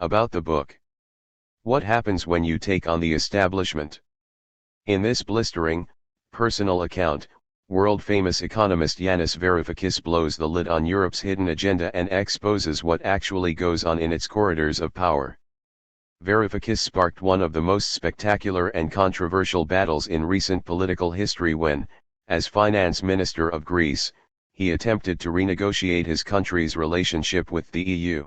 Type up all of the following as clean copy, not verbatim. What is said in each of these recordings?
About the book. What happens when you take on the establishment? In this blistering, personal account, world-famous economist Yanis Varoufakis blows the lid on Europe's hidden agenda and exposes what actually goes on in its corridors of power. Varoufakis sparked one of the most spectacular and controversial battles in recent political history when, as finance minister of Greece, he attempted to renegotiate his country's relationship with the EU.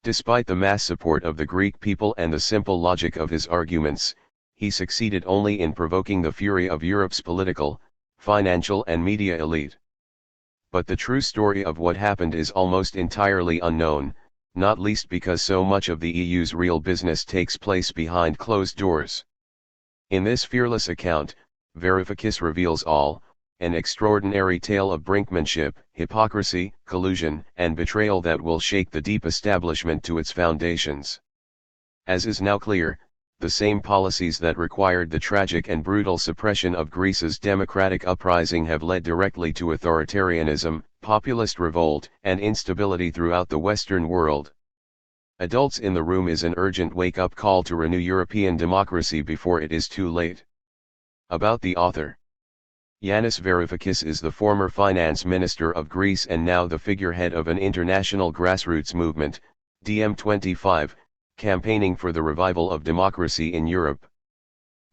Despite the mass support of the Greek people and the simple logic of his arguments, he succeeded only in provoking the fury of Europe's political, financial and media elite. But the true story of what happened is almost entirely unknown, not least because so much of the EU's real business takes place behind closed doors. In this fearless account, Varoufakis reveals all, an extraordinary tale of brinkmanship, hypocrisy, collusion, and betrayal that will shake the deep establishment to its foundations. As is now clear, the same policies that required the tragic and brutal suppression of Greece's democratic uprising have led directly to authoritarianism, populist revolt, and instability throughout the Western world. Adults in the Room is an urgent wake-up call to renew European democracy before it is too late. About the author. Yanis Varoufakis is the former finance minister of Greece and now the figurehead of an international grassroots movement, DiEM25, campaigning for the revival of democracy in Europe.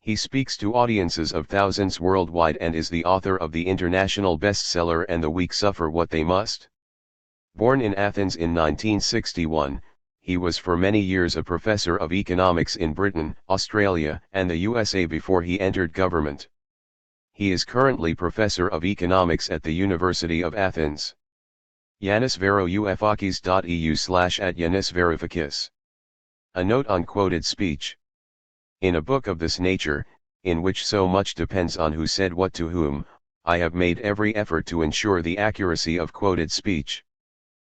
He speaks to audiences of thousands worldwide and is the author of the international bestseller And the Weak Suffer What They Must. Born in Athens in 1961, he was for many years a professor of economics in Britain, Australia, and the USA before he entered government. He is currently professor of economics at the University of Athens. Yanis Varoufakis.eu/@Yanis Varoufakis. A note on quoted speech. In a book of this nature, in which so much depends on who said what to whom, I have made every effort to ensure the accuracy of quoted speech.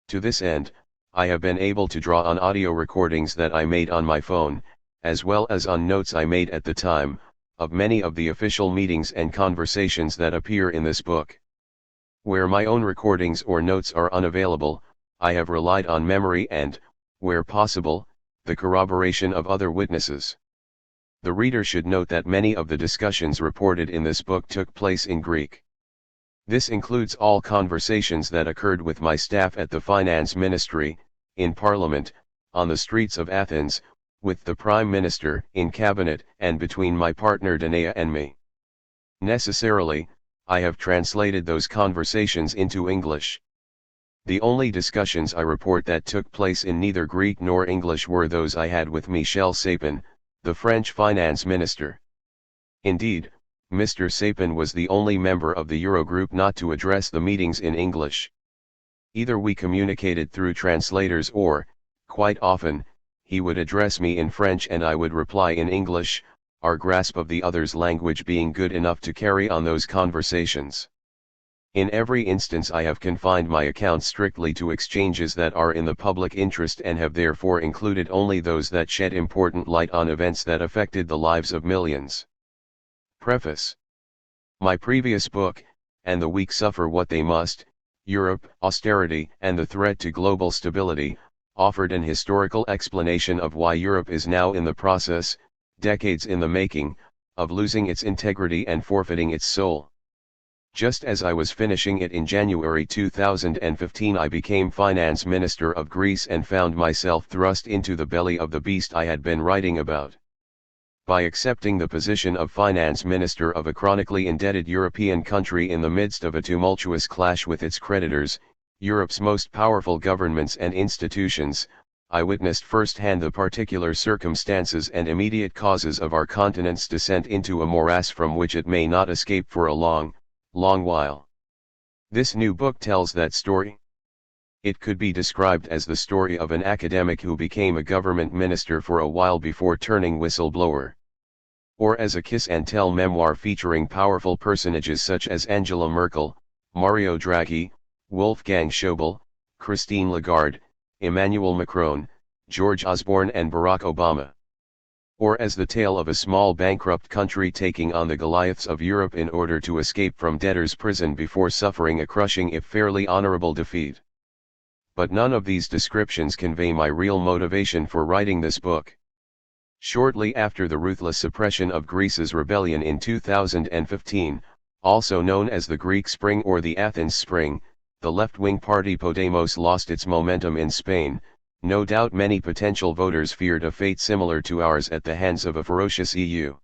To this end, I have been able to draw on audio recordings that I made on my phone, as well as on notes I made at the time, of many of the official meetings and conversations that appear in this book. Where my own recordings or notes are unavailable, I have relied on memory and, where possible, the corroboration of other witnesses. The reader should note that many of the discussions reported in this book took place in Greek. This includes all conversations that occurred with my staff at the Finance Ministry, in Parliament, on the streets of Athens, with the Prime Minister, in Cabinet, and between my partner Danea and me. Necessarily, I have translated those conversations into English. The only discussions I report that took place in neither Greek nor English were those I had with Michel Sapin, the French finance minister. Indeed, Mr. Sapin was the only member of the Eurogroup not to address the meetings in English. Either we communicated through translators or, quite often, he would address me in French and I would reply in English, our grasp of the other's language being good enough to carry on those conversations. In every instance I have confined my account strictly to exchanges that are in the public interest and have therefore included only those that shed important light on events that affected the lives of millions. Preface. My previous book, And the Weak Suffer What They Must, Europe, Austerity and the Threat to Global Stability, offered an historical explanation of why Europe is now in the process, decades in the making, of losing its integrity and forfeiting its soul. Just as I was finishing it in January 2015, I became finance minister of Greece and found myself thrust into the belly of the beast I had been writing about. By accepting the position of finance minister of a chronically indebted European country in the midst of a tumultuous clash with its creditors, Europe's most powerful governments and institutions, I witnessed firsthand the particular circumstances and immediate causes of our continent's descent into a morass from which it may not escape for a long while. This new book tells that story. It could be described as the story of an academic who became a government minister for a while before turning whistleblower. Or as a kiss and tell memoir featuring powerful personages such as Angela Merkel, Mario Draghi, Wolfgang Schäuble, Christine Lagarde, Emmanuel Macron, George Osborne and Barack Obama. Or as the tale of a small bankrupt country taking on the Goliaths of Europe in order to escape from debtor's prison before suffering a crushing if fairly honorable defeat. but none of these descriptions convey my real motivation for writing this book. Shortly after the ruthless suppression of Greece's rebellion in 2015, also known as the Greek Spring or the Athens Spring, the left-wing party Podemos lost its momentum in Spain. No doubt many potential voters feared a fate similar to ours at the hands of a ferocious EU.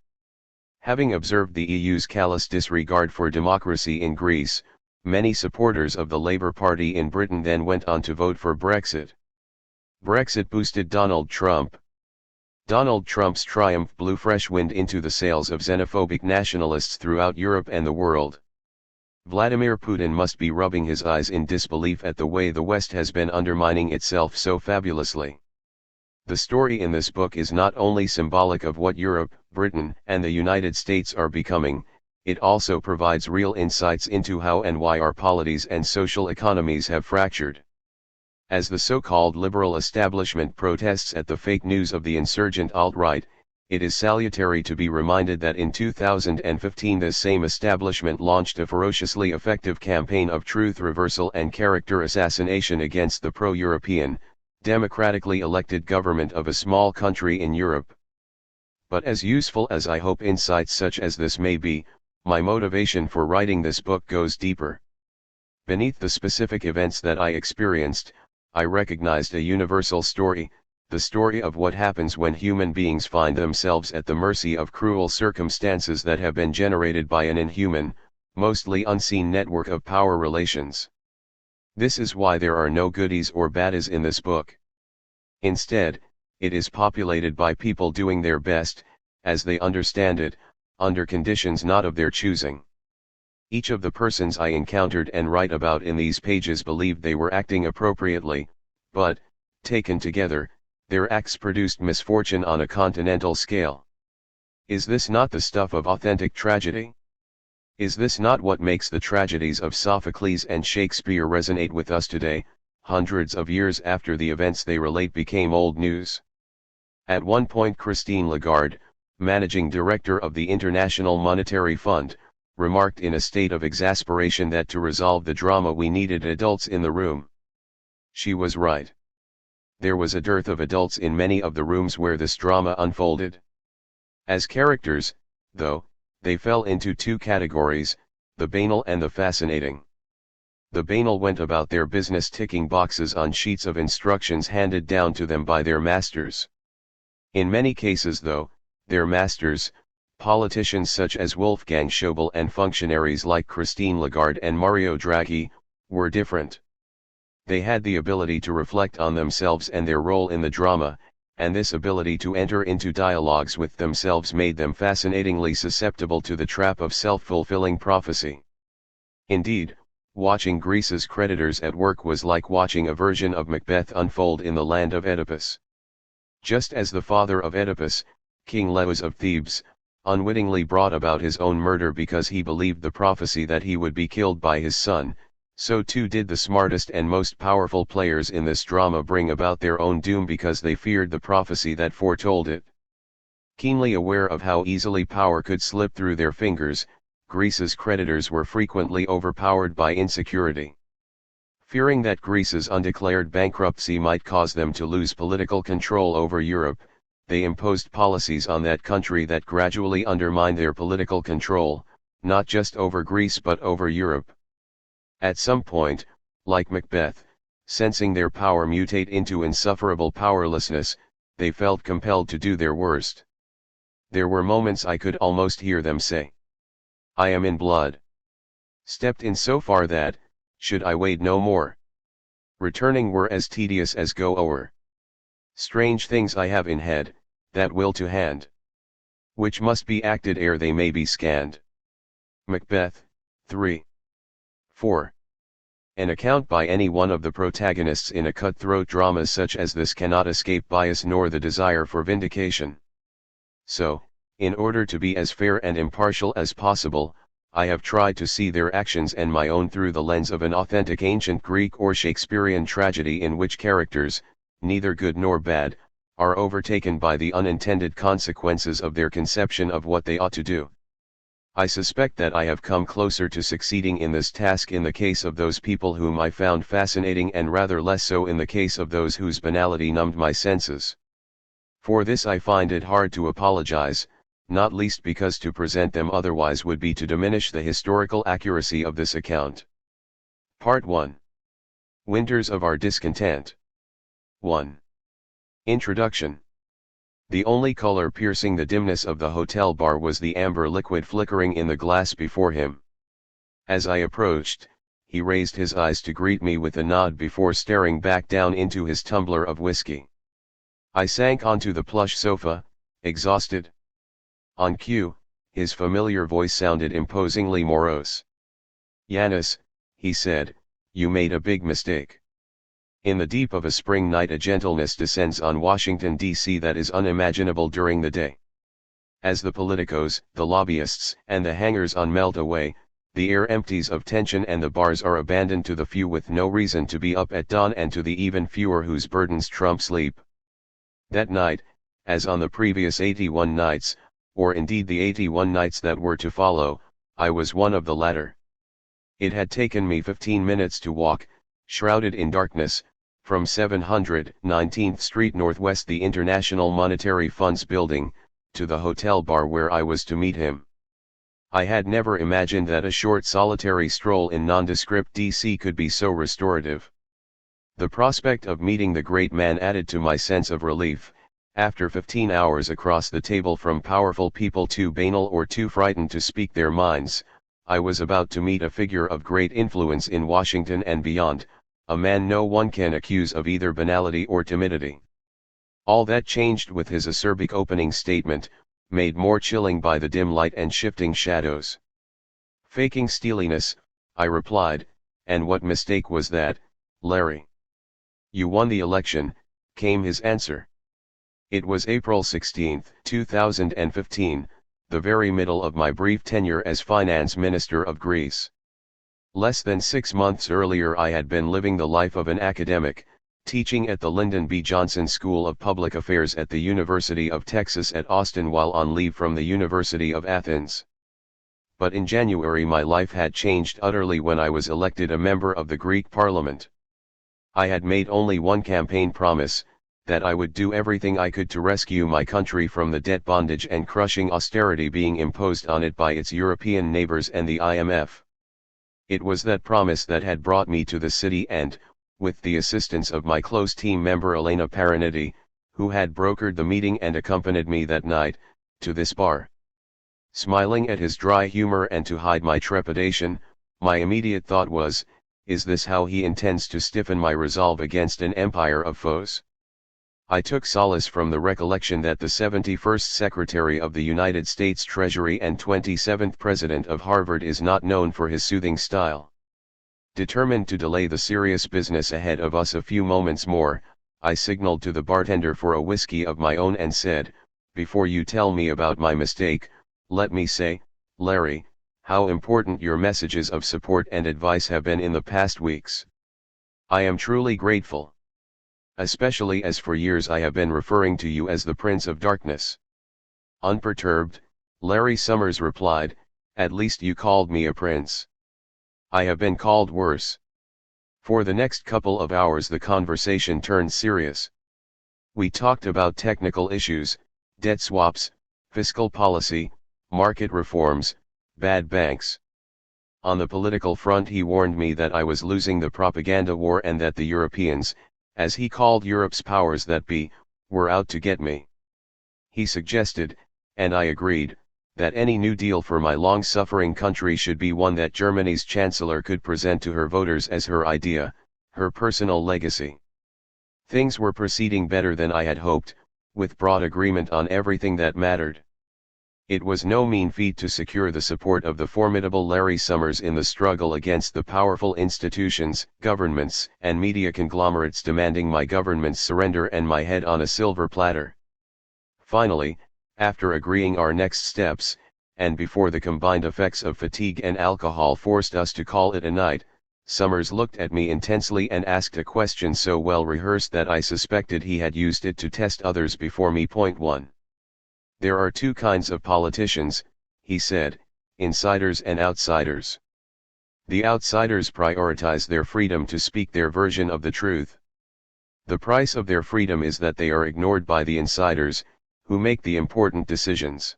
Having observed the EU's callous disregard for democracy in Greece, many supporters of the Labour Party in Britain then went on to vote for Brexit. Brexit boosted Donald Trump. Donald Trump's triumph blew fresh wind into the sails of xenophobic nationalists throughout Europe and the world. Vladimir Putin must be rubbing his eyes in disbelief at the way the West has been undermining itself so fabulously. The story in this book is not only symbolic of what Europe, Britain, and the United States are becoming, it also provides real insights into how and why our polities and social economies have fractured. As the so-called liberal establishment protests at the fake news of the insurgent alt-right, it is salutary to be reminded that in 2015 this same establishment launched a ferociously effective campaign of truth reversal and character assassination against the pro-European, democratically elected government of a small country in Europe. But as useful as I hope insights such as this may be, my motivation for writing this book goes deeper. Beneath the specific events that I experienced, I recognized a universal story, the story of what happens when human beings find themselves at the mercy of cruel circumstances that have been generated by an inhuman, mostly unseen network of power relations. This is why there are no goodies or baddies in this book. Instead, it is populated by people doing their best, as they understand it, under conditions not of their choosing. Each of the persons I encountered and write about in these pages believed they were acting appropriately, but, taken together, their acts produced misfortune on a continental scale. Is this not the stuff of authentic tragedy? Is this not what makes the tragedies of Sophocles and Shakespeare resonate with us today, hundreds of years after the events they relate became old news? At one point Christine Lagarde, managing director of the International Monetary Fund, remarked in a state of exasperation that to resolve the drama we needed adults in the room. She was right. There was a dearth of adults in many of the rooms where this drama unfolded. As characters, though, they fell into two categories, the banal and the fascinating. The banal went about their business ticking boxes on sheets of instructions handed down to them by their masters. In many cases though, their masters, politicians such as Wolfgang Schäuble and functionaries like Christine Lagarde and Mario Draghi, were different. They had the ability to reflect on themselves and their role in the drama, and this ability to enter into dialogues with themselves made them fascinatingly susceptible to the trap of self-fulfilling prophecy. Indeed, watching Greece's creditors at work was like watching a version of Macbeth unfold in the land of Oedipus. Just as the father of Oedipus, King Laius of Thebes, unwittingly brought about his own murder because he believed the prophecy that he would be killed by his son, so too did the smartest and most powerful players in this drama bring about their own doom because they feared the prophecy that foretold it. Keenly aware of how easily power could slip through their fingers, Greece's creditors were frequently overpowered by insecurity. Fearing that Greece's undeclared bankruptcy might cause them to lose political control over Europe, they imposed policies on that country that gradually undermined their political control, not just over Greece but over Europe. At some point, like Macbeth, sensing their power mutate into insufferable powerlessness, they felt compelled to do their worst. There were moments I could almost hear them say, "I am in blood." Stepped in so far that, should I wade no more, returning were as tedious as go o'er. Strange things I have in head, that will to hand, which must be acted ere they may be scanned. Macbeth, 3. 4. An account by any one of the protagonists in a cutthroat drama such as this cannot escape bias nor the desire for vindication. So, in order to be as fair and impartial as possible, I have tried to see their actions and my own through the lens of an authentic ancient Greek or Shakespearean tragedy in which characters, neither good nor bad, are overtaken by the unintended consequences of their conception of what they ought to do. I suspect that I have come closer to succeeding in this task in the case of those people whom I found fascinating and rather less so in the case of those whose banality numbed my senses. For this I find it hard to apologize, not least because to present them otherwise would be to diminish the historical accuracy of this account. Part 1. Winters of our discontent. 1. Introduction. The only color piercing the dimness of the hotel bar was the amber liquid flickering in the glass before him. As I approached, he raised his eyes to greet me with a nod before staring back down into his tumbler of whiskey. I sank onto the plush sofa, exhausted. On cue, his familiar voice sounded imposingly morose. "Yanis," he said, "you made a big mistake. In the deep of a spring night a gentleness descends on Washington, D.C. that is unimaginable during the day. As the politicos, the lobbyists, and the hangers-on melt away, the air empties of tension and the bars are abandoned to the few with no reason to be up at dawn and to the even fewer whose burdens trump sleep. That night, as on the previous 81 nights, or indeed the 81 nights that were to follow, I was one of the latter. It had taken me 15 minutes to walk, shrouded in darkness, from 700 19th Street Northwest, the International Monetary Fund's building, to the hotel bar where I was to meet him. I had never imagined that a short solitary stroll in nondescript DC could be so restorative. The prospect of meeting the great man added to my sense of relief. After 15 hours across the table from powerful people too banal or too frightened to speak their minds, I was about to meet a figure of great influence in Washington and beyond, a man no one can accuse of either banality or timidity. All that changed with his acerbic opening statement, made more chilling by the dim light and shifting shadows. "Faking steeliness," I replied, "and what mistake was that, Larry?" "You won the election," came his answer. It was April 16, 2015, the very middle of my brief tenure as finance minister of Greece. Less than 6 months earlier I had been living the life of an academic, teaching at the Lyndon B. Johnson School of Public Affairs at the University of Texas at Austin while on leave from the University of Athens. But in January my life had changed utterly when I was elected a member of the Greek Parliament. I had made only one campaign promise, that I would do everything I could to rescue my country from the debt bondage and crushing austerity being imposed on it by its European neighbors and the IMF. It was that promise that had brought me to the city and, with the assistance of my close team member Elena Paraniti, who had brokered the meeting and accompanied me that night, to this bar. Smiling at his dry humor and to hide my trepidation, my immediate thought was, is this how he intends to stiffen my resolve against an empire of foes? I took solace from the recollection that the 71st Secretary of the United States Treasury and 27th President of Harvard is not known for his soothing style. Determined to delay the serious business ahead of us a few moments more, I signaled to the bartender for a whiskey of my own and said, "Before you tell me about my mistake, let me say, Larry, how important your messages of support and advice have been in the past weeks. I am truly grateful. Especially as for years I have been referring to you as the Prince of Darkness." Unperturbed, Larry Summers replied, "At least you called me a prince. I have been called worse." For the next couple of hours the conversation turned serious. We talked about technical issues, debt swaps, fiscal policy, market reforms, bad banks. On the political front he warned me that I was losing the propaganda war and that the Europeans, as he called Europe's powers that be, were out to get me. He suggested, and I agreed, that any new deal for my long-suffering country should be one that Germany's chancellor could present to her voters as her idea, her personal legacy. Things were proceeding better than I had hoped, with broad agreement on everything that mattered. It was no mean feat to secure the support of the formidable Larry Summers in the struggle against the powerful institutions, governments, and media conglomerates demanding my government's surrender and my head on a silver platter. Finally, after agreeing our next steps, and before the combined effects of fatigue and alcohol forced us to call it a night, Summers looked at me intensely and asked a question so well rehearsed that I suspected he had used it to test others before me. Point 1. There are two kinds of politicians, he said, insiders and outsiders. The outsiders prioritize their freedom to speak their version of the truth. The price of their freedom is that they are ignored by the insiders, who make the important decisions.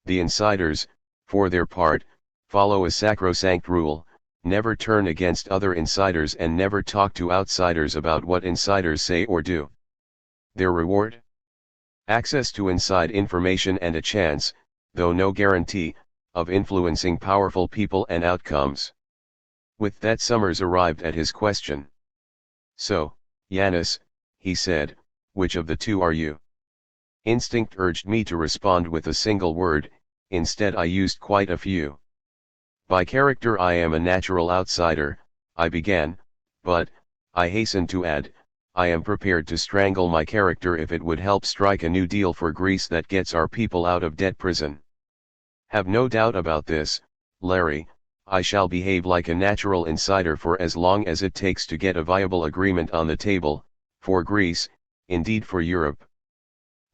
The insiders, for their part, follow a sacrosanct rule: never turn against other insiders and never talk to outsiders about what insiders say or do. Their reward? Access to inside information and a chance, though no guarantee, of influencing powerful people and outcomes. With that, Summers arrived at his question. "So, Yanis," he said, "which of the two are you?" Instinct urged me to respond with a single word. Instead I used quite a few. "By character I am a natural outsider," I began, "but, I hasten to add, I am prepared to strangle my character if it would help strike a new deal for Greece that gets our people out of debt prison. Have no doubt about this, Larry, I shall behave like a natural insider for as long as it takes to get a viable agreement on the table, for Greece, indeed for Europe.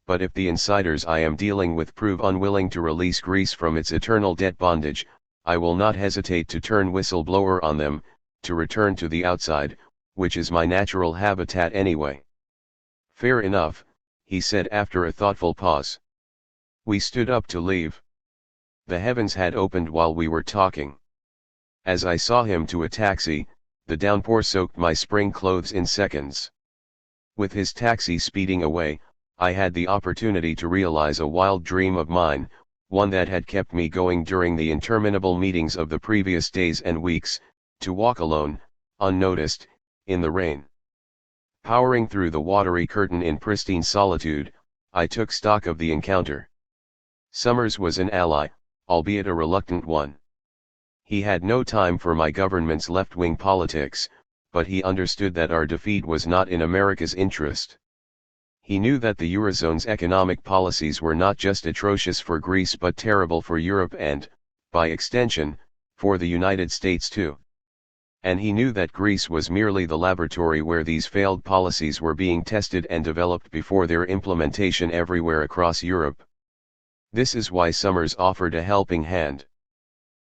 But if the insiders I am dealing with prove unwilling to release Greece from its eternal debt bondage, I will not hesitate to turn whistleblower on them, to return to the outside, which is my natural habitat anyway." "Fair enough," he said after a thoughtful pause. We stood up to leave. The heavens had opened while we were talking. As I saw him to a taxi, the downpour soaked my spring clothes in seconds. With his taxi speeding away, I had the opportunity to realize a wild dream of mine, one that had kept me going during the interminable meetings of the previous days and weeks, to walk alone, unnoticed, in the rain. Powering through the watery curtain in pristine solitude, I took stock of the encounter. Summers was an ally, albeit a reluctant one. He had no time for my government's left-wing politics, but he understood that our defeat was not in America's interest. He knew that the Eurozone's economic policies were not just atrocious for Greece but terrible for Europe and, by extension, for the United States too. And he knew that Greece was merely the laboratory where these failed policies were being tested and developed before their implementation everywhere across Europe. This is why Summers offered a helping hand.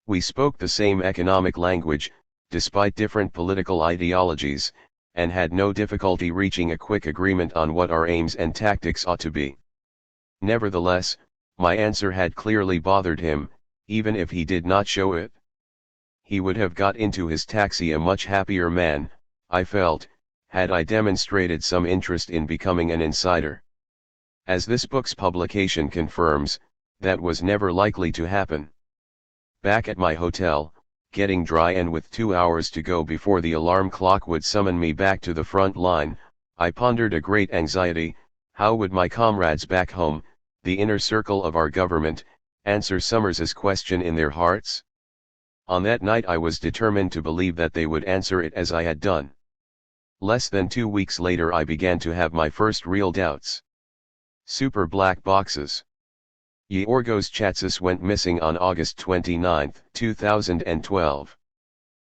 We spoke the same economic language, despite different political ideologies, and had no difficulty reaching a quick agreement on what our aims and tactics ought to be. Nevertheless, my answer had clearly bothered him, even if he did not show it. He would have got into his taxi a much happier man, I felt, had I demonstrated some interest in becoming an insider. As this book's publication confirms, that was never likely to happen. Back at my hotel, getting dry and with 2 hours to go before the alarm clock would summon me back to the front line, I pondered a great anxiety: how would my comrades back home, the inner circle of our government, answer Summers's question in their hearts? On that night I was determined to believe that they would answer it as I had done. Less than 2 weeks later I began to have my first real doubts. Super black boxes. Yorgos Chatsis went missing on August 29, 2012.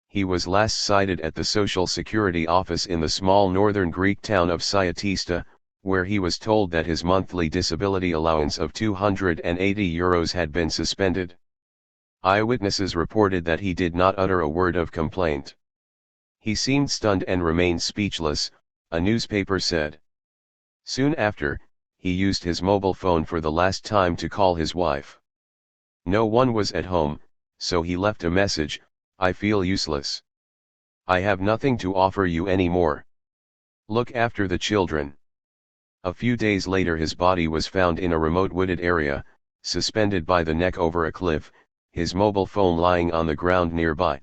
He was last sighted at the Social Security office in the small northern Greek town of Sciatista, where he was told that his monthly disability allowance of €280 had been suspended. Eyewitnesses reported that he did not utter a word of complaint. He seemed stunned and remained speechless, a newspaper said. Soon after, he used his mobile phone for the last time to call his wife. No one was at home, so he left a message: "I feel useless. I have nothing to offer you anymore. Look after the children." A few days later his body was found in a remote wooded area, suspended by the neck over a cliff, his mobile phone lying on the ground nearby.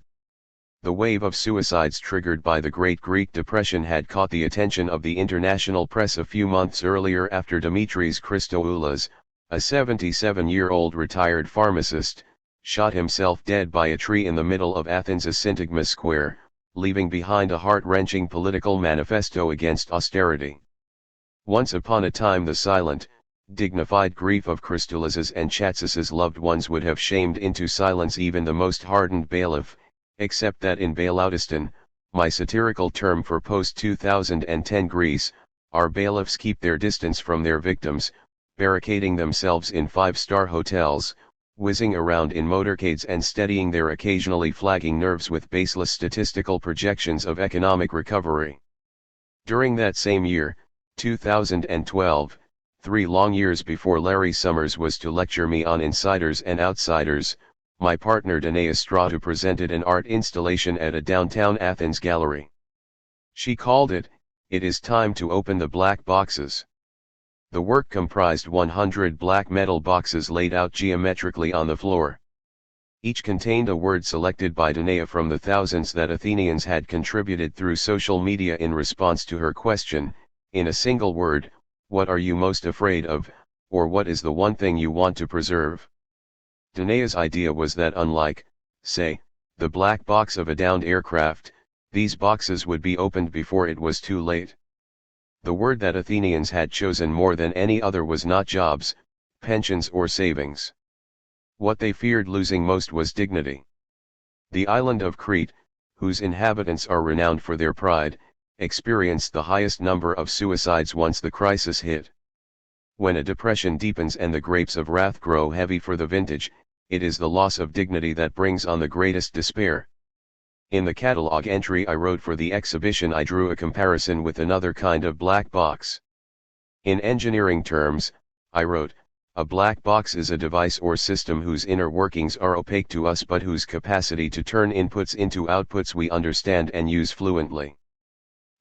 The wave of suicides triggered by the Great Greek Depression had caught the attention of the international press a few months earlier after Dimitris Christoulas, a 77-year-old retired pharmacist, shot himself dead by a tree in the middle of Athens' Syntagma Square, leaving behind a heart-wrenching political manifesto against austerity. Once upon a time the silent, dignified grief of Christoulas' and Chatsis's loved ones would have shamed into silence even the most hardened bailiff, except that in Bailoutistan, my satirical term for post-2010 Greece, our bailiffs keep their distance from their victims, barricading themselves in five-star hotels, whizzing around in motorcades and steadying their occasionally flagging nerves with baseless statistical projections of economic recovery. During that same year, 2012, 3 long years before Larry Summers was to lecture me on insiders and outsiders, my partner Danae Estrada presented an art installation at a downtown Athens gallery. She called it, "It is time to open the black boxes." The work comprised 100 black metal boxes laid out geometrically on the floor. Each contained a word selected by Danae from the thousands that Athenians had contributed through social media in response to her question, in a single word, "What are you most afraid of, or what is the one thing you want to preserve?" Danae's idea was that unlike, say, the black box of a downed aircraft, these boxes would be opened before it was too late. The word that Athenians had chosen more than any other was not jobs, pensions or savings. What they feared losing most was dignity. The island of Crete, whose inhabitants are renowned for their pride, experienced the highest number of suicides once the crisis hit. When a depression deepens and the grapes of wrath grow heavy for the vintage, it is the loss of dignity that brings on the greatest despair. In the catalog entry I wrote for the exhibition, I drew a comparison with another kind of black box. In engineering terms, I wrote, "A black box is a device or system whose inner workings are opaque to us but whose capacity to turn inputs into outputs we understand and use fluently."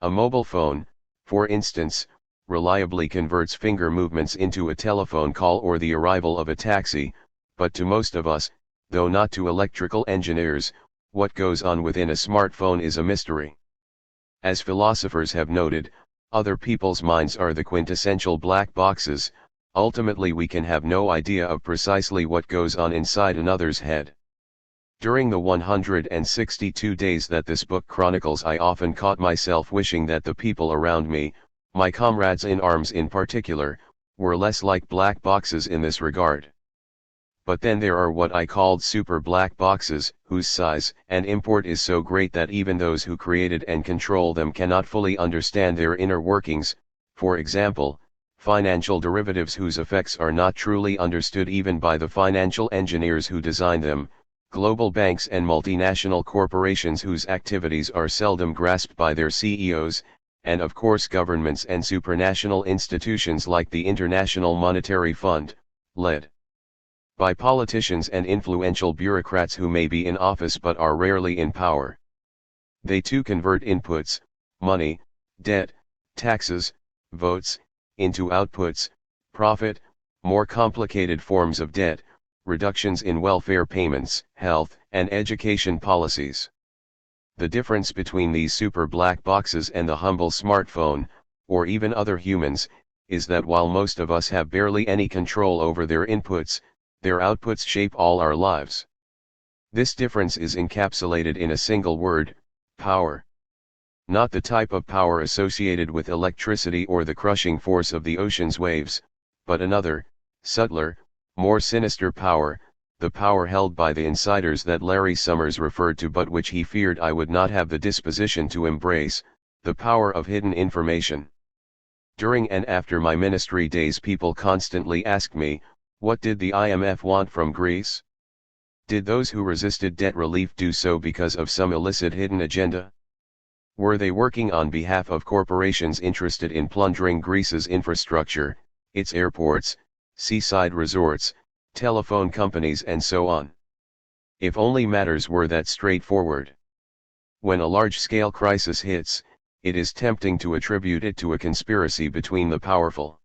A mobile phone, for instance, reliably converts finger movements into a telephone call or the arrival of a taxi, but to most of us, though not to electrical engineers, what goes on within a smartphone is a mystery. As philosophers have noted, other people's minds are the quintessential black boxes. Ultimately we can have no idea of precisely what goes on inside another's head. During the 162 days that this book chronicles, I often caught myself wishing that the people around me, my comrades in arms in particular, were less like black boxes in this regard. But then there are what I called super black boxes, whose size and import is so great that even those who created and control them cannot fully understand their inner workings. For example, financial derivatives whose effects are not truly understood even by the financial engineers who design them, global banks and multinational corporations whose activities are seldom grasped by their CEOs, and of course governments and supranational institutions like the International Monetary Fund, led by politicians and influential bureaucrats who may be in office but are rarely in power. They too convert inputs, money, debt, taxes, votes, into outputs, profit, more complicated forms of debt, reductions in welfare payments, health and education policies. The difference between these super black boxes and the humble smartphone, or even other humans, is that while most of us have barely any control over their inputs, their outputs shape all our lives. This difference is encapsulated in a single word: power. Not the type of power associated with electricity or the crushing force of the ocean's waves, but another, subtler, more sinister power, the power held by the insiders that Larry Summers referred to but which he feared I would not have the disposition to embrace, the power of hidden information. During and after my ministry days, people constantly asked me, what did the IMF want from Greece? Did those who resisted debt relief do so because of some illicit hidden agenda? Were they working on behalf of corporations interested in plundering Greece's infrastructure, its airports, seaside resorts, telephone companies and so on? If only matters were that straightforward. When a large-scale crisis hits, it is tempting to attribute it to a conspiracy between the powerful.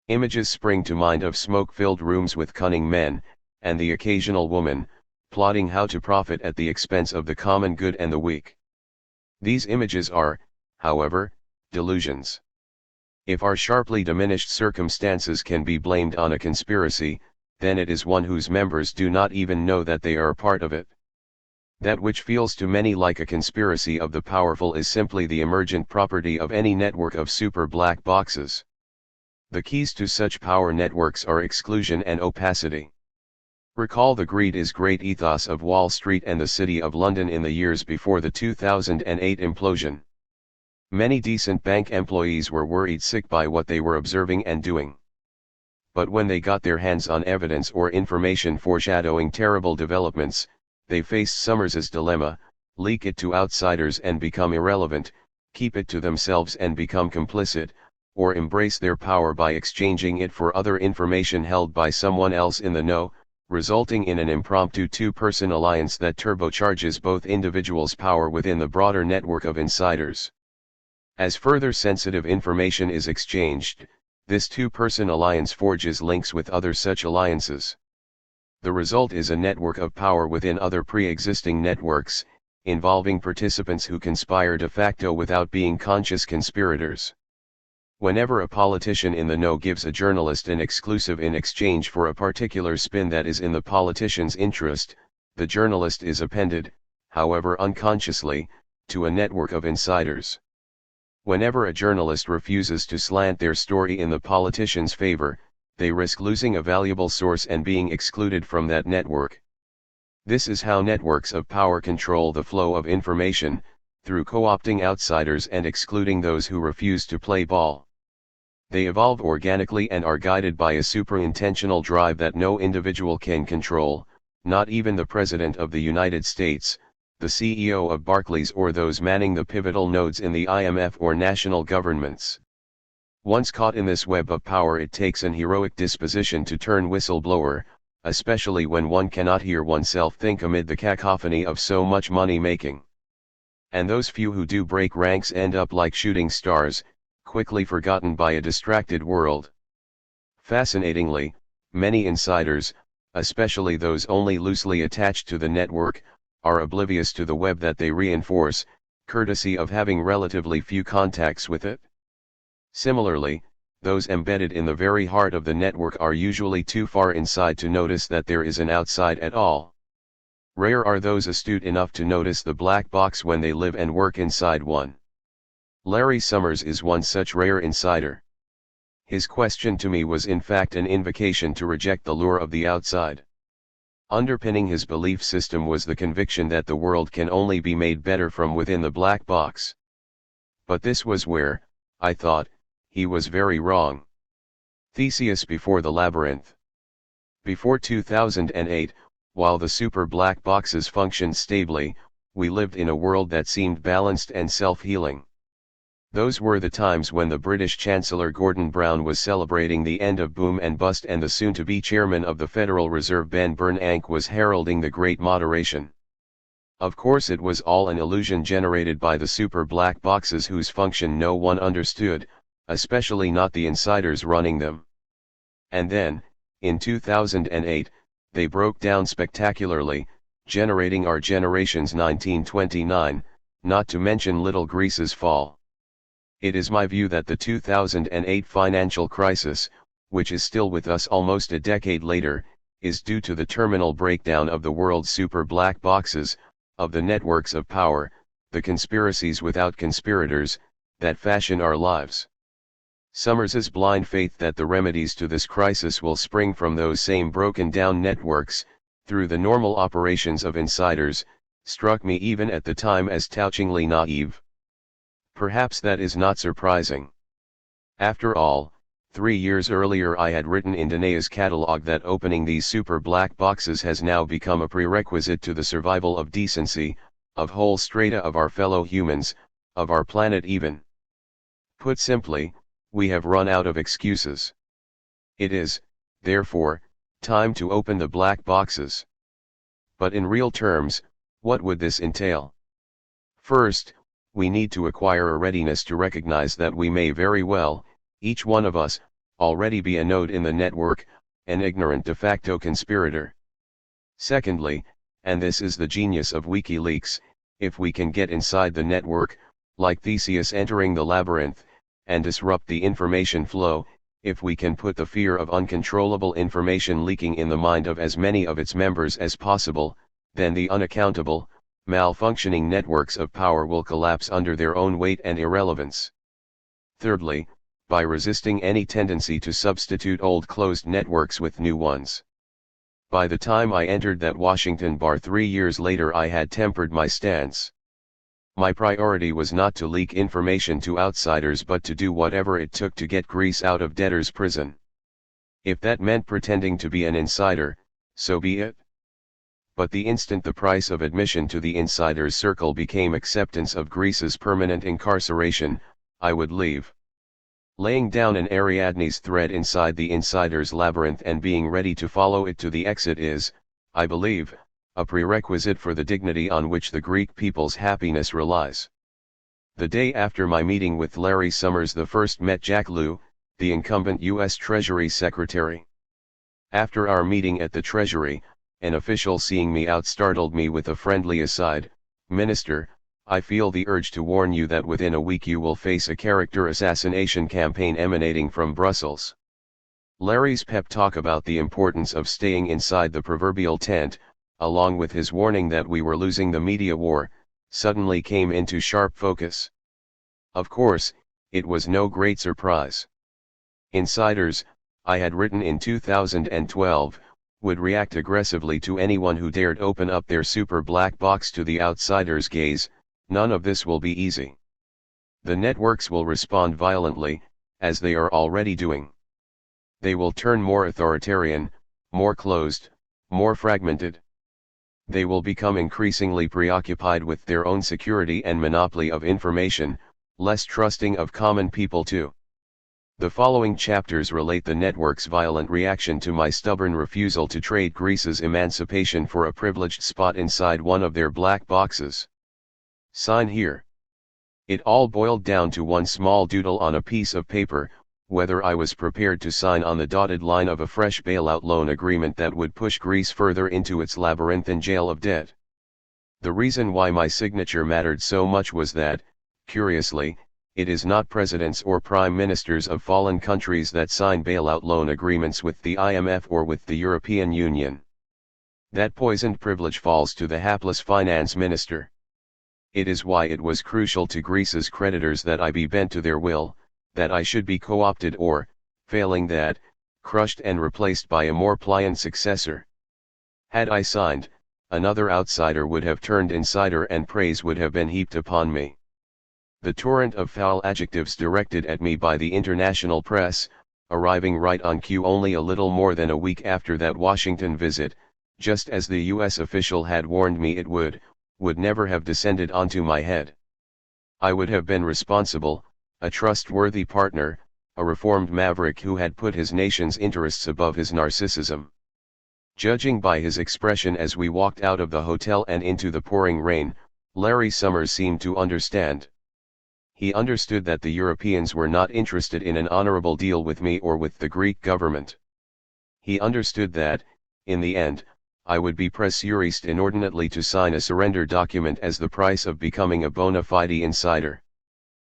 Images spring to mind of smoke-filled rooms with cunning men, and the occasional woman, plotting how to profit at the expense of the common good and the weak. These images are, however, delusions. If our sharply diminished circumstances can be blamed on a conspiracy, then it is one whose members do not even know that they are part of it. That which feels to many like a conspiracy of the powerful is simply the emergent property of any network of super black boxes. The keys to such power networks are exclusion and opacity. Recall the greed is great ethos of Wall Street and the City of London in the years before the 2008 implosion. Many decent bank employees were worried sick by what they were observing and doing. But when they got their hands on evidence or information foreshadowing terrible developments, they faced Summers's dilemma: leak it to outsiders and become irrelevant, keep it to themselves and become complicit, or embrace their power by exchanging it for other information held by someone else in the know, resulting in an impromptu two-person alliance that turbocharges both individuals' power within the broader network of insiders. As further sensitive information is exchanged, this two-person alliance forges links with other such alliances. The result is a network of power within other pre-existing networks, involving participants who conspire de facto without being conscious conspirators. Whenever a politician in the know gives a journalist an exclusive in exchange for a particular spin that is in the politician's interest, the journalist is appended, however unconsciously, to a network of insiders. Whenever a journalist refuses to slant their story in the politician's favor, they risk losing a valuable source and being excluded from that network. This is how networks of power control the flow of information, through co-opting outsiders and excluding those who refuse to play ball. They evolve organically and are guided by a super-intentional drive that no individual can control, not even the President of the United States, the CEO of Barclays, or those manning the pivotal nodes in the IMF or national governments. Once caught in this web of power, it takes an heroic disposition to turn whistleblower, especially when one cannot hear oneself think amid the cacophony of so much money making. And those few who do break ranks end up like shooting stars, quickly forgotten by a distracted world. Fascinatingly, many insiders, especially those only loosely attached to the network, are oblivious to the web that they reinforce, courtesy of having relatively few contacts with it. Similarly, those embedded in the very heart of the network are usually too far inside to notice that there is an outside at all. Rare are those astute enough to notice the black box when they live and work inside one. Larry Summers is one such rare insider. His question to me was in fact an invocation to reject the lure of the outside. Underpinning his belief system was the conviction that the world can only be made better from within the black box. But this was where, I thought, he was very wrong. Theseus before the labyrinth. Before 2008, while the super black boxes functioned stably, we lived in a world that seemed balanced and self-healing. Those were the times when the British Chancellor Gordon Brown was celebrating the end of boom and bust, and the soon-to-be chairman of the Federal Reserve Ben Bernanke was heralding the Great Moderation. Of course it was all an illusion generated by the super black boxes whose function no one understood, especially not the insiders running them. And then, in 2008, they broke down spectacularly, generating our generation's 1929, not to mention Little Greece's fall. It is my view that the 2008 financial crisis, which is still with us almost a decade later, is due to the terminal breakdown of the world's super black boxes, of the networks of power, the conspiracies without conspirators, that fashion our lives. Summers's blind faith that the remedies to this crisis will spring from those same broken-down networks, through the normal operations of insiders, struck me even at the time as touchingly naive. Perhaps that is not surprising. After all, 3 years earlier I had written in Danae's catalog that opening these super black boxes has now become a prerequisite to the survival of decency, of whole strata of our fellow humans, of our planet even. Put simply, we have run out of excuses. It is, therefore, time to open the black boxes. But in real terms, what would this entail? First, we need to acquire a readiness to recognize that we may very well, each one of us, already be a node in the network, an ignorant de facto conspirator. Secondly, and this is the genius of WikiLeaks, if we can get inside the network, like Theseus entering the labyrinth, and disrupt the information flow, if we can put the fear of uncontrollable information leaking in the mind of as many of its members as possible, then the unaccountable, malfunctioning networks of power will collapse under their own weight and irrelevance. Thirdly, by resisting any tendency to substitute old closed networks with new ones. By the time I entered that Washington bar 3 years later, I had tempered my stance. My priority was not to leak information to outsiders but to do whatever it took to get Greece out of debtor's prison. If that meant pretending to be an insider, so be it. But the instant the price of admission to the insider's circle became acceptance of Greece's permanent incarceration, I would leave. Laying down an Ariadne's thread inside the insider's labyrinth and being ready to follow it to the exit is, I believe, a prerequisite for the dignity on which the Greek people's happiness relies. The day after my meeting with Larry Summers I met Jack Lew, the incumbent U.S. Treasury Secretary. After our meeting at the Treasury, an official seeing me out startled me with a friendly aside, "Minister, I feel the urge to warn you that within a week you will face a character assassination campaign emanating from Brussels." Larry's pep talk about the importance of staying inside the proverbial tent, along with his warning that we were losing the media war, suddenly came into sharp focus. Of course, it was no great surprise. Insiders, I had written in 2012, would react aggressively to anyone who dared open up their super black box to the outsider's gaze. None of this will be easy. The networks will respond violently, as they are already doing. They will turn more authoritarian, more closed, more fragmented. They will become increasingly preoccupied with their own security and monopoly of information, less trusting of common people too. The following chapters relate the network's violent reaction to my stubborn refusal to trade Greece's emancipation for a privileged spot inside one of their black boxes. Sign here. It all boiled down to one small doodle on a piece of paper, whether I was prepared to sign on the dotted line of a fresh bailout loan agreement that would push Greece further into its labyrinthine jail of debt. The reason why my signature mattered so much was that, curiously, it is not presidents or prime ministers of fallen countries that sign bailout loan agreements with the IMF or with the European Union. That poisoned privilege falls to the hapless finance minister. It is why it was crucial to Greece's creditors that I be bent to their will, that I should be co-opted or, failing that, crushed and replaced by a more pliant successor. Had I signed, another outsider would have turned insider and praise would have been heaped upon me. The torrent of foul adjectives directed at me by the international press, arriving right on cue only a little more than a week after that Washington visit, just as the U.S. official had warned me it would never have descended onto my head. I would have been responsible, a trustworthy partner, a reformed maverick who had put his nation's interests above his narcissism. Judging by his expression as we walked out of the hotel and into the pouring rain, Larry Summers seemed to understand. He understood that the Europeans were not interested in an honorable deal with me or with the Greek government. He understood that, in the end, I would be pressurized inordinately to sign a surrender document as the price of becoming a bona fide insider.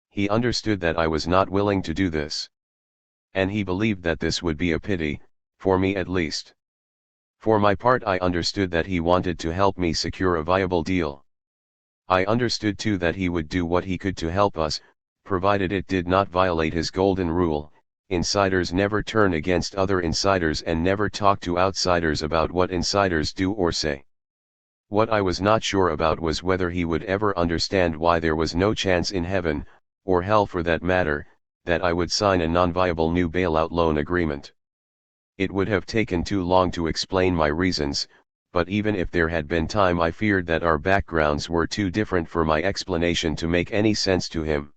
He understood that I was not willing to do this. And he believed that this would be a pity, for me at least. For my part, I understood that he wanted to help me secure a viable deal. I understood too that he would do what he could to help us, provided it did not violate his golden rule: insiders never turn against other insiders and never talk to outsiders about what insiders do or say. What I was not sure about was whether he would ever understand why there was no chance in heaven, or hell for that matter, that I would sign a non-viable new bailout loan agreement. It would have taken too long to explain my reasons, but even if there had been time, I feared that our backgrounds were too different for my explanation to make any sense to him.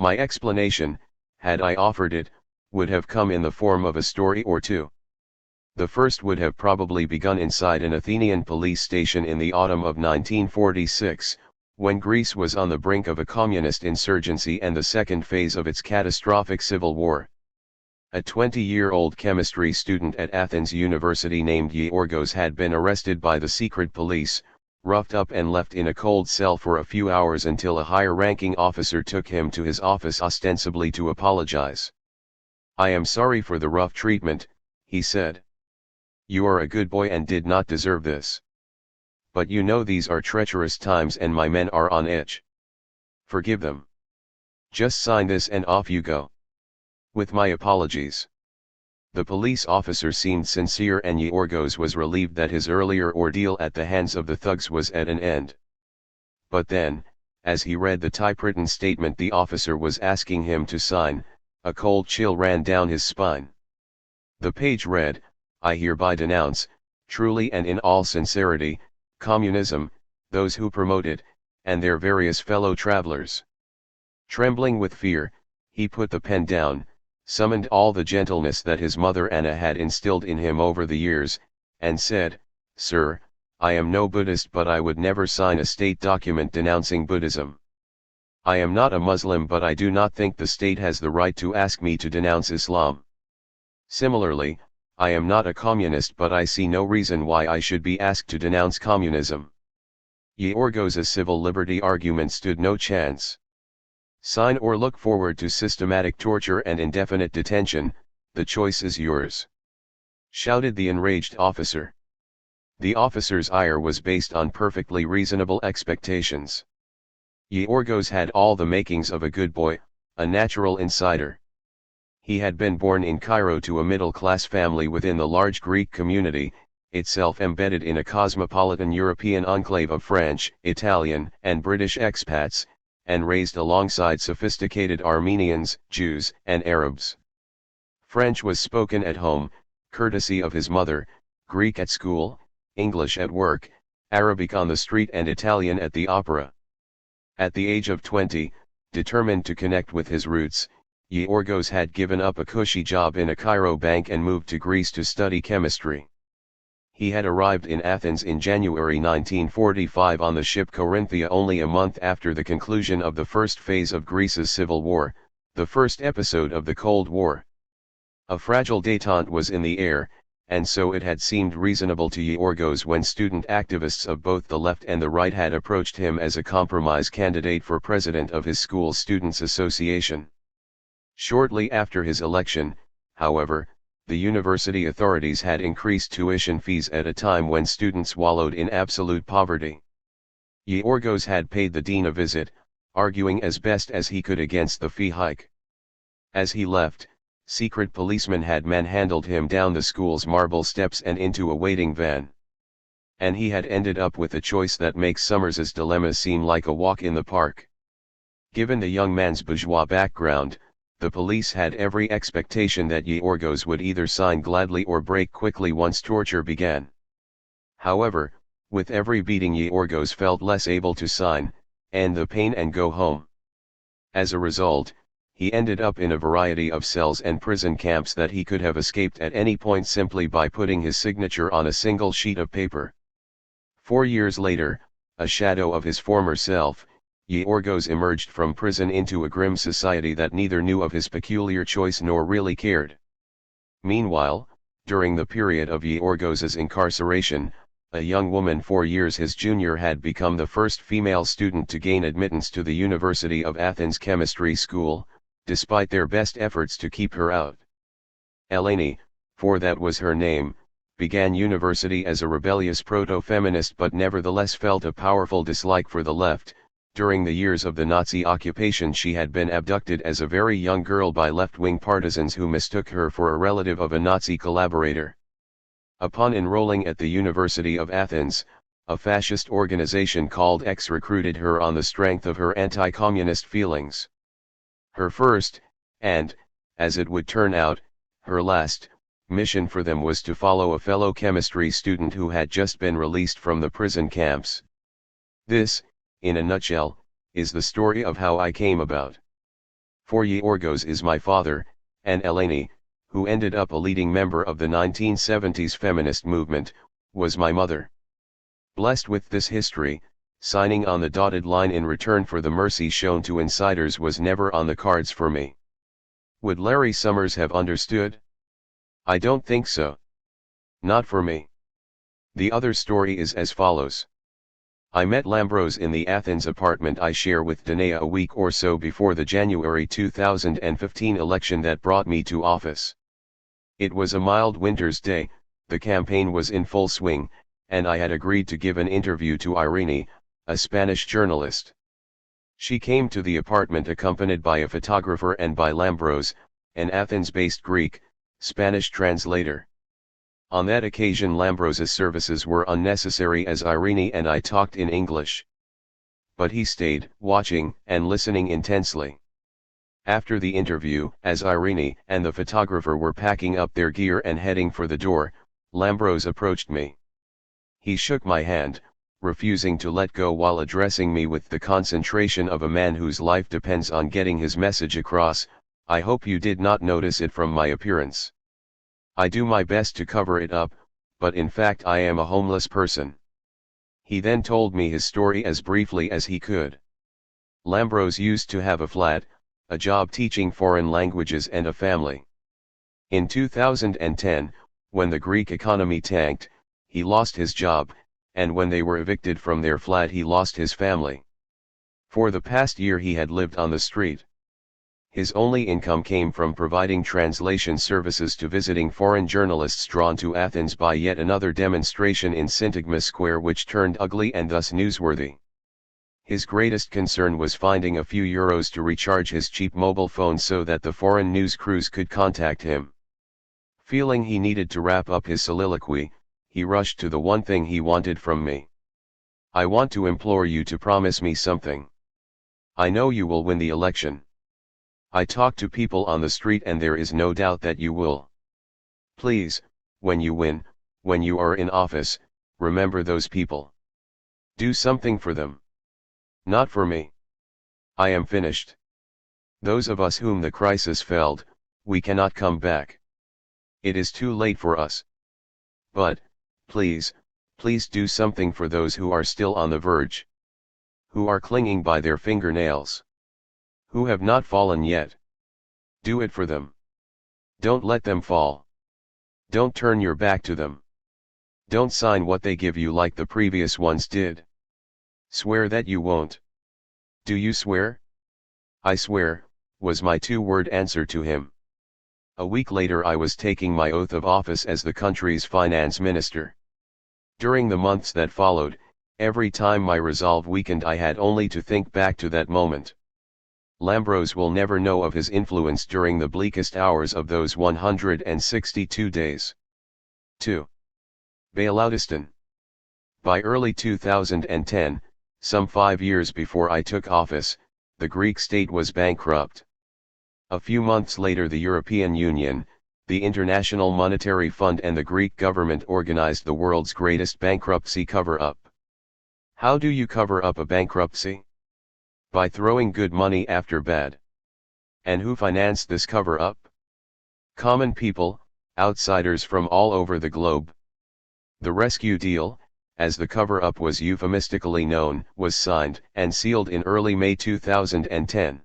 My explanation, had I offered it, would have come in the form of a story or two. The first would have probably begun inside an Athenian police station in the autumn of 1946, when Greece was on the brink of a communist insurgency and the second phase of its catastrophic civil war. A 20-year-old chemistry student at Athens University named Yorgos had been arrested by the secret police, roughed up and left in a cold cell for a few hours until a higher-ranking officer took him to his office ostensibly to apologize. "I am sorry for the rough treatment," he said. "You are a good boy and did not deserve this. But you know these are treacherous times and my men are on edge. Forgive them. Just sign this and off you go. With my apologies." The police officer seemed sincere and Yorgos was relieved that his earlier ordeal at the hands of the thugs was at an end. But then, as he read the typewritten statement the officer was asking him to sign, a cold chill ran down his spine. The page read, "I hereby denounce, truly and in all sincerity, communism, those who promote it, and their various fellow travelers." Trembling with fear, he put the pen down, summoned all the gentleness that his mother Anna had instilled in him over the years, and said, "Sir, I am no Buddhist, but I would never sign a state document denouncing Buddhism. I am not a Muslim, but I do not think the state has the right to ask me to denounce Islam. Similarly, I am not a communist, but I see no reason why I should be asked to denounce communism." Yorgos's civil liberty argument stood no chance. Sign or look forward to systematic torture and indefinite detention, the choice is yours, shouted the enraged officer. The officer's ire was based on perfectly reasonable expectations. Yorgos had all the makings of a good boy, a natural insider. He had been born in Cairo to a middle-class family within the large Greek community, itself embedded in a cosmopolitan European enclave of French, Italian, and British expats, and raised alongside sophisticated Armenians, Jews, and Arabs. French was spoken at home, courtesy of his mother, Greek at school, English at work, Arabic on the street, and Italian at the opera. At the age of 20, determined to connect with his roots, Yorgos had given up a cushy job in a Cairo bank and moved to Greece to study chemistry. He had arrived in Athens in January 1945 on the ship Corinthia only a month after the conclusion of the first phase of Greece's civil war, the first episode of the Cold War. A fragile détente was in the air, and so it had seemed reasonable to Yorgos when student activists of both the left and the right had approached him as a compromise candidate for president of his school's Students' Association. Shortly after his election, however, the university authorities had increased tuition fees at a time when students wallowed in absolute poverty. Yorgos had paid the dean a visit, arguing as best as he could against the fee hike. As he left, secret policemen had manhandled him down the school's marble steps and into a waiting van. And he had ended up with a choice that makes Summers's dilemma seem like a walk in the park. Given the young man's bourgeois background, the police had every expectation that Yorgos would either sign gladly or break quickly once torture began. However, with every beating Yorgos felt less able to sign, end the pain and go home. As a result, he ended up in a variety of cells and prison camps that he could have escaped at any point simply by putting his signature on a single sheet of paper. 4 years later, a shadow of his former self, Yorgos emerged from prison into a grim society that neither knew of his peculiar choice nor really cared. Meanwhile, during the period of Yorgos's incarceration, a young woman 4 years his junior had become the first female student to gain admittance to the University of Athens Chemistry School, despite their best efforts to keep her out. Eleni, for that was her name, began university as a rebellious proto-feminist but nevertheless felt a powerful dislike for the left. During the years of the Nazi occupation she had been abducted as a very young girl by left-wing partisans who mistook her for a relative of a Nazi collaborator. Upon enrolling at the University of Athens, a fascist organization called X recruited her on the strength of her anti-communist feelings. Her first, and, as it would turn out, her last, mission for them was to follow a fellow chemistry student who had just been released from the prison camps. This, in a nutshell, is the story of how I came about. For Yorgos is my father, and Eleni, who ended up a leading member of the 1970s feminist movement, was my mother. Blessed with this history, signing on the dotted line in return for the mercy shown to insiders was never on the cards for me. Would Larry Summers have understood? I don't think so. Not for me. The other story is as follows. I met Lambros in the Athens apartment I share with Danae a week or so before the January 2015 election that brought me to office. It was a mild winter's day, the campaign was in full swing, and I had agreed to give an interview to Irene, a Spanish journalist. She came to the apartment accompanied by a photographer and by Lambros, an Athens-based Greek, Spanish translator. On that occasion Lambros's services were unnecessary as Irene and I talked in English. But he stayed, watching and listening intensely. After the interview, as Irene and the photographer were packing up their gear and heading for the door, Lambros approached me. He shook my hand, refusing to let go while addressing me with the concentration of a man whose life depends on getting his message across. "I hope you did not notice it from my appearance. I do my best to cover it up, but in fact I am a homeless person." He then told me his story as briefly as he could. Lambros used to have a flat, a job teaching foreign languages and a family. In 2010, when the Greek economy tanked, he lost his job, and when they were evicted from their flat he lost his family. For the past year he had lived on the street. His only income came from providing translation services to visiting foreign journalists drawn to Athens by yet another demonstration in Syntagma Square which turned ugly and thus newsworthy. His greatest concern was finding a few euros to recharge his cheap mobile phone so that the foreign news crews could contact him. Feeling he needed to wrap up his soliloquy, he rushed to the one thing he wanted from me. "I want to implore you to promise me something. I know you will win the election. I talk to people on the street and there is no doubt that you will. Please, when you win, when you are in office, remember those people. Do something for them. Not for me. I am finished. Those of us whom the crisis felled, we cannot come back. It is too late for us. But, please, please do something for those who are still on the verge. Who are clinging by their fingernails. Who have not fallen yet. Do it for them. Don't let them fall. Don't turn your back to them. Don't sign what they give you like the previous ones did. Swear that you won't. Do you swear?" "I swear," was my two-word answer to him. A week later I was taking my oath of office as the country's finance minister. During the months that followed, every time my resolve weakened I had only to think back to that moment. Lambros will never know of his influence during the bleakest hours of those 162 days. 2. Bailoutistan. By early 2010, some 5 years before I took office, the Greek state was bankrupt. A few months later the European Union, the International Monetary Fund and the Greek government organized the world's greatest bankruptcy cover-up. How do you cover up a bankruptcy? By throwing good money after bad. And who financed this cover-up? Common people, outsiders from all over the globe. The rescue deal, as the cover-up was euphemistically known, was signed and sealed in early May 2010.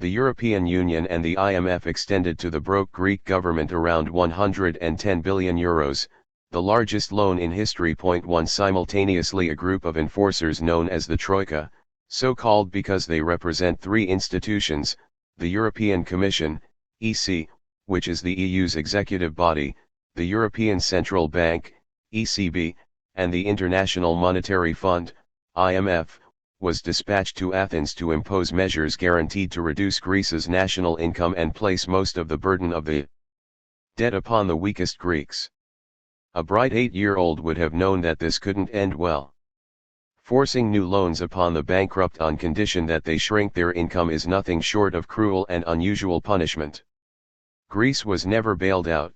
The European Union and the IMF extended to the broke Greek government around 110 billion euros, the largest loan in history. 1 Simultaneously a group of enforcers known as the Troika, so called because they represent three institutions, the European Commission, EC, which is the EU's executive body, the European Central Bank, ECB, and the International Monetary Fund, IMF, was dispatched to Athens to impose measures guaranteed to reduce Greece's national income and place most of the burden of the debt upon the weakest Greeks. A bright 8-year-old would have known that this couldn't end well. Forcing new loans upon the bankrupt on condition that they shrink their income is nothing short of cruel and unusual punishment. Greece was never bailed out.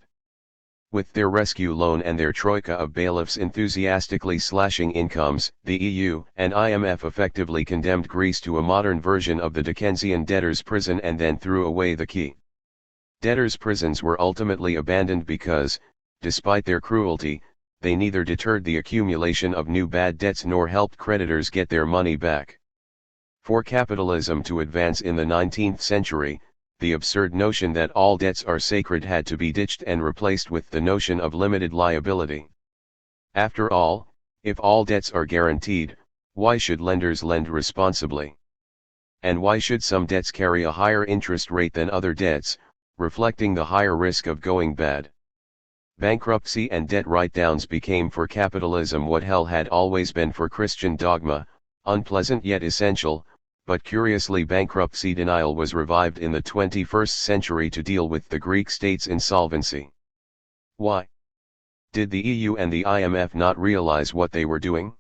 With their rescue loan and their troika of bailiffs enthusiastically slashing incomes, the EU and IMF effectively condemned Greece to a modern version of the Dickensian debtor's prison and then threw away the key. Debtors' prisons were ultimately abandoned because, despite their cruelty, they neither deterred the accumulation of new bad debts nor helped creditors get their money back. For capitalism to advance in the 19th century, the absurd notion that all debts are sacred had to be ditched and replaced with the notion of limited liability. After all, if all debts are guaranteed, why should lenders lend responsibly? And why should some debts carry a higher interest rate than other debts, reflecting the higher risk of going bad? Bankruptcy and debt write-downs became for capitalism what hell had always been for Christian dogma, unpleasant yet essential. But curiously, bankruptcy denial was revived in the 21st century to deal with the Greek state's insolvency. Why? Did the EU and the IMF not realize what they were doing?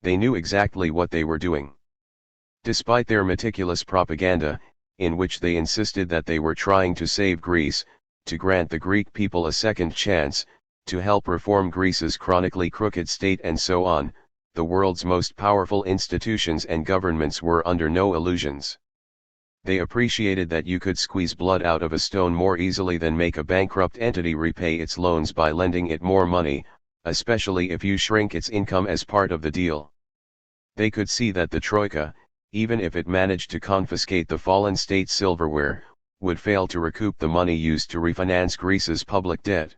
They knew exactly what they were doing. Despite their meticulous propaganda, in which they insisted that they were trying to save Greece, to grant the Greek people a second chance, to help reform Greece's chronically crooked state and so on. The world's most powerful institutions and governments were under no illusions. They appreciated that you could squeeze blood out of a stone more easily than make a bankrupt entity repay its loans by lending it more money, especially if you shrink its income as part of the deal. They could see that the Troika, even if it managed to confiscate the fallen state's silverware, would fail to recoup the money used to refinance Greece's public debt.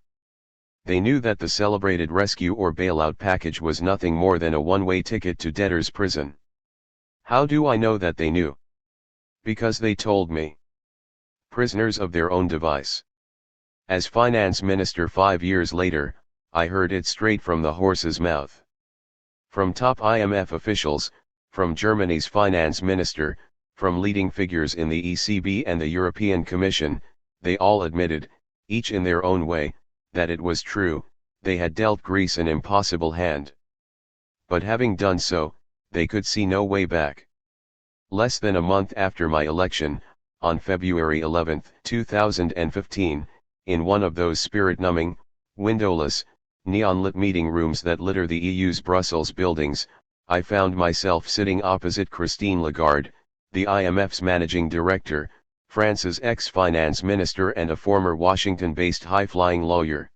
They knew that the celebrated rescue or bailout package was nothing more than a one-way ticket to debtor's prison. How do I know that they knew? Because they told me. Prisoners of their own device. As finance minister 5 years later, I heard it straight from the horse's mouth. From top IMF officials, from Germany's finance minister, from leading figures in the ECB and the European Commission, they all admitted, each in their own way, that it was true, they had dealt Greece an impossible hand. But having done so, they could see no way back. Less than a month after my election, on February 11, 2015, in one of those spirit-numbing, windowless, neon-lit meeting rooms that litter the EU's Brussels buildings, I found myself sitting opposite Christine Lagarde, the IMF's managing director, France's ex-finance minister and a former Washington-based high-flying lawyer.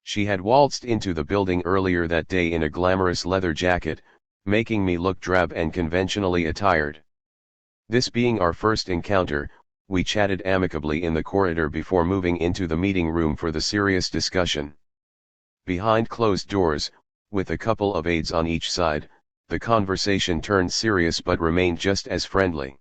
She had waltzed into the building earlier that day in a glamorous leather jacket, making me look drab and conventionally attired. This being our first encounter, we chatted amicably in the corridor before moving into the meeting room for the serious discussion. Behind closed doors, with a couple of aides on each side, the conversation turned serious but remained just as friendly.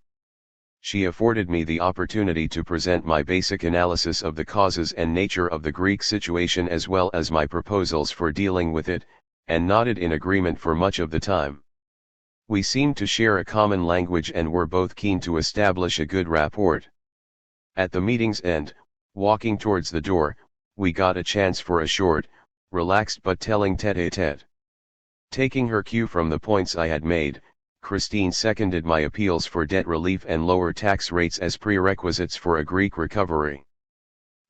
She afforded me the opportunity to present my basic analysis of the causes and nature of the Greek situation as well as my proposals for dealing with it, and nodded in agreement for much of the time. We seemed to share a common language and were both keen to establish a good rapport. At the meeting's end, walking towards the door, we got a chance for a short, relaxed but telling tête-à-tête. Taking her cue from the points I had made, Christine seconded my appeals for debt relief and lower tax rates as prerequisites for a Greek recovery.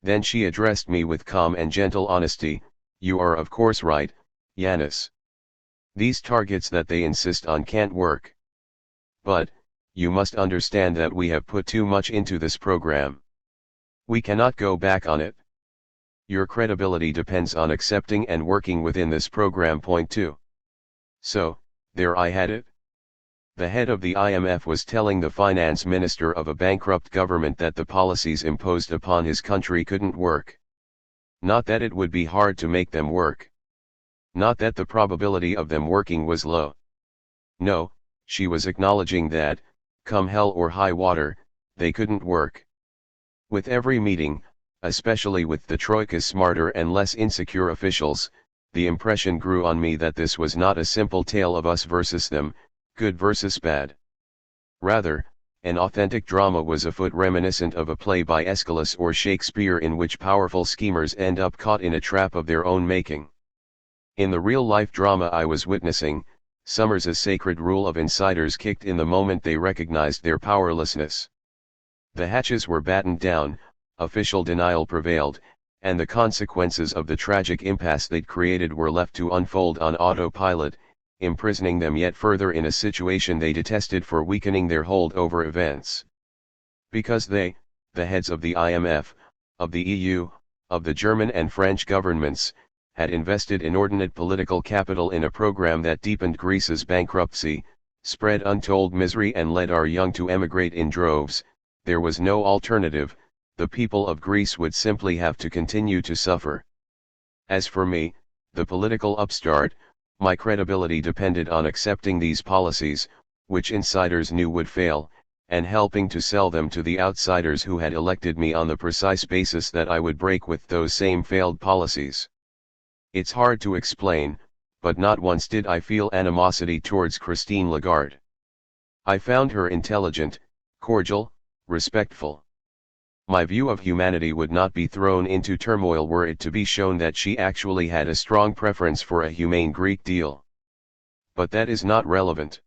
Then she addressed me with calm and gentle honesty, "You are of course right, Yanis. These targets that they insist on can't work. But, you must understand that we have put too much into this program. We cannot go back on it. Your credibility depends on accepting and working within this program." Point 2. So, there I had it. The head of the IMF was telling the finance minister of a bankrupt government that the policies imposed upon his country couldn't work. Not that it would be hard to make them work. Not that the probability of them working was low. No, she was acknowledging that, come hell or high water, they couldn't work. With every meeting, especially with the Troika's smarter and less insecure officials, the impression grew on me that this was not a simple tale of us versus them, good versus bad. Rather, an authentic drama was afoot reminiscent of a play by Aeschylus or Shakespeare in which powerful schemers end up caught in a trap of their own making. In the real-life drama I was witnessing, Summers's sacred rule of insiders kicked in the moment they recognized their powerlessness. The hatches were battened down, official denial prevailed, and the consequences of the tragic impasse they'd created were left to unfold on autopilot, imprisoning them yet further in a situation they detested for weakening their hold over events. Because they, the heads of the IMF, of the EU, of the German and French governments, had invested inordinate political capital in a program that deepened Greece's bankruptcy, spread untold misery and led our young to emigrate in droves, there was no alternative. The people of Greece would simply have to continue to suffer. As for me, the political upstart, my credibility depended on accepting these policies, which insiders knew would fail, and helping to sell them to the outsiders who had elected me on the precise basis that I would break with those same failed policies. It's hard to explain, but not once did I feel animosity towards Christine Lagarde. I found her intelligent, cordial, respectful. My view of humanity would not be thrown into turmoil were it to be shown that she actually had a strong preference for a humane Greek deal. But that is not relevant.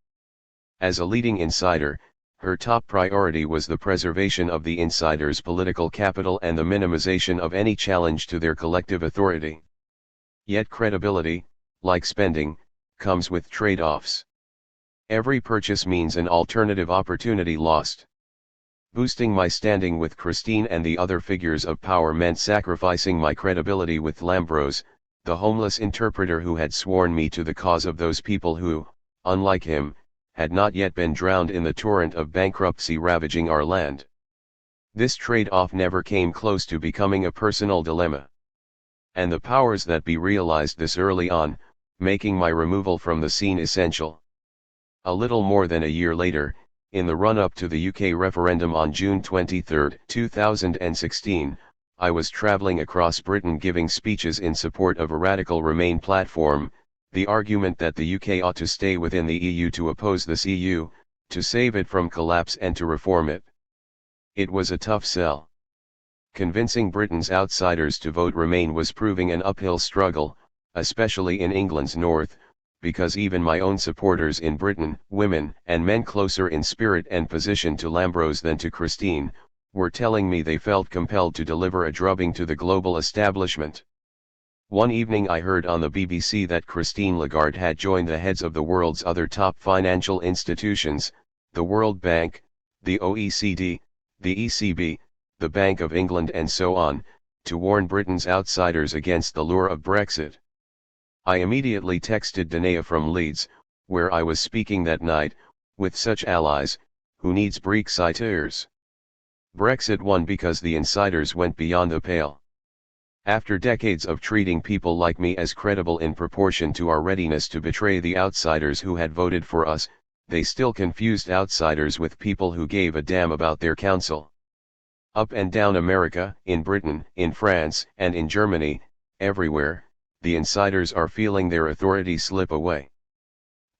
As a leading insider, her top priority was the preservation of the insiders' political capital and the minimization of any challenge to their collective authority. Yet credibility, like spending, comes with trade-offs. Every purchase means an alternative opportunity lost. Boosting my standing with Christine and the other figures of power meant sacrificing my credibility with Lambros, the homeless interpreter who had sworn me to the cause of those people who, unlike him, had not yet been drowned in the torrent of bankruptcy ravaging our land. This trade-off never came close to becoming a personal dilemma. And the powers that be realized this early on, making my removal from the scene essential. A little more than a year later, in the run-up to the UK referendum on June 23, 2016, I was travelling across Britain giving speeches in support of a radical Remain platform, the argument that the UK ought to stay within the EU to oppose this EU, to save it from collapse and to reform it. It was a tough sell. Convincing Britain's outsiders to vote Remain was proving an uphill struggle, especially in England's north, because even my own supporters in Britain, women and men closer in spirit and position to Lambros than to Christine, were telling me they felt compelled to deliver a drubbing to the global establishment. One evening I heard on the BBC that Christine Lagarde had joined the heads of the world's other top financial institutions, the World Bank, the OECD, the ECB, the Bank of England and so on, to warn Britain's outsiders against the lure of Brexit. I immediately texted Danae from Leeds, where I was speaking that night, with such allies, who needs Brexiteers? Brexit won because the insiders went beyond the pale. After decades of treating people like me as credible in proportion to our readiness to betray the outsiders who had voted for us, they still confused outsiders with people who gave a damn about their council. Up and down America, in Britain, in France, and in Germany, everywhere, the insiders are feeling their authority slip away.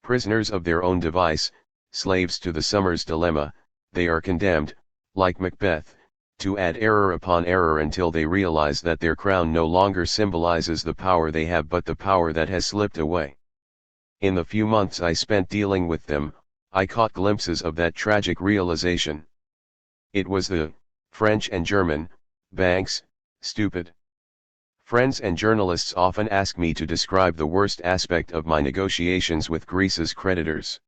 Prisoners of their own device, slaves to the summer's dilemma, they are condemned, like Macbeth, to add error upon error until they realize that their crown no longer symbolizes the power they have but the power that has slipped away. In the few months I spent dealing with them, I caught glimpses of that tragic realization. It was the French and German banks, stupid. Friends and journalists often ask me to describe the worst aspect of my negotiations with Greece's creditors.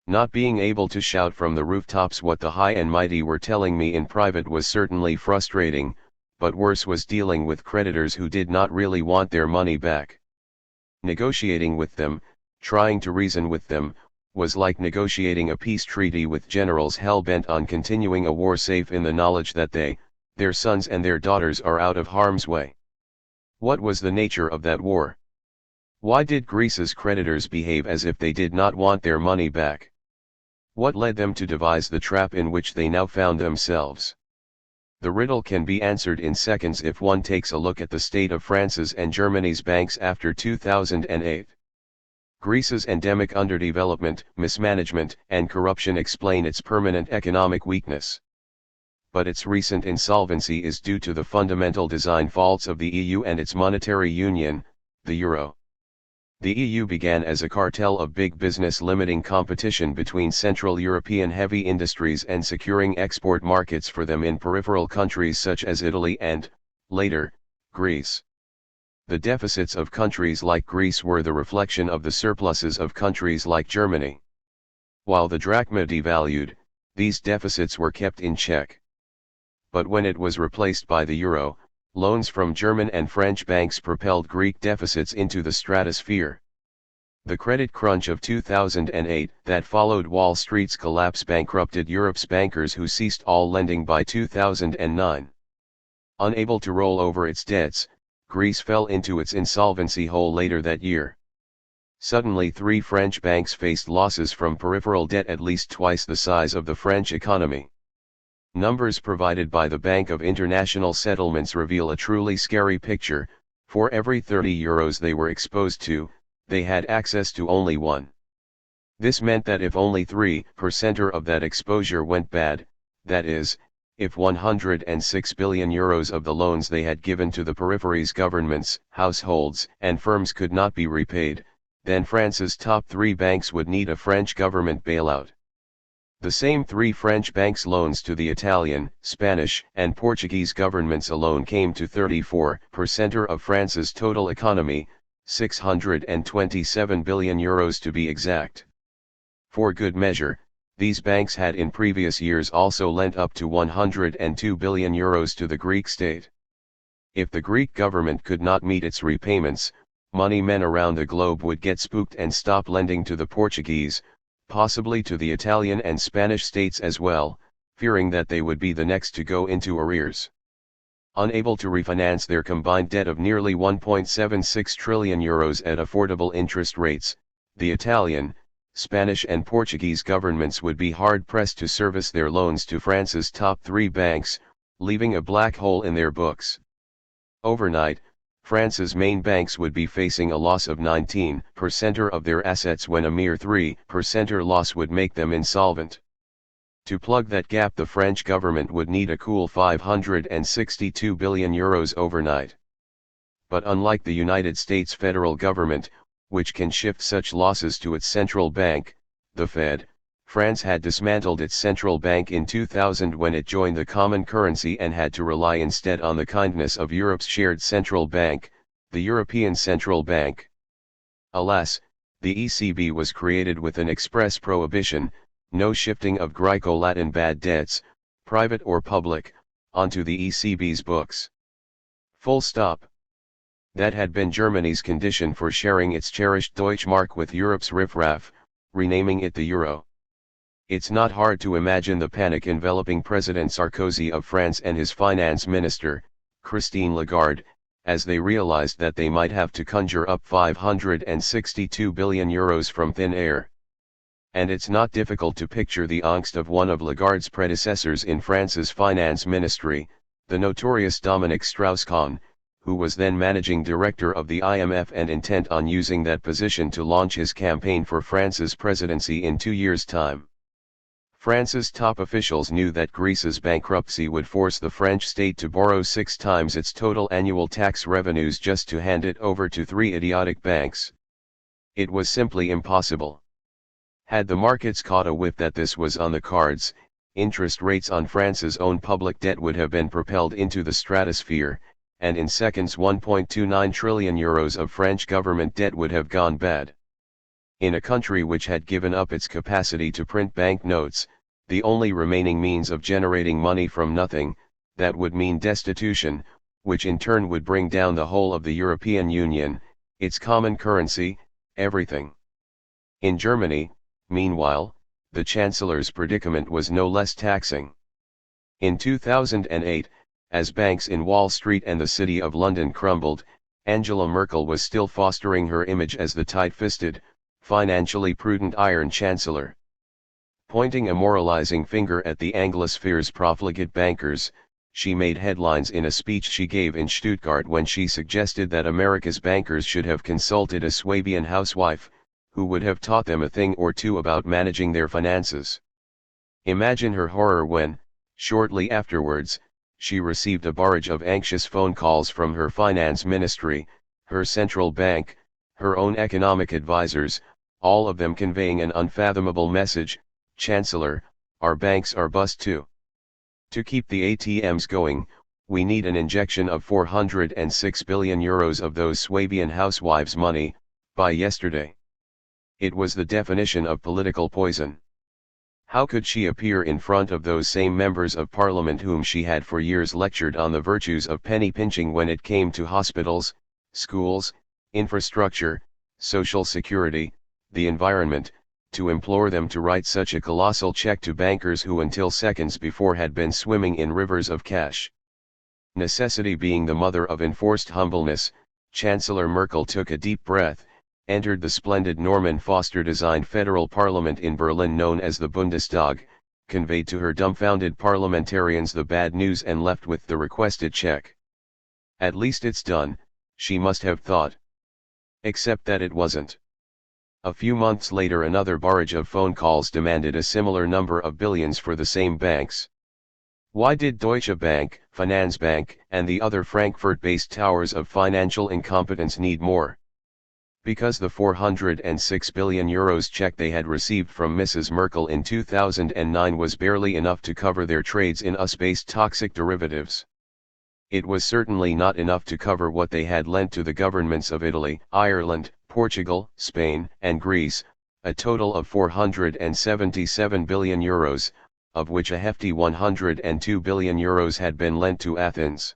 Not being able to shout from the rooftops what the high and mighty were telling me in private was certainly frustrating, but worse was dealing with creditors who did not really want their money back. Negotiating with them, trying to reason with them, was like negotiating a peace treaty with generals hell-bent on continuing a war safe in the knowledge that they, their sons and their daughters are out of harm's way. What was the nature of that war? Why did Greece's creditors behave as if they did not want their money back? What led them to devise the trap in which they now found themselves? The riddle can be answered in seconds if one takes a look at the state of France's and Germany's banks after 2008. Greece's endemic underdevelopment, mismanagement, and corruption explain its permanent economic weakness. But its recent insolvency is due to the fundamental design faults of the EU and its monetary union, the euro. The EU began as a cartel of big business limiting competition between Central European heavy industries and securing export markets for them in peripheral countries such as Italy and, later, Greece. The deficits of countries like Greece were the reflection of the surpluses of countries like Germany. While the drachma devalued, these deficits were kept in check. But when it was replaced by the euro, loans from German and French banks propelled Greek deficits into the stratosphere. The credit crunch of 2008 that followed Wall Street's collapse bankrupted Europe's bankers who ceased all lending by 2009. Unable to roll over its debts, Greece fell into its insolvency hole later that year. Suddenly 3 French banks faced losses from peripheral debt at least twice the size of the French economy. Numbers provided by the Bank of International Settlements reveal a truly scary picture. For every 30 euros they were exposed to, they had access to only 1. This meant that if only 3% of that exposure went bad, that is, if 106 billion euros of the loans they had given to the periphery's governments, households, and firms could not be repaid, then France's top 3 banks would need a French government bailout. The same three French banks' loans to the Italian, Spanish, and Portuguese governments alone came to 34% of France's total economy, 627 billion euros to be exact. For good measure, these banks had in previous years also lent up to 102 billion euros to the Greek state. If the Greek government could not meet its repayments, money men around the globe would get spooked and stop lending to the Portuguese, possibly to the Italian and Spanish states as well, fearing that they would be the next to go into arrears. Unable to refinance their combined debt of nearly 1.76 trillion euros at affordable interest rates, the Italian, Spanish and Portuguese governments would be hard-pressed to service their loans to France's top three banks, leaving a black hole in their books. Overnight, France's main banks would be facing a loss of 19% of their assets when a mere 3% loss would make them insolvent. To plug that gap, the French government would need a cool 562 billion euros overnight. But unlike the United States federal government, which can shift such losses to its central bank, the Fed, France had dismantled its central bank in 2000 when it joined the common currency and had to rely instead on the kindness of Europe's shared central bank, the European Central Bank. Alas, the ECB was created with an express prohibition: no shifting of Greco-Latin bad debts, private or public, onto the ECB's books. Full stop. That had been Germany's condition for sharing its cherished Deutschmark with Europe's riffraff, renaming it the euro. It's not hard to imagine the panic enveloping President Sarkozy of France and his finance minister, Christine Lagarde, as they realized that they might have to conjure up 562 billion euros from thin air. And it's not difficult to picture the angst of one of Lagarde's predecessors in France's finance ministry, the notorious Dominique Strauss-Kahn, who was then managing director of the IMF and intent on using that position to launch his campaign for France's presidency in 2 years' time. France's top officials knew that Greece's bankruptcy would force the French state to borrow 6 times its total annual tax revenues just to hand it over to 3 idiotic banks. It was simply impossible. Had the markets caught a whiff that this was on the cards, interest rates on France's own public debt would have been propelled into the stratosphere, and in seconds 1.29 trillion euros of French government debt would have gone bad. In a country which had given up its capacity to print banknotes, the only remaining means of generating money from nothing, that would mean destitution, which in turn would bring down the whole of the European Union, its common currency, everything. In Germany, meanwhile, the Chancellor's predicament was no less taxing. In 2008, as banks in Wall Street and the City of London crumbled, Angela Merkel was still fostering her image as the tight-fisted, financially prudent Iron Chancellor. Pointing a moralizing finger at the Anglosphere's profligate bankers, she made headlines in a speech she gave in Stuttgart when she suggested that America's bankers should have consulted a Swabian housewife, who would have taught them a thing or two about managing their finances. Imagine her horror when, shortly afterwards, she received a barrage of anxious phone calls from her finance ministry, her central bank, her own economic advisors, all of them conveying an unfathomable message: Chancellor, our banks are bust too. To keep the ATMs going, we need an injection of 406 billion euros of those Swabian housewives' money, by yesterday. It was the definition of political poison. How could she appear in front of those same members of parliament whom she had for years lectured on the virtues of penny pinching when it came to hospitals, schools, infrastructure, social security, the environment, to implore them to write such a colossal check to bankers who until seconds before had been swimming in rivers of cash? Necessity being the mother of enforced humbleness, Chancellor Merkel took a deep breath, entered the splendid Norman Foster-designed federal parliament in Berlin known as the Bundestag, conveyed to her dumbfounded parliamentarians the bad news and left with the requested check. At least it's done, she must have thought. Except that it wasn't. A few months later another barrage of phone calls demanded a similar number of billions for the same banks. Why did Deutsche Bank, Finanzbank, and the other Frankfurt-based towers of financial incompetence need more? Because the 406 billion euros check they had received from Mrs. Merkel in 2009 was barely enough to cover their trades in US-based toxic derivatives. It was certainly not enough to cover what they had lent to the governments of Italy, Ireland, Portugal, Spain, and Greece, a total of 477 billion euros, of which a hefty 102 billion euros had been lent to Athens.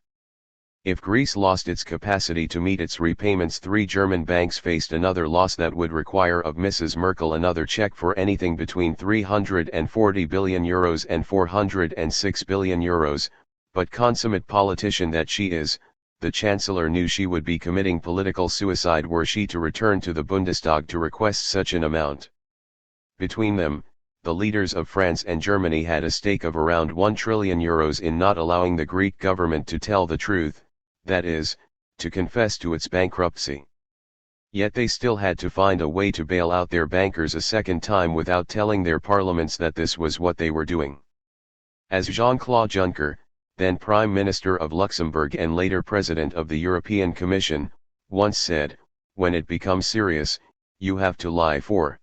If Greece lost its capacity to meet its repayments, 3 German banks faced another loss that would require of Mrs. Merkel another check for anything between 340 billion euros and 406 billion euros, but consummate politician that she is, the Chancellor knew she would be committing political suicide were she to return to the Bundestag to request such an amount. Between them, the leaders of France and Germany had a stake of around 1 trillion euros in not allowing the Greek government to tell the truth, that is, to confess to its bankruptcy. Yet they still had to find a way to bail out their bankers a second time without telling their parliaments that this was what they were doing. As Jean-Claude Juncker, then Prime Minister of Luxembourg and later President of the European Commission, once said, when it becomes serious, you have to lie for.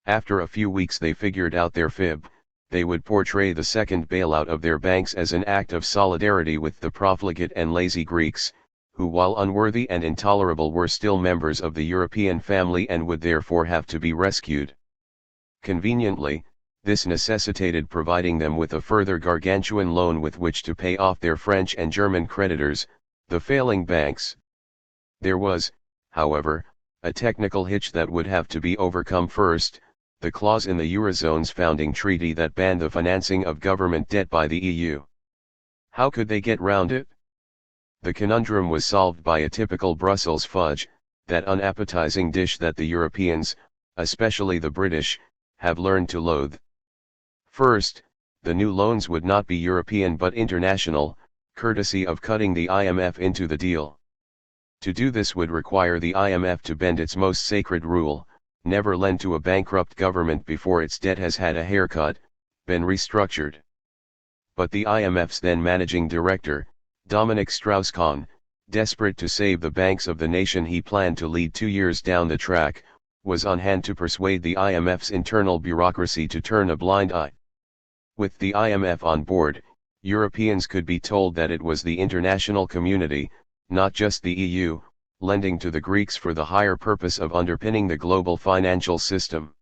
After a few weeks they figured out their fib. They would portray the second bailout of their banks as an act of solidarity with the profligate and lazy Greeks, who while unworthy and intolerable were still members of the European family and would therefore have to be rescued. Conveniently, this necessitated providing them with a further gargantuan loan with which to pay off their French and German creditors, the failing banks. There was, however, a technical hitch that would have to be overcome first, the clause in the Eurozone's founding treaty that banned the financing of government debt by the EU. How could they get round it? The conundrum was solved by a typical Brussels fudge, that unappetizing dish that the Europeans, especially the British, have learned to loathe. First, the new loans would not be European but international, courtesy of cutting the IMF into the deal. To do this would require the IMF to bend its most sacred rule, never lend to a bankrupt government before its debt has had a haircut, been restructured. But the IMF's then managing director, Dominic Strauss-Kahn, desperate to save the banks of the nation he planned to lead 2 years down the track, was on hand to persuade the IMF's internal bureaucracy to turn a blind eye. With the IMF on board, Europeans could be told that it was the international community, not just the EU, lending to the Greeks for the higher purpose of underpinning the global financial system.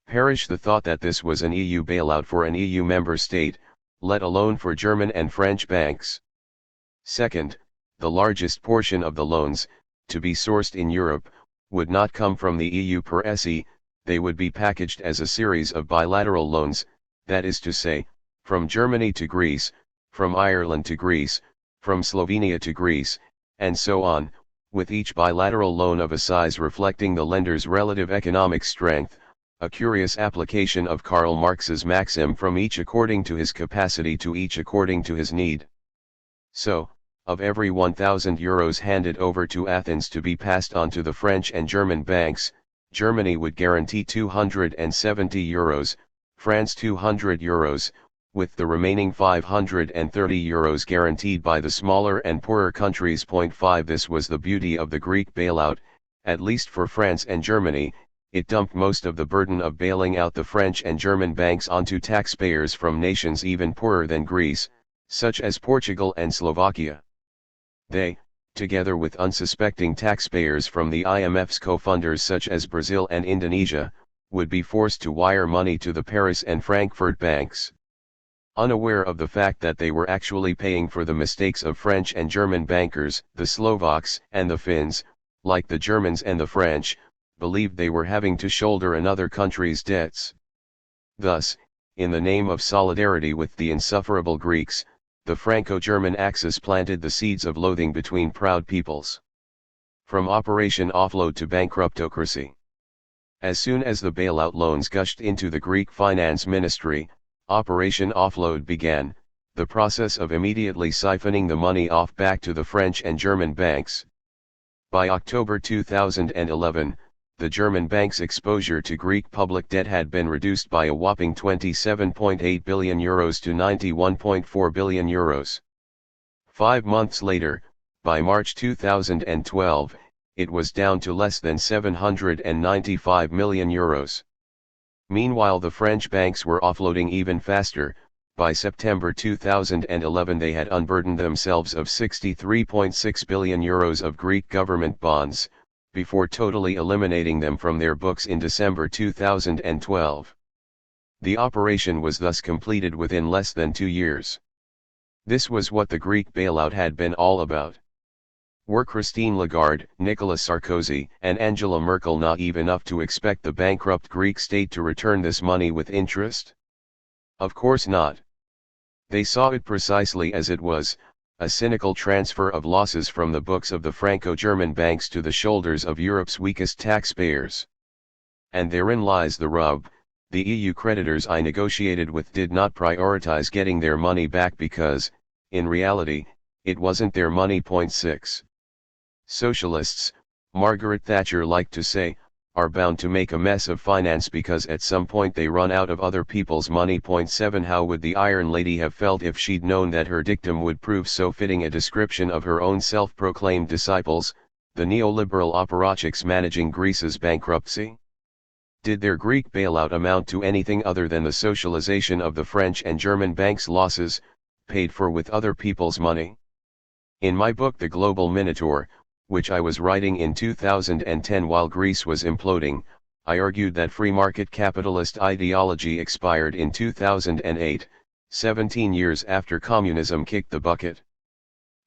Perish the thought that this was an EU bailout for an EU member state, let alone for German and French banks. Second, the largest portion of the loans, to be sourced in Europe, would not come from the EU per se, they would be packaged as a series of bilateral loans, that is to say, from Germany to Greece, from Ireland to Greece, from Slovenia to Greece, and so on, with each bilateral loan of a size reflecting the lender's relative economic strength, a curious application of Karl Marx's maxim from each according to his capacity to each according to his need. So, of every 1,000 euros handed over to Athens to be passed on to the French and German banks, Germany would guarantee 270 euros, France 200 euros, with the remaining 530 euros guaranteed by the smaller and poorer countries. 5 This was the beauty of the Greek bailout, at least for France and Germany, it dumped most of the burden of bailing out the French and German banks onto taxpayers from nations even poorer than Greece, such as Portugal and Slovakia. They, together with unsuspecting taxpayers from the IMF's co-funders such as Brazil and Indonesia, would be forced to wire money to the Paris and Frankfurt banks. Unaware of the fact that they were actually paying for the mistakes of French and German bankers, the Slovaks and the Finns, like the Germans and the French, believed they were having to shoulder another country's debts. Thus, in the name of solidarity with the insufferable Greeks, the Franco-German Axis planted the seeds of loathing between proud peoples. From Operation Offload to bankruptocracy. As soon as the bailout loans gushed into the Greek Finance Ministry, Operation Offload began, the process of immediately siphoning the money off back to the French and German banks. By October 2011, the German bank's exposure to Greek public debt had been reduced by a whopping 27.8 billion euros to 91.4 billion euros. 5 months later, by March 2012, it was down to less than 795 million euros. Meanwhile, the French banks were offloading even faster. By September 2011 they had unburdened themselves of 63.6 billion euros of Greek government bonds, before totally eliminating them from their books in December 2012. The operation was thus completed within less than 2 years. This was what the Greek bailout had been all about. Were Christine Lagarde, Nicolas Sarkozy, and Angela Merkel naive enough to expect the bankrupt Greek state to return this money with interest? Of course not. They saw it precisely as it was, a cynical transfer of losses from the books of the Franco-German banks to the shoulders of Europe's weakest taxpayers. And therein lies the rub. The EU creditors I negotiated with did not prioritize getting their money back because, in reality, it wasn't their money. 6. Socialists, Margaret Thatcher liked to say, are bound to make a mess of finance because at some point they run out of other people's money. 7. How would the Iron Lady have felt if she'd known that her dictum would prove so fitting a description of her own self-proclaimed disciples, the neoliberal apparatchiks managing Greece's bankruptcy? Did their Greek bailout amount to anything other than the socialization of the French and German banks' losses, paid for with other people's money? In my book The Global Minotaur, which I was writing in 2010 while Greece was imploding, I argued that free market capitalist ideology expired in 2008, 17 years after communism kicked the bucket.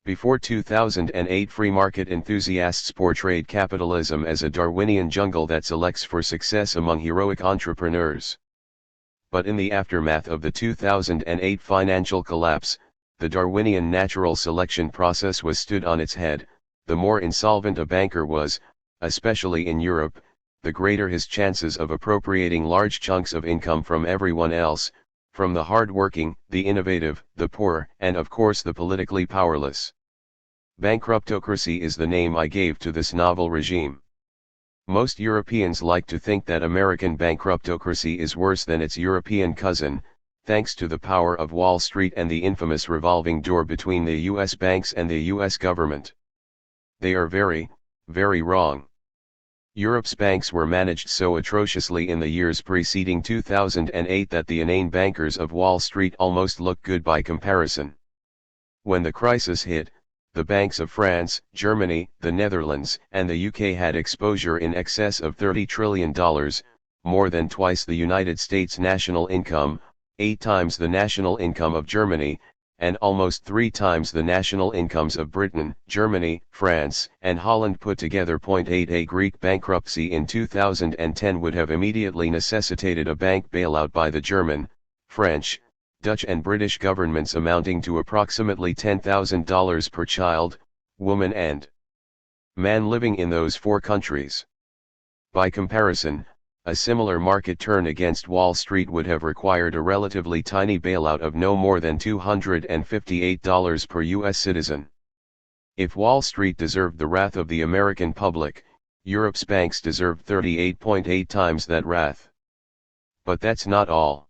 Before 2008, free market enthusiasts portrayed capitalism as a Darwinian jungle that selects for success among heroic entrepreneurs. But in the aftermath of the 2008 financial collapse, the Darwinian natural selection process was stood on its head. The more insolvent a banker was, especially in Europe, the greater his chances of appropriating large chunks of income from everyone else, from the hard-working, the innovative, the poor, and of course the politically powerless. Bankruptocracy is the name I gave to this novel regime. Most Europeans like to think that American bankruptocracy is worse than its European cousin, thanks to the power of Wall Street and the infamous revolving door between the US banks and the US government. They are very, very wrong. Europe's banks were managed so atrociously in the years preceding 2008 that the inane bankers of Wall Street almost look good by comparison. When the crisis hit, the banks of France, Germany, the Netherlands, and the UK had exposure in excess of $30 trillion, more than twice the United States national income, 8 times the national income of Germany, and almost 3 times the national incomes of Britain, Germany, France, and Holland put together. 8. A Greek bankruptcy in 2010 would have immediately necessitated a bank bailout by the German, French, Dutch and British governments amounting to approximately $10,000 per child, woman and man living in those 4 countries. By comparison, a similar market turn against Wall Street would have required a relatively tiny bailout of no more than $258 per US citizen. If Wall Street deserved the wrath of the American public, Europe's banks deserved 38.8 times that wrath. But that's not all.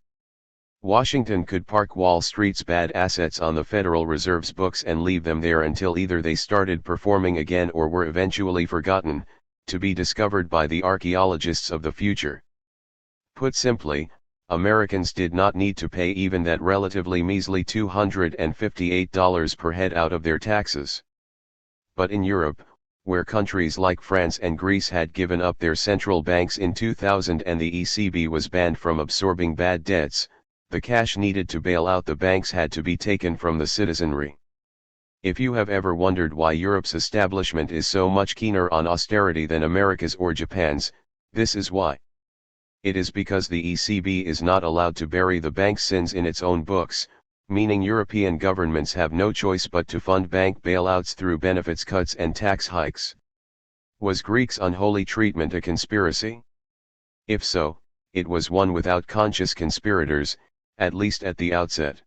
Washington could park Wall Street's bad assets on the Federal Reserve's books and leave them there until either they started performing again or were eventually forgotten, to be discovered by the archaeologists of the future. Put simply, Americans did not need to pay even that relatively measly $258 per head out of their taxes. But in Europe, where countries like France and Greece had given up their central banks in 2000 and the ECB was banned from absorbing bad debts, the cash needed to bail out the banks had to be taken from the citizenry. If you have ever wondered why Europe's establishment is so much keener on austerity than America's or Japan's, this is why. It is because the ECB is not allowed to bury the bank's sins in its own books, meaning European governments have no choice but to fund bank bailouts through benefits cuts and tax hikes. Was Greeks' unholy treatment a conspiracy? If so, it was one without conscious conspirators, at least at the outset.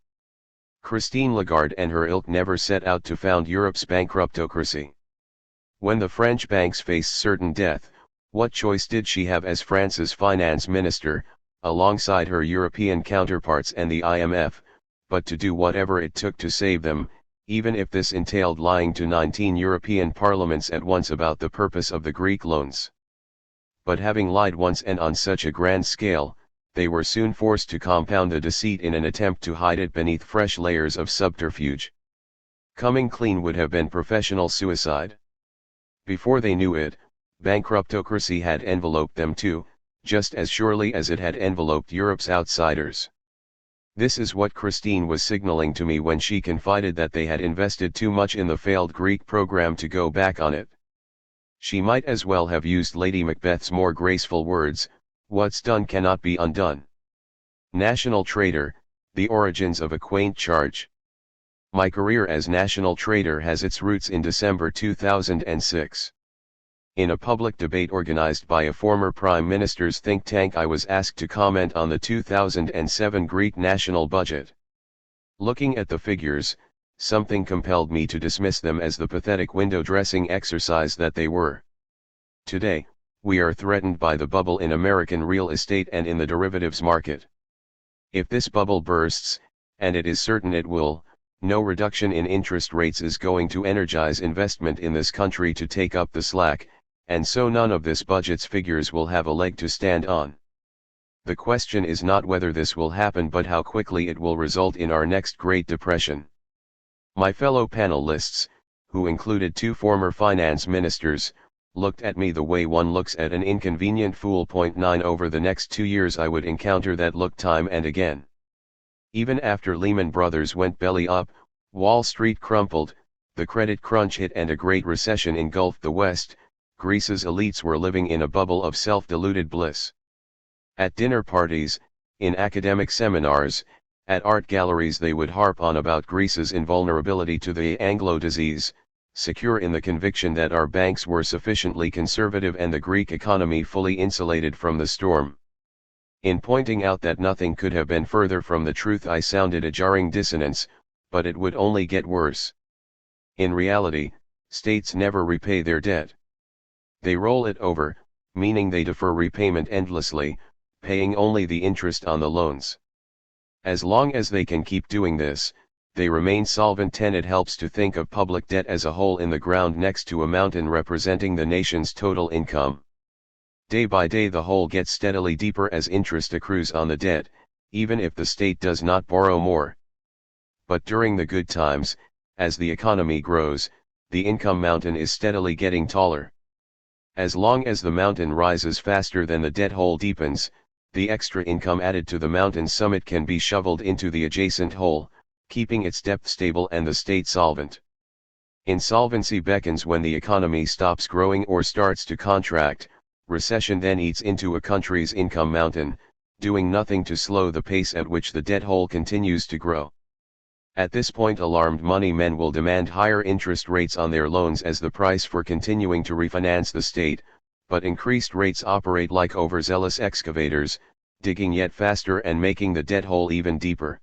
Christine Lagarde and her ilk never set out to found Europe's bankruptocracy. When the French banks faced certain death, what choice did she have as France's finance minister, alongside her European counterparts and the IMF, but to do whatever it took to save them, even if this entailed lying to 19 European parliaments at once about the purpose of the Greek loans. But having lied once and on such a grand scale, they were soon forced to compound the deceit in an attempt to hide it beneath fresh layers of subterfuge. Coming clean would have been professional suicide. Before they knew it, bankruptocracy had enveloped them too, just as surely as it had enveloped Europe's outsiders. This is what Christine was signaling to me when she confided that they had invested too much in the failed Greek program to go back on it. She might as well have used Lady Macbeth's more graceful words, "What's done cannot be undone." National Trader, the origins of a quaint charge. My career as national trader has its roots in December 2006. In a public debate organized by a former Prime Minister's think tank, I was asked to comment on the 2007 Greek national budget. Looking at the figures, something compelled me to dismiss them as the pathetic window dressing exercise that they were. Today, we are threatened by the bubble in American real estate and in the derivatives market. If this bubble bursts, and it is certain it will, no reduction in interest rates is going to energize investment in this country to take up the slack, and so none of this budget's figures will have a leg to stand on. The question is not whether this will happen but how quickly it will result in our next Great Depression. My fellow panelists, who included two former finance ministers, looked at me the way one looks at an inconvenient fool. 9 Over the next 2 years I would encounter that look time and again. Even after Lehman Brothers went belly up, Wall Street crumpled, the credit crunch hit and a great recession engulfed the West, Greece's elites were living in a bubble of self-deluded bliss. At dinner parties, in academic seminars, at art galleries they would harp on about Greece's invulnerability to the Anglo disease, secure in the conviction that our banks were sufficiently conservative and the Greek economy fully insulated from the storm. In pointing out that nothing could have been further from the truth I sounded a jarring dissonance, but it would only get worse. In reality, states never repay their debt. They roll it over, meaning they defer repayment endlessly, paying only the interest on the loans. As long as they can keep doing this, they remain solvent. 10 It helps to think of public debt as a hole in the ground next to a mountain representing the nation's total income. Day by day the hole gets steadily deeper as interest accrues on the debt, even if the state does not borrow more. But during the good times, as the economy grows, the income mountain is steadily getting taller. As long as the mountain rises faster than the debt hole deepens, the extra income added to the mountain summit can be shoveled into the adjacent hole, keeping its depth stable and the state solvent. Insolvency beckons when the economy stops growing or starts to contract. Recession then eats into a country's income mountain, doing nothing to slow the pace at which the debt hole continues to grow. At this point alarmed money men will demand higher interest rates on their loans as the price for continuing to refinance the state, but increased rates operate like overzealous excavators, digging yet faster and making the debt hole even deeper.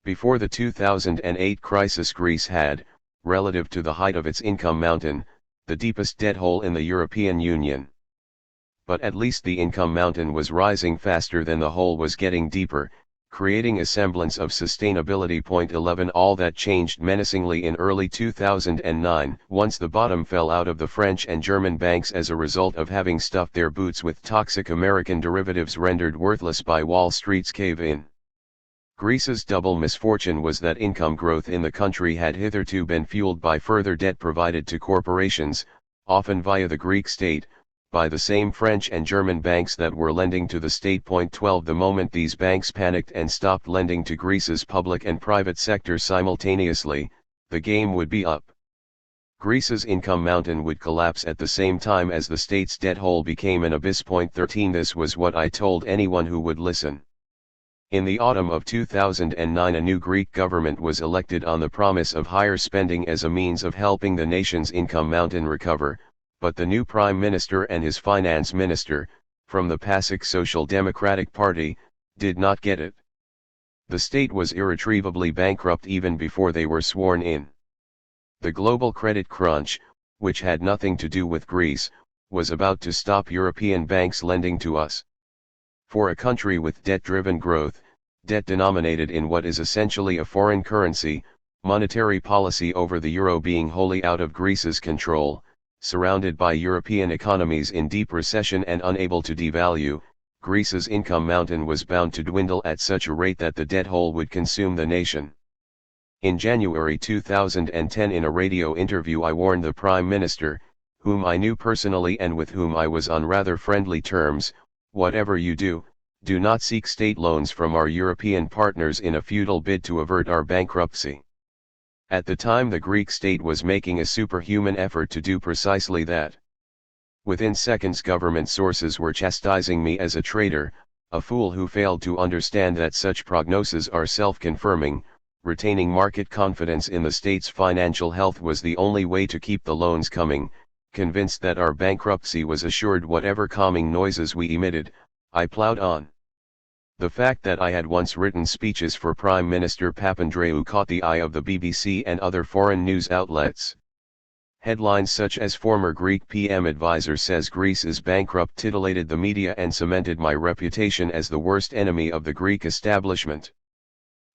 Before the 2008 crisis, Greece had, relative to the height of its income mountain, the deepest debt hole in the European Union. But at least the income mountain was rising faster than the hole was getting deeper, creating a semblance of sustainability. 11 All that changed menacingly in early 2009, once the bottom fell out of the French and German banks as a result of having stuffed their boots with toxic American derivatives rendered worthless by Wall Street's cave-in. Greece's double misfortune was that income growth in the country had hitherto been fueled by further debt provided to corporations, often via the Greek state, by the same French and German banks that were lending to the state. 12 The moment these banks panicked and stopped lending to Greece's public and private sector simultaneously, the game would be up. Greece's income mountain would collapse at the same time as the state's debt hole became an abyss. 13 This was what I told anyone who would listen. In the autumn of 2009 a new Greek government was elected on the promise of higher spending as a means of helping the nation's income mountain recover, but the new Prime Minister and his Finance Minister, from the PASOK Social Democratic Party, did not get it. The state was irretrievably bankrupt even before they were sworn in. The global credit crunch, which had nothing to do with Greece, was about to stop European banks lending to us. For a country with debt-driven growth, debt denominated in what is essentially a foreign currency, Monetary policy over the euro being wholly out of Greece's control, surrounded by European economies in deep recession and unable to devalue, Greece's income mountain was bound to dwindle at such a rate that the debt hole would consume the nation. In January 2010, in a radio interview, I warned the Prime Minister, whom I knew personally and with whom I was on rather friendly terms, "Whatever you do, do not seek state loans from our European partners in a futile bid to avert our bankruptcy." At the time, the Greek state was making a superhuman effort to do precisely that. Within seconds, government sources were chastising me as a traitor, a fool who failed to understand that such prognoses are self-confirming. Retaining market confidence in the state's financial health was the only way to keep the loans coming. Convinced that our bankruptcy was assured, whatever calming noises we emitted, I plowed on. The fact that I had once written speeches for Prime Minister Papandreou caught the eye of the BBC and other foreign news outlets. Headlines such as "Former Greek PM advisor says Greece is bankrupt" titillated the media and cemented my reputation as the worst enemy of the Greek establishment.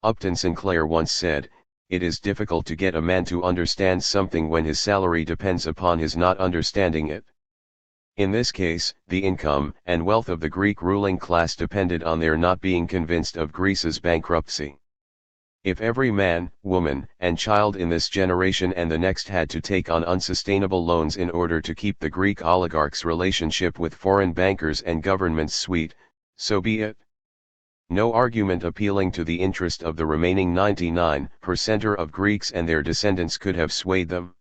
Upton Sinclair once said, "It is difficult to get a man to understand something when his salary depends upon his not understanding it." In this case, the income and wealth of the Greek ruling class depended on their not being convinced of Greece's bankruptcy. If every man, woman, and child in this generation and the next had to take on unsustainable loans in order to keep the Greek oligarchs' relationship with foreign bankers and governments sweet, so be it. No argument appealing to the interest of the remaining 99% of Greeks and their descendants could have swayed them.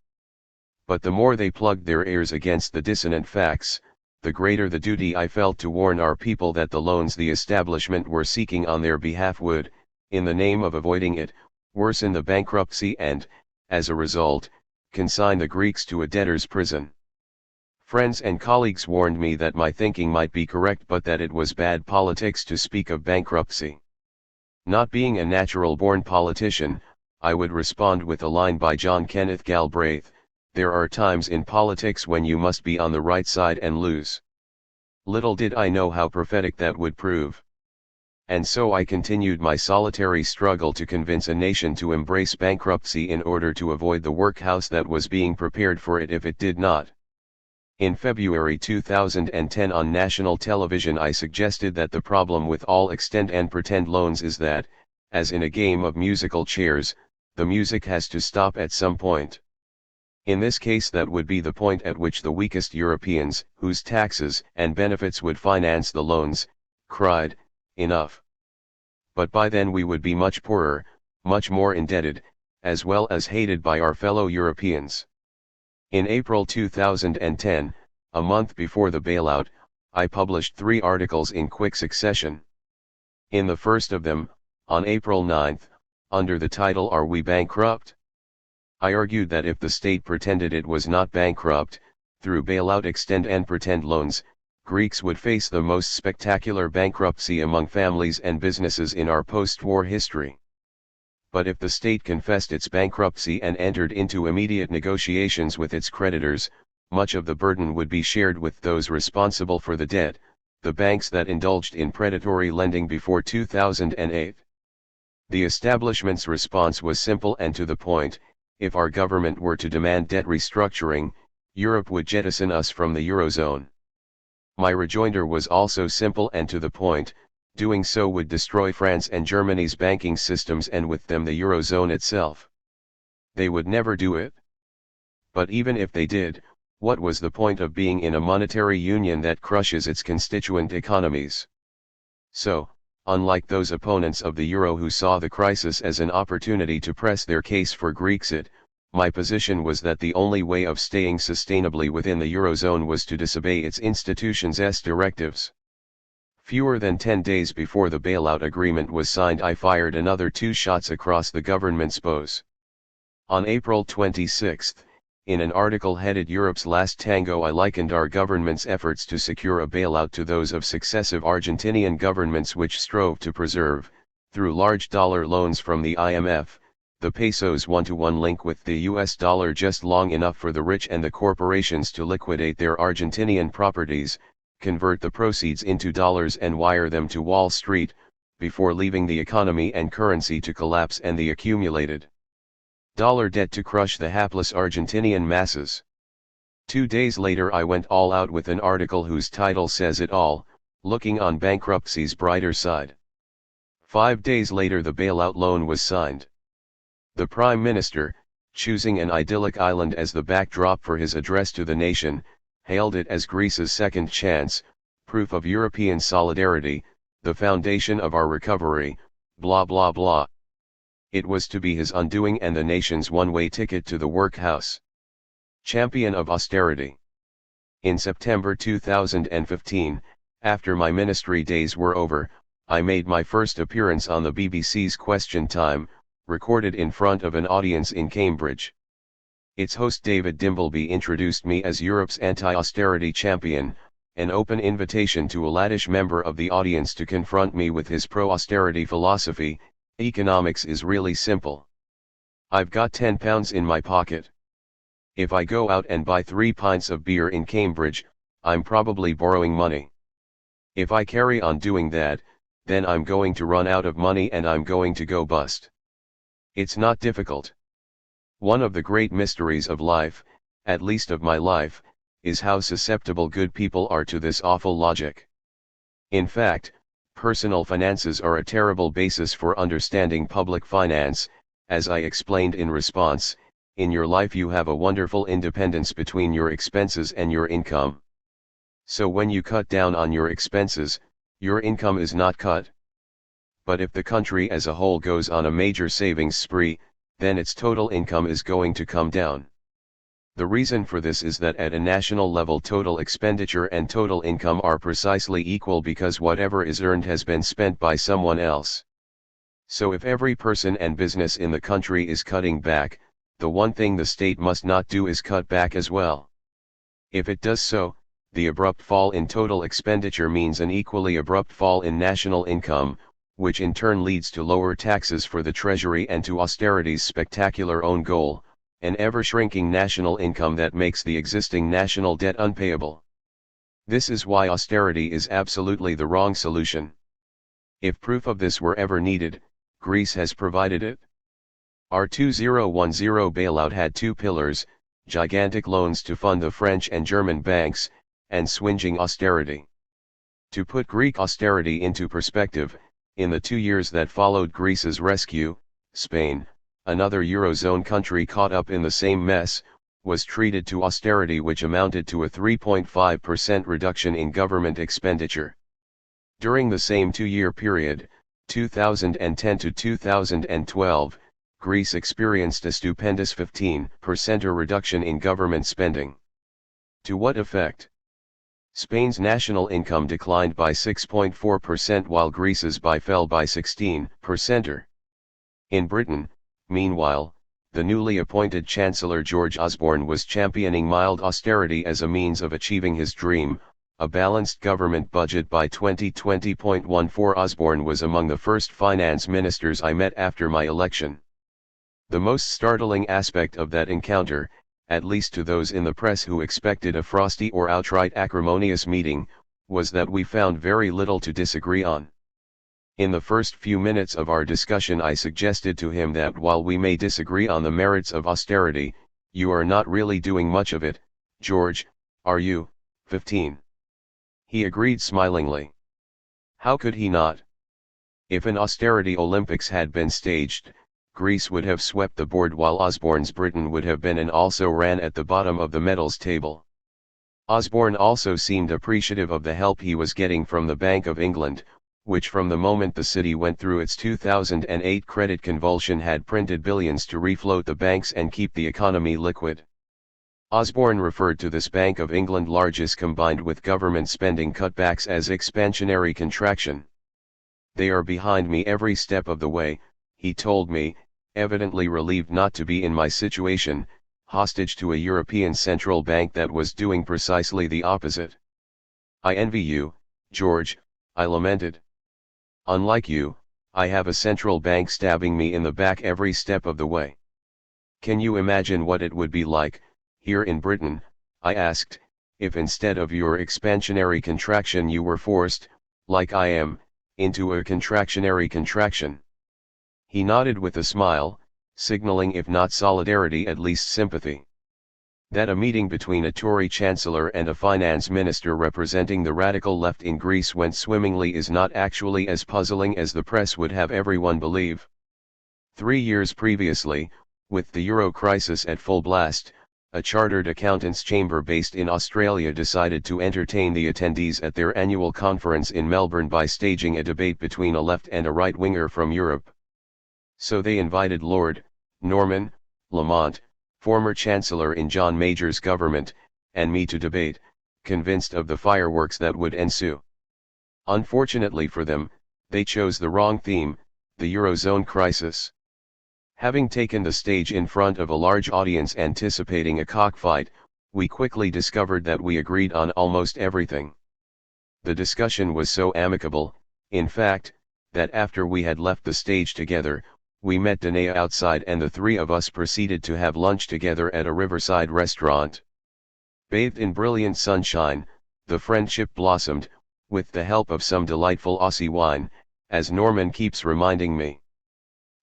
But the more they plugged their ears against the dissonant facts, the greater the duty I felt to warn our people that the loans the establishment were seeking on their behalf would, in the name of avoiding it, worsen the bankruptcy and, as a result, consign the Greeks to a debtor's prison. Friends and colleagues warned me that my thinking might be correct, but that it was bad politics to speak of bankruptcy. Not being a natural-born politician, I would respond with a line by John Kenneth Galbraith: "There are times in politics when you must be on the right side and lose." Little did I know how prophetic that would prove. And so I continued my solitary struggle to convince a nation to embrace bankruptcy in order to avoid the workhouse that was being prepared for it if it did not. In February 2010, on national television, I suggested that the problem with all extend and pretend loans is that, as in a game of musical chairs, the music has to stop at some point. In this case, that would be the point at which the weakest Europeans, whose taxes and benefits would finance the loans, cried, "Enough." But by then we would be much poorer, much more indebted, as well as hated by our fellow Europeans. In April 2010, a month before the bailout, I published 3 articles in quick succession. In the first of them, on April 9, under the title "Are We Bankrupt?" I argued that if the state pretended it was not bankrupt, through bailout, extend and pretend loans, Greeks would face the most spectacular bankruptcy among families and businesses in our post-war history. But if the state confessed its bankruptcy and entered into immediate negotiations with its creditors, much of the burden would be shared with those responsible for the debt, the banks that indulged in predatory lending before 2008. The establishment's response was simple and to the point: if our government were to demand debt restructuring, Europe would jettison us from the Eurozone. My rejoinder was also simple and to the point: doing so would destroy France and Germany's banking systems and with them the Eurozone itself. They would never do it. But even if they did, what was the point of being in a monetary union that crushes its constituent economies? So, unlike those opponents of the euro who saw the crisis as an opportunity to press their case for Grexit, my position was that the only way of staying sustainably within the Eurozone was to disobey its institutions' directives. Fewer than 10 days before the bailout agreement was signed, I fired another 2 shots across the government's bows. On April 26, in an article headed "Europe's Last Tango," I likened our government's efforts to secure a bailout to those of successive Argentinian governments which strove to preserve, through large dollar loans from the IMF, the peso's one-to-one link with the US dollar just long enough for the rich and the corporations to liquidate their Argentinian properties, convert the proceeds into dollars and wire them to Wall Street, before leaving the economy and currency to collapse and the accumulated Dollar debt to crush the hapless Argentinian masses. 2 days later I went all out with an article whose title says it all, looking on bankruptcy's brighter side. 5 days later the bailout loan was signed. The Prime Minister, choosing an idyllic island as the backdrop for his address to the nation, hailed it as Greece's second chance, proof of European solidarity, the foundation of our recovery, blah blah blah. It was to be his undoing and the nation's one-way ticket to the workhouse. Champion of austerity. In September 2015, after my ministry days were over, I made my first appearance on the BBC's Question Time, recorded in front of an audience in Cambridge. Its host David Dimbleby introduced me as Europe's anti-austerity champion, an open invitation to a laddish member of the audience to confront me with his pro-austerity philosophy. Economics is really simple. I've got £10 in my pocket. If I go out and buy 3 pints of beer in Cambridge, I'm probably borrowing money. If I carry on doing that, then I'm going to run out of money and I'm going to go bust. It's not difficult. One of the great mysteries of life, at least of my life, is how susceptible good people are to this awful logic. In fact, personal finances are a terrible basis for understanding public finance. As I explained in response, in your life you have a wonderful independence between your expenses and your income. So when you cut down on your expenses, your income is not cut. But if the country as a whole goes on a major savings spree, then its total income is going to come down. The reason for this is that at a national level total expenditure and total income are precisely equal because whatever is earned has been spent by someone else. So if every person and business in the country is cutting back, the one thing the state must not do is cut back as well. If it does so, the abrupt fall in total expenditure means an equally abrupt fall in national income, which in turn leads to lower taxes for the Treasury and to austerity's spectacular own goal, an ever-shrinking national income that makes the existing national debt unpayable. This is why austerity is absolutely the wrong solution. If proof of this were ever needed, Greece has provided it. Our 2010 bailout had 2 pillars, gigantic loans to fund the French and German banks, and swinging austerity. To put Greek austerity into perspective, in the 2 years that followed Greece's rescue, Spain, another Eurozone country caught up in the same mess, was treated to austerity which amounted to a 3.5% reduction in government expenditure. During the same 2-year period, 2010 to 2012, Greece experienced a stupendous 15% reduction in government spending. To what effect? Spain's national income declined by 6.4% while Greece's fell by 16%. In Britain, meanwhile, the newly appointed Chancellor George Osborne was championing mild austerity as a means of achieving his dream, a balanced government budget by 2020.14. Osborne was among the first finance ministers I met after my election. The most startling aspect of that encounter, at least to those in the press who expected a frosty or outright acrimonious meeting, was that we found very little to disagree on. In the first few minutes of our discussion I suggested to him that while we may disagree on the merits of austerity, you are not really doing much of it, George, are you? 15. He agreed smilingly. How could he not? If an austerity Olympics had been staged, Greece would have swept the board while Osborne's Britain would have been and also ran at the bottom of the medals table. Osborne also seemed appreciative of the help he was getting from the Bank of England, which from the moment the city went through its 2008 credit convulsion had printed billions to refloat the banks and keep the economy liquid. Osborne referred to this Bank of England largesse combined with government spending cutbacks as expansionary contraction. They are behind me every step of the way, he told me, evidently relieved not to be in my situation, hostage to a European Central Bank that was doing precisely the opposite. I envy you, George, I lamented. Unlike you, I have a central bank stabbing me in the back every step of the way. Can you imagine what it would be like, here in Britain, I asked, if instead of your expansionary contraction you were forced, like I am, into a contractionary contraction? He nodded with a smile, signaling if not solidarity at least sympathy. That a meeting between a Tory chancellor and a finance minister representing the radical left in Greece went swimmingly is not actually as puzzling as the press would have everyone believe. 3 years previously, with the euro crisis at full blast, a chartered accountants chamber based in Australia decided to entertain the attendees at their annual conference in Melbourne by staging a debate between a left and a right-winger from Europe. So they invited Lord Norman Lamont, former Chancellor in John Major's government, and me to debate, convinced of the fireworks that would ensue. Unfortunately for them, they chose the wrong theme, the Eurozone crisis. Having taken the stage in front of a large audience anticipating a cockfight, we quickly discovered that we agreed on almost everything. The discussion was so amicable, in fact, that after we had left the stage together, we met Danae outside and the three of us proceeded to have lunch together at a riverside restaurant. Bathed in brilliant sunshine, the friendship blossomed, with the help of some delightful Aussie wine, as Norman keeps reminding me.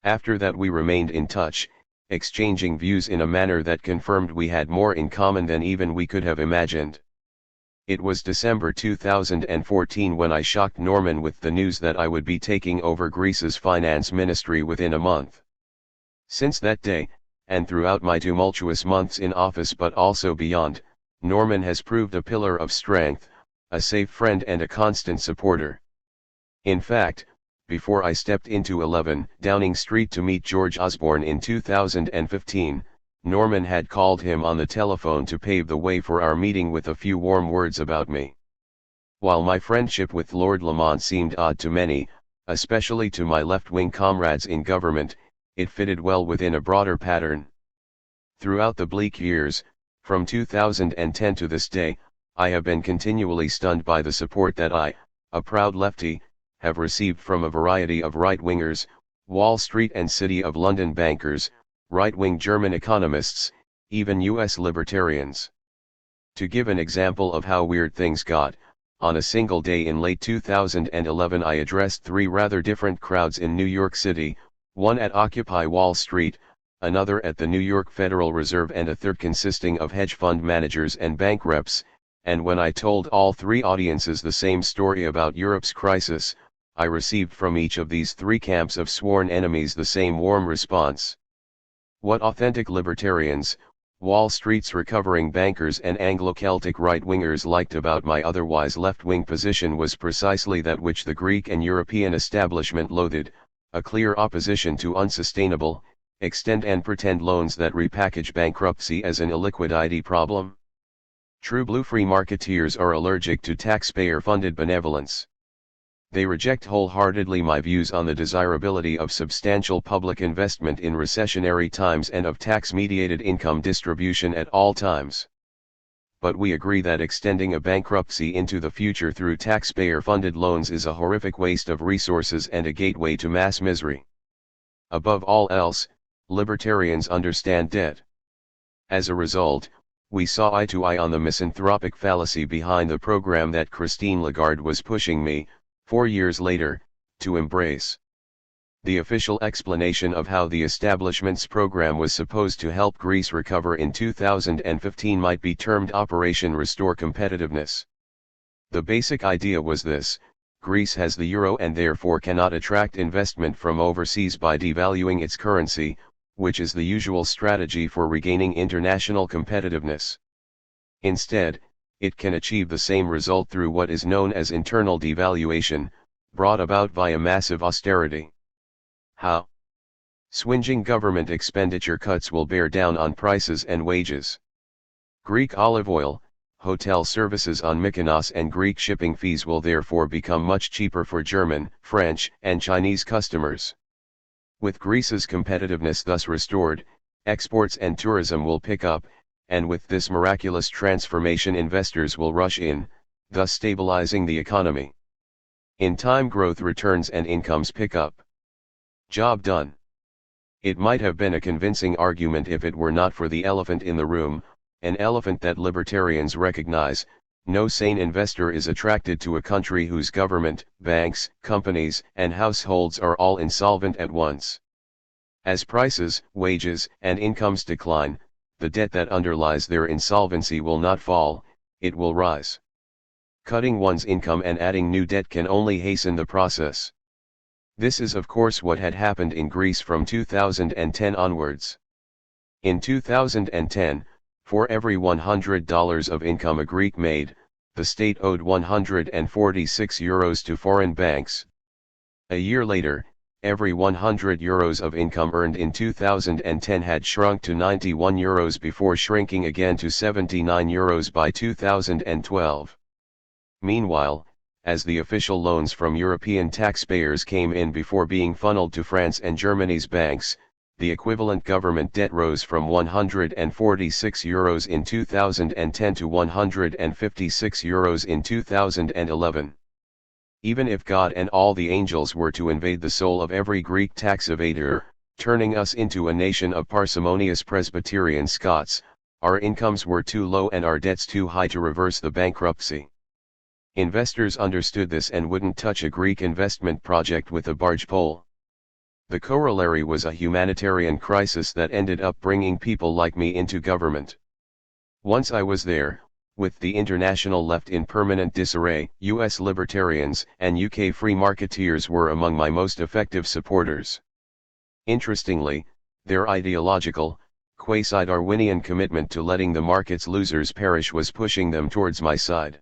After that we remained in touch, exchanging views in a manner that confirmed we had more in common than even we could have imagined. It was December 2014 when I shocked Norman with the news that I would be taking over Greece's finance ministry within a month. Since that day, and throughout my tumultuous months in office but also beyond, Norman has proved a pillar of strength, a safe friend and a constant supporter. In fact, before I stepped into 11 Downing Street to meet George Osborne in 2015, Norman had called him on the telephone to pave the way for our meeting with a few warm words about me. While my friendship with Lord Lamont seemed odd to many, especially to my left-wing comrades in government, it fitted well within a broader pattern. Throughout the bleak years, from 2010 to this day, I have been continually stunned by the support that I, a proud lefty, have received from a variety of right-wingers, Wall Street and City of London bankers, right-wing German economists, even US libertarians. To give an example of how weird things got, on a single day in late 2011 I addressed three rather different crowds in New York City, one at Occupy Wall Street, another at the New York Federal Reserve and a third consisting of hedge fund managers and bank reps, and when I told all three audiences the same story about Europe's crisis, I received from each of these three camps of sworn enemies the same warm response. What authentic libertarians, Wall Street's recovering bankers and Anglo-Celtic right-wingers liked about my otherwise left-wing position was precisely that which the Greek and European establishment loathed, a clear opposition to unsustainable, extend and pretend loans that repackage bankruptcy as an illiquid ID problem. True blue free marketeers are allergic to taxpayer-funded benevolence. They reject wholeheartedly my views on the desirability of substantial public investment in recessionary times and of tax-mediated income distribution at all times. But we agree that extending a bankruptcy into the future through taxpayer-funded loans is a horrific waste of resources and a gateway to mass misery. Above all else, libertarians understand debt. As a result, we saw eye to eye on the misanthropic fallacy behind the program that Christine Lagarde was pushing me, 4 years later, to embrace. The official explanation of how the establishment's program was supposed to help Greece recover in 2015 might be termed Operation Restore Competitiveness. The basic idea was this: Greece has the euro and therefore cannot attract investment from overseas by devaluing its currency, which is the usual strategy for regaining international competitiveness. Instead, it can achieve the same result through what is known as internal devaluation, brought about via massive austerity. How? Swinging government expenditure cuts will bear down on prices and wages. Greek olive oil, hotel services on Mykonos and Greek shipping fees will therefore become much cheaper for German, French, and Chinese customers. With Greece's competitiveness thus restored, exports and tourism will pick up, and with this miraculous transformation investors will rush in, thus stabilizing the economy. In time growth returns and incomes pick up. Job done. It might have been a convincing argument if it were not for the elephant in the room, an elephant that libertarians recognize: no sane investor is attracted to a country whose government, banks, companies, and households are all insolvent at once. As prices, wages, and incomes decline, the debt that underlies their insolvency will not fall, it will rise. Cutting one's income and adding new debt can only hasten the process. This is of course what had happened in Greece from 2010 onwards. In 2010, for every $100 of income a Greek made, the state owed €146 to foreign banks. A year later, every €100 of income earned in 2010 had shrunk to €91 before shrinking again to €79 by 2012. Meanwhile, as the official loans from European taxpayers came in before being funneled to France and Germany's banks, the equivalent government debt rose from €146 in 2010 to €156 in 2011. Even if God and all the angels were to invade the soul of every Greek tax evader, turning us into a nation of parsimonious Presbyterian Scots, our incomes were too low and our debts too high to reverse the bankruptcy. Investors understood this and wouldn't touch a Greek investment project with a barge pole. The corollary was a humanitarian crisis that ended up bringing people like me into government. Once I was there, with the international left in permanent disarray, US libertarians and UK free marketeers were among my most effective supporters. Interestingly, their ideological, quasi-Darwinian commitment to letting the market's losers perish was pushing them towards my side.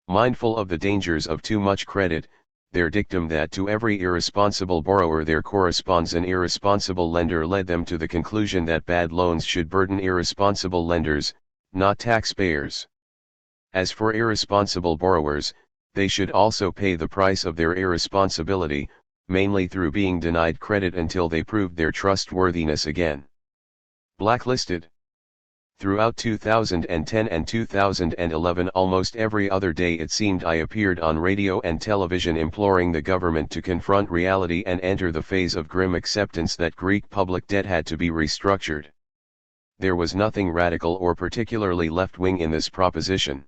Mindful of the dangers of too much credit, their dictum that to every irresponsible borrower there corresponds an irresponsible lender led them to the conclusion that bad loans should burden irresponsible lenders, not taxpayers. As for irresponsible borrowers, they should also pay the price of their irresponsibility, mainly through being denied credit until they proved their trustworthiness again. Blacklisted. Throughout 2010 and 2011, almost every other day it seemed, I appeared on radio and television imploring the government to confront reality and enter the phase of grim acceptance that Greek public debt had to be restructured. There was nothing radical or particularly left-wing in this proposition.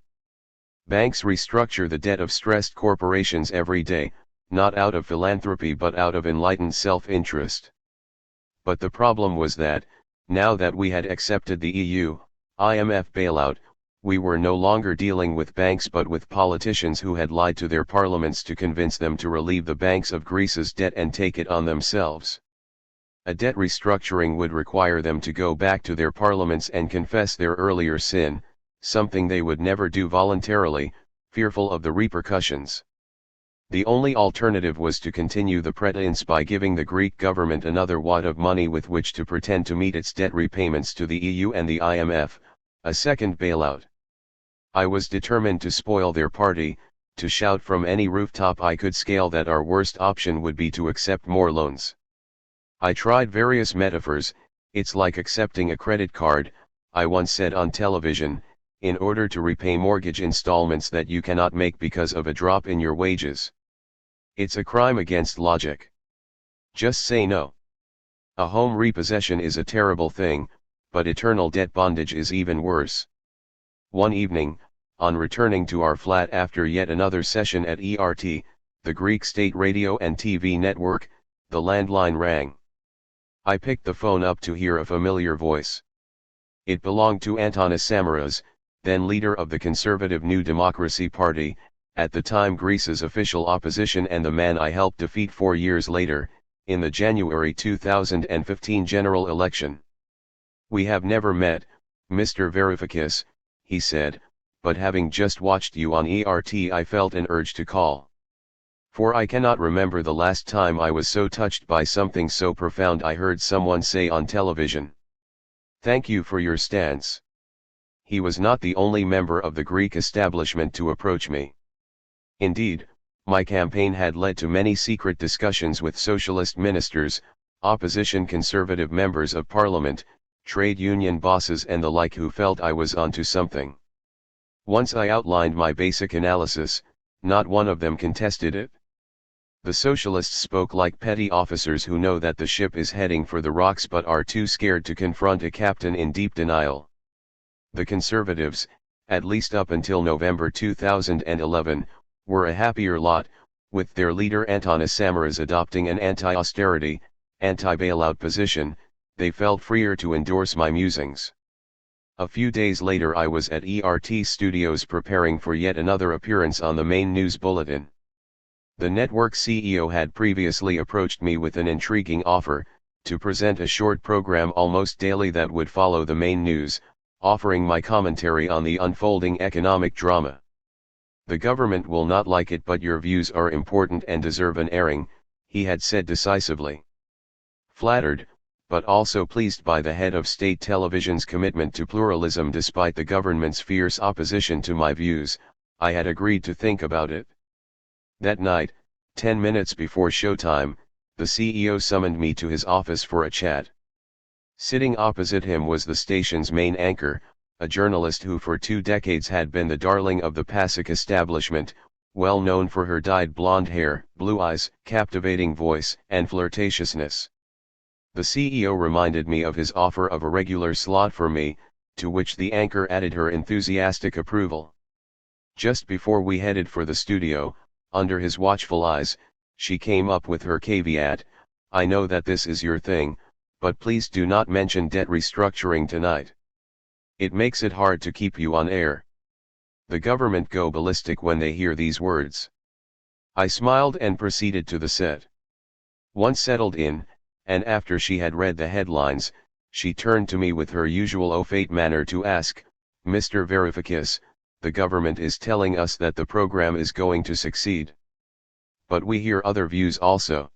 Banks restructure the debt of stressed corporations every day, not out of philanthropy but out of enlightened self-interest. But the problem was that, now that we had accepted the EU, IMF bailout, we were no longer dealing with banks but with politicians who had lied to their parliaments to convince them to relieve the banks of Greece's debt and take it on themselves. A debt restructuring would require them to go back to their parliaments and confess their earlier sin, something they would never do voluntarily, fearful of the repercussions. The only alternative was to continue the pretense by giving the Greek government another wad of money with which to pretend to meet its debt repayments to the EU and the IMF, a second bailout. I was determined to spoil their party, to shout from any rooftop I could scale that our worst option would be to accept more loans. I tried various metaphors. It's like accepting a credit card, I once said on television, in order to repay mortgage installments that you cannot make because of a drop in your wages. It's a crime against logic. Just say no. A home repossession is a terrible thing, but eternal debt bondage is even worse. One evening, on returning to our flat after yet another session at ERT, the Greek state radio and TV network, the landline rang. I picked the phone up to hear a familiar voice. It belonged to Antonis Samaras, then leader of the conservative New Democracy Party, at the time Greece's official opposition and the man I helped defeat 4 years later, in the January 2015 general election. "We have never met, Mr. Varoufakis," he said, "but having just watched you on ERT I felt an urge to call. For I cannot remember the last time I was so touched by something so profound I heard someone say on television. Thank you for your stance." He was not the only member of the Greek establishment to approach me. Indeed, my campaign had led to many secret discussions with socialist ministers, opposition conservative members of parliament, trade union bosses and the like who felt I was onto something. Once I outlined my basic analysis, not one of them contested it. The socialists spoke like petty officers who know that the ship is heading for the rocks but are too scared to confront a captain in deep denial. The conservatives, at least up until November 2011, were a happier lot, with their leader Antonis Samaras adopting an anti-austerity, anti-bailout position, they felt freer to endorse my musings. A few days later I was at ERT Studios preparing for yet another appearance on the main news bulletin. The network CEO had previously approached me with an intriguing offer, to present a short program almost daily that would follow the main news, offering my commentary on the unfolding economic drama. The government will not like it, but your views are important and deserve an airing, he had said decisively. Flattered, but also pleased by the head of state television's commitment to pluralism despite the government's fierce opposition to my views, I had agreed to think about it. That night, 10 minutes before showtime, the CEO summoned me to his office for a chat. Sitting opposite him was the station's main anchor, a journalist who for 2 decades had been the darling of the Pasek establishment, well known for her dyed blonde hair, blue eyes, captivating voice, and flirtatiousness. The CEO reminded me of his offer of a regular slot for me, to which the anchor added her enthusiastic approval. Just before we headed for the studio, under his watchful eyes, she came up with her caveat, "I know that this is your thing, but please do not mention debt restructuring tonight. It makes it hard to keep you on air." The government go ballistic when they hear these words. I smiled and proceeded to the set. Once settled in, and after she had read the headlines, she turned to me with her usual au fait manner to ask, "Mr. Varoufakis, the government is telling us that the program is going to succeed. But we hear other views also.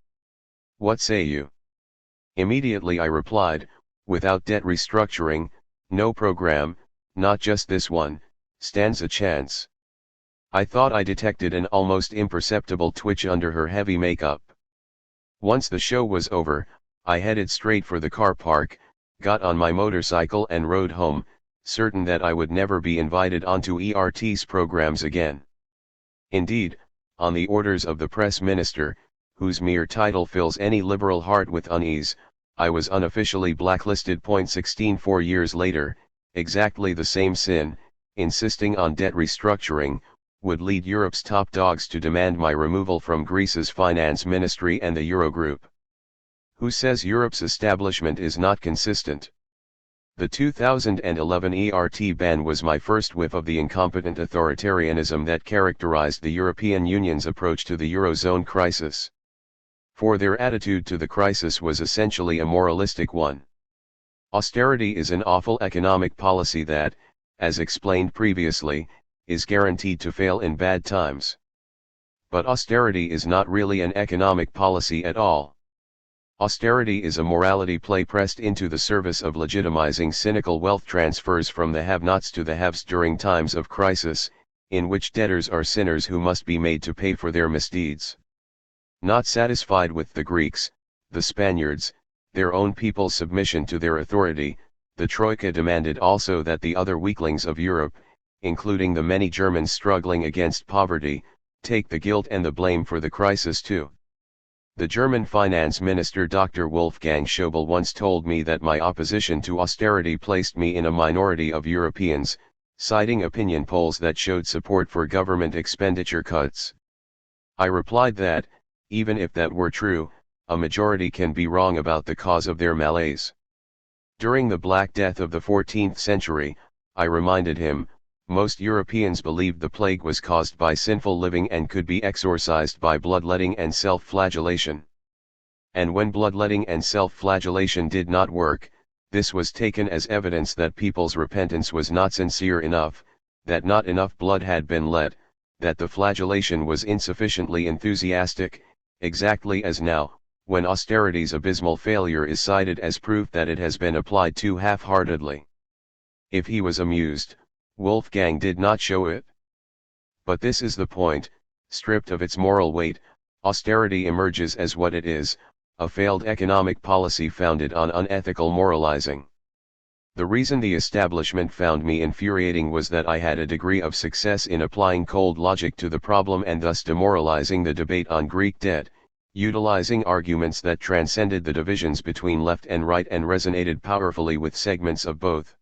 What say you?" Immediately I replied, "Without debt restructuring, no program, not just this one, stands a chance." I thought I detected an almost imperceptible twitch under her heavy makeup. Once the show was over, I headed straight for the car park, got on my motorcycle and rode home, certain that I would never be invited onto ERT's programs again. Indeed, on the orders of the press minister, whose mere title fills any liberal heart with unease, I was unofficially blacklisted. 16 4 years later, exactly the same sin, insisting on debt restructuring, would lead Europe's top dogs to demand my removal from Greece's finance ministry and the Eurogroup. Who says Europe's establishment is not consistent? The 2011 ERT ban was my first whiff of the incompetent authoritarianism that characterized the European Union's approach to the Eurozone crisis. For their attitude to the crisis was essentially a moralistic one. Austerity is an awful economic policy that, as explained previously, is guaranteed to fail in bad times. But austerity is not really an economic policy at all. Austerity is a morality play pressed into the service of legitimizing cynical wealth transfers from the have-nots to the haves during times of crisis, in which debtors are sinners who must be made to pay for their misdeeds. Not satisfied with the Greeks, the Spaniards, their own people's submission to their authority, the Troika demanded also that the other weaklings of Europe, including the many Germans struggling against poverty, take the guilt and the blame for the crisis too. The German finance minister Dr. Wolfgang Schäuble once told me that my opposition to austerity placed me in a minority of Europeans, citing opinion polls that showed support for government expenditure cuts. I replied that, even if that were true, a majority can be wrong about the cause of their malaise. During the Black Death of the 14th century, I reminded him, most Europeans believed the plague was caused by sinful living and could be exorcised by bloodletting and self-flagellation. And when bloodletting and self-flagellation did not work, this was taken as evidence that people's repentance was not sincere enough, that not enough blood had been let, that the flagellation was insufficiently enthusiastic, exactly as now, when austerity's abysmal failure is cited as proof that it has been applied too half-heartedly. If he was amused, Wolfgang did not show it. But this is the point: stripped of its moral weight, austerity emerges as what it is, a failed economic policy founded on unethical moralizing. The reason the establishment found me infuriating was that I had a degree of success in applying cold logic to the problem and thus demoralizing the debate on Greek debt, utilizing arguments that transcended the divisions between left and right and resonated powerfully with segments of both.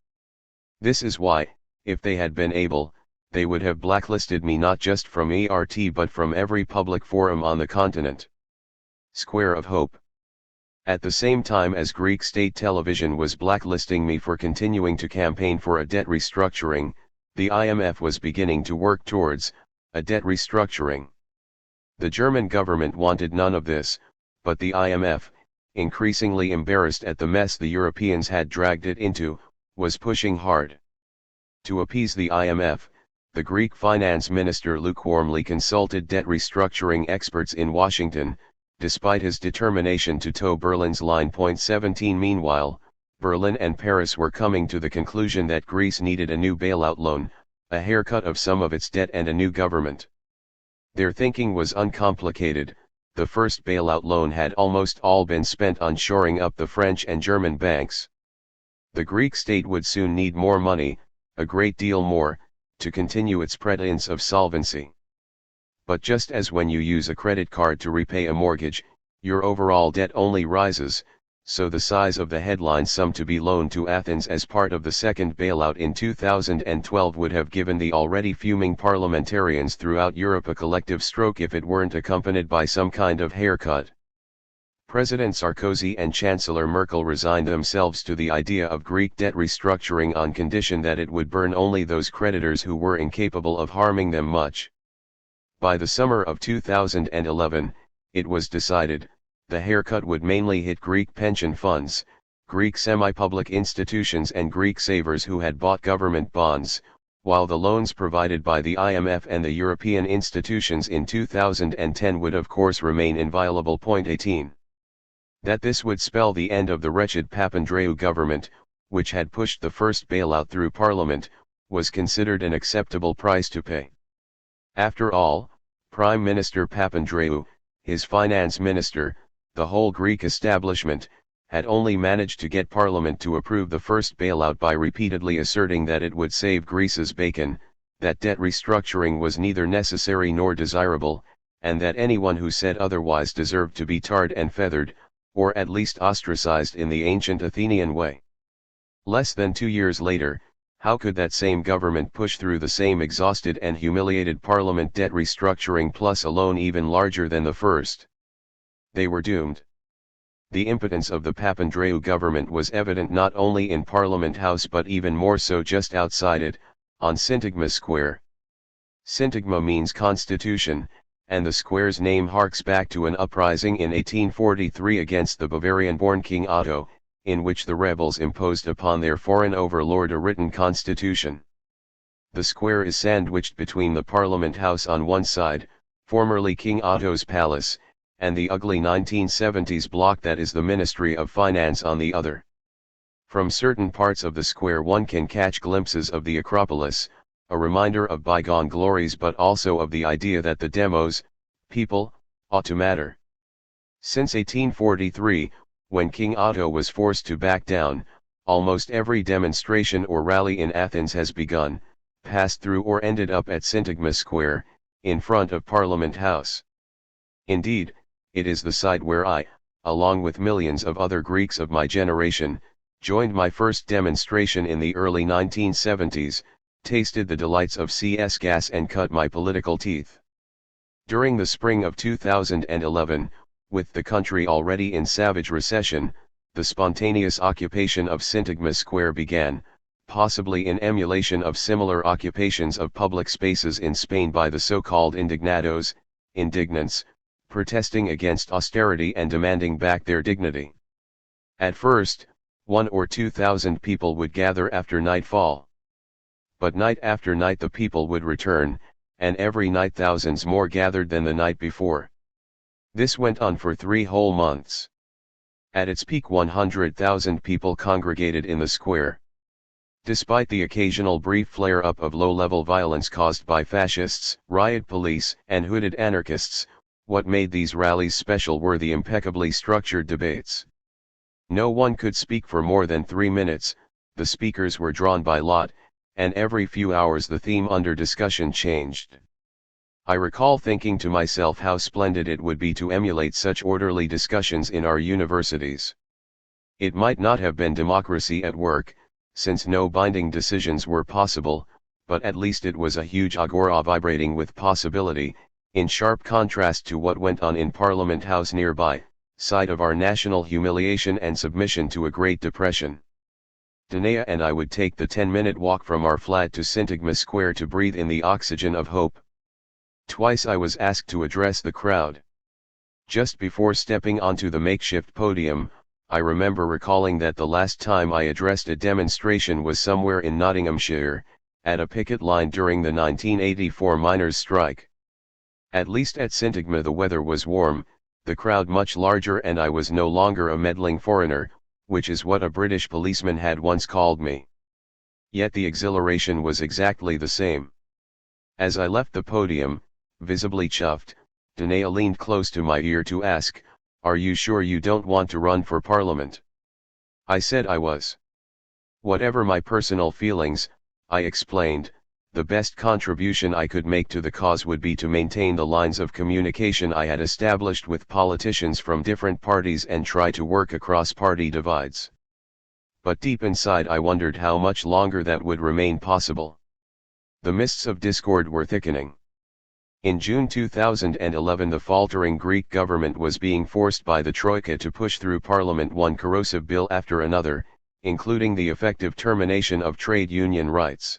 This is why, if they had been able, they would have blacklisted me not just from ERT but from every public forum on the continent. Square of Hope. At the same time as Greek state television was blacklisting me for continuing to campaign for a debt restructuring, the IMF was beginning to work towards a debt restructuring. The German government wanted none of this, but the IMF, increasingly embarrassed at the mess the Europeans had dragged it into, was pushing hard. To appease the IMF, the Greek finance minister lukewarmly consulted debt restructuring experts in Washington, despite his determination to toe Berlin's line. 17 Meanwhile, Berlin and Paris were coming to the conclusion that Greece needed a new bailout loan, a haircut of some of its debt and a new government. Their thinking was uncomplicated. The first bailout loan had almost all been spent on shoring up the French and German banks. The Greek state would soon need more money, a great deal more, to continue its pretense of solvency. But just as when you use a credit card to repay a mortgage, your overall debt only rises, so the size of the headline sum to be loaned to Athens as part of the second bailout in 2012 would have given the already fuming parliamentarians throughout Europe a collective stroke if it weren't accompanied by some kind of haircut. President Sarkozy and Chancellor Merkel resigned themselves to the idea of Greek debt restructuring on condition that it would burn only those creditors who were incapable of harming them much. By the summer of 2011, it was decided, the haircut would mainly hit Greek pension funds, Greek semi-public institutions and Greek savers who had bought government bonds, while the loans provided by the IMF and the European institutions in 2010 would of course remain inviolable. 18. That this would spell the end of the wretched Papandreou government, which had pushed the first bailout through Parliament, was considered an acceptable price to pay. After all, Prime Minister Papandreou, his finance minister, the whole Greek establishment, had only managed to get Parliament to approve the first bailout by repeatedly asserting that it would save Greece's bacon, that debt restructuring was neither necessary nor desirable, and that anyone who said otherwise deserved to be tarred and feathered, or at least ostracized in the ancient Athenian way. Less than 2 years later, how could that same government push through the same exhausted and humiliated Parliament debt restructuring plus a loan even larger than the first? They were doomed. The impotence of the Papandreou government was evident not only in Parliament House but even more so just outside it, on Syntagma Square. Syntagma means constitution, and the square's name harks back to an uprising in 1843 against the Bavarian-born King Otto, in which the rebels imposed upon their foreign overlord a written constitution. The square is sandwiched between the Parliament House on one side, formerly King Otto's palace, and the ugly 1970s block that is the Ministry of Finance on the other. From certain parts of the square one can catch glimpses of the Acropolis, a reminder of bygone glories but also of the idea that the demos, people, ought to matter. Since 1843, when King Otto was forced to back down, almost every demonstration or rally in Athens has begun, passed through or ended up at Syntagma Square, in front of Parliament House. Indeed, it is the site where I, along with millions of other Greeks of my generation, joined my first demonstration in the early 1970s, tasted the delights of CS gas and cut my political teeth. During the spring of 2011, with the country already in savage recession, the spontaneous occupation of Syntagma Square began, possibly in emulation of similar occupations of public spaces in Spain by the so-called indignados, indignants, protesting against austerity and demanding back their dignity. At first, 1,000 or 2,000 people would gather after nightfall. But night after night the people would return, and every night thousands more gathered than the night before. This went on for 3 whole months. At its peak 100,000 people congregated in the square. Despite the occasional brief flare-up of low-level violence caused by fascists, riot police, and hooded anarchists, what made these rallies special were the impeccably structured debates. No one could speak for more than 3 minutes, the speakers were drawn by lot, and every few hours the theme under discussion changed. I recall thinking to myself how splendid it would be to emulate such orderly discussions in our universities. It might not have been democracy at work, since no binding decisions were possible, but at least it was a huge agora vibrating with possibility, in sharp contrast to what went on in Parliament House nearby, site of our national humiliation and submission to a Great Depression. Danae and I would take the 10-minute walk from our flat to Syntagma Square to breathe in the oxygen of hope. Twice I was asked to address the crowd. Just before stepping onto the makeshift podium, I remember recalling that the last time I addressed a demonstration was somewhere in Nottinghamshire, at a picket line during the 1984 miners' strike. At least at Syntagma the weather was warm, the crowd much larger, and I was no longer a meddling foreigner, which is what a British policeman had once called me. Yet the exhilaration was exactly the same. As I left the podium, visibly chuffed, Danae leaned close to my ear to ask, "Are you sure you don't want to run for Parliament?" I said I was. Whatever my personal feelings, I explained, the best contribution I could make to the cause would be to maintain the lines of communication I had established with politicians from different parties and try to work across party divides. But deep inside I wondered how much longer that would remain possible. The mists of discord were thickening. In June 2011 the faltering Greek government was being forced by the Troika to push through Parliament one corrosive bill after another, including the effective termination of trade union rights.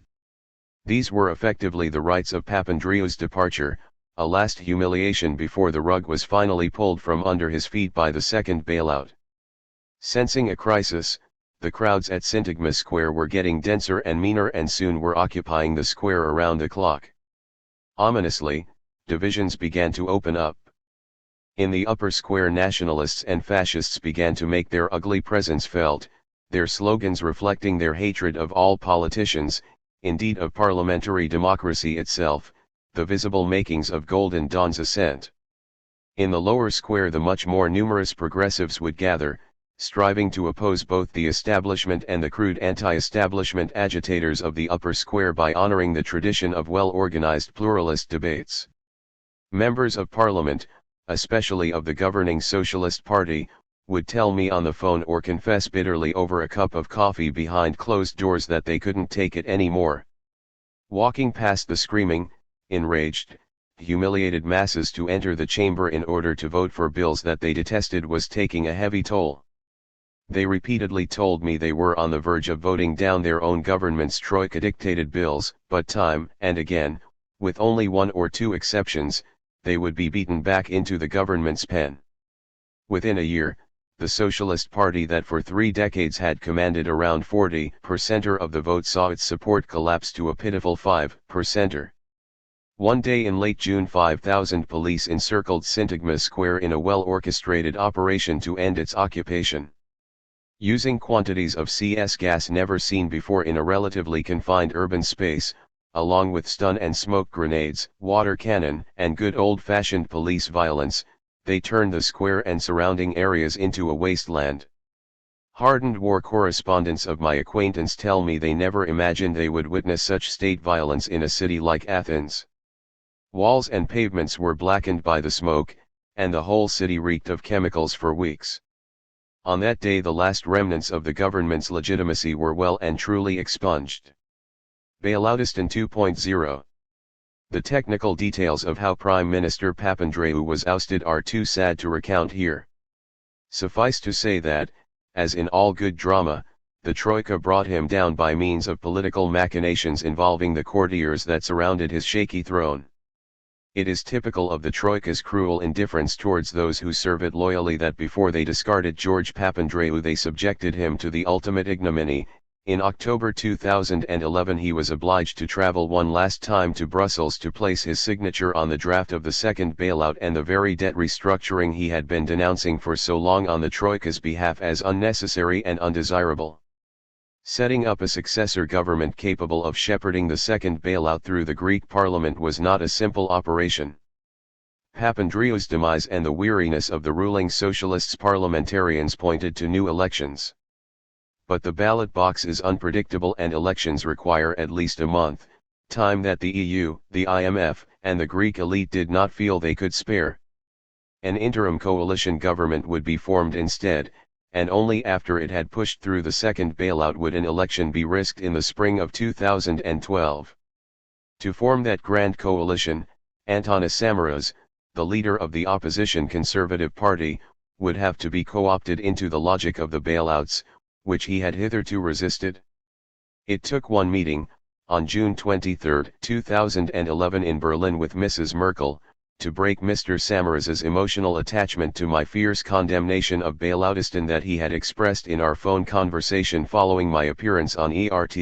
These were effectively the rights of Papandreou's departure, a last humiliation before the rug was finally pulled from under his feet by the second bailout. Sensing a crisis, the crowds at Syntagma Square were getting denser and meaner and soon were occupying the square around the clock. Ominously, divisions began to open up. In the upper square nationalists and fascists began to make their ugly presence felt, their slogans reflecting their hatred of all politicians, indeed of parliamentary democracy itself, the visible makings of Golden Dawn's ascent. In the lower square the much more numerous progressives would gather, striving to oppose both the establishment and the crude anti-establishment agitators of the upper square by honoring the tradition of well-organized pluralist debates. Members of Parliament, especially of the governing Socialist Party, would tell me on the phone or confess bitterly over a cup of coffee behind closed doors that they couldn't take it anymore. Walking past the screaming, enraged, humiliated masses to enter the chamber in order to vote for bills that they detested was taking a heavy toll. They repeatedly told me they were on the verge of voting down their own government's Troika-dictated bills, but time and again, with only one or two exceptions, they would be beaten back into the government's pen. Within a year, the Socialist Party that for 3 decades had commanded around 40% of the vote saw its support collapse to a pitiful 5%. One day in late June 5,000 police encircled Syntagma Square in a well-orchestrated operation to end its occupation. Using quantities of CS gas never seen before in a relatively confined urban space, along with stun and smoke grenades, water cannon, and good old-fashioned police violence, they turned the square and surrounding areas into a wasteland. Hardened war correspondents of my acquaintance tell me they never imagined they would witness such state violence in a city like Athens. Walls and pavements were blackened by the smoke, and the whole city reeked of chemicals for weeks. On that day the last remnants of the government's legitimacy were well and truly expunged. Bailoutistan 2.0. The technical details of how Prime Minister Papandreou was ousted are too sad to recount here. Suffice to say that, as in all good drama, the Troika brought him down by means of political machinations involving the courtiers that surrounded his shaky throne. It is typical of the Troika's cruel indifference towards those who serve it loyally that before they discarded George Papandreou they subjected him to the ultimate ignominy. In October 2011 he was obliged to travel one last time to Brussels to place his signature on the draft of the second bailout and the very debt restructuring he had been denouncing for so long on the Troika's behalf as unnecessary and undesirable. Setting up a successor government capable of shepherding the second bailout through the Greek parliament was not a simple operation. Papandreou's demise and the weariness of the ruling socialists' parliamentarians pointed to new elections. But the ballot box is unpredictable and elections require at least a month, time that the EU, the IMF, and the Greek elite did not feel they could spare. An interim coalition government would be formed instead, and only after it had pushed through the second bailout would an election be risked in the spring of 2012. To form that grand coalition, Antonis Samaras, the leader of the opposition Conservative Party, would have to be co-opted into the logic of the bailouts, which he had hitherto resisted? It took one meeting, on June 23, 2011 in Berlin with Mrs. Merkel, to break Mr. Samaras' emotional attachment to my fierce condemnation of bailoutism that he had expressed in our phone conversation following my appearance on ERT.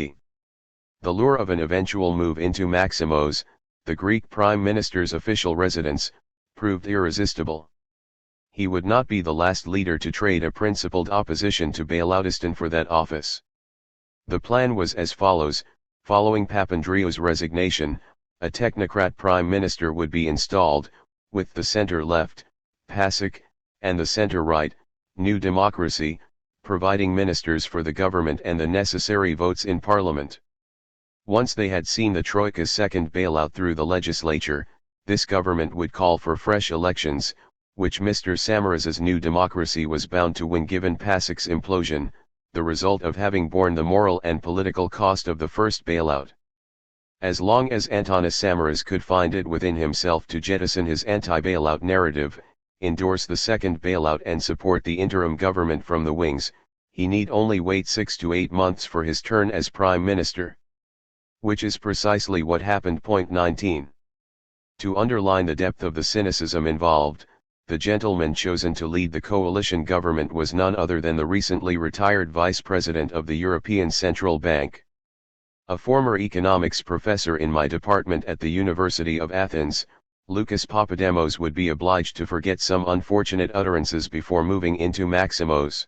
The lure of an eventual move into Maximos, the Greek Prime Minister's official residence, proved irresistible. He would not be the last leader to trade a principled opposition to bailoutism for that office. The plan was as follows: following Papandreou's resignation, a technocrat prime minister would be installed, with the center-left, PASOK, and the center-right, New Democracy, providing ministers for the government and the necessary votes in parliament. Once they had seen the Troika's second bailout through the legislature, this government would call for fresh elections, which Mr. Samaras's New Democracy was bound to win given PASOK's implosion, the result of having borne the moral and political cost of the first bailout. As long as Antonis Samaras could find it within himself to jettison his anti-bailout narrative, endorse the second bailout and support the interim government from the wings, he need only wait 6 to 8 months for his turn as Prime Minister. Which is precisely what happened. Point 19. To underline the depth of the cynicism involved, the gentleman chosen to lead the coalition government was none other than the recently retired Vice President of the European Central Bank. A former economics professor in my department at the University of Athens, Lucas Papademos would be obliged to forget some unfortunate utterances before moving into Maximos.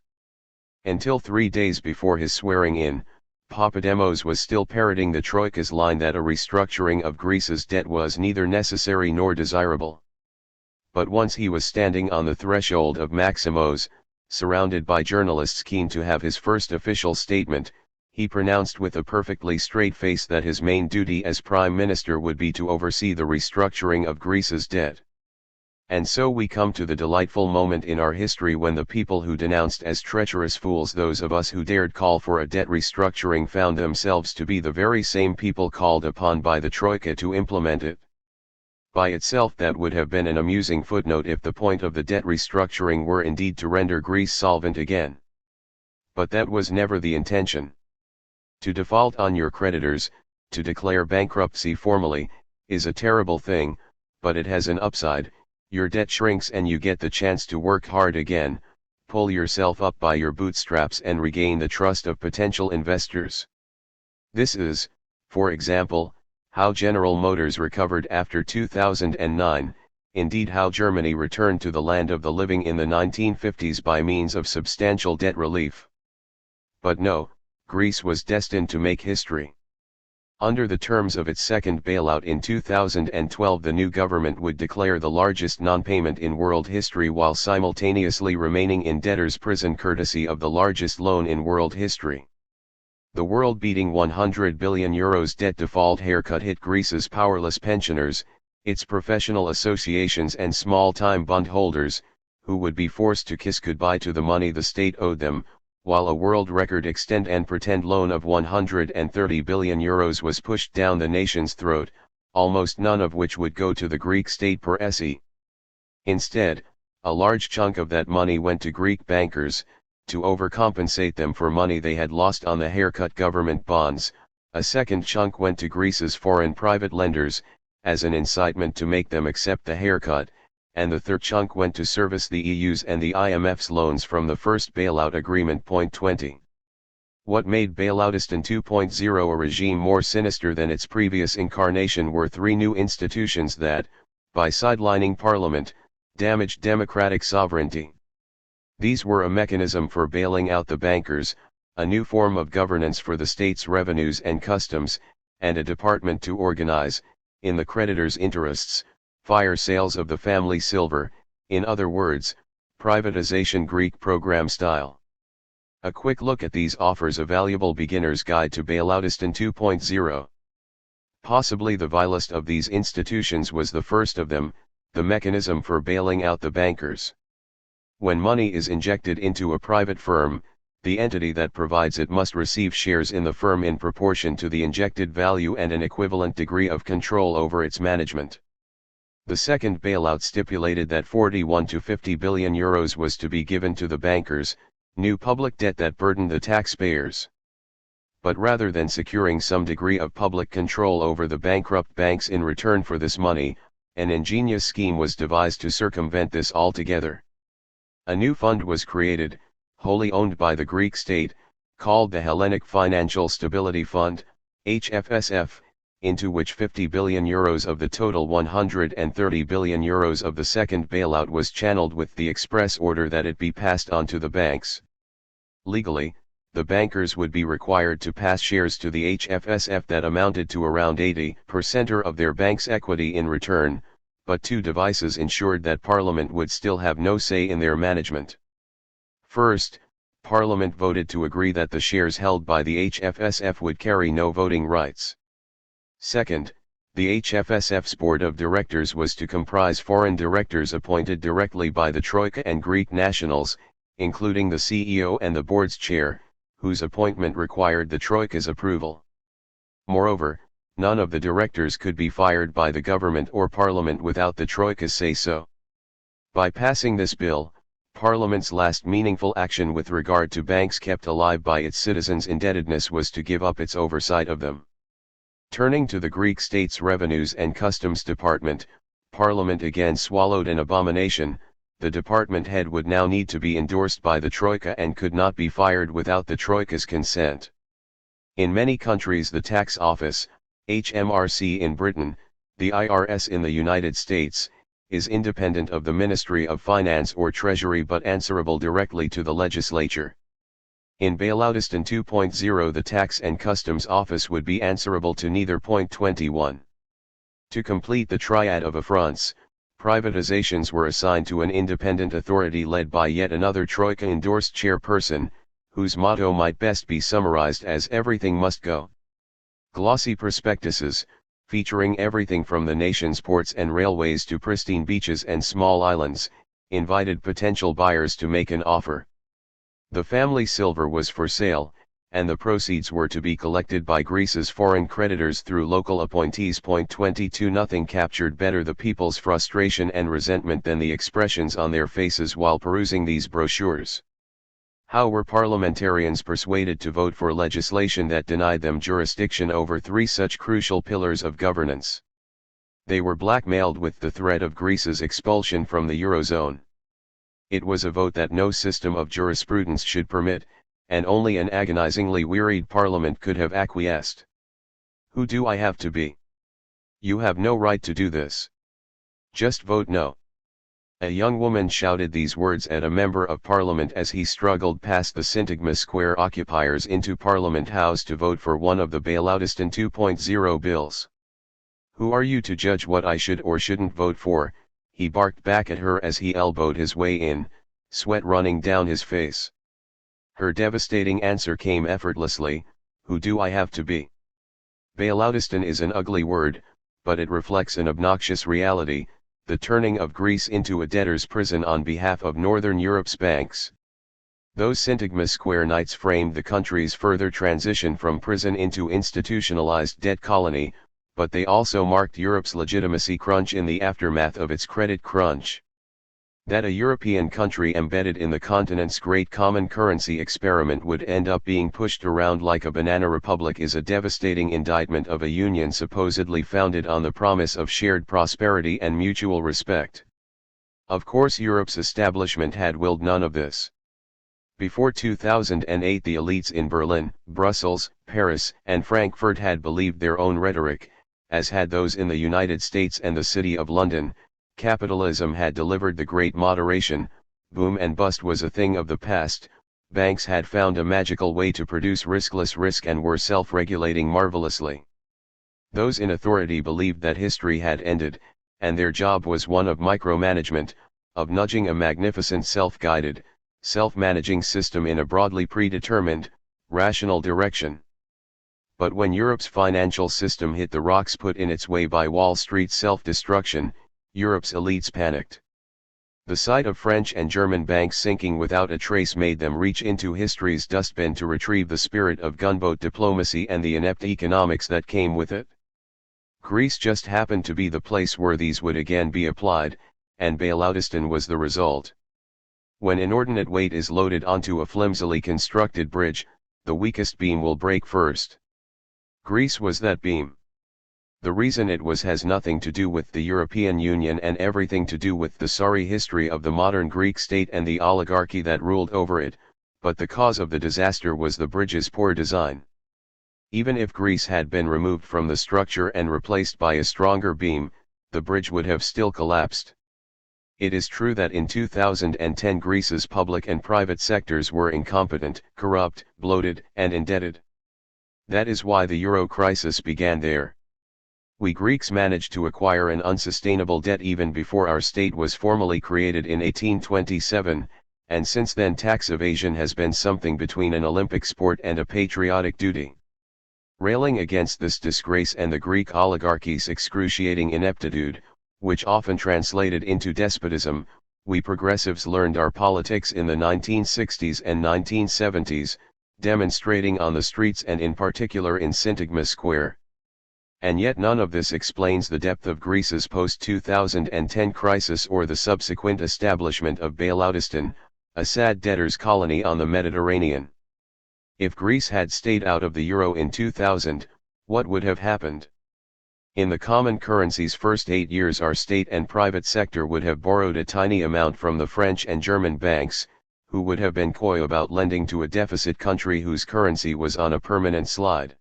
Until 3 days before his swearing-in, Papademos was still parroting the Troika's line that a restructuring of Greece's debt was neither necessary nor desirable. But once he was standing on the threshold of Maximos, surrounded by journalists keen to have his first official statement, he pronounced with a perfectly straight face that his main duty as Prime Minister would be to oversee the restructuring of Greece's debt. And so we come to the delightful moment in our history when the people who denounced as treacherous fools those of us who dared call for a debt restructuring found themselves to be the very same people called upon by the Troika to implement it. By itself that would have been an amusing footnote if the point of the debt restructuring were indeed to render Greece solvent again. But that was never the intention. To default on your creditors, to declare bankruptcy formally, is a terrible thing, but it has an upside: your debt shrinks and you get the chance to work hard again, pull yourself up by your bootstraps and regain the trust of potential investors. This is, for example, how General Motors recovered after 2009, indeed how Germany returned to the land of the living in the 1950s by means of substantial debt relief. But no, Greece was destined to make history. Under the terms of its second bailout in 2012, the new government would declare the largest non-payment in world history while simultaneously remaining in debtor's prison courtesy of the largest loan in world history. The world-beating €100 billion debt default haircut hit Greece's powerless pensioners, its professional associations and small-time bondholders, who would be forced to kiss goodbye to the money the state owed them, while a world record extend and pretend loan of €130 billion was pushed down the nation's throat, almost none of which would go to the Greek state per se. Instead, a large chunk of that money went to Greek bankers, to overcompensate them for money they had lost on the haircut government bonds. A second chunk went to Greece's foreign private lenders, as an incitement to make them accept the haircut, and the third chunk went to service the EU's and the IMF's loans from the first bailout agreement. Point 20. What made Bailoutistan 2.0 a regime more sinister than its previous incarnation were 3 new institutions that, by sidelining Parliament, damaged democratic sovereignty. These were a mechanism for bailing out the bankers, a new form of governance for the state's revenues and customs, and a department to organize, in the creditors' interests, fire sales of the family silver, in other words, privatization Greek program style. A quick look at these offers a valuable beginner's guide to Bailoutistan 2.0. Possibly the vilest of these institutions was the first of them, the mechanism for bailing out the bankers. When money is injected into a private firm, the entity that provides it must receive shares in the firm in proportion to the injected value and an equivalent degree of control over its management. The second bailout stipulated that 41 to 50 billion euros was to be given to the bankers, new public debt that burdened the taxpayers. But rather than securing some degree of public control over the bankrupt banks in return for this money, an ingenious scheme was devised to circumvent this altogether. A new fund was created, wholly owned by the Greek state, called the Hellenic Financial Stability Fund, HFSF, into which 50 billion euros of the total 130 billion euros of the second bailout was channeled with the express order that it be passed on to the banks. Legally, the bankers would be required to pass shares to the HFSF that amounted to around 80% of their bank's equity in return, but two devices ensured that Parliament would still have no say in their management. First, Parliament voted to agree that the shares held by the HFSF would carry no voting rights. Second, the HFSF's board of directors was to comprise foreign directors appointed directly by the Troika and Greek nationals, including the CEO and the board's chair, whose appointment required the Troika's approval. Moreover, none of the directors could be fired by the government or Parliament without the Troika's say-so. By passing this bill, Parliament's last meaningful action with regard to banks kept alive by its citizens' indebtedness was to give up its oversight of them. Turning to the Greek state's revenues and customs department, Parliament again swallowed an abomination. The department head would now need to be endorsed by the Troika and could not be fired without the Troika's consent. In many countries, the tax office, HMRC in Britain, the IRS in the United States, is independent of the Ministry of Finance or Treasury but answerable directly to the legislature. In Bailoutistan 2.0, the Tax and Customs Office would be answerable to neither. 21. To complete the triad of affronts, privatizations were assigned to an independent authority led by yet another Troika-endorsed chairperson, whose motto might best be summarized as "everything must go." Glossy prospectuses, featuring everything from the nation's ports and railways to pristine beaches and small islands, invited potential buyers to make an offer. The family silver was for sale, and the proceeds were to be collected by Greece's foreign creditors through local appointees. 22 Nothing captured better the people's frustration and resentment than the expressions on their faces while perusing these brochures. How were parliamentarians persuaded to vote for legislation that denied them jurisdiction over three such crucial pillars of governance? They were blackmailed with the threat of Greece's expulsion from the Eurozone. It was a vote that no system of jurisprudence should permit, and only an agonizingly wearied Parliament could have acquiesced. Who do I have to be? You have no right to do this. Just vote no. A young woman shouted these words at a member of Parliament as he struggled past the Syntagma Square occupiers into Parliament House to vote for one of the Bailoutistan 2.0 bills. Who are you to judge what I should or shouldn't vote for? He barked back at her as he elbowed his way in, sweat running down his face. Her devastating answer came effortlessly: who do I have to be? Bailoutistan is an ugly word, but it reflects an obnoxious reality, the turning of Greece into a debtor's prison on behalf of Northern Europe's banks. Those Syntagma Square nights framed the country's further transition from prison into institutionalized debt colony, but they also marked Europe's legitimacy crunch in the aftermath of its credit crunch. That a European country embedded in the continent's great common currency experiment would end up being pushed around like a banana republic is a devastating indictment of a union supposedly founded on the promise of shared prosperity and mutual respect. Of course, Europe's establishment had willed none of this. Before 2008, the elites in Berlin, Brussels, Paris, and Frankfurt had believed their own rhetoric, as had those in the United States and the City of London. Capitalism had delivered the great moderation, boom and bust was a thing of the past, banks had found a magical way to produce riskless risk and were self-regulating marvelously. Those in authority believed that history had ended, and their job was one of micromanagement, of nudging a magnificent self-guided, self-managing system in a broadly predetermined, rational direction. But when Europe's financial system hit the rocks put in its way by Wall Street's self-destruction, Europe's elites panicked. The sight of French and German banks sinking without a trace made them reach into history's dustbin to retrieve the spirit of gunboat diplomacy and the inept economics that came with it. Greece just happened to be the place where these would again be applied, and bailoutism was the result. When inordinate weight is loaded onto a flimsily constructed bridge, the weakest beam will break first. Greece was that beam. The reason it was has nothing to do with the European Union and everything to do with the sorry history of the modern Greek state and the oligarchy that ruled over it, but the cause of the disaster was the bridge's poor design. Even if Greece had been removed from the structure and replaced by a stronger beam, the bridge would have still collapsed. It is true that in 2010 Greece's public and private sectors were incompetent, corrupt, bloated, and indebted. That is why the euro crisis began there. We Greeks managed to acquire an unsustainable debt even before our state was formally created in 1827, and since then tax evasion has been something between an Olympic sport and a patriotic duty. Railing against this disgrace and the Greek oligarchy's excruciating ineptitude, which often translated into despotism, we progressives learned our politics in the 1960s and 1970s, demonstrating on the streets and in particular in Syntagma Square. And yet none of this explains the depth of Greece's post-2010 crisis or the subsequent establishment of bailoutism, a sad debtors' colony on the Mediterranean. If Greece had stayed out of the euro in 2000, what would have happened? In the common currency's first 8 years our state and private sector would have borrowed a tiny amount from the French and German banks, who would have been coy about lending to a deficit country whose currency was on a permanent slide.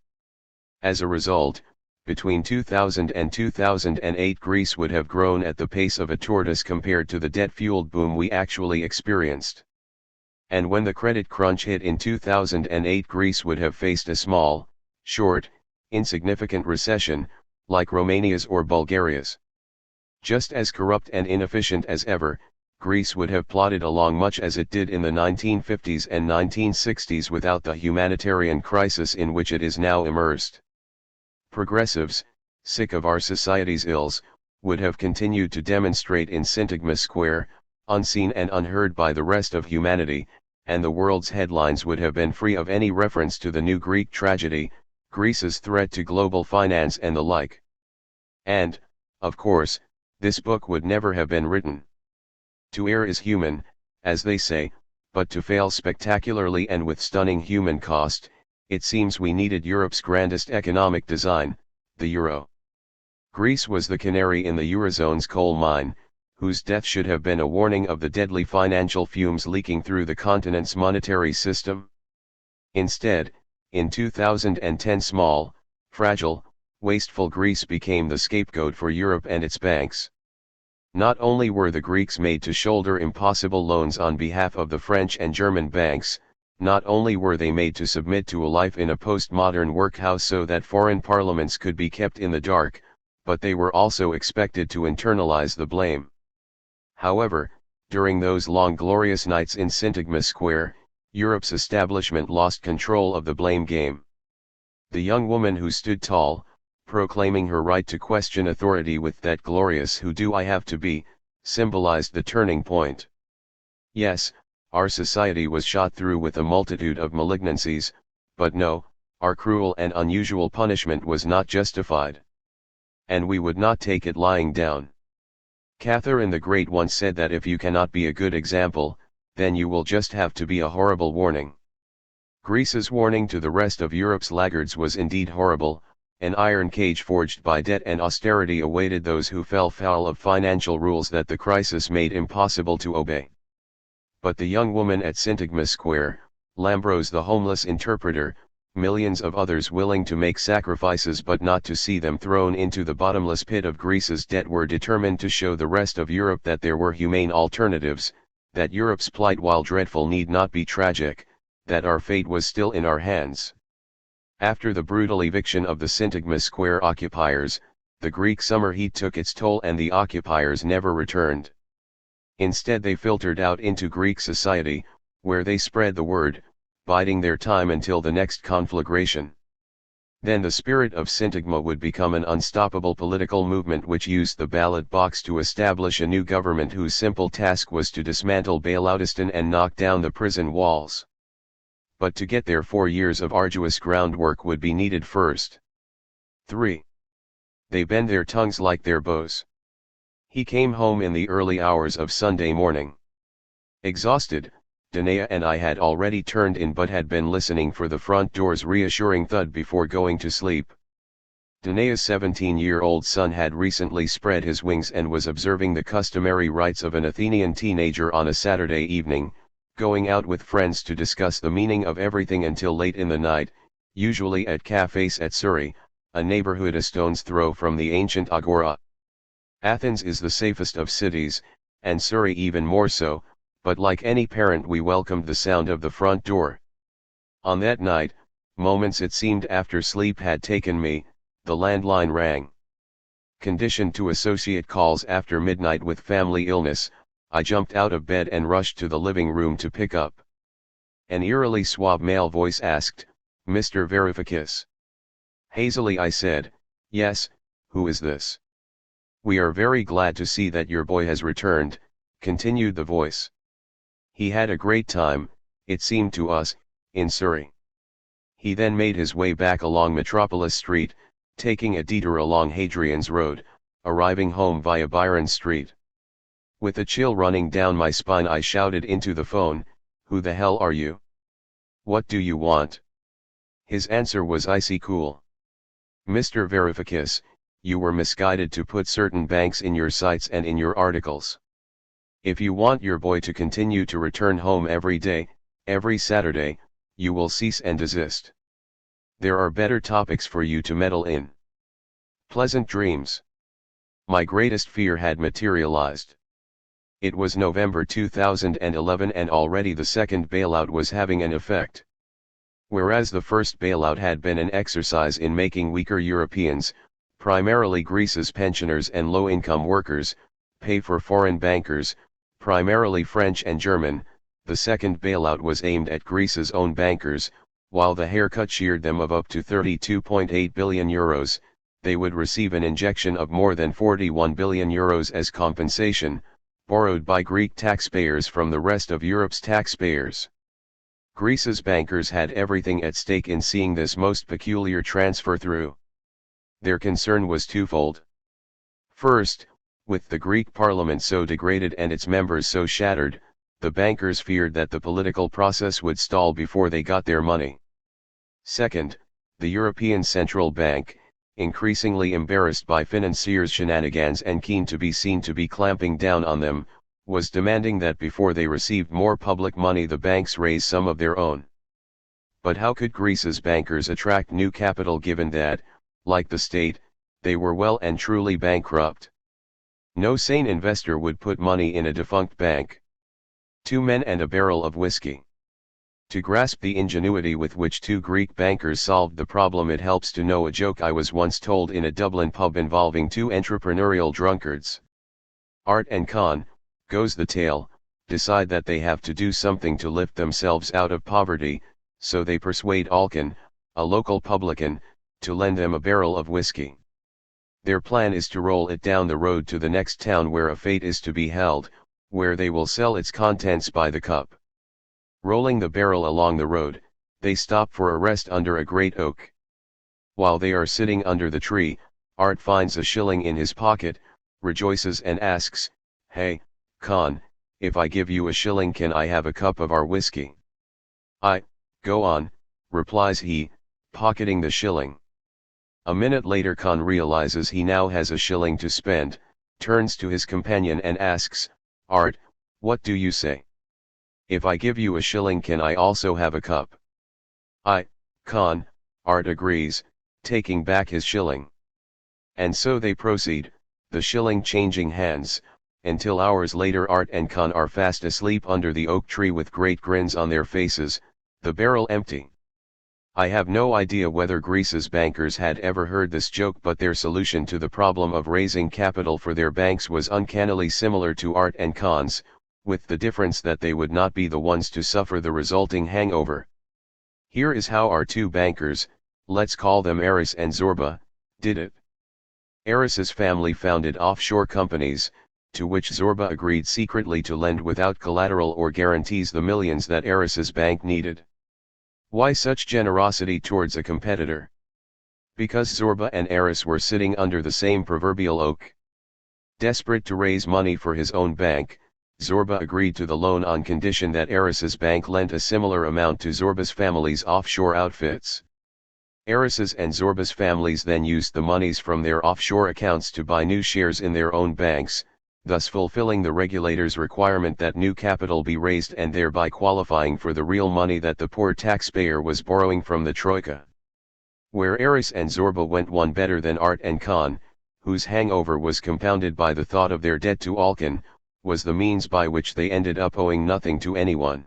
As a result, between 2000 and 2008 Greece would have grown at the pace of a tortoise compared to the debt-fueled boom we actually experienced. And when the credit crunch hit in 2008 Greece would have faced a small, short, insignificant recession, like Romania's or Bulgaria's. Just as corrupt and inefficient as ever, Greece would have plodded along much as it did in the 1950s and 1960s without the humanitarian crisis in which it is now immersed. Progressives, sick of our society's ills, would have continued to demonstrate in Syntagma Square, unseen and unheard by the rest of humanity, and the world's headlines would have been free of any reference to the new Greek tragedy, Greece's threat to global finance and the like. And, of course, this book would never have been written. To err is human, as they say, but to fail spectacularly and with stunning human cost, it seems we needed Europe's grandest economic design, the euro. Greece was the canary in the Eurozone's coal mine, whose death should have been a warning of the deadly financial fumes leaking through the continent's monetary system. Instead, in 2010 small, fragile, wasteful Greece became the scapegoat for Europe and its banks. Not only were the Greeks made to shoulder impossible loans on behalf of the French and German banks, not only were they made to submit to a life in a postmodern workhouse so that foreign parliaments could be kept in the dark, but they were also expected to internalize the blame. However, during those long glorious nights in Syntagma Square, Europe's establishment lost control of the blame game. The young woman who stood tall, proclaiming her right to question authority with that glorious "Who do I have to be?" symbolized the turning point. Yes, our society was shot through with a multitude of malignancies, but no, our cruel and unusual punishment was not justified. And we would not take it lying down. Catherine the Great once said that if you cannot be a good example, then you will just have to be a horrible warning. Greece's warning to the rest of Europe's laggards was indeed horrible. An iron cage forged by debt and austerity awaited those who fell foul of financial rules that the crisis made impossible to obey. But the young woman at Syntagma Square, Lambros the homeless interpreter, millions of others willing to make sacrifices but not to see them thrown into the bottomless pit of Greece's debt were determined to show the rest of Europe that there were humane alternatives, that Europe's plight while dreadful need not be tragic, that our fate was still in our hands. After the brutal eviction of the Syntagma Square occupiers, the Greek summer heat took its toll and the occupiers never returned. Instead they filtered out into Greek society, where they spread the word, biding their time until the next conflagration. Then the spirit of Syntagma would become an unstoppable political movement which used the ballot box to establish a new government whose simple task was to dismantle bailoutism and knock down the prison walls. But to get there 4 years of arduous groundwork would be needed first. 3. They bend their tongues like their bows. He came home in the early hours of Sunday morning. Exhausted, Danae and I had already turned in but had been listening for the front door's reassuring thud before going to sleep. Danae's 17-year-old son had recently spread his wings and was observing the customary rites of an Athenian teenager on a Saturday evening, going out with friends to discuss the meaning of everything until late in the night, usually at cafes at Surrey, a neighborhood a stone's throw from the ancient Agora. Athens is the safest of cities, and Surrey even more so, but like any parent we welcomed the sound of the front door. On that night, moments it seemed after sleep had taken me, the landline rang. Conditioned to associate calls after midnight with family illness, I jumped out of bed and rushed to the living room to pick up. An eerily suave male voice asked, "Mr. Varoufakis?" Hazily I said, "Yes, who is this?" "We are very glad to see that your boy has returned," continued the voice. "He had a great time, it seemed to us, in Surrey." He then made his way back along Metropolis Street, taking a detour along Hadrian's Road, arriving home via Byron Street. With a chill running down my spine I shouted into the phone, "Who the hell are you? What do you want?" His answer was icy cool. "Mr. Varoufakis, you were misguided to put certain banks in your sites and in your articles. If you want your boy to continue to return home every day, every Saturday, you will cease and desist. There are better topics for you to meddle in." Pleasant dreams. My greatest fear had materialized. It was November 2011 and already the second bailout was having an effect. Whereas the first bailout had been an exercise in making weaker Europeans, primarily Greece's pensioners and low-income workers, pay for foreign bankers, primarily French and German, the second bailout was aimed at Greece's own bankers. While the haircut sheared them of up to 32.8 billion euros, they would receive an injection of more than 41 billion euros as compensation, borrowed by Greek taxpayers from the rest of Europe's taxpayers. Greece's bankers had everything at stake in seeing this most peculiar transfer through. Their concern was twofold. First, with the Greek parliament so degraded and its members so shattered, the bankers feared that the political process would stall before they got their money. Second, the European Central Bank, increasingly embarrassed by financiers' shenanigans and keen to be seen to be clamping down on them, was demanding that before they received more public money the banks raise some of their own. But how could Greece's bankers attract new capital given that, like the state, they were well and truly bankrupt? No sane investor would put money in a defunct bank. 2 men and a barrel of whiskey. To grasp the ingenuity with which 2 Greek bankers solved the problem, it helps to know a joke I was once told in a Dublin pub involving 2 entrepreneurial drunkards. Art and Con, goes the tale, decide that they have to do something to lift themselves out of poverty, so they persuade Alkin, a local publican, to lend them a barrel of whiskey. Their plan is to roll it down the road to the next town where a fete is to be held, where they will sell its contents by the cup. Rolling the barrel along the road, they stop for a rest under a great oak. While they are sitting under the tree, Art finds a shilling in his pocket, rejoices and asks, "Hey, Con, if I give you a shilling can I have a cup of our whiskey?" Go on," replies he, pocketing the shilling. A minute later Con realizes he now has a shilling to spend, turns to his companion and asks, "Art, what do you say? If I give you a shilling can I also have a cup?" Con, Art agrees, taking back his shilling. And so they proceed, the shilling changing hands, until hours later Art and Con are fast asleep under the oak tree with great grins on their faces, the barrel empty. I have no idea whether Greece's bankers had ever heard this joke, but their solution to the problem of raising capital for their banks was uncannily similar to Art and Con's, with the difference that they would not be the ones to suffer the resulting hangover. Here is how our 2 bankers, let's call them Eris and Zorba, did it. Eris's family founded offshore companies, to which Zorba agreed secretly to lend without collateral or guarantees the millions that Eris's bank needed. Why such generosity towards a competitor? Because Zorba and Eris were sitting under the same proverbial oak. Desperate to raise money for his own bank, Zorba agreed to the loan on condition that Eris's bank lent a similar amount to Zorba's family's offshore outfits. Eris's and Zorba's families then used the monies from their offshore accounts to buy new shares in their own banks, thus fulfilling the regulator's requirement that new capital be raised and thereby qualifying for the real money that the poor taxpayer was borrowing from the Troika. Where Eris and Zorba went one better than Art and Khan, whose hangover was compounded by the thought of their debt to Alkan, was the means by which they ended up owing nothing to anyone.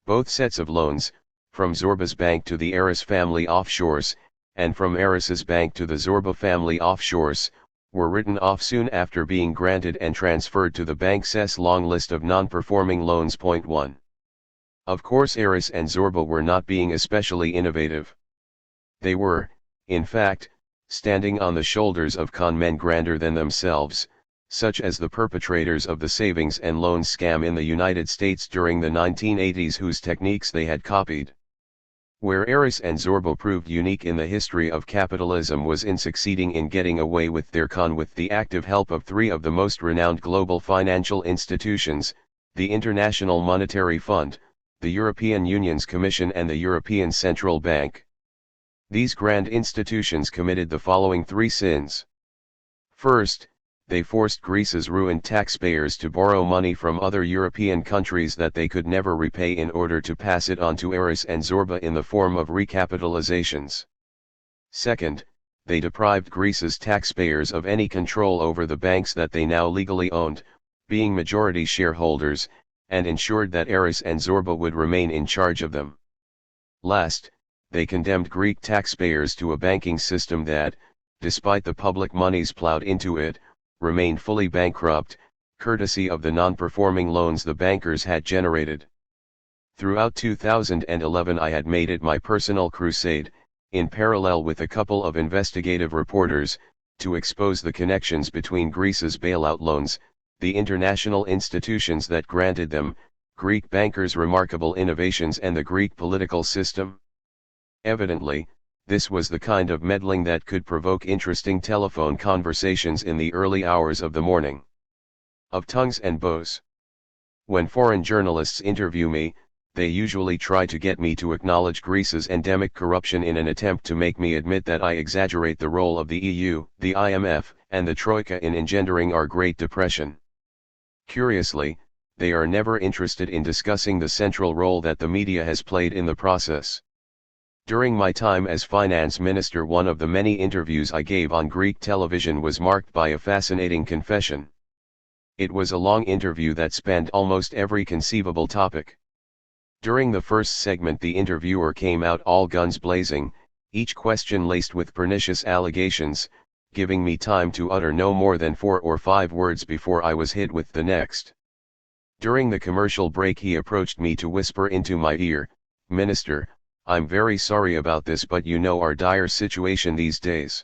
Both sets of loans, from Zorba's bank to the Eris family offshores, and from Eris's bank to the Zorba family offshores, were written off soon after being granted and transferred to the bank's long list of non-performing loans. 1. Of course Eris and Zorba were not being especially innovative. They were, in fact, standing on the shoulders of con men grander than themselves, such as the perpetrators of the savings and loan scam in the United States during the 1980s, whose techniques they had copied. Where Eris and Zorba proved unique in the history of capitalism was in succeeding in getting away with their con with the active help of three of the most renowned global financial institutions, the International Monetary Fund, the European Union's Commission and the European Central Bank. These grand institutions committed the following three sins. First, they forced Greece's ruined taxpayers to borrow money from other European countries that they could never repay in order to pass it on to Eris and Zorba in the form of recapitalizations. Second, they deprived Greece's taxpayers of any control over the banks that they now legally owned, being majority shareholders, and ensured that Eris and Zorba would remain in charge of them. Last, they condemned Greek taxpayers to a banking system that, despite the public monies plowed into it, remained fully bankrupt, courtesy of the non-performing loans the bankers had generated. Throughout 2011 I had made it my personal crusade, in parallel with a couple of investigative reporters, to expose the connections between Greece's bailout loans, the international institutions that granted them, Greek bankers' remarkable innovations and the Greek political system. Evidently, this was the kind of meddling that could provoke interesting telephone conversations in the early hours of the morning. Of tongues and bows. When foreign journalists interview me, they usually try to get me to acknowledge Greece's endemic corruption in an attempt to make me admit that I exaggerate the role of the EU, the IMF, and the Troika in engendering our Great Depression. Curiously, they are never interested in discussing the central role that the media has played in the process. During my time as finance minister, one of the many interviews I gave on Greek television was marked by a fascinating confession. It was a long interview that spanned almost every conceivable topic. During the first segment the interviewer came out all guns blazing, each question laced with pernicious allegations, giving me time to utter no more than 4 or 5 words before I was hit with the next. During the commercial break he approached me to whisper into my ear, "Minister, I'm very sorry about this, but you know our dire situation these days.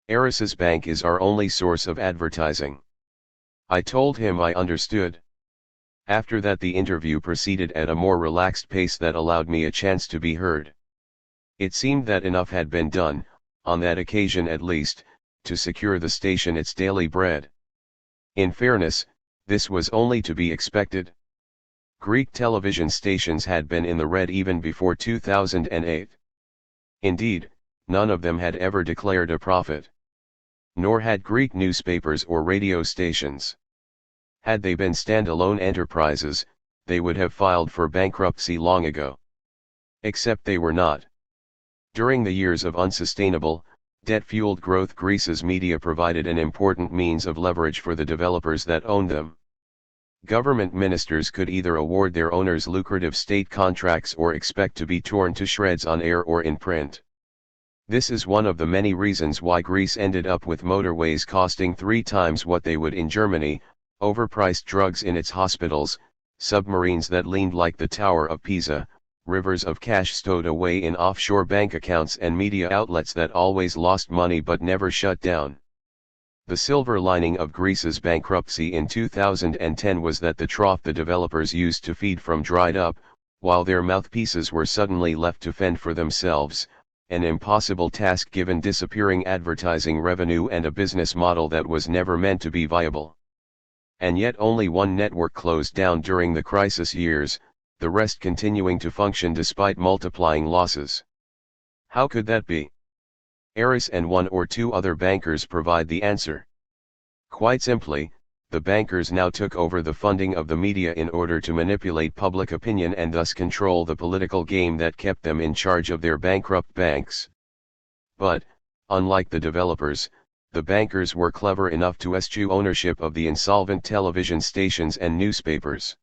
Eris's bank is our only source of advertising." I told him I understood. After that the interview proceeded at a more relaxed pace that allowed me a chance to be heard. It seemed that enough had been done, on that occasion at least, to secure the station its daily bread. In fairness, this was only to be expected. Greek television stations had been in the red even before 2008. Indeed, none of them had ever declared a profit. Nor had Greek newspapers or radio stations. Had they been standalone enterprises, they would have filed for bankruptcy long ago. Except they were not. During the years of unsustainable, debt-fueled growth, Greece's media provided an important means of leverage for the developers that owned them. Government ministers could either award their owners lucrative state contracts or expect to be torn to shreds on air or in print. This is one of the many reasons why Greece ended up with motorways costing 3 times what they would in Germany, overpriced drugs in its hospitals, submarines that leaned like the Tower of Pisa, rivers of cash stowed away in offshore bank accounts, and media outlets that always lost money but never shut down. The silver lining of Greece's bankruptcy in 2010 was that the trough the developers used to feed from dried up, while their mouthpieces were suddenly left to fend for themselves, an impossible task given disappearing advertising revenue and a business model that was never meant to be viable. And yet only one network closed down during the crisis years, the rest continuing to function despite multiplying losses. How could that be? Yanis and one or two other bankers provide the answer. Quite simply, the bankers now took over the funding of the media in order to manipulate public opinion and thus control the political game that kept them in charge of their bankrupt banks. But, unlike the developers, the bankers were clever enough to eschew ownership of the insolvent television stations and newspapers.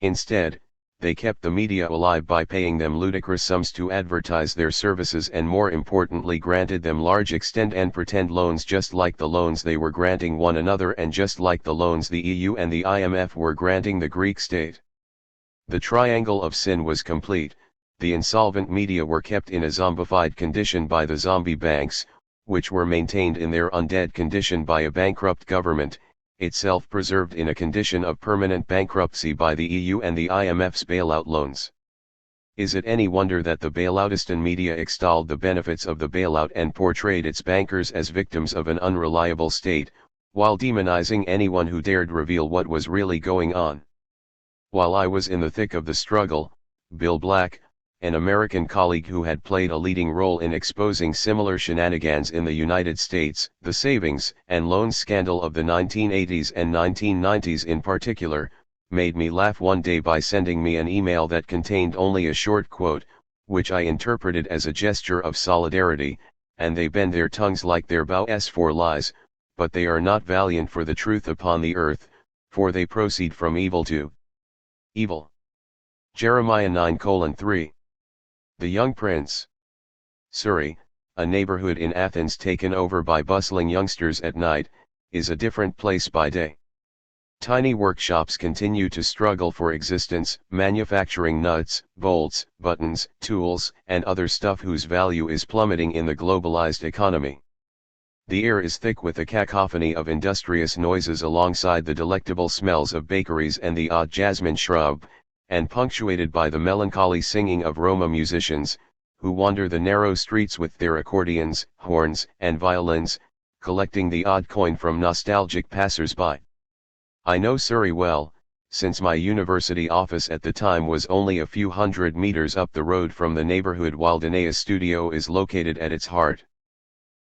Instead, they kept the media alive by paying them ludicrous sums to advertise their services and more importantly granted them large extend and pretend loans just like the loans they were granting one another and just like the loans the EU and the IMF were granting the Greek state. The triangle of sin was complete. The insolvent media were kept in a zombified condition by the zombie banks, which were maintained in their undead condition by a bankrupt government, itself preserved in a condition of permanent bankruptcy by the EU and the IMF's bailout loans. Is it any wonder that the bailoutistan media extolled the benefits of the bailout and portrayed its bankers as victims of an unreliable state, while demonizing anyone who dared reveal what was really going on? While I was in the thick of the struggle, Bill Black, an American colleague who had played a leading role in exposing similar shenanigans in the United States, the savings and loans scandal of the 1980s and 1990s in particular, made me laugh one day by sending me an email that contained only a short quote, which I interpreted as a gesture of solidarity, and they bend their tongues like their bows for lies, but they are not valiant for the truth upon the earth, for they proceed from evil to evil. Jeremiah 9:3. The Young Prince. Surrey, a neighborhood in Athens taken over by bustling youngsters at night, is a different place by day. Tiny workshops continue to struggle for existence, manufacturing nuts, bolts, buttons, tools, and other stuff whose value is plummeting in the globalized economy. The air is thick with a cacophony of industrious noises alongside the delectable smells of bakeries and the odd jasmine shrub, and punctuated by the melancholy singing of Roma musicians, who wander the narrow streets with their accordions, horns, and violins, collecting the odd coin from nostalgic passers-by. I know Surrey well, since my university office at the time was only a few hundred meters up the road from the neighborhood while Danae's studio is located at its heart.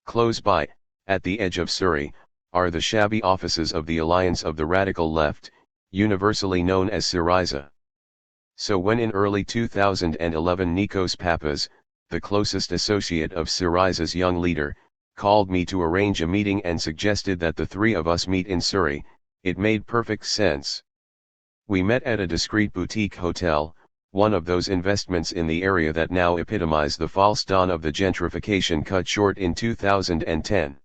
Close by, at the edge of Surrey, are the shabby offices of the Alliance of the Radical Left, universally known as Syriza. So when in early 2011 Nikos Pappas, the closest associate of Syriza's young leader, called me to arrange a meeting and suggested that the three of us meet in Surrey, it made perfect sense. We met at a discreet boutique hotel, one of those investments in the area that now epitomize the false dawn of the gentrification cut short in 2010.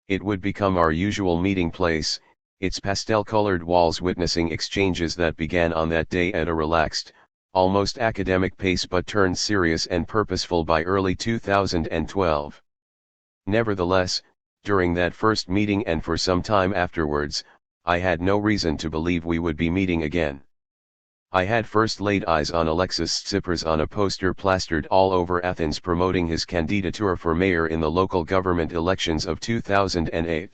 It would become our usual meeting place, its pastel-colored walls witnessing exchanges that began on that day at a relaxed, almost academic pace but turned serious and purposeful by early 2012. Nevertheless, during that first meeting and for some time afterwards, I had no reason to believe we would be meeting again. I had first laid eyes on Alexis Tsipras on a poster plastered all over Athens promoting his candidature for mayor in the local government elections of 2008.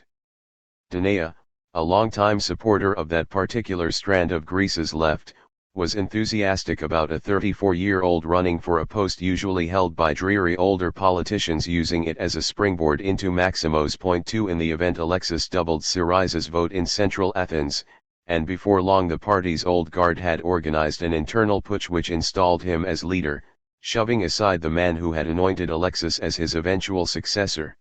Danae, a longtime supporter of that particular strand of Greece's left, was enthusiastic about a 34-year-old running for a post usually held by dreary older politicians, using it as a springboard into Maximo's point 2 in the event Alexis doubled Syriza's vote in central Athens, and before long the party's old guard had organized an internal putsch which installed him as leader, shoving aside the man who had anointed Alexis as his eventual successor.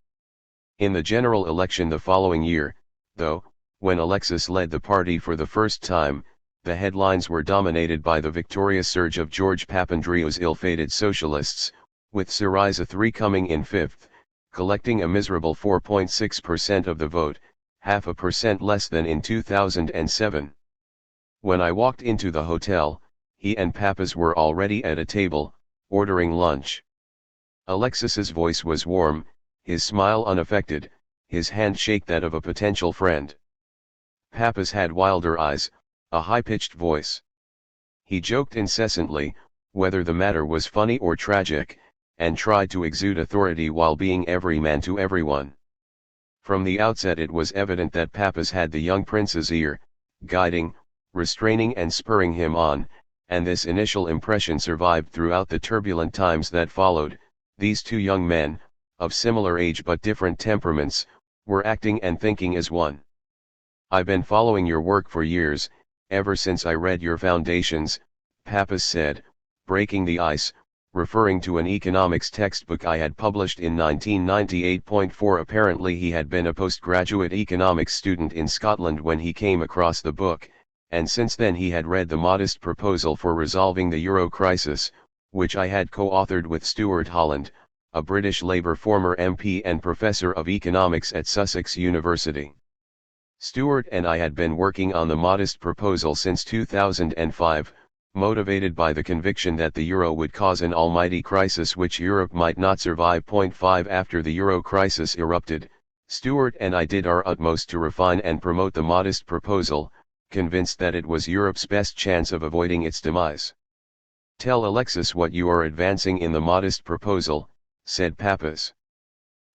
In the general election the following year, though, when Alexis led the party for the first time, the headlines were dominated by the victorious surge of George Papandreou's ill-fated socialists, with Syriza 3 coming in fifth, collecting a miserable 4.6% of the vote, 0.5% less than in 2007. When I walked into the hotel, he and Pappas were already at a table, ordering lunch. Alexis's voice was warm, his smile unaffected, his handshake that of a potential friend. Pappas had wilder eyes, a high-pitched voice. He joked incessantly, whether the matter was funny or tragic, and tried to exude authority while being every man to everyone. From the outset it was evident that Papas had the young prince's ear, guiding, restraining and spurring him on, and this initial impression survived throughout the turbulent times that followed. These two young men, of similar age but different temperaments, were acting and thinking as one. "I've been following your work for years, ever since I read your Foundations," Papas said, breaking the ice, referring to an economics textbook I had published in 1998.4. Apparently he had been a postgraduate economics student in Scotland when he came across the book, and since then he had read the modest proposal for resolving the euro crisis, which I had co-authored with Stuart Holland, a British Labour former MP and Professor of Economics at Sussex University. Stuart and I had been working on the modest proposal since 2005, motivated by the conviction that the euro would cause an almighty crisis which Europe might not survive. 5 After the euro crisis erupted, Stuart and I did our utmost to refine and promote the modest proposal, convinced that it was Europe's best chance of avoiding its demise. "Tell Alexis what you are advancing in the modest proposal," said Papas.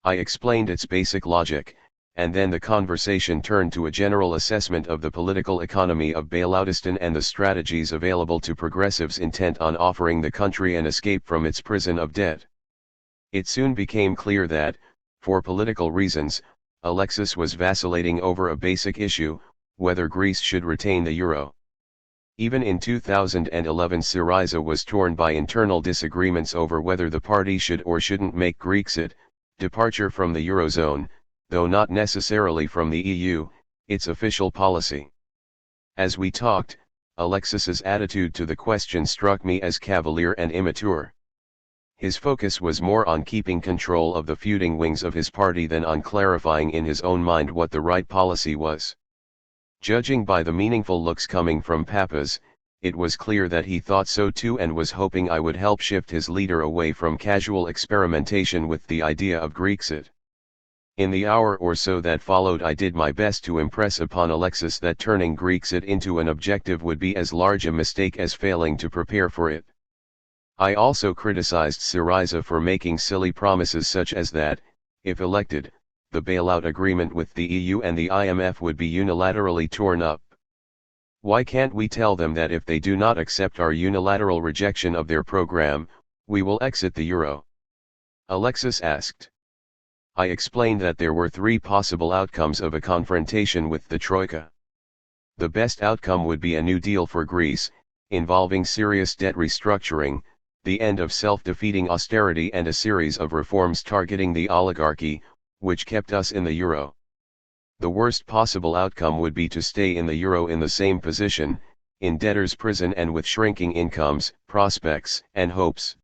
I explained its basic logic, and then the conversation turned to a general assessment of the political economy of bailoutism and the strategies available to progressives intent on offering the country an escape from its prison of debt. It soon became clear that, for political reasons, Alexis was vacillating over a basic issue, whether Greece should retain the euro. Even in 2011 Syriza was torn by internal disagreements over whether the party should or shouldn't make Grexit, departure from the eurozone, though not necessarily from the EU, its official policy. As we talked, Alexis's attitude to the question struck me as cavalier and immature. His focus was more on keeping control of the feuding wings of his party than on clarifying in his own mind what the right policy was. Judging by the meaningful looks coming from Papas, it was clear that he thought so too and was hoping I would help shift his leader away from casual experimentation with the idea of Grexit. In the hour or so that followed I did my best to impress upon Alexis that turning Grexit into an objective would be as large a mistake as failing to prepare for it. I also criticized Syriza for making silly promises such as that, if elected, the bailout agreement with the EU and the IMF would be unilaterally torn up. "Why can't we tell them that if they do not accept our unilateral rejection of their program, we will exit the euro?" Alexis asked. I explained that there were three possible outcomes of a confrontation with the Troika. The best outcome would be a new deal for Greece, involving serious debt restructuring, the end of self-defeating austerity and a series of reforms targeting the oligarchy, which kept us in the euro. The worst possible outcome would be to stay in the euro in the same position, in debtor's prison and with shrinking incomes, prospects, and hopes.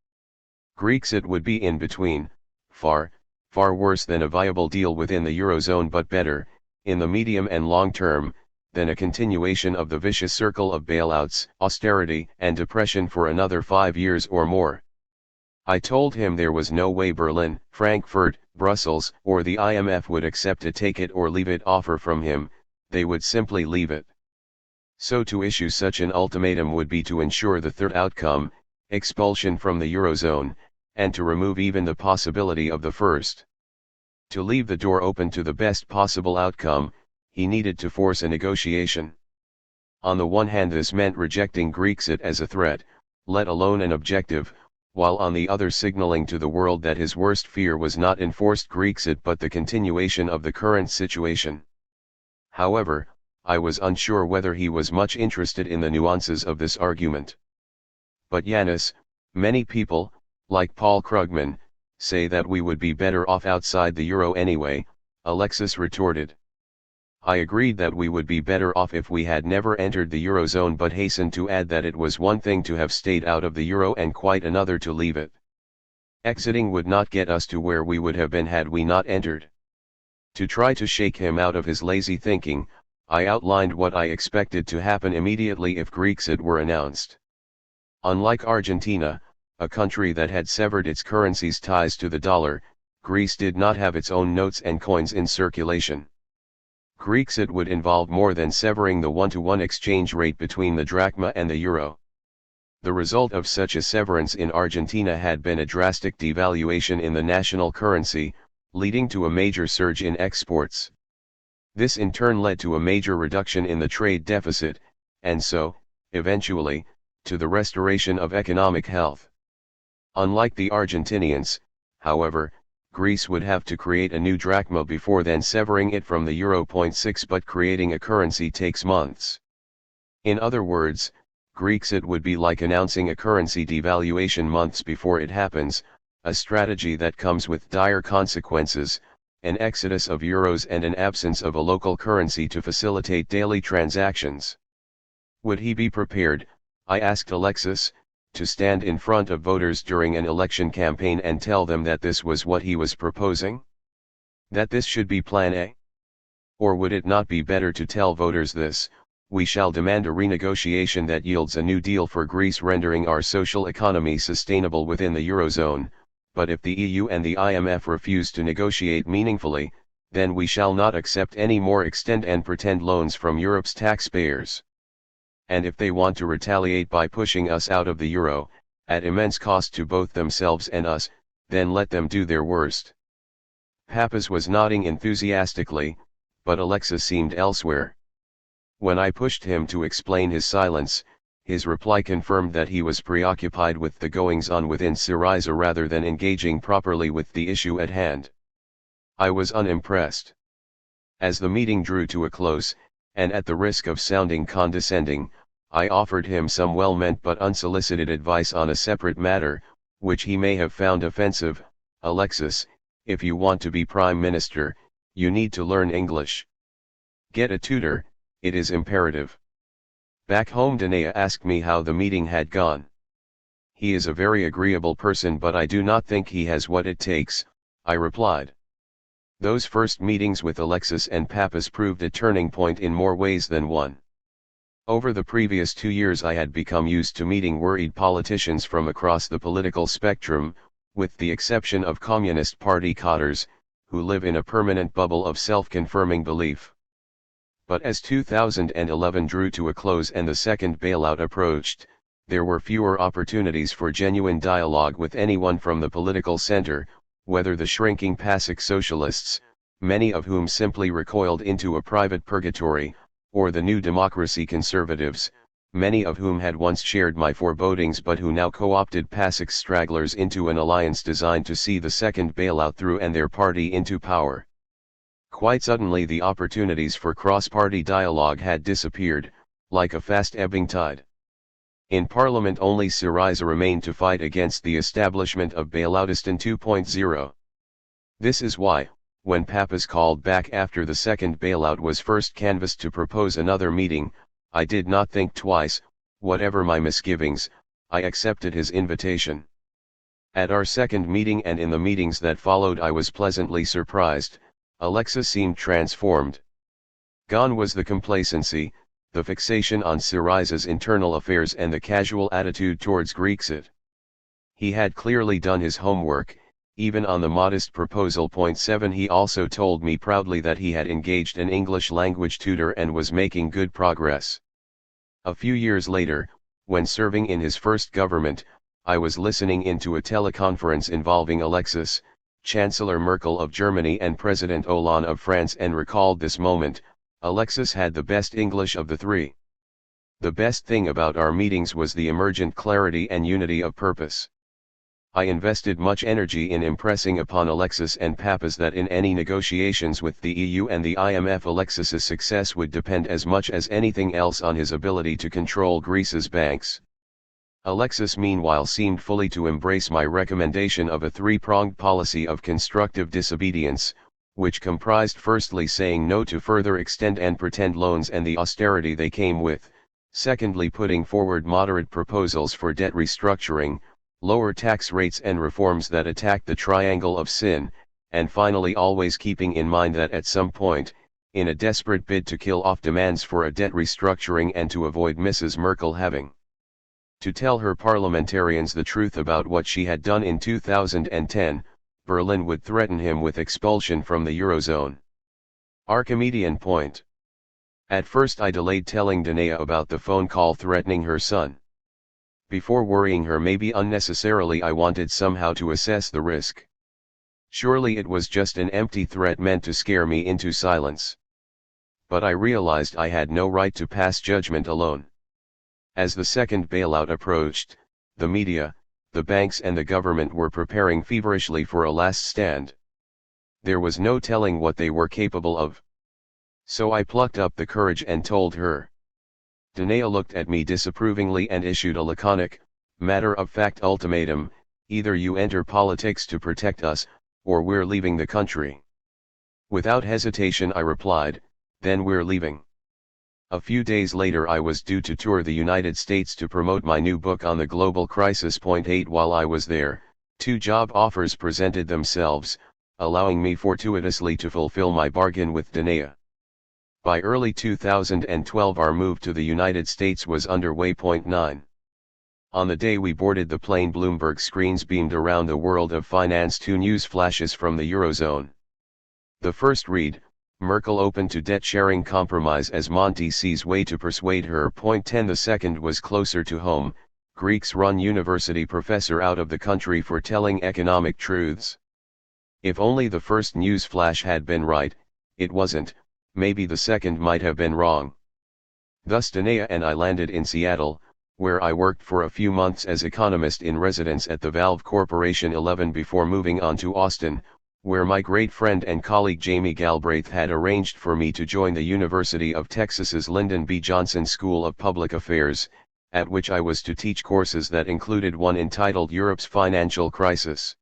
Grexit would be in between, far worse than a viable deal within the eurozone but better, in the medium and long term, than a continuation of the vicious circle of bailouts, austerity, and depression for another 5 years or more. I told him there was no way Berlin, Frankfurt, Brussels, or the IMF would accept a take-it-or-leave-it offer from him, they would simply leave it. So to issue such an ultimatum would be to ensure the third outcome, expulsion from the eurozone, and to remove even the possibility of the first. To leave the door open to the best possible outcome, he needed to force a negotiation. On the one hand this meant rejecting Grexit as a threat, let alone an objective, while on the other signaling to the world that his worst fear was not enforced Grexit but the continuation of the current situation. However, I was unsure whether he was much interested in the nuances of this argument. "But Yanis, many people, like Paul Krugman, say that we would be better off outside the euro anyway," Alexis retorted. I agreed that we would be better off if we had never entered the eurozone but hastened to add that it was one thing to have stayed out of the euro and quite another to leave it. Exiting would not get us to where we would have been had we not entered. To try to shake him out of his lazy thinking, I outlined what I expected to happen immediately if Grexit were announced. Unlike Argentina, a country that had severed its currency's ties to the dollar, Greece did not have its own notes and coins in circulation. Grexit would involve more than severing the one-to-one exchange rate between the drachma and the euro. The result of such a severance in Argentina had been a drastic devaluation in the national currency, leading to a major surge in exports. This in turn led to a major reduction in the trade deficit, and so, eventually, to the restoration of economic health. Unlike the Argentinians, however, Greece would have to create a new drachma before then severing it from the euro. 6 But creating a currency takes months. In other words, Grexit would be like announcing a currency devaluation months before it happens, a strategy that comes with dire consequences, an exodus of euros and an absence of a local currency to facilitate daily transactions. Would he be prepared, I asked Alexis, to stand in front of voters during an election campaign and tell them that this was what he was proposing? That this should be Plan A? Or would it not be better to tell voters this: we shall demand a renegotiation that yields a new deal for Greece rendering our social economy sustainable within the Eurozone, but if the EU and the IMF refuse to negotiate meaningfully, then we shall not accept any more extend and pretend loans from Europe's taxpayers. And if they want to retaliate by pushing us out of the euro, at immense cost to both themselves and us, then let them do their worst. Pappas was nodding enthusiastically, but Alexis seemed elsewhere. When I pushed him to explain his silence, his reply confirmed that he was preoccupied with the goings-on within Syriza rather than engaging properly with the issue at hand. I was unimpressed. As the meeting drew to a close, and at the risk of sounding condescending, I offered him some well-meant but unsolicited advice on a separate matter, which he may have found offensive. Alexis, if you want to be Prime Minister, you need to learn English. Get a tutor, it is imperative. Back home Danae asked me how the meeting had gone. He is a very agreeable person, but I do not think he has what it takes, I replied. Those first meetings with Alexis and Pappas proved a turning point in more ways than one. Over the previous 2 years I had become used to meeting worried politicians from across the political spectrum, with the exception of Communist Party cadres, who live in a permanent bubble of self-confirming belief. But as 2011 drew to a close and the second bailout approached, there were fewer opportunities for genuine dialogue with anyone from the political center, whether the shrinking PASIC socialists, many of whom simply recoiled into a private purgatory, or the New Democracy conservatives, many of whom had once shared my forebodings but who now co-opted PASIC's stragglers into an alliance designed to see the second bailout through and their party into power. Quite suddenly the opportunities for cross-party dialogue had disappeared, like a fast-ebbing tide. In Parliament only Syriza remained to fight against the establishment of Bailoutistan 2.0. This is why, when Pappas called back after the second bailout was first canvassed to propose another meeting, I did not think twice. Whatever my misgivings, I accepted his invitation. At our second meeting and in the meetings that followed I was pleasantly surprised. Alexis seemed transformed. Gone was the complacency, the fixation on Syriza's internal affairs and the casual attitude towards Grexit. He had clearly done his homework, even on the modest proposal. 7 He also told me proudly that he had engaged an English language tutor and was making good progress. A few years later, when serving in his first government, I was listening into a teleconference involving Alexis, Chancellor Merkel of Germany and President Hollande of France, and recalled this moment. Alexis had the best English of the three. The best thing about our meetings was the emergent clarity and unity of purpose. I invested much energy in impressing upon Alexis and Pappas that in any negotiations with the EU and the IMF Alexis's success would depend as much as anything else on his ability to control Greece's banks. Alexis meanwhile seemed fully to embrace my recommendation of a three-pronged policy of constructive disobedience, which comprised firstly saying no to further extend and pretend loans and the austerity they came with, secondly putting forward moderate proposals for debt restructuring, lower tax rates and reforms that attack the triangle of sin, and finally always keeping in mind that at some point, in a desperate bid to kill off demands for a debt restructuring and to avoid Mrs. Merkel having to tell her parliamentarians the truth about what she had done in 2010, Berlin would threaten him with expulsion from the Eurozone. Archimedean point. At first I delayed telling Danae about the phone call threatening her son. Before worrying her maybe unnecessarily, I wanted somehow to assess the risk. Surely it was just an empty threat meant to scare me into silence. But I realized I had no right to pass judgment alone. As the second bailout approached, the media, the banks and the government were preparing feverishly for a last stand. There was no telling what they were capable of. So I plucked up the courage and told her. Danae looked at me disapprovingly and issued a laconic, matter-of-fact ultimatum: either you enter politics to protect us, or we're leaving the country. Without hesitation I replied, then we're leaving. A few days later I was due to tour the United States to promote my new book on the global crisis. 8 While I was there, 2 job offers presented themselves, allowing me fortuitously to fulfill my bargain with Danae. By early 2012 our move to the United States was underway. 9. On the day we boarded the plane, Bloomberg screens beamed around the world of finance 2 news flashes from the Eurozone. The first read: Merkel open to debt-sharing compromise as Monti sees way to persuade her. 10 The second was closer to home: Greeks run university professor out of the country for telling economic truths. If only the first news flash had been right, it wasn't. Maybe the second might have been wrong. Thus Danae and I landed in Seattle, where I worked for a few months as economist in residence at the Valve Corporation 11 before moving on to Austin, where my great friend and colleague Jamie Galbraith had arranged for me to join the University of Texas's Lyndon B. Johnson School of Public Affairs, at which I was to teach courses that included one entitled Europe's Financial Crisis.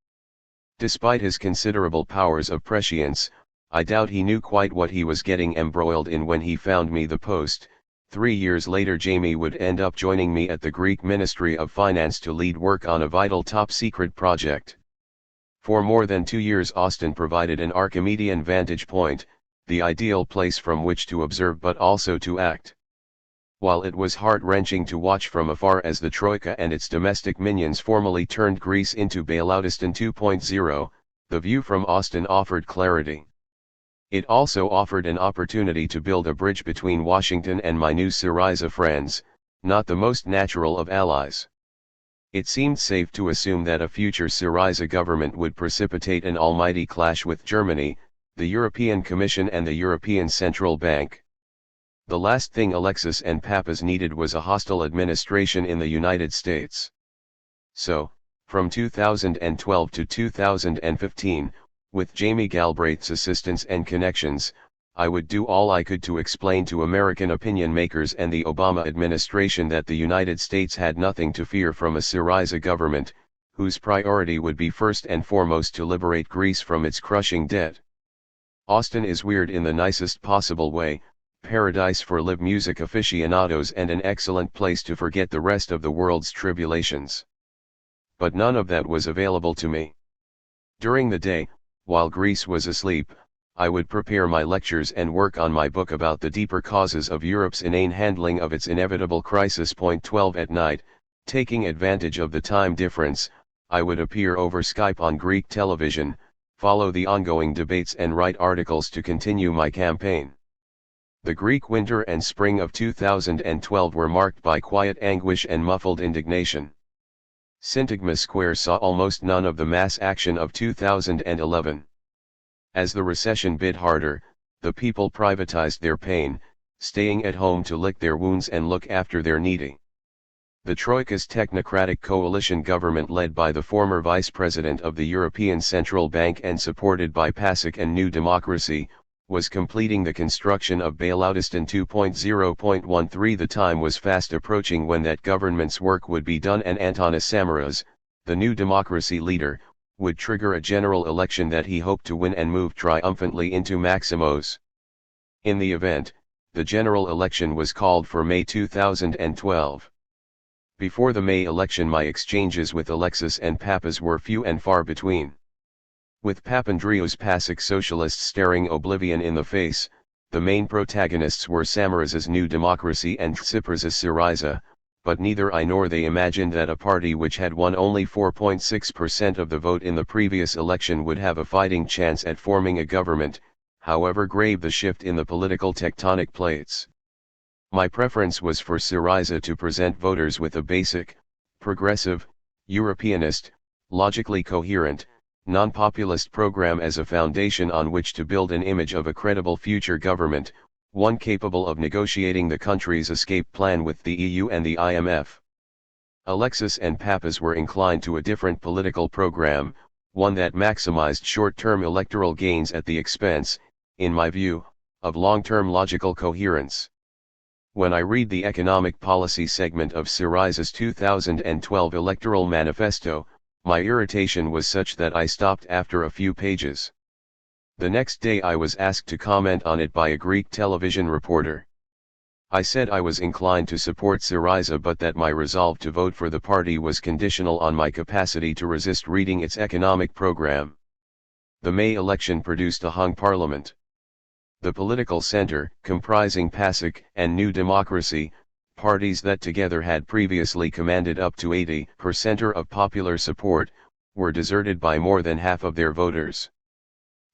Despite his considerable powers of prescience, I doubt he knew quite what he was getting embroiled in when he found me the post. 3 years later Jamie would end up joining me at the Greek Ministry of Finance to lead work on a vital top-secret project. For more than 2 years Austin provided an Archimedean vantage point, the ideal place from which to observe but also to act. While it was heart-wrenching to watch from afar as the Troika and its domestic minions formally turned Greece into Bailoutistan 2.0, the view from Austin offered clarity. It also offered an opportunity to build a bridge between Washington and my new Syriza friends, not the most natural of allies. It seemed safe to assume that a future Syriza government would precipitate an almighty clash with Germany, the European Commission and the European Central Bank. The last thing Alexis and Pappas needed was a hostile administration in the United States. So, from 2012 to 2015, with Jamie Galbraith's assistance and connections, I would do all I could to explain to American opinion makers and the Obama administration that the United States had nothing to fear from a Syriza government, whose priority would be first and foremost to liberate Greece from its crushing debt. Austin is weird in the nicest possible way, paradise for live music aficionados and an excellent place to forget the rest of the world's tribulations. But none of that was available to me. During the day, while Greece was asleep, I would prepare my lectures and work on my book about the deeper causes of Europe's inane handling of its inevitable crisis. 12 At night, taking advantage of the time difference, I would appear over Skype on Greek television, follow the ongoing debates and write articles to continue my campaign. The Greek winter and spring of 2012 were marked by quiet anguish and muffled indignation. Syntagma Square saw almost none of the mass action of 2011. As the recession bit harder, the people privatized their pain, staying at home to lick their wounds and look after their needy. The Troika's technocratic coalition government, led by the former vice president of the European Central Bank and supported by PASOK and New Democracy, was completing the construction of Bailoutistan 2.0.13. The time was fast approaching when that government's work would be done and Antonis Samaras, the New Democracy leader, would trigger a general election that he hoped to win and move triumphantly into Maximos. In the event, the general election was called for May 2012. Before the May election my exchanges with Alexis and Pappas were few and far between. With Papandreou's PASOK socialists staring oblivion in the face, the main protagonists were Samaras's New Democracy and Tsipras's Syriza, but neither I nor they imagined that a party which had won only 4.6% of the vote in the previous election would have a fighting chance at forming a government, however grave the shift in the political tectonic plates. My preference was for Syriza to present voters with a basic, progressive, Europeanist, logically coherent, non-populist program as a foundation on which to build an image of a credible future government, one capable of negotiating the country's escape plan with the EU and the IMF. Alexis and Pappas were inclined to a different political program, one that maximized short-term electoral gains at the expense, in my view, of long-term logical coherence. When I read the economic policy segment of Syriza's 2012 electoral manifesto, my irritation was such that I stopped after a few pages. The next day I was asked to comment on it by a Greek television reporter. I said I was inclined to support Syriza but that my resolve to vote for the party was conditional on my capacity to resist reading its economic program. The May election produced a hung parliament. The political center, comprising PASOK and New Democracy, parties that together had previously commanded up to 80% of popular support, were deserted by more than half of their voters.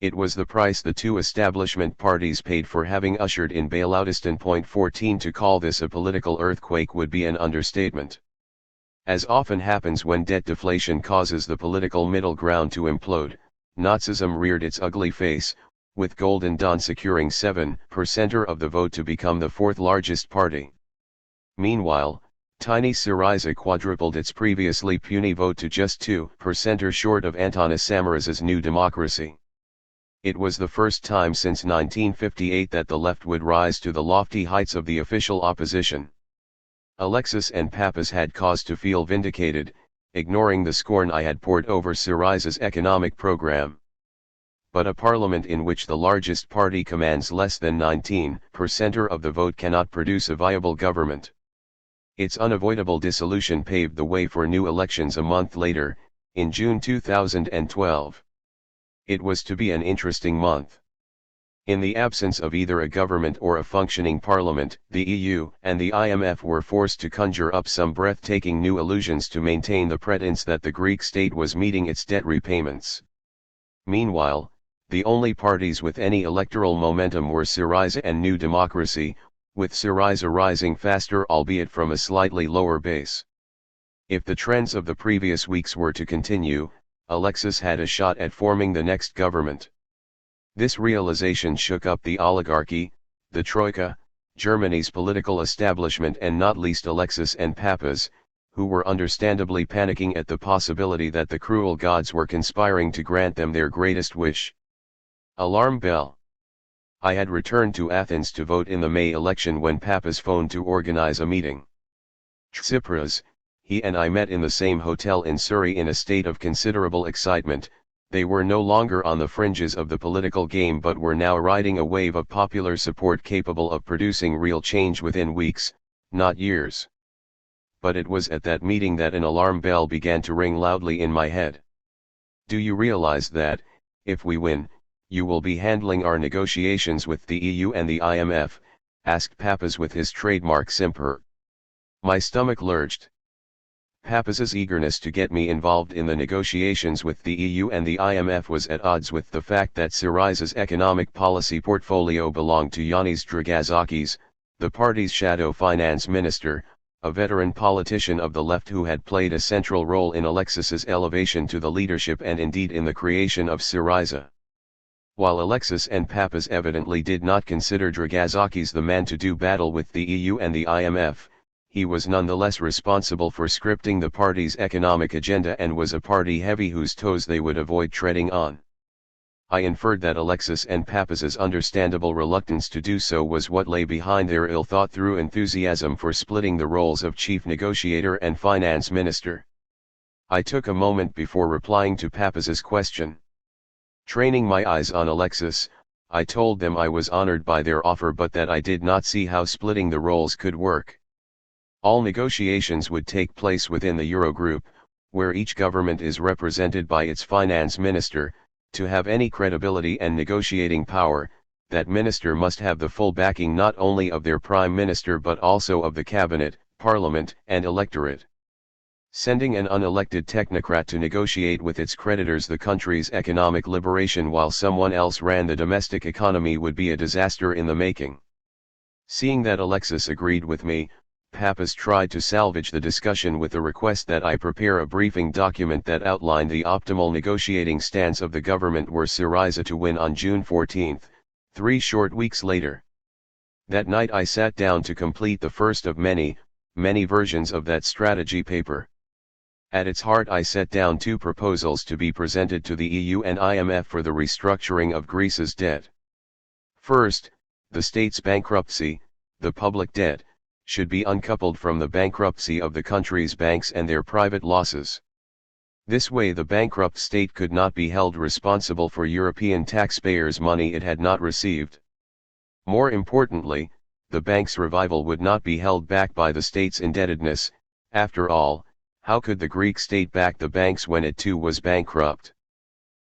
It was the price the two establishment parties paid for having ushered in bailoutistan. 14 To call this a political earthquake would be an understatement. As often happens when debt deflation causes the political middle ground to implode, Nazism reared its ugly face, with Golden Dawn securing 7% of the vote to become the fourth largest party. Meanwhile, tiny Syriza quadrupled its previously puny vote to just 2% short of Antanas Samaraz's New Democracy. It was the first time since 1958 that the left would rise to the lofty heights of the official opposition. Alexis and Pappas had cause to feel vindicated, ignoring the scorn I had poured over Syriza's economic program. But a parliament in which the largest party commands less than 19% of the vote cannot produce a viable government. Its unavoidable dissolution paved the way for new elections a month later, in June 2012. It was to be an interesting month. In the absence of either a government or a functioning parliament, the EU and the IMF were forced to conjure up some breathtaking new illusions to maintain the pretense that the Greek state was meeting its debt repayments. Meanwhile, the only parties with any electoral momentum were Syriza and New Democracy, with Syriza rising faster albeit from a slightly lower base. If the trends of the previous weeks were to continue, Alexis had a shot at forming the next government. This realization shook up the oligarchy, the Troika, Germany's political establishment and not least Alexis and Pappas, who were understandably panicking at the possibility that the cruel gods were conspiring to grant them their greatest wish. Alarm bell. I had returned to Athens to vote in the May election when Pappas phoned to organize a meeting. Tsipras, he and I met in the same hotel in Surrey in a state of considerable excitement. They were no longer on the fringes of the political game but were now riding a wave of popular support capable of producing real change within weeks, not years. But it was at that meeting that an alarm bell began to ring loudly in my head. Do you realize that, if we win, you will be handling our negotiations with the EU and the IMF? Asked Pappas with his trademark simper. My stomach lurched. Pappas's eagerness to get me involved in the negotiations with the EU and the IMF was at odds with the fact that Syriza's economic policy portfolio belonged to Yanis Dragazakis, the party's shadow finance minister, a veteran politician of the left who had played a central role in Alexis's elevation to the leadership and indeed in the creation of Syriza. While Alexis and Pappas evidently did not consider Dragazakis the man to do battle with the EU and the IMF, he was nonetheless responsible for scripting the party's economic agenda and was a party heavy whose toes they would avoid treading on. I inferred that Alexis and Pappas's understandable reluctance to do so was what lay behind their ill-thought-through enthusiasm for splitting the roles of chief negotiator and finance minister. I took a moment before replying to Pappas's question. Training my eyes on Alexis, I told them I was honored by their offer but that I did not see how splitting the roles could work. All negotiations would take place within the Eurogroup, where each government is represented by its finance minister. To have any credibility and negotiating power, that minister must have the full backing not only of their prime minister but also of the cabinet, parliament, and electorate. Sending an unelected technocrat to negotiate with its creditors the country's economic liberation while someone else ran the domestic economy would be a disaster in the making. Seeing that Alexis agreed with me, Pappas tried to salvage the discussion with the request that I prepare a briefing document that outlined the optimal negotiating stance of the government were Syriza to win on June 14, 3 short weeks later. That night I sat down to complete the first of many versions of that strategy paper. At its heart I set down two proposals to be presented to the EU and IMF for the restructuring of Greece's debt. First, the state's bankruptcy, the public debt, should be uncoupled from the bankruptcy of the country's banks and their private losses. This way the bankrupt state could not be held responsible for European taxpayers' money it had not received. More importantly, the bank's revival would not be held back by the state's indebtedness. After all, how could the Greek state back the banks when it too was bankrupt?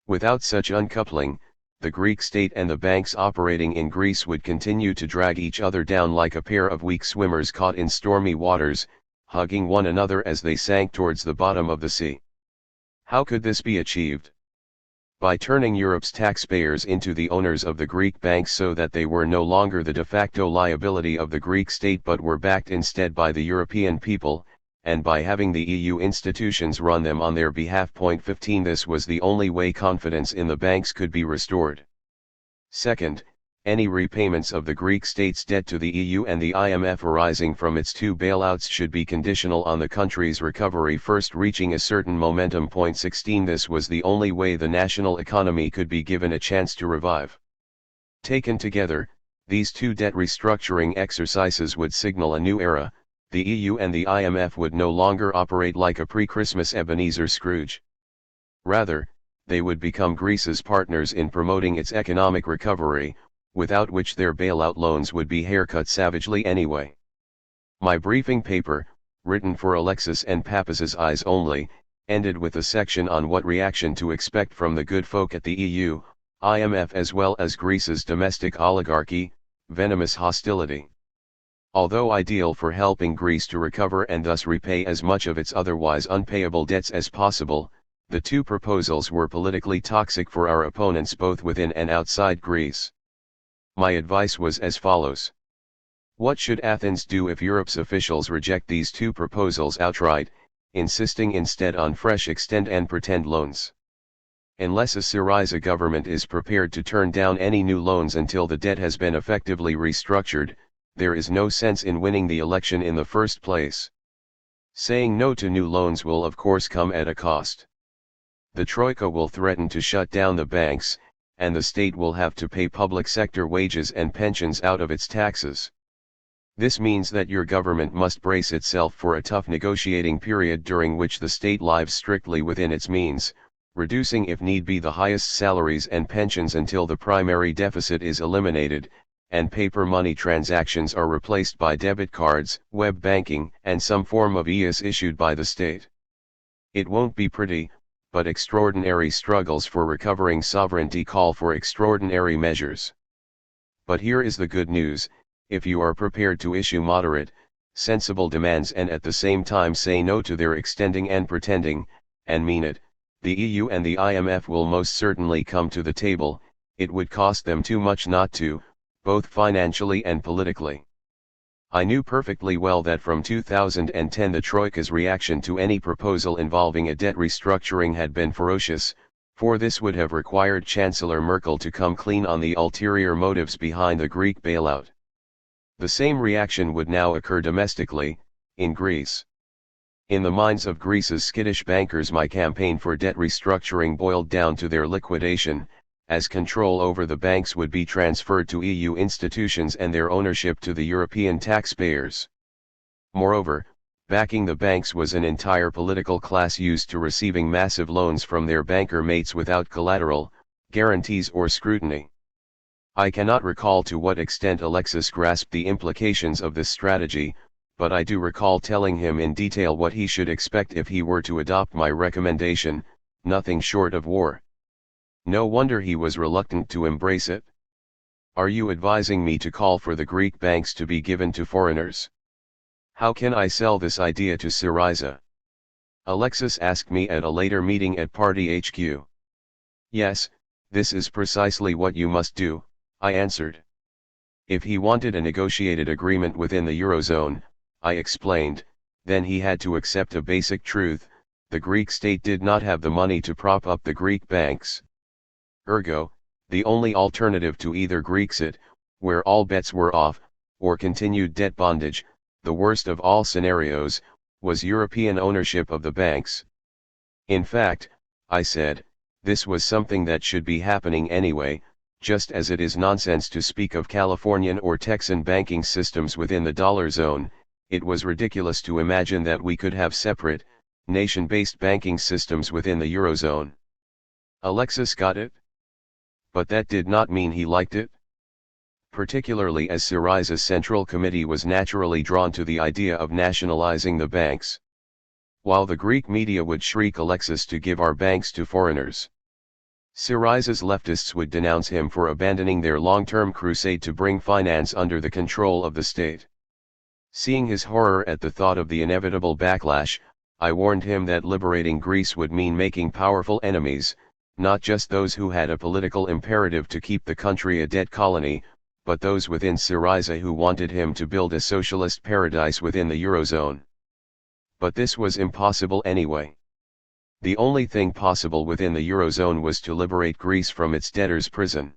Without such uncoupling, the Greek state and the banks operating in Greece would continue to drag each other down like a pair of weak swimmers caught in stormy waters, hugging one another as they sank towards the bottom of the sea. How could this be achieved? By turning Europe's taxpayers into the owners of the Greek banks so that they were no longer the de facto liability of the Greek state but were backed instead by the European people, and by having the EU institutions run them on their behalf. 15 This was the only way confidence in the banks could be restored. Second, any repayments of the Greek state's debt to the EU and the IMF arising from its two bailouts should be conditional on the country's recovery first reaching a certain momentum. 16 This was the only way the national economy could be given a chance to revive. Taken together, these two debt restructuring exercises would signal a new era. The EU and the IMF would no longer operate like a pre-Christmas Ebenezer Scrooge. Rather, they would become Greece's partners in promoting its economic recovery, without which their bailout loans would be haircut savagely anyway. My briefing paper, written for Alexis and Pappas's eyes only, ended with a section on what reaction to expect from the good folk at the EU, IMF as well as Greece's domestic oligarchy, venomous hostility. Although ideal for helping Greece to recover and thus repay as much of its otherwise unpayable debts as possible, the two proposals were politically toxic for our opponents both within and outside Greece. My advice was as follows. What should Athens do if Europe's officials reject these two proposals outright, insisting instead on fresh extend and pretend loans? Unless a Syriza government is prepared to turn down any new loans until the debt has been effectively restructured, there is no sense in winning the election in the first place. Saying no to new loans will of course come at a cost. The Troika will threaten to shut down the banks, and the state will have to pay public sector wages and pensions out of its taxes. This means that your government must brace itself for a tough negotiating period during which the state lives strictly within its means, reducing if need be the highest salaries and pensions until the primary deficit is eliminated, and paper money transactions are replaced by debit cards, web banking, and some form of EIS issued by the state. It won't be pretty, but extraordinary struggles for recovering sovereignty call for extraordinary measures. But here is the good news: if you are prepared to issue moderate, sensible demands and at the same time say no to their extending and pretending, and mean it, the EU and the IMF will most certainly come to the table. It would cost them too much not to, both financially and politically. I knew perfectly well that from 2010 the Troika's reaction to any proposal involving a debt restructuring had been ferocious, for this would have required Chancellor Merkel to come clean on the ulterior motives behind the Greek bailout. The same reaction would now occur domestically, in Greece. In the minds of Greece's skittish bankers my campaign for debt restructuring boiled down to their liquidation, as control over the banks would be transferred to EU institutions and their ownership to the European taxpayers. Moreover, backing the banks was an entire political class used to receiving massive loans from their banker mates without collateral, guarantees or scrutiny. I cannot recall to what extent Alexis grasped the implications of this strategy, but I do recall telling him in detail what he should expect if he were to adopt my recommendation: nothing short of war. No wonder he was reluctant to embrace it. Are you advising me to call for the Greek banks to be given to foreigners? How can I sell this idea to Syriza? Alexis asked me at a later meeting at Party HQ. Yes, this is precisely what you must do, I answered. If he wanted a negotiated agreement within the Eurozone, I explained, then he had to accept a basic truth: the Greek state did not have the money to prop up the Greek banks. Ergo, the only alternative to either Grexit, where all bets were off, or continued debt bondage, the worst of all scenarios, was European ownership of the banks. In fact, I said, this was something that should be happening anyway, just as it is nonsense to speak of Californian or Texan banking systems within the dollar zone. It was ridiculous to imagine that we could have separate, nation-based banking systems within the Eurozone. Alexis got it? But that did not mean he liked it. Particularly as Syriza's Central Committee was naturally drawn to the idea of nationalizing the banks. While the Greek media would shriek Alexis to give our banks to foreigners, Syriza's leftists would denounce him for abandoning their long-term crusade to bring finance under the control of the state. Seeing his horror at the thought of the inevitable backlash, I warned him that liberating Greece would mean making powerful enemies, not just those who had a political imperative to keep the country a debt colony, but those within Syriza who wanted him to build a socialist paradise within the Eurozone. But this was impossible anyway. The only thing possible within the Eurozone was to liberate Greece from its debtor's prison.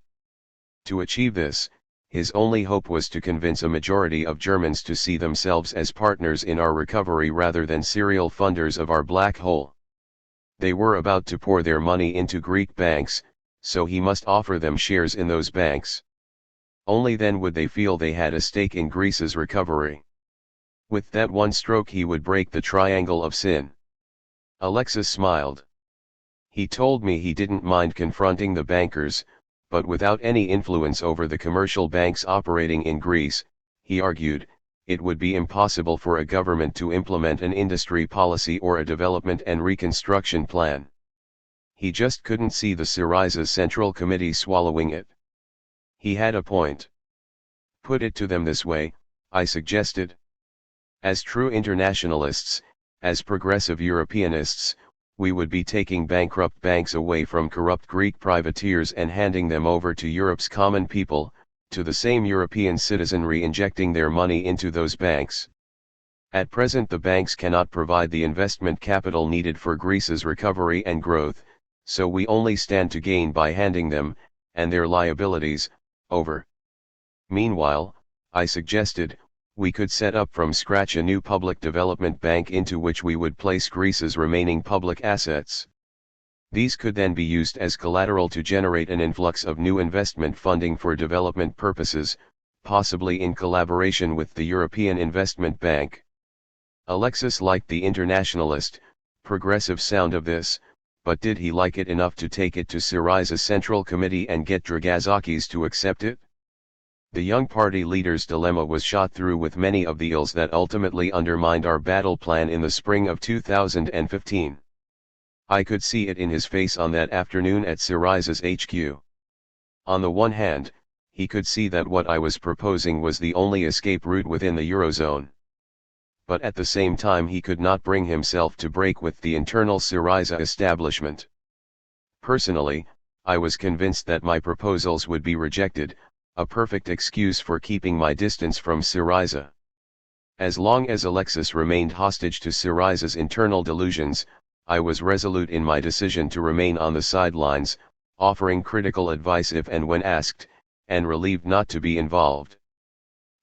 To achieve this, his only hope was to convince a majority of Germans to see themselves as partners in our recovery rather than serial funders of our black hole. They were about to pour their money into Greek banks, so he must offer them shares in those banks. Only then would they feel they had a stake in Greece's recovery. With that one stroke he would break the triangle of sin. Alexis smiled. He told me he didn't mind confronting the bankers, but without any influence over the commercial banks operating in Greece, he argued, it would be impossible for a government to implement an industry policy or a development and reconstruction plan. He just couldn't see the Syriza's Central Committee swallowing it. He had a point. Put it to them this way, I suggested. As true internationalists, as progressive Europeanists, we would be taking bankrupt banks away from corrupt Greek privateers and handing them over to Europe's common people, to the same European citizenry injecting their money into those banks. At present the banks cannot provide the investment capital needed for Greece's recovery and growth, so we only stand to gain by handing them, and their liabilities, over. Meanwhile, I suggested, we could set up from scratch a new public development bank into which we would place Greece's remaining public assets. These could then be used as collateral to generate an influx of new investment funding for development purposes, possibly in collaboration with the European Investment Bank. Alexis liked the internationalist, progressive sound of this, but did he like it enough to take it to Syriza's Central Committee and get Varoufakis to accept it? The young party leader's dilemma was shot through with many of the ills that ultimately undermined our battle plan in the spring of 2015. I could see it in his face on that afternoon at Syriza's HQ. On the one hand, he could see that what I was proposing was the only escape route within the Eurozone. But at the same time he could not bring himself to break with the internal Syriza establishment. Personally, I was convinced that my proposals would be rejected, a perfect excuse for keeping my distance from Syriza. As long as Alexis remained hostage to Syriza's internal delusions, I was resolute in my decision to remain on the sidelines, offering critical advice if and when asked, and relieved not to be involved.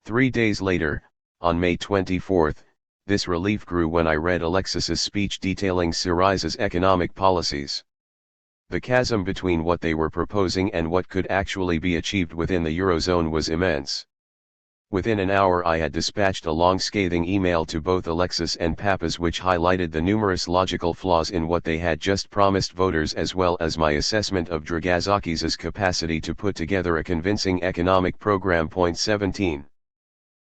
3 days later, on May 24, this relief grew when I read Alexis's speech detailing Syriza's economic policies. The chasm between what they were proposing and what could actually be achieved within the Eurozone was immense. Within an hour I had dispatched a long scathing email to both Alexis and Papas which highlighted the numerous logical flaws in what they had just promised voters as well as my assessment of Varoufakis' capacity to put together a convincing economic program. Point 17.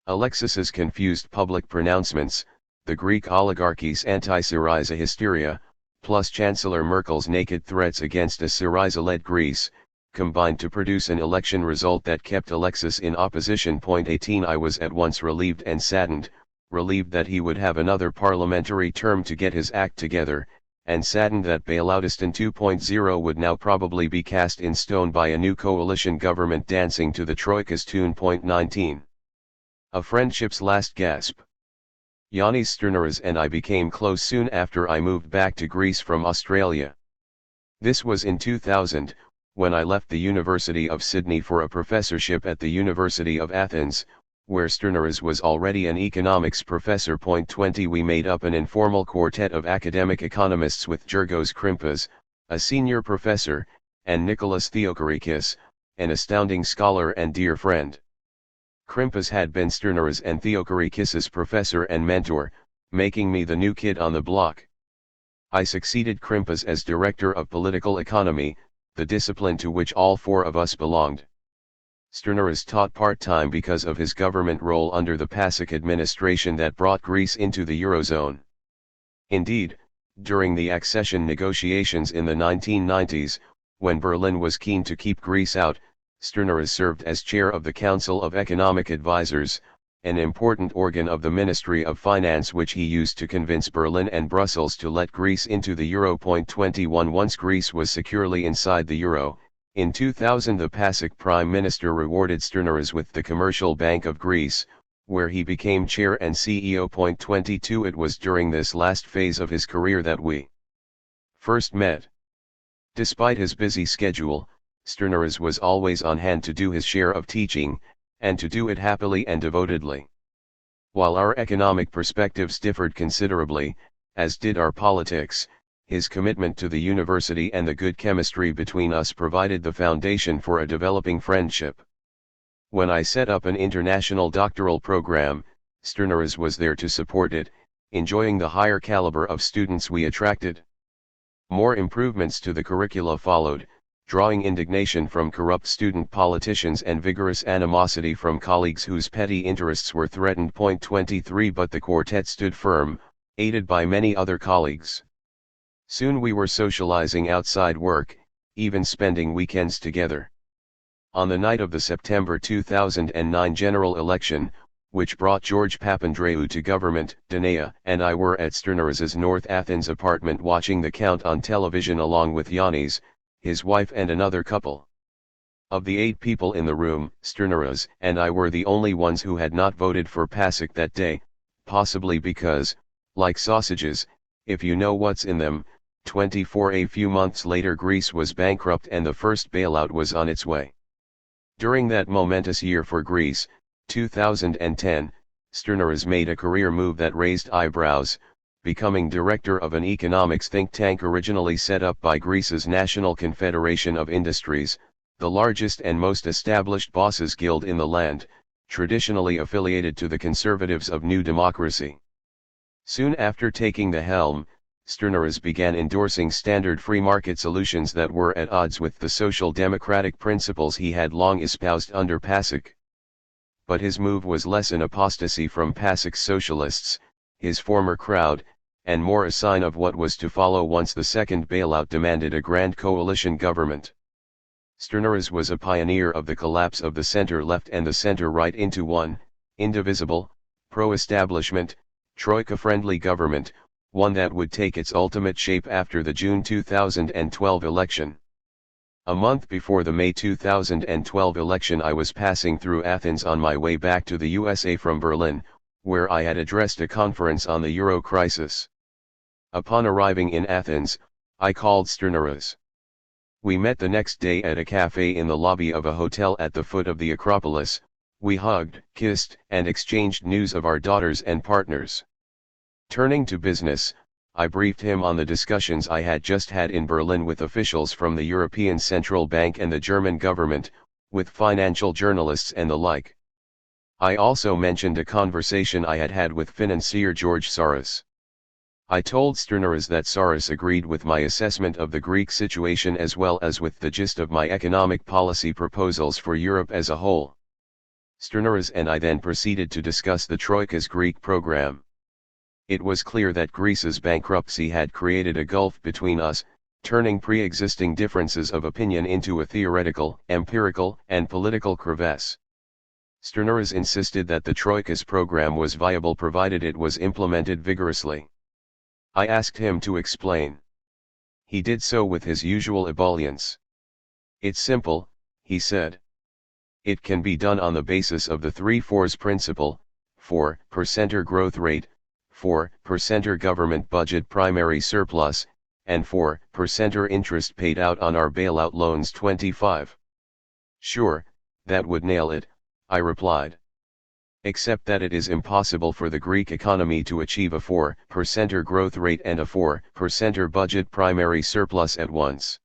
Alexis's confused public pronouncements, the Greek oligarchy's anti-Syriza hysteria, plus Chancellor Merkel's naked threats against a Syriza-led Greece, combined to produce an election result that kept Alexis in opposition. Point 18. I was at once relieved and saddened, relieved that he would have another parliamentary term to get his act together, and saddened that Bailoutistan 2.0 would now probably be cast in stone by a new coalition government dancing to the Troika's tune. Point 19. A friendship's last gasp. Yanis Sterneras and I became close soon after I moved back to Greece from Australia. This was in 2000, when I left the University of Sydney for a professorship at the University of Athens, where Sterneras was already an economics professor. 20 We made up an informal quartet of academic economists with Georgos Krimpas, a senior professor, and Nicholas Theokarikis, an astounding scholar and dear friend. Krimpas had been Sterneras and Theokarikis' professor and mentor, making me the new kid on the block. I succeeded Krimpas as director of political economy, the discipline to which all four of us belonged. Sterneras taught part-time because of his government role under the PASIC administration that brought Greece into the Eurozone. Indeed, during the accession negotiations in the 1990s, when Berlin was keen to keep Greece out, Sterneras served as chair of the Council of Economic Advisers, an important organ of the Ministry of Finance which he used to convince Berlin and Brussels to let Greece into the Euro. 21 Once Greece was securely inside the Euro, in 2000 the PASIC Prime Minister rewarded Sterneras with the Commercial Bank of Greece, where he became chair and CEO. 22 It was during this last phase of his career that we first met. Despite his busy schedule, Sterneras was always on hand to do his share of teaching, and to do it happily and devotedly. While our economic perspectives differed considerably, as did our politics, his commitment to the university and the good chemistry between us provided the foundation for a developing friendship. When I set up an international doctoral program, Sterneras was there to support it, enjoying the higher caliber of students we attracted. More improvements to the curricula followed, drawing indignation from corrupt student politicians and vigorous animosity from colleagues whose petty interests were threatened. 23 But the quartet stood firm, aided by many other colleagues. Soon we were socializing outside work, even spending weekends together. On the night of the September 2009 general election, which brought George Papandreou to government, Danea and I were at Sterneras' North Athens apartment watching the count on television along with Yanis, his wife and another couple. Of the 8 people in the room, Sterneras and I were the only ones who had not voted for PASIC that day, possibly because, like sausages, if you know what's in them, 24 A few months later Greece was bankrupt and the first bailout was on its way. During that momentous year for Greece, 2010, Sterneras made a career move that raised eyebrows, becoming director of an economics think tank originally set up by Greece's National Confederation of Industries, the largest and most established bosses' guild in the land, traditionally affiliated to the conservatives of New Democracy. Soon after taking the helm, Sterneras began endorsing standard free market solutions that were at odds with the social democratic principles he had long espoused under PASIC. But his move was less an apostasy from PASIC's socialists, his former crowd, and more a sign of what was to follow once the second bailout demanded a grand coalition government. Sterneras was a pioneer of the collapse of the center-left and the center-right into one, indivisible, pro-establishment, troika-friendly government, one that would take its ultimate shape after the June 2012 election. A month before the May 2012 election I was passing through Athens on my way back to the USA from Berlin, where I had addressed a conference on the Euro crisis. Upon arriving in Athens, I called Sterneras. We met the next day at a cafe in the lobby of a hotel at the foot of the Acropolis. We hugged, kissed, and exchanged news of our daughters and partners. Turning to business, I briefed him on the discussions I had just had in Berlin with officials from the European Central Bank and the German government, with financial journalists and the like. I also mentioned a conversation I had had with financier George Soros. I told Sterneras that Soros agreed with my assessment of the Greek situation as well as with the gist of my economic policy proposals for Europe as a whole. Sterneras and I then proceeded to discuss the Troika's Greek program. It was clear that Greece's bankruptcy had created a gulf between us, turning pre-existing differences of opinion into a theoretical, empirical, and political crevasse. Sterneras insisted that the Troika's program was viable provided it was implemented vigorously. I asked him to explain. He did so with his usual ebullience. It's simple, he said. It can be done on the basis of the 3 4s principle, 4% growth rate, 4% government budget primary surplus, and 4% interest paid out on our bailout loans 25. Sure, that would nail it, I replied. Except that it is impossible for the Greek economy to achieve a 4% growth rate and a 4% budget primary surplus at once.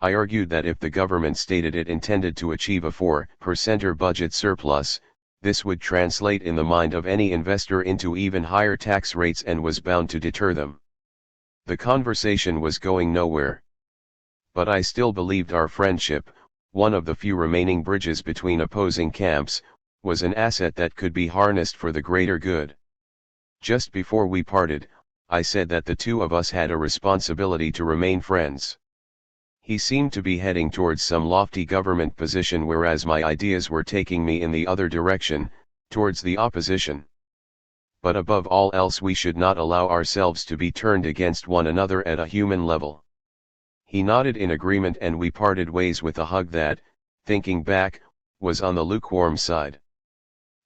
I argued that if the government stated it intended to achieve a 4% budget surplus, this would translate in the mind of any investor into even higher tax rates and was bound to deter them. The conversation was going nowhere. But I still believed our friendship, one of the few remaining bridges between opposing camps, was an asset that could be harnessed for the greater good. Just before we parted, I said that the two of us had a responsibility to remain friends. He seemed to be heading towards some lofty government position, whereas my ideas were taking me in the other direction, towards the opposition. But above all else, we should not allow ourselves to be turned against one another at a human level. He nodded in agreement and we parted ways with a hug that, thinking back, was on the lukewarm side.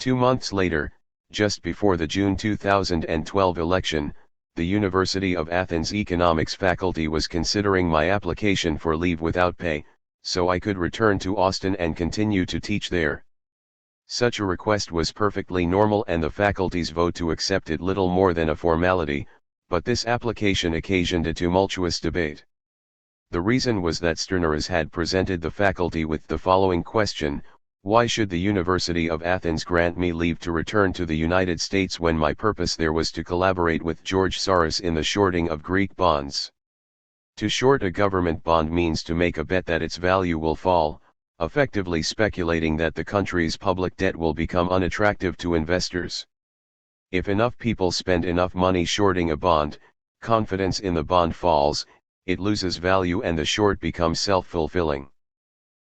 2 months later, just before the June 2012 election, the University of Athens Economics faculty was considering my application for leave without pay, so I could return to Austin and continue to teach there. Such a request was perfectly normal and the faculty's vote to accept it little more than a formality, but this application occasioned a tumultuous debate. The reason was that Sturneris had presented the faculty with the following question: why should the University of Athens grant me leave to return to the United States when my purpose there was to collaborate with George Soros in the shorting of Greek bonds? To short a government bond means to make a bet that its value will fall, effectively speculating that the country's public debt will become unattractive to investors. If enough people spend enough money shorting a bond, confidence in the bond falls, it loses value and the short becomes self-fulfilling.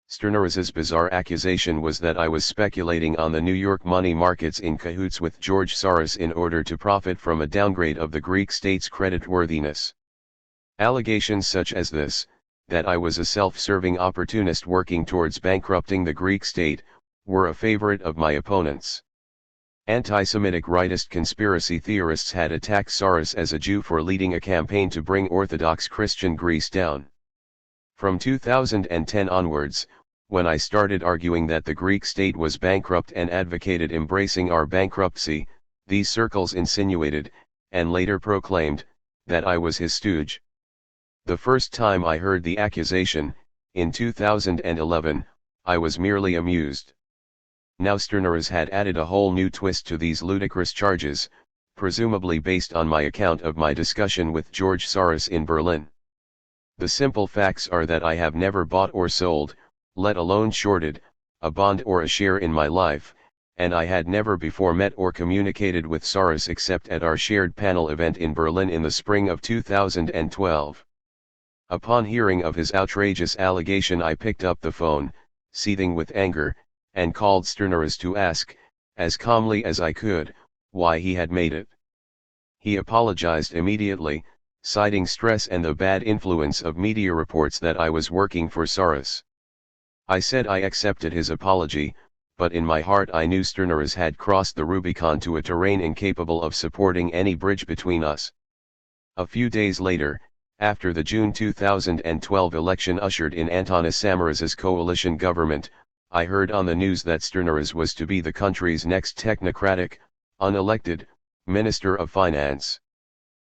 Sturneris's bizarre accusation was that I was speculating on the New York money markets in cahoots with George Soros in order to profit from a downgrade of the Greek state's creditworthiness. Allegations such as this, that I was a self-serving opportunist working towards bankrupting the Greek state, were a favorite of my opponents. Anti-Semitic rightist conspiracy theorists had attacked Soros as a Jew for leading a campaign to bring Orthodox Christian Greece down. From 2010 onwards, when I started arguing that the Greek state was bankrupt and advocated embracing our bankruptcy, these circles insinuated, and later proclaimed, that I was his stooge. The first time I heard the accusation, in 2011, I was merely amused. Now Sturneris had added a whole new twist to these ludicrous charges, presumably based on my account of my discussion with George Soros in Berlin. The simple facts are that I have never bought or sold, let alone shorted, a bond or a share in my life, and I had never before met or communicated with Soros except at our shared panel event in Berlin in the spring of 2012. Upon hearing of his outrageous allegation, I picked up the phone, seething with anger, and called Sturneris to ask, as calmly as I could, why he had made it. He apologized immediately, citing stress and the bad influence of media reports that I was working for Soros. I said I accepted his apology, but in my heart I knew Sturneris had crossed the Rubicon to a terrain incapable of supporting any bridge between us. A few days later, after the June 2012 election ushered in Antanas Samaras' coalition government, I heard on the news that Sturneris was to be the country's next technocratic, unelected, Minister of Finance.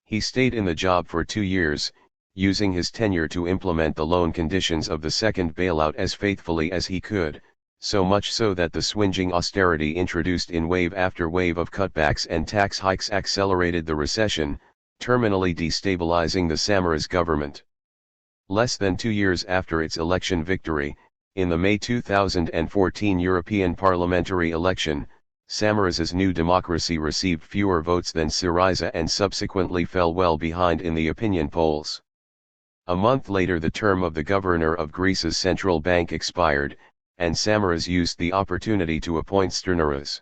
He stayed in the job for 2 years, using his tenure to implement the loan conditions of the second bailout as faithfully as he could, so much so that the swinging austerity introduced in wave after wave of cutbacks and tax hikes accelerated the recession, terminally destabilizing the Samaras government. Less than 2 years after its election victory, in the May 2014 European parliamentary election, Samaras's New Democracy received fewer votes than Syriza and subsequently fell well behind in the opinion polls. A month later the term of the governor of Greece's central bank expired, and Samaras used the opportunity to appoint Sturneris.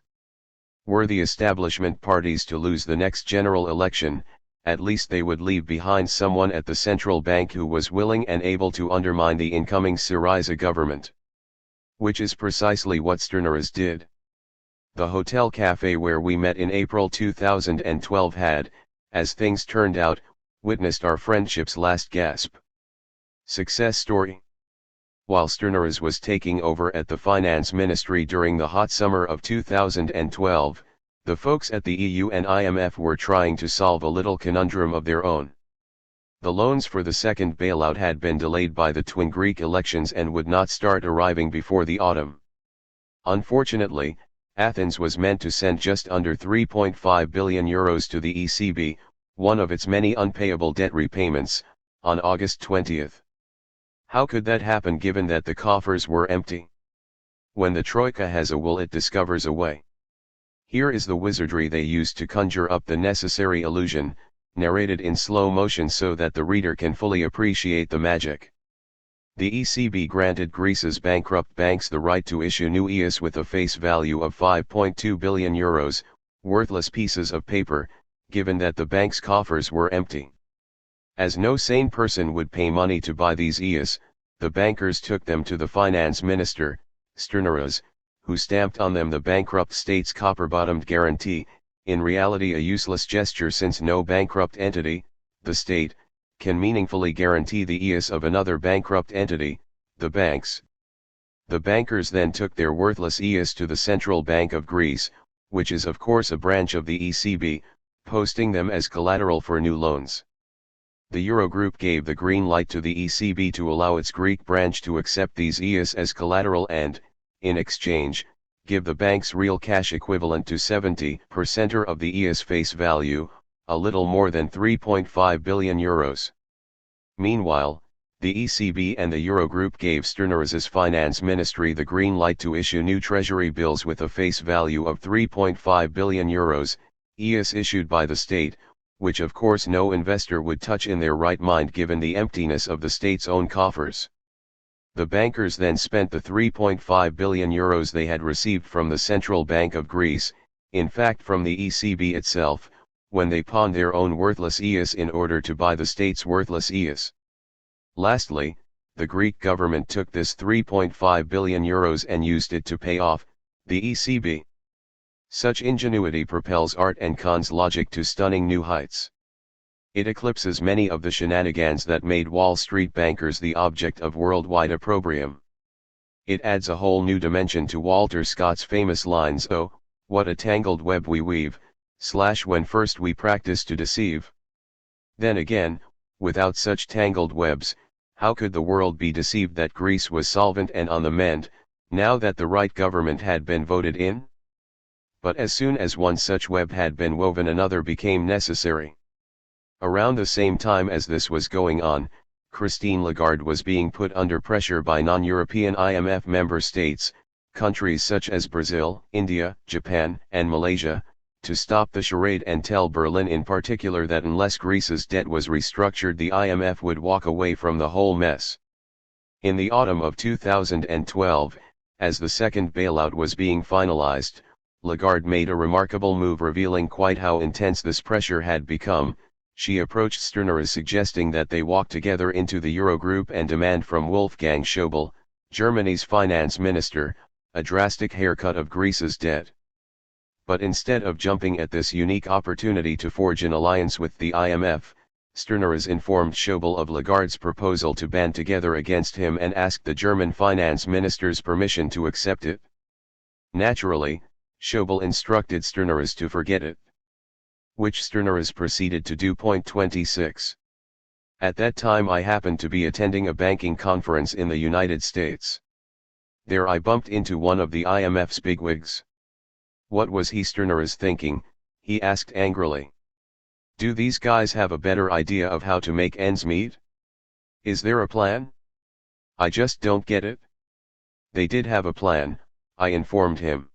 Were the establishment parties to lose the next general election, at least they would leave behind someone at the central bank who was willing and able to undermine the incoming Syriza government. Which is precisely what Sturneris did. The hotel cafe where we met in April 2012 had, as things turned out, witnessed our friendship's last gasp. Success story. While Sturneras was taking over at the finance ministry during the hot summer of 2012, the folks at the EU and IMF were trying to solve a little conundrum of their own. The loans for the second bailout had been delayed by the twin Greek elections and would not start arriving before the autumn. Unfortunately, Athens was meant to send just under €3.5 billion to the ECB, one of its many unpayable debt repayments, on August 20. How could that happen given that the coffers were empty? When the Troika has a will, it discovers a way. Here is the wizardry they used to conjure up the necessary illusion, narrated in slow motion so that the reader can fully appreciate the magic. The ECB granted Greece's bankrupt banks the right to issue new EUs with a face value of €5.2 billion, worthless pieces of paper, given that the bank's coffers were empty. As no sane person would pay money to buy these EUs, the bankers took them to the finance minister, Sturneras, who stamped on them the bankrupt state's copper-bottomed guarantee, in reality a useless gesture since no bankrupt entity, the state, can meaningfully guarantee the EUs of another bankrupt entity, the banks. The bankers then took their worthless EUs to the Central Bank of Greece, which is of course a branch of the ECB, posting them as collateral for new loans. The Eurogroup gave the green light to the ECB to allow its Greek branch to accept these EUs as collateral and, in exchange, give the banks real cash equivalent to 70% of the EUs face value, a little more than €3.5 billion. Meanwhile, the ECB and the Eurogroup gave Sturneras's finance ministry the green light to issue new treasury bills with a face value of €3.5 billion, EUs issued by the state, which of course no investor would touch in their right mind given the emptiness of the state's own coffers. The bankers then spent the €3.5 billion they had received from the Central Bank of Greece, in fact from the ECB itself, when they pawned their own worthless EUs in order to buy the state's worthless EUs. Lastly, the Greek government took this €3.5 billion and used it to pay off the ECB. Such ingenuity propels art and cons logic to stunning new heights. It eclipses many of the shenanigans that made Wall Street bankers the object of worldwide opprobrium. It adds a whole new dimension to Walter Scott's famous lines, "Oh, what a tangled web we weave, when first we practice to deceive." Then again, without such tangled webs, how could the world be deceived that Greece was solvent and on the mend, now that the right government had been voted in? But as soon as one such web had been woven, another became necessary. Around the same time as this was going on, Christine Lagarde was being put under pressure by non-European IMF member states, countries such as Brazil, India, Japan, and Malaysia, to stop the charade and tell Berlin in particular that unless Greece's debt was restructured, the IMF would walk away from the whole mess. In the autumn of 2012, as the second bailout was being finalized, Lagarde made a remarkable move revealing quite how intense this pressure had become. She approached Sturneras suggesting that they walk together into the Eurogroup and demand from Wolfgang Schäuble, Germany's finance minister, a drastic haircut of Greece's debt. But instead of jumping at this unique opportunity to forge an alliance with the IMF, Sturneras informed Schäuble of Lagarde's proposal to band together against him and asked the German finance minister's permission to accept it. Naturally, Schäuble instructed Sturneras to forget it, which Sturneras proceeded to do. 26. At that time I happened to be attending a banking conference in the United States. There I bumped into one of the IMF's bigwigs. What was he, Sturneras, thinking? He asked angrily. Do these guys have a better idea of how to make ends meet? Is there a plan? I just don't get it. They did have a plan, I informed him.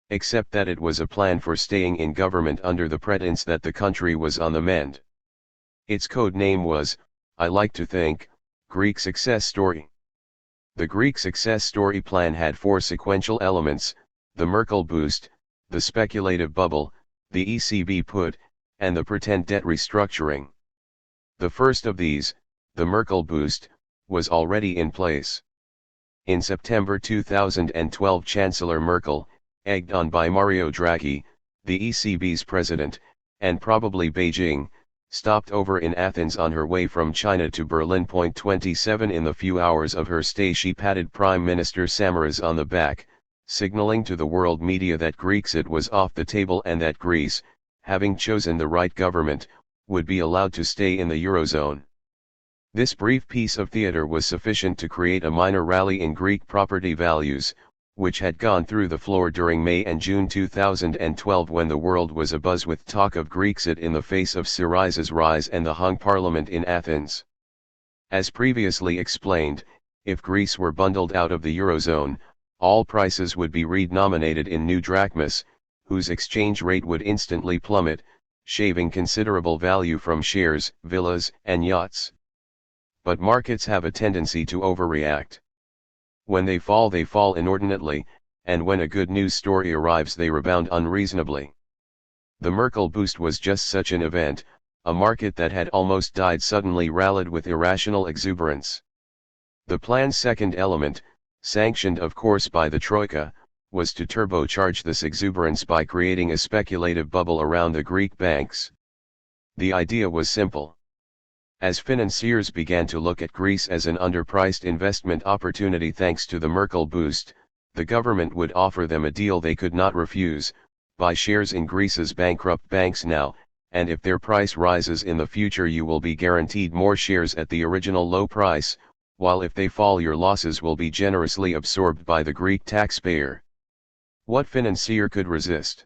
Except that it was a plan for staying in government under the pretense that the country was on the mend. Its code name was, I like to think, Greek Success Story. The Greek Success Story plan had 4 sequential elements: the Merkel boost, the speculative bubble, the ECB put, and the pretend debt restructuring. The first of these, the Merkel boost, was already in place. In September 2012, Chancellor Merkel, egged on by Mario Draghi, the ECB's president, and probably Beijing, stopped over in Athens on her way from China to Berlin. 27 In the few hours of her stay she patted Prime Minister Samaras on the back, signaling to the world media that Grexit was off the table and that Greece, having chosen the right government, would be allowed to stay in the Eurozone. This brief piece of theatre was sufficient to create a minor rally in Greek property values, which had gone through the floor during May and June 2012 when the world was abuzz with talk of Grexit in the face of Syriza's rise and the hung parliament in Athens. As previously explained, if Greece were bundled out of the Eurozone, all prices would be redenominated in new drachmas, whose exchange rate would instantly plummet, shaving considerable value from shares, villas, and yachts. But markets have a tendency to overreact. When they fall inordinately, and when a good news story arrives they rebound unreasonably. The Merkel boost was just such an event. A market that had almost died suddenly rallied with irrational exuberance. The plan's second element, sanctioned of course by the Troika, was to turbocharge this exuberance by creating a speculative bubble around the Greek banks. The idea was simple. As financiers began to look at Greece as an underpriced investment opportunity thanks to the Merkel boost, the government would offer them a deal they could not refuse: buy shares in Greece's bankrupt banks now, and if their price rises in the future you will be guaranteed more shares at the original low price, while if they fall your losses will be generously absorbed by the Greek taxpayer. What financier could resist?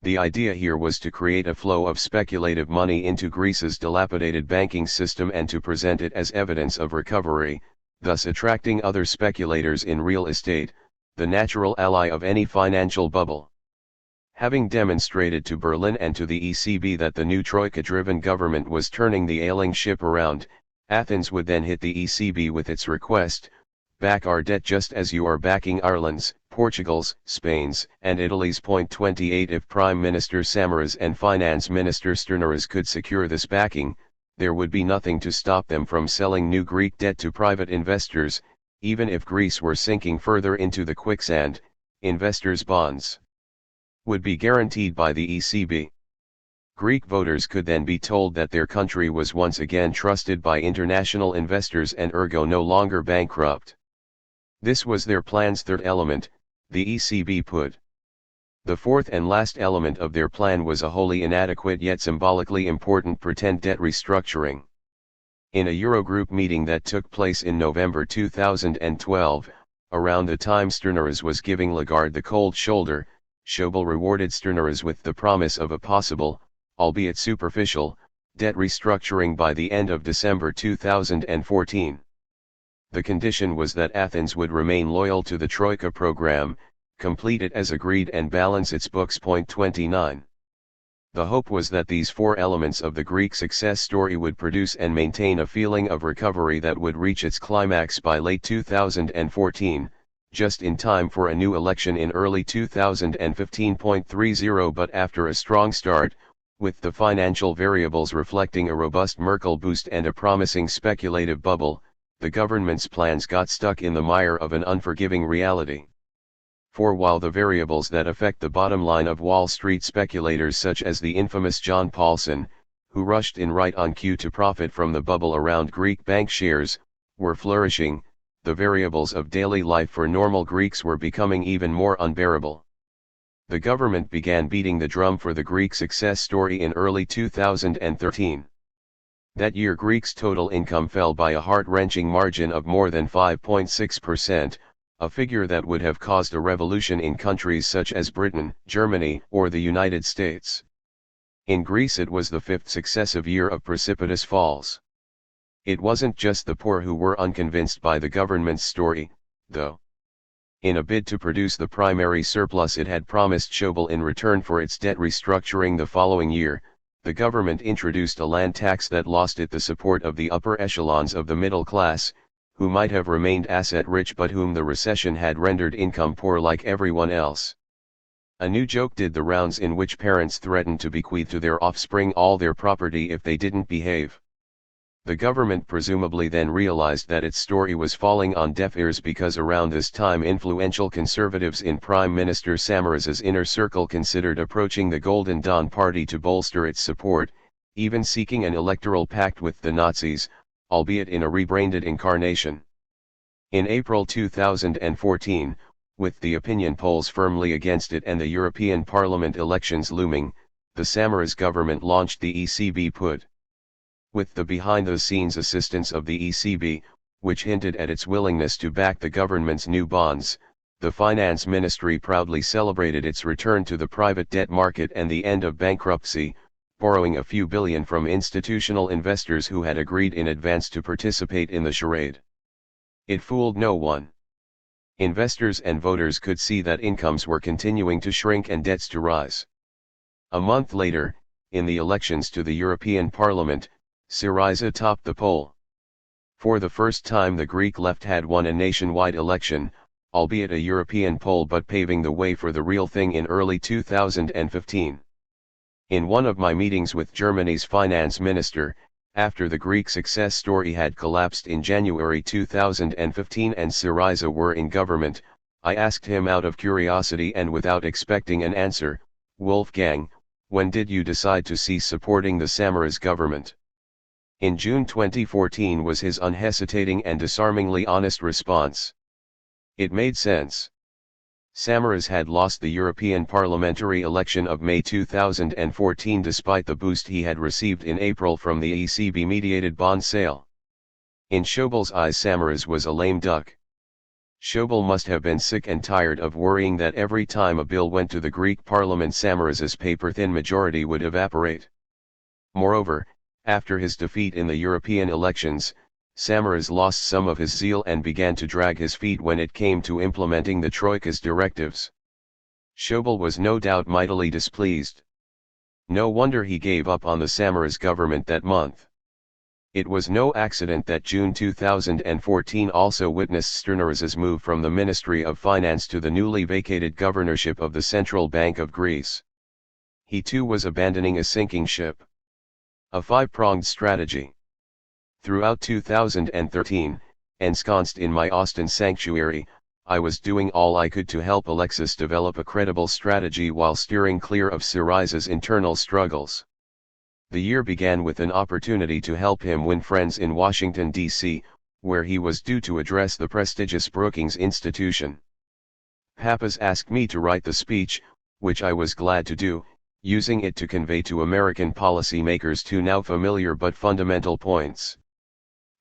The idea here was to create a flow of speculative money into Greece's dilapidated banking system and to present it as evidence of recovery, thus attracting other speculators in real estate, the natural ally of any financial bubble. Having demonstrated to Berlin and to the ECB that the new Troika-driven government was turning the ailing ship around, Athens would then hit the ECB with its request: back our debt just as you are backing Ireland's, Portugal's, Spain's, and Italy's. 28 If Prime Minister Samaras and Finance Minister Sternaras could secure this backing, there would be nothing to stop them from selling new Greek debt to private investors. Even if Greece were sinking further into the quicksand, investors' bonds would be guaranteed by the ECB. Greek voters could then be told that their country was once again trusted by international investors and ergo no longer bankrupt. This was their plan's third element, the ECB put. The fourth and last element of their plan was a wholly inadequate yet symbolically important pretend debt restructuring. In a Eurogroup meeting that took place in November 2012, around the time Sternaras was giving Lagarde the cold shoulder, Schäuble rewarded Sternaras with the promise of a possible, albeit superficial, debt restructuring by the end of December 2014. The condition was that Athens would remain loyal to the Troika program, complete it as agreed and balance its books. 29. The hope was that these four elements of the Greek success story would produce and maintain a feeling of recovery that would reach its climax by late 2014, just in time for a new election in early 2015. 30 But after a strong start, with the financial variables reflecting a robust Merkel boost and a promising speculative bubble, the government's plans got stuck in the mire of an unforgiving reality. For while the variables that affect the bottom line of Wall Street speculators such as the infamous John Paulson, who rushed in right on cue to profit from the bubble around Greek bank shares, were flourishing, the variables of daily life for normal Greeks were becoming even more unbearable. The government began beating the drum for the Greek success story in early 2013. That year Greeks' total income fell by a heart-wrenching margin of more than 5.6%, a figure that would have caused a revolution in countries such as Britain, Germany, or the United States. In Greece it was the fifth successive year of precipitous falls. It wasn't just the poor who were unconvinced by the government's story, though. In a bid to produce the primary surplus it had promised Schäuble in return for its debt restructuring the following year, the government introduced a land tax that lost it the support of the upper echelons of the middle class, who might have remained asset-rich but whom the recession had rendered income poor like everyone else. A new joke did the rounds in which parents threatened to bequeath to their offspring all their property if they didn't behave. The government presumably then realized that its story was falling on deaf ears, because around this time influential conservatives in Prime Minister Samaras' inner circle considered approaching the Golden Dawn Party to bolster its support, even seeking an electoral pact with the Nazis, albeit in a rebranded incarnation. In April 2014, with the opinion polls firmly against it and the European Parliament elections looming, the Samaras government launched the ECB put. With the behind-the-scenes assistance of the ECB, which hinted at its willingness to back the government's new bonds, the Finance Ministry proudly celebrated its return to the private debt market and the end of bankruptcy, borrowing a few billion from institutional investors who had agreed in advance to participate in the charade. It fooled no one. Investors and voters could see that incomes were continuing to shrink and debts to rise. A month later, in the elections to the European Parliament, Syriza topped the poll. For the first time the Greek left had won a nationwide election, albeit a European poll, but paving the way for the real thing in early 2015. In one of my meetings with Germany's finance minister, after the Greek success story had collapsed in January 2015 and Syriza were in government, I asked him out of curiosity and without expecting an answer, "Wolfgang, when did you decide to cease supporting the Samaras government?" In June 2014 was his unhesitating and disarmingly honest response. It made sense. Samaras had lost the European parliamentary election of May 2014 despite the boost he had received in April from the ECB-mediated bond sale. In Schäuble's eyes Samaras was a lame duck. Schäuble must have been sick and tired of worrying that every time a bill went to the Greek parliament Samaras's paper-thin majority would evaporate. Moreover, after his defeat in the European elections, Samaras lost some of his zeal and began to drag his feet when it came to implementing the Troika's directives. Schäuble was no doubt mightily displeased. No wonder he gave up on the Samaras government that month. It was no accident that June 2014 also witnessed Sternaras's move from the Ministry of Finance to the newly vacated governorship of the Central Bank of Greece. He too was abandoning a sinking ship. A five-pronged strategy. Throughout 2013, ensconced in my Austin sanctuary, I was doing all I could to help Alexis develop a credible strategy while steering clear of Syriza's internal struggles. The year began with an opportunity to help him win friends in Washington, D.C., where he was due to address the prestigious Brookings Institution. Pappas asked me to write the speech, which I was glad to do, using it to convey to American policymakers two now familiar but fundamental points.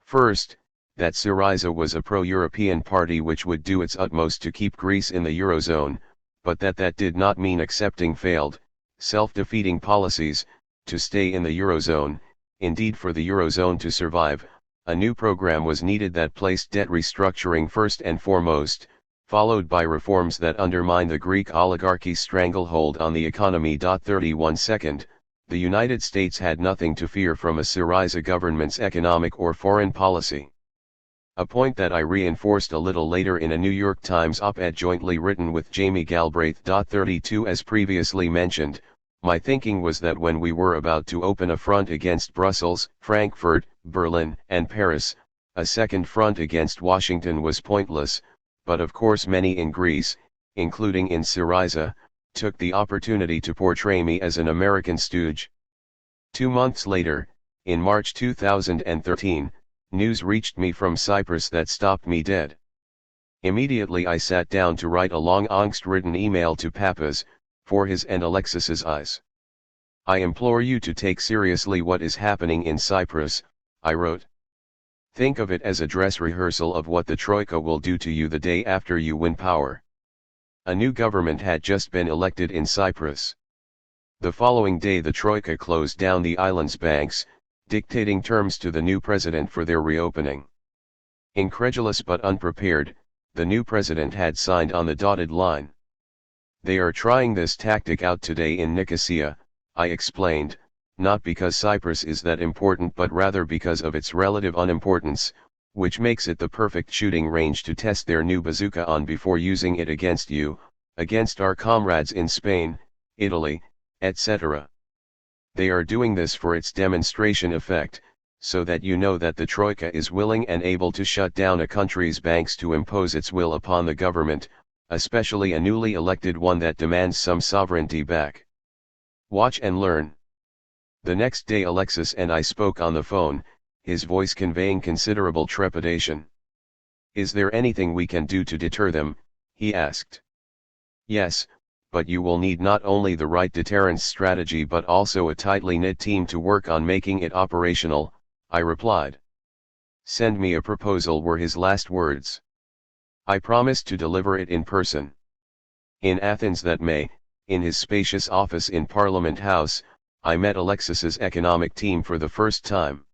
First, that Syriza was a pro-European party which would do its utmost to keep Greece in the Eurozone, but that did not mean accepting failed, self-defeating policies. To stay in the Eurozone, indeed for the Eurozone to survive, a new program was needed that placed debt restructuring first and foremost, followed by reforms that undermine the Greek oligarchy's stranglehold on the economy. 31 Second, the United States had nothing to fear from a Syriza government's economic or foreign policy. A point that I reinforced a little later in a New York Times op-ed jointly written with Jamie Galbraith. 32 As previously mentioned, my thinking was that when we were about to open a front against Brussels, Frankfurt, Berlin, and Paris, a second front against Washington was pointless, but of course many in Greece, including in Syriza, took the opportunity to portray me as an American stooge. 2 months later, in March 2013, news reached me from Cyprus that stopped me dead. Immediately I sat down to write a long angst-ridden email to Pappas, for his and Alexis's eyes. I implore you to take seriously what is happening in Cyprus, I wrote. Think of it as a dress rehearsal of what the Troika will do to you the day after you win power. A new government had just been elected in Cyprus. The following day the Troika closed down the island's banks, dictating terms to the new president for their reopening. Incredulous but unprepared, the new president had signed on the dotted line. They are trying this tactic out today in Nicosia, I explained, not because Cyprus is that important but rather because of its relative unimportance, which makes it the perfect shooting range to test their new bazooka on before using it against you, against our comrades in Spain, Italy, etc. They are doing this for its demonstration effect, so that you know that the Troika is willing and able to shut down a country's banks to impose its will upon the government, especially a newly elected one that demands some sovereignty back. Watch and learn. The next day Alexis and I spoke on the phone, his voice conveying considerable trepidation. "Is there anything we can do to deter them?" he asked. "Yes, but you will need not only the right deterrence strategy but also a tightly knit team to work on making it operational," I replied. "Send me a proposal," were his last words. I promised to deliver it in person. In Athens that May, in his spacious office in Parliament House, I met Alexis's economic team for the first time.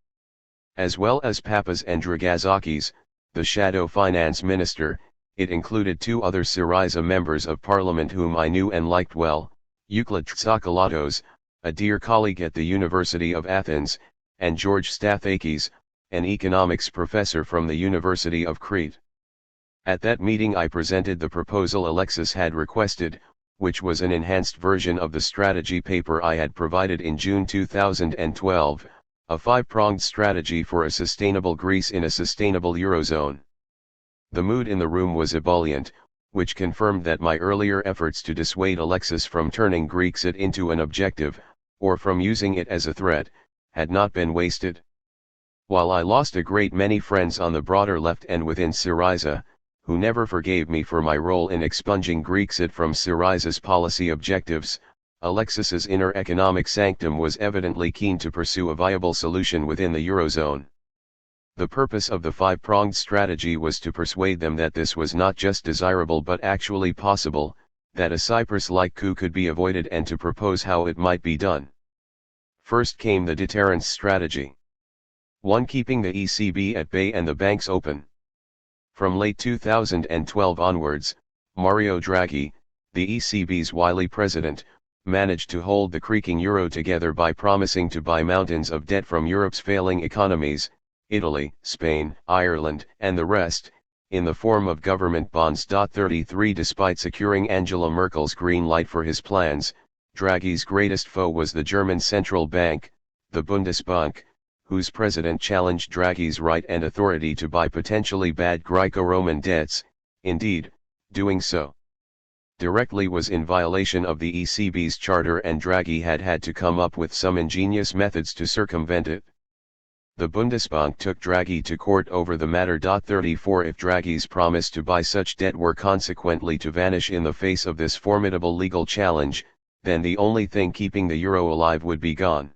As well as Papas and Varoufakis, the shadow finance minister, it included two other Syriza members of parliament whom I knew and liked well, Euclid Tsakalatos, a dear colleague at the University of Athens, and George Stathakis, an economics professor from the University of Crete. At that meeting I presented the proposal Alexis had requested, which was an enhanced version of the strategy paper I had provided in June 2012, a five-pronged strategy for a sustainable Greece in a sustainable Eurozone. The mood in the room was ebullient, which confirmed that my earlier efforts to dissuade Alexis from turning Grexit into an objective, or from using it as a threat, had not been wasted. While I lost a great many friends on the broader left and within Syriza, who never forgave me for my role in expunging Grexit from Syriza's policy objectives, Alexis's inner economic sanctum was evidently keen to pursue a viable solution within the Eurozone. The purpose of the five-pronged strategy was to persuade them that this was not just desirable but actually possible, that a Cyprus-like coup could be avoided, and to propose how it might be done. First came the deterrence strategy. 1. Keeping the ECB at bay and the banks open. From late 2012 onwards, Mario Draghi, the ECB's wily president, managed to hold the creaking euro together by promising to buy mountains of debt from Europe's failing economies, Italy, Spain, Ireland, and the rest, in the form of government bonds. 33 Despite securing Angela Merkel's green light for his plans, Draghi's greatest foe was the German central bank, the Bundesbank, whose president challenged Draghi's right and authority to buy potentially bad Greco-Roman debts. Indeed, doing so directly was in violation of the ECB's charter, and Draghi had to come up with some ingenious methods to circumvent it. The Bundesbank took Draghi to court over the matter. 34 If Draghi's promise to buy such debt were consequently to vanish in the face of this formidable legal challenge, then the only thing keeping the euro alive would be gone.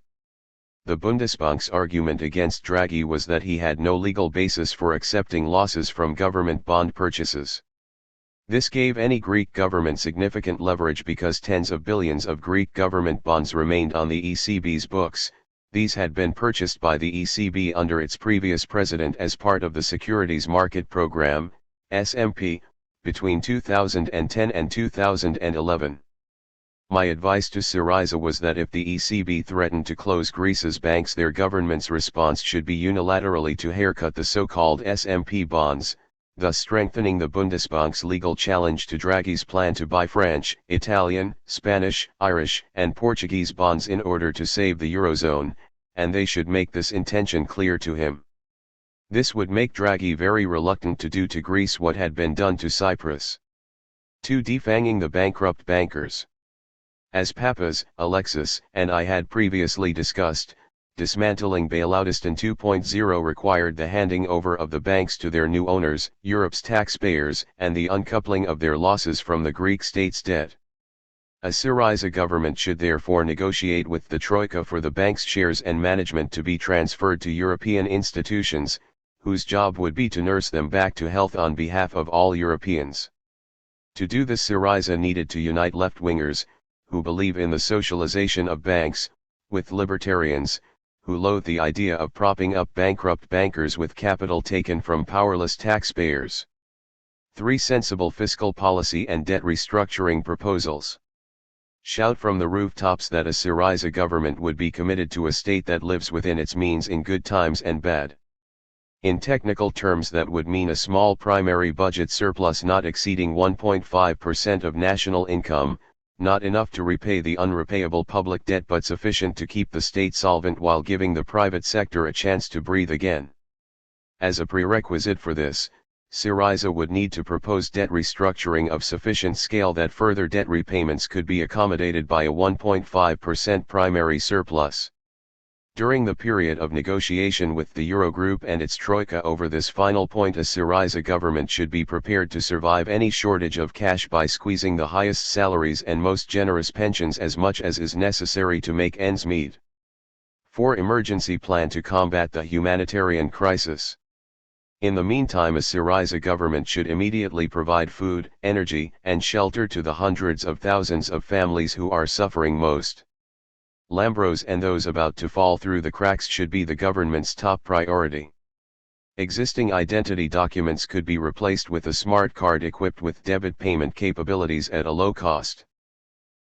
The Bundesbank's argument against Draghi was that he had no legal basis for accepting losses from government bond purchases. This gave any Greek government significant leverage because tens of billions of Greek government bonds remained on the ECB's books. These had been purchased by the ECB under its previous president as part of the Securities Market Program, SMP, between 2010 and 2011. My advice to Syriza was that if the ECB threatened to close Greece's banks, their government's response should be unilaterally to haircut the so-called SMP bonds, thus strengthening the Bundesbank's legal challenge to Draghi's plan to buy French, Italian, Spanish, Irish, and Portuguese bonds in order to save the Eurozone, and they should make this intention clear to him. This would make Draghi very reluctant to do to Greece what had been done to Cyprus. 2. Defanging the bankrupt bankers. As Papas, Alexis, and I had previously discussed, dismantling Bailoutistan 2.0 required the handing over of the banks to their new owners, Europe's taxpayers, and the uncoupling of their losses from the Greek state's debt. A Syriza government should therefore negotiate with the Troika for the bank's shares and management to be transferred to European institutions, whose job would be to nurse them back to health on behalf of all Europeans. To do this, Syriza needed to unite left-wingers, who believe in the socialization of banks, with libertarians, who loathe the idea of propping up bankrupt bankers with capital taken from powerless taxpayers. 3. Sensible fiscal policy and debt restructuring proposals. Shout from the rooftops that a Syriza government would be committed to a state that lives within its means in good times and bad. In technical terms, that would mean a small primary budget surplus not exceeding 1.5% of national income, not enough to repay the unrepayable public debt but sufficient to keep the state solvent while giving the private sector a chance to breathe again. As a prerequisite for this, Syriza would need to propose debt restructuring of sufficient scale that further debt repayments could be accommodated by a 1.5% primary surplus. During the period of negotiation with the Eurogroup and its troika over this final point, a Syriza government should be prepared to survive any shortage of cash by squeezing the highest salaries and most generous pensions as much as is necessary to make ends meet. 4. Emergency plan to combat the humanitarian crisis. In the meantime, a Syriza government should immediately provide food, energy, and shelter to the hundreds of thousands of families who are suffering most. Lambros and those about to fall through the cracks should be the government's top priority. Existing identity documents could be replaced with a smart card equipped with debit payment capabilities at a low cost.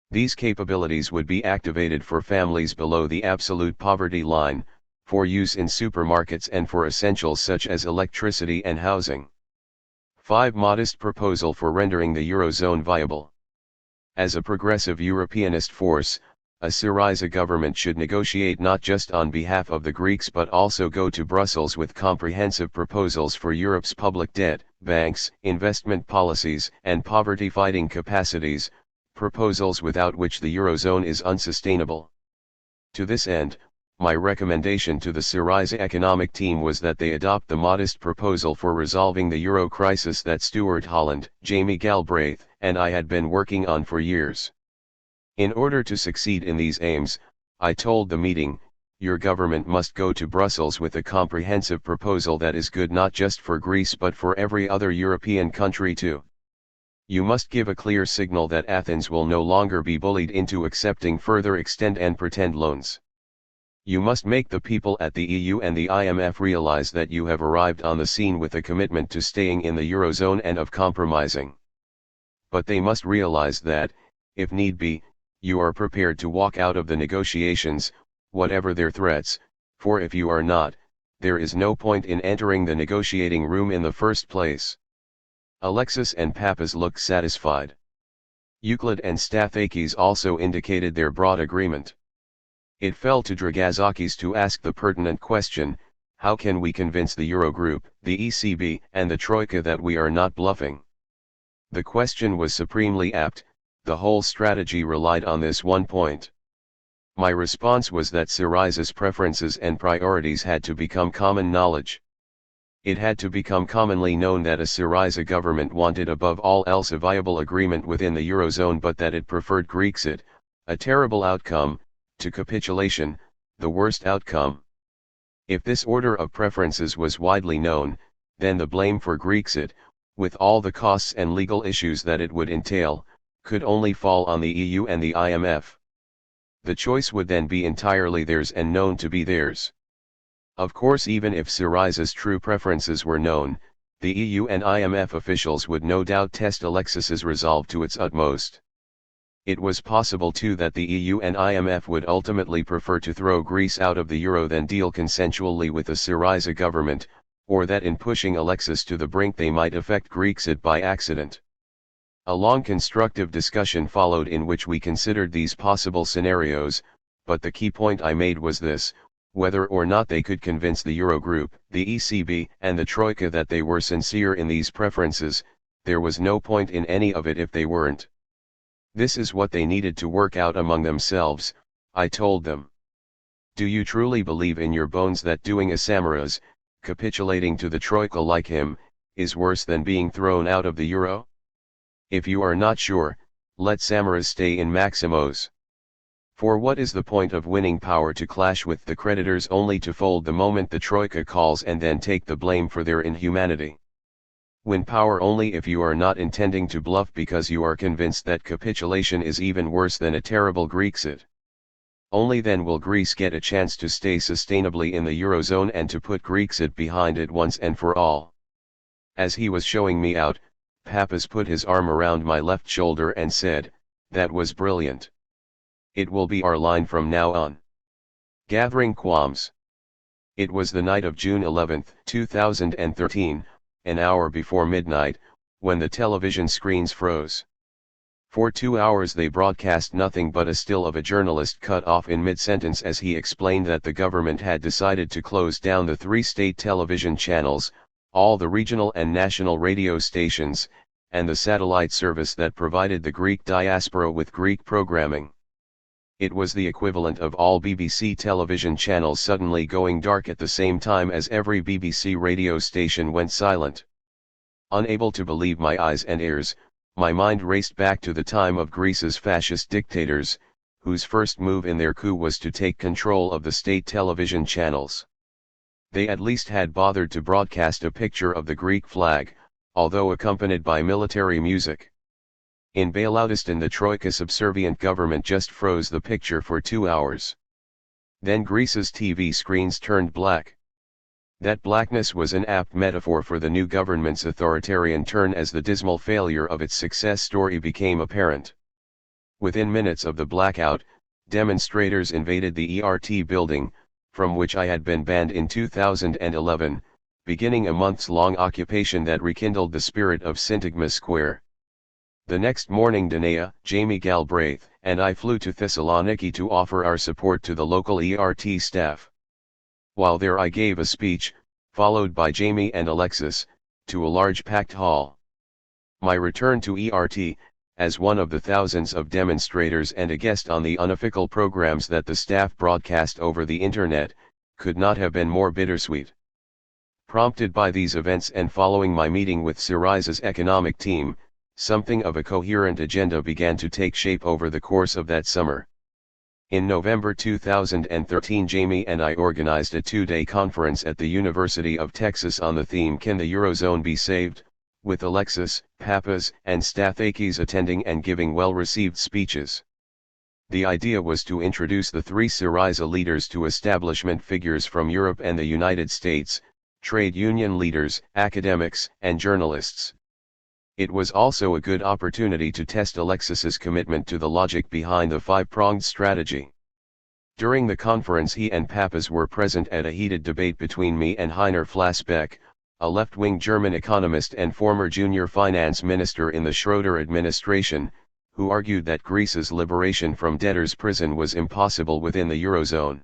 These capabilities would be activated for families below the absolute poverty line, for use in supermarkets and for essentials such as electricity and housing. 5. Modest proposal for rendering the Eurozone viable. As a progressive Europeanist force, a Syriza government should negotiate not just on behalf of the Greeks but also go to Brussels with comprehensive proposals for Europe's public debt, banks, investment policies, and poverty-fighting capacities, proposals without which the Eurozone is unsustainable. To this end, my recommendation to the Syriza economic team was that they adopt the modest proposal for resolving the euro crisis that Stuart Holland, Jamie Galbraith, and I had been working on for years. In order to succeed in these aims, I told the meeting, your government must go to Brussels with a comprehensive proposal that is good not just for Greece but for every other European country too. You must give a clear signal that Athens will no longer be bullied into accepting further extend and pretend loans. You must make the people at the EU and the IMF realize that you have arrived on the scene with a commitment to staying in the Eurozone and of compromising. But they must realize that, if need be, you are prepared to walk out of the negotiations, whatever their threats, for if you are not, there is no point in entering the negotiating room in the first place. Alexis and Papas looked satisfied. Euclid and Stathakis also indicated their broad agreement. It fell to Dragazakis to ask the pertinent question, how can we convince the Eurogroup, the ECB, and the Troika that we are not bluffing? The question was supremely apt, the whole strategy relied on this one point. My response was that Syriza's preferences and priorities had to become common knowledge. It had to become commonly known that a Syriza government wanted above all else a viable agreement within the Eurozone but that it preferred Grexit, a terrible outcome, to capitulation, the worst outcome. If this order of preferences was widely known, then the blame for Grexit, with all the costs and legal issues that it would entail, could only fall on the EU and the IMF. The choice would then be entirely theirs and known to be theirs. Of course, even if Syriza's true preferences were known, the EU and IMF officials would no doubt test Alexis's resolve to its utmost. It was possible too that the EU and IMF would ultimately prefer to throw Greece out of the euro than deal consensually with the Syriza government, or that in pushing Alexis to the brink they might effect Grexit by accident. A long constructive discussion followed in which we considered these possible scenarios, but the key point I made was this: whether or not they could convince the Eurogroup, the ECB, and the Troika that they were sincere in these preferences, there was no point in any of it if they weren't. This is what they needed to work out among themselves, I told them. Do you truly believe in your bones that doing a Samaras, capitulating to the Troika like him, is worse than being thrown out of the euro? If you are not sure, let Samaras stay in Maximos. For what is the point of winning power to clash with the creditors only to fold the moment the Troika calls and then take the blame for their inhumanity? Win power only if you are not intending to bluff because you are convinced that capitulation is even worse than a terrible Grexit. Only then will Greece get a chance to stay sustainably in the Eurozone and to put Grexit behind it once and for all. As he was showing me out, Papas put his arm around my left shoulder and said, "That was brilliant. It will be our line from now on." Gathering qualms. It was the night of June 11, 2013, an hour before midnight, when the television screens froze. For 2 hours they broadcast nothing but a still of a journalist cut off in mid-sentence as he explained that the government had decided to close down the 3 state television channels, all the regional and national radio stations, and the satellite service that provided the Greek diaspora with Greek programming. It was the equivalent of all BBC television channels suddenly going dark at the same time as every BBC radio station went silent. Unable to believe my eyes and ears, my mind raced back to the time of Greece's fascist dictators, whose first move in their coup was to take control of the state television channels. They at least had bothered to broadcast a picture of the Greek flag, although accompanied by military music. In Bailoutistan the Troika subservient government just froze the picture for 2 hours. Then Greece's TV screens turned black. That blackness was an apt metaphor for the new government's authoritarian turn as the dismal failure of its success story became apparent. Within minutes of the blackout, demonstrators invaded the ERT building, from which I had been banned in 2011, beginning a months-long occupation that rekindled the spirit of Syntagma Square. The next morning Danae, Jamie Galbraith, and I flew to Thessaloniki to offer our support to the local ERT staff. While there I gave a speech, followed by Jamie and Alexis, to a large packed hall. My return to ERT, as one of the thousands of demonstrators and a guest on the unofficial programs that the staff broadcast over the internet, could not have been more bittersweet. Prompted by these events and following my meeting with Syriza's economic team, something of a coherent agenda began to take shape over the course of that summer. In November 2013 Jamie and I organized a 2-day conference at the University of Texas on the theme Can the Eurozone be Saved?, with Alexis, Papas, and Stathakis attending and giving well-received speeches. The idea was to introduce the 3 Syriza leaders to establishment figures from Europe and the United States, trade union leaders, academics, and journalists. It was also a good opportunity to test Alexis's commitment to the logic behind the 5-pronged strategy. During the conference he and Papas were present at a heated debate between me and Heiner Flassbeck, a left-wing German economist and former junior finance minister in the Schroeder administration, who argued that Greece's liberation from debtors' prison was impossible within the Eurozone.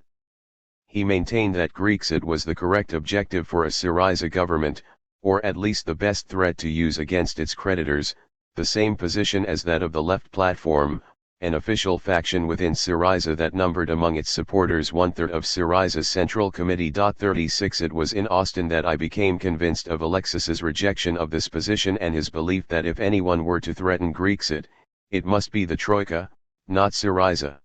He maintained that Grexit was the correct objective for a Syriza government, or at least the best threat to use against its creditors, the same position as that of the Left Platform, an official faction within Syriza that numbered among its supporters 1/3 of Syriza's Central Committee. 36 It was in Austin that I became convinced of Alexis's rejection of this position and his belief that if anyone were to threaten Grexit, it must be the Troika, not Syriza.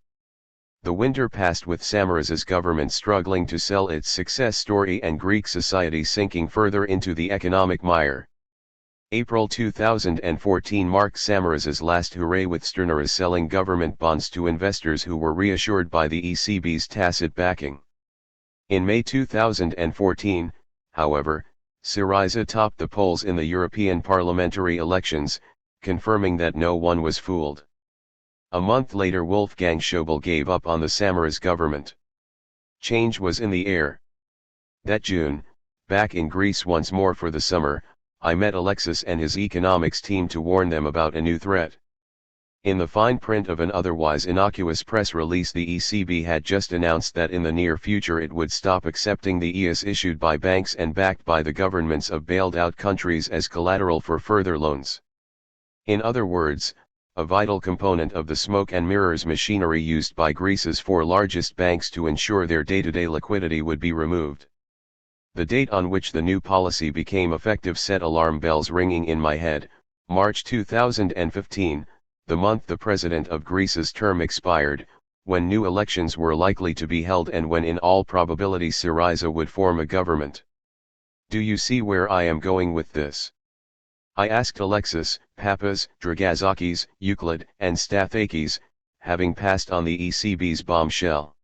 The winter passed with Samaras' government struggling to sell its success story and Greek society sinking further into the economic mire. April 2014 marked Samaras' last hooray with Sternaras selling government bonds to investors who were reassured by the ECB's tacit backing. In May 2014, however, Syriza topped the polls in the European parliamentary elections, confirming that no one was fooled. A month later Wolfgang Schäuble gave up on the Samaras government. Change was in the air. That June, back in Greece once more for the summer, I met Alexis and his economics team to warn them about a new threat. In the fine print of an otherwise innocuous press release the ECB had just announced that in the near future it would stop accepting the EIS issued by banks and backed by the governments of bailed-out countries as collateral for further loans. In other words, a vital component of the smoke and mirrors machinery used by Greece's 4 largest banks to ensure their day-to-day liquidity would be removed. The date on which the new policy became effective set alarm bells ringing in my head, March 2015, the month the president of Greece's term expired, when new elections were likely to be held and when in all probability Syriza would form a government. Do you see where I am going with this? I asked Alexis, Papas, Dragazakis, Euclid, and Stathakis, having passed on the ECB's bombshell.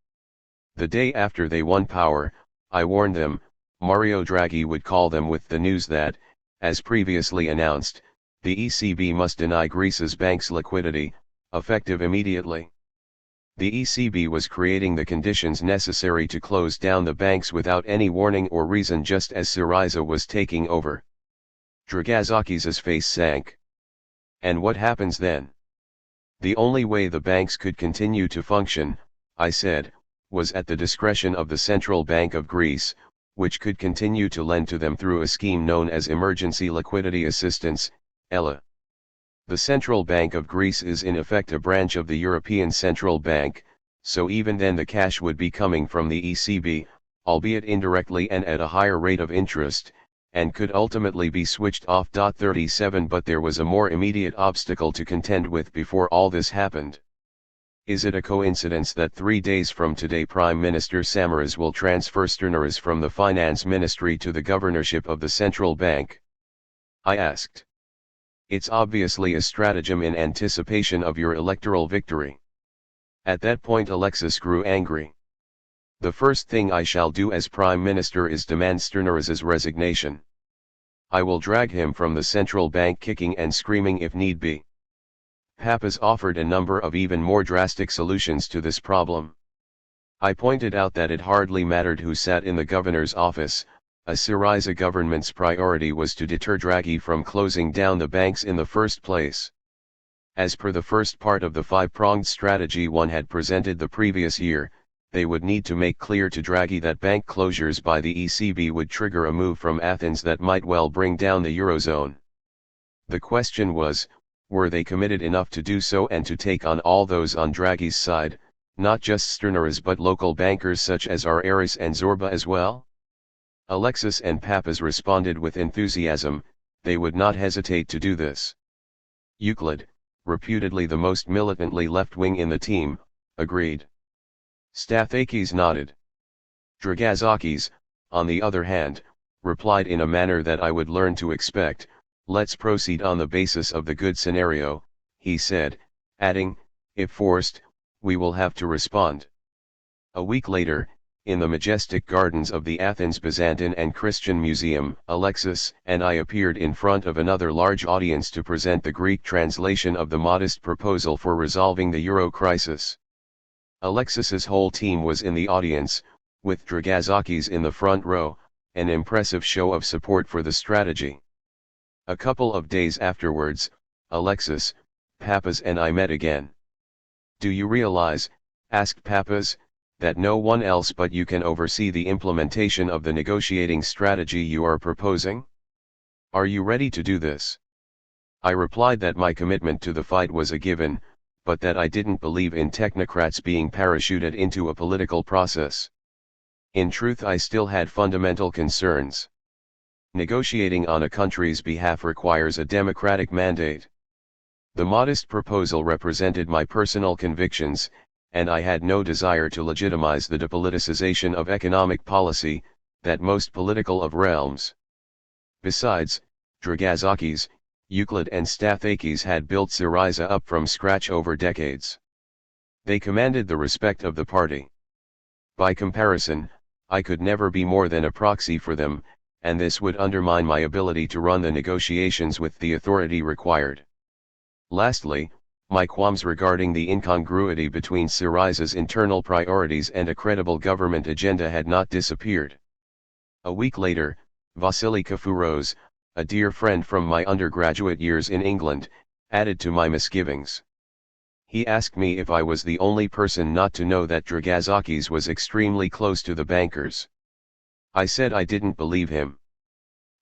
The day after they won power, I warned them, Mario Draghi would call them with the news that, as previously announced, the ECB must deny Greece's banks liquidity, effective immediately. The ECB was creating the conditions necessary to close down the banks without any warning or reason just as Syriza was taking over. Dragazakis' face sank. And what happens then? The only way the banks could continue to function, I said, was at the discretion of the Central Bank of Greece, which could continue to lend to them through a scheme known as Emergency Liquidity Assistance, ELA. The Central Bank of Greece is in effect a branch of the European Central Bank, so even then the cash would be coming from the ECB, albeit indirectly and at a higher rate of interest, and could ultimately be switched off. 37 But there was a more immediate obstacle to contend with before all this happened. Is it a coincidence that 3 days from today Prime Minister Samaras will transfer Sturneras from the Finance Ministry to the governorship of the Central Bank? I asked. It's obviously a stratagem in anticipation of your electoral victory. At that point Alexis grew angry. The first thing I shall do as Prime Minister is demand Sturneras's resignation. I will drag him from the central bank kicking and screaming if need be. Papas offered a number of even more drastic solutions to this problem. I pointed out that it hardly mattered who sat in the governor's office. A Syriza government's priority was to deter Draghi from closing down the banks in the first place. As per the first part of the five-pronged strategy one had presented the previous year, they would need to make clear to Draghi that bank closures by the ECB would trigger a move from Athens that might well bring down the Eurozone. The question was, were they committed enough to do so and to take on all those on Draghi's side, not just Sturneras but local bankers such as Aris and Zorba as well? Alexis and Papas responded with enthusiasm. They would not hesitate to do this. Euclid, reputedly the most militantly left-wing in the team, agreed. Stathakis nodded. Dragazakis, on the other hand, replied in a manner that I would learn to expect. Let's proceed on the basis of the good scenario, he said, adding, if forced, we will have to respond. A week later, in the majestic gardens of the Athens Byzantine and Christian Museum, Alexis and I appeared in front of another large audience to present the Greek translation of the modest proposal for resolving the euro crisis. Alexis's whole team was in the audience, with Dragazakis in the front row, an impressive show of support for the strategy. A couple of days afterwards, Alexis, Papas and I met again. Do you realize, asked Papas, that no one else but you can oversee the implementation of the negotiating strategy you are proposing? Are you ready to do this? I replied that my commitment to the fight was a given, but that I didn't believe in technocrats being parachuted into a political process. In truth, I still had fundamental concerns. Negotiating on a country's behalf requires a democratic mandate. The modest proposal represented my personal convictions, and I had no desire to legitimize the depoliticization of economic policy, that most political of realms. Besides, Dragazakis, Euclid and Stathakis had built Syriza up from scratch over decades. They commanded the respect of the party. By comparison, I could never be more than a proxy for them, and this would undermine my ability to run the negotiations with the authority required. Lastly, my qualms regarding the incongruity between Syriza's internal priorities and a credible government agenda had not disappeared. A week later, Vasily Kafouros, a dear friend from my undergraduate years in England, added to my misgivings. He asked me if I was the only person not to know that Dragazakis was extremely close to the bankers. I said I didn't believe him.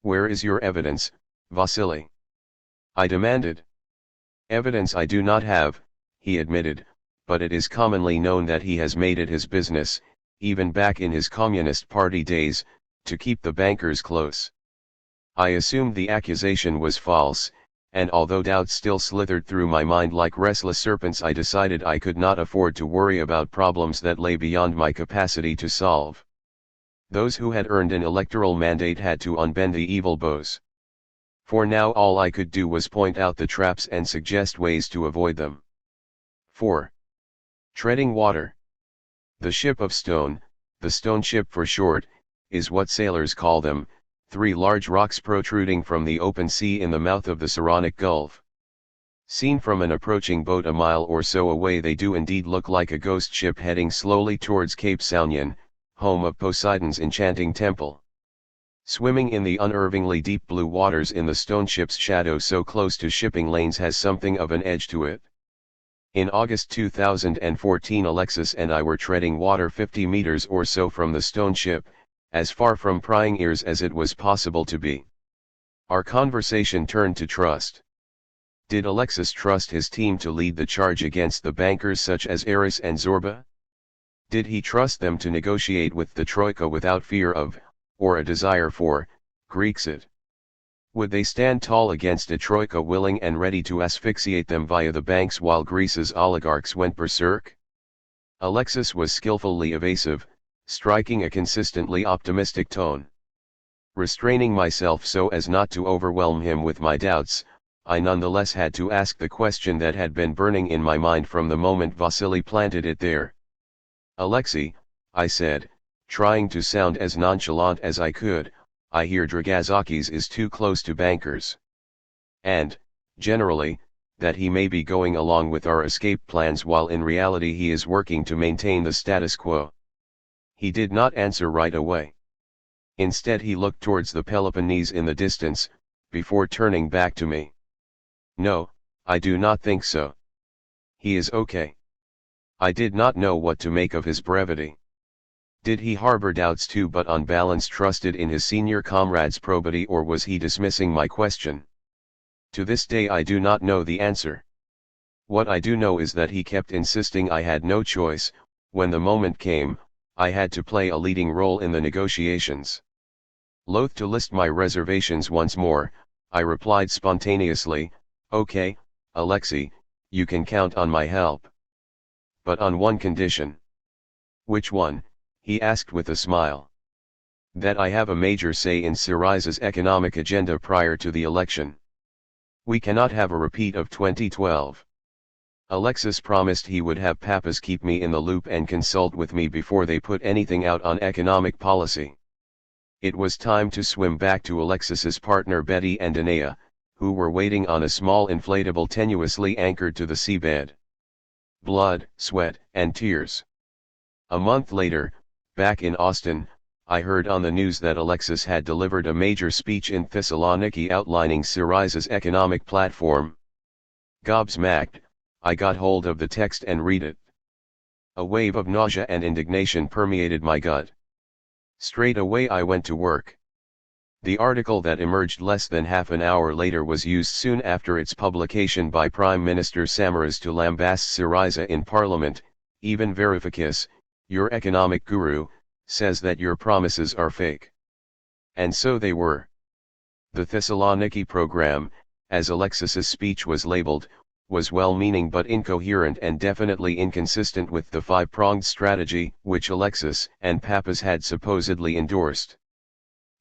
Where is your evidence, Vasily? I demanded. Evidence I do not have, he admitted, but it is commonly known that he has made it his business, even back in his Communist Party days, to keep the bankers close. I assumed the accusation was false, and although doubts still slithered through my mind like restless serpents, I decided I could not afford to worry about problems that lay beyond my capacity to solve. Those who had earned an electoral mandate had to unbend the evil bows. For now all I could do was point out the traps and suggest ways to avoid them. 4. Treading water. The ship of stone, the stone ship for short, is what sailors call them, 3 large rocks protruding from the open sea in the mouth of the Saronic Gulf. Seen from an approaching boat a mile or so away, they do indeed look like a ghost ship heading slowly towards Cape Saunion, home of Poseidon's enchanting temple. Swimming in the unervingly deep blue waters in the stone ship's shadow so close to shipping lanes has something of an edge to it. In August 2014 Alexis and I were treading water 50 meters or so from the stone ship, as far from prying ears as it was possible to be. Our conversation turned to trust. Did Alexis trust his team to lead the charge against the bankers such as Aris and Zorba? Did he trust them to negotiate with the Troika without fear of, or a desire for, Grexit? Would they stand tall against a Troika willing and ready to asphyxiate them via the banks while Greece's oligarchs went berserk? Alexis was skillfully evasive, striking a consistently optimistic tone. Restraining myself so as not to overwhelm him with my doubts, I nonetheless had to ask the question that had been burning in my mind from the moment Vasily planted it there. Alexei, I said, trying to sound as nonchalant as I could, I hear Varoufakis is too close to bankers. And, generally, that he may be going along with our escape plans while in reality he is working to maintain the status quo. He did not answer right away. Instead he looked towards the Peloponnese in the distance, before turning back to me. No, I do not think so. He is okay. I did not know what to make of his brevity. Did he harbor doubts too but on balance trusted in his senior comrade's probity, or was he dismissing my question? To this day I do not know the answer. What I do know is that he kept insisting I had no choice. When the moment came, I had to play a leading role in the negotiations. Loath to list my reservations once more, I replied spontaneously, "Okay, Alexei, you can count on my help. But on one condition." "Which one?" he asked with a smile. "That I have a major say in Syriza's economic agenda prior to the election. We cannot have a repeat of 2012. Alexis promised he would have Papas keep me in the loop and consult with me before they put anything out on economic policy." It was time to swim back to Alexis's partner Betty and Anea, who were waiting on a small inflatable tenuously anchored to the seabed. Blood, sweat, and tears. A month later, back in Austin, I heard on the news that Alexis had delivered a major speech in Thessaloniki outlining Syriza's economic platform. Gobsmacked, I got hold of the text and read it. A wave of nausea and indignation permeated my gut. Straight away I went to work. The article that emerged less than half an hour later was used soon after its publication by Prime Minister Samaras to lambast Syriza in Parliament. Even Varoufakis, your economic guru, says that your promises are fake. And so they were. The Thessaloniki program, as Alexis's speech was labeled, was well-meaning but incoherent and definitely inconsistent with the five-pronged strategy which Alexis and Papas had supposedly endorsed.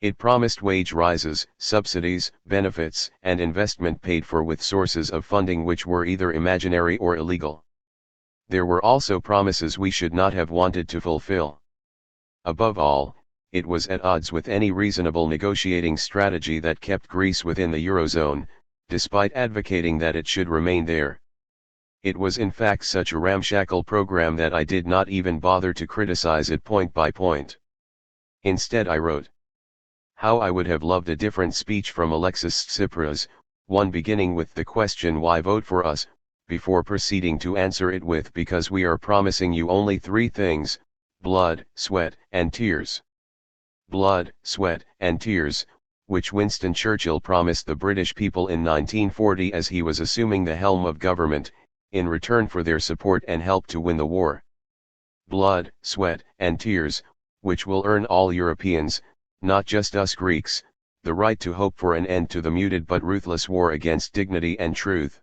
It promised wage rises, subsidies, benefits, and investment paid for with sources of funding which were either imaginary or illegal. There were also promises we should not have wanted to fulfill. Above all, it was at odds with any reasonable negotiating strategy that kept Greece within the Eurozone, despite advocating that it should remain there. It was in fact such a ramshackle program that I did not even bother to criticize it point by point. Instead I wrote, "How I would have loved a different speech from Alexis Tsipras, one beginning with the question why vote for us, before proceeding to answer it with because we are promising you only three things, blood, sweat, and tears." Blood, sweat, and tears, which Winston Churchill promised the British people in 1940 as he was assuming the helm of government, in return for their support and help to win the war. Blood, sweat, and tears, which will earn all Europeans, not just us Greeks, the right to hope for an end to the muted but ruthless war against dignity and truth.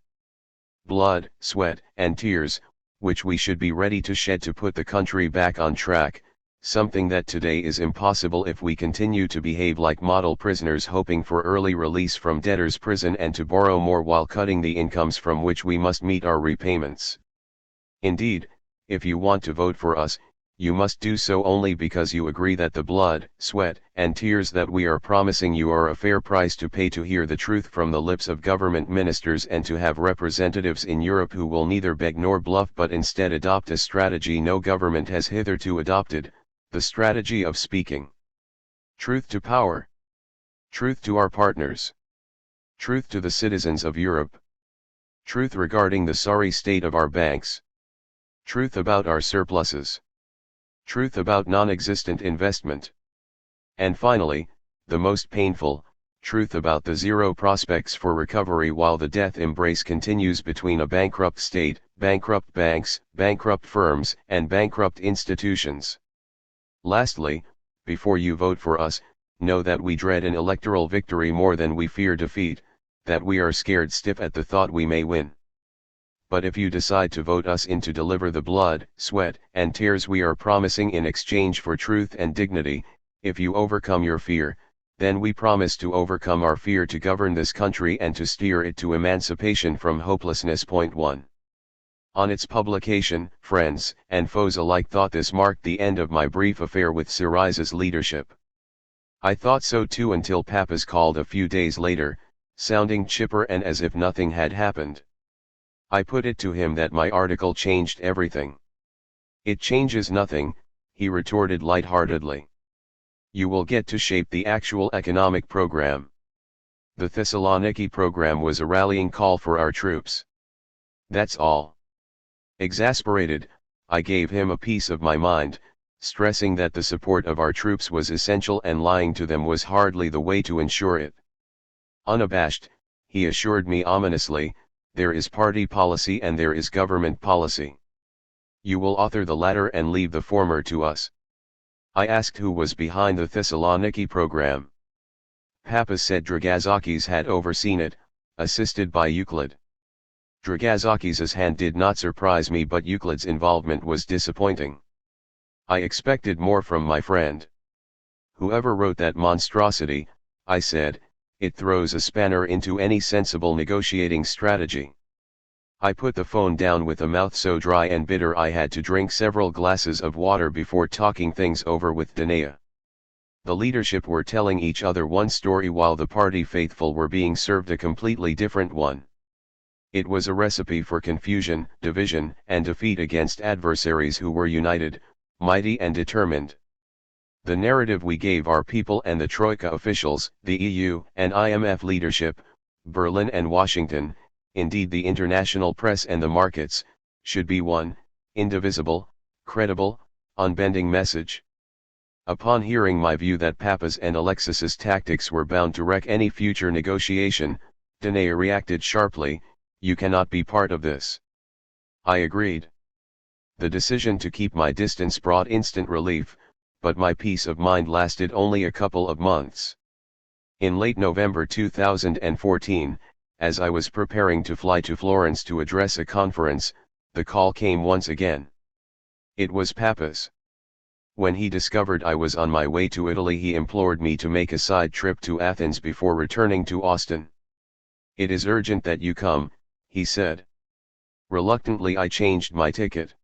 Blood, sweat, and tears, which we should be ready to shed to put the country back on track, something that today is impossible if we continue to behave like model prisoners hoping for early release from debtor's prison and to borrow more while cutting the incomes from which we must meet our repayments. Indeed, if you want to vote for us, you must do so only because you agree that the blood, sweat, and tears that we are promising you are a fair price to pay to hear the truth from the lips of government ministers and to have representatives in Europe who will neither beg nor bluff but instead adopt a strategy no government has hitherto adopted, the strategy of speaking truth to power, truth to our partners, truth to the citizens of Europe. Truth regarding the sorry state of our banks. Truth about our surpluses. Truth about non-existent investment. And finally, the most painful, truth about the zero prospects for recovery while the death embrace continues between a bankrupt state, bankrupt banks, bankrupt firms, and bankrupt institutions. Lastly, before you vote for us, know that we dread an electoral victory more than we fear defeat, that we are scared stiff at the thought we may win. But if you decide to vote us in to deliver the blood, sweat, and tears we are promising in exchange for truth and dignity, if you overcome your fear, then we promise to overcome our fear to govern this country and to steer it to emancipation from hopelessness. 1. On its publication, friends and foes alike thought this marked the end of my brief affair with Syriza's leadership. I thought so too until Papas called a few days later, sounding chipper and as if nothing had happened. I put it to him that my article changed everything. It changes nothing, he retorted lightheartedly. You will get to shape the actual economic program. The Thessaloniki program was a rallying call for our troops. That's all. Exasperated, I gave him a piece of my mind, stressing that the support of our troops was essential and lying to them was hardly the way to ensure it. Unabashed, he assured me ominously, there is party policy and there is government policy. You will author the latter and leave the former to us. I asked who was behind the Thessaloniki program. Papas said Dragazakis had overseen it, assisted by Euclid. Dragazakis' hand did not surprise me, but Euclid's involvement was disappointing. I expected more from my friend. Whoever wrote that monstrosity, I said, it throws a spanner into any sensible negotiating strategy. I put the phone down with a mouth so dry and bitter I had to drink several glasses of water before talking things over with Danea. The leadership were telling each other one story while the party faithful were being served a completely different one. It was a recipe for confusion, division, and defeat against adversaries who were united, mighty and determined. The narrative we gave our people and the Troika officials, the EU and IMF leadership, Berlin and Washington, indeed the international press and the markets, should be one, indivisible, credible, unbending message. Upon hearing my view that Papas and Alexis's tactics were bound to wreck any future negotiation, Danea reacted sharply, you cannot be part of this. I agreed. The decision to keep my distance brought instant relief, but my peace of mind lasted only a couple of months. In late November 2014, as I was preparing to fly to Florence to address a conference, the call came once again. It was Papas. When he discovered I was on my way to Italy, he implored me to make a side trip to Athens before returning to Austin. It is urgent that you come, he said. Reluctantly I changed my ticket.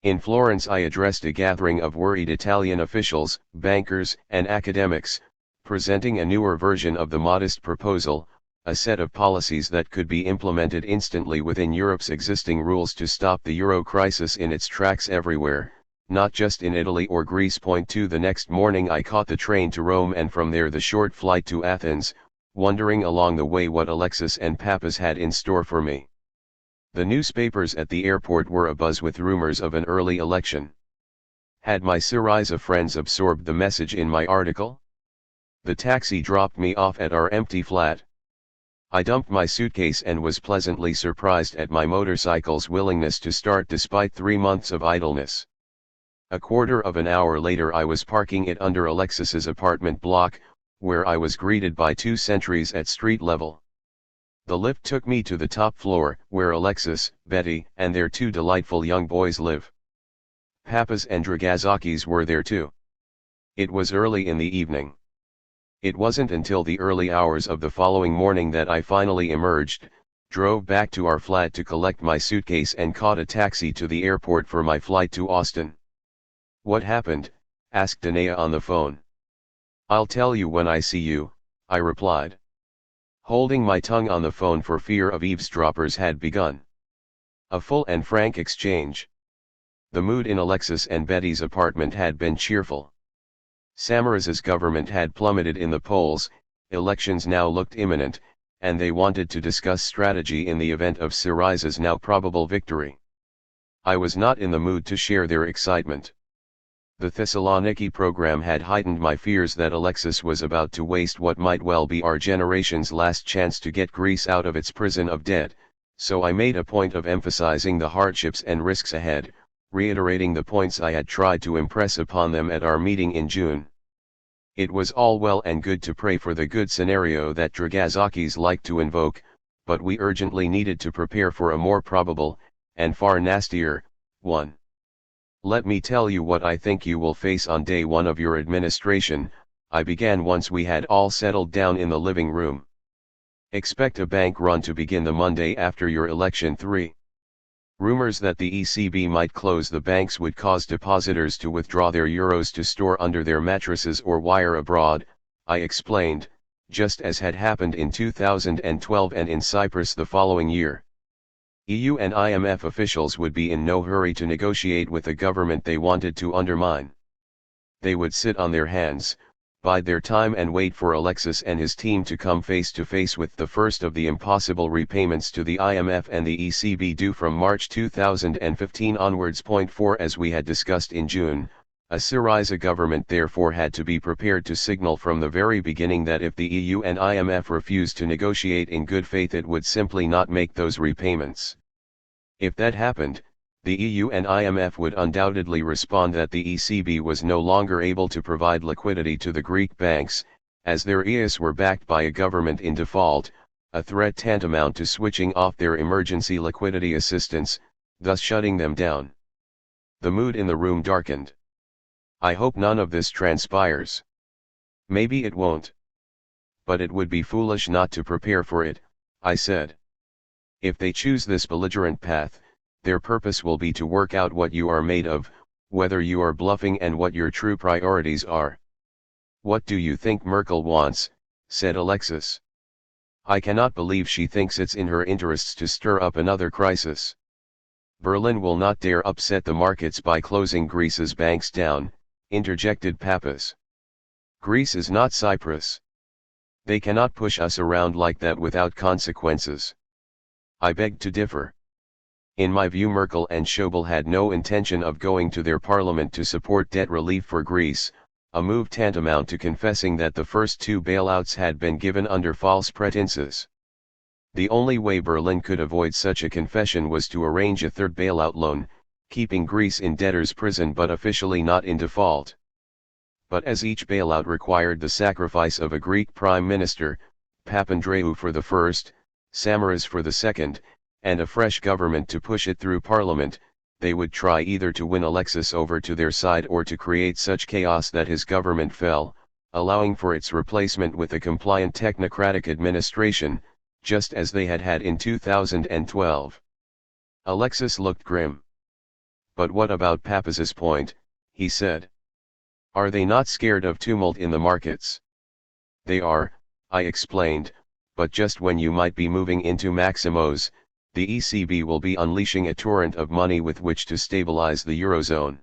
In Florence I addressed a gathering of worried Italian officials, bankers, and academics, presenting a newer version of the modest proposal, a set of policies that could be implemented instantly within Europe's existing rules to stop the euro crisis in its tracks everywhere, not just in Italy or Greece. 2 The next morning I caught the train to Rome and from there the short flight to Athens, wondering along the way what Alexis and Papas had in store for me. The newspapers at the airport were abuzz with rumors of an early election. Had my Syriza friends absorbed the message in my article? The taxi dropped me off at our empty flat. I dumped my suitcase and was pleasantly surprised at my motorcycle's willingness to start despite 3 months of idleness. A quarter of an hour later I was parking it under Alexis's apartment block, where I was greeted by 2 sentries at street level. The lift took me to the top floor, where Alexis, Betty, and their 2 delightful young boys live. Papas and Dragazakis were there too. It was early in the evening. It wasn't until the early hours of the following morning that I finally emerged, drove back to our flat to collect my suitcase and caught a taxi to the airport for my flight to Austin. What happened? Asked Danea on the phone. I'll tell you when I see you, I replied. Holding my tongue on the phone for fear of eavesdroppers had begun. A full and frank exchange. The mood in Alexis and Betty's apartment had been cheerful. Samaris's government had plummeted in the polls, elections now looked imminent, and they wanted to discuss strategy in the event of Syriza's now probable victory. I was not in the mood to share their excitement. The Thessaloniki program had heightened my fears that Alexis was about to waste what might well be our generation's last chance to get Greece out of its prison of debt, so I made a point of emphasizing the hardships and risks ahead, reiterating the points I had tried to impress upon them at our meeting in June. It was all well and good to pray for the good scenario that Dragazakis liked to invoke, but we urgently needed to prepare for a more probable, and far nastier, one. Let me tell you what I think you will face on day one of your administration, I began once we had all settled down in the living room. Expect a bank run to begin the Monday after your election. 3. Rumors that the ECB might close the banks would cause depositors to withdraw their euros to store under their mattresses or wire abroad, I explained, just as had happened in 2012 and in Cyprus the following year. EU and IMF officials would be in no hurry to negotiate with a government they wanted to undermine. They would sit on their hands, bide their time and wait for Alexis and his team to come face to face with the first of the impossible repayments to the IMF and the ECB due from March 2015 onwards. 4. As we had discussed in June, a Syriza government therefore had to be prepared to signal from the very beginning that if the EU and IMF refused to negotiate in good faith it would simply not make those repayments. If that happened, the EU and IMF would undoubtedly respond that the ECB was no longer able to provide liquidity to the Greek banks, as their EIS were backed by a government in default, a threat tantamount to switching off their emergency liquidity assistance, thus shutting them down. The mood in the room darkened. I hope none of this transpires. Maybe it won't. But it would be foolish not to prepare for it, I said. If they choose this belligerent path, their purpose will be to work out what you are made of, whether you are bluffing and what your true priorities are. What do you think Merkel wants? Said Alexis. I cannot believe she thinks it's in her interests to stir up another crisis. Berlin will not dare upset the markets by closing Greece's banks down, interjected Pappas. Greece is not Cyprus. They cannot push us around like that without consequences. I beg to differ. In my view, Merkel and Schäuble had no intention of going to their parliament to support debt relief for Greece, a move tantamount to confessing that the first two bailouts had been given under false pretenses. The only way Berlin could avoid such a confession was to arrange a third bailout loan, keeping Greece in debtor's prison but officially not in default. But as each bailout required the sacrifice of a Greek prime minister, Papandreou for the first, Samaras for the second, and a fresh government to push it through parliament, they would try either to win Alexis over to their side or to create such chaos that his government fell, allowing for its replacement with a compliant technocratic administration, just as they had had in 2012. Alexis looked grim. But what about Pappas's point, he said. Are they not scared of tumult in the markets? They are, I explained, but just when you might be moving into Maximos, the ECB will be unleashing a torrent of money with which to stabilize the Eurozone.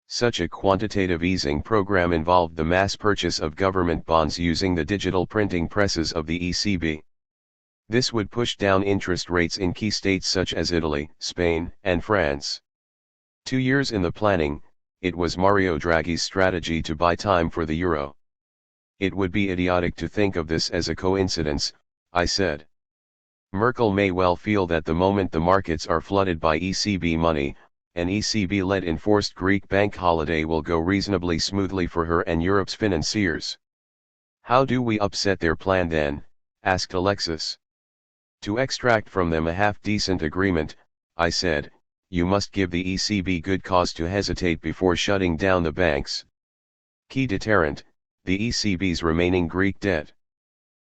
Such a quantitative easing program involved the mass purchase of government bonds using the digital printing presses of the ECB. This would push down interest rates in key states such as Italy, Spain, and France. 2 years in the planning, it was Mario Draghi's strategy to buy time for the euro. It would be idiotic to think of this as a coincidence, I said. Merkel may well feel that the moment the markets are flooded by ECB money, an ECB-led enforced Greek bank holiday will go reasonably smoothly for her and Europe's financiers. How do we upset their plan then? Asked Alexis. To extract from them a half-decent agreement, I said, you must give the ECB good cause to hesitate before shutting down the banks. Key deterrent, the ECB's remaining Greek debt.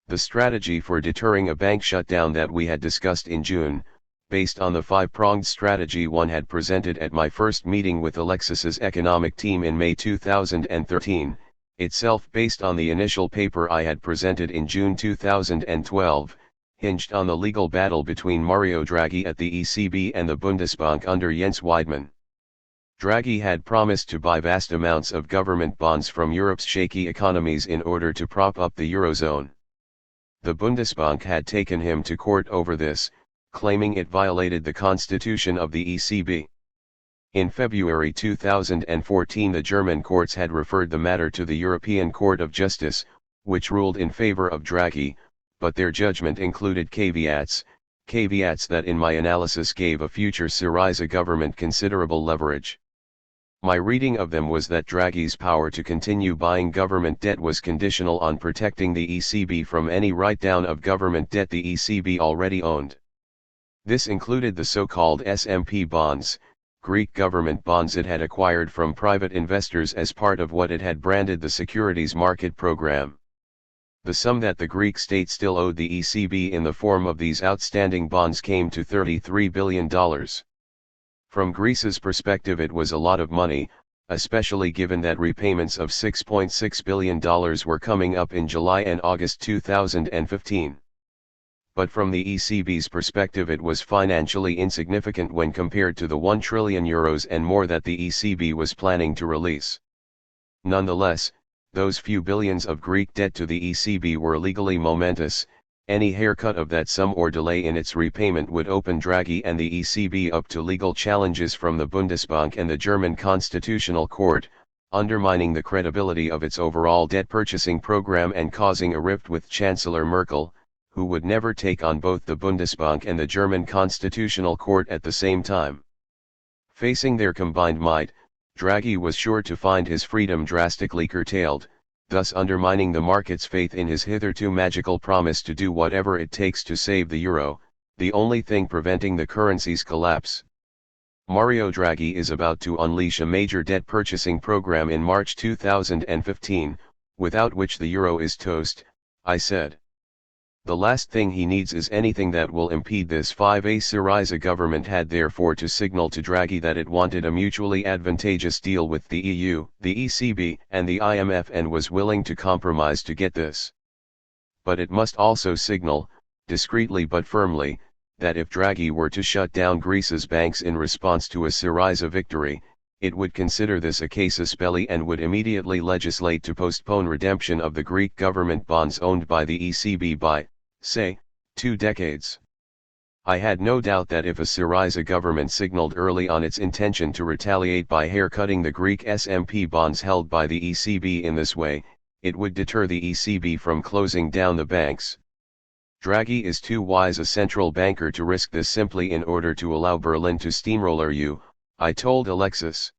The strategy for deterring a bank shutdown that we had discussed in June, based on the 5-pronged strategy one had presented at my first meeting with Alexis's economic team in May 2013, itself based on the initial paper I had presented in June 2012, hinged on the legal battle between Mario Draghi at the ECB and the Bundesbank under Jens Weidmann. Draghi had promised to buy vast amounts of government bonds from Europe's shaky economies in order to prop up the Eurozone. the Bundesbank had taken him to court over this, claiming it violated the constitution of the ECB. In February 2014 the German courts had referred the matter to the European Court of Justice, which ruled in favor of Draghi, but their judgment included caveats that in my analysis gave a future Syriza government considerable leverage. My reading of them was that Draghi's power to continue buying government debt was conditional on protecting the ECB from any write-down of government debt the ECB already owned. This included the so-called SMP bonds, Greek government bonds it had acquired from private investors as part of what it had branded the securities market program. The sum that the Greek state still owed the ECB in the form of these outstanding bonds came to $33 billion. From Greece's perspective it was a lot of money, especially given that repayments of $6.6 billion were coming up in July and August 2015. But from the ECB's perspective it was financially insignificant when compared to the €1 trillion and more that the ECB was planning to release. Nonetheless, those few billions of Greek debt to the ECB were legally momentous. Any haircut of that sum or delay in its repayment would open Draghi and the ECB up to legal challenges from the Bundesbank and the German Constitutional Court, undermining the credibility of its overall debt purchasing program and causing a rift with Chancellor Merkel, who would never take on both the Bundesbank and the German Constitutional Court at the same time. Facing their combined might, Draghi was sure to find his freedom drastically curtailed, thus undermining the market's faith in his hitherto magical promise to do whatever it takes to save the euro, the only thing preventing the currency's collapse. Mario Draghi is about to unleash a major debt purchasing program in March 2015, without which the euro is toast, I said. The last thing he needs is anything that will impede this. 5A Syriza government had therefore to signal to Draghi that it wanted a mutually advantageous deal with the EU, the ECB, and the IMF and was willing to compromise to get this. But it must also signal, discreetly but firmly, that if Draghi were to shut down Greece's banks in response to a Syriza victory, it would consider this a casus belli and would immediately legislate to postpone redemption of the Greek government bonds owned by the ECB by, say, 2 decades. I had no doubt that if a Syriza government signaled early on its intention to retaliate by haircutting the Greek SMP bonds held by the ECB in this way, it would deter the ECB from closing down the banks. Draghi is too wise a central banker to risk this simply in order to allow Berlin to steamroller you, I told Alexis.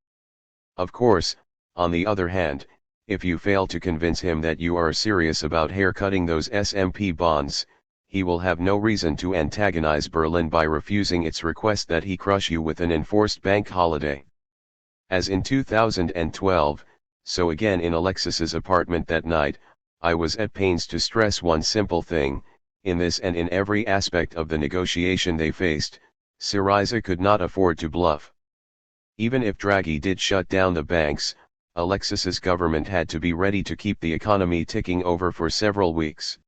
Of course, on the other hand, if you fail to convince him that you are serious about haircutting those SMP bonds, he will have no reason to antagonize Berlin by refusing its request that he crush you with an enforced bank holiday. As in 2012, so again in Alexis's apartment that night, I was at pains to stress one simple thing: in this and in every aspect of the negotiation they faced, Syriza could not afford to bluff. Even if Draghi did shut down the banks, Alexis's government had to be ready to keep the economy ticking over for several weeks.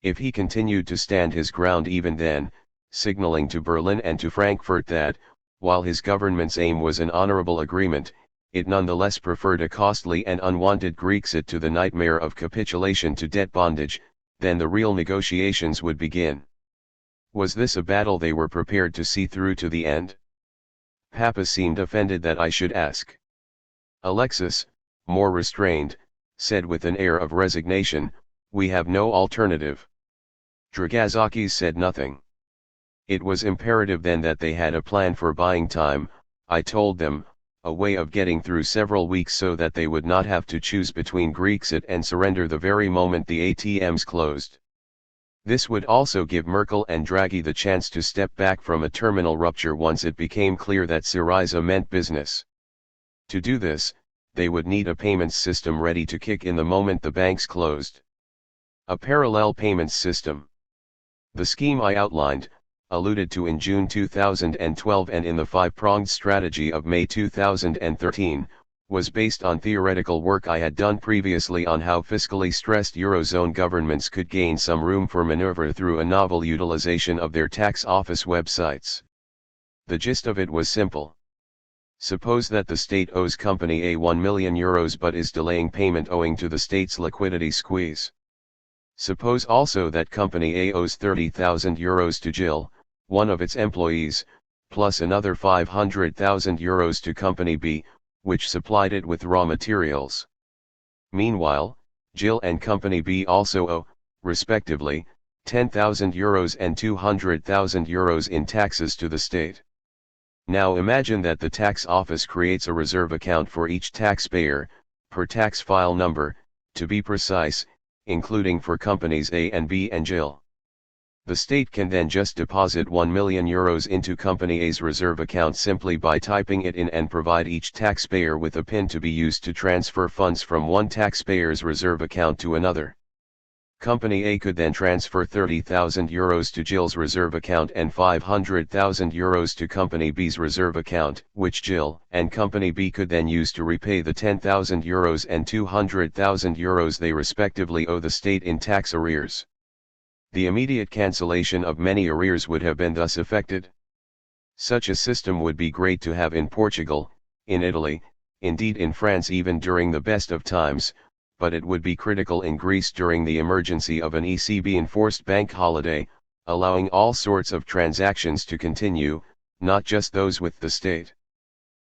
If he continued to stand his ground even then, signaling to Berlin and to Frankfurt that, while his government's aim was an honorable agreement, it nonetheless preferred a costly and unwanted Grexit to the nightmare of capitulation to debt bondage, then the real negotiations would begin. Was this a battle they were prepared to see through to the end? Papa seemed offended that I should ask. Alexis, more restrained, said with an air of resignation, "We have no alternative." Varoufakis said nothing. It was imperative then that they had a plan for buying time, I told them, a way of getting through several weeks so that they would not have to choose between Grexit and surrender the very moment the ATMs closed. This would also give Merkel and Draghi the chance to step back from a terminal rupture once it became clear that Syriza meant business. To do this, they would need a payments system ready to kick in the moment the banks closed. A parallel payments system. The scheme I outlined, alluded to in June 2012 and in the 5-pronged strategy of May 2013, was based on theoretical work I had done previously on how fiscally stressed Eurozone governments could gain some room for maneuver through a novel utilization of their tax office websites. The gist of it was simple. Suppose that the state owes company A €1 million but is delaying payment owing to the state's liquidity squeeze. Suppose also that company A owes 30,000 euros to Jill, one of its employees, plus another 500,000 euros to company B, which supplied it with raw materials. Meanwhile, Jill and company B also owe, respectively, 10,000 euros and 200,000 euros in taxes to the state. Now imagine that the tax office creates a reserve account for each taxpayer, per tax file number, to be precise, including for companies A and B and Jill. The state can then just deposit 1 million euros into company A's reserve account simply by typing it in and provide each taxpayer with a PIN to be used to transfer funds from one taxpayer's reserve account to another. Company A could then transfer 30,000 euros to Jill's reserve account and 500,000 euros to Company B's reserve account, which Jill and Company B could then use to repay the 10,000 euros and 200,000 euros they respectively owe the state in tax arrears. The immediate cancellation of many arrears would have been thus effected. Such a system would be great to have in Portugal, in Italy, indeed in France even during the best of times, but it would be critical in Greece during the emergency of an ECB-enforced bank holiday, allowing all sorts of transactions to continue, not just those with the state.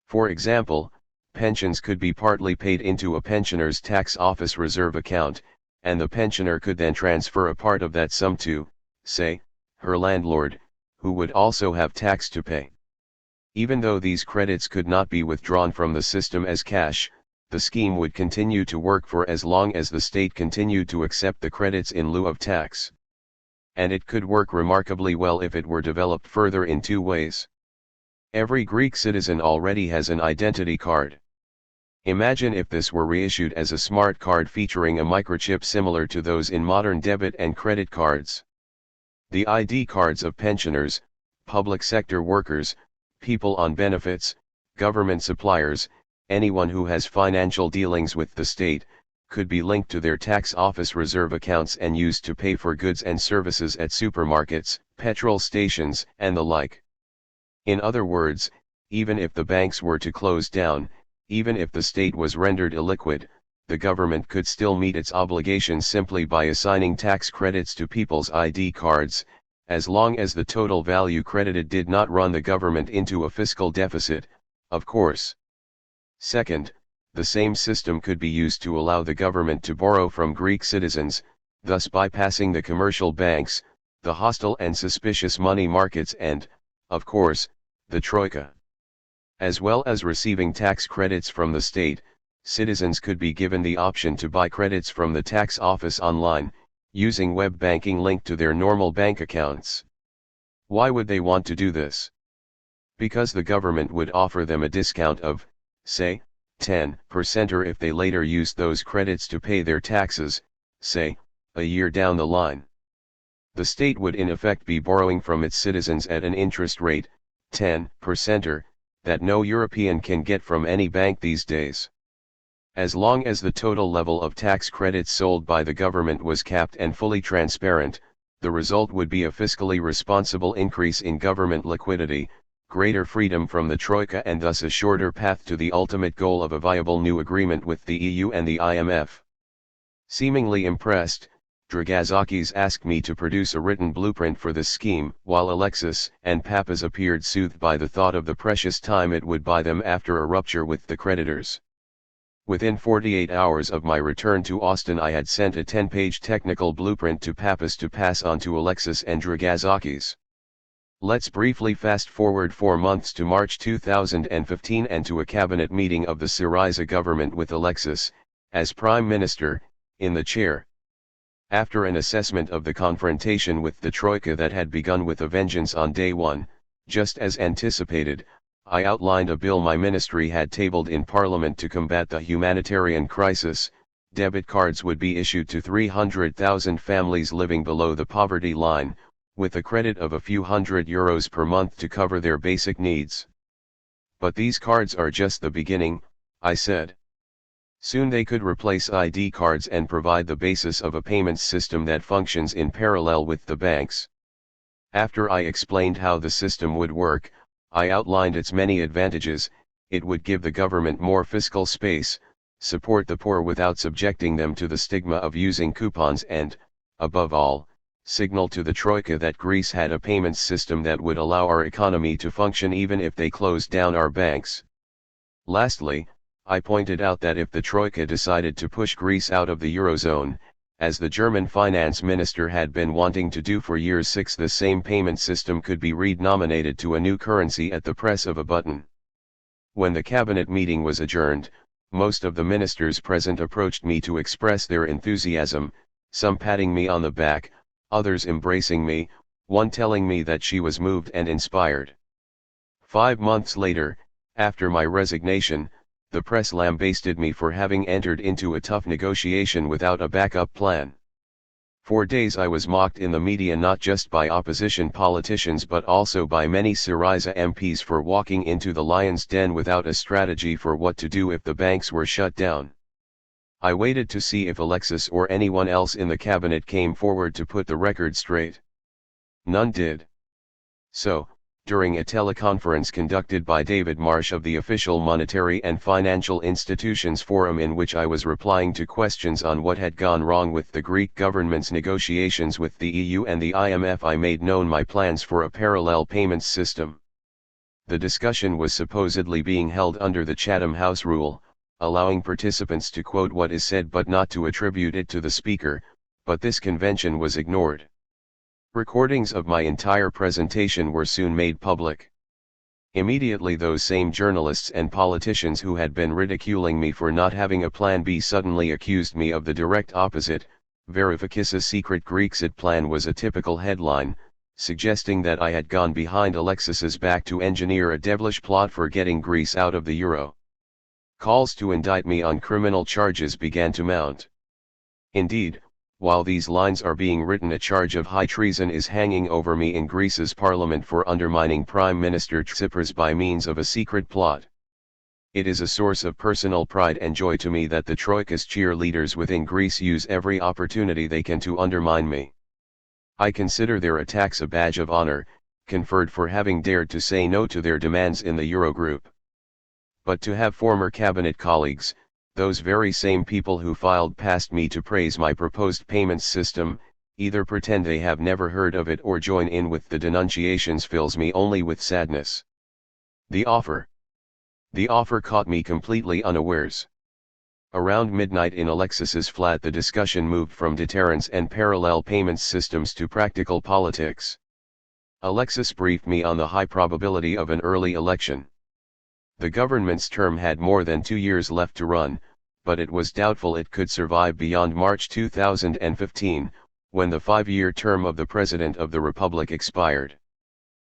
For example, pensions could be partly paid into a pensioner's tax office reserve account, and the pensioner could then transfer a part of that sum to, say, her landlord, who would also have tax to pay. Even though these credits could not be withdrawn from the system as cash, the scheme would continue to work for as long as the state continued to accept the credits in lieu of tax. And it could work remarkably well if it were developed further in two ways. Every Greek citizen already has an identity card. Imagine if this were reissued as a smart card featuring a microchip similar to those in modern debit and credit cards. The ID cards of pensioners, public sector workers, people on benefits, government suppliers, anyone who has financial dealings with the state, could be linked to their tax office reserve accounts and used to pay for goods and services at supermarkets, petrol stations, and the like. In other words, even if the banks were to close down, even if the state was rendered illiquid, the government could still meet its obligations simply by assigning tax credits to people's ID cards, as long as the total value credited did not run the government into a fiscal deficit, of course. Second, the same system could be used to allow the government to borrow from Greek citizens, thus bypassing the commercial banks, the hostile and suspicious money markets and, of course, the Troika. As well as receiving tax credits from the state, citizens could be given the option to buy credits from the tax office online, using web banking linked to their normal bank accounts. Why would they want to do this? Because the government would offer them a discount of, say, 10%, or if they later used those credits to pay their taxes, say, a year down the line. The state would in effect be borrowing from its citizens at an interest rate, 10%, that no European can get from any bank these days. As long as the total level of tax credits sold by the government was capped and fully transparent, the result would be a fiscally responsible increase in government liquidity, greater freedom from the Troika, and thus a shorter path to the ultimate goal of a viable new agreement with the EU and the IMF. Seemingly impressed, Varoufakis asked me to produce a written blueprint for this scheme, while Alexis and Papas appeared soothed by the thought of the precious time it would buy them after a rupture with the creditors. Within 48 hours of my return to Austin, I had sent a 10-page technical blueprint to Papas to pass on to Alexis and Varoufakis. Let's briefly fast forward 4 months to March 2015 and to a cabinet meeting of the Syriza government with Alexis, as Prime Minister, in the chair. After an assessment of the confrontation with the Troika that had begun with a vengeance on day one, just as anticipated, I outlined a bill my ministry had tabled in Parliament to combat the humanitarian crisis. Debit cards would be issued to 300,000 families living below the poverty line, with a credit of a few €100 per month to cover their basic needs. But these cards are just the beginning, I said. Soon they could replace ID cards and provide the basis of a payments system that functions in parallel with the banks. After I explained how the system would work, I outlined its many advantages. It would give the government more fiscal space, support the poor without subjecting them to the stigma of using coupons and, above all, signal to the Troika that Greece had a payments system that would allow our economy to function even if they closed down our banks. Lastly, I pointed out that if the Troika decided to push Greece out of the Eurozone, as the German finance minister had been wanting to do for years, the same payment system could be renominated to a new currency at the press of a button. When the cabinet meeting was adjourned, most of the ministers present approached me to express their enthusiasm, some patting me on the back, others embracing me, one telling me that she was moved and inspired. 5 months later, after my resignation, the press lambasted me for having entered into a tough negotiation without a backup plan. For days I was mocked in the media, not just by opposition politicians but also by many Syriza MPs, for walking into the lion's den without a strategy for what to do if the banks were shut down. I waited to see if Alexis or anyone else in the cabinet came forward to put the record straight. None did. So, during a teleconference conducted by David Marsh of the Official Monetary and Financial Institutions Forum, in which I was replying to questions on what had gone wrong with the Greek government's negotiations with the EU and the IMF, I made known my plans for a parallel payments system. The discussion was supposedly being held under the Chatham House rule, allowing participants to quote what is said but not to attribute it to the speaker, but this convention was ignored. Recordings of my entire presentation were soon made public. Immediately those same journalists and politicians who had been ridiculing me for not having a plan B suddenly accused me of the direct opposite. Varoufakis' secret Grexit plan was a typical headline, suggesting that I had gone behind Alexis's back to engineer a devilish plot for getting Greece out of the euro. Calls to indict me on criminal charges began to mount. Indeed, while these lines are being written, a charge of high treason is hanging over me in Greece's parliament for undermining Prime Minister Tsipras by means of a secret plot. It is a source of personal pride and joy to me that the Troika's cheerleaders within Greece use every opportunity they can to undermine me. I consider their attacks a badge of honor, conferred for having dared to say no to their demands in the Eurogroup. But to have former cabinet colleagues, those very same people who filed past me to praise my proposed payments system, either pretend they have never heard of it or join in with the denunciations, fills me only with sadness. The offer caught me completely unawares. Around midnight in Alexis's flat, the discussion moved from deterrence and parallel payments systems to practical politics. Alexis briefed me on the high probability of an early election. The government's term had more than 2 years left to run, but it was doubtful it could survive beyond March 2015, when the 5-year term of the President of the Republic expired.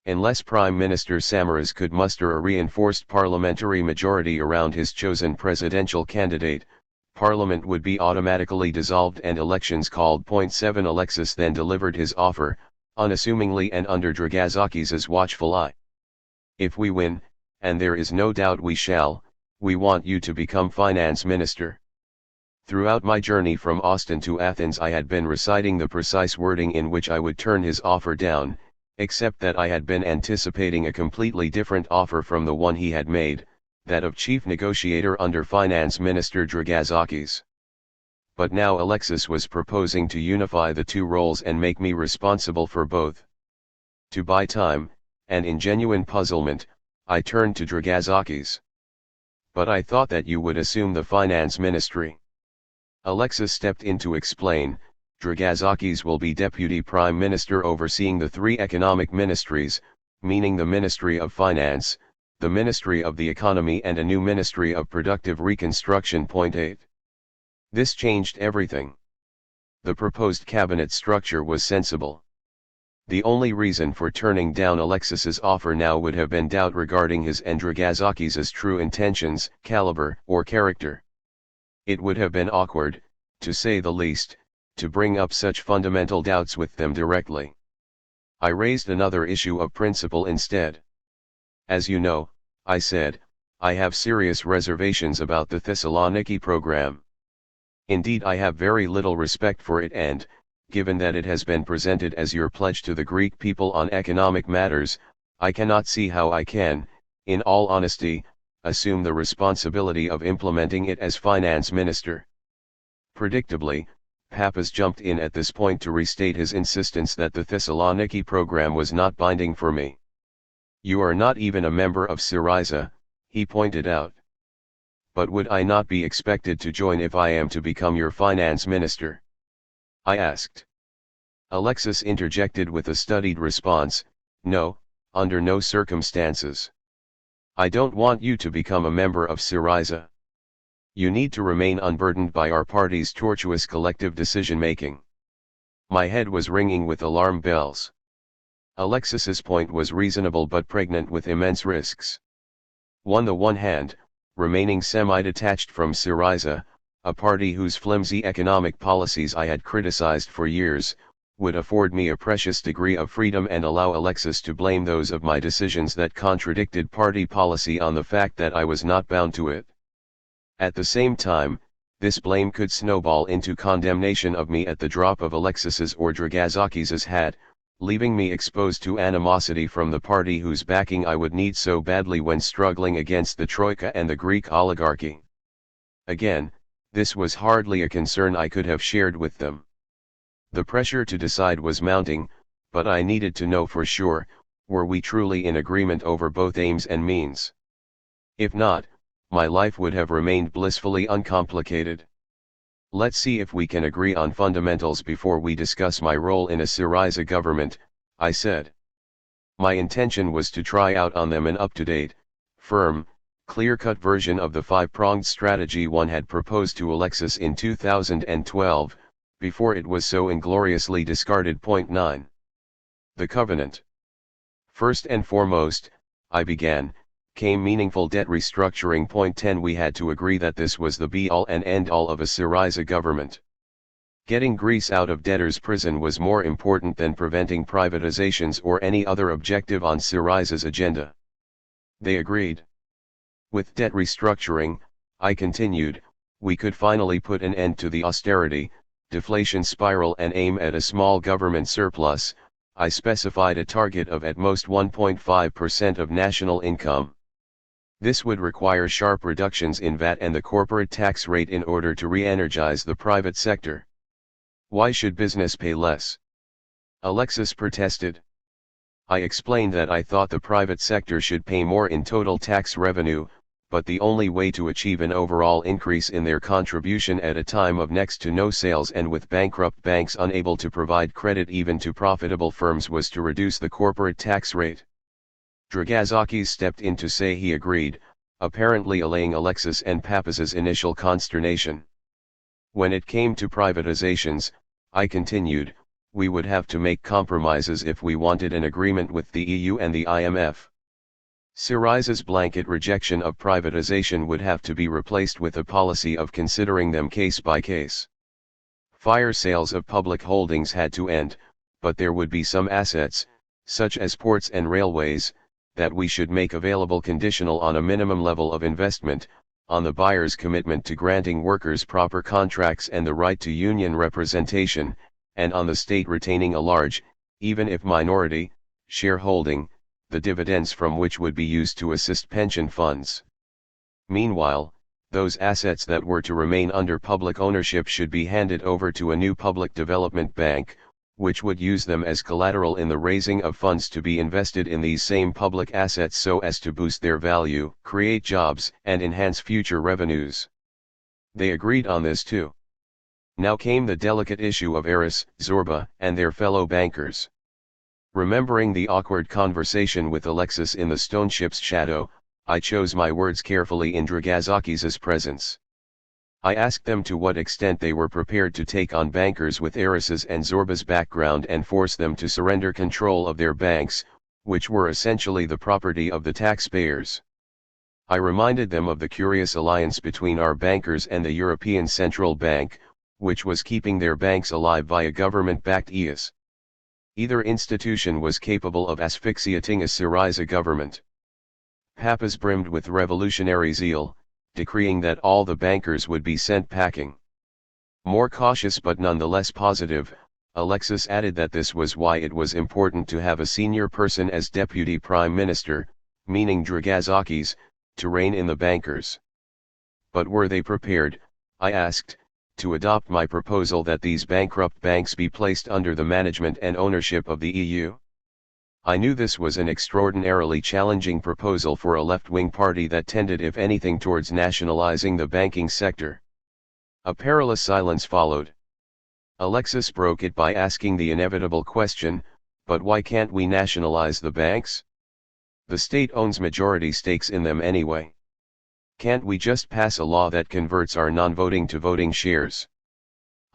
Unless Prime Minister Samaras could muster a reinforced parliamentary majority around his chosen presidential candidate, Parliament would be automatically dissolved and elections called. 7 Alexis then delivered his offer, unassumingly and under Dragazakis' watchful eye. If we win, and there is no doubt we shall, we want you to become finance minister. Throughout my journey from Austin to Athens I had been reciting the precise wording in which I would turn his offer down, except that I had been anticipating a completely different offer from the one he had made, that of chief negotiator under finance minister Dragazakis. But now Alexis was proposing to unify the two roles and make me responsible for both. To buy time, and in genuine puzzlement, I turned to Dragazakis. But I thought that you would assume the finance ministry. Alexis stepped in to explain. Dragazakis will be deputy prime minister overseeing the 3 economic ministries, meaning the Ministry of Finance, the Ministry of the Economy and a new Ministry of Productive Reconstruction. 8. This changed everything. The proposed cabinet structure was sensible. The only reason for turning down Alexis's offer now would have been doubt regarding his and Dragazakis' true intentions, caliber, or character. It would have been awkward, to say the least, to bring up such fundamental doubts with them directly. I raised another issue of principle instead. As you know, I said, I have serious reservations about the Thessaloniki program. Indeed, I have very little respect for it, and, given that it has been presented as your pledge to the Greek people on economic matters, I cannot see how I can, in all honesty, assume the responsibility of implementing it as finance minister. Predictably, Papas jumped in at this point to restate his insistence that the Thessaloniki program was not binding for me. "You are not even a member of Syriza," he pointed out. "But would I not be expected to join if I am to become your finance minister?" I asked. Alexis interjected with a studied response, "No, under no circumstances. I don't want you to become a member of Syriza. You need to remain unburdened by our party's tortuous collective decision-making." My head was ringing with alarm bells. Alexis's point was reasonable but pregnant with immense risks. On the one hand, remaining semi-detached from Syriza, a party whose flimsy economic policies I had criticized for years, would afford me a precious degree of freedom and allow Alexis to blame those of my decisions that contradicted party policy on the fact that I was not bound to it. At the same time, this blame could snowball into condemnation of me at the drop of Alexis's or Dragazakis's hat, leaving me exposed to animosity from the party whose backing I would need so badly when struggling against the Troika and the Greek oligarchy. Again, this was hardly a concern I could have shared with them. The pressure to decide was mounting, but I needed to know for sure, were we truly in agreement over both aims and means? If not, my life would have remained blissfully uncomplicated. "Let's see if we can agree on fundamentals before we discuss my role in a Syriza government," I said. My intention was to try out on them an up-to-date, firm, clear-cut version of the five-pronged strategy one had proposed to Alexis in 2012, before it was so ingloriously discarded. Point 9. The Covenant. "First and foremost," I began, "came meaningful debt restructuring. Point 10. We had to agree that this was the be-all and end-all of a Syriza government. Getting Greece out of debtor's prison was more important than preventing privatizations or any other objective on Syriza's agenda." They agreed. "With debt restructuring," I continued, "we could finally put an end to the austerity, deflation spiral and aim at a small government surplus." I specified a target of at most 1.5% of national income. This would require sharp reductions in VAT and the corporate tax rate in order to re-energize the private sector. "Why should business pay less?" Alexis protested. I explained that I thought the private sector should pay more in total tax revenue, but the only way to achieve an overall increase in their contribution at a time of next to no sales and with bankrupt banks unable to provide credit even to profitable firms was to reduce the corporate tax rate. Dragazakis stepped in to say he agreed, apparently allaying Alexis and Papas's initial consternation. "When it came to privatizations," I continued, "we would have to make compromises if we wanted an agreement with the EU and the IMF. Syriza's blanket rejection of privatization would have to be replaced with a policy of considering them case by case. Fire sales of public holdings had to end, but there would be some assets, such as ports and railways, that we should make available conditional on a minimum level of investment, on the buyer's commitment to granting workers proper contracts and the right to union representation, and on the state retaining a large, even if minority, shareholding, the dividends from which would be used to assist pension funds. Meanwhile, those assets that were to remain under public ownership should be handed over to a new public development bank, which would use them as collateral in the raising of funds to be invested in these same public assets so as to boost their value, create jobs, and enhance future revenues." They agreed on this too. Now came the delicate issue of Aris, Zorba, and their fellow bankers. Remembering the awkward conversation with Alexis in the stone ship's shadow, I chose my words carefully in Dragazakis's presence. I asked them to what extent they were prepared to take on bankers with Aris's and Zorba's background and force them to surrender control of their banks, which were essentially the property of the taxpayers. I reminded them of the curious alliance between our bankers and the European Central Bank, which was keeping their banks alive via government-backed EIS. Either institution was capable of asphyxiating a Syriza government. Papas brimmed with revolutionary zeal, decreeing that all the bankers would be sent packing. More cautious but nonetheless positive, Alexis added that this was why it was important to have a senior person as deputy prime minister, meaning Dragazakis, to rein in the bankers. But were they prepared, I asked, to adopt my proposal that these bankrupt banks be placed under the management and ownership of the EU? I knew this was an extraordinarily challenging proposal for a left-wing party that tended if anything towards nationalizing the banking sector. A perilous silence followed. Alexis broke it by asking the inevitable question, but why can't we nationalize the banks? The state owns majority stakes in them anyway. Can't we just pass a law that converts our non-voting to voting shares?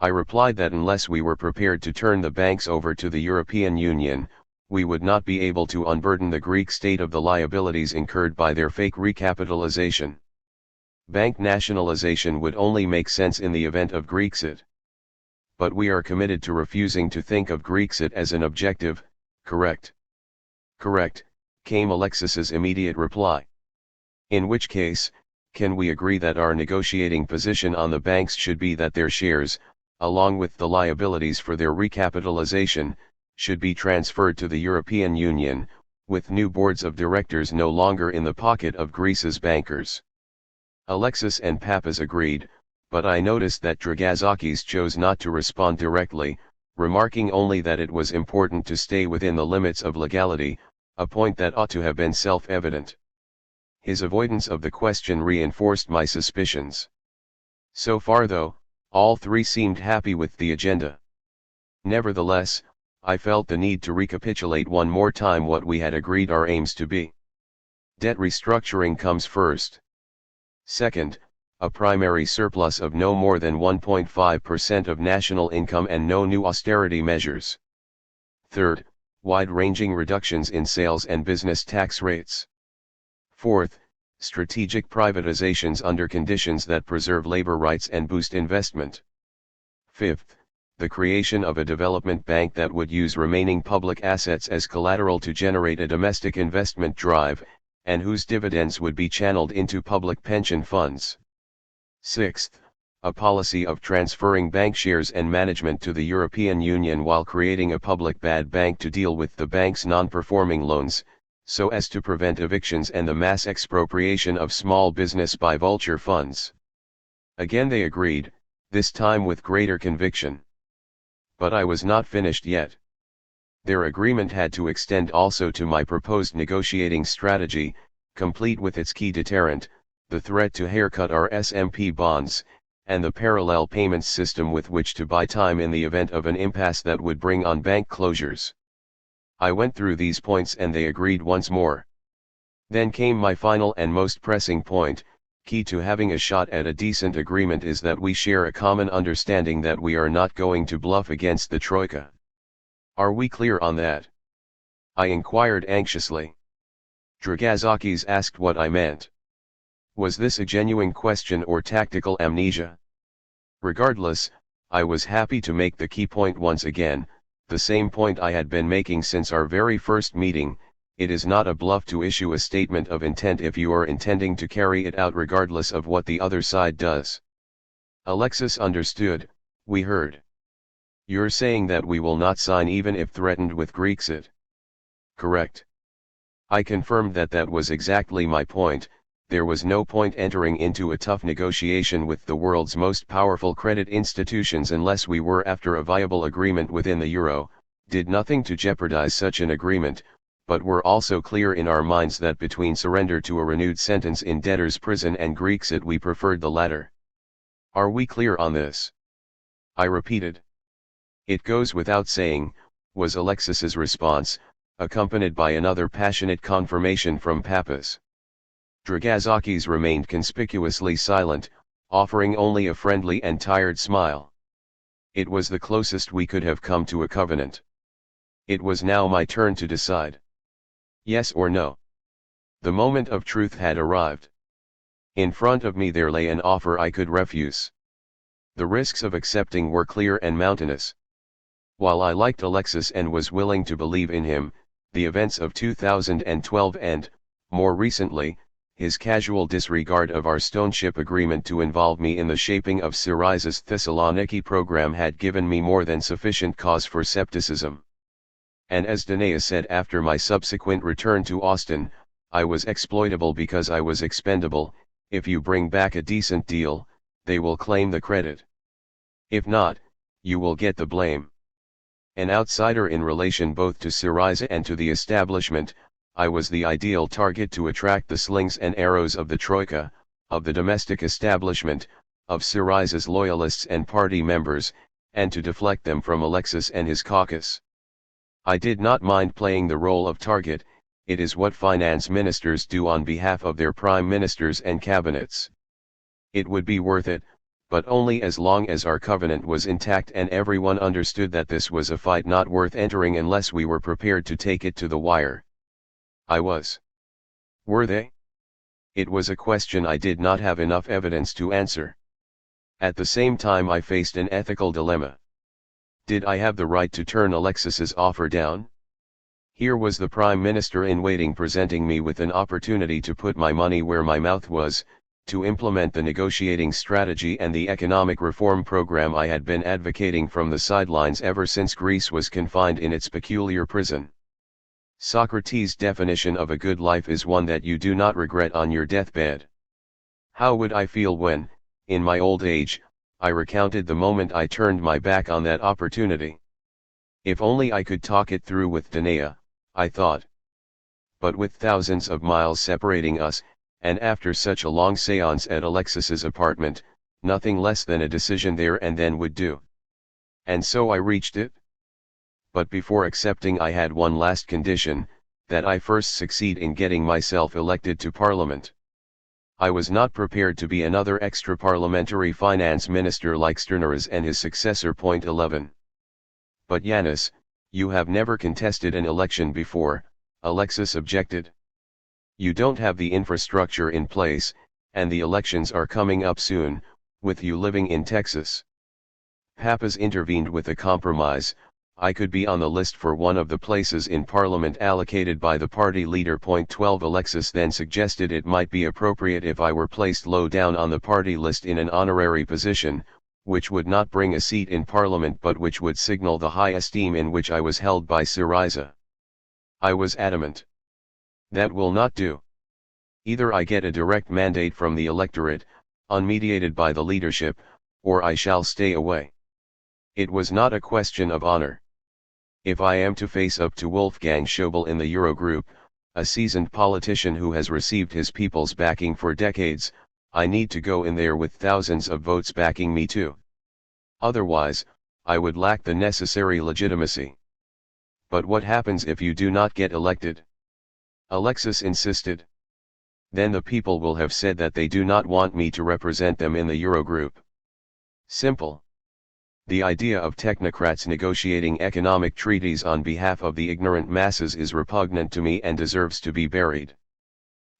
I replied that unless we were prepared to turn the banks over to the European Union, we would not be able to unburden the Greek state of the liabilities incurred by their fake recapitalization. Bank nationalization would only make sense in the event of Grexit. But we are committed to refusing to think of Grexit as an objective, correct? Correct, came Alexis's immediate reply. In which case, can we agree that our negotiating position on the banks should be that their shares, along with the liabilities for their recapitalization, should be transferred to the European Union, with new boards of directors no longer in the pocket of Greece's bankers? Alexis and Papas agreed, but I noticed that Varoufakis chose not to respond directly, remarking only that it was important to stay within the limits of legality, a point that ought to have been self-evident. His avoidance of the question reinforced my suspicions. So far though, all three seemed happy with the agenda. Nevertheless, I felt the need to recapitulate one more time what we had agreed our aims to be. Debt restructuring comes first. Second, a primary surplus of no more than 1.5% of national income and no new austerity measures. Third, wide-ranging reductions in sales and business tax rates. Fourth, strategic privatizations under conditions that preserve labor rights and boost investment. Fifth, the creation of a development bank that would use remaining public assets as collateral to generate a domestic investment drive, and whose dividends would be channeled into public pension funds. Sixth, a policy of transferring bank shares and management to the European Union while creating a public bad bank to deal with the bank's non-performing loans, so as to prevent evictions and the mass expropriation of small business by vulture funds. Again they agreed, this time with greater conviction. But I was not finished yet. Their agreement had to extend also to my proposed negotiating strategy, complete with its key deterrent, the threat to haircut our SMP bonds, and the parallel payments system with which to buy time in the event of an impasse that would bring on bank closures. I went through these points and they agreed once more. Then came my final and most pressing point: key to having a shot at a decent agreement is that we share a common understanding that we are not going to bluff against the Troika. Are we clear on that? I inquired anxiously. Varoufakis asked what I meant. Was this a genuine question or tactical amnesia? Regardless, I was happy to make the key point once again, the same point I had been making since our very first meeting: it is not a bluff to issue a statement of intent if you are intending to carry it out regardless of what the other side does. Alexis understood. We heard. You're saying that we will not sign even if threatened with Grexit. Correct. I confirmed that that was exactly my point. There was no point entering into a tough negotiation with the world's most powerful credit institutions unless we were after a viable agreement within the euro, did nothing to jeopardize such an agreement, but were also clear in our minds that between surrender to a renewed sentence in debtor's prison and Grexit we preferred the latter. Are we clear on this? I repeated. It goes without saying, was Alexis's response, accompanied by another passionate confirmation from Papas. Varoufakis remained conspicuously silent, offering only a friendly and tired smile. It was the closest we could have come to a covenant. It was now my turn to decide. Yes or no? The moment of truth had arrived. In front of me there lay an offer I could refuse. The risks of accepting were clear and mountainous. While I liked Alexis and was willing to believe in him, the events of 2012 and, more recently, his casual disregard of our stoneship agreement to involve me in the shaping of Syriza's Thessaloniki program had given me more than sufficient cause for skepticism. And as Danae said after my subsequent return to Austin, I was exploitable because I was expendable. If you bring back a decent deal, they will claim the credit. If not, you will get the blame. An outsider in relation both to Syriza and to the establishment, I was the ideal target to attract the slings and arrows of the Troika, of the domestic establishment, of Syriza's loyalists and party members, and to deflect them from Alexis and his caucus. I did not mind playing the role of target. It is what finance ministers do on behalf of their prime ministers and cabinets. It would be worth it, but only as long as our covenant was intact and everyone understood that this was a fight not worth entering unless we were prepared to take it to the wire. I was. Were they? It was a question I did not have enough evidence to answer. At the same time I faced an ethical dilemma. Did I have the right to turn Alexis's offer down? Here was the Prime Minister in waiting presenting me with an opportunity to put my money where my mouth was, to implement the negotiating strategy and the economic reform program I had been advocating from the sidelines ever since Greece was confined in its peculiar prison. Socrates' definition of a good life is one that you do not regret on your deathbed. How would I feel when, in my old age, I recounted the moment I turned my back on that opportunity? If only I could talk it through with Danae, I thought. But with thousands of miles separating us, and after such a long séance at Alexis's apartment, nothing less than a decision there and then would do. And so I reached it. But before accepting I had one last condition, that I first succeed in getting myself elected to Parliament. I was not prepared to be another extra-parliamentary finance minister like Sturneras and his successor. 11. But Yanis, you have never contested an election before, Alexis objected. You don't have the infrastructure in place, and the elections are coming up soon, with you living in Texas. Pappas intervened with a compromise. I could be on the list for one of the places in Parliament allocated by the party leader. 12. Alexis then suggested it might be appropriate if I were placed low down on the party list in an honorary position, which would not bring a seat in Parliament but which would signal the high esteem in which I was held by Syriza. I was adamant. That will not do. Either I get a direct mandate from the electorate, unmediated by the leadership, or I shall stay away. It was not a question of honor. If I am to face up to Wolfgang Schäuble in the Eurogroup, a seasoned politician who has received his people's backing for decades, I need to go in there with thousands of votes backing me too. Otherwise, I would lack the necessary legitimacy. But what happens if you do not get elected? Alexis insisted. Then the people will have said that they do not want me to represent them in the Eurogroup. Simple. The idea of technocrats negotiating economic treaties on behalf of the ignorant masses is repugnant to me and deserves to be buried.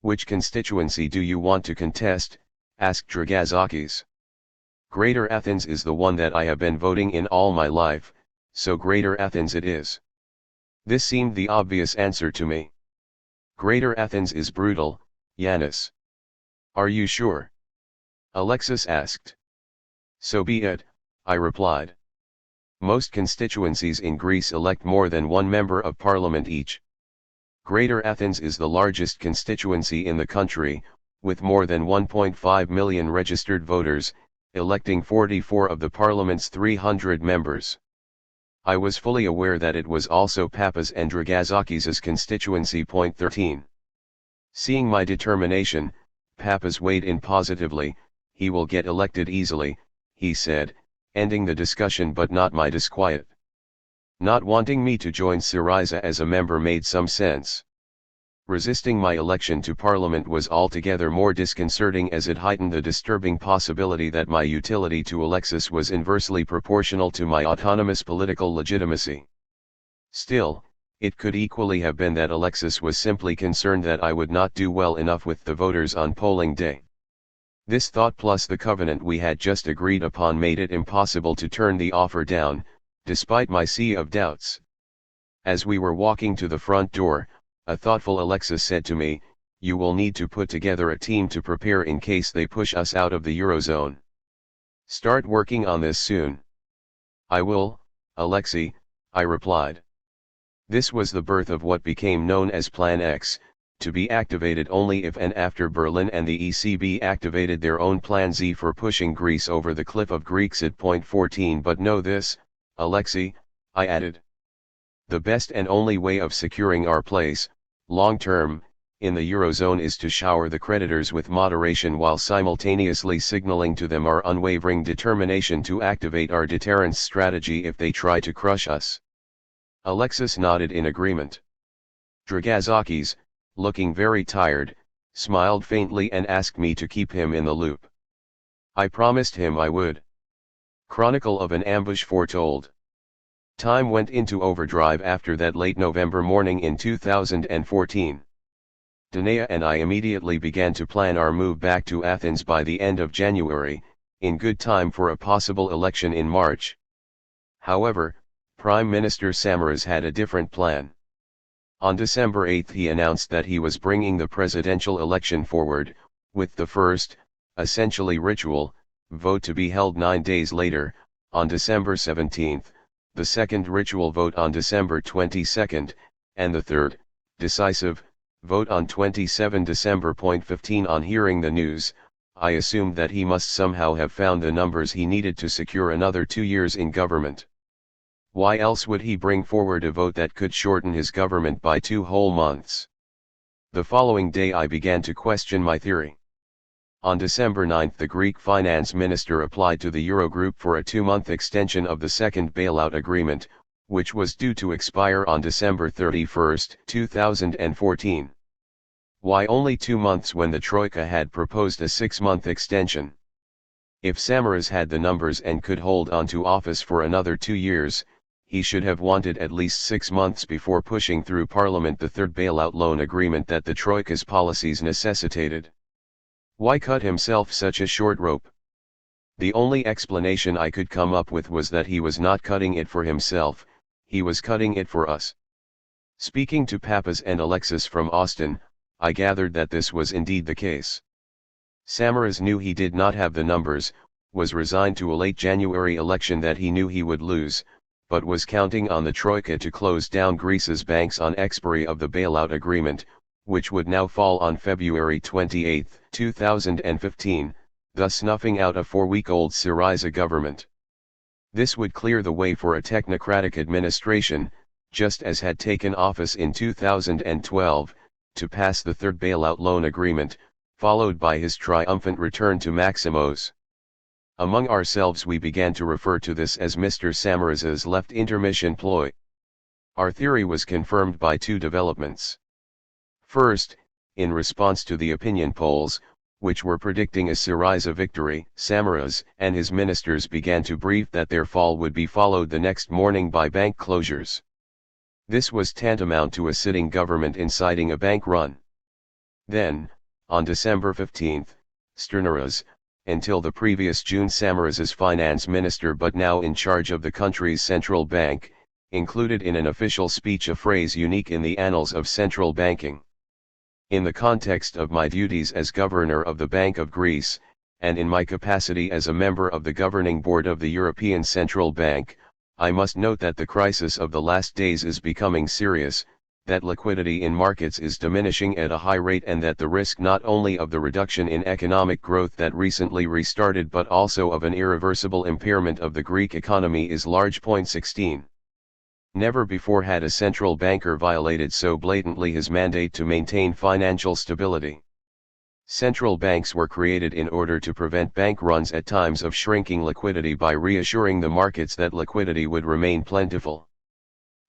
Which constituency do you want to contest? Asked Varoufakis. Greater Athens is the one that I have been voting in all my life, so Greater Athens it is. This seemed the obvious answer to me. Greater Athens is brutal, Yanis. Are you sure? Alexis asked. So be it, I replied. Most constituencies in Greece elect more than one member of parliament each. Greater Athens is the largest constituency in the country, with more than 1.5 million registered voters, electing 44 of the parliament's 300 members. I was fully aware that it was also Pappas and Varoufakis' constituency. 13. Seeing my determination, Pappas weighed in positively. He will get elected easily, he said, ending the discussion but not my disquiet. Not wanting me to join Syriza as a member made some sense. Resisting my election to Parliament was altogether more disconcerting as it heightened the disturbing possibility that my utility to Alexis was inversely proportional to my autonomous political legitimacy. Still, it could equally have been that Alexis was simply concerned that I would not do well enough with the voters on polling day. This thought plus the covenant we had just agreed upon made it impossible to turn the offer down, despite my sea of doubts. As we were walking to the front door, a thoughtful Alexis said to me, "You will need to put together a team to prepare in case they push us out of the Eurozone. Start working on this soon." "I will, Alexei," I replied. This was the birth of what became known as Plan X, to be activated only if and after Berlin and the ECB activated their own Plan Z for pushing Greece over the cliff of Grexit. 14 But know this, Alexei, I added. The best and only way of securing our place, long-term, in the Eurozone is to shower the creditors with moderation while simultaneously signaling to them our unwavering determination to activate our deterrence strategy if they try to crush us. Alexis nodded in agreement. Varoufakis, looking very tired, smiled faintly and asked me to keep him in the loop. I promised him I would. Chronicle of an ambush foretold. Time went into overdrive after that late November morning in 2014. Danea and I immediately began to plan our move back to Athens by the end of January, in good time for a possible election in March. However, Prime Minister Samaras had a different plan. On December 8 he announced that he was bringing the presidential election forward, with the first, essentially ritual, vote to be held 9 days later, on December 17, the second ritual vote on December 22, and the third, decisive, vote on 27 December. 15 On hearing the news, I assumed that he must somehow have found the numbers he needed to secure another 2 years in government. Why else would he bring forward a vote that could shorten his government by 2 whole months? The following day I began to question my theory. On December 9 the Greek finance minister applied to the Eurogroup for a 2-month extension of the second bailout agreement, which was due to expire on December 31, 2014. Why only 2 months when the Troika had proposed a 6-month extension? If Samaras had the numbers and could hold on to office for another 2 years, he should have wanted at least 6 months before pushing through Parliament the third bailout loan agreement that the Troika's policies necessitated. Why cut himself such a short rope? The only explanation I could come up with was that he was not cutting it for himself, he was cutting it for us. Speaking to Papas and Alexis from Austin, I gathered that this was indeed the case. Samaras knew he did not have the numbers, was resigned to a late January election that he knew he would lose, but was counting on the Troika to close down Greece's banks on expiry of the bailout agreement, which would now fall on February 28, 2015, thus snuffing out a 4-week-old Syriza government. This would clear the way for a technocratic administration, just as had taken office in 2012, to pass the third bailout loan agreement, followed by his triumphant return to Maximos. Among ourselves we began to refer to this as Mr. Samaras's left intermission ploy. Our theory was confirmed by 2 developments. First, in response to the opinion polls, which were predicting a Syriza victory, Samaras and his ministers began to brief that their fall would be followed the next morning by bank closures. This was tantamount to a sitting government inciting a bank run. Then, on December 15, Sturnaras, until the previous June Samaras's finance minister but now in charge of the country's central bank, included in an official speech a phrase unique in the annals of central banking. In the context of my duties as governor of the Bank of Greece, and in my capacity as a member of the governing board of the European Central Bank, I must note that the crisis of the last days is becoming serious, that liquidity in markets is diminishing at a high rate and that the risk not only of the reduction in economic growth that recently restarted but also of an irreversible impairment of the Greek economy is large. 16. Never before had a central banker violated so blatantly his mandate to maintain financial stability. Central banks were created in order to prevent bank runs at times of shrinking liquidity by reassuring the markets that liquidity would remain plentiful.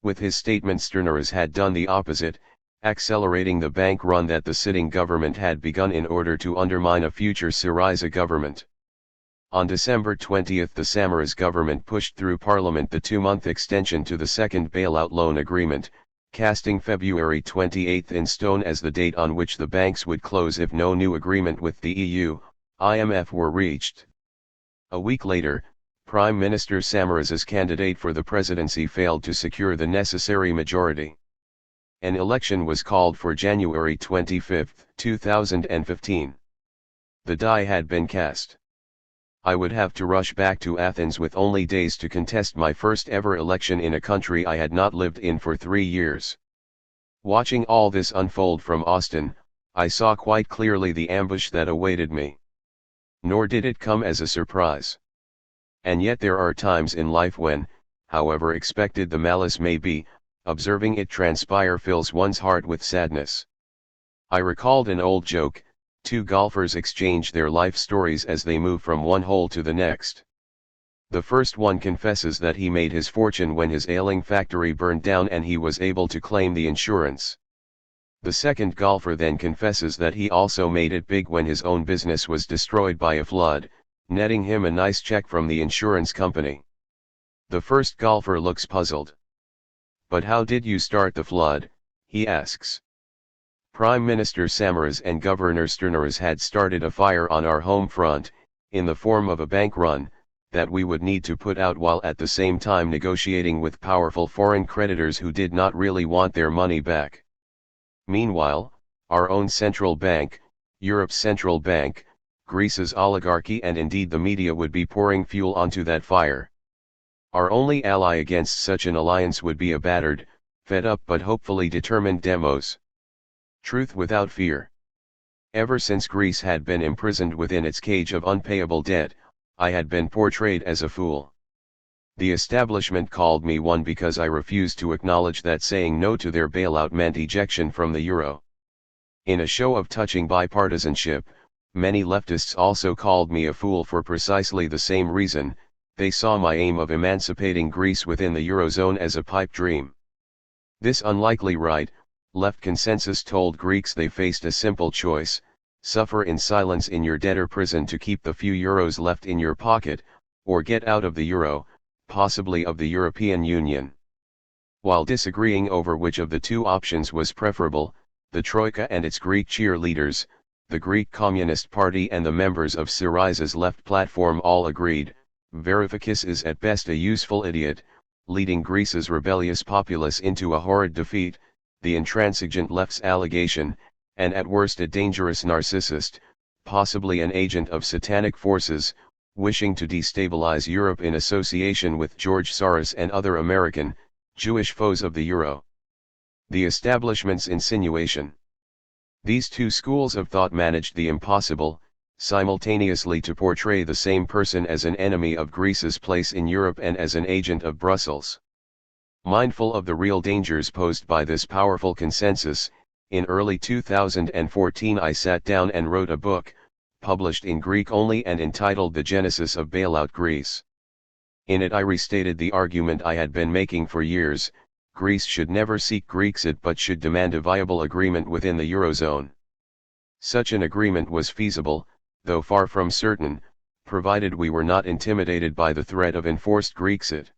With his statement Sturnaras had done the opposite, accelerating the bank run that the sitting government had begun in order to undermine a future Syriza government. On December 20 the Samaras government pushed through Parliament the 2-month extension to the second bailout loan agreement, casting February 28 in stone as the date on which the banks would close if no new agreement with the EU, IMF were reached. A week later, Prime Minister Samaras's candidate for the presidency failed to secure the necessary majority. An election was called for January 25, 2015. The die had been cast. I would have to rush back to Athens with only days to contest my first ever election in a country I had not lived in for 3 years. Watching all this unfold from Austin, I saw quite clearly the ambush that awaited me. Nor did it come as a surprise. And yet there are times in life when, however expected the malice may be, observing it transpire fills one's heart with sadness. I recalled an old joke: two golfers exchange their life stories as they move from one hole to the next. The first one confesses that he made his fortune when his ailing factory burned down and he was able to claim the insurance. The second golfer then confesses that he also made it big when his own business was destroyed by a flood, netting him a nice check from the insurance company. The first golfer looks puzzled. "But how did you start the flood?" he asks. "Prime Minister Samaras and Governor Sterneras had started a fire on our home front, in the form of a bank run, that we would need to put out while at the same time negotiating with powerful foreign creditors who did not really want their money back. Meanwhile, our own central bank, Europe's central bank, Greece's oligarchy and indeed the media would be pouring fuel onto that fire. Our only ally against such an alliance would be a battered, fed up but hopefully determined demos. Truth without fear. Ever since Greece had been imprisoned within its cage of unpayable debt, I had been portrayed as a fool. The establishment called me one because I refused to acknowledge that saying no to their bailout meant ejection from the euro. In a show of touching bipartisanship, many leftists also called me a fool for precisely the same reason: they saw my aim of emancipating Greece within the eurozone as a pipe dream. This unlikely right-left consensus told Greeks they faced a simple choice: suffer in silence in your debtor prison to keep the few euros left in your pocket, or get out of the euro, possibly of the European Union. While disagreeing over which of the two options was preferable, the Troika and its Greek cheerleaders, the Greek Communist Party and the members of Syriza's left platform all agreed: Varoufakis is at best a useful idiot, leading Greece's rebellious populace into a horrid defeat, the intransigent left's allegation, and at worst a dangerous narcissist, possibly an agent of satanic forces, wishing to destabilize Europe in association with George Soros and other American, Jewish foes of the euro. The establishment's insinuation. These two schools of thought managed the impossible, simultaneously to portray the same person as an enemy of Greece's place in Europe and as an agent of Brussels. Mindful of the real dangers posed by this powerful consensus, in early 2014 I sat down and wrote a book, published in Greek only and entitled The Genesis of Bailout Greece. In it I restated the argument I had been making for years: Greece should never seek Grexit but should demand a viable agreement within the Eurozone. Such an agreement was feasible, though far from certain, provided we were not intimidated by the threat of enforced Grexit.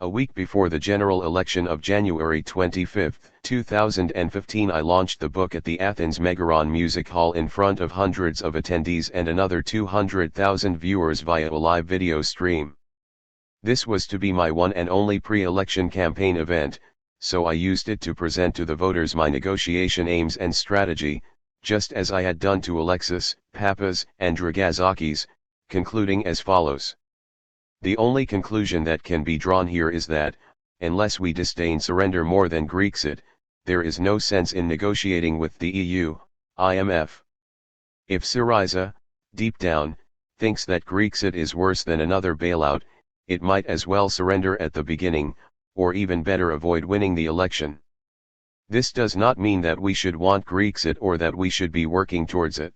A week before the general election of January 25, 2015 I launched the book at the Athens Megaron Music Hall in front of hundreds of attendees and another 200,000 viewers via a live video stream. This was to be my one and only pre-election campaign event, so I used it to present to the voters my negotiation aims and strategy, just as I had done to Alexis, Papas, and Dragazakis, concluding as follows. The only conclusion that can be drawn here is that, unless we disdain surrender more than Grexit, there is no sense in negotiating with the EU, IMF. If Syriza, deep down, thinks that Grexit is worse than another bailout, it might as well surrender at the beginning, or even better avoid winning the election. This does not mean that we should want Grexit or that we should be working towards it.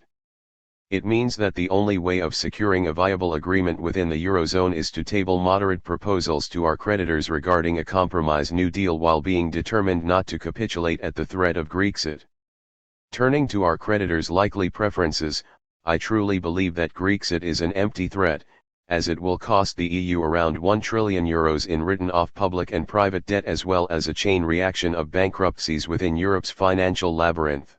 It means that the only way of securing a viable agreement within the Eurozone is to table moderate proposals to our creditors regarding a compromise New Deal while being determined not to capitulate at the threat of Grexit. Turning to our creditors' likely preferences, I truly believe that Grexit is an empty threat, as it will cost the EU around €1 trillion in written-off public and private debt as well as a chain reaction of bankruptcies within Europe's financial labyrinth.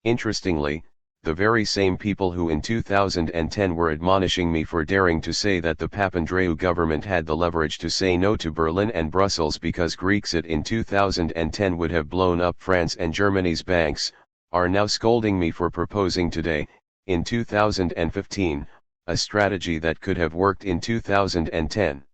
Interestingly, the very same people who in 2010 were admonishing me for daring to say that the Papandreou government had the leverage to say no to Berlin and Brussels because Grexit in 2010 would have blown up France and Germany's banks, are now scolding me for proposing today, in 2015, a strategy that could have worked in 2010.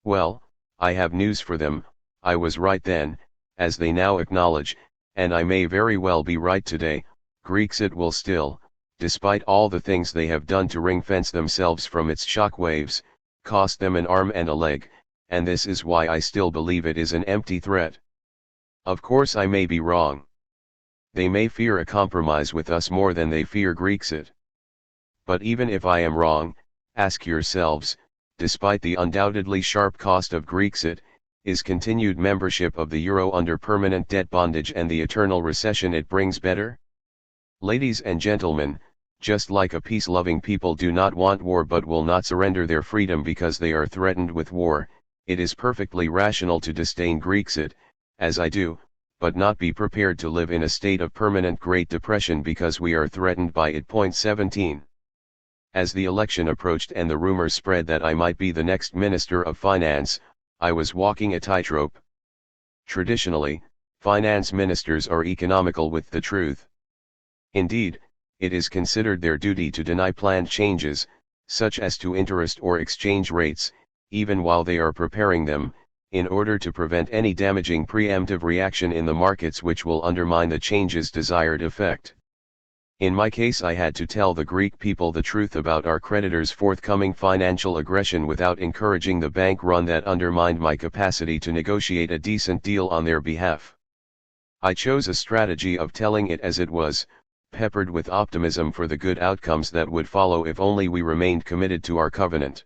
Well, I have news for them: I was right then, as they now acknowledge, and I may very well be right today, Grexit will still, despite all the things they have done to ring-fence themselves from its shockwaves, cost them an arm and a leg, and this is why I still believe it is an empty threat. Of course I may be wrong. They may fear a compromise with us more than they fear Grexit. But even if I am wrong, ask yourselves, despite the undoubtedly sharp cost of Grexit, is continued membership of the euro under permanent debt bondage and the eternal recession it brings better? Ladies and gentlemen, just like a peace-loving people do not want war but will not surrender their freedom because they are threatened with war, it is perfectly rational to disdain Grexit, as I do, but not be prepared to live in a state of permanent Great Depression because we are threatened by it. 17. As the election approached and the rumor spread that I might be the next Minister of Finance, I was walking a tightrope. Traditionally, finance ministers are economical with the truth. Indeed, it is considered their duty to deny planned changes, such as to interest or exchange rates, even while they are preparing them, in order to prevent any damaging preemptive reaction in the markets which will undermine the change's desired effect. In my case, I had to tell the Greek people the truth about our creditors' forthcoming financial aggression without encouraging the bank run that undermined my capacity to negotiate a decent deal on their behalf. I chose a strategy of telling it as it was, peppered with optimism for the good outcomes that would follow if only we remained committed to our covenant.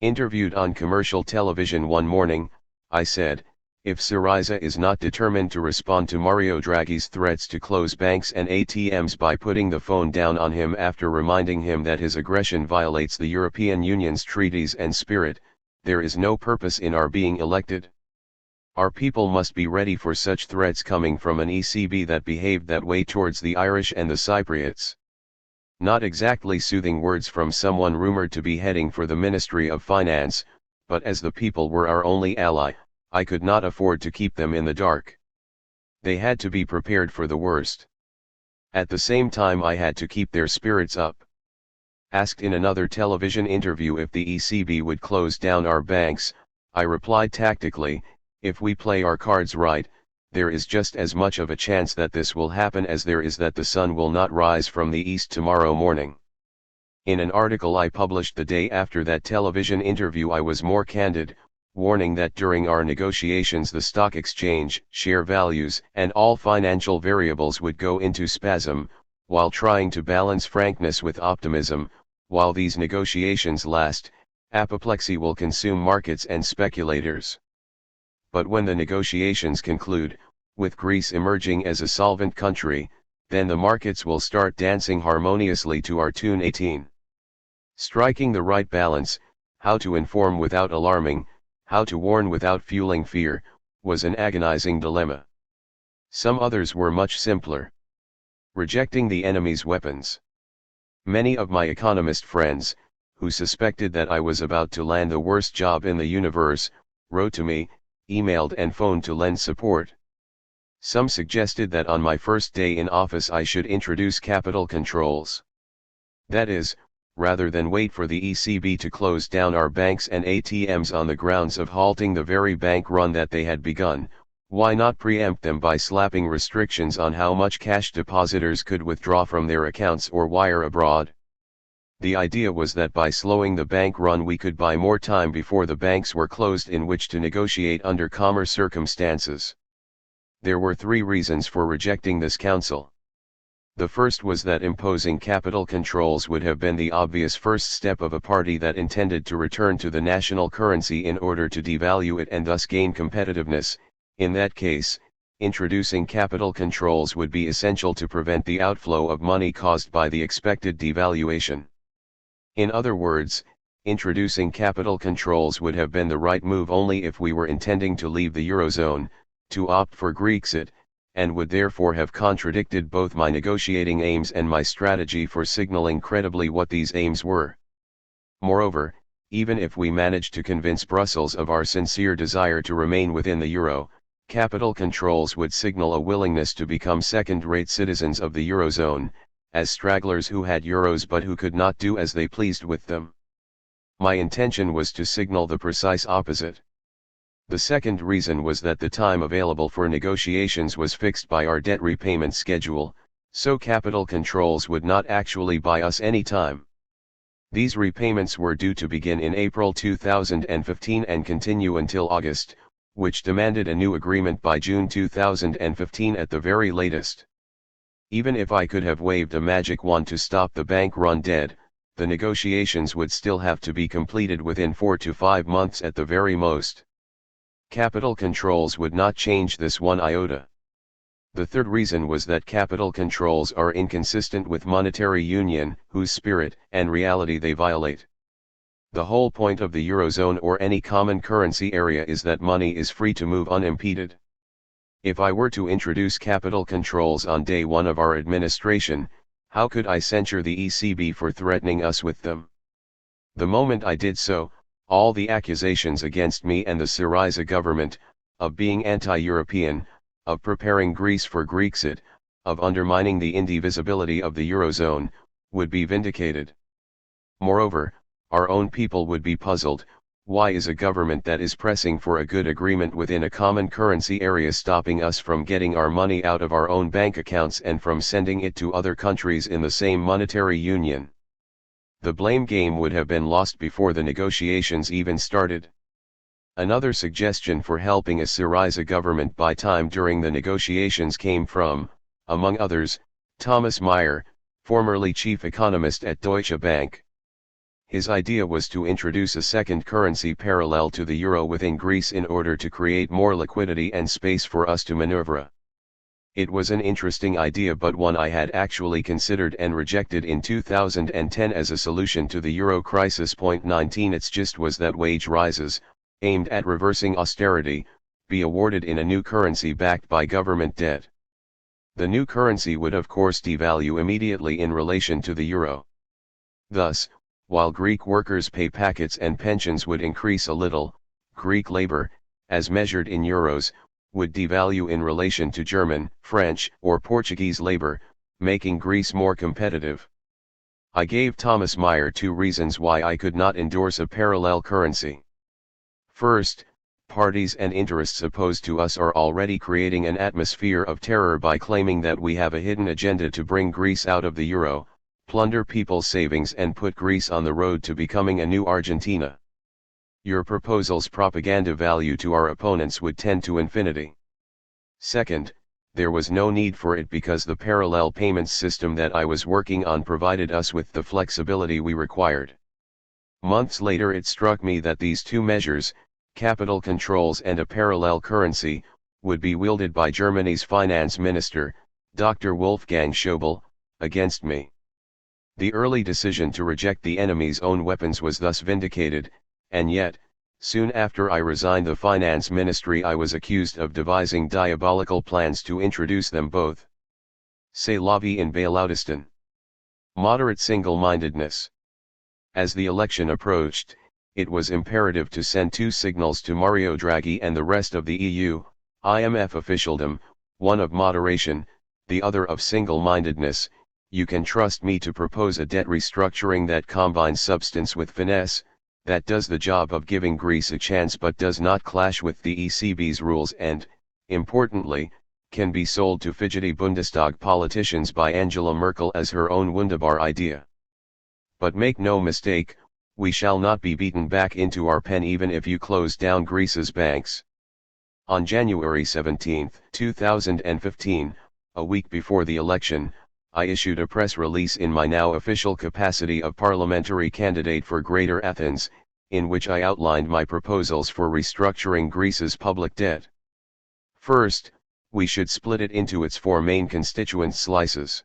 Interviewed on commercial television one morning, I said, if Syriza is not determined to respond to Mario Draghi's threats to close banks and ATMs by putting the phone down on him after reminding him that his aggression violates the European Union's treaties and spirit, there is no purpose in our being elected. Our people must be ready for such threats coming from an ECB that behaved that way towards the Irish and the Cypriots. Not exactly soothing words from someone rumored to be heading for the Ministry of Finance, but as the people were our only ally, I could not afford to keep them in the dark. They had to be prepared for the worst. At the same time, I had to keep their spirits up. Asked in another television interview if the ECB would close down our banks, I replied tactically, if we play our cards right, there is just as much of a chance that this will happen as there is that the sun will not rise from the east tomorrow morning. In an article I published the day after that television interview, I was more candid, warning that during our negotiations the stock exchange, share values, and all financial variables would go into spasm, while trying to balance frankness with optimism. While these negotiations last, apoplexy will consume markets and speculators. But when the negotiations conclude, with Greece emerging as a solvent country, then the markets will start dancing harmoniously to our tune. 18. Striking the right balance, how to inform without alarming, how to warn without fueling fear, was an agonizing dilemma. Some others were much simpler. Rejecting the enemy's weapons. Many of my economist friends, who suspected that I was about to land the worst job in the universe, wrote to me, emailed and phoned to lend support. Some suggested that on my first day in office I should introduce capital controls. That is, rather than wait for the ECB to close down our banks and ATMs on the grounds of halting the very bank run that they had begun, why not preempt them by slapping restrictions on how much cash depositors could withdraw from their accounts or wire abroad? The idea was that by slowing the bank run we could buy more time before the banks were closed in which to negotiate under calmer circumstances. There were 3 reasons for rejecting this counsel. The first was that imposing capital controls would have been the obvious first step of a party that intended to return to the national currency in order to devalue it and thus gain competitiveness. In that case, introducing capital controls would be essential to prevent the outflow of money caused by the expected devaluation. In other words, introducing capital controls would have been the right move only if we were intending to leave the Eurozone, to opt for Grexit, and would therefore have contradicted both my negotiating aims and my strategy for signaling credibly what these aims were. Moreover, even if we managed to convince Brussels of our sincere desire to remain within the Euro, capital controls would signal a willingness to become second-rate citizens of the Eurozone, as stragglers who had euros but who could not do as they pleased with them. My intention was to signal the precise opposite. The second reason was that the time available for negotiations was fixed by our debt repayment schedule, so capital controls would not actually buy us any time. These repayments were due to begin in April 2015 and continue until August, which demanded a new agreement by June 2015 at the very latest. Even if I could have waved a magic wand to stop the bank-run debt, the negotiations would still have to be completed within 4 to 5 months at the very most. Capital controls would not change this one iota. The third reason was that capital controls are inconsistent with monetary union, whose spirit and reality they violate. The whole point of the Eurozone or any common currency area is that money is free to move unimpeded. If I were to introduce capital controls on day one of our administration, how could I censure the ECB for threatening us with them? The moment I did so, all the accusations against me and the Syriza government, of being anti-European, of preparing Greece for Grexit, of undermining the indivisibility of the Eurozone, would be vindicated. Moreover, our own people would be puzzled. Why is a government that is pressing for a good agreement within a common currency area stopping us from getting our money out of our own bank accounts and from sending it to other countries in the same monetary union? The blame game would have been lost before the negotiations even started. Another suggestion for helping a Syriza government buy time during the negotiations came from, among others, Thomas Meyer, formerly chief economist at Deutsche Bank. His idea was to introduce a second currency parallel to the euro within Greece in order to create more liquidity and space for us to maneuver. It was an interesting idea, but one I had actually considered and rejected in 2010 as a solution to the euro crisis. 19 Its gist was that wage rises, aimed at reversing austerity, be awarded in a new currency backed by government debt. The new currency would of course devalue immediately in relation to the euro. Thus, while Greek workers' pay packets and pensions would increase a little, Greek labor, as measured in euros, would devalue in relation to German, French, or Portuguese labor, making Greece more competitive. I gave Thomas Meyer two reasons why I could not endorse a parallel currency. First, parties and interests opposed to us are already creating an atmosphere of terror by claiming that we have a hidden agenda to bring Greece out of the euro, plunder people's savings and put Greece on the road to becoming a new Argentina. Your proposal's propaganda value to our opponents would tend to infinity. Second, there was no need for it because the parallel payments system that I was working on provided us with the flexibility we required. Months later it struck me that these two measures, capital controls and a parallel currency, would be wielded by Germany's finance minister, Dr. Wolfgang Schäuble, against me. The early decision to reject the enemy's own weapons was thus vindicated, and yet, soon after I resigned the finance ministry I was accused of devising diabolical plans to introduce them both. C'est la vie in Bailoutistan. Moderate single-mindedness. As the election approached, it was imperative to send two signals to Mario Draghi and the rest of the EU, IMF officialdom, one of moderation, the other of single-mindedness. You can trust me to propose a debt restructuring that combines substance with finesse, that does the job of giving Greece a chance but does not clash with the ECB's rules and, importantly, can be sold to fidgety Bundestag politicians by Angela Merkel as her own wunderbar idea. But make no mistake, we shall not be beaten back into our pen even if you close down Greece's banks. On January 17, 2015, a week before the election, I issued a press release in my now official capacity of parliamentary candidate for Greater Athens, in which I outlined my proposals for restructuring Greece's public debt. First, we should split it into its four main constituent slices.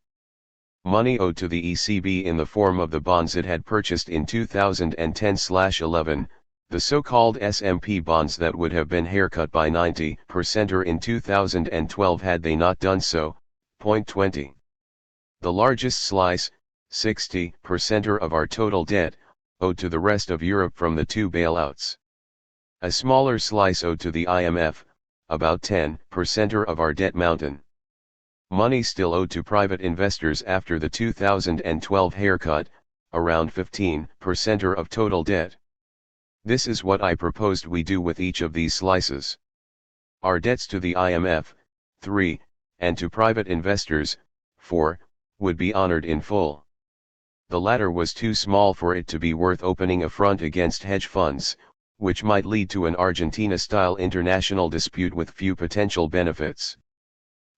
Money owed to the ECB in the form of the bonds it had purchased in 2010/11, the so-called SMP bonds that would have been haircut by 90% in 2012 had they not done so. 20. The largest slice, 60% of our total debt, owed to the rest of Europe from the two bailouts. A smaller slice owed to the IMF, about 10% of our debt mountain. Money still owed to private investors after the 2012 haircut, around 15% of total debt. This is what I proposed we do with each of these slices. Our debts to the IMF, 3, and to private investors, 4, would be honored in full. The latter was too small for it to be worth opening a front against hedge funds, which might lead to an Argentina-style international dispute with few potential benefits.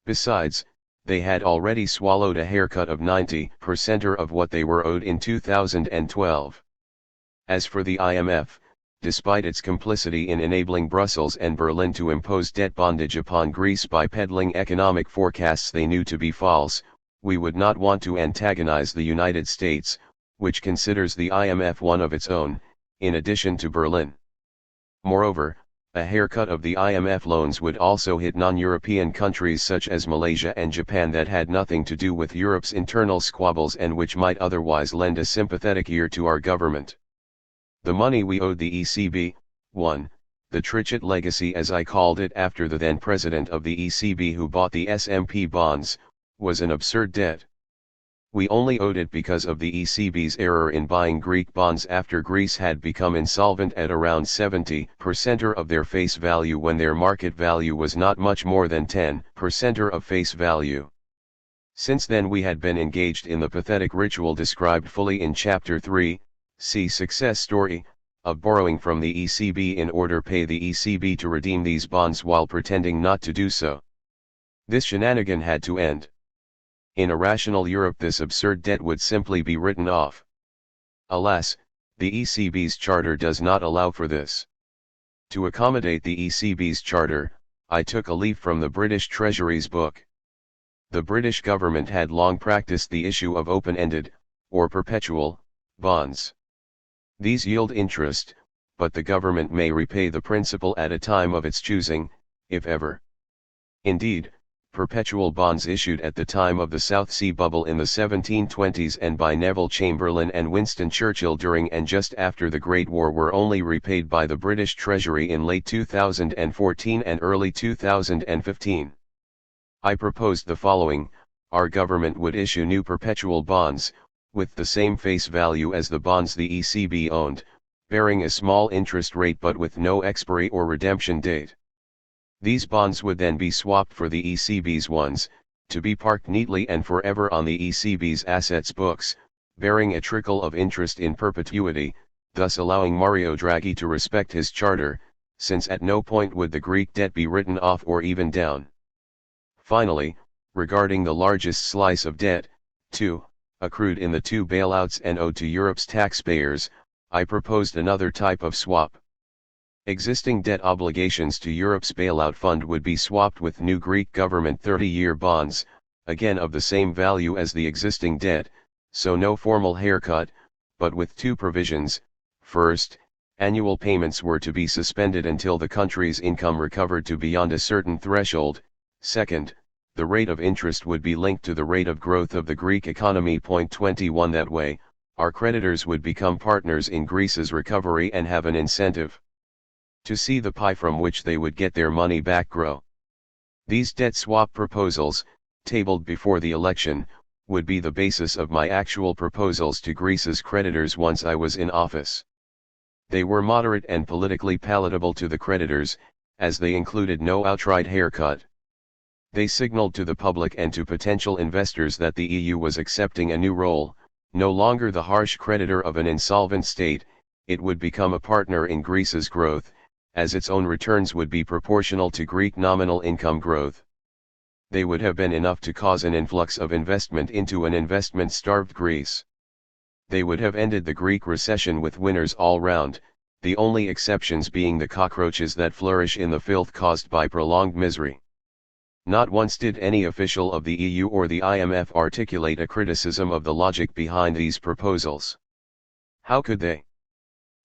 Besides, they had already swallowed a haircut of 90% of what they were owed in 2012. As for the IMF, despite its complicity in enabling Brussels and Berlin to impose debt bondage upon Greece by peddling economic forecasts they knew to be false, we would not want to antagonize the United States, which considers the IMF one of its own, in addition to Berlin. Moreover, a haircut of the IMF loans would also hit non-European countries such as Malaysia and Japan that had nothing to do with Europe's internal squabbles and which might otherwise lend a sympathetic ear to our government. The money we owed the ECB, 1, the Trichet legacy as I called it after the then president of the ECB who bought the SMP bonds, was an absurd debt. We only owed it because of the ECB's error in buying Greek bonds after Greece had become insolvent at around 70% of their face value when their market value was not much more than 10% of face value. Since then we had been engaged in the pathetic ritual described fully in Chapter 3, see Success Story, of borrowing from the ECB in order to pay the ECB to redeem these bonds while pretending not to do so. This shenanigan had to end. In a rational Europe this absurd debt would simply be written off. Alas, the ECB's charter does not allow for this. To accommodate the ECB's charter, I took a leaf from the British Treasury's book. The British government had long practiced the issue of open-ended, or perpetual, bonds. These yield interest, but the government may repay the principal at a time of its choosing, if ever. Indeed, perpetual bonds issued at the time of the South Sea Bubble in the 1720s and by Neville Chamberlain and Winston Churchill during and just after the Great War were only repaid by the British Treasury in late 2014 and early 2015. I proposed the following: our government would issue new perpetual bonds, with the same face value as the bonds the ECB owned, bearing a small interest rate but with no expiry or redemption date. These bonds would then be swapped for the ECB's ones, to be parked neatly and forever on the ECB's assets books, bearing a trickle of interest in perpetuity, thus allowing Mario Draghi to respect his charter, since at no point would the Greek debt be written off or even down. Finally, regarding the largest slice of debt, 2, accrued in the 2 bailouts and owed to Europe's taxpayers, I proposed another type of swap. Existing debt obligations to Europe's bailout fund would be swapped with new Greek government 30-year bonds, again of the same value as the existing debt, so no formal haircut, but with 2 provisions. First, annual payments were to be suspended until the country's income recovered to beyond a certain threshold. Second, the rate of interest would be linked to the rate of growth of the Greek economy. 21 That way, our creditors would become partners in Greece's recovery and have an incentive to see the pie from which they would get their money back grow. These debt swap proposals, tabled before the election, would be the basis of my actual proposals to Greece's creditors once I was in office. They were moderate and politically palatable to the creditors, as they included no outright haircut. They signaled to the public and to potential investors that the EU was accepting a new role, no longer the harsh creditor of an insolvent state. It would become a partner in Greece's growth, as its own returns would be proportional to Greek nominal income growth. They would have been enough to cause an influx of investment into an investment-starved Greece. They would have ended the Greek recession with winners all round, the only exceptions being the cockroaches that flourish in the filth caused by prolonged misery. Not once did any official of the EU or the IMF articulate a criticism of the logic behind these proposals. How could they?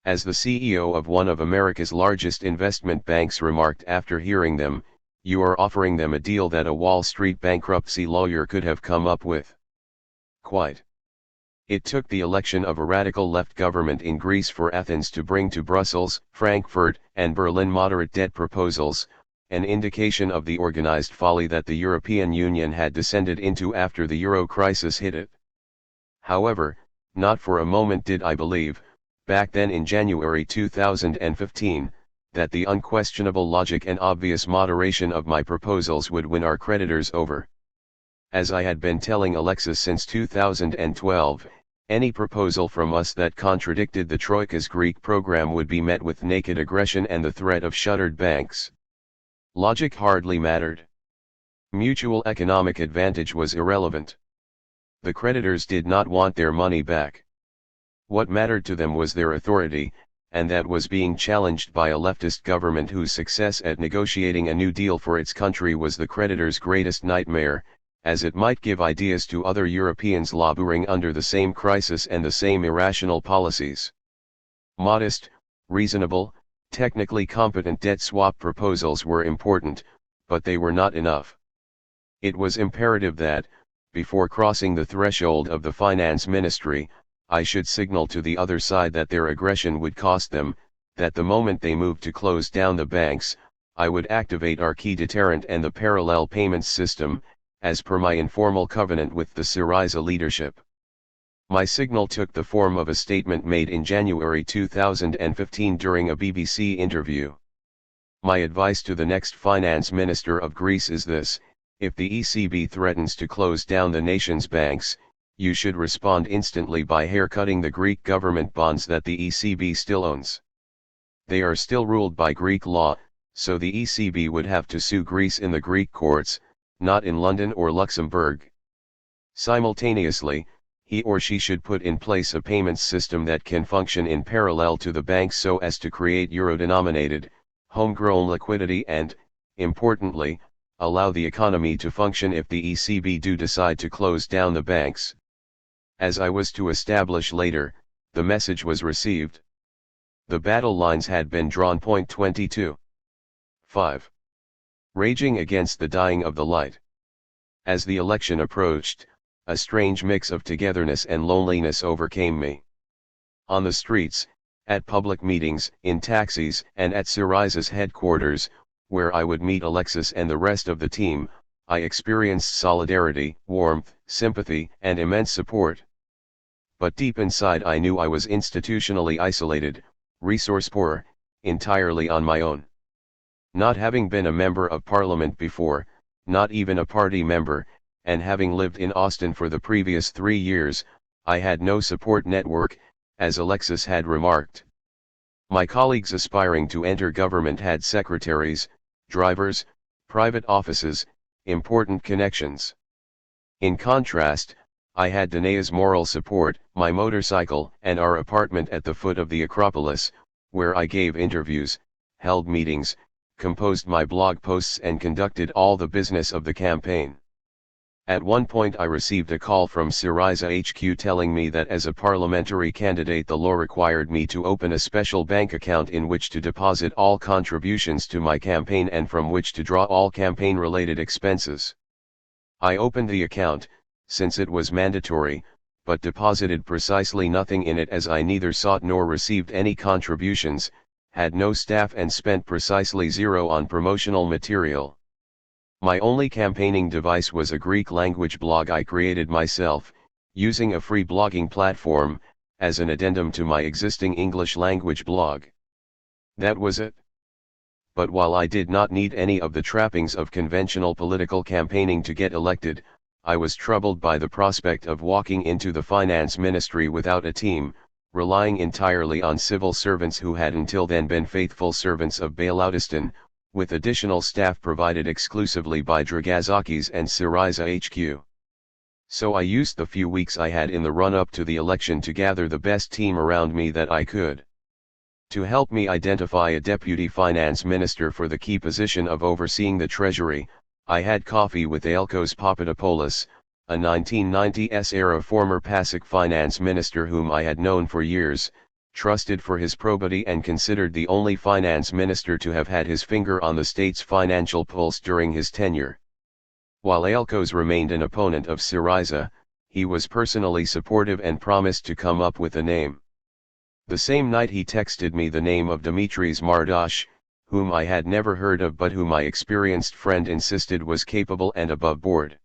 As the CEO of one of America's largest investment banks remarked after hearing them, you are offering them a deal that a Wall Street bankruptcy lawyer could have come up with. Quite. It took the election of a radical left government in Greece for Athens to bring to Brussels, Frankfurt, and Berlin moderate debt proposals, an indication of the organized folly that the European Union had descended into after the euro crisis hit it. However, not for a moment did I believe, back then in January 2015, that the unquestionable logic and obvious moderation of my proposals would win our creditors over. As I had been telling Alexis since 2012, any proposal from us that contradicted the Troika's Greek program would be met with naked aggression and the threat of shuttered banks. Logic hardly mattered. Mutual economic advantage was irrelevant. The creditors did not want their money back. What mattered to them was their authority, and that was being challenged by a leftist government whose success at negotiating a new deal for its country was the creditors' greatest nightmare, as it might give ideas to other Europeans laboring under the same crisis and the same irrational policies. Modest, reasonable, technically competent debt swap proposals were important, but they were not enough. It was imperative that, before crossing the threshold of the finance ministry, I should signal to the other side that their aggression would cost them, that the moment they moved to close down the banks, I would activate our key deterrent and the parallel payments system, as per my informal covenant with the Syriza leadership. My signal took the form of a statement made in January 2015 during a BBC interview. My advice to the next finance minister of Greece is this: if the ECB threatens to close down the nation's banks, you should respond instantly by haircutting the Greek government bonds that the ECB still owns. They are still ruled by Greek law, so the ECB would have to sue Greece in the Greek courts, not in London or Luxembourg. Simultaneously, he or she should put in place a payments system that can function in parallel to the banks so as to create euro-denominated, homegrown liquidity and, importantly, allow the economy to function if the ECB do decide to close down the banks. As I was to establish later, the message was received. The battle lines had been drawn. 22. 5. Raging against the dying of the light. As the election approached, a strange mix of togetherness and loneliness overcame me. On the streets, at public meetings, in taxis, and at Syriza's headquarters, where I would meet Alexis and the rest of the team, I experienced solidarity, warmth, sympathy, and immense support. But deep inside I knew I was institutionally isolated, resource poor, entirely on my own. Not having been a member of parliament before, not even a party member, and having lived in Austin for the previous 3 years, I had no support network, as Alexis had remarked. My colleagues aspiring to enter government had secretaries, drivers, private offices, important connections. In contrast, I had Danae's moral support, my motorcycle, and our apartment at the foot of the Acropolis, where I gave interviews, held meetings, composed my blog posts and conducted all the business of the campaign. At one point I received a call from Syriza HQ telling me that as a parliamentary candidate the law required me to open a special bank account in which to deposit all contributions to my campaign and from which to draw all campaign-related expenses. I opened the account, since it was mandatory, but deposited precisely nothing in it as I neither sought nor received any contributions, had no staff and spent precisely zero on promotional material. My only campaigning device was a Greek-language blog I created myself, using a free blogging platform, as an addendum to my existing English-language blog. That was it. But while I did not need any of the trappings of conventional political campaigning to get elected, I was troubled by the prospect of walking into the finance ministry without a team, relying entirely on civil servants who had until then been faithful servants of Bailautistan, with additional staff provided exclusively by Dragazakis and Syriza HQ. So I used the few weeks I had in the run-up to the election to gather the best team around me that I could. To help me identify a deputy finance minister for the key position of overseeing the treasury, I had coffee with Aelkos Papadopoulos, a 1990s-era former PASIC finance minister whom I had known for years, trusted for his probity and considered the only finance minister to have had his finger on the state's financial pulse during his tenure. While Aelkos remained an opponent of Syriza, he was personally supportive and promised to come up with a name. The same night he texted me the name of Dimitris Mardosh, whom I had never heard of but whom my experienced friend insisted was capable and above board.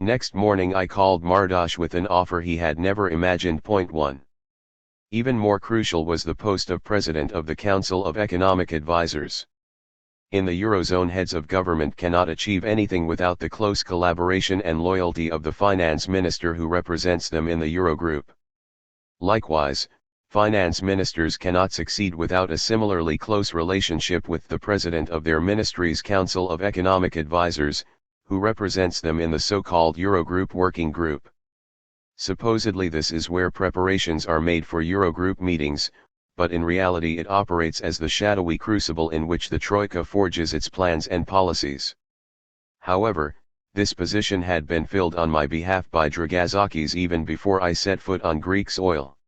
Next morning I called Mardosh with an offer he had never imagined. 1. Even more crucial was the post of President of the Council of Economic Advisers. In the Eurozone, heads of government cannot achieve anything without the close collaboration and loyalty of the finance minister who represents them in the Eurogroup. Likewise, finance ministers cannot succeed without a similarly close relationship with the president of their ministry's Council of Economic Advisers, who represents them in the so-called Eurogroup Working Group. Supposedly this is where preparations are made for Eurogroup meetings, but in reality it operates as the shadowy crucible in which the Troika forges its plans and policies. However, this position had been filled on my behalf by Varoufakis even before I set foot on Greek soil.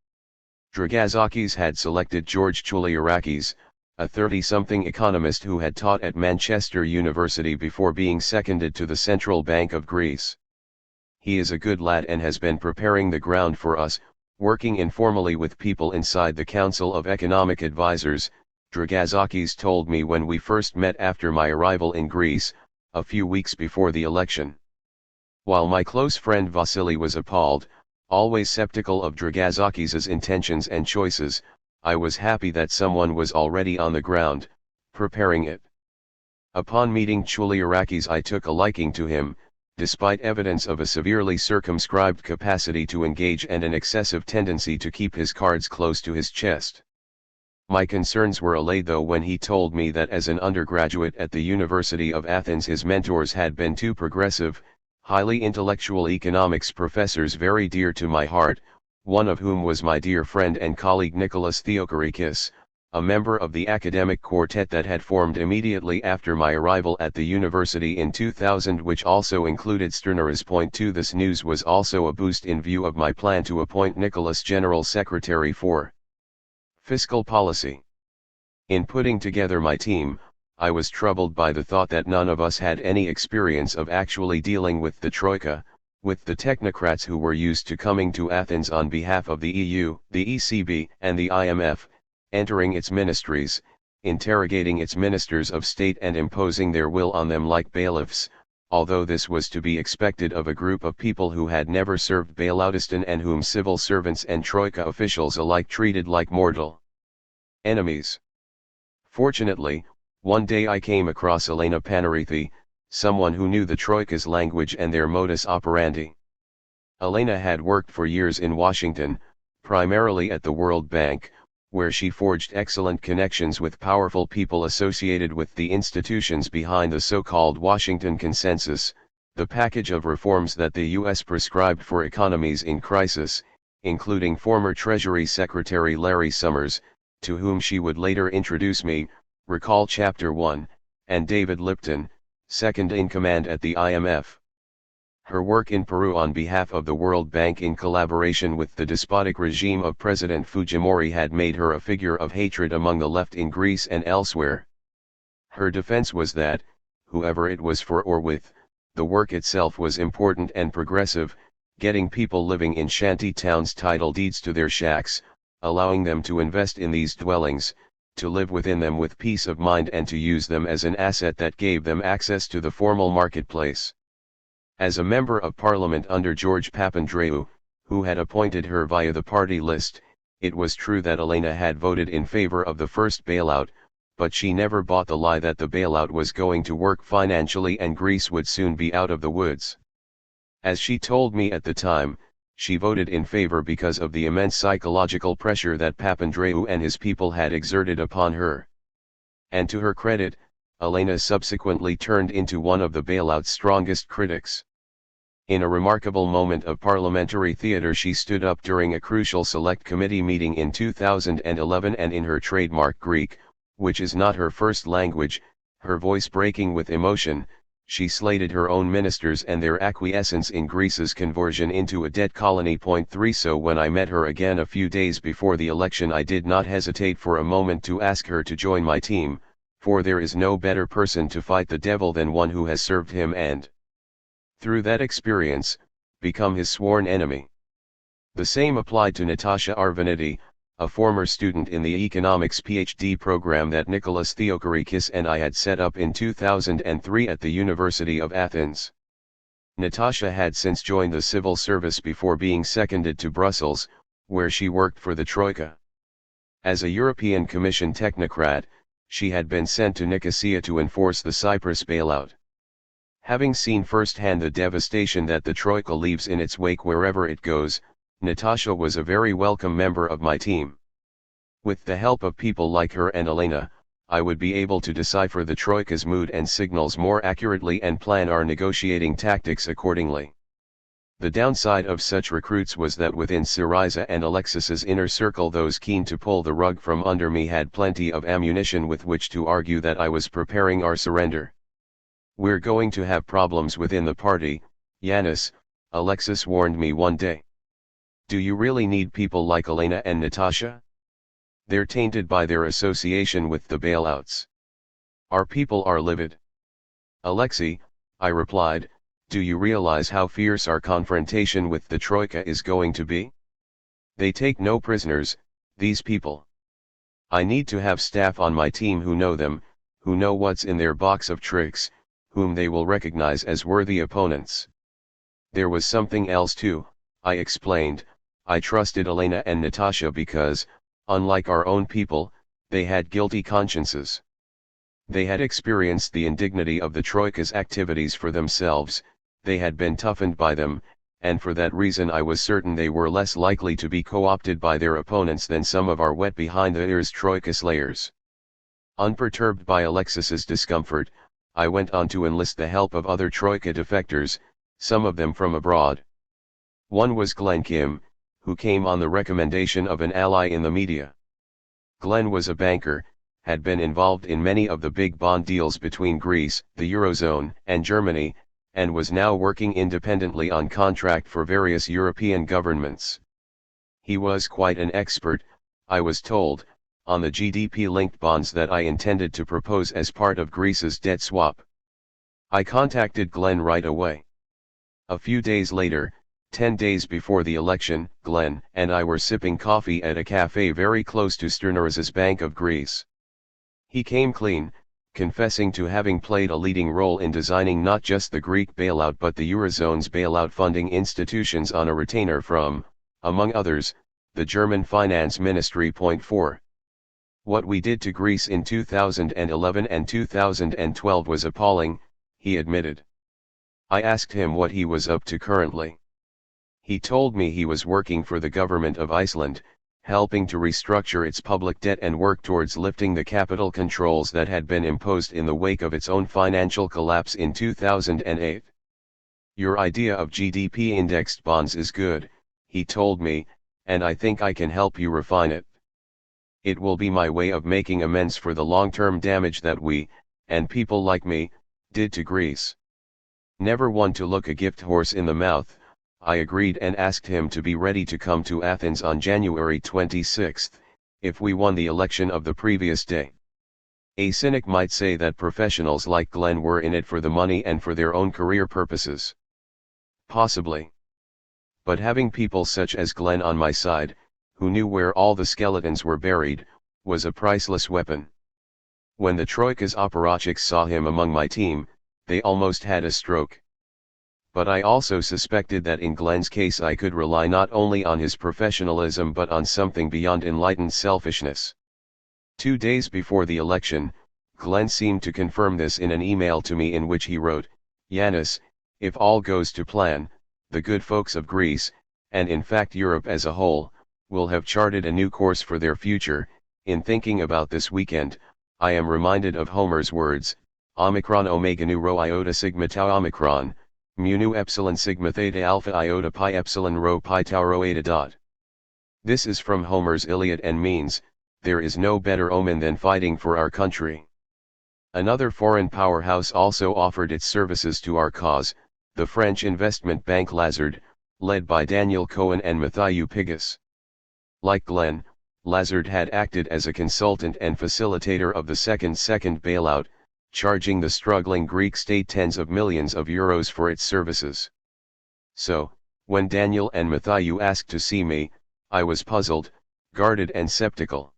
Varoufakis had selected George Varoufakis, a 30-something economist who had taught at Manchester University before being seconded to the Central Bank of Greece. He is a good lad and has been preparing the ground for us, working informally with people inside the Council of Economic Advisers, Varoufakis told me when we first met after my arrival in Greece, a few weeks before the election. While my close friend Vasily was appalled, always skeptical of Varoufakis's intentions and choices, I was happy that someone was already on the ground, preparing it. Upon meeting Varoufakis, I took a liking to him, despite evidence of a severely circumscribed capacity to engage and an excessive tendency to keep his cards close to his chest. My concerns were allayed though when he told me that as an undergraduate at the University of Athens his mentors had been two progressive, highly intellectual economics professors very dear to my heart, one of whom was my dear friend and colleague Nicholas Theocharichis, a member of the academic quartet that had formed immediately after my arrival at the university in 2000, which also included Sterneris. Point 2. This news was also a boost in view of my plan to appoint Nicholas General Secretary for Fiscal Policy. In putting together my team, I was troubled by the thought that none of us had any experience of actually dealing with the Troika, with the technocrats who were used to coming to Athens on behalf of the EU, the ECB, and the IMF, entering its ministries, interrogating its ministers of state and imposing their will on them like bailiffs, although this was to be expected of a group of people who had never served Bailoutistan and whom civil servants and Troika officials alike treated like mortal enemies. Fortunately, one day I came across Elena Panarithi, someone who knew the Troika's language and their modus operandi. Elena had worked for years in Washington, primarily at the World Bank, where she forged excellent connections with powerful people associated with the institutions behind the so-called Washington Consensus, the package of reforms that the U.S. prescribed for economies in crisis, including former Treasury Secretary Larry Summers, to whom she would later introduce me, recall Chapter 1, and David Lipton, second in command at the IMF. Her work in Peru on behalf of the World Bank in collaboration with the despotic regime of President Fujimori had made her a figure of hatred among the left in Greece and elsewhere. Her defense was that, whoever it was for or with, the work itself was important and progressive, getting people living in shanty towns title deeds to their shacks, allowing them to invest in these dwellings, to live within them with peace of mind and to use them as an asset that gave them access to the formal marketplace. As a member of parliament under George Papandreou, who had appointed her via the party list, it was true that Elena had voted in favor of the first bailout, but she never bought the lie that the bailout was going to work financially and Greece would soon be out of the woods. As she told me at the time, she voted in favor because of the immense psychological pressure that Papandreou and his people had exerted upon her. And to her credit, Elena subsequently turned into one of the bailout's strongest critics. In a remarkable moment of parliamentary theater, she stood up during a crucial select committee meeting in 2011 and in her trademark Greek, which is not her first language, her voice breaking with emotion, she slated her own ministers and their acquiescence in Greece's conversion into a debt colony. Point 3. So when I met her again a few days before the election, I did not hesitate for a moment to ask her to join my team, for there is no better person to fight the devil than one who has served him and, through that experience, become his sworn enemy. The same applied to Natasha Arvaniti, a former student in the economics PhD program that Nicholas Theocharichis and I had set up in 2003 at the University of Athens. Natasha had since joined the civil service before being seconded to Brussels, where she worked for the Troika. As a European Commission technocrat, she had been sent to Nicosia to enforce the Cyprus bailout. Having seen firsthand the devastation that the Troika leaves in its wake wherever it goes, Natasha was a very welcome member of my team. With the help of people like her and Elena, I would be able to decipher the Troika's mood and signals more accurately and plan our negotiating tactics accordingly. The downside of such recruits was that within Syriza and Alexis's inner circle those keen to pull the rug from under me had plenty of ammunition with which to argue that I was preparing our surrender. "We're going to have problems within the party, Yanis," Alexis warned me one day. "Do you really need people like Elena and Natasha? They're tainted by their association with the bailouts. Our people are livid." "Alexei," I replied, "do you realize how fierce our confrontation with the Troika is going to be? They take no prisoners, these people. I need to have staff on my team who know them, who know what's in their box of tricks, whom they will recognize as worthy opponents." There was something else too, I explained. I trusted Elena and Natasha because, unlike our own people, they had guilty consciences. They had experienced the indignity of the Troika's activities for themselves, they had been toughened by them, and for that reason I was certain they were less likely to be co-opted by their opponents than some of our wet behind the ears Troika slayers. Unperturbed by Alexis's discomfort, I went on to enlist the help of other Troika defectors, some of them from abroad. One was Glenn Kim, who came on the recommendation of an ally in the media. Glenn was a banker, had been involved in many of the big bond deals between Greece, the Eurozone, and Germany, and was now working independently on contract for various European governments. He was quite an expert, I was told, on the GDP-linked bonds that I intended to propose as part of Greece's debt swap. I contacted Glenn right away. A few days later, 10 days before the election, Glenn and I were sipping coffee at a cafe very close to Sternaris's Bank of Greece. He came clean, confessing to having played a leading role in designing not just the Greek bailout but the Eurozone's bailout funding institutions on a retainer from, among others, the German Finance Ministry. 4. What we did to Greece in 2011 and 2012 was appalling, he admitted. I asked him what he was up to currently. He told me he was working for the government of Iceland, helping to restructure its public debt and work towards lifting the capital controls that had been imposed in the wake of its own financial collapse in 2008. "Your idea of GDP-indexed bonds is good," he told me, "and I think I can help you refine it. It will be my way of making amends for the long-term damage that we, and people like me, did to Greece." Never one to look a gift horse in the mouth, I agreed and asked him to be ready to come to Athens on January 26, if we won the election of the previous day. A cynic might say that professionals like Glenn were in it for the money and for their own career purposes. Possibly. But having people such as Glenn on my side, who knew where all the skeletons were buried, was a priceless weapon. When the Troika's apparatchiks saw him among my team, they almost had a stroke. But I also suspected that in Glenn's case I could rely not only on his professionalism but on something beyond enlightened selfishness. 2 days before the election, Glenn seemed to confirm this in an email to me in which he wrote, "Yanis, if all goes to plan, the good folks of Greece, and in fact Europe as a whole, will have charted a new course for their future. In thinking about this weekend, I am reminded of Homer's words, Omicron omega nu rho iota sigma tau omicron, mu nu epsilon sigma theta alpha iota pi epsilon rho pi tau rho eta dot." This is from Homer's Iliad and means, there is no better omen than fighting for our country. Another foreign powerhouse also offered its services to our cause, the French investment bank Lazard, led by Daniel Cohen and Mathieu Pigas. Like Glenn, Lazard had acted as a consultant and facilitator of the second bailout, charging the struggling Greek state tens of millions of euros for its services. So, when Daniel and Mathieu asked to see me, I was puzzled, guarded and skeptical.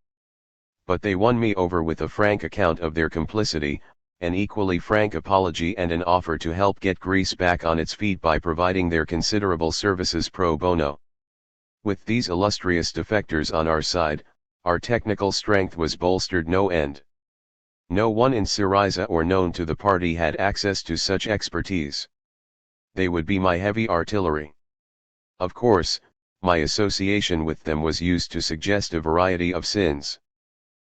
But they won me over with a frank account of their complicity, an equally frank apology and an offer to help get Greece back on its feet by providing their considerable services pro bono. With these illustrious defectors on our side, our technical strength was bolstered no end. No one in Syriza or known to the party had access to such expertise. They would be my heavy artillery. Of course, my association with them was used to suggest a variety of sins.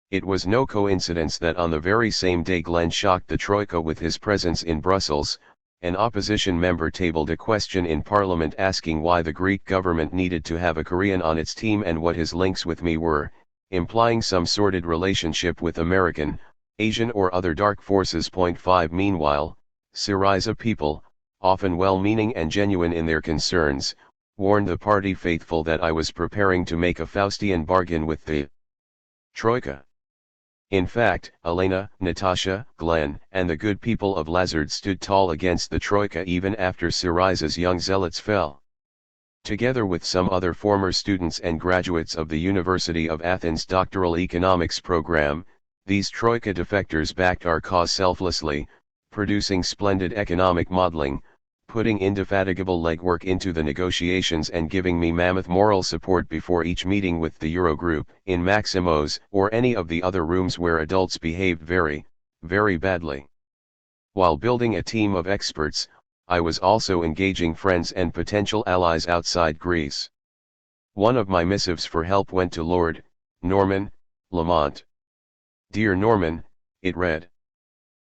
It was no coincidence that on the very same day Glenn shocked the Troika with his presence in Brussels. An opposition member tabled a question in Parliament asking why the Greek government needed to have a Korean on its team and what his links with me were, implying some sordid relationship with American, Asian or other dark forces. 5 Meanwhile, Syriza people, often well-meaning and genuine in their concerns, warned the party faithful that I was preparing to make a Faustian bargain with the Troika. In fact, Elena, Natasha, Glenn, and the good people of Lazard stood tall against the Troika even after Syriza's young zealots fell. Together with some other former students and graduates of the University of Athens' doctoral economics program, these Troika defectors backed our cause selflessly, producing splendid economic modeling, putting indefatigable legwork into the negotiations and giving me mammoth moral support before each meeting with the Eurogroup, in Maximo's or any of the other rooms where adults behaved very, very badly. While building a team of experts, I was also engaging friends and potential allies outside Greece. One of my missives for help went to Lord Norman Lamont. Dear Norman, it read.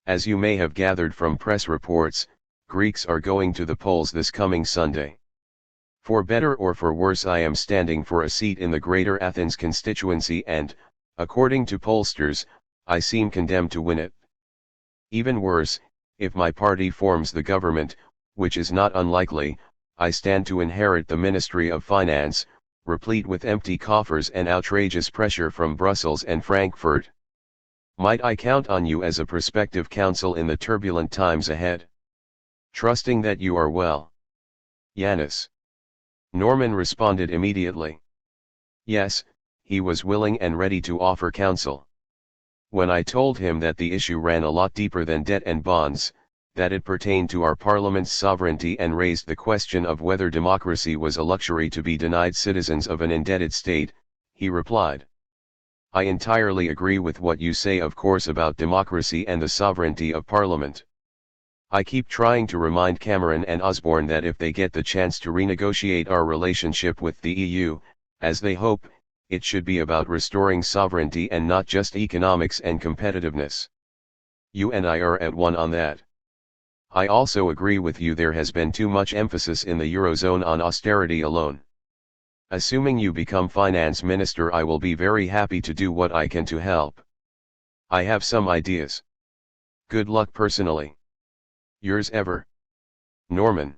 As you may have gathered from press reports, Greeks are going to the polls this coming Sunday. For better or for worse, I am standing for a seat in the Greater Athens constituency and, according to pollsters, I seem condemned to win it. Even worse, if my party forms the government, which is not unlikely, I stand to inherit the Ministry of Finance, replete with empty coffers and outrageous pressure from Brussels and Frankfurt. Might I count on you as a prospective counsel in the turbulent times ahead? Trusting that you are well. Yanis. Norman responded immediately. Yes, he was willing and ready to offer counsel. When I told him that the issue ran a lot deeper than debt and bonds, that it pertained to our parliament's sovereignty and raised the question of whether democracy was a luxury to be denied citizens of an indebted state, he replied. I entirely agree with what you say, of course, about democracy and the sovereignty of Parliament. I keep trying to remind Cameron and Osborne that if they get the chance to renegotiate our relationship with the EU, as they hope, it should be about restoring sovereignty and not just economics and competitiveness. You and I are at one on that. I also agree with you there has been too much emphasis in the Eurozone on austerity alone. Assuming you become finance minister, I will be very happy to do what I can to help. I have some ideas. Good luck personally. Yours ever, Norman.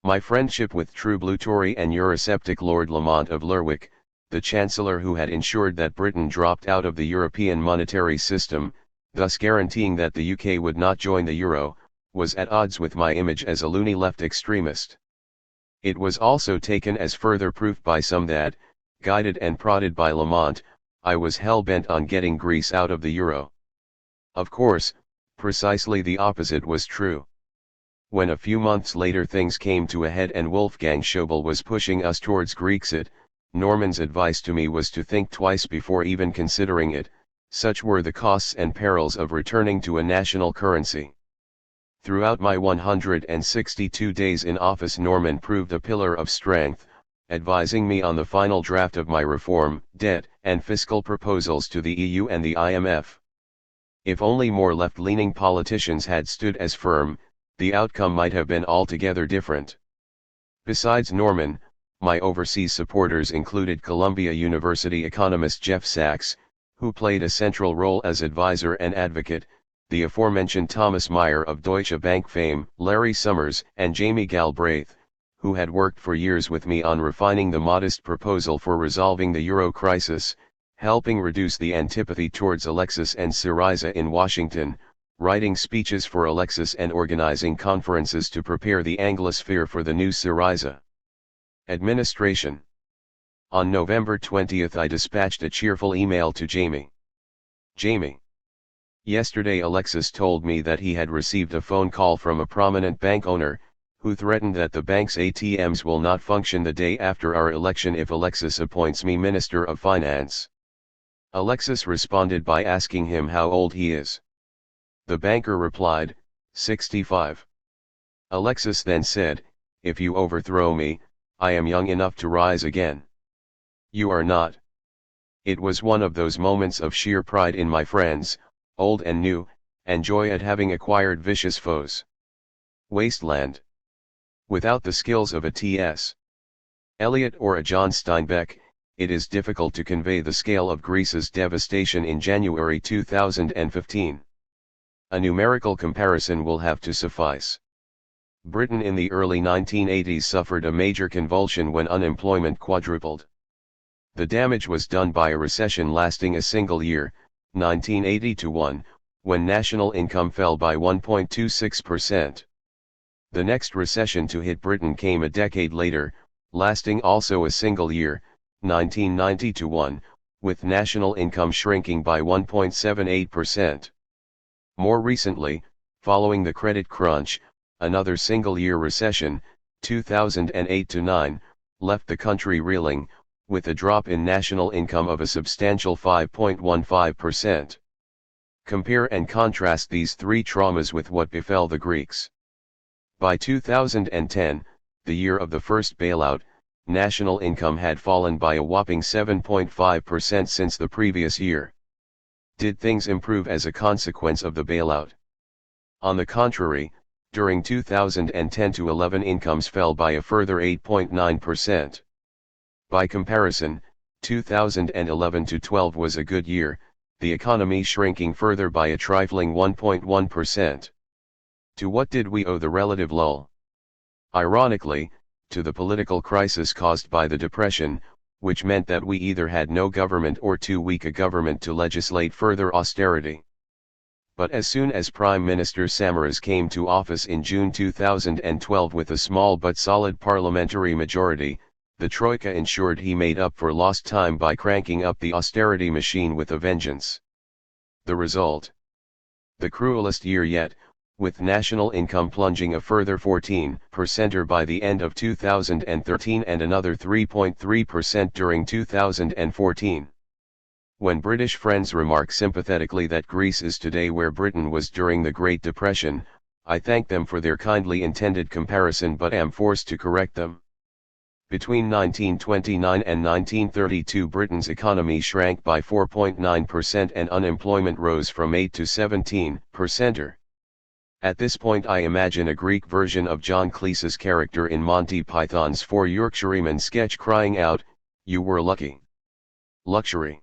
My friendship with true blue Tory and Eurosceptic Lord Lamont of Lerwick, the Chancellor who had ensured that Britain dropped out of the European monetary system, thus guaranteeing that the UK would not join the Euro, was at odds with my image as a loony left extremist. It was also taken as further proof by some that, guided and prodded by Lamont, I was hell-bent on getting Greece out of the Euro. Of course, precisely the opposite was true. When a few months later things came to a head and Wolfgang Schäuble was pushing us towards Grexit, Norman's advice to me was to think twice before even considering it, such were the costs and perils of returning to a national currency. Throughout my 162 days in office, Norman proved a pillar of strength, advising me on the final draft of my reform, debt, and fiscal proposals to the EU and the IMF. If only more left-leaning politicians had stood as firm, the outcome might have been altogether different. Besides Norman, my overseas supporters included Columbia University economist Jeff Sachs, who played a central role as advisor and advocate, the aforementioned Thomas Meyer of Deutsche Bank fame, Larry Summers, and Jamie Galbraith, who had worked for years with me on refining the modest proposal for resolving the euro crisis, helping reduce the antipathy towards Alexis and Syriza in Washington, writing speeches for Alexis and organizing conferences to prepare the Anglosphere for the new Syriza administration. On November 20 I dispatched a cheerful email to Jamie. Jamie. Yesterday Alexis told me that he had received a phone call from a prominent bank owner, who threatened that the bank's ATMs will not function the day after our election if Alexis appoints me Minister of Finance. Alexis responded by asking him how old he is. The banker replied, 65. Alexis then said, if you overthrow me, I am young enough to rise again. You are not. It was one of those moments of sheer pride in my friends, old and new, and joy at having acquired vicious foes. Wasteland. Without the skills of a T.S. Eliot or a John Steinbeck, it is difficult to convey the scale of Greece's devastation in January 2015. A numerical comparison will have to suffice. Britain in the early 1980s suffered a major convulsion when unemployment quadrupled. The damage was done by a recession lasting a single year, 1980-1, when national income fell by 1.26%. The next recession to hit Britain came a decade later, lasting also a single year, 1990-1, with national income shrinking by 1.78%. More recently, following the credit crunch, another single-year recession, 2008-9, left the country reeling, with a drop in national income of a substantial 5.15%. Compare and contrast these three traumas with what befell the Greeks. By 2010, the year of the first bailout, national income had fallen by a whopping 7.5% since the previous year. Did things improve as a consequence of the bailout? On the contrary, during 2010-11 incomes fell by a further 8.9%. By comparison, 2011-12 was a good year, the economy shrinking further by a trifling 1.1%. To what did we owe the relative lull? Ironically, to the political crisis caused by the Depression, which meant that we either had no government or too weak a government to legislate further austerity. But as soon as Prime Minister Samaras came to office in June 2012 with a small but solid parliamentary majority, the Troika ensured he made up for lost time by cranking up the austerity machine with a vengeance. The result? The cruelest year yet, with national income plunging a further 14% by the end of 2013 and another 3.3% during 2014. When British friends remark sympathetically that Greece is today where Britain was during the Great Depression, I thank them for their kindly intended comparison but am forced to correct them. Between 1929 and 1932 Britain's economy shrank by 4.9% and unemployment rose from 8 to 17%. At this point I imagine a Greek version of John Cleese's character in Monty Python's Four Yorkshiremen sketch crying out, "You were lucky." Luxury.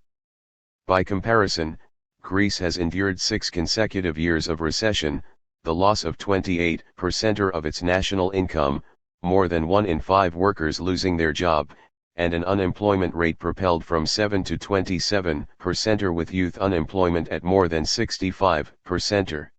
By comparison, Greece has endured 6 consecutive years of recession, the loss of 28% of its national income, more than 1 in 5 workers losing their job, and an unemployment rate propelled from 7 to 27% with youth unemployment at more than 65%.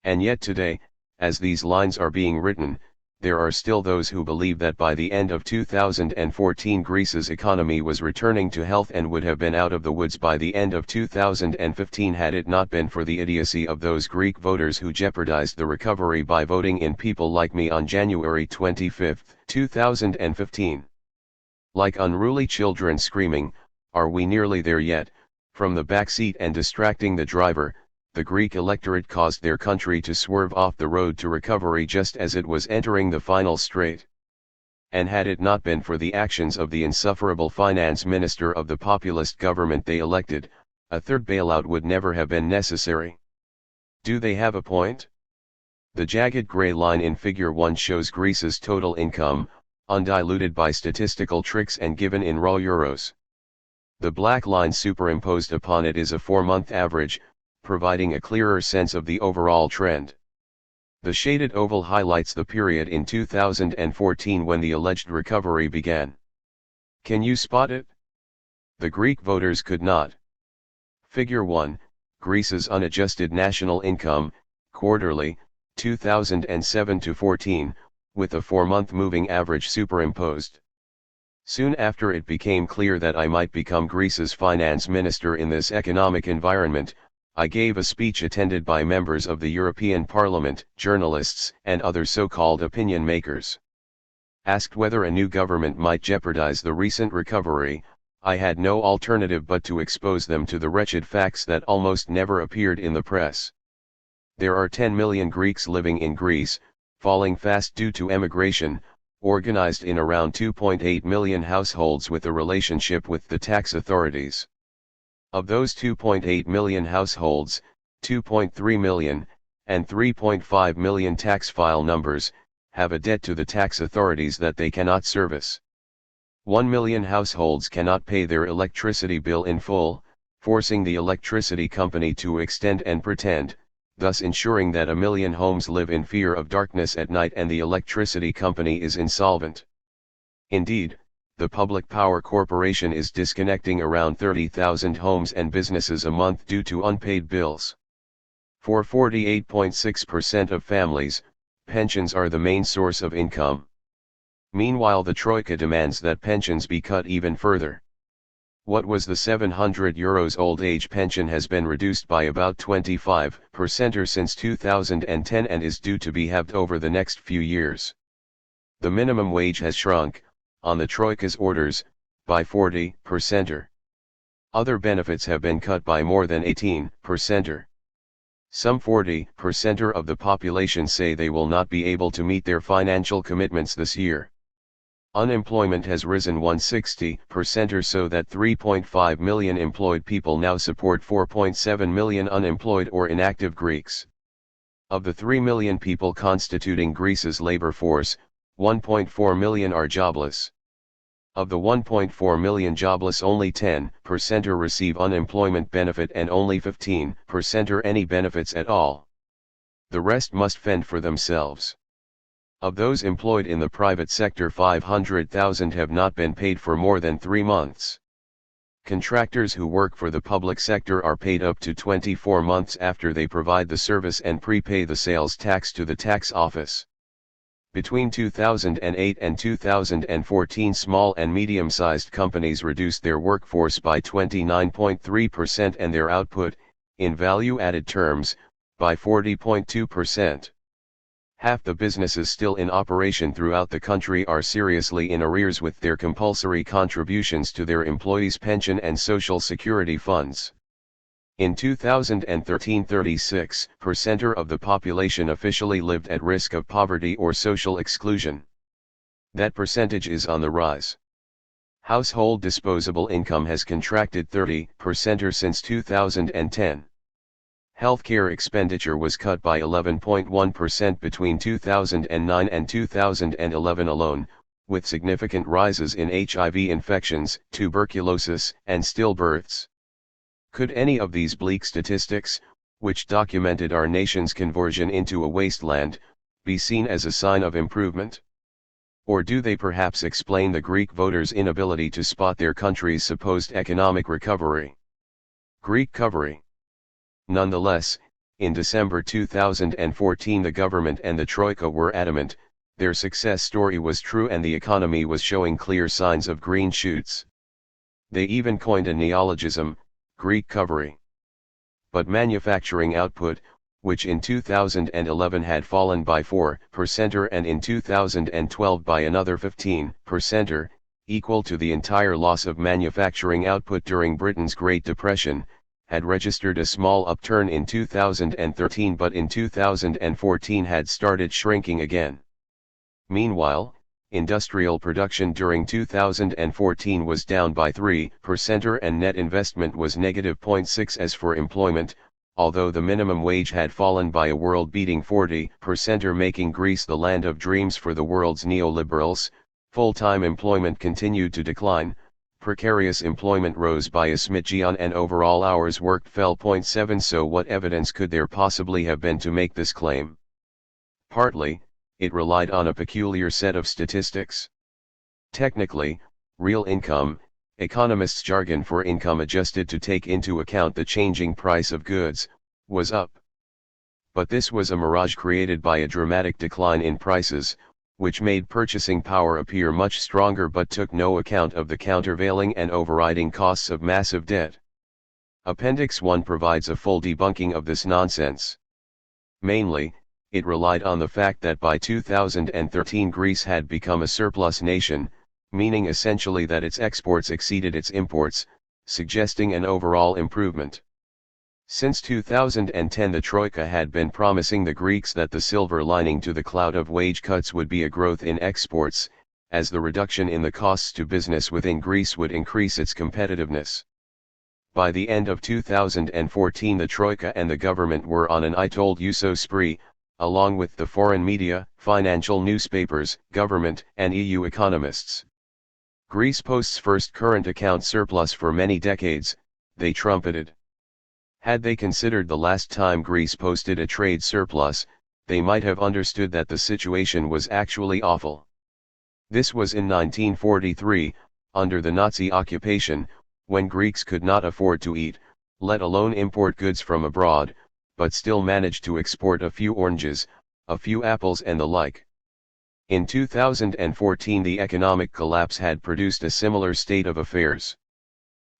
And yet today, as these lines are being written, there are still those who believe that by the end of 2014 Greece's economy was returning to health and would have been out of the woods by the end of 2015 had it not been for the idiocy of those Greek voters who jeopardized the recovery by voting in people like me on January 25, 2015. Like unruly children screaming, "Are we nearly there yet?" from the backseat and distracting the driver, the Greek electorate caused their country to swerve off the road to recovery just as it was entering the final straight. And had it not been for the actions of the insufferable finance minister of the populist government they elected, a third bailout would never have been necessary. Do they have a point? The jagged gray line in Figure 1 shows Greece's total income, undiluted by statistical tricks and given in raw euros. The black line superimposed upon it is a 4-month average, providing a clearer sense of the overall trend. The shaded oval highlights the period in 2014 when the alleged recovery began. Can you spot it? The Greek voters could not. Figure 1, Greece's unadjusted national income, quarterly, 2007-14, with a 4-month moving average superimposed. Soon after it became clear that I might become Greece's finance minister in this economic environment, I gave a speech attended by members of the European Parliament, journalists, and other so-called opinion makers. Asked whether a new government might jeopardize the recent recovery, I had no alternative but to expose them to the wretched facts that almost never appeared in the press. There are 10 million Greeks living in Greece, falling fast due to emigration, organized in around 2.8 million households with a relationship with the tax authorities. Of those 2.8 million households, 2.3 million, and 3.5 million tax file numbers, have a debt to the tax authorities that they cannot service. 1 million households cannot pay their electricity bill in full, forcing the electricity company to extend and pretend, thus ensuring that 1 million homes live in fear of darkness at night and the electricity company is insolvent. Indeed, the Public Power Corporation is disconnecting around 30,000 homes and businesses a month due to unpaid bills. For 48.6% of families, pensions are the main source of income. Meanwhile, the Troika demands that pensions be cut even further. What was the €700 old age pension has been reduced by about 25% since 2010 and is due to be halved over the next few years. The minimum wage has shrunk, on the Troika's orders, by 40%. Other benefits have been cut by more than 18%. Some 40% of the population say they will not be able to meet their financial commitments this year. Unemployment has risen 160% or so that 3.5 million employed people now support 4.7 million unemployed or inactive Greeks. Of the 3 million people constituting Greece's labor force, 1.4 million are jobless. Of the 1.4 million jobless, only 10% receive unemployment benefit and only 15% any benefits at all. The rest must fend for themselves. Of those employed in the private sector, 500,000 have not been paid for more than 3 months. Contractors who work for the public sector are paid up to 24 months after they provide the service and prepay the sales tax to the tax office. Between 2008 and 2014, small and medium-sized companies reduced their workforce by 29.3% and their output, in value-added terms, by 40.2%. Half the businesses still in operation throughout the country are seriously in arrears with their compulsory contributions to their employees' pension and social security funds. In 2013, 36% of the population officially lived at risk of poverty or social exclusion. That percentage is on the rise. Household disposable income has contracted 30% since 2010. Healthcare expenditure was cut by 11.1% between 2009 and 2011 alone, with significant rises in HIV infections, tuberculosis, and stillbirths. Could any of these bleak statistics, which documented our nation's conversion into a wasteland, be seen as a sign of improvement? Or do they perhaps explain the Greek voters' inability to spot their country's supposed economic recovery? Greek recovery. Nonetheless, in December 2014 the government and the Troika were adamant, their success story was true and the economy was showing clear signs of green shoots. They even coined a neologism, Greek recovery. But manufacturing output, which in 2011 had fallen by 4% and in 2012 by another 15%, equal to the entire loss of manufacturing output during Britain's Great Depression, had registered a small upturn in 2013 but in 2014 had started shrinking again. Meanwhile, industrial production during 2014 was down by 3% and net investment was negative 0.6%. As for employment, although the minimum wage had fallen by a world-beating 40%, making Greece the land of dreams for the world's neoliberals, full-time employment continued to decline, precarious employment rose by a smidgen and overall hours worked fell 0.7%. So what evidence could there possibly have been to make this claim? Partly, it relied on a peculiar set of statistics. Technically, real income, economists' jargon for income adjusted to take into account the changing price of goods, was up. But this was a mirage created by a dramatic decline in prices, which made purchasing power appear much stronger but took no account of the countervailing and overriding costs of massive debt. Appendix 1 provides a full debunking of this nonsense. Mainly, it relied on the fact that by 2013 Greece had become a surplus nation, meaning essentially that its exports exceeded its imports, suggesting an overall improvement. Since 2010 the Troika had been promising the Greeks that the silver lining to the cloud of wage cuts would be a growth in exports, as the reduction in the costs to business within Greece would increase its competitiveness. By the end of 2014 the Troika and the government were on an I told you so spree, along with the foreign media, financial newspapers, government, and EU economists. Greece posts first current account surplus for many decades, they trumpeted. Had they considered the last time Greece posted a trade surplus, they might have understood that the situation was actually awful. This was in 1943, under the Nazi occupation, when Greeks could not afford to eat, let alone import goods from abroad, but still managed to export a few oranges, a few apples and the like. In 2014 the economic collapse had produced a similar state of affairs.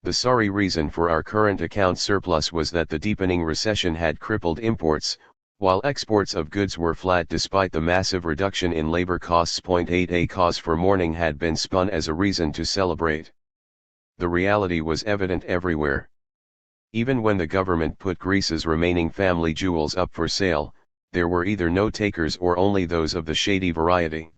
The sorry reason for our current account surplus was that the deepening recession had crippled imports, while exports of goods were flat despite the massive reduction in labor costs. 8 A cause for mourning had been spun as a reason to celebrate. The reality was evident everywhere. Even when the government put Greece's remaining family jewels up for sale, there were either no takers or only those of the shady variety.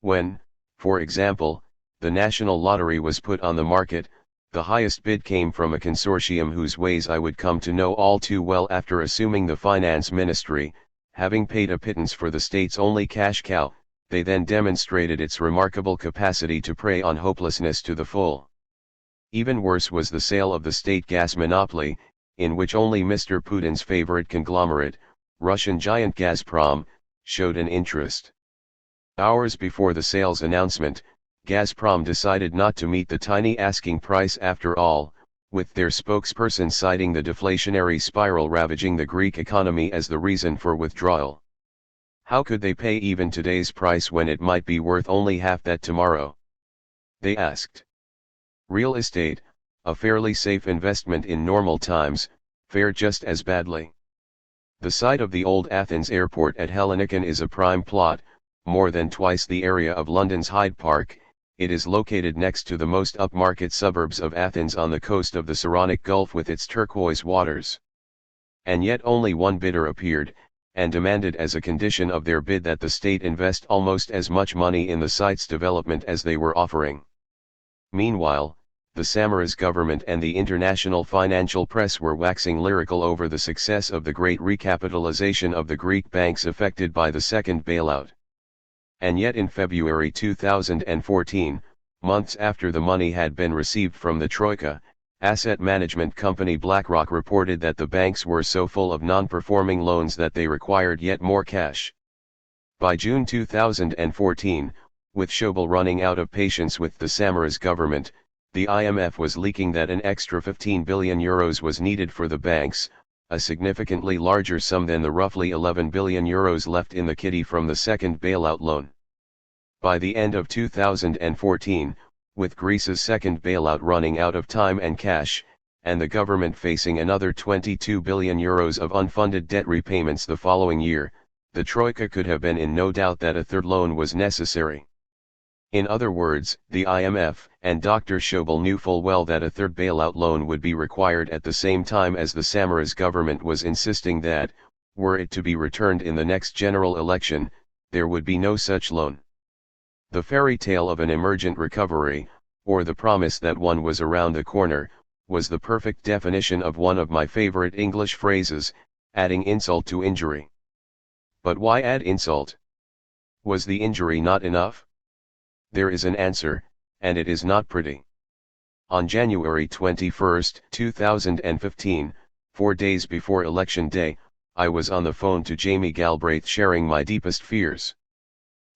When, for example, the national lottery was put on the market, the highest bid came from a consortium whose ways I would come to know all too well after assuming the finance ministry. Having paid a pittance for the state's only cash cow, they then demonstrated its remarkable capacity to prey on hopelessness to the full. Even worse was the sale of the state gas monopoly, in which only Mr. Putin's favorite conglomerate, Russian giant Gazprom, showed an interest. Hours before the sale's announcement, Gazprom decided not to meet the tiny asking price after all, with their spokesperson citing the deflationary spiral ravaging the Greek economy as the reason for withdrawal. How could they pay even today's price when it might be worth only half that tomorrow? They asked. Real estate, a fairly safe investment in normal times, fared just as badly. The site of the old Athens airport at Hellinikon is a prime plot, more than twice the area of London's Hyde Park. It is located next to the most upmarket suburbs of Athens on the coast of the Saronic Gulf with its turquoise waters. And yet only one bidder appeared, and demanded as a condition of their bid that the state invest almost as much money in the site's development as they were offering. Meanwhile, the Samaras government and the international financial press were waxing lyrical over the success of the great recapitalization of the Greek banks affected by the second bailout. And yet in February 2014, months after the money had been received from the Troika, asset management company BlackRock reported that the banks were so full of non-performing loans that they required yet more cash. By June 2014, with Schäuble running out of patience with the Samaras government, the IMF was leaking that an extra €15 billion was needed for the banks, a significantly larger sum than the roughly €11 billion left in the kitty from the second bailout loan. By the end of 2014, with Greece's second bailout running out of time and cash, and the government facing another €22 billion of unfunded debt repayments the following year, the Troika could have been in no doubt that a third loan was necessary. In other words, the IMF and Dr. Schäuble knew full well that a third bailout loan would be required at the same time as the Samaras government was insisting that, were it to be returned in the next general election, there would be no such loan. The fairy tale of an emergent recovery, or the promise that one was around the corner, was the perfect definition of one of my favorite English phrases, adding insult to injury. But why add insult? Was the injury not enough? There is an answer, and it is not pretty. On January 21, 2015, 4 days before Election Day, I was on the phone to Jamie Galbraith sharing my deepest fears.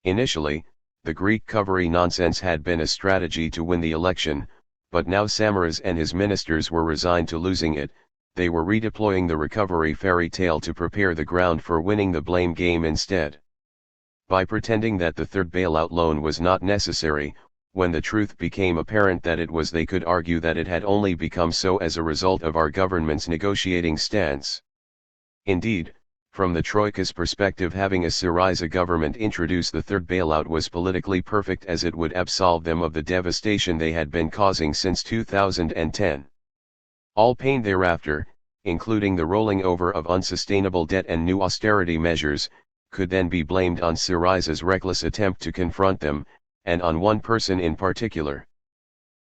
Initially, the Greek recovery nonsense had been a strategy to win the election, but now Samaras and his ministers were resigned to losing it. They were redeploying the recovery fairy tale to prepare the ground for winning the blame game instead. By pretending that the third bailout loan was not necessary, when the truth became apparent that it was, they could argue that it had only become so as a result of our government's negotiating stance. Indeed, from the Troika's perspective, having a Syriza government introduce the third bailout was politically perfect, as it would absolve them of the devastation they had been causing since 2010. All pain thereafter, including the rolling over of unsustainable debt and new austerity measures, could then be blamed on Syriza's reckless attempt to confront them, and on one person in particular.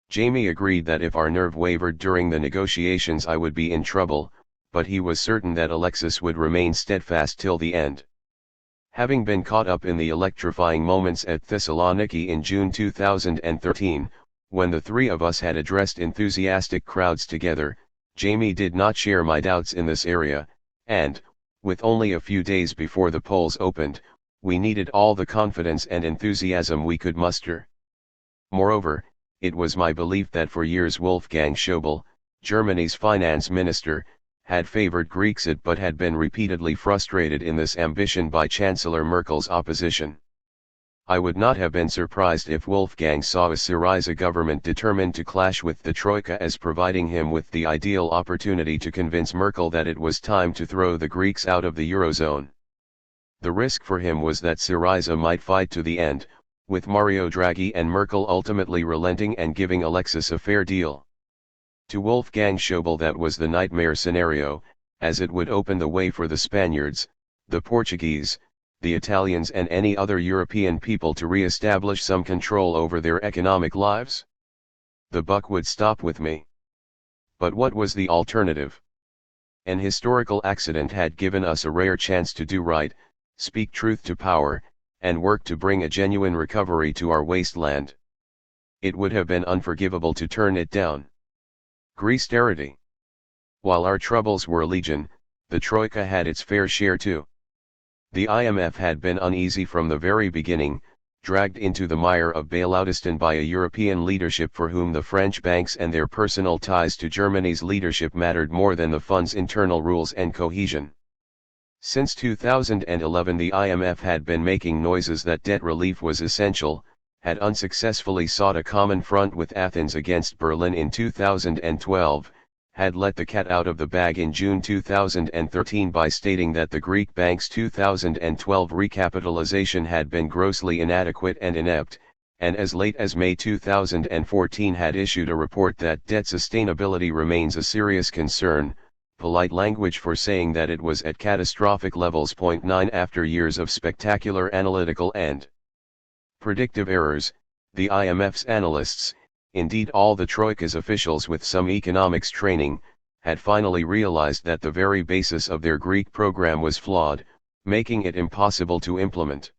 Jamie agreed that if our nerve wavered during the negotiations I would be in trouble, but he was certain that Alexis would remain steadfast till the end. Having been caught up in the electrifying moments at Thessaloniki in June 2013, when the three of us had addressed enthusiastic crowds together, Jamie did not share my doubts in this area, and, with only a few days before the polls opened, we needed all the confidence and enthusiasm we could muster. Moreover, it was my belief that for years Wolfgang Schäuble, Germany's finance minister, had favored Grexit but had been repeatedly frustrated in this ambition by Chancellor Merkel's opposition. I would not have been surprised if Wolfgang saw a Syriza government determined to clash with the Troika as providing him with the ideal opportunity to convince Merkel that it was time to throw the Greeks out of the Eurozone. The risk for him was that Syriza might fight to the end, with Mario Draghi and Merkel ultimately relenting and giving Alexis a fair deal. To Wolfgang Schäuble that was the nightmare scenario, as it would open the way for the Spaniards, the Portuguese, the Italians and any other European people to re-establish some control over their economic lives. The buck would stop with me. But what was the alternative? An historical accident had given us a rare chance to do right, speak truth to power, and work to bring a genuine recovery to our wasteland. It would have been unforgivable to turn it down. Greece-terity. While our troubles were legion, the Troika had its fair share too. The IMF had been uneasy from the very beginning, dragged into the mire of bailoutistan by a European leadership for whom the French banks and their personal ties to Germany's leadership mattered more than the fund's internal rules and cohesion. Since 2011 the IMF had been making noises that debt relief was essential, had unsuccessfully sought a common front with Athens against Berlin in 2012, had let the cat out of the bag in June 2013 by stating that the Greek bank's 2012 recapitalization had been grossly inadequate and inept, and as late as May 2014 had issued a report that debt sustainability remains a serious concern, polite language for saying that it was at catastrophic levels. 9 After years of spectacular analytical and predictive errors, the IMF's analysts, indeed all the Troika's officials with some economics training, had finally realized that the very basis of their Greek program was flawed, making it impossible to implement.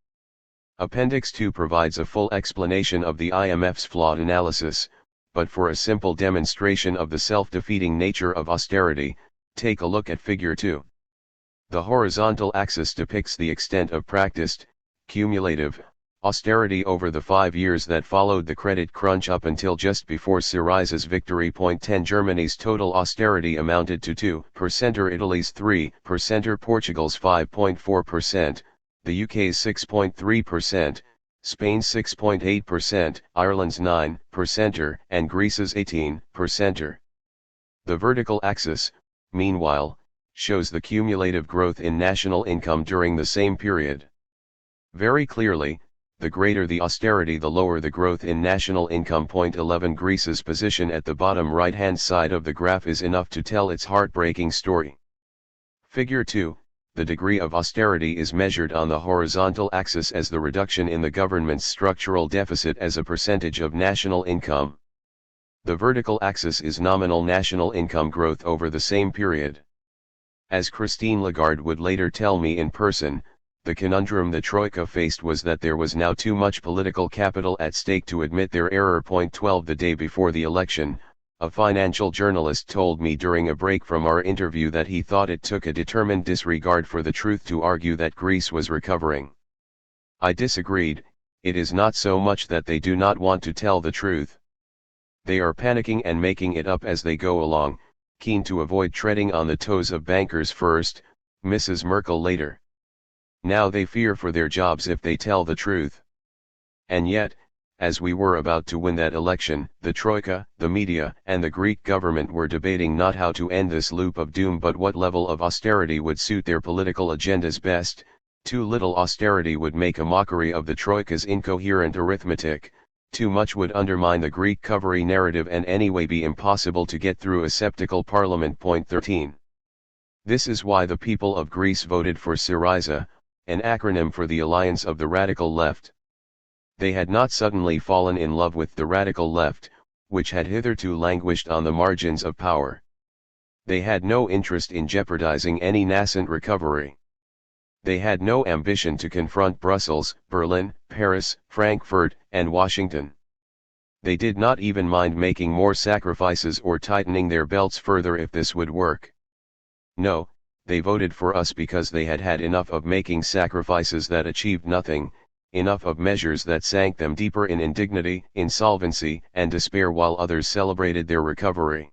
Appendix 2 provides a full explanation of the IMF's flawed analysis, but for a simple demonstration of the self-defeating nature of austerity, take a look at Figure 2. The horizontal axis depicts the extent of practiced, cumulative, austerity over the 5 years that followed the credit crunch up until just before Syriza's victory. 10 Germany's total austerity amounted to 2%, or Italy's 3%, or Portugal's 5.4%, the UK's 6.3%, Spain's 6.8%, Ireland's 9%, and Greece's 18%. The vertical axis, meanwhile, shows the cumulative growth in national income during the same period. Very clearly, the greater the austerity the lower the growth in national income. 11 Greece's position at the bottom right-hand side of the graph is enough to tell its heartbreaking story. Figure 2, the degree of austerity is measured on the horizontal axis as the reduction in the government's structural deficit as a percentage of national income. The vertical axis is nominal national income growth over the same period. As Christine Lagarde would later tell me in person, the conundrum the Troika faced was that there was now too much political capital at stake to admit their error. 12 The day before the election, a financial journalist told me during a break from our interview that he thought it took a determined disregard for the truth to argue that Greece was recovering. I disagreed. It is not so much that they do not want to tell the truth. They are panicking and making it up as they go along, keen to avoid treading on the toes of bankers first, Mrs. Merkel later. Now they fear for their jobs if they tell the truth. And yet, as we were about to win that election, the Troika, the media, and the Greek government were debating not how to end this loop of doom but what level of austerity would suit their political agendas best. Too little austerity would make a mockery of the Troika's incoherent arithmetic, too much would undermine the Greek recovery narrative and anyway be impossible to get through a sceptical parliament. Point 13. This is why the people of Greece voted for Syriza, an acronym for the Alliance of the Radical Left. They had not suddenly fallen in love with the radical left, which had hitherto languished on the margins of power. They had no interest in jeopardizing any nascent recovery. They had no ambition to confront Brussels, Berlin, Paris, Frankfurt, and Washington. They did not even mind making more sacrifices or tightening their belts further if this would work. No, they voted for us because they had had enough of making sacrifices that achieved nothing, enough of measures that sank them deeper in indignity, insolvency, and despair while others celebrated their recovery.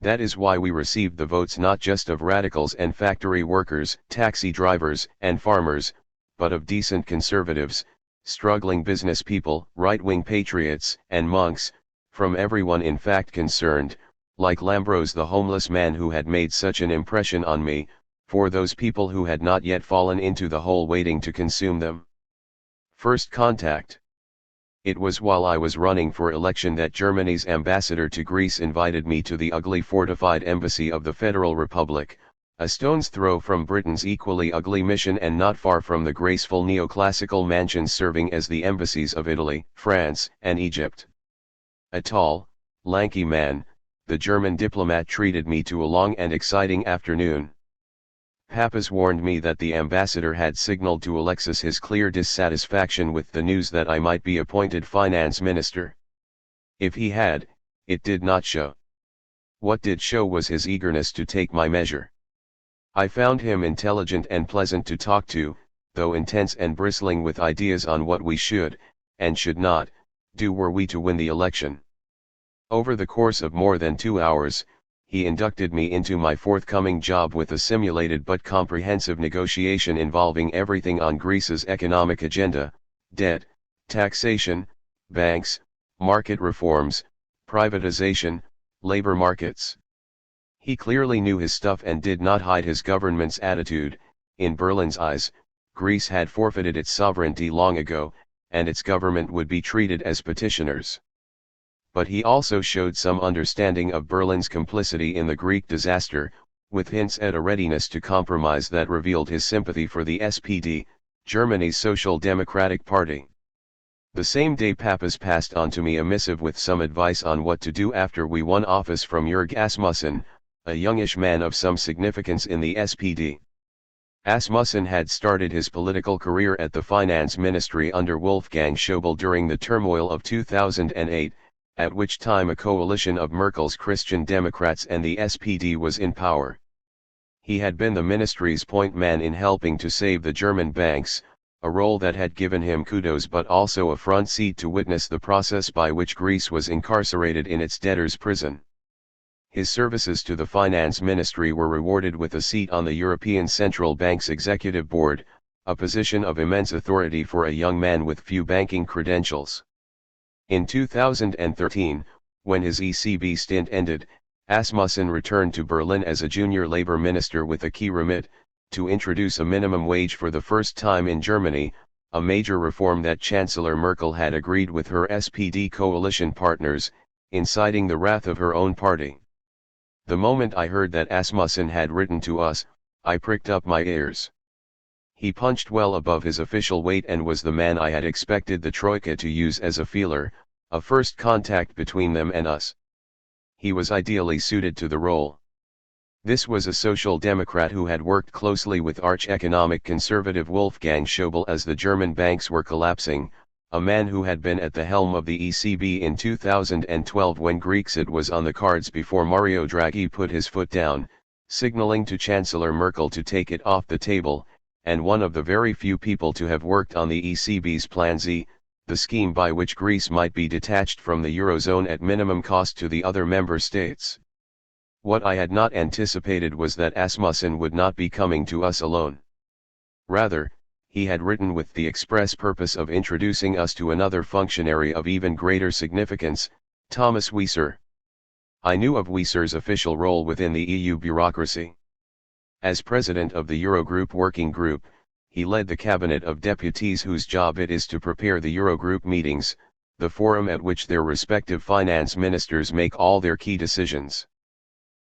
That is why we received the votes not just of radicals and factory workers, taxi drivers, and farmers, but of decent conservatives, struggling business people, right-wing patriots, and monks, from everyone in fact concerned, like Lambros the homeless man who had made such an impression on me, for those people who had not yet fallen into the hole waiting to consume them. First contact. It was while I was running for election that Germany's ambassador to Greece invited me to the ugly fortified embassy of the Federal Republic, a stone's throw from Britain's equally ugly mission and not far from the graceful neoclassical mansions serving as the embassies of Italy, France, and Egypt. A tall, lanky man, the German diplomat treated me to a long and exciting afternoon. Pappas warned me that the ambassador had signaled to Alexis his clear dissatisfaction with the news that I might be appointed finance minister. If he had, it did not show. What did show was his eagerness to take my measure. I found him intelligent and pleasant to talk to, though intense and bristling with ideas on what we should, and should not, do were we to win the election. Over the course of more than 2 hours, he inducted me into my forthcoming job with a simulated but comprehensive negotiation involving everything on Greece's economic agenda: debt, taxation, banks, market reforms, privatization, labor markets. He clearly knew his stuff and did not hide his government's attitude. In Berlin's eyes, Greece had forfeited its sovereignty long ago, and its government would be treated as petitioners. But he also showed some understanding of Berlin's complicity in the Greek disaster, with hints at a readiness to compromise that revealed his sympathy for the SPD, Germany's Social Democratic Party. The same day Pappas passed on to me a missive with some advice on what to do after we won office from Jörg Asmussen, a youngish man of some significance in the SPD. Asmussen had started his political career at the finance ministry under Wolfgang Schäuble during the turmoil of 2008, at which time a coalition of Merkel's Christian Democrats and the SPD was in power. He had been the ministry's point man in helping to save the German banks, a role that had given him kudos but also a front seat to witness the process by which Greece was incarcerated in its debtor's prison. His services to the finance ministry were rewarded with a seat on the European Central Bank's executive board, a position of immense authority for a young man with few banking credentials. In 2013, when his ECB stint ended, Asmussen returned to Berlin as a junior labor minister with a key remit, to introduce a minimum wage for the first time in Germany, a major reform that Chancellor Merkel had agreed with her SPD coalition partners, inciting the wrath of her own party. The moment I heard that Asmussen had written to us, I pricked up my ears. He punched well above his official weight and was the man I had expected the Troika to use as a feeler, a first contact between them and us. He was ideally suited to the role. This was a social democrat who had worked closely with arch-economic conservative Wolfgang Schäuble as the German banks were collapsing, a man who had been at the helm of the ECB in 2012 when Grexit was on the cards before Mario Draghi put his foot down, signaling to Chancellor Merkel to take it off the table, and one of the very few people to have worked on the ECB's Plan Z, the scheme by which Greece might be detached from the Eurozone at minimum cost to the other member states. What I had not anticipated was that Asmussen would not be coming to us alone. Rather, he had written with the express purpose of introducing us to another functionary of even greater significance, Thomas Wieser. I knew of Wieser's official role within the EU bureaucracy. As president of the Eurogroup Working Group, he led the cabinet of deputies whose job it is to prepare the Eurogroup meetings, the forum at which their respective finance ministers make all their key decisions.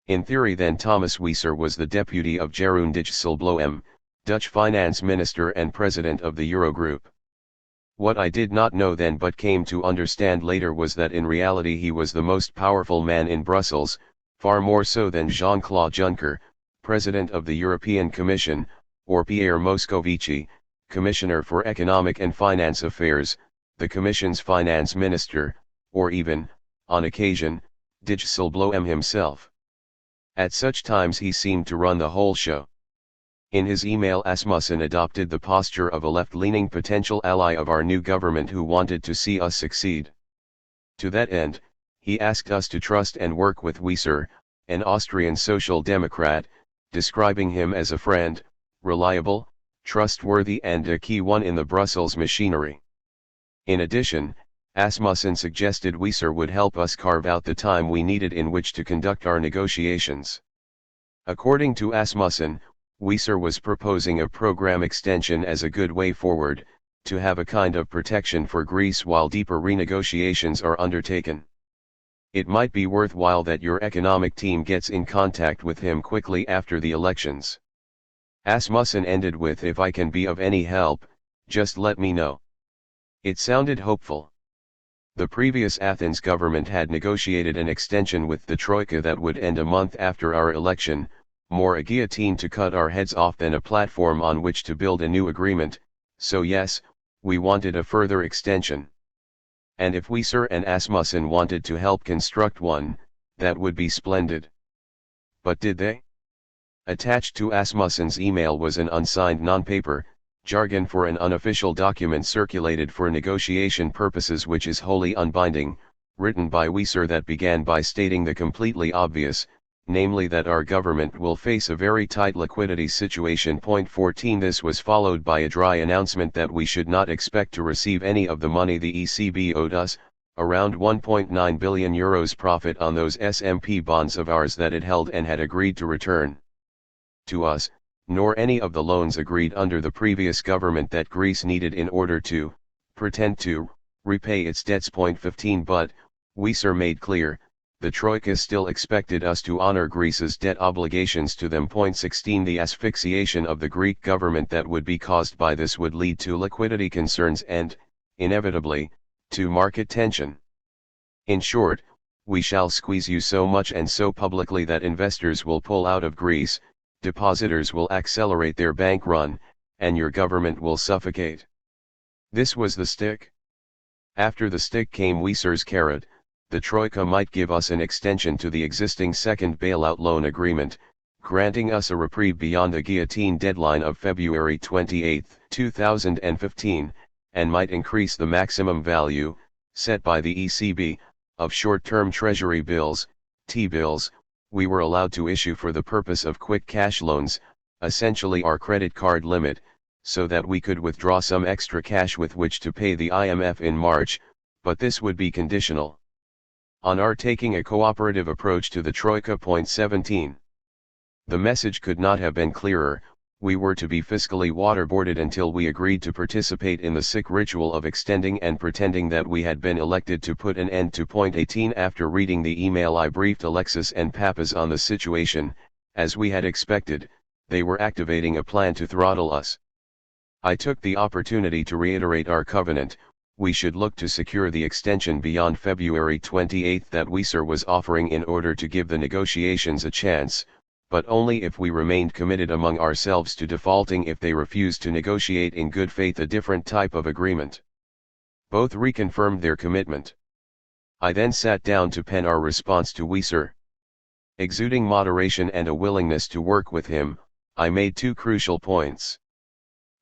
In theory then Thomas Wieser was the deputy of Jeroen Dijsselbloem, Dutch finance minister and president of the Eurogroup. What I did not know then but came to understand later was that in reality he was the most powerful man in Brussels, far more so than Jean-Claude Juncker, President of the European Commission, or Pierre Moscovici, Commissioner for Economic and Finance Affairs, the Commission's finance minister, or even, on occasion, Dijsselbloem himself. At such times he seemed to run the whole show. In his email Asmussen adopted the posture of a left-leaning potential ally of our new government who wanted to see us succeed. To that end, he asked us to trust and work with Wieser, an Austrian social democrat, describing him as a friend, reliable, trustworthy and a key one in the Brussels machinery. In addition, Asmussen suggested Wieser would help us carve out the time we needed in which to conduct our negotiations. According to Asmussen, Wieser was proposing a program extension as a good way forward, to have a kind of protection for Greece while deeper renegotiations are undertaken. It might be worthwhile that your economic team gets in contact with him quickly after the elections. Asmussen ended with, if I can be of any help, just let me know. It sounded hopeful. The previous Athens government had negotiated an extension with the Troika that would end a month after our election, more a guillotine to cut our heads off than a platform on which to build a new agreement, so yes, we wanted a further extension. And if Wieser and Asmussen wanted to help construct one, that would be splendid. But did they? Attached to Asmussen's email was an unsigned non-paper, jargon for an unofficial document circulated for negotiation purposes which is wholly unbinding, written by Wieser that began by stating the completely obvious, namely that our government will face a very tight liquidity situation. 14 This was followed by a dry announcement that we should not expect to receive any of the money the ECB owed us, around €1.9 billion profit on those SMP bonds of ours that it held and had agreed to return to us, nor any of the loans agreed under the previous government that Greece needed in order to pretend to repay its debts. 15 But, Wieser made clear, the Troika still expected us to honor Greece's debt obligations to them. 16 The asphyxiation of the Greek government that would be caused by this would lead to liquidity concerns and, inevitably, to market tension. In short, we shall squeeze you so much and so publicly that investors will pull out of Greece, depositors will accelerate their bank run, and your government will suffocate. This was the stick. After the stick came Wieser's carrot. The Troika might give us an extension to the existing second bailout loan agreement, granting us a reprieve beyond the guillotine deadline of February 28, 2015, and might increase the maximum value, set by the ECB, of short-term treasury bills, T-bills, we were allowed to issue for the purpose of quick cash loans, essentially our credit card limit, so that we could withdraw some extra cash with which to pay the IMF in March, but this would be conditional on our taking a cooperative approach to the Troika. 17. The message could not have been clearer. We were to be fiscally waterboarded until we agreed to participate in the sick ritual of extending and pretending that we had been elected to put an end to. 18 After reading the email I briefed Alexis and Papas on the situation. As we had expected, they were activating a plan to throttle us. I took the opportunity to reiterate our covenant. We should look to secure the extension beyond February 28 that Wieser was offering in order to give the negotiations a chance, but only if we remained committed among ourselves to defaulting if they refused to negotiate in good faith a different type of agreement. Both reconfirmed their commitment. I then sat down to pen our response to Wieser. Exuding moderation and a willingness to work with him, I made two crucial points.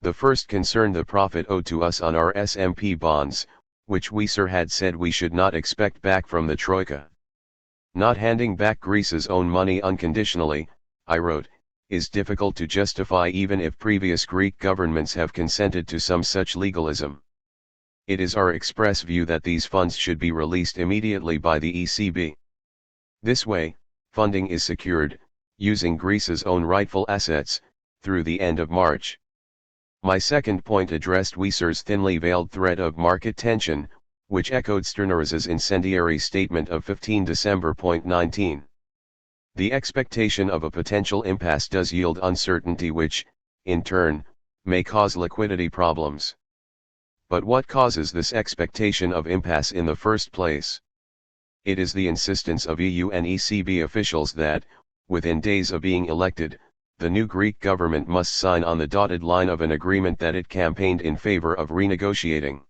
The first concerned the profit owed to us on our SMP bonds, which Wieser had said we should not expect back from the Troika. Not handing back Greece's own money unconditionally, I wrote, is difficult to justify even if previous Greek governments have consented to some such legalism. It is our express view that these funds should be released immediately by the ECB. This way, funding is secured, using Greece's own rightful assets, through the end of March. My second point addressed Wieser's thinly veiled threat of market tension, which echoed Sturneris's incendiary statement of 15 December. 19. The expectation of a potential impasse does yield uncertainty which, in turn, may cause liquidity problems. But what causes this expectation of impasse in the first place? It is the insistence of EU and ECB officials that, within days of being elected, the new Greek government must sign on the dotted line of an agreement that it campaigned in favor of renegotiating.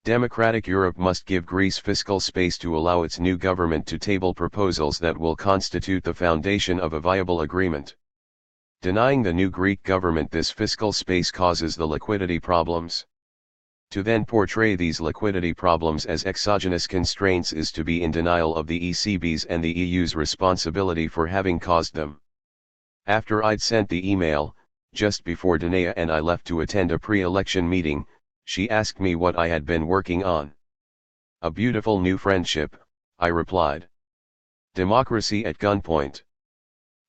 Democratic Europe must give Greece fiscal space to allow its new government to table proposals that will constitute the foundation of a viable agreement. Denying the new Greek government this fiscal space causes the liquidity problems. To then portray these liquidity problems as exogenous constraints is to be in denial of the ECB's and the EU's responsibility for having caused them. After I'd sent the email, just before Danae and I left to attend a pre-election meeting, she asked me what I had been working on. A beautiful new friendship, I replied. Democracy at gunpoint.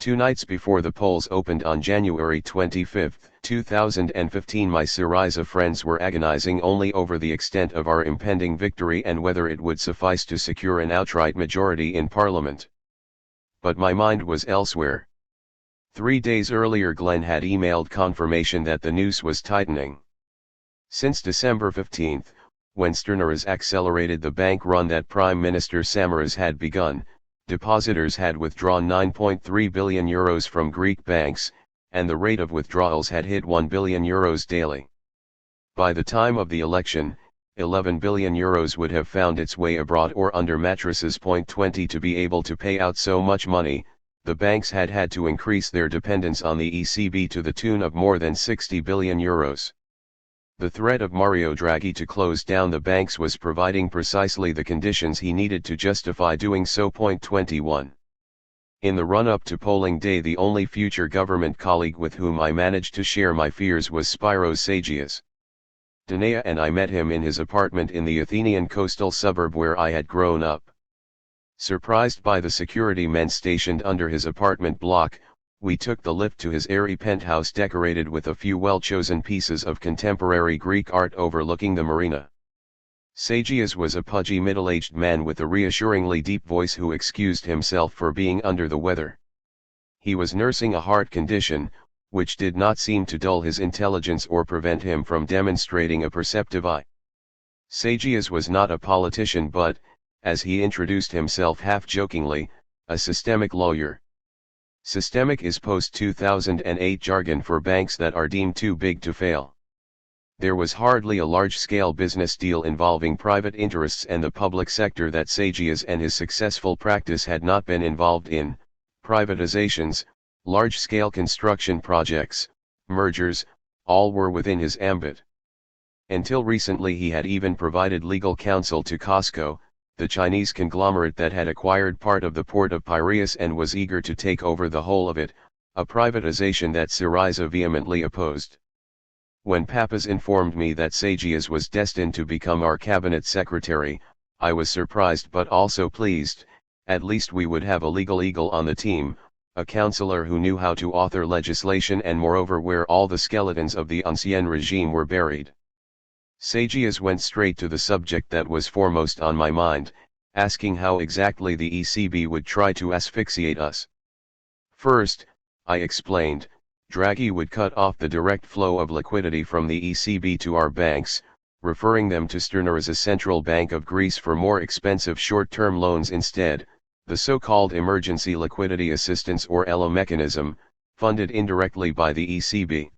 2 nights before the polls opened on January 25, 2015, my Syriza friends were agonizing only over the extent of our impending victory and whether it would suffice to secure an outright majority in Parliament. But my mind was elsewhere. 3 days earlier Glenn had emailed confirmation that the noose was tightening. Since December 15, when Sturneris accelerated the bank run that Prime Minister Samaras had begun, depositors had withdrawn €9.3 billion from Greek banks, and the rate of withdrawals had hit €1 billion daily. By the time of the election, €11 billion would have found its way abroad or under mattresses. 20 To be able to pay out so much money, the banks had had to increase their dependence on the ECB to the tune of more than €60 billion. The threat of Mario Draghi to close down the banks was providing precisely the conditions he needed to justify doing so. 21. In the run-up to polling day, the only future government colleague with whom I managed to share my fears was Spyros Sagias. Danae and I met him in his apartment in the Athenian coastal suburb where I had grown up. Surprised by the security men stationed under his apartment block, we took the lift to his airy penthouse decorated with a few well-chosen pieces of contemporary Greek art overlooking the marina. Sagias was a pudgy middle-aged man with a reassuringly deep voice who excused himself for being under the weather. He was nursing a heart condition, which did not seem to dull his intelligence or prevent him from demonstrating a perceptive eye. Sagias was not a politician but, as he introduced himself half-jokingly, a systemic lawyer. Systemic is post-2008 jargon for banks that are deemed too big to fail. There was hardly a large-scale business deal involving private interests and the public sector that Sagias and his successful practice had not been involved in: privatizations, large-scale construction projects, mergers, all were within his ambit. Until recently he had even provided legal counsel to Costco, the Chinese conglomerate that had acquired part of the port of Piraeus and was eager to take over the whole of it, a privatization that Syriza vehemently opposed. When Papas informed me that Sagias was destined to become our cabinet secretary, I was surprised but also pleased. At least we would have a legal eagle on the team, a counselor who knew how to author legislation and moreover where all the skeletons of the ancien regime were buried. Sagias went straight to the subject that was foremost on my mind, asking how exactly the ECB would try to asphyxiate us. First, I explained, Draghi would cut off the direct flow of liquidity from the ECB to our banks, referring them to Sturneris's Central Bank of Greece for more expensive short-term loans instead, the so-called Emergency Liquidity Assistance or ELA mechanism, funded indirectly by the ECB.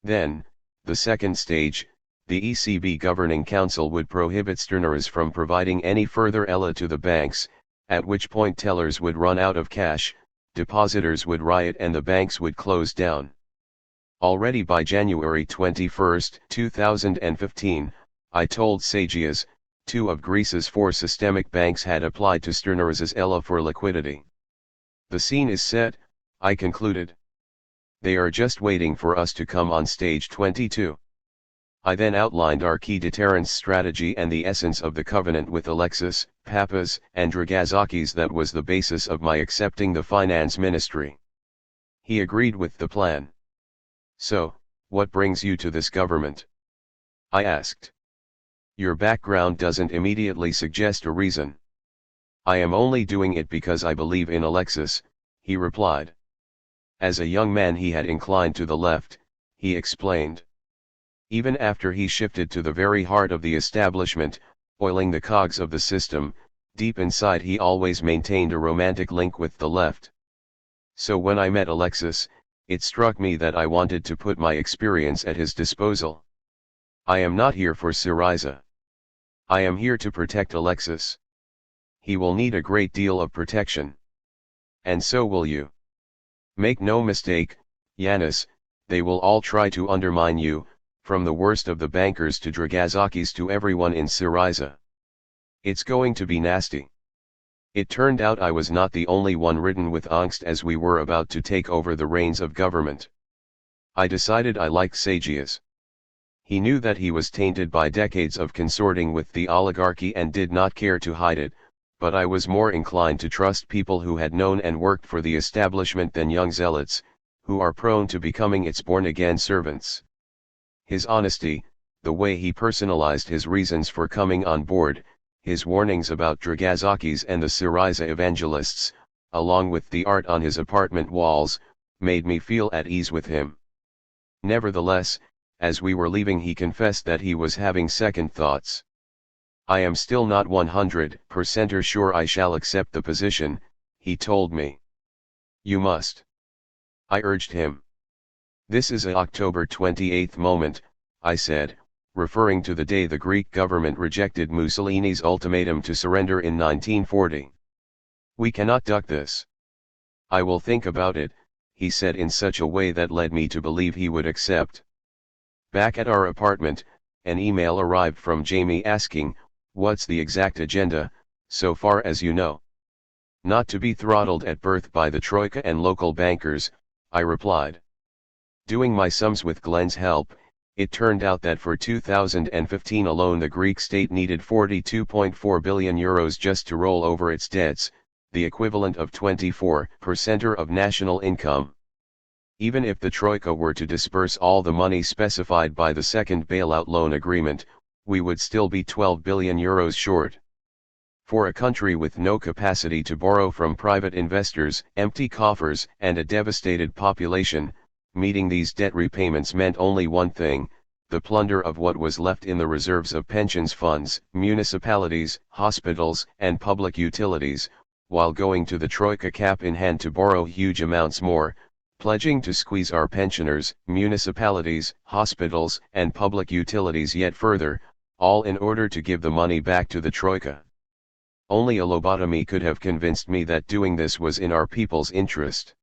Then, the second stage, the ECB Governing Council would prohibit Sturneris from providing any further ELA to the banks, at which point tellers would run out of cash, depositors would riot and the banks would close down. Already by January 21, 2015, I told Sagias, 2 of Greece's 4 systemic banks had applied to Sturneris's ELA for liquidity. The scene is set, I concluded. They are just waiting for us to come on stage 22. I then outlined our key deterrence strategy and the essence of the covenant with Alexis, Papas, and Dragazakis that was the basis of my accepting the finance ministry. He agreed with the plan. So, what brings you to this government? I asked. Your background doesn't immediately suggest a reason. I am only doing it because I believe in Alexis, he replied. As a young man he had inclined to the left, he explained. Even after he shifted to the very heart of the establishment, oiling the cogs of the system, deep inside he always maintained a romantic link with the left. So when I met Alexis, it struck me that I wanted to put my experience at his disposal. I am not here for Syriza. I am here to protect Alexis. He will need a great deal of protection. And so will you. Make no mistake, Yanis, they will all try to undermine you, from the worst of the bankers to Dragazakis to everyone in Syriza. It's going to be nasty. It turned out I was not the only one ridden with angst as we were about to take over the reins of government. I decided I liked Sagias. He knew that he was tainted by decades of consorting with the oligarchy and did not care to hide it, but I was more inclined to trust people who had known and worked for the establishment than young zealots, who are prone to becoming its born-again servants. His honesty, the way he personalized his reasons for coming on board, his warnings about Dragazakis and the Syriza evangelists, along with the art on his apartment walls, made me feel at ease with him. Nevertheless, as we were leaving he confessed that he was having second thoughts. I am still not 100% sure I shall accept the position, he told me. You must. I urged him. This is a October 28 moment, I said, referring to the day the Greek government rejected Mussolini's ultimatum to surrender in 1940. We cannot duck this. I will think about it, he said in such a way that led me to believe he would accept. Back at our apartment, an email arrived from Jamie asking, what's the exact agenda, so far as you know? Not to be throttled at birth by the Troika and local bankers, I replied. Doing my sums with Glenn's help, it turned out that for 2015 alone the Greek state needed €42.4 billion just to roll over its debts, the equivalent of 24% of national income. Even if the Troika were to disperse all the money specified by the second bailout loan agreement, we would still be €12 billion short. For a country with no capacity to borrow from private investors, empty coffers, and a devastated population, meeting these debt repayments meant only one thing: the plunder of what was left in the reserves of pensions funds, municipalities, hospitals, and public utilities, while going to the Troika cap in hand to borrow huge amounts more, pledging to squeeze our pensioners, municipalities, hospitals, and public utilities yet further, all in order to give the money back to the Troika. Only a lobotomy could have convinced me that doing this was in our people's interest.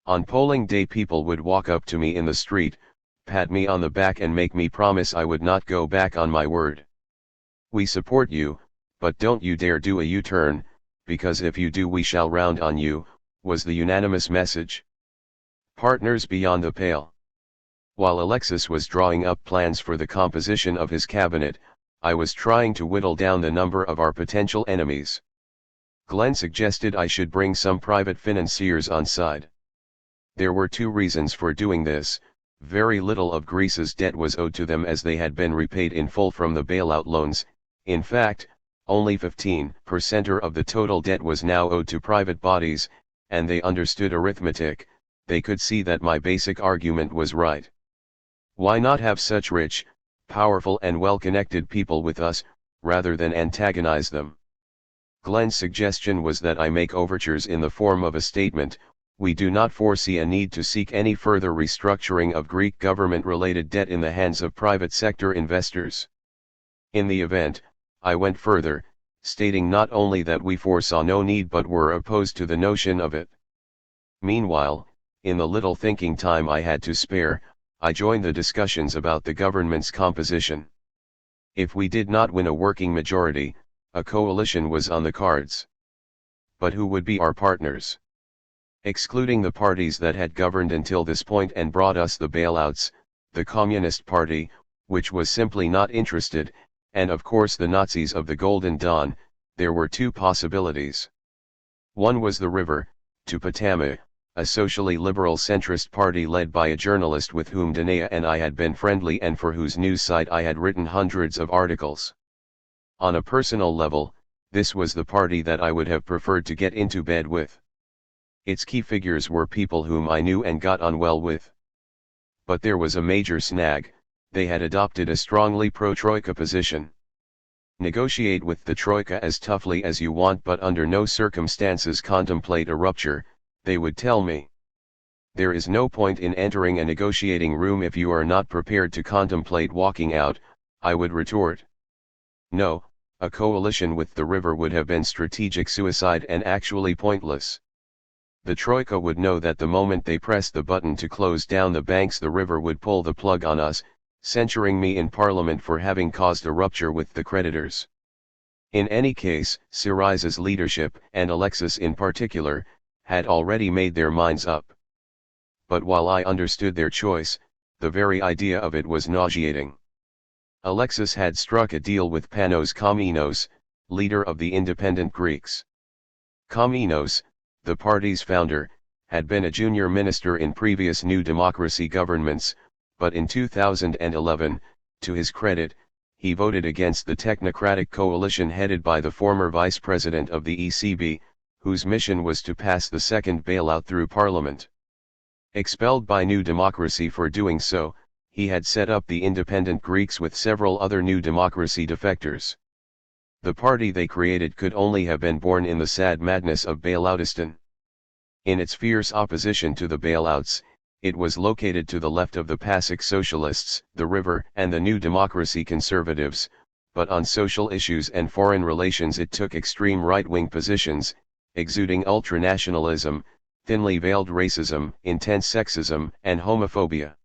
On polling day people would walk up to me in the street, pat me on the back and make me promise I would not go back on my word. We support you, but don't you dare do a U-turn, because if you do we shall round on you, was the unanimous message. Partners beyond the pale. While Alexis was drawing up plans for the composition of his cabinet, I was trying to whittle down the number of our potential enemies. Glenn suggested I should bring some private financiers on side. There were two reasons for doing this: very little of Greece's debt was owed to them as they had been repaid in full from the bailout loans. In fact, only 15% of the total debt was now owed to private bodies, and they understood arithmetic. They could see that my basic argument was right. Why not have such rich, powerful and well-connected people with us, rather than antagonize them? Glenn's suggestion was that I make overtures in the form of a statement: we do not foresee a need to seek any further restructuring of Greek government-related debt in the hands of private sector investors. In the event, I went further, stating not only that we foresaw no need but were opposed to the notion of it. Meanwhile, in the little thinking time I had to spare, I joined the discussions about the government's composition. If we did not win a working majority, a coalition was on the cards. But who would be our partners? Excluding the parties that had governed until this point and brought us the bailouts, the Communist Party, which was simply not interested, and of course the Nazis of the Golden Dawn, there were two possibilities. One was the river, to Potomac, a socially liberal centrist party led by a journalist with whom Danae and I had been friendly and for whose news site I had written hundreds of articles. On a personal level, this was the party that I would have preferred to get into bed with. Its key figures were people whom I knew and got on well with. But there was a major snag: they had adopted a strongly pro-Troika position. Negotiate with the Troika as toughly as you want, but under no circumstances contemplate a rupture, they would tell me. There is no point in entering a negotiating room if you are not prepared to contemplate walking out, I would retort. No, a coalition with the river would have been strategic suicide and actually pointless. The Troika would know that the moment they pressed the button to close down the banks, the river would pull the plug on us, censuring me in Parliament for having caused a rupture with the creditors. In any case, Syriza's leadership, and Alexis in particular, had already made their minds up. But while I understood their choice, the very idea of it was nauseating. Alexis had struck a deal with Panos Komnenos, leader of the independent Greeks. Komnenos, the party's founder, had been a junior minister in previous New Democracy governments, but in 2011, to his credit, he voted against the technocratic coalition headed by the former vice president of the ECB, whose mission was to pass the second bailout through Parliament. Expelled by New Democracy for doing so, he had set up the Independent Greeks with several other New Democracy defectors. The party they created could only have been born in the sad madness of Bailoutistan. In its fierce opposition to the bailouts, it was located to the left of the PASOK Socialists, the River, and the New Democracy Conservatives, but on social issues and foreign relations it took extreme right-wing positions, exuding ultranationalism, thinly veiled racism, intense sexism, and homophobia.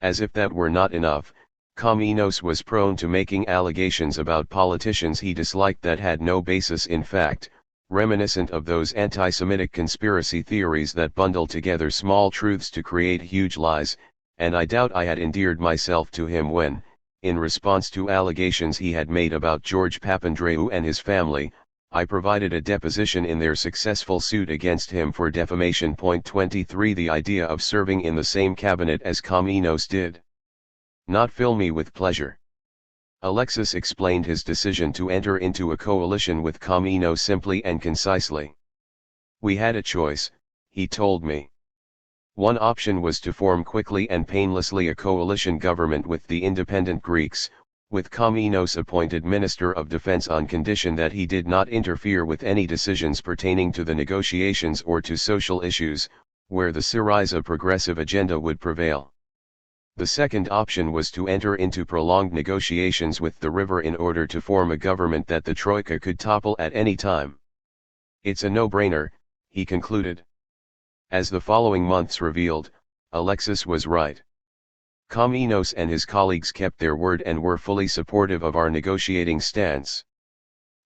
As if that were not enough, Komnenos was prone to making allegations about politicians he disliked that had no basis in fact, reminiscent of those anti-Semitic conspiracy theories that bundle together small truths to create huge lies, and I doubt I had endeared myself to him when, in response to allegations he had made about George Papandreou and his family, I provided a deposition in their successful suit against him for defamation. 23 The idea of serving in the same cabinet as Komnenos did not fill me with pleasure. Alexis explained his decision to enter into a coalition with Komnenos simply and concisely. We had a choice, he told me. One option was to form quickly and painlessly a coalition government with the independent Greeks, with Komnenos appointed Minister of Defense on condition that he did not interfere with any decisions pertaining to the negotiations or to social issues, where the Syriza progressive agenda would prevail. The second option was to enter into prolonged negotiations with the river in order to form a government that the Troika could topple at any time. It's a no-brainer, he concluded. As the following months revealed, Alexis was right. Komnenos and his colleagues kept their word and were fully supportive of our negotiating stance.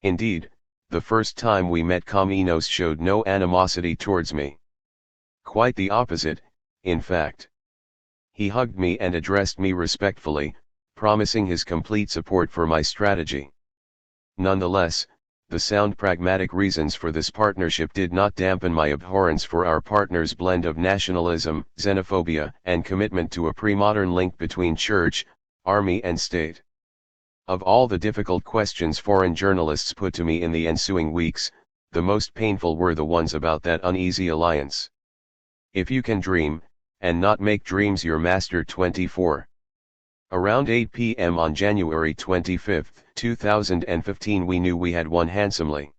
Indeed, the first time we met Komnenos showed no animosity towards me. Quite the opposite, in fact. He hugged me and addressed me respectfully, promising his complete support for my strategy. Nonetheless, the sound pragmatic reasons for this partnership did not dampen my abhorrence for our partner's blend of nationalism, xenophobia, and commitment to a pre-modern link between church, army and state. Of all the difficult questions foreign journalists put to me in the ensuing weeks, the most painful were the ones about that uneasy alliance. If you can dream, and not make dreams your master. 24. Around 8 p.m. on January 25, 2015 we knew we had won handsomely.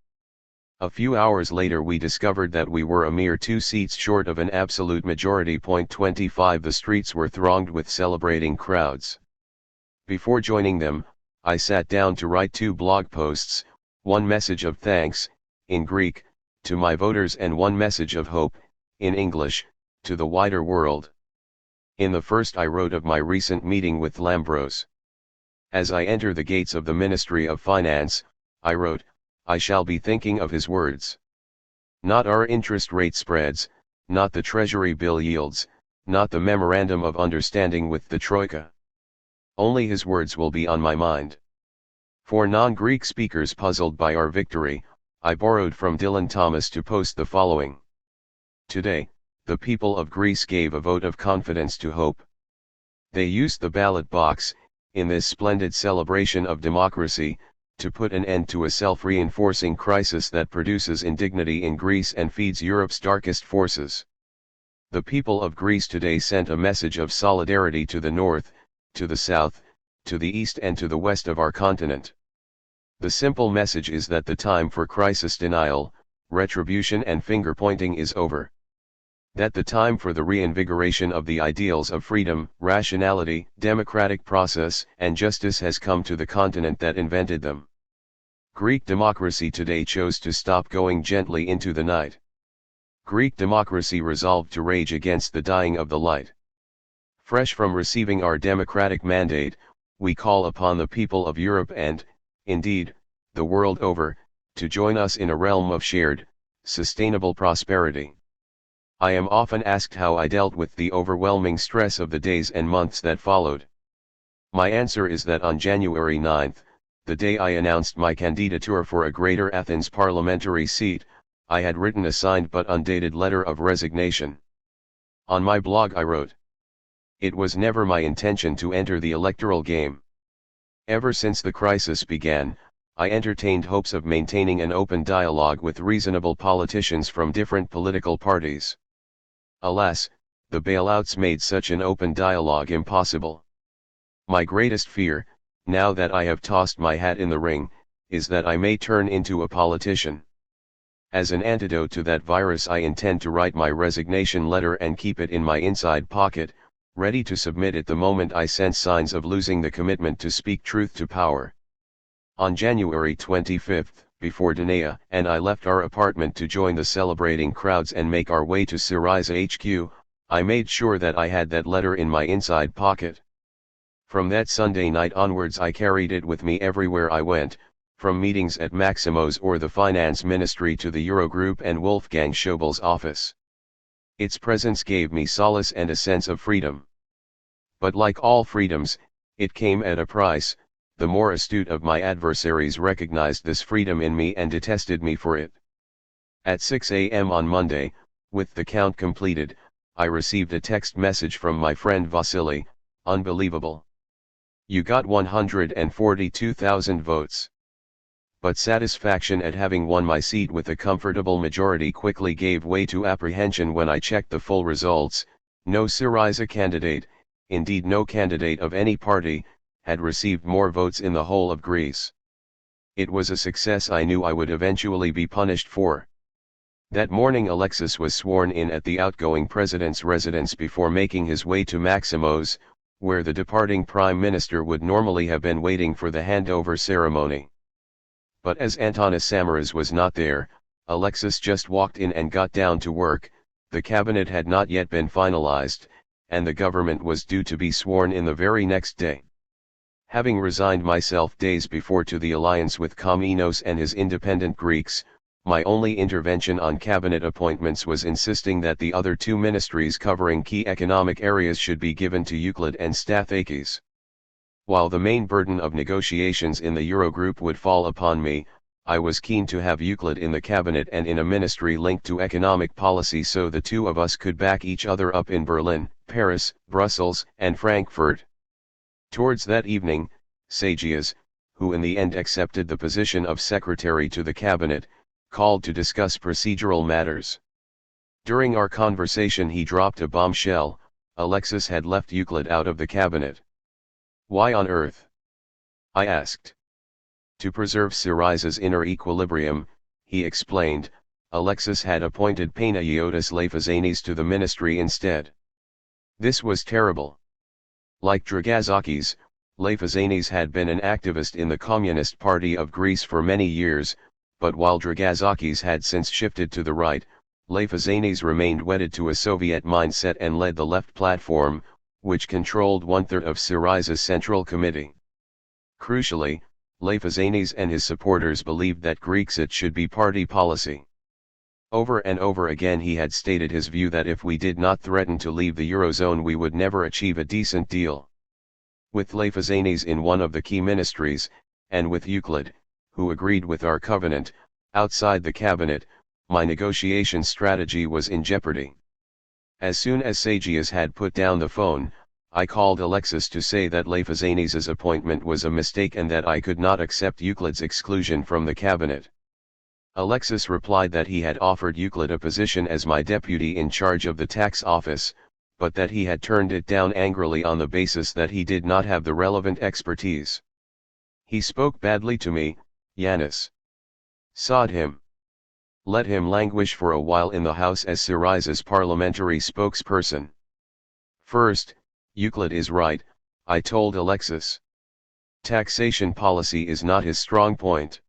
A few hours later we discovered that we were a mere 2 seats short of an absolute majority. 25 The streets were thronged with celebrating crowds. Before joining them, I sat down to write 2 blog posts, one message of thanks, in Greek, to my voters and one message of hope, in English, to the wider world. In the first I wrote of my recent meeting with Lambros. As I enter the gates of the Ministry of Finance, I wrote, I shall be thinking of his words. Not our interest rate spreads, not the treasury bill yields, not the memorandum of understanding with the Troika. Only his words will be on my mind. For non-Greek speakers puzzled by our victory, I borrowed from Dylan Thomas to post the following. Today, the people of Greece gave a vote of confidence to hope. They used the ballot box, in this splendid celebration of democracy, to put an end to a self-reinforcing crisis that produces indignity in Greece and feeds Europe's darkest forces. The people of Greece today sent a message of solidarity to the north, to the south, to the east and to the west of our continent. The simple message is that the time for crisis denial, retribution and finger-pointing is over. That the time for the reinvigoration of the ideals of freedom, rationality, democratic process, and justice has come to the continent that invented them. Greek democracy today chose to stop going gently into the night. Greek democracy resolved to rage against the dying of the light. Fresh from receiving our democratic mandate, we call upon the people of Europe and, indeed, the world over, to join us in a realm of shared, sustainable prosperity. I am often asked how I dealt with the overwhelming stress of the days and months that followed. My answer is that on January 9, the day I announced my candidature for a Greater Athens parliamentary seat, I had written a signed but undated letter of resignation. On my blog I wrote, "It was never my intention to enter the electoral game. Ever since the crisis began, I entertained hopes of maintaining an open dialogue with reasonable politicians from different political parties. Alas, the bailouts made such an open dialogue impossible. My greatest fear, now that I have tossed my hat in the ring, is that I may turn into a politician. As an antidote to that virus, I intend to write my resignation letter and keep it in my inside pocket, ready to submit it the moment I sense signs of losing the commitment to speak truth to power." On January 25, before Danae and I left our apartment to join the celebrating crowds and make our way to Syriza HQ, I made sure that I had that letter in my inside pocket. From that Sunday night onwards I carried it with me everywhere I went, from meetings at Maximo's or the Finance Ministry to the Eurogroup and Wolfgang Schäuble's office. Its presence gave me solace and a sense of freedom. But like all freedoms, it came at a price. The more astute of my adversaries recognized this freedom in me and detested me for it. At 6 a.m. on Monday, with the count completed, I received a text message from my friend Vasily. "Unbelievable. You got 142,000 votes." But satisfaction at having won my seat with a comfortable majority quickly gave way to apprehension when I checked the full results. No Syriza candidate, indeed no candidate of any party, had received more votes in the whole of Greece. It was a success I knew I would eventually be punished for. That morning Alexis was sworn in at the outgoing president's residence before making his way to Maximo's, where the departing prime minister would normally have been waiting for the handover ceremony. But as Antanas Samaras was not there, Alexis just walked in and got down to work. The cabinet had not yet been finalized, and the government was due to be sworn in the very next day. Having resigned myself days before to the alliance with Komnenos and his independent Greeks, my only intervention on cabinet appointments was insisting that the other two ministries covering key economic areas should be given to Euclid and Stathakis. While the main burden of negotiations in the Eurogroup would fall upon me, I was keen to have Euclid in the cabinet and in a ministry linked to economic policy so the two of us could back each other up in Berlin, Paris, Brussels, and Frankfurt. Towards that evening, Sagias, who in the end accepted the position of secretary to the cabinet, called to discuss procedural matters. During our conversation he dropped a bombshell: Alexis had left Euclid out of the cabinet. "Why on earth?" I asked. "To preserve Syriza's inner equilibrium," he explained. Alexis had appointed Panagiotis Lafazanis to the ministry instead. This was terrible. Like Dragazakis, Lafazanis had been an activist in the Communist Party of Greece for many years, but while Dragazakis had since shifted to the right, Lafazanis remained wedded to a Soviet mindset and led the left platform, which controlled one-third of Syriza's Central Committee. Crucially, Lafazanis and his supporters believed that Grexit should be party policy. Over and over again he had stated his view that if we did not threaten to leave the Eurozone we would never achieve a decent deal. With Varoufakis in one of the key ministries, and with Euclid, who agreed with our covenant, outside the cabinet, my negotiation strategy was in jeopardy. As soon as Sagias had put down the phone, I called Alexis to say that Varoufakis' appointment was a mistake and that I could not accept Euclid's exclusion from the cabinet. Alexis replied that he had offered Euclid a position as my deputy in charge of the tax office, but that he had turned it down angrily on the basis that he did not have the relevant expertise. He spoke badly to me, Yanis. Sod him. Let him languish for a while in the House as Syriza's parliamentary spokesperson. First, Euclid is right, I told Alexis. Taxation policy is not his strong point.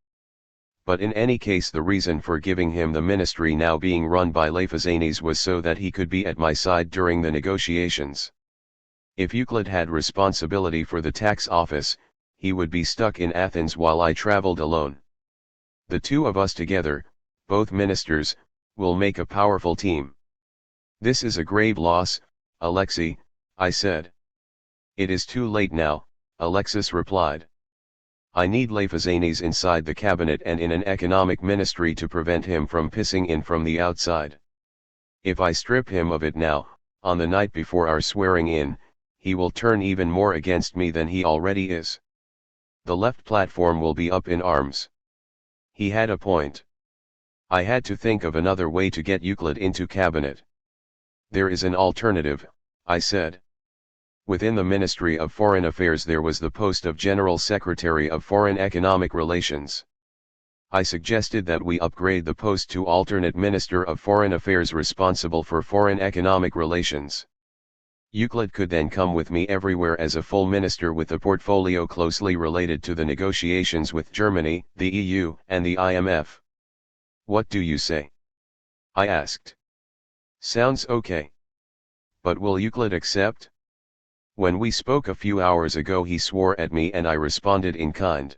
But in any case the reason for giving him the ministry now being run by Varoufakis was so that he could be at my side during the negotiations. If Euclid had responsibility for the tax office, he would be stuck in Athens while I traveled alone. The two of us together, both ministers, will make a powerful team. This is a grave loss, Alexei, I said. It is too late now, Alexis replied. I need Varoufakis inside the cabinet and in an economic ministry to prevent him from pissing in from the outside. If I strip him of it now, on the night before our swearing in, he will turn even more against me than he already is. The left platform will be up in arms. He had a point. I had to think of another way to get Euclid into cabinet. There is an alternative, I said. Within the Ministry of Foreign Affairs there was the post of General Secretary of Foreign Economic Relations. I suggested that we upgrade the post to alternate Minister of Foreign Affairs responsible for foreign economic relations. Euclid could then come with me everywhere as a full minister with a portfolio closely related to the negotiations with Germany, the EU, and the IMF. What do you say? I asked. Sounds okay. But will Euclid accept? When we spoke a few hours ago he swore at me and I responded in kind.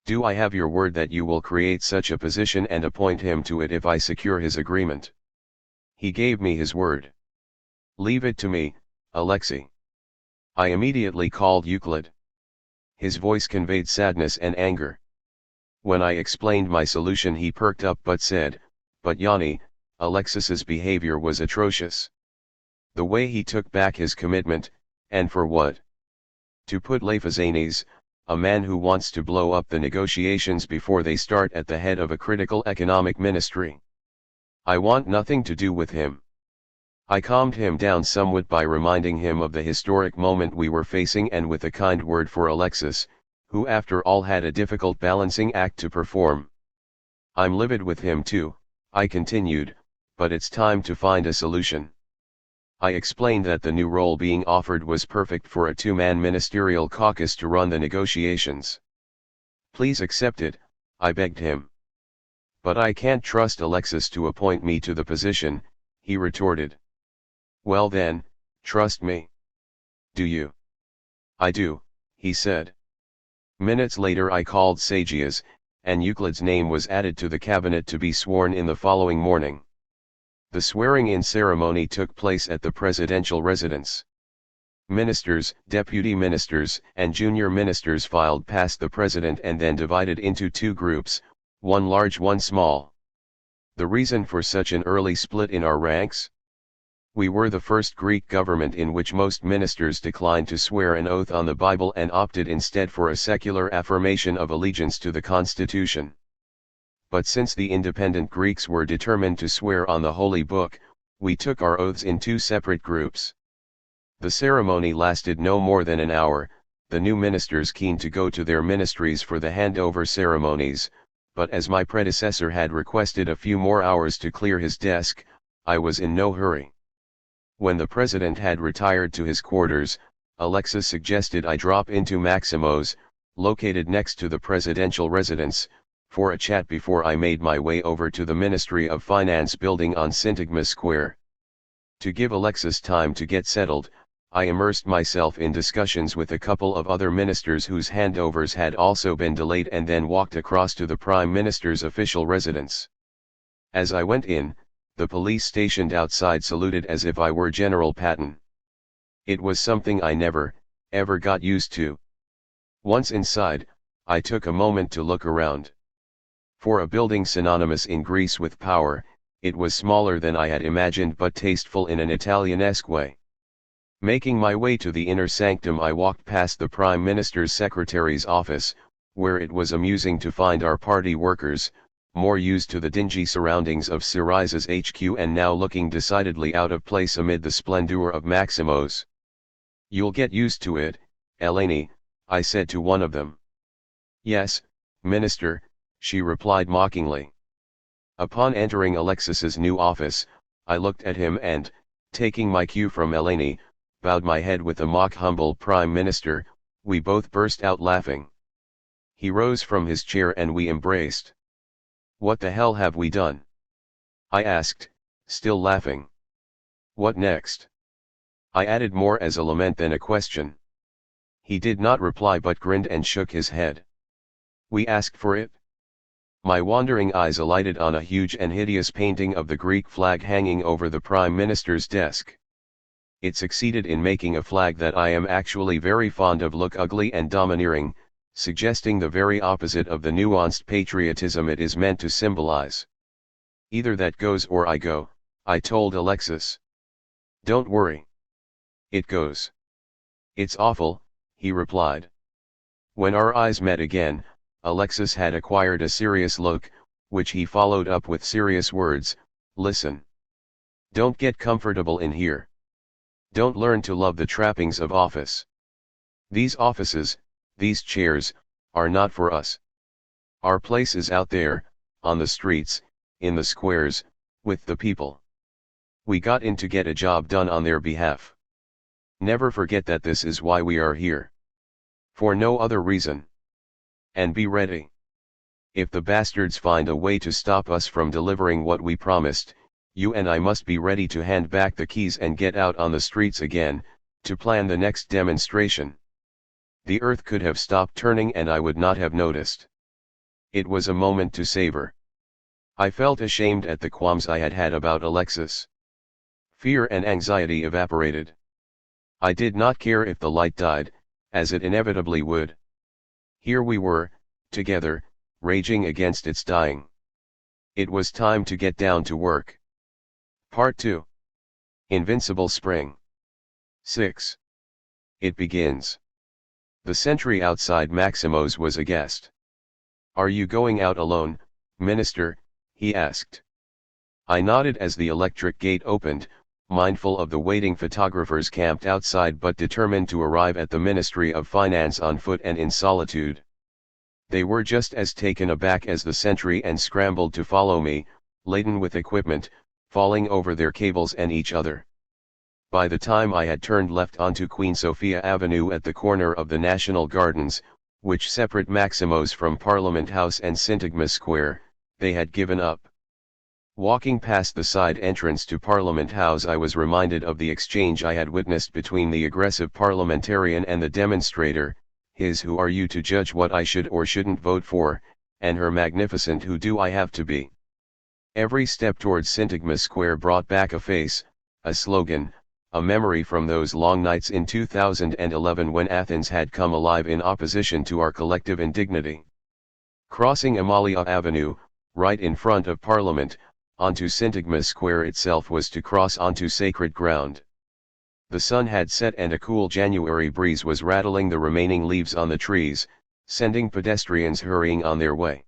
Do I have your word that you will create such a position and appoint him to it if I secure his agreement? He gave me his word. Leave it to me, Alexei. I immediately called Euclid. His voice conveyed sadness and anger. When I explained my solution he perked up but said, "But Yanni, Alexis's behavior was atrocious. The way he took back his commitment, and for what? To put Varoufakis, a man who wants to blow up the negotiations before they start at the head of a critical economic ministry. I want nothing to do with him." I calmed him down somewhat by reminding him of the historic moment we were facing and with a kind word for Alexis, who after all had a difficult balancing act to perform. I'm livid with him too, I continued, but it's time to find a solution. I explained that the new role being offered was perfect for a two-man ministerial caucus to run the negotiations. Please accept it, I begged him. But I can't trust Alexis to appoint me to the position, he retorted. Well then, trust me. Do you? I do, he said. Minutes later I called Sagias, and Euclid's name was added to the cabinet to be sworn in the following morning. The swearing-in ceremony took place at the presidential residence. Ministers, deputy ministers, and junior ministers filed past the president and then divided into two groups, one large, one small. The reason for such an early split in our ranks? We were the first Greek government in which most ministers declined to swear an oath on the Bible and opted instead for a secular affirmation of allegiance to the Constitution. But since the independent Greeks were determined to swear on the Holy Book, we took our oaths in two separate groups. The ceremony lasted no more than an hour, the new ministers keen to go to their ministries for the handover ceremonies, but as my predecessor had requested a few more hours to clear his desk, I was in no hurry. When the president had retired to his quarters, Alexis suggested I drop into Maximo's, located next to the presidential residence, for a chat before I made my way over to the Ministry of Finance building on Syntagma Square. To give Alexis time to get settled, I immersed myself in discussions with a couple of other ministers whose handovers had also been delayed and then walked across to the Prime Minister's official residence. As I went in, the police stationed outside saluted as if I were General Patton. It was something I never, ever got used to. Once inside, I took a moment to look around. For a building synonymous in Greece with power, it was smaller than I had imagined but tasteful in an Italianesque way. Making my way to the inner sanctum, I walked past the Prime Minister's secretary's office, where it was amusing to find our party workers, more used to the dingy surroundings of Syriza's HQ and now looking decidedly out of place amid the splendor of Maximo's. "You'll get used to it, Eleni," I said to one of them. "Yes, Minister," she replied mockingly. Upon entering Alexis's new office, I looked at him and, taking my cue from Eleni, bowed my head with a mock humble Prime Minister. We both burst out laughing. He rose from his chair and we embraced. "What the hell have we done?" I asked, still laughing. "What next?" I added more as a lament than a question. He did not reply but grinned and shook his head. "We asked for it?" My wandering eyes alighted on a huge and hideous painting of the Greek flag hanging over the Prime Minister's desk. It succeeded in making a flag that I am actually very fond of look ugly and domineering, suggesting the very opposite of the nuanced patriotism it is meant to symbolize. "Either that goes or I go," I told Alexis. "Don't worry. It goes." "It's awful," he replied. When our eyes met again, Alexis had acquired a serious look, which he followed up with serious words. "Listen. Don't get comfortable in here. Don't learn to love the trappings of office. These offices, these chairs, are not for us. Our place is out there, on the streets, in the squares, with the people. We got in to get a job done on their behalf. Never forget that this is why we are here. For no other reason. And be ready. If the bastards find a way to stop us from delivering what we promised, you and I must be ready to hand back the keys and get out on the streets again, to plan the next demonstration. The earth could have stopped turning and I would not have noticed." It was a moment to savor. I felt ashamed at the qualms I had had about Alexis. Fear and anxiety evaporated. I did not care if the light died, as it inevitably would. Here we were, together, raging against its dying. It was time to get down to work. Part 2. Invincible Spring. 6. It begins. The sentry outside Maximo's was aghast. "Are you going out alone, Minister?" he asked. I nodded as the electric gate opened, mindful of the waiting photographers camped outside but determined to arrive at the Ministry of Finance on foot and in solitude. They were just as taken aback as the sentry and scrambled to follow me, laden with equipment, falling over their cables and each other. By the time I had turned left onto Queen Sofia Avenue at the corner of the National Gardens, which separate Maximo's from Parliament House and Syntagma Square, they had given up. Walking past the side entrance to Parliament House, I was reminded of the exchange I had witnessed between the aggressive parliamentarian and the demonstrator, his "Who are you to judge what I should or shouldn't vote for," and her magnificent "Who do I have to be?" Every step towards Syntagma Square brought back a face, a slogan, a memory from those long nights in 2011 when Athens had come alive in opposition to our collective indignity. Crossing Amalia Avenue, right in front of Parliament, onto Syntagma Square itself was to cross onto sacred ground. The sun had set and a cool January breeze was rattling the remaining leaves on the trees, sending pedestrians hurrying on their way.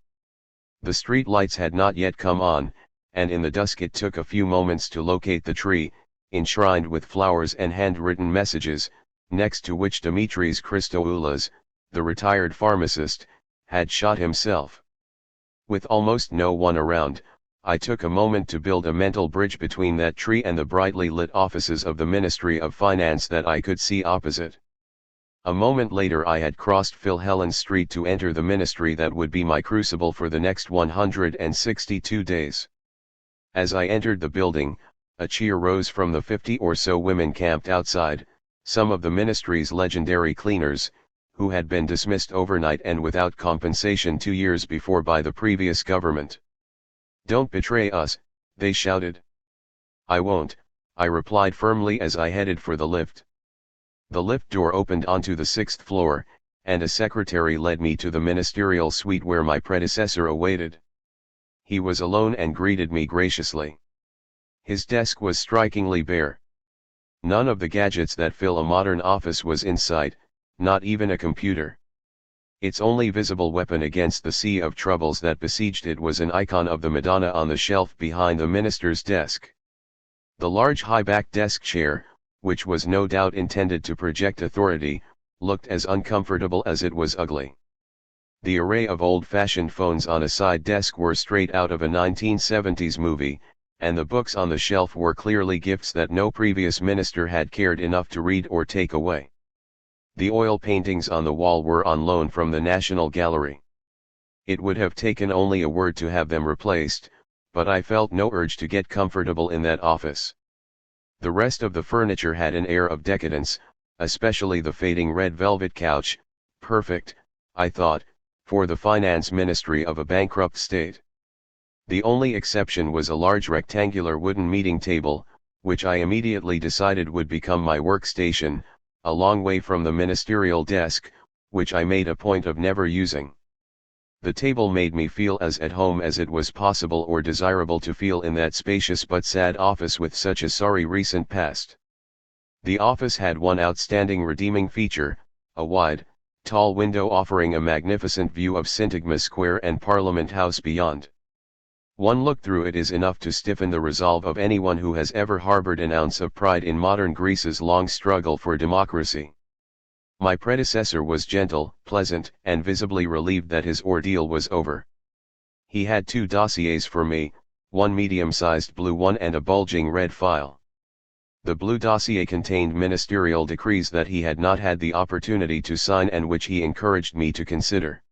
The street lights had not yet come on, and in the dusk it took a few moments to locate the tree, enshrined with flowers and handwritten messages, next to which Dimitris Christoulas, the retired pharmacist, had shot himself. With almost no one around, I took a moment to build a mental bridge between that tree and the brightly lit offices of the Ministry of Finance that I could see opposite. A moment later I had crossed Philhellene Street to enter the ministry that would be my crucible for the next 162 days. As I entered the building, a cheer rose from the 50 or so women camped outside, some of the ministry's legendary cleaners, who had been dismissed overnight and without compensation 2 years before by the previous government. "Don't betray us," they shouted. "I won't," I replied firmly as I headed for the lift. The lift door opened onto the 6th floor, and a secretary led me to the ministerial suite where my predecessor awaited. He was alone and greeted me graciously. His desk was strikingly bare. None of the gadgets that fill a modern office was in sight, not even a computer. Its only visible weapon against the sea of troubles that besieged it was an icon of the Madonna on the shelf behind the minister's desk. The large high-backed desk chair, which was no doubt intended to project authority, looked as uncomfortable as it was ugly. The array of old-fashioned phones on a side desk were straight out of a 1970s movie, and the books on the shelf were clearly gifts that no previous minister had cared enough to read or take away. The oil paintings on the wall were on loan from the National Gallery. It would have taken only a word to have them replaced, but I felt no urge to get comfortable in that office. The rest of the furniture had an air of decadence, especially the fading red velvet couch, perfect, I thought, for the finance ministry of a bankrupt state. The only exception was a large rectangular wooden meeting table, which I immediately decided would become my workstation, a long way from the ministerial desk, which I made a point of never using. The table made me feel as at home as it was possible or desirable to feel in that spacious but sad office with such a sorry recent past. The office had one outstanding redeeming feature, a wide, tall window offering a magnificent view of Syntagma Square and Parliament House beyond. One look through it is enough to stiffen the resolve of anyone who has ever harbored an ounce of pride in modern Greece's long struggle for democracy. My predecessor was gentle, pleasant, and visibly relieved that his ordeal was over. He had 2 dossiers for me, one medium-sized blue one and a bulging red file. The blue dossier contained ministerial decrees that he had not had the opportunity to sign and which he encouraged me to consider.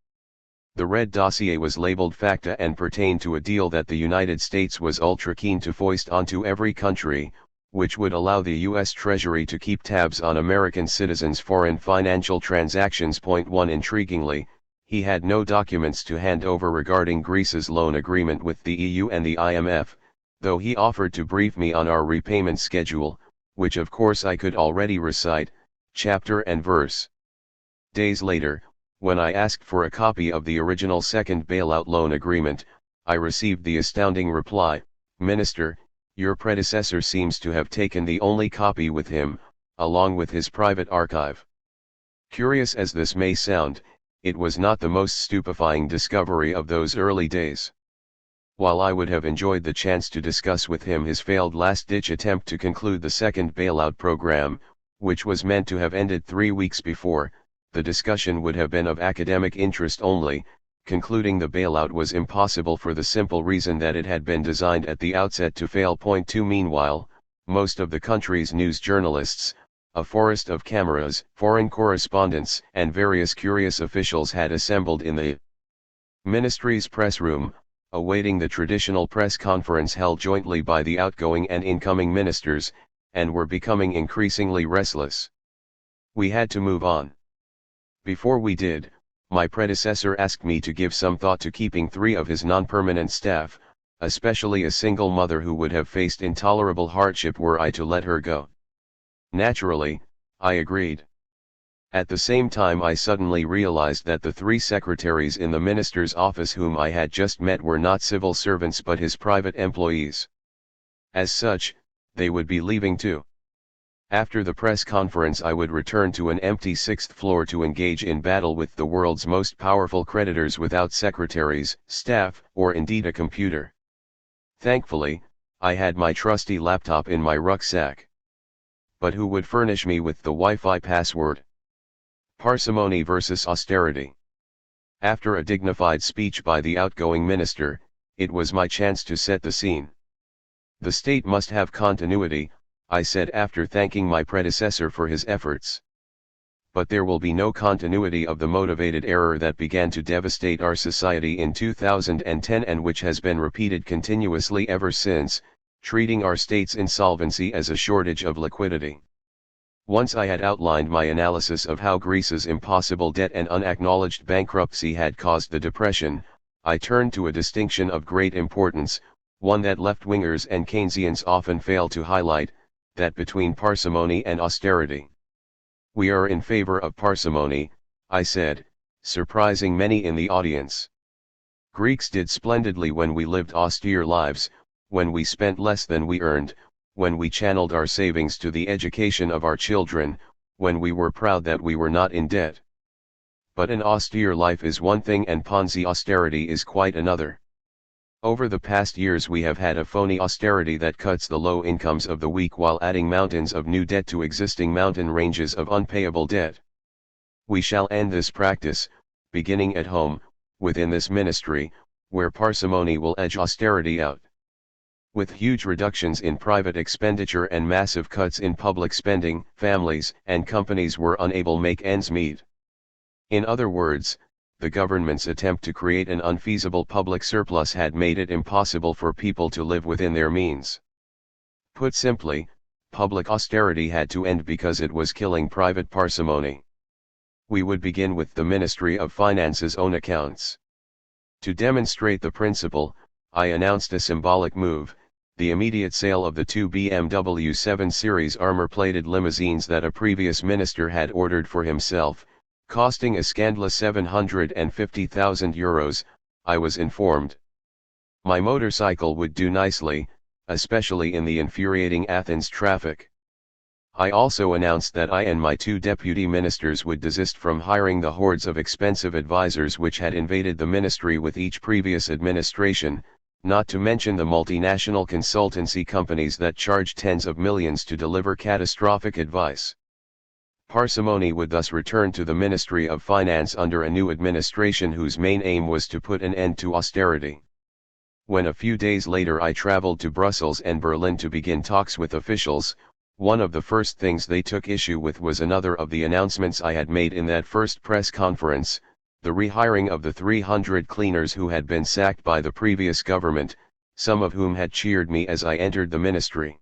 The red dossier was labeled FACTA and pertained to a deal that the United States was ultra keen to foist onto every country, which would allow the U.S. Treasury to keep tabs on American citizens' foreign financial transactions. Point 1 Intriguingly, he had no documents to hand over regarding Greece's loan agreement with the EU and the IMF, though he offered to brief me on our repayment schedule, which of course I could already recite, chapter and verse. Days later, when I asked for a copy of the original second bailout loan agreement, I received the astounding reply, "Minister, your predecessor seems to have taken the only copy with him, along with his private archive." Curious as this may sound, it was not the most stupefying discovery of those early days. While I would have enjoyed the chance to discuss with him his failed last-ditch attempt to conclude the second bailout program, which was meant to have ended 3 weeks before, the discussion would have been of academic interest only. Concluding the bailout was impossible for the simple reason that it had been designed at the outset to fail. Point 2 Meanwhile, most of the country's news journalists, a forest of cameras, foreign correspondents, and various curious officials had assembled in the ministry's press room, awaiting the traditional press conference held jointly by the outgoing and incoming ministers, and were becoming increasingly restless. We had to move on. Before we did, my predecessor asked me to give some thought to keeping 3 of his non-permanent staff, especially a single mother who would have faced intolerable hardship were I to let her go. Naturally, I agreed. At the same time I suddenly realized that the 3 secretaries in the minister's office whom I had just met were not civil servants but his private employees. As such, they would be leaving too. After the press conference I would return to an empty 6th floor to engage in battle with the world's most powerful creditors without secretaries, staff, or indeed a computer. Thankfully, I had my trusty laptop in my rucksack. But who would furnish me with the Wi-Fi password? Parsimony versus austerity. After a dignified speech by the outgoing minister, it was my chance to set the scene. The state must have continuity, I said after thanking my predecessor for his efforts. But there will be no continuity of the motivated error that began to devastate our society in 2010 and which has been repeated continuously ever since, treating our state's insolvency as a shortage of liquidity. Once I had outlined my analysis of how Greece's impossible debt and unacknowledged bankruptcy had caused the depression, I turned to a distinction of great importance, one that left-wingers and Keynesians often fail to highlight, that between parsimony and austerity. We are in favor of parsimony, I said, surprising many in the audience. Greeks did splendidly when we lived austere lives, when we spent less than we earned, when we channeled our savings to the education of our children, when we were proud that we were not in debt. But an austere life is one thing and Ponzi austerity is quite another. Over the past years we have had a phony austerity that cuts the low incomes of the weak while adding mountains of new debt to existing mountain ranges of unpayable debt. We shall end this practice, beginning at home, within this ministry, where parsimony will edge austerity out. With huge reductions in private expenditure and massive cuts in public spending, families and companies were unable to make ends meet. In other words, the government's attempt to create an unfeasible public surplus had made it impossible for people to live within their means. Put simply, public austerity had to end because it was killing private parsimony. We would begin with the Ministry of Finance's own accounts. To demonstrate the principle, I announced a symbolic move, the immediate sale of the two BMW 7 Series armor-plated limousines that a previous minister had ordered for himself, costing a scandalous €750,000, I was informed. My motorcycle would do nicely, especially in the infuriating Athens traffic. I also announced that I and my two deputy ministers would desist from hiring the hordes of expensive advisors which had invaded the ministry with each previous administration, not to mention the multinational consultancy companies that charge tens of millions to deliver catastrophic advice. Parsimony would thus return to the Ministry of Finance under a new administration whose main aim was to put an end to austerity. When a few days later I traveled to Brussels and Berlin to begin talks with officials, one of the first things they took issue with was another of the announcements I had made in that first press conference, the rehiring of the 300 cleaners who had been sacked by the previous government, some of whom had cheered me as I entered the ministry.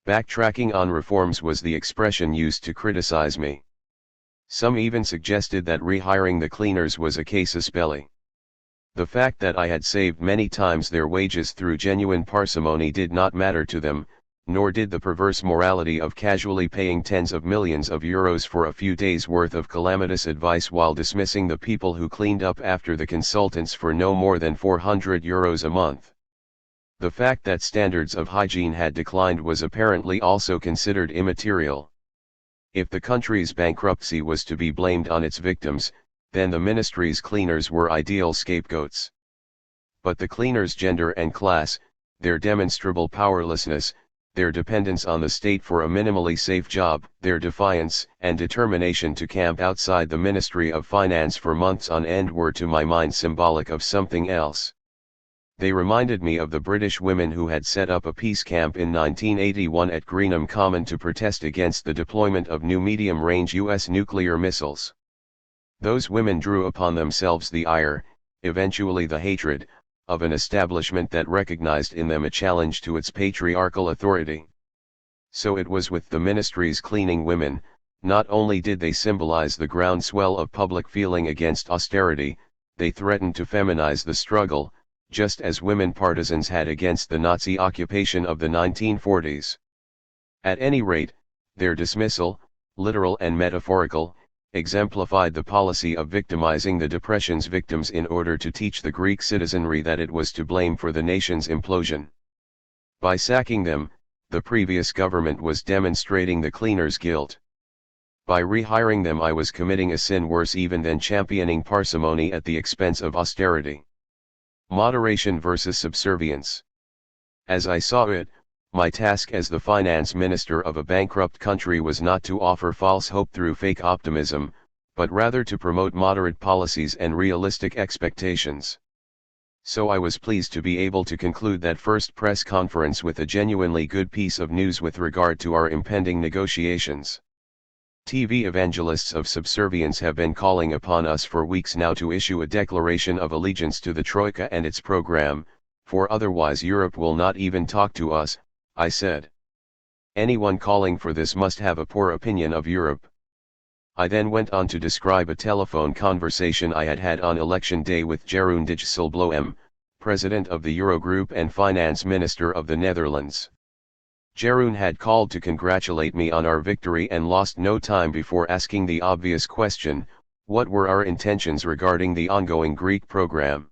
Backtracking on reforms was the expression used to criticize me. Some even suggested that rehiring the cleaners was a casus belli. The fact that I had saved many times their wages through genuine parsimony did not matter to them, nor did the perverse morality of casually paying tens of millions of euros for a few days' worth of calamitous advice while dismissing the people who cleaned up after the consultants for no more than €400 a month. The fact that standards of hygiene had declined was apparently also considered immaterial. If the country's bankruptcy was to be blamed on its victims, then the ministry's cleaners were ideal scapegoats. But the cleaners' gender and class, their demonstrable powerlessness, their dependence on the state for a minimally safe job, their defiance and determination to camp outside the Ministry of Finance for months on end were to my mind symbolic of something else. They reminded me of the British women who had set up a peace camp in 1981 at Greenham Common to protest against the deployment of new medium-range US nuclear missiles. Those women drew upon themselves the ire, eventually the hatred, of an establishment that recognized in them a challenge to its patriarchal authority. So it was with the ministry's cleaning women. Not only did they symbolize the groundswell of public feeling against austerity, they threatened to feminize the struggle, just as women partisans had against the Nazi occupation of the 1940s. At any rate, their dismissal, literal and metaphorical, exemplified the policy of victimizing the Depression's victims in order to teach the Greek citizenry that it was to blame for the nation's implosion. By sacking them, the previous government was demonstrating the cleaners' guilt. By rehiring them I was committing a sin worse even than championing parsimony at the expense of austerity. Moderation versus subservience. As I saw it, my task as the finance minister of a bankrupt country was not to offer false hope through fake optimism, but rather to promote moderate policies and realistic expectations. So I was pleased to be able to conclude that first press conference with a genuinely good piece of news with regard to our impending negotiations. TV evangelists of subservience have been calling upon us for weeks now to issue a declaration of allegiance to the Troika and its program, for otherwise Europe will not even talk to us, I said. Anyone calling for this must have a poor opinion of Europe. I then went on to describe a telephone conversation I had had on election day with Jeroen Dijsselbloem, President of the Eurogroup and Finance Minister of the Netherlands. Jeroen had called to congratulate me on our victory and lost no time before asking the obvious question, what were our intentions regarding the ongoing Greek program?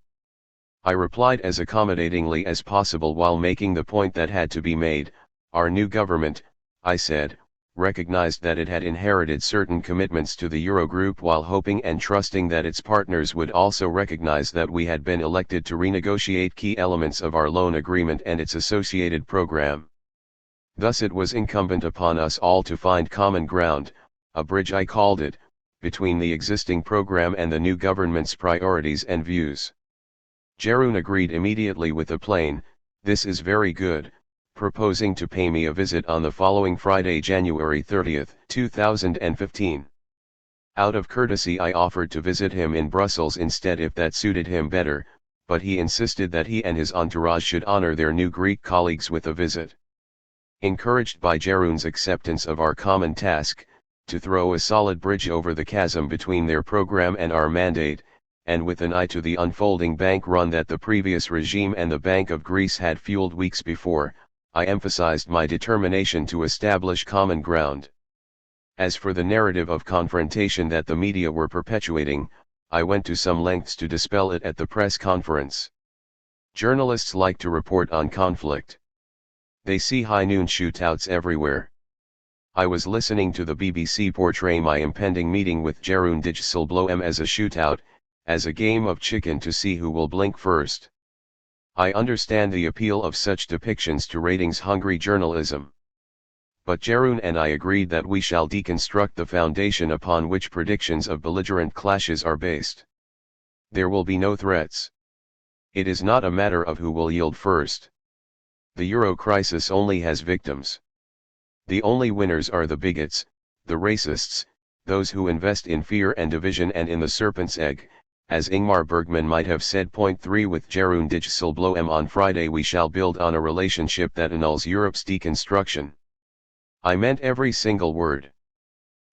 I replied as accommodatingly as possible while making the point that had to be made. Our new government, I said, recognized that it had inherited certain commitments to the Eurogroup while hoping and trusting that its partners would also recognize that we had been elected to renegotiate key elements of our loan agreement and its associated program. Thus it was incumbent upon us all to find common ground, a bridge I called it, between the existing program and the new government's priorities and views. Jeroen agreed immediately with a plain, "This is very good," proposing to pay me a visit on the following Friday, January 30, 2015. Out of courtesy I offered to visit him in Brussels instead if that suited him better, but he insisted that he and his entourage should honor their new Greek colleagues with a visit. Encouraged by Jeroen's acceptance of our common task, to throw a solid bridge over the chasm between their program and our mandate, and with an eye to the unfolding bank run that the previous regime and the Bank of Greece had fueled weeks before, I emphasized my determination to establish common ground. As for the narrative of confrontation that the media were perpetuating, I went to some lengths to dispel it at the press conference. Journalists like to report on conflict. They see high noon shootouts everywhere. I was listening to the BBC portray my impending meeting with Jeroen Dijsselbloem as a shootout, as a game of chicken to see who will blink first. I understand the appeal of such depictions to ratings-hungry journalism. But Jeroen and I agreed that we shall deconstruct the foundation upon which predictions of belligerent clashes are based. There will be no threats. It is not a matter of who will yield first. The Euro crisis only has victims. The only winners are the bigots, the racists, those who invest in fear and division and in the serpent's egg. As Ingmar Bergman might have said. Point 3 With Jeroen Dijsselbloem on Friday we shall build on a relationship that annuls Europe's deconstruction. I meant every single word.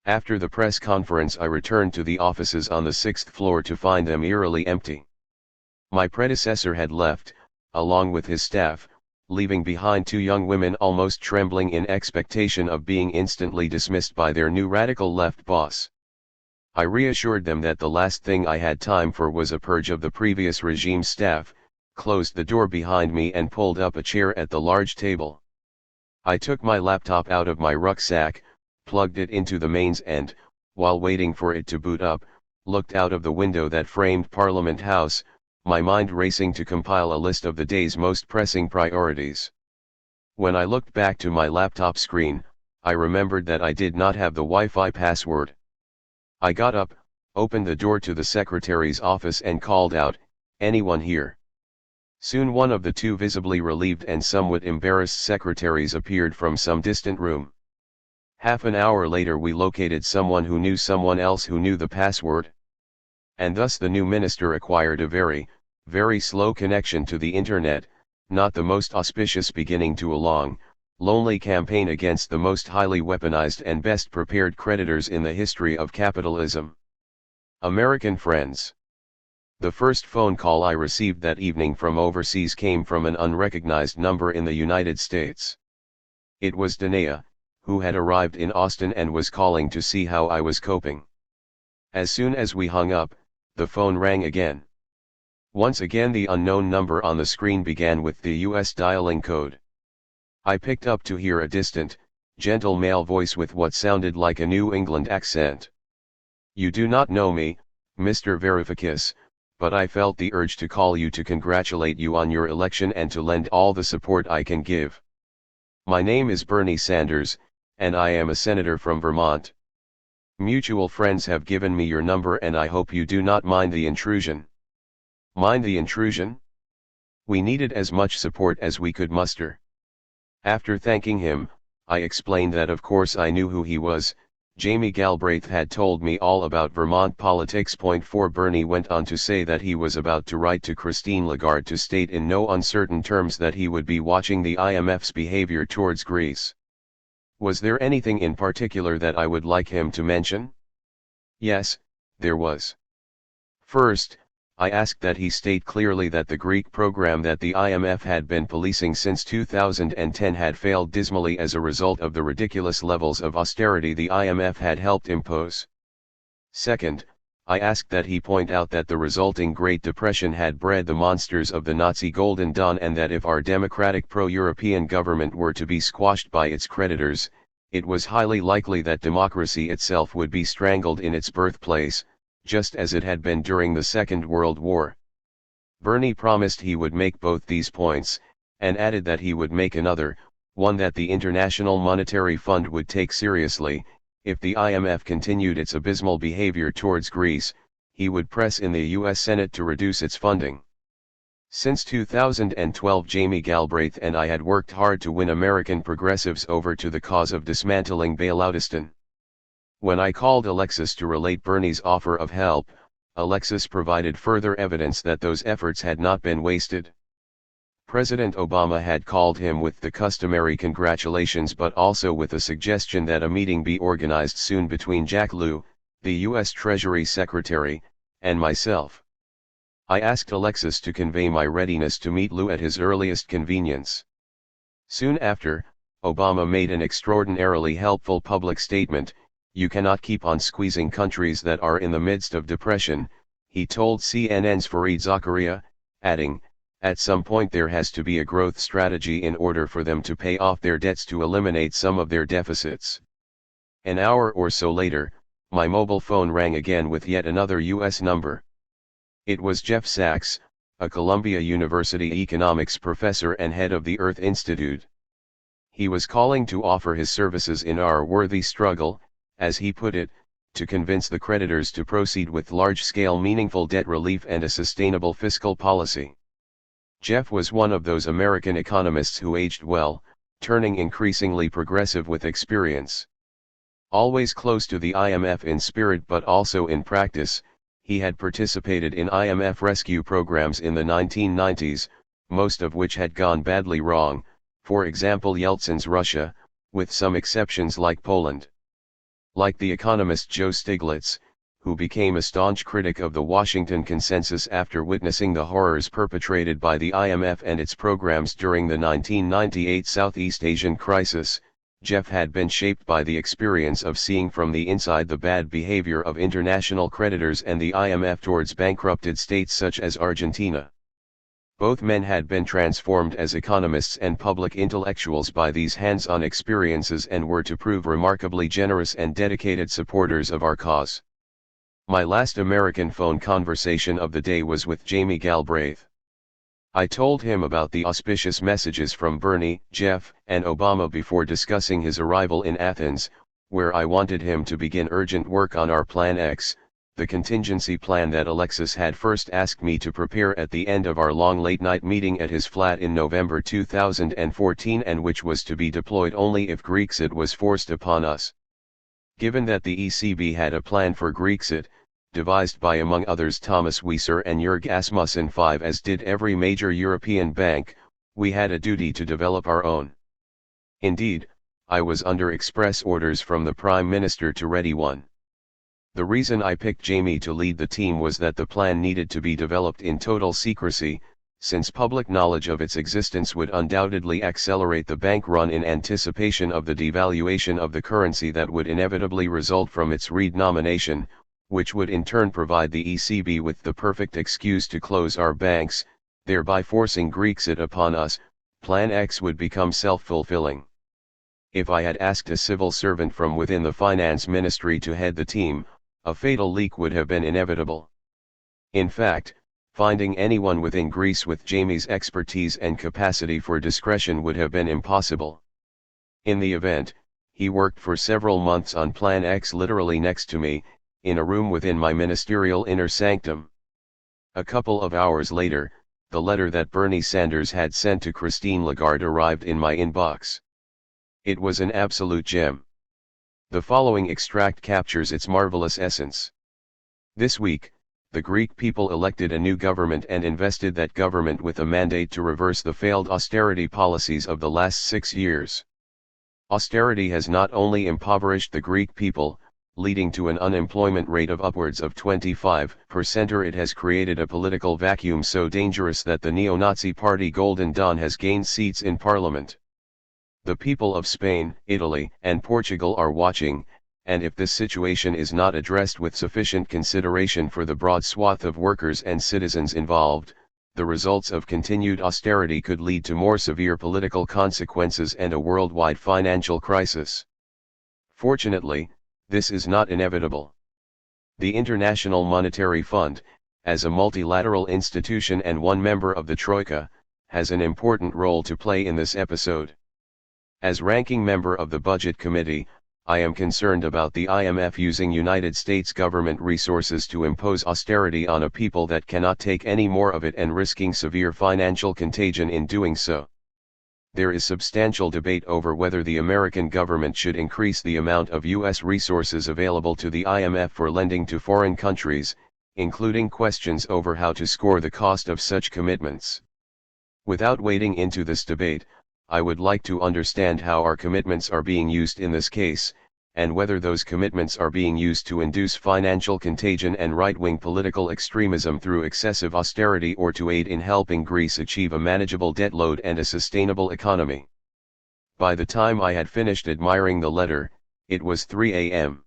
After the press conference I returned to the offices on the 6th floor to find them eerily empty. My predecessor had left, along with his staff, leaving behind two young women almost trembling in expectation of being instantly dismissed by their new radical left boss. I reassured them that the last thing I had time for was a purge of the previous regime's staff, closed the door behind me and pulled up a chair at the large table. I took my laptop out of my rucksack, plugged it into the mains and, while waiting for it to boot up, looked out of the window that framed Parliament House, my mind racing to compile a list of the day's most pressing priorities. When I looked back to my laptop screen, I remembered that I did not have the Wi-Fi password. I got up, opened the door to the secretary's office and called out, "Anyone here?" Soon one of the two visibly relieved and somewhat embarrassed secretaries appeared from some distant room. Half an hour later we located someone who knew someone else who knew the password. And thus the new minister acquired a very, very slow connection to the internet, not the most auspicious beginning to a long, lonely campaign against the most highly weaponized and best prepared creditors in the history of capitalism. American friends. The first phone call I received that evening from overseas came from an unrecognized number in the United States. It was Danae, who had arrived in Austin and was calling to see how I was coping. As soon as we hung up, the phone rang again. Once again the unknown number on the screen began with the US dialing code. I picked up to hear a distant, gentle male voice with what sounded like a New England accent. "You do not know me, Mr. Varoufakis, but I felt the urge to call you to congratulate you on your election and to lend all the support I can give. My name is Bernie Sanders, and I am a senator from Vermont. Mutual friends have given me your number and I hope you do not mind the intrusion." Mind the intrusion? We needed as much support as we could muster. After thanking him, I explained that of course I knew who he was. Jamie Galbraith had told me all about Vermont politics. Point 4 Bernie went on to say that he was about to write to Christine Lagarde to state in no uncertain terms that he would be watching the IMF's behavior towards Greece. Was there anything in particular that I would like him to mention? Yes, there was. First, I asked that he state clearly that the Greek program that the IMF had been policing since 2010 had failed dismally as a result of the ridiculous levels of austerity the IMF had helped impose. Second, I asked that he point out that the resulting Great Depression had bred the monsters of the Nazi Golden Dawn, and that if our democratic pro-European government were to be squashed by its creditors, it was highly likely that democracy itself would be strangled in its birthplace, just as it had been during the Second World War. Bernie promised he would make both these points, and added that he would make another, one that the International Monetary Fund would take seriously. If the IMF continued its abysmal behavior towards Greece, he would press in the US Senate to reduce its funding. Since 2012, Jamie Galbraith and I had worked hard to win American progressives over to the cause of dismantling bailoutism. When I called Alexis to relate Bernie's offer of help, Alexis provided further evidence that those efforts had not been wasted. President Obama had called him with the customary congratulations, but also with a suggestion that a meeting be organized soon between Jack Lew, the U.S. Treasury Secretary, and myself. I asked Alexis to convey my readiness to meet Lew at his earliest convenience. Soon after, Obama made an extraordinarily helpful public statement. "You cannot keep on squeezing countries that are in the midst of depression," he told CNN's Fareed Zakaria, adding, "At some point there has to be a growth strategy in order for them to pay off their debts to eliminate some of their deficits." An hour or so later, my mobile phone rang again with yet another U.S. number. It was Jeff Sachs, a Columbia University economics professor and head of the Earth Institute. He was calling to offer his services in our worthy struggle, as he put it, to convince the creditors to proceed with large-scale meaningful debt relief and a sustainable fiscal policy. Jeff was one of those American economists who aged well, turning increasingly progressive with experience. Always close to the IMF in spirit but also in practice, he had participated in IMF rescue programs in the 1990s, most of which had gone badly wrong, for example Yeltsin's Russia, with some exceptions like Poland. Like the economist Joe Stiglitz, who became a staunch critic of the Washington Consensus after witnessing the horrors perpetrated by the IMF and its programs during the 1998 Southeast Asian crisis, Jeff had been shaped by the experience of seeing from the inside the bad behavior of international creditors and the IMF towards bankrupted states such as Argentina. Both men had been transformed as economists and public intellectuals by these hands-on experiences and were to prove remarkably generous and dedicated supporters of our cause. My last American phone conversation of the day was with Jamie Galbraith. I told him about the auspicious messages from Bernie, Jeff, and Obama before discussing his arrival in Athens, where I wanted him to begin urgent work on our Plan X, the contingency plan that Alexis had first asked me to prepare at the end of our long late-night meeting at his flat in November 2014 and which was to be deployed only if Grexit was forced upon us. Given that the ECB had a plan for Grexit, devised by among others Thomas Wieser and Jörg Asmussen V, as did every major European bank, we had a duty to develop our own. Indeed, I was under express orders from the Prime Minister to ready one. The reason I picked Jamie to lead the team was that the plan needed to be developed in total secrecy, since public knowledge of its existence would undoubtedly accelerate the bank run in anticipation of the devaluation of the currency that would inevitably result from its redenomination, which would in turn provide the ECB with the perfect excuse to close our banks, thereby forcing Grexit upon us. Plan X would become self-fulfilling. If I had asked a civil servant from within the finance ministry to head the team, a fatal leak would have been inevitable. In fact, finding anyone within Greece with Jamie's expertise and capacity for discretion would have been impossible. In the event, he worked for several months on Plan X literally next to me, in a room within my ministerial inner sanctum. A couple of hours later, the letter that Bernie Sanders had sent to Christine Lagarde arrived in my inbox. It was an absolute gem. The following extract captures its marvelous essence. This week, the Greek people elected a new government and invested that government with a mandate to reverse the failed austerity policies of the last 6 years. Austerity has not only impoverished the Greek people, leading to an unemployment rate of upwards of 25%, or it has created a political vacuum so dangerous that the neo-Nazi party Golden Dawn has gained seats in parliament. The people of Spain, Italy, and Portugal are watching, and if this situation is not addressed with sufficient consideration for the broad swath of workers and citizens involved, the results of continued austerity could lead to more severe political consequences and a worldwide financial crisis. Fortunately, this is not inevitable. The International Monetary Fund, as a multilateral institution and one member of the Troika, has an important role to play in this episode. As ranking member of the Budget Committee, I am concerned about the IMF using United States government resources to impose austerity on a people that cannot take any more of it and risking severe financial contagion in doing so. There is substantial debate over whether the American government should increase the amount of U.S. resources available to the IMF for lending to foreign countries, including questions over how to score the cost of such commitments. Without wading into this debate, I would like to understand how our commitments are being used in this case, and whether those commitments are being used to induce financial contagion and right-wing political extremism through excessive austerity or to aid in helping Greece achieve a manageable debt load and a sustainable economy. By the time I had finished admiring the letter, it was 3 a.m.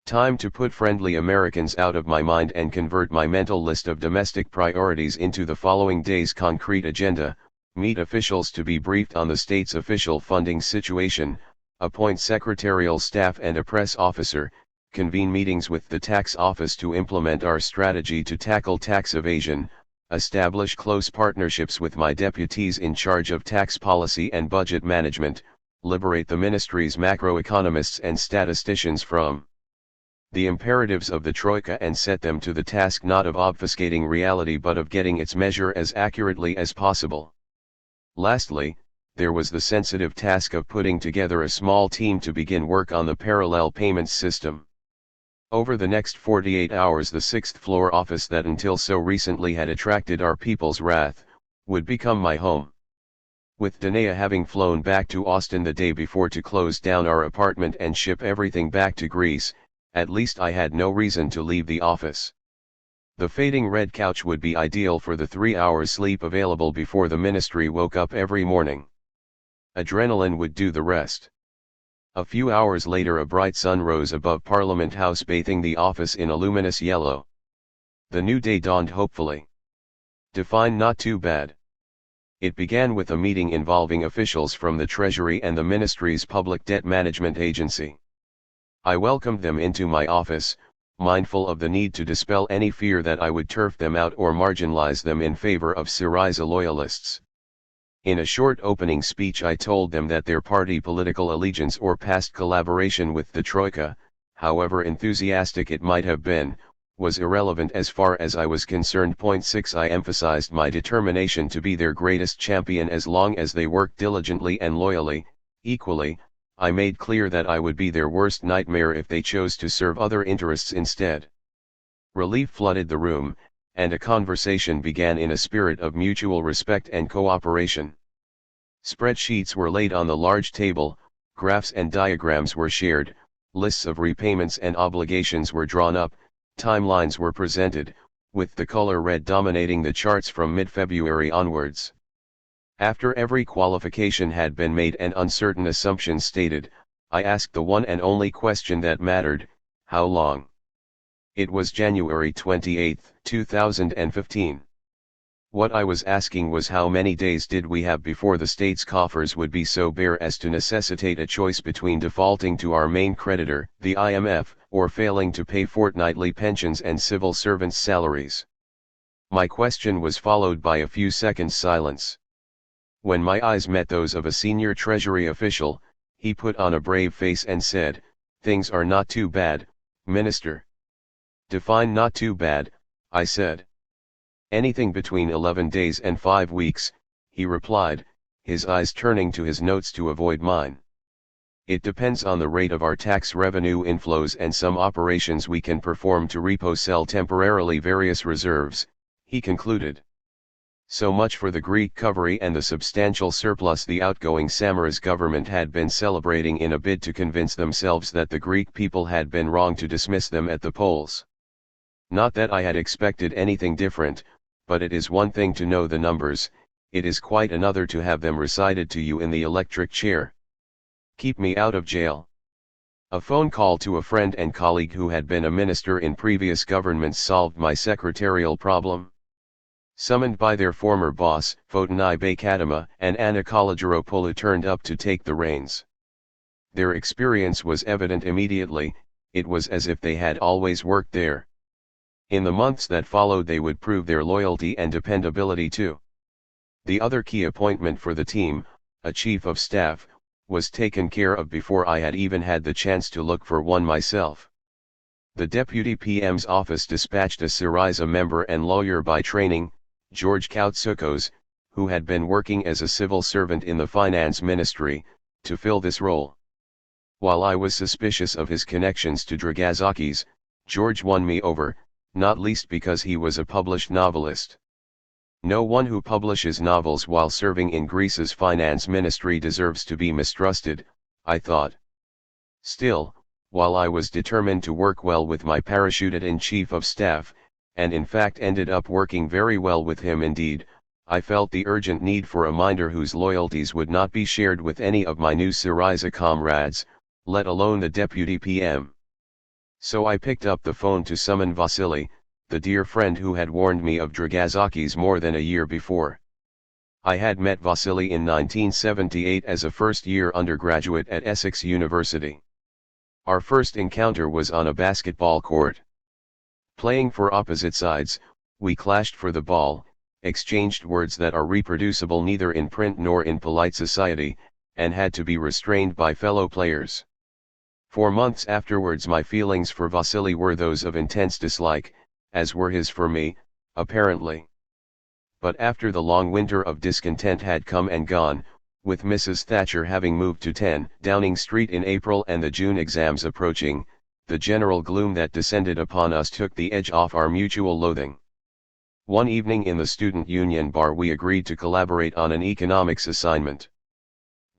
Time to put friendly Americans out of my mind and convert my mental list of domestic priorities into the following day's concrete agenda: meet officials to be briefed on the state's official funding situation, appoint secretarial staff and a press officer, convene meetings with the tax office to implement our strategy to tackle tax evasion, establish close partnerships with my deputies in charge of tax policy and budget management, liberate the ministry's macroeconomists and statisticians from the imperatives of the Troika and set them to the task not of obfuscating reality but of getting its measure as accurately as possible. Lastly, there was the sensitive task of putting together a small team to begin work on the parallel payments system. Over the next 48 hours, the sixth-floor office that until so recently had attracted our people's wrath, would become my home. With Danae having flown back to Austin the day before to close down our apartment and ship everything back to Greece, at least I had no reason to leave the office. The fading red couch would be ideal for the 3 hours sleep available before the ministry woke up every morning. Adrenaline would do the rest. A few hours later, a bright sun rose above Parliament House, bathing the office in a luminous yellow. The new day dawned hopefully. Define not too bad. It began with a meeting involving officials from the Treasury and the ministry's Public Debt Management Agency. I welcomed them into my office, mindful of the need to dispel any fear that I would turf them out or marginalize them in favor of Syriza loyalists. In a short opening speech, I told them that their party political allegiance or past collaboration with the Troika, however enthusiastic it might have been, was irrelevant as far as I was concerned. Point 6. I emphasized my determination to be their greatest champion as long as they worked diligently and loyally. Equally, I made clear that I would be their worst nightmare if they chose to serve other interests instead. Relief flooded the room, and a conversation began in a spirit of mutual respect and cooperation. Spreadsheets were laid on the large table, graphs and diagrams were shared, lists of repayments and obligations were drawn up, timelines were presented, with the color red dominating the charts from mid-February onwards. After every qualification had been made and uncertain assumptions stated, I asked the one and only question that mattered: how long? It was January 28, 2015. What I was asking was how many days did we have before the state's coffers would be so bare as to necessitate a choice between defaulting to our main creditor, the IMF, or failing to pay fortnightly pensions and civil servants' salaries. My question was followed by a few seconds' silence. When my eyes met those of a senior Treasury official, he put on a brave face and said, "Things are not too bad, Minister." "Define not too bad," I said. "Anything between 11 days and 5 weeks, he replied, his eyes turning to his notes to avoid mine. "It depends on the rate of our tax revenue inflows and some operations we can perform to repo sell temporarily various reserves," he concluded. So much for the Greek recovery and the substantial surplus the outgoing Samaras government had been celebrating in a bid to convince themselves that the Greek people had been wrong to dismiss them at the polls. Not that I had expected anything different, but it is one thing to know the numbers, it is quite another to have them recited to you in the electric chair. Keep me out of jail. A phone call to a friend and colleague who had been a minister in previous governments solved my secretarial problem. Summoned by their former boss, Fotenai Bakadama and Anna Kologeropoulou turned up to take the reins. Their experience was evident immediately, it was as if they had always worked there. In the months that followed they would prove their loyalty and dependability too. The other key appointment for the team, a chief of staff, was taken care of before I had even had the chance to look for one myself. The Deputy PM's office dispatched a Syriza member and lawyer by training, George Koutsoukos, who had been working as a civil servant in the finance ministry, to fill this role. While I was suspicious of his connections to Varoufakis, George won me over, not least because he was a published novelist. No one who publishes novels while serving in Greece's finance ministry deserves to be mistrusted, I thought. Still, while I was determined to work well with my parachuted-in-chief of staff, and in fact ended up working very well with him indeed, I felt the urgent need for a minder whose loyalties would not be shared with any of my new Syriza comrades, let alone the Deputy PM. So I picked up the phone to summon Vasily, the dear friend who had warned me of Varoufakis more than a year before. I had met Vasily in 1978 as a first-year undergraduate at Essex University. Our first encounter was on a basketball court. Playing for opposite sides, we clashed for the ball, exchanged words that are reproducible neither in print nor in polite society, and had to be restrained by fellow players. For months afterwards my feelings for Vasily were those of intense dislike, as were his for me, apparently. But after the long winter of discontent had come and gone, with Mrs. Thatcher having moved to 10 Downing Street in April and the June exams approaching, the general gloom that descended upon us took the edge off our mutual loathing. One evening in the student union bar we agreed to collaborate on an economics assignment.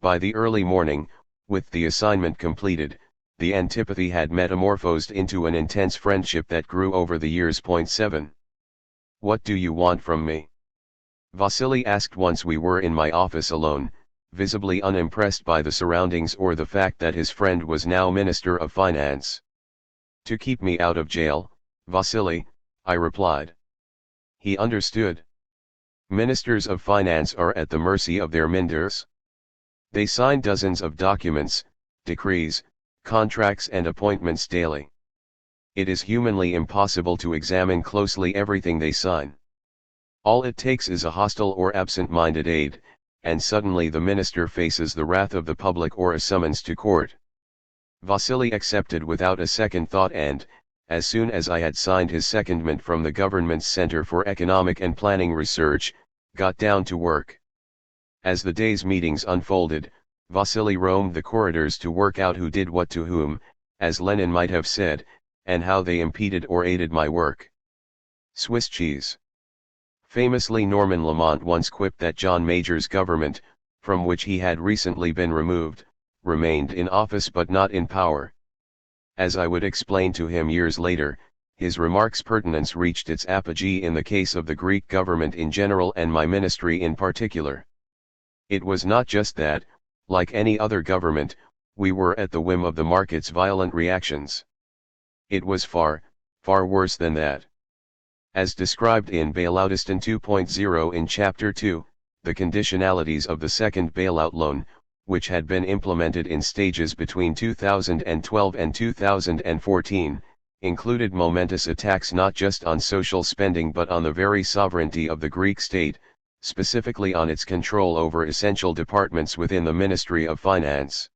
By the early morning, with the assignment completed, the antipathy had metamorphosed into an intense friendship that grew over the years. 7. What do you want from me? Vasily asked once we were in my office alone, visibly unimpressed by the surroundings or the fact that his friend was now Minister of Finance. To keep me out of jail, Vasily, I replied. He understood. Ministers of Finance are at the mercy of their minders. They sign dozens of documents, decrees, contracts and appointments daily. It is humanly impossible to examine closely everything they sign. All it takes is a hostile or absent-minded aide, and suddenly the minister faces the wrath of the public or a summons to court. Vasily accepted without a second thought and, as soon as I had signed his secondment from the government's Center for Economic and Planning Research, got down to work. As the day's meetings unfolded, Vasily roamed the corridors to work out who did what to whom, as Lenin might have said, and how they impeded or aided my work. Swiss cheese. Famously Norman Lamont once quipped that John Major's government, from which he had recently been removed, remained in office but not in power. As I would explain to him years later, his remark's pertinence reached its apogee in the case of the Greek government in general and my ministry in particular. It was not just that, like any other government, we were at the whim of the market's violent reactions. It was far, far worse than that. As described in Bailoutistan 2.0 in Chapter 2, the conditionalities of the second bailout loan, which had been implemented in stages between 2012 and 2014, included momentous attacks not just on social spending but on the very sovereignty of the Greek state, specifically on its control over essential departments within the Ministry of Finance.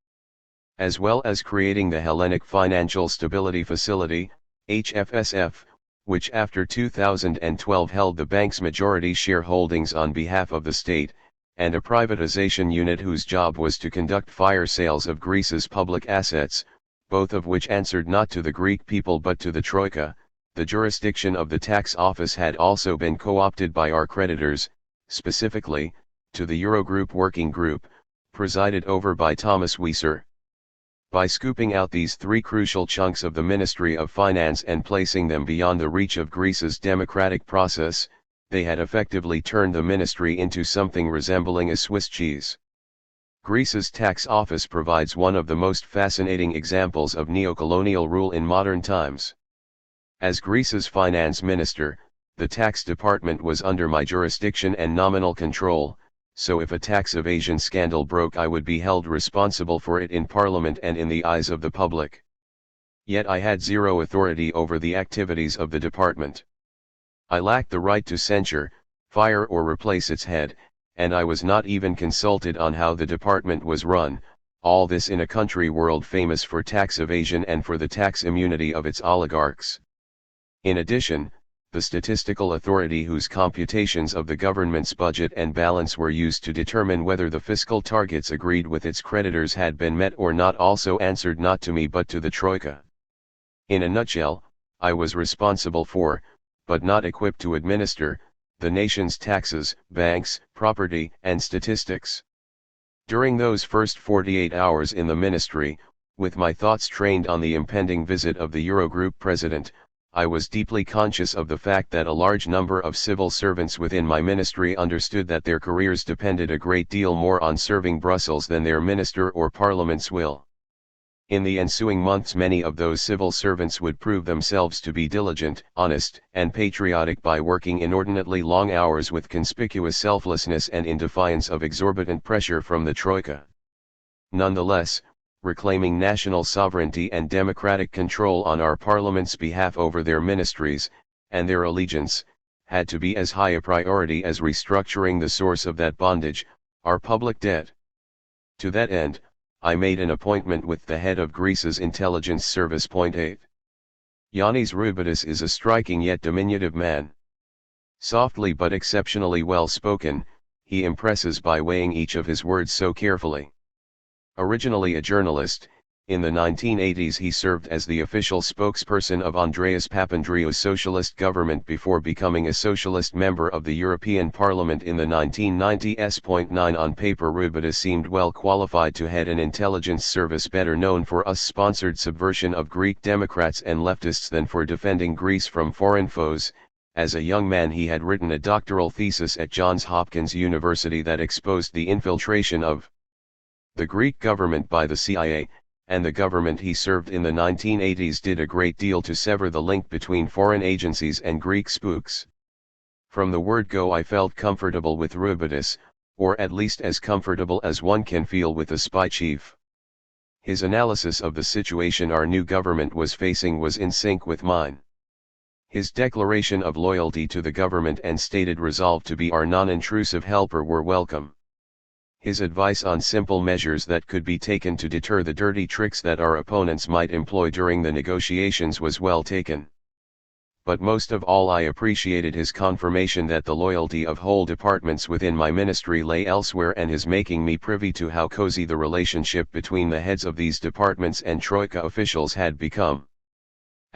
As well as creating the Hellenic Financial Stability Facility, HFSF, which after 2012 held the bank's majority shareholdings on behalf of the state, and a privatization unit whose job was to conduct fire sales of Greece's public assets, both of which answered not to the Greek people but to the Troika. The jurisdiction of the tax office had also been co-opted by our creditors, specifically, to the Eurogroup Working Group, presided over by Thomas Wieser. By scooping out these three crucial chunks of the Ministry of Finance and placing them beyond the reach of Greece's democratic process, they had effectively turned the ministry into something resembling a Swiss cheese. Greece's tax office provides one of the most fascinating examples of neocolonial rule in modern times. As Greece's finance minister, the tax department was under my jurisdiction and nominal control, so if a tax evasion scandal broke, I would be held responsible for it in Parliament and in the eyes of the public. Yet I had zero authority over the activities of the department. I lacked the right to censure, fire or replace its head, and I was not even consulted on how the department was run, all this in a country world famous for tax evasion and for the tax immunity of its oligarchs. In addition, the statistical authority whose computations of the government's budget and balance were used to determine whether the fiscal targets agreed with its creditors had been met or not also answered not to me but to the Troika. In a nutshell, I was responsible for, but not equipped to administer, the nation's taxes, banks, property, and statistics. During those first 48 hours in the ministry, with my thoughts trained on the impending visit of the Eurogroup president, I was deeply conscious of the fact that a large number of civil servants within my ministry understood that their careers depended a great deal more on serving Brussels than their minister or parliament's will. In the ensuing months, many of those civil servants would prove themselves to be diligent, honest, and patriotic by working inordinately long hours with conspicuous selflessness and in defiance of exorbitant pressure from the Troika. Nonetheless, reclaiming national sovereignty and democratic control on our parliament's behalf over their ministries, and their allegiance, had to be as high a priority as restructuring the source of that bondage, our public debt. To that end, I made an appointment with the head of Greece's intelligence service. 8. Yanis Roubidis is a striking yet diminutive man. Softly but exceptionally well spoken, he impresses by weighing each of his words so carefully. Originally a journalist, in the 1980s he served as the official spokesperson of Andreas Papandreou's socialist government before becoming a socialist member of the European Parliament in the 1990s. 9 On paper, Roubidis seemed well qualified to head an intelligence service better known for US-sponsored subversion of Greek Democrats and leftists than for defending Greece from foreign foes. As a young man he had written a doctoral thesis at Johns Hopkins University that exposed the infiltration of the Greek government by the CIA, and the government he served in the 1980s did a great deal to sever the link between foreign agencies and Greek spooks. From the word go I felt comfortable with Roubidis, or at least as comfortable as one can feel with a spy chief. His analysis of the situation our new government was facing was in sync with mine. His declaration of loyalty to the government and stated resolve to be our non-intrusive helper were welcome. His advice on simple measures that could be taken to deter the dirty tricks that our opponents might employ during the negotiations was well taken. But most of all I appreciated his confirmation that the loyalty of whole departments within my ministry lay elsewhere, and his making me privy to how cozy the relationship between the heads of these departments and Troika officials had become.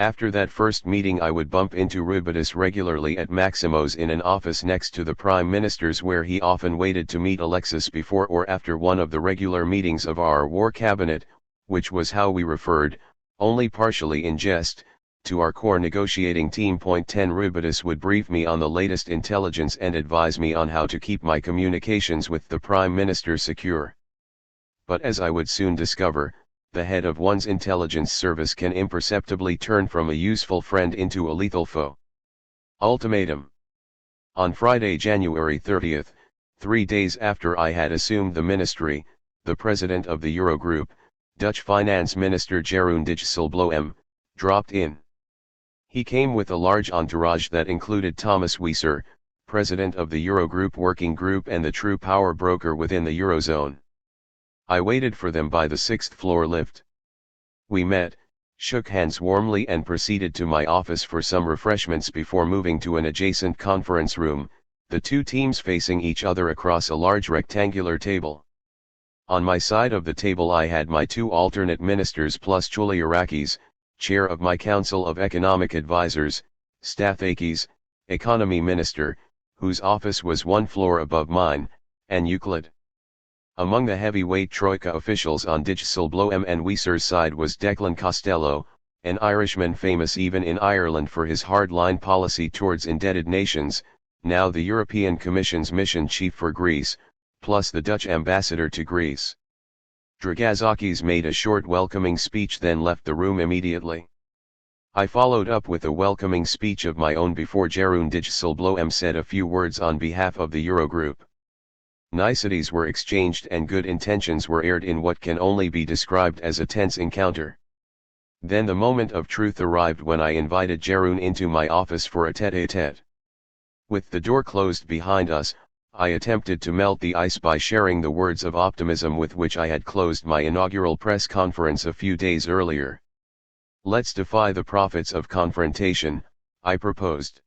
After that first meeting I would bump into Roubidis regularly at Maximo's in an office next to the Prime Minister's, where he often waited to meet Alexis before or after one of the regular meetings of our War Cabinet, which was how we referred, only partially in jest, to our core negotiating team. 10 Roubidis would brief me on the latest intelligence and advise me on how to keep my communications with the Prime Minister secure. But as I would soon discover, the head of one's intelligence service can imperceptibly turn from a useful friend into a lethal foe. Ultimatum. On Friday, January 30th, 3 days after I had assumed the ministry, the president of the Eurogroup, Dutch Finance Minister Jeroen Dijsselbloem, dropped in. He came with a large entourage that included Thomas Wieser, president of the Eurogroup Working Group and the true power broker within the Eurozone. I waited for them by the 6th floor lift. We met, shook hands warmly and proceeded to my office for some refreshments before moving to an adjacent conference room, the two teams facing each other across a large rectangular table. On my side of the table I had my two alternate ministers plus Varoufakis, chair of my Council of Economic Advisers, Varoufakis, economy minister, whose office was one floor above mine, and Euclid. Among the heavyweight Troika officials on Dijsselbloem and Wieser's side was Declan Costello, an Irishman famous even in Ireland for his hard-line policy towards indebted nations, now the European Commission's mission chief for Greece, plus the Dutch ambassador to Greece. Dragazakis made a short welcoming speech, then left the room immediately. I followed up with a welcoming speech of my own before Jeroen Dijsselbloem said a few words on behalf of the Eurogroup. Niceties were exchanged and good intentions were aired in what can only be described as a tense encounter. Then the moment of truth arrived when I invited Jeroen into my office for a tête-à-tête. With the door closed behind us, I attempted to melt the ice by sharing the words of optimism with which I had closed my inaugural press conference a few days earlier. Let's defy the prophets of confrontation, I proposed.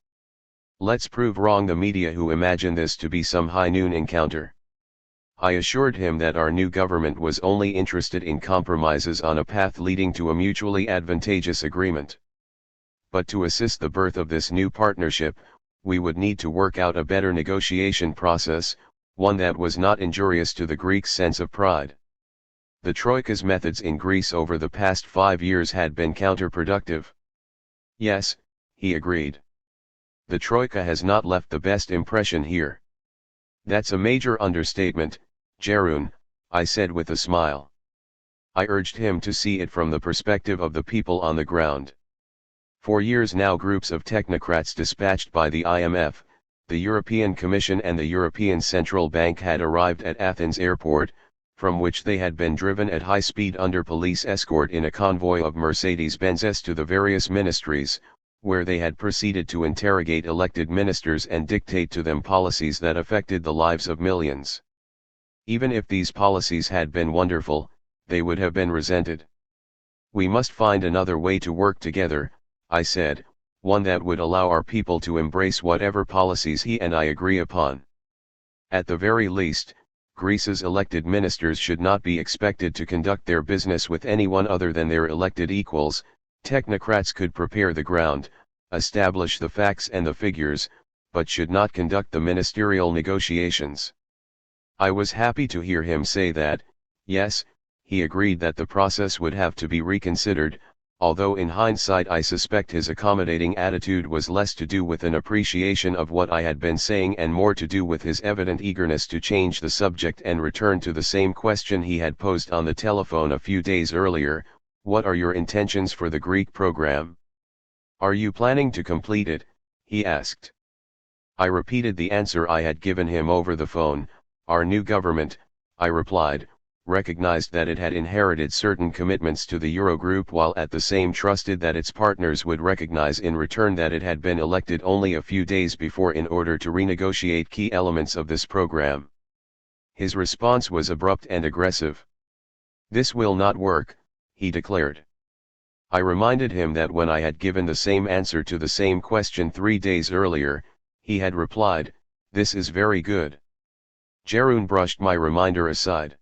Let's prove wrong the media who imagine this to be some high-noon encounter. I assured him that our new government was only interested in compromises on a path leading to a mutually advantageous agreement. But to assist the birth of this new partnership, we would need to work out a better negotiation process, one that was not injurious to the Greeks' sense of pride. The Troika's methods in Greece over the past 5 years had been counterproductive. Yes, he agreed. The Troika has not left the best impression here. That's a major understatement, Jeroen, I said with a smile. I urged him to see it from the perspective of the people on the ground. For years now groups of technocrats dispatched by the IMF, the European Commission and the European Central Bank had arrived at Athens airport, from which they had been driven at high speed under police escort in a convoy of Mercedes-Benzes to the various ministries, where they had proceeded to interrogate elected ministers and dictate to them policies that affected the lives of millions. Even if these policies had been wonderful, they would have been resented. We must find another way to work together, I said, one that would allow our people to embrace whatever policies he and I agree upon. At the very least, Greece's elected ministers should not be expected to conduct their business with anyone other than their elected equals. Technocrats could prepare the ground, establish the facts and the figures, but should not conduct the ministerial negotiations. I was happy to hear him say that. Yes, he agreed that the process would have to be reconsidered, although in hindsight I suspect his accommodating attitude was less to do with an appreciation of what I had been saying and more to do with his evident eagerness to change the subject and return to the same question he had posed on the telephone a few days earlier. What are your intentions for the Greek program? Are you planning to complete it? He asked. I repeated the answer I had given him over the phone. Our new government, I replied, recognized that it had inherited certain commitments to the Eurogroup while at the same trusted that its partners would recognize in return that it had been elected only a few days before in order to renegotiate key elements of this program. His response was abrupt and aggressive. This will not work, he declared. I reminded him that when I had given the same answer to the same question 3 days earlier, he had replied, "This is very good." Jeroen brushed my reminder aside.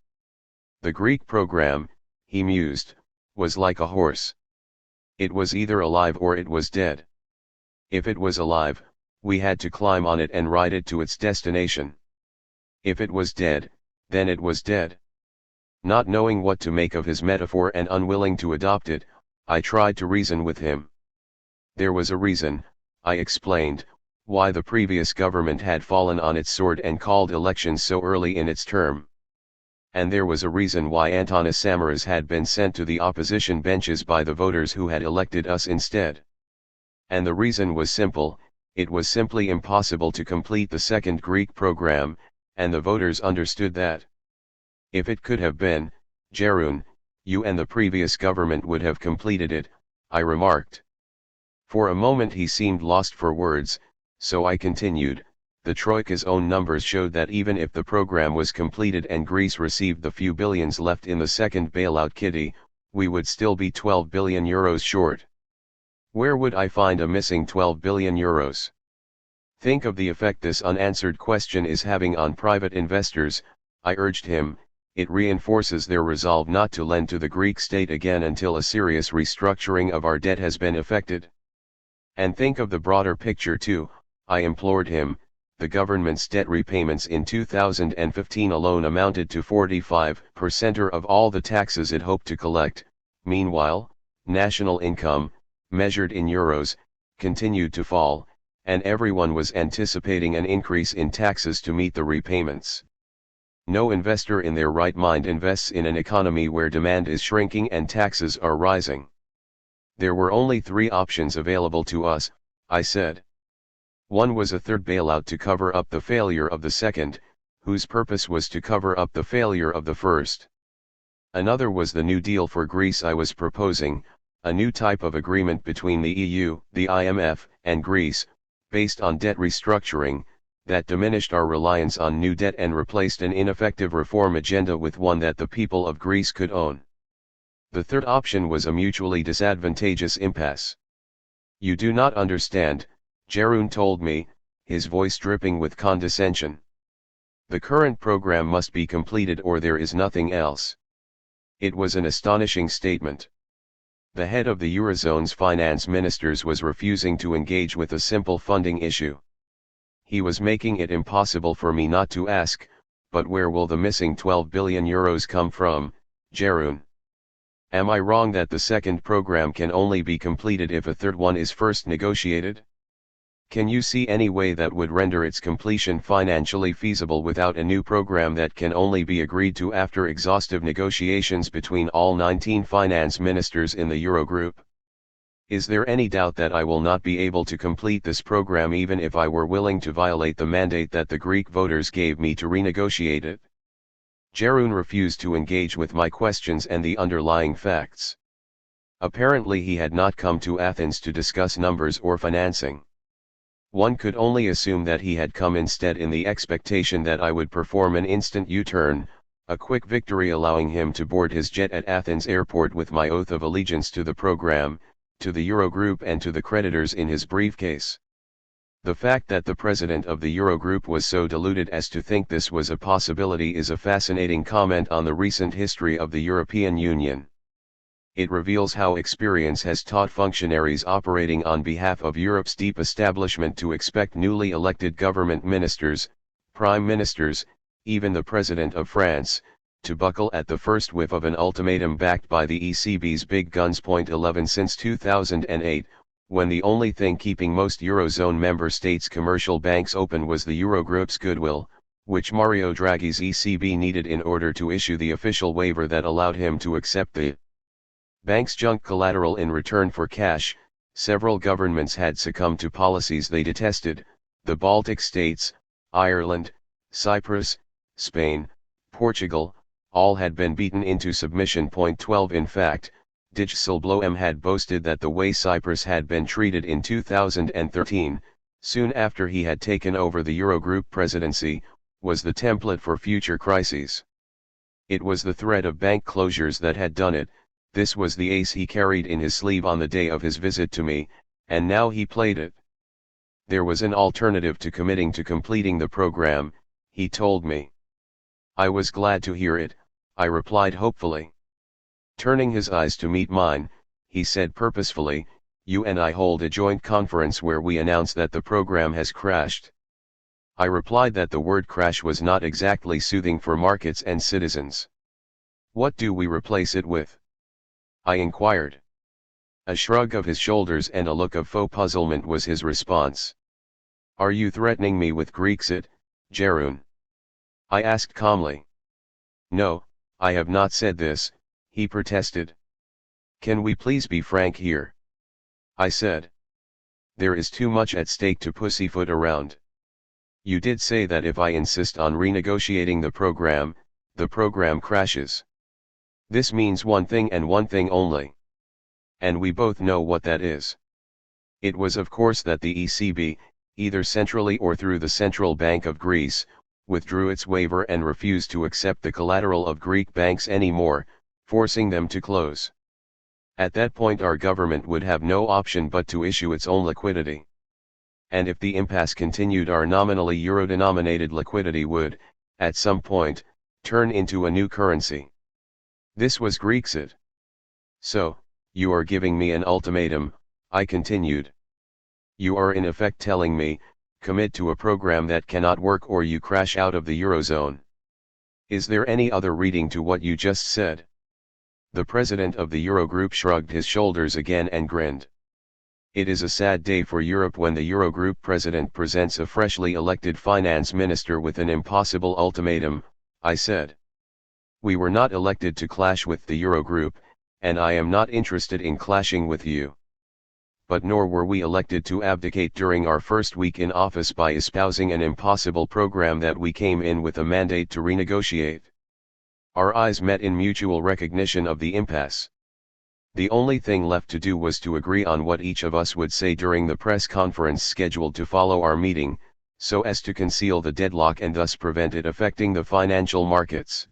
The Greek program, he mused, was like a horse. It was either alive or it was dead. If it was alive, we had to climb on it and ride it to its destination. If it was dead, then it was dead. Not knowing what to make of his metaphor and unwilling to adopt it, I tried to reason with him. There was a reason, I explained, why the previous government had fallen on its sword and called elections so early in its term. And there was a reason why Antonis Samaras had been sent to the opposition benches by the voters who had elected us instead. And the reason was simple, it was simply impossible to complete the second Greek program, and the voters understood that. If it could have been, Jeroen, you and the previous government would have completed it, I remarked. For a moment he seemed lost for words, so I continued, the Troika's own numbers showed that even if the program was completed and Greece received the few billions left in the second bailout kitty, we would still be 12 billion euros short. Where would I find a missing 12 billion euros? Think of the effect this unanswered question is having on private investors, I urged him. It reinforces their resolve not to lend to the Greek state again until a serious restructuring of our debt has been effected. And think of the broader picture too, I implored him. the government's debt repayments in 2015 alone amounted to 45% of all the taxes it hoped to collect. Meanwhile, national income, measured in euros, continued to fall, and everyone was anticipating an increase in taxes to meet the repayments. No investor in their right mind invests in an economy where demand is shrinking and taxes are rising. There were only three options available to us, I said. One was a third bailout to cover up the failure of the second, whose purpose was to cover up the failure of the first. Another was the New Deal for Greece I was proposing, a new type of agreement between the EU, the IMF, and Greece, based on debt restructuring, that diminished our reliance on new debt and replaced an ineffective reform agenda with one that the people of Greece could own. The third option was a mutually disadvantageous impasse. "You do not understand," Jeroen told me, his voice dripping with condescension. "The current program must be completed or there is nothing else." It was an astonishing statement. The head of the Eurozone's finance ministers was refusing to engage with a simple funding issue. He was making it impossible for me not to ask, "But where will the missing 12 billion euros come from, Jeroen? Am I wrong that the second program can only be completed if a third one is first negotiated? Can you see any way that would render its completion financially feasible without a new program that can only be agreed to after exhaustive negotiations between all 19 finance ministers in the Eurogroup? Is there any doubt that I will not be able to complete this program even if I were willing to violate the mandate that the Greek voters gave me to renegotiate it?" Jeroen refused to engage with my questions and the underlying facts. Apparently he had not come to Athens to discuss numbers or financing. One could only assume that he had come instead in the expectation that I would perform an instant U-turn, a quick victory allowing him to board his jet at Athens airport with my oath of allegiance to the program, to the Eurogroup and to the creditors in his briefcase. The fact that the president of the Eurogroup was so deluded as to think this was a possibility is a fascinating comment on the recent history of the European Union. It reveals how experience has taught functionaries operating on behalf of Europe's deep establishment to expect newly elected government ministers, prime ministers, even the President of France, to buckle at the first whiff of an ultimatum backed by the ECB's big guns. 11 Since 2008, when the only thing keeping most Eurozone member states' commercial banks open was the Eurogroup's goodwill, which Mario Draghi's ECB needed in order to issue the official waiver that allowed him to accept the bank's junk collateral in return for cash, several governments had succumbed to policies they detested. The Baltic states, Ireland, Cyprus, Spain, Portugal, all had been beaten into submission. 12 In fact, Dijsselbloem had boasted that the way Cyprus had been treated in 2013, soon after he had taken over the Eurogroup presidency, was the template for future crises. It was the threat of bank closures that had done it. This was the ace he carried in his sleeve on the day of his visit to me, and now he played it. There was an alternative to committing to completing the program, he told me. I was glad to hear it, I replied hopefully. Turning his eyes to meet mine, he said purposefully, "You and I hold a joint conference where we announce that the program has crashed." I replied that the word crash was not exactly soothing for markets and citizens. "What do we replace it with?" I inquired. A shrug of his shoulders and a look of faux puzzlement was his response. "Are you threatening me with Grexit, Jeroen?" I asked calmly. "No, I have not said this," he protested. "Can we please be frank here?" I said. "There is too much at stake to pussyfoot around. You did say that if I insist on renegotiating the program crashes. This means one thing and one thing only. And we both know what that is. It was of course that the ECB, either centrally or through the Central Bank of Greece, withdrew its waiver and refused to accept the collateral of Greek banks anymore, forcing them to close. At that point our government would have no option but to issue its own liquidity. And if the impasse continued, our nominally euro-denominated liquidity would, at some point, turn into a new currency. This was Grexit. So, you are giving me an ultimatum, I continued. You are in effect telling me, commit to a program that cannot work or you crash out of the Eurozone. Is there any other reading to what you just said? The president of the Eurogroup shrugged his shoulders again and grinned. It is a sad day for Europe when the Eurogroup president presents a freshly elected finance minister with an impossible ultimatum, I said. We were not elected to clash with the Eurogroup, and I am not interested in clashing with you. But nor were we elected to abdicate during our first week in office by espousing an impossible program that we came in with a mandate to renegotiate. Our eyes met in mutual recognition of the impasse. The only thing left to do was to agree on what each of us would say during the press conference scheduled to follow our meeting, so as to conceal the deadlock and thus prevent it affecting the financial markets.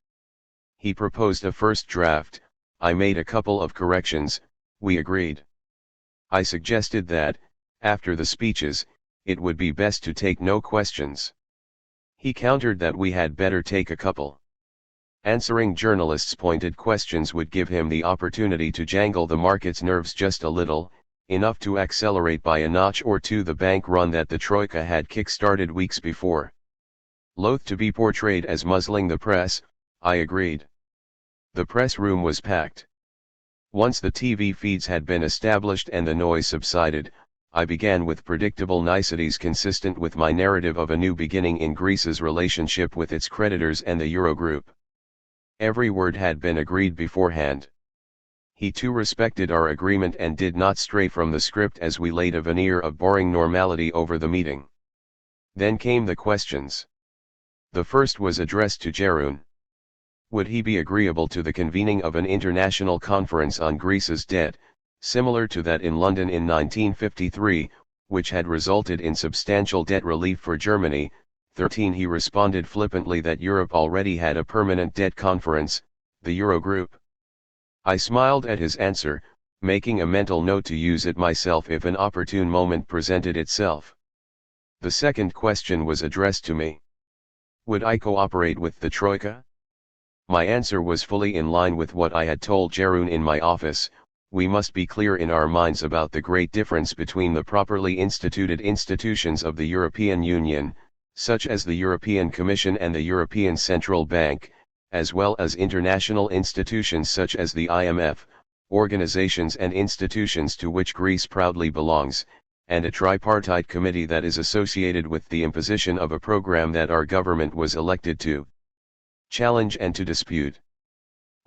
He proposed a first draft, I made a couple of corrections, we agreed. I suggested that, after the speeches, it would be best to take no questions. He countered that we had better take a couple. Answering journalists' pointed questions would give him the opportunity to jangle the market's nerves just a little, enough to accelerate by a notch or two the bank run that the Troika had kick-started weeks before. Loath to be portrayed as muzzling the press, I agreed. The press room was packed. Once the TV feeds had been established and the noise subsided, I began with predictable niceties consistent with my narrative of a new beginning in Greece's relationship with its creditors and the Eurogroup. Every word had been agreed beforehand. He too respected our agreement and did not stray from the script as we laid a veneer of boring normality over the meeting. Then came the questions. The first was addressed to Jeroen. Would he be agreeable to the convening of an international conference on Greece's debt, similar to that in London in 1953, which had resulted in substantial debt relief for Germany? 13 He responded flippantly that Europe already had a permanent debt conference, the Eurogroup. I smiled at his answer, making a mental note to use it myself if an opportune moment presented itself. The second question was addressed to me. Would I cooperate with the Troika? My answer was fully in line with what I had told Jeroen in my office. We must be clear in our minds about the great difference between the properly instituted institutions of the European Union, such as the European Commission and the European Central Bank, as well as international institutions such as the IMF, organizations and institutions to which Greece proudly belongs, and a tripartite committee that is associated with the imposition of a program that our government was elected to challenge and to dispute.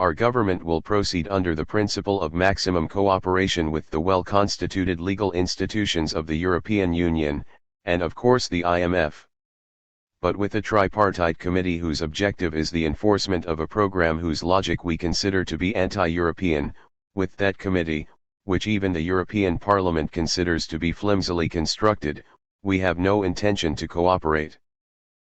Our government will proceed under the principle of maximum cooperation with the well-constituted legal institutions of the European Union, and of course the IMF. But with a tripartite committee whose objective is the enforcement of a program whose logic we consider to be anti-European, with that committee, which even the European Parliament considers to be flimsily constructed, we have no intention to cooperate.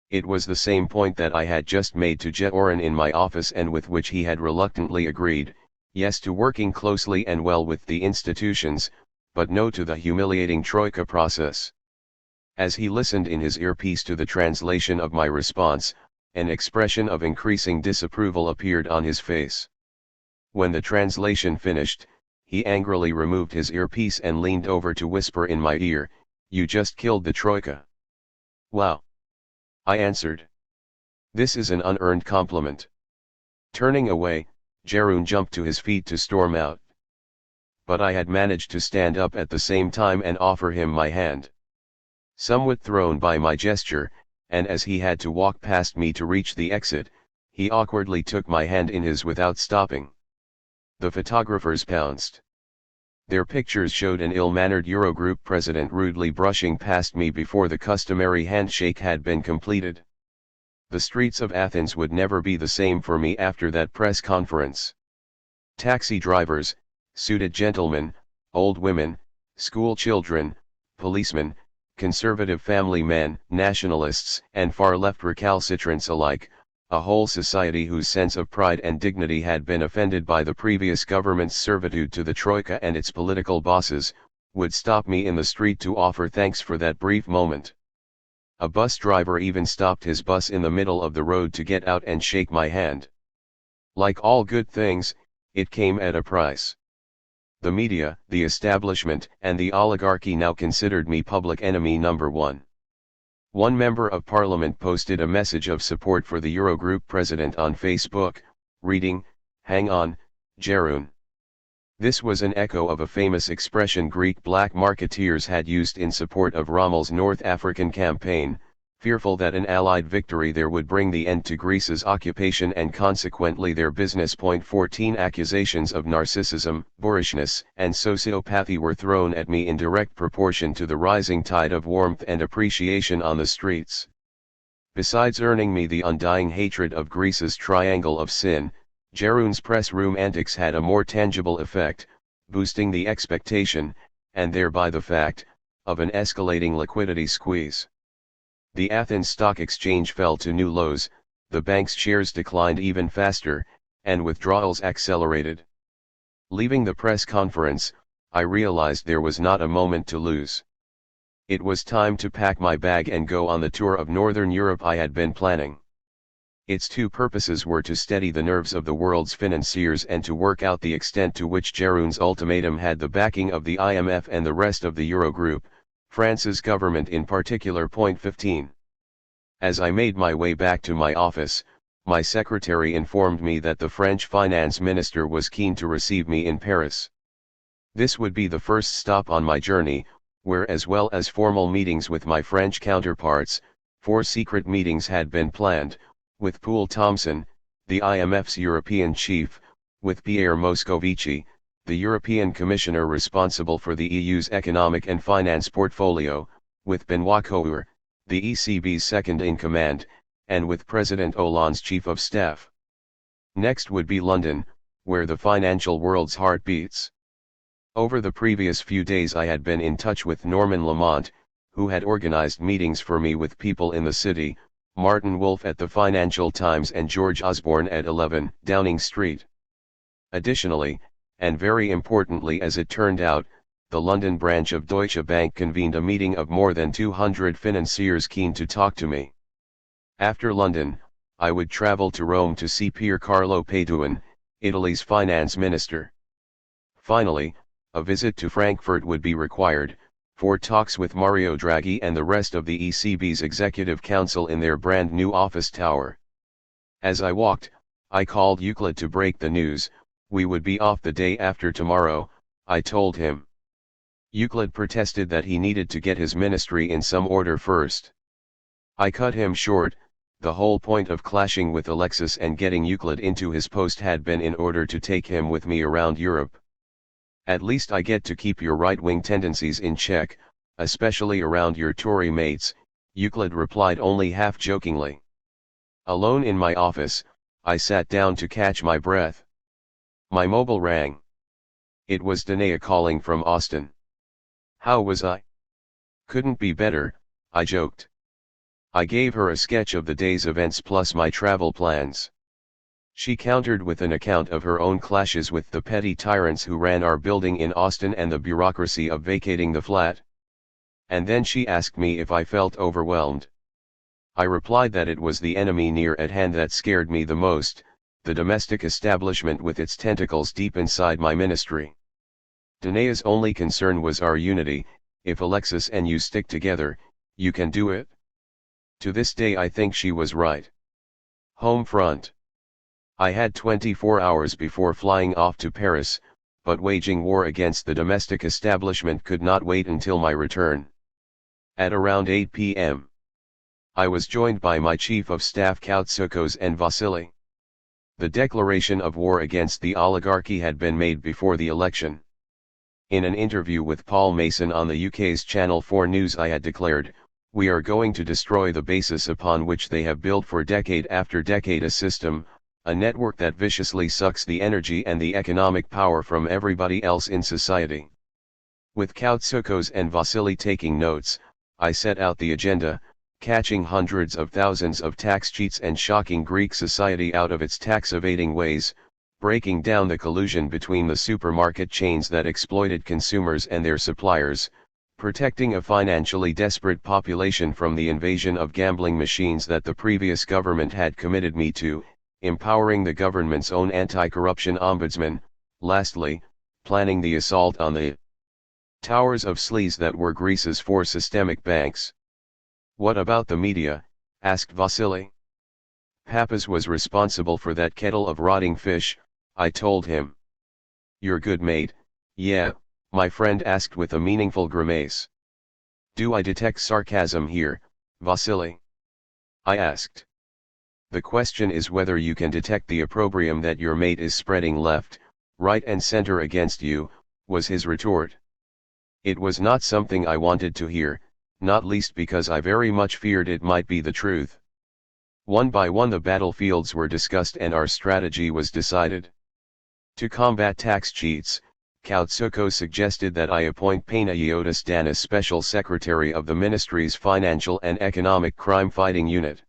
It was the same point that I had just made to Jeroen in my office and with which he had reluctantly agreed, yes to working closely and well with the institutions, but no to the humiliating Troika process. As he listened in his earpiece to the translation of my response, an expression of increasing disapproval appeared on his face. When the translation finished, he angrily removed his earpiece and leaned over to whisper in my ear, "You just killed the Troika." "Wow," I answered. "This is an unearned compliment." Turning away, Jeroen jumped to his feet to storm out. But I had managed to stand up at the same time and offer him my hand. Somewhat thrown by my gesture, and as he had to walk past me to reach the exit, he awkwardly took my hand in his without stopping. The photographers pounced. Their pictures showed an ill-mannered Eurogroup president rudely brushing past me before the customary handshake had been completed. The streets of Athens would never be the same for me after that press conference. Taxi drivers, suited gentlemen, old women, school children, policemen, conservative family men, nationalists and far-left recalcitrants alike, a whole society whose sense of pride and dignity had been offended by the previous government's servitude to the Troika and its political bosses, would stop me in the street to offer thanks for that brief moment. A bus driver even stopped his bus in the middle of the road to get out and shake my hand. Like all good things, it came at a price. The media, the establishment, and the oligarchy now considered me public enemy number one. One member of parliament posted a message of support for the Eurogroup president on Facebook, reading, "Hang on, Jeroen." This was an echo of a famous expression Greek black marketeers had used in support of Rommel's North African campaign, fearful that an Allied victory there would bring the end to Greece's occupation and consequently their business. 14 Accusations of narcissism, boorishness, and sociopathy were thrown at me in direct proportion to the rising tide of warmth and appreciation on the streets. Besides earning me the undying hatred of Greece's triangle of sin, Jeroen's press room antics had a more tangible effect, boosting the expectation, and thereby the fact, of an escalating liquidity squeeze. The Athens Stock Exchange fell to new lows, the bank's shares declined even faster, and withdrawals accelerated. Leaving the press conference, I realized there was not a moment to lose. It was time to pack my bag and go on the tour of Northern Europe I had been planning. Its two purposes were to steady the nerves of the world's financiers and to work out the extent to which Jeroen's ultimatum had the backing of the IMF and the rest of the Eurogroup, France's government in particular. 15. As I made my way back to my office, my secretary informed me that the French finance minister was keen to receive me in Paris. This would be the first stop on my journey, where as well as formal meetings with my French counterparts, 4 secret meetings had been planned, with Poul Thomson, the IMF's European chief, with Pierre Moscovici, the European Commissioner responsible for the EU's economic and finance portfolio, with Benoît Cœur, the ECB's second-in-command, and with President Hollande's chief of staff. Next would be London, where the financial world's heart beats. Over the previous few days I had been in touch with Norman Lamont, who had organized meetings for me with people in the city, Martin Wolf at the Financial Times and George Osborne at 11 Downing Street. Additionally, and very importantly as it turned out, the London branch of Deutsche Bank convened a meeting of more than 200 financiers keen to talk to me. After London, I would travel to Rome to see Pier Carlo Padoan, Italy's finance minister. Finally, a visit to Frankfurt would be required, for talks with Mario Draghi and the rest of the ECB's Executive Council in their brand new office tower. As I walked, I called Euclid to break the news. We would be off the day after tomorrow, I told him. Euclid protested that he needed to get his ministry in some order first. I cut him short. The whole point of clashing with Alexis and getting Euclid into his post had been in order to take him with me around Europe. At least I get to keep your right-wing tendencies in check, especially around your Tory mates, Euclid replied only half-jokingly. Alone in my office, I sat down to catch my breath. My mobile rang. It was Danae calling from Austin. How was I? Couldn't be better, I joked. I gave her a sketch of the day's events plus my travel plans. She countered with an account of her own clashes with the petty tyrants who ran our building in Austin and the bureaucracy of vacating the flat. And then she asked me if I felt overwhelmed. I replied that it was the enemy near at hand that scared me the most, the domestic establishment with its tentacles deep inside my ministry. Danae's only concern was our unity. If Alexis and you stick together, you can do it. To this day I think she was right. Home front. I had 24 hours before flying off to Paris, but waging war against the domestic establishment could not wait until my return. At around 8 p.m. I was joined by my chief of staff Koutsoukos and Vasily. The declaration of war against the oligarchy had been made before the election. In an interview with Paul Mason on the UK's Channel 4 News I had declared, "We are going to destroy the basis upon which they have built for decade after decade a system, a network that viciously sucks the energy and the economic power from everybody else in society." With Koutsoukos and Vasily taking notes, I set out the agenda, catching hundreds of thousands of tax cheats and shocking Greek society out of its tax-evading ways, breaking down the collusion between the supermarket chains that exploited consumers and their suppliers, protecting a financially desperate population from the invasion of gambling machines that the previous government had committed me to, empowering the government's own anti-corruption ombudsman, lastly, planning the assault on the towers of sleaze that were Greece's 4 systemic banks. What about the media? Asked Vasily. Papas was responsible for that kettle of rotting fish, I told him. You're good mate, yeah, my friend asked with a meaningful grimace. Do I detect sarcasm here, Vasily? I asked. The question is whether you can detect the opprobrium that your mate is spreading left, right and center against you, was his retort. It was not something I wanted to hear, not least because I very much feared it might be the truth. One by one the battlefields were discussed and our strategy was decided. To combat tax cheats, Koutsuko suggested that I appoint Panagiotis Danis Special Secretary of the Ministry's Financial and Economic Crime Fighting Unit.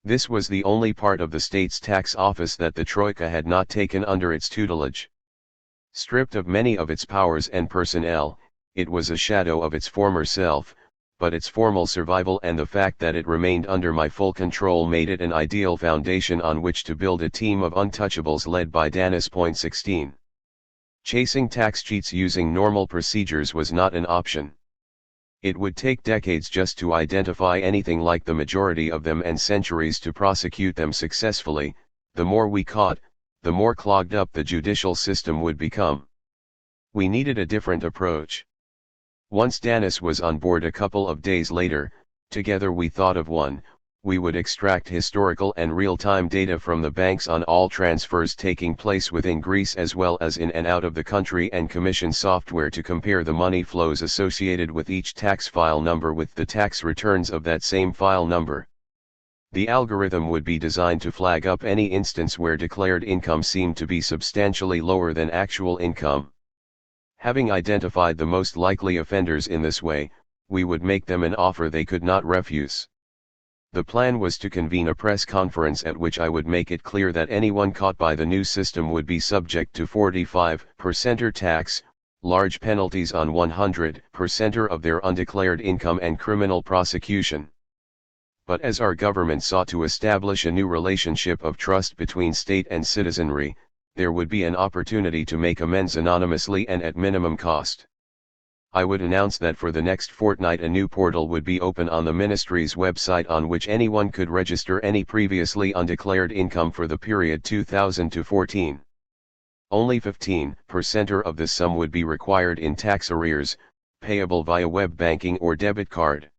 This was the only part of the state's tax office that the Troika had not taken under its tutelage. Stripped of many of its powers and personnel, it was a shadow of its former self, but its formal survival and the fact that it remained under my full control made it an ideal foundation on which to build a team of untouchables led by Danis. 16. Chasing tax cheats using normal procedures was not an option. It would take decades just to identify anything like the majority of them and centuries to prosecute them successfully. The more we caught, the more clogged up the judicial system would become. We needed a different approach. Once Danis was on board a couple of days later, together we thought of one. We would extract historical and real-time data from the banks on all transfers taking place within Greece as well as in and out of the country and commission software to compare the money flows associated with each tax file number with the tax returns of that same file number. The algorithm would be designed to flag up any instance where declared income seemed to be substantially lower than actual income. Having identified the most likely offenders in this way, we would make them an offer they could not refuse. The plan was to convene a press conference at which I would make it clear that anyone caught by the new system would be subject to 45% tax, large penalties on 100% of their undeclared income and criminal prosecution. But as our government sought to establish a new relationship of trust between state and citizenry, there would be an opportunity to make amends anonymously and at minimum cost. I would announce that for the next fortnight a new portal would be open on the ministry's website on which anyone could register any previously undeclared income for the period 2000 to 14. Only 15% of this sum would be required in tax arrears, payable via web banking or debit card.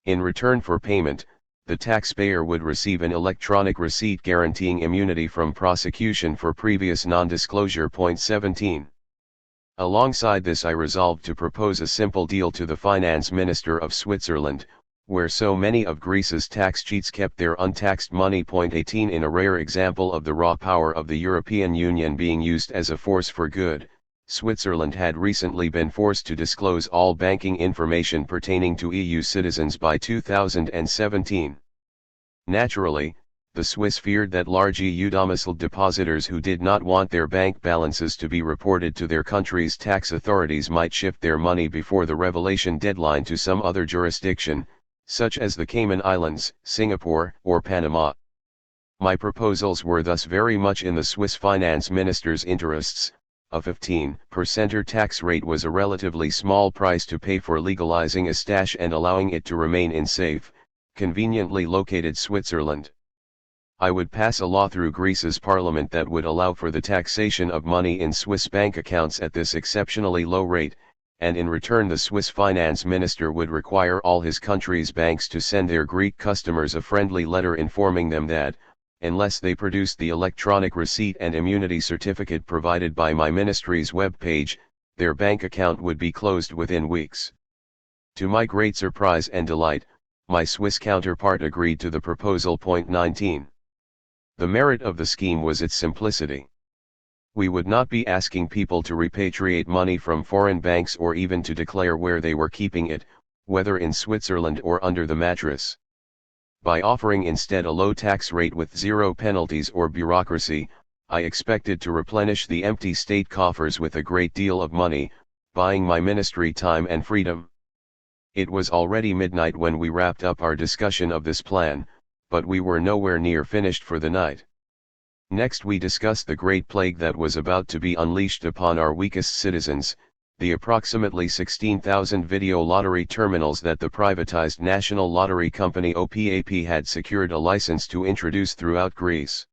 In return for payment, the taxpayer would receive an electronic receipt guaranteeing immunity from prosecution for previous non-disclosure. 17. Alongside this I resolved to propose a simple deal to the finance minister of Switzerland, where so many of Greece's tax cheats kept their untaxed money. 18. In a rare example of the raw power of the European Union being used as a force for good, Switzerland had recently been forced to disclose all banking information pertaining to EU citizens by 2017. Naturally, the Swiss feared that large EU-domiciled depositors who did not want their bank balances to be reported to their country's tax authorities might shift their money before the revelation deadline to some other jurisdiction, such as the Cayman Islands, Singapore, or Panama. My proposals were thus very much in the Swiss finance minister's interests. A 15% tax rate was a relatively small price to pay for legalizing a stash and allowing it to remain in safe, conveniently located Switzerland. I would pass a law through Greece's parliament that would allow for the taxation of money in Swiss bank accounts at this exceptionally low rate, and in return the Swiss finance minister would require all his country's banks to send their Greek customers a friendly letter informing them that, unless they produced the electronic receipt and immunity certificate provided by my ministry's web page, their bank account would be closed within weeks. To my great surprise and delight, my Swiss counterpart agreed to the proposal. 19. The merit of the scheme was its simplicity. We would not be asking people to repatriate money from foreign banks or even to declare where they were keeping it, whether in Switzerland or under the mattress. By offering instead a low tax rate with zero penalties or bureaucracy, I expected to replenish the empty state coffers with a great deal of money, buying my ministry time and freedom. It was already midnight when we wrapped up our discussion of this plan, but we were nowhere near finished for the night. Next we discussed the great plague that was about to be unleashed upon our weakest citizens, the approximately 16,000 video lottery terminals that the privatized National Lottery Company OPAP had secured a license to introduce throughout Greece.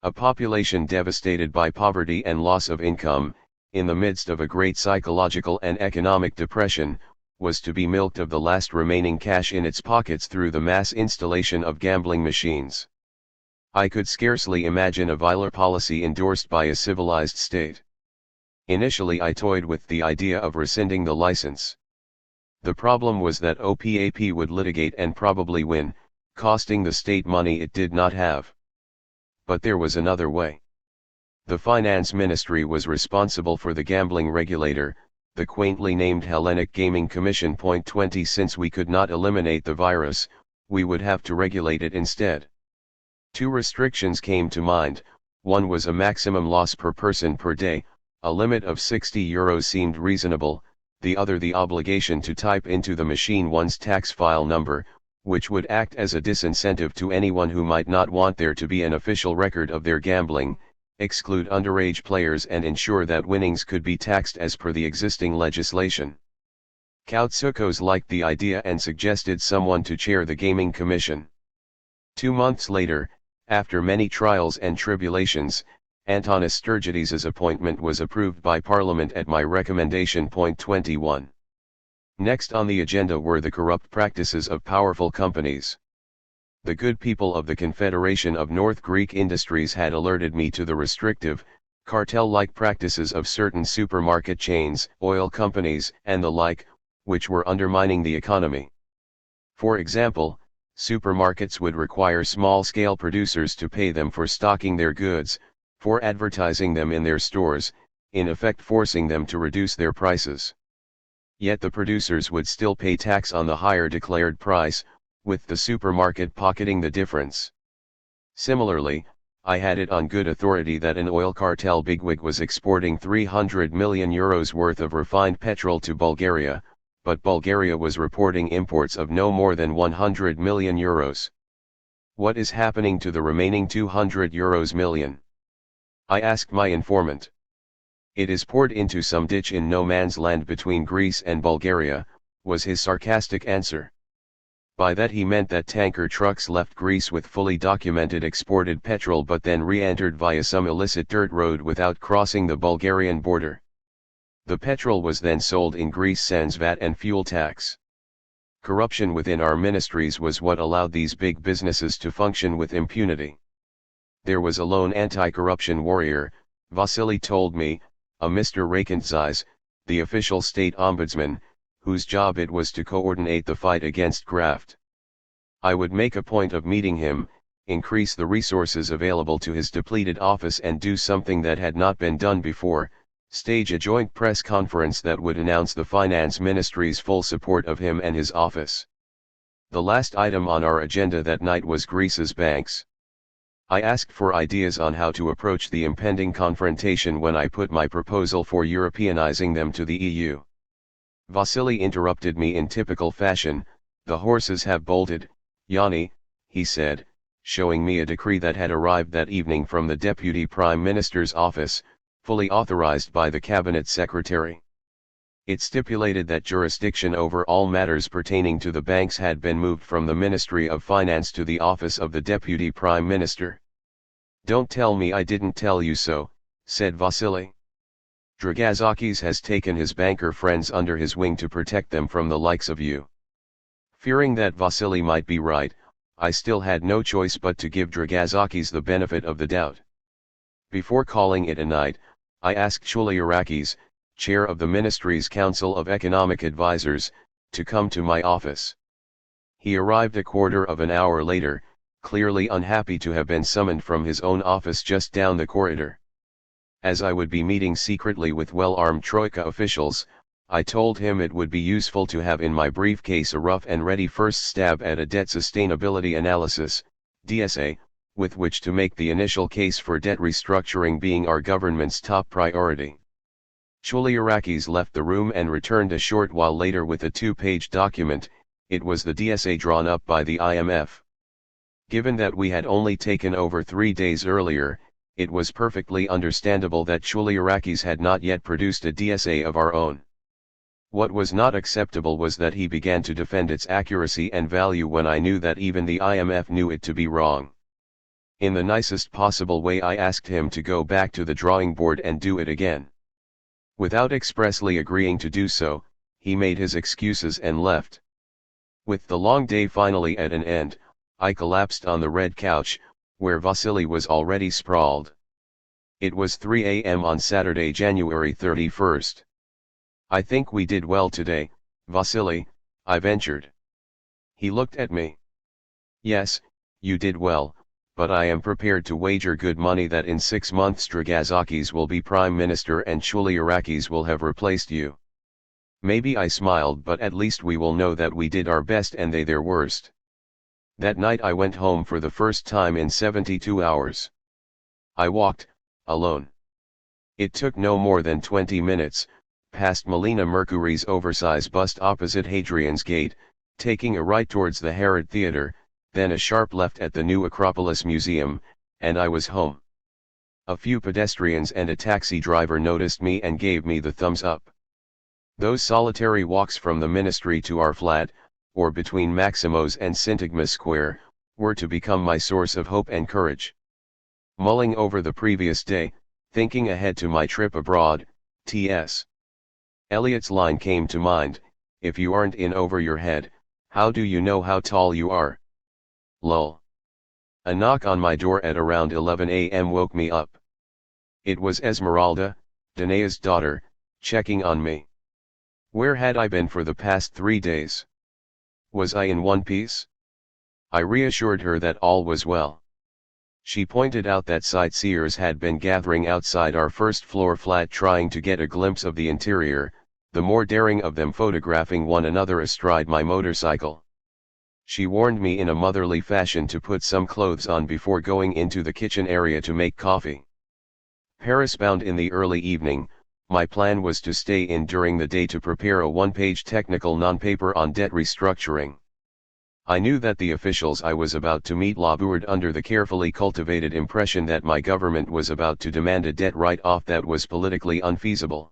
A population devastated by poverty and loss of income, in the midst of a great psychological and economic depression, was to be milked of the last remaining cash in its pockets through the mass installation of gambling machines. I could scarcely imagine a viler policy endorsed by a civilized state. Initially I toyed with the idea of rescinding the license. The problem was that OPAP would litigate and probably win, costing the state money it did not have. But there was another way. The Finance Ministry was responsible for the gambling regulator, the quaintly named Hellenic Gaming Commission. 20 Since we could not eliminate the virus, we would have to regulate it instead. Two restrictions came to mind. One was a maximum loss per person per day. A limit of €60 seemed reasonable, the other the obligation to type into the machine one's tax file number, which would act as a disincentive to anyone who might not want there to be an official record of their gambling, exclude underage players and ensure that winnings could be taxed as per the existing legislation. Koutsoukos liked the idea and suggested someone to chair the Gaming Commission. 2 months later, after many trials and tribulations, Antonis Sturgidis' appointment was approved by Parliament at my recommendation. 21. Next on the agenda were the corrupt practices of powerful companies. The good people of the Confederation of North Greek Industries had alerted me to the restrictive, cartel-like practices of certain supermarket chains, oil companies, and the like, which were undermining the economy. For example, supermarkets would require small-scale producers to pay them for stocking their goods, for advertising them in their stores, in effect forcing them to reduce their prices. Yet the producers would still pay tax on the higher declared price, with the supermarket pocketing the difference. Similarly, I had it on good authority that an oil cartel bigwig was exporting €300 million worth of refined petrol to Bulgaria, but Bulgaria was reporting imports of no more than €100 million. What is happening to the remaining €200 million? I asked my informant. It is poured into some ditch in no man's land between Greece and Bulgaria, was his sarcastic answer. By that he meant that tanker trucks left Greece with fully documented exported petrol but then re-entered via some illicit dirt road without crossing the Bulgarian border. The petrol was then sold in Greece sans VAT and fuel tax. Corruption within our ministries was what allowed these big businesses to function with impunity. There was a lone anti-corruption warrior, Vasily told me, a Mr. Rakantzis, the official state ombudsman, whose job it was to coordinate the fight against graft. I would make a point of meeting him, increase the resources available to his depleted office and do something that had not been done before, stage a joint press conference that would announce the Finance Ministry's full support of him and his office. The last item on our agenda that night was Greece's banks. I asked for ideas on how to approach the impending confrontation when I put my proposal for Europeanizing them to the EU. Vasily interrupted me in typical fashion. The horses have bolted, Yanis, he said, showing me a decree that had arrived that evening from the Deputy Prime Minister's office, fully authorized by the Cabinet Secretary. It stipulated that jurisdiction over all matters pertaining to the banks had been moved from the Ministry of Finance to the office of the Deputy Prime Minister. "Don't tell me I didn't tell you so," said Vasily. "Dragazakis has taken his banker friends under his wing to protect them from the likes of you." Fearing that Vasily might be right, I still had no choice but to give Dragazakis the benefit of the doubt. Before calling it a night, I asked Chouliarakis, chair of the Ministry's Council of Economic Advisers, to come to my office. He arrived a quarter of an hour later, clearly unhappy to have been summoned from his own office just down the corridor. As I would be meeting secretly with well-armed Troika officials, I told him it would be useful to have in my briefcase a rough and ready first stab at a debt sustainability analysis, DSA, with which to make the initial case for debt restructuring being our government's top priority. Chouliarakis left the room and returned a short while later with a 2-page document. It was the DSA drawn up by the IMF. Given that we had only taken over 3 days earlier, it was perfectly understandable that Chulyarakis had not yet produced a DSA of our own. What was not acceptable was that he began to defend its accuracy and value when I knew that even the IMF knew it to be wrong. In the nicest possible way I asked him to go back to the drawing board and do it again. Without expressly agreeing to do so, he made his excuses and left. With the long day finally at an end, I collapsed on the red couch, where Vasily was already sprawled. It was 3 a.m. on Saturday, January 31st. "I think we did well today, Vasily," I ventured. He looked at me. "Yes, you did well, but I am prepared to wager good money that in 6 months Dragazakis will be Prime Minister and Chulyarakis will have replaced you." Maybe I smiled, but at least we will know that we did our best and they their worst. That night I went home for the first time in 72 hours. I walked, alone. It took no more than 20 minutes, past Melina Mercury's oversized bust opposite Hadrian's Gate, taking a right towards the Herod Theatre, then a sharp left at the new Acropolis Museum, and I was home. A few pedestrians and a taxi driver noticed me and gave me the thumbs up. Those solitary walks from the ministry to our flat, or between Maximo's and Syntagma Square, were to become my source of hope and courage. Mulling over the previous day, thinking ahead to my trip abroad, T.S. Eliot's line came to mind, "If you aren't in over your head, how do you know how tall you are?" Lol. A knock on my door at around 11 a.m. woke me up. It was Esmeralda, Danae's daughter, checking on me. Where had I been for the past 3 days? Was I in one piece? I reassured her that all was well. She pointed out that sightseers had been gathering outside our first-floor flat trying to get a glimpse of the interior, the more daring of them photographing one another astride my motorcycle. She warned me in a motherly fashion to put some clothes on before going into the kitchen area to make coffee. Paris-bound in the early evening, my plan was to stay in during the day to prepare a one-page technical non-paper on debt restructuring. I knew that the officials I was about to meet labored under the carefully cultivated impression that my government was about to demand a debt write-off that was politically unfeasible.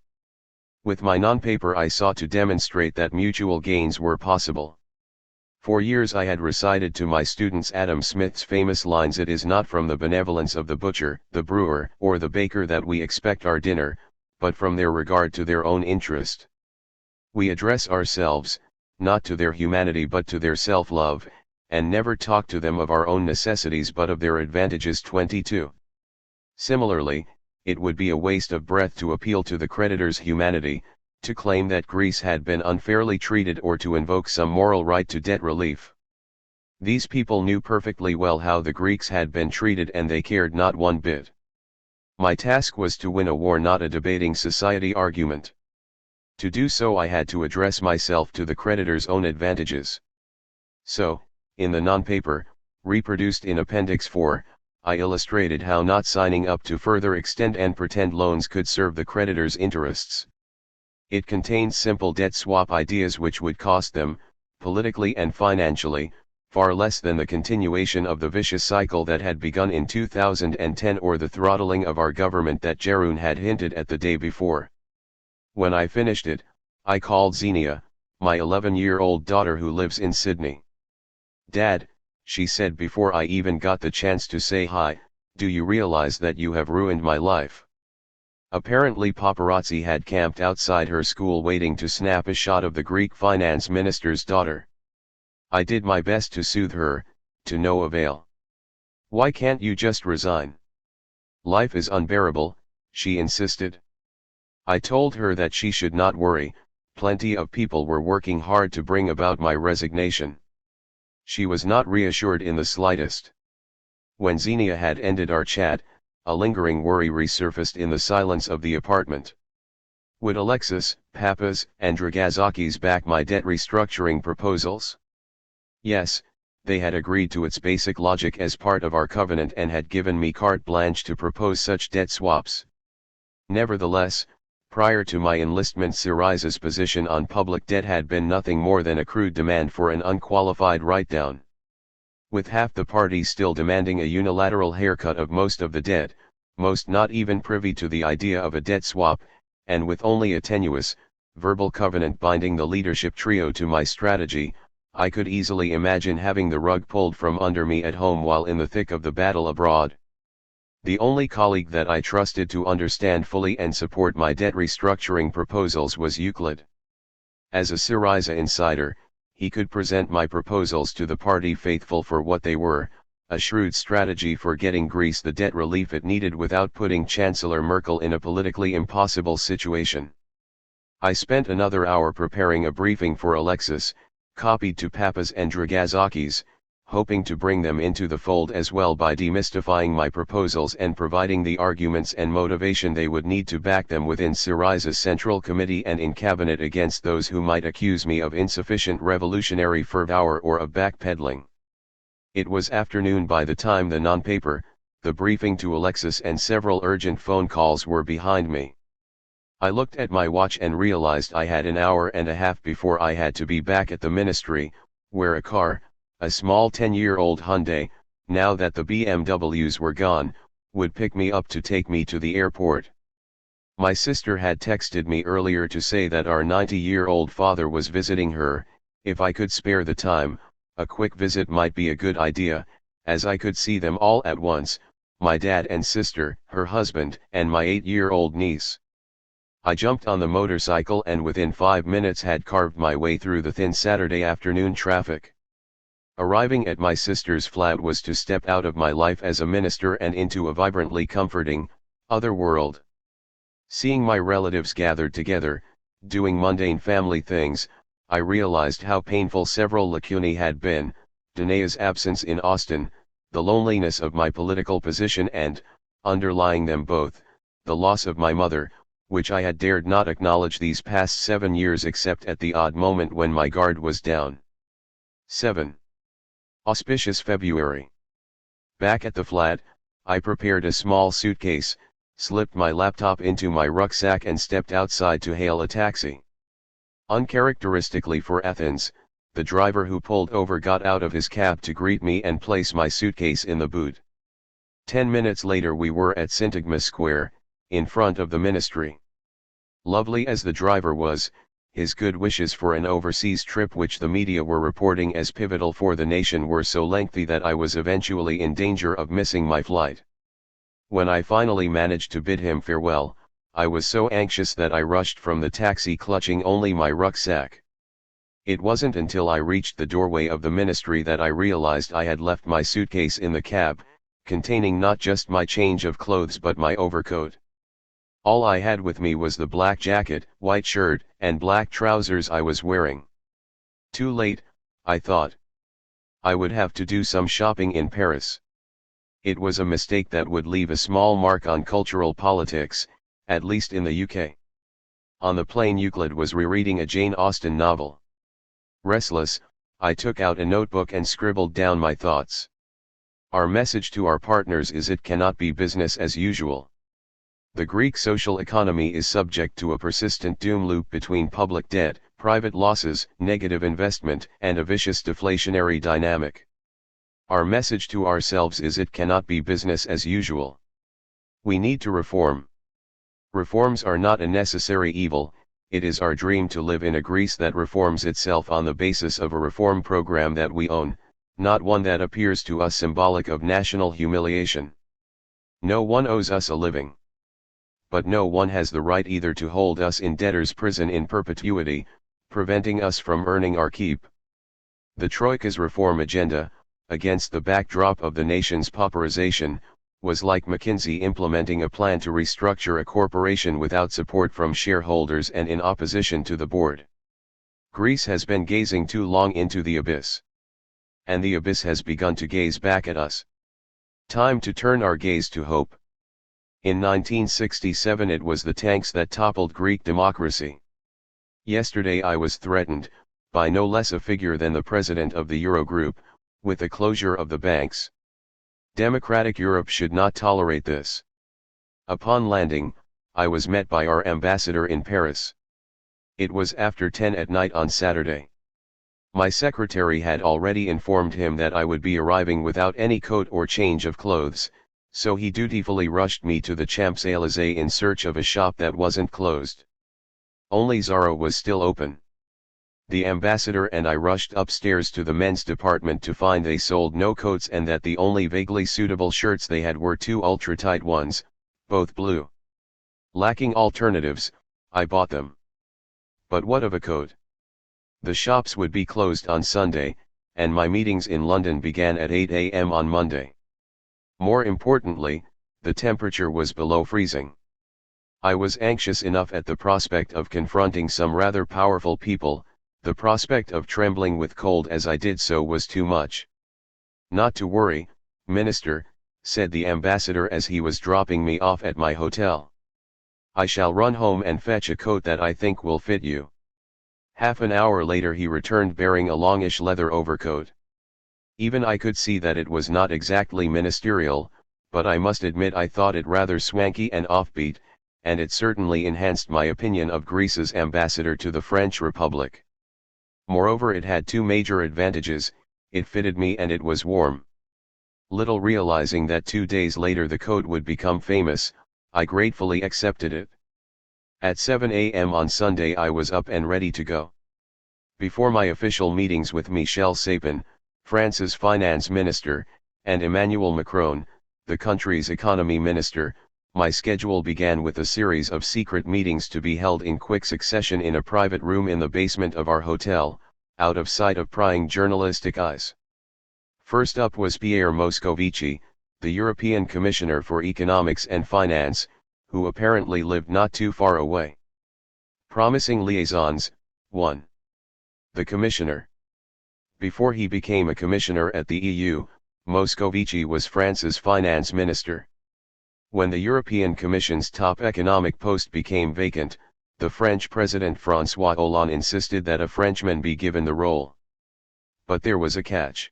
With my non-paper I sought to demonstrate that mutual gains were possible. For years I had recited to my students Adam Smith's famous lines, "It is not from the benevolence of the butcher, the brewer, or the baker that we expect our dinner, but from their regard to their own interest. We address ourselves, not to their humanity but to their self-love, and never talk to them of our own necessities but of their advantages." 22. Similarly, it would be a waste of breath to appeal to the creditor's humanity, to claim that Greece had been unfairly treated or to invoke some moral right to debt relief. These people knew perfectly well how the Greeks had been treated and they cared not one bit. My task was to win a war, not a debating society argument. To do so I had to address myself to the creditor's own advantages. So, in the non-paper, reproduced in Appendix 4, I illustrated how not signing up to further extend and pretend loans could serve the creditor's interests. It contains simple debt swap ideas which would cost them, politically and financially, far less than the continuation of the vicious cycle that had begun in 2010 or the throttling of our government that Jeroen had hinted at the day before. When I finished it, I called Xenia, my 11-year-old daughter who lives in Sydney. "Dad," she said before I even got the chance to say hi, "do you realize that you have ruined my life?" Apparently paparazzi had camped outside her school waiting to snap a shot of the Greek finance minister's daughter. I did my best to soothe her, to no avail. "Why can't you just resign? Life is unbearable," she insisted. I told her that she should not worry, plenty of people were working hard to bring about my resignation. She was not reassured in the slightest. When Xenia had ended our chat, a lingering worry resurfaced in the silence of the apartment. Would Alexis, Papas, and Dragazakis back my debt restructuring proposals? Yes, they had agreed to its basic logic as part of our covenant and had given me carte blanche to propose such debt swaps. Nevertheless, prior to my enlistment, Syriza's position on public debt had been nothing more than a crude demand for an unqualified write-down. With half the party still demanding a unilateral haircut of most of the debt, most not even privy to the idea of a debt swap, and with only a tenuous, verbal covenant binding the leadership trio to my strategy, I could easily imagine having the rug pulled from under me at home while in the thick of the battle abroad. The only colleague that I trusted to understand fully and support my debt restructuring proposals was Euclid. As a Syriza insider, he could present my proposals to the party faithful for what they were, a shrewd strategy for getting Greece the debt relief it needed without putting Chancellor Merkel in a politically impossible situation. I spent another hour preparing a briefing for Alexis, copied to Papas and Dragazakis, hoping to bring them into the fold as well by demystifying my proposals and providing the arguments and motivation they would need to back them within Syriza's Central Committee and in Cabinet against those who might accuse me of insufficient revolutionary fervour or of backpedaling. It was afternoon by the time the non-paper, the briefing to Alexis and several urgent phone calls were behind me. I looked at my watch and realized I had an hour and a half before I had to be back at the ministry, where a car, a small 10-year-old Hyundai, now that the BMWs were gone, would pick me up to take me to the airport. My sister had texted me earlier to say that our 90-year-old father was visiting her. If I could spare the time, a quick visit might be a good idea, as I could see them all at once, my dad and sister, her husband, and my 8-year-old niece. I jumped on the motorcycle and within 5 minutes had carved my way through the thin Saturday afternoon traffic. Arriving at my sister's flat was to step out of my life as a minister and into a vibrantly comforting, other world. Seeing my relatives gathered together, doing mundane family things, I realized how painful several lacunae had been: Danae's absence in Austin, the loneliness of my political position and, underlying them both, the loss of my mother, which I had dared not acknowledge these past 7 years except at the odd moment when my guard was down. 7. Auspicious February. Back at the flat, I prepared a small suitcase, slipped my laptop into my rucksack and stepped outside to hail a taxi. Uncharacteristically for Athens, the driver who pulled over got out of his cab to greet me and place my suitcase in the boot. 10 minutes later we were at Syntagma Square, in front of the ministry. Lovely as the driver was, his good wishes for an overseas trip which the media were reporting as pivotal for the nation were so lengthy that I was eventually in danger of missing my flight. When I finally managed to bid him farewell, I was so anxious that I rushed from the taxi clutching only my rucksack. It wasn't until I reached the doorway of the ministry that I realized I had left my suitcase in the cab, containing not just my change of clothes but my overcoat. All I had with me was the black jacket, white shirt, and black trousers I was wearing. Too late, I thought. I would have to do some shopping in Paris. It was a mistake that would leave a small mark on cultural politics, at least in the UK. On the plane Euclid was rereading a Jane Austen novel. Restless, I took out a notebook and scribbled down my thoughts. Our message to our partners is it cannot be business as usual. The Greek social economy is subject to a persistent doom loop between public debt, private losses, negative investment, and a vicious deflationary dynamic. Our message to ourselves is it cannot be business as usual. We need to reform. Reforms are not a necessary evil, it is our dream to live in a Greece that reforms itself on the basis of a reform program that we own, not one that appears to us symbolic of national humiliation. No one owes us a living. But no one has the right either to hold us in debtor's prison in perpetuity, preventing us from earning our keep. The Troika's reform agenda, against the backdrop of the nation's pauperization, was like McKinsey implementing a plan to restructure a corporation without support from shareholders and in opposition to the board. Greece has been gazing too long into the abyss. And the abyss has begun to gaze back at us. Time to turn our gaze to hope. In 1967 it was the tanks that toppled Greek democracy. Yesterday I was threatened, by no less a figure than the president of the Eurogroup, with the closure of the banks. Democratic Europe should not tolerate this. Upon landing, I was met by our ambassador in Paris. It was after 10 at night on Saturday. My secretary had already informed him that I would be arriving without any coat or change of clothes, So he dutifully rushed me to the Champs-Élysées in search of a shop that wasn't closed. Only Zara was still open. The ambassador and I rushed upstairs to the men's department to find they sold no coats and that the only vaguely suitable shirts they had were two ultra-tight ones, both blue. Lacking alternatives, I bought them. But what of a coat? The shops would be closed on Sunday, and my meetings in London began at 8 a.m. on Monday. More importantly, the temperature was below freezing. I was anxious enough at the prospect of confronting some rather powerful people. The prospect of trembling with cold as I did so was too much. "Not to worry, Minister," said the ambassador as he was dropping me off at my hotel. "I shall run home and fetch a coat that I think will fit you." Half an hour later he returned bearing a longish leather overcoat. Even I could see that it was not exactly ministerial, but I must admit I thought it rather swanky and offbeat, and it certainly enhanced my opinion of Greece's ambassador to the French Republic. Moreover, it had two major advantages: it fitted me and it was warm. Little realizing that 2 days later the coat would become famous, I gratefully accepted it. At 7 a.m. on Sunday I was up and ready to go. Before my official meetings with Michel Sapin, France's finance minister, and Emmanuel Macron, the country's economy minister, my schedule began with a series of secret meetings to be held in quick succession in a private room in the basement of our hotel, out of sight of prying journalistic eyes. First up was Pierre Moscovici, the European Commissioner for Economics and Finance, who apparently lived not too far away. Promising liaisons. 1. The Commissioner. Before he became a commissioner at the EU, Moscovici was France's finance minister. When the European Commission's top economic post became vacant, the French President François Hollande insisted that a Frenchman be given the role. But there was a catch.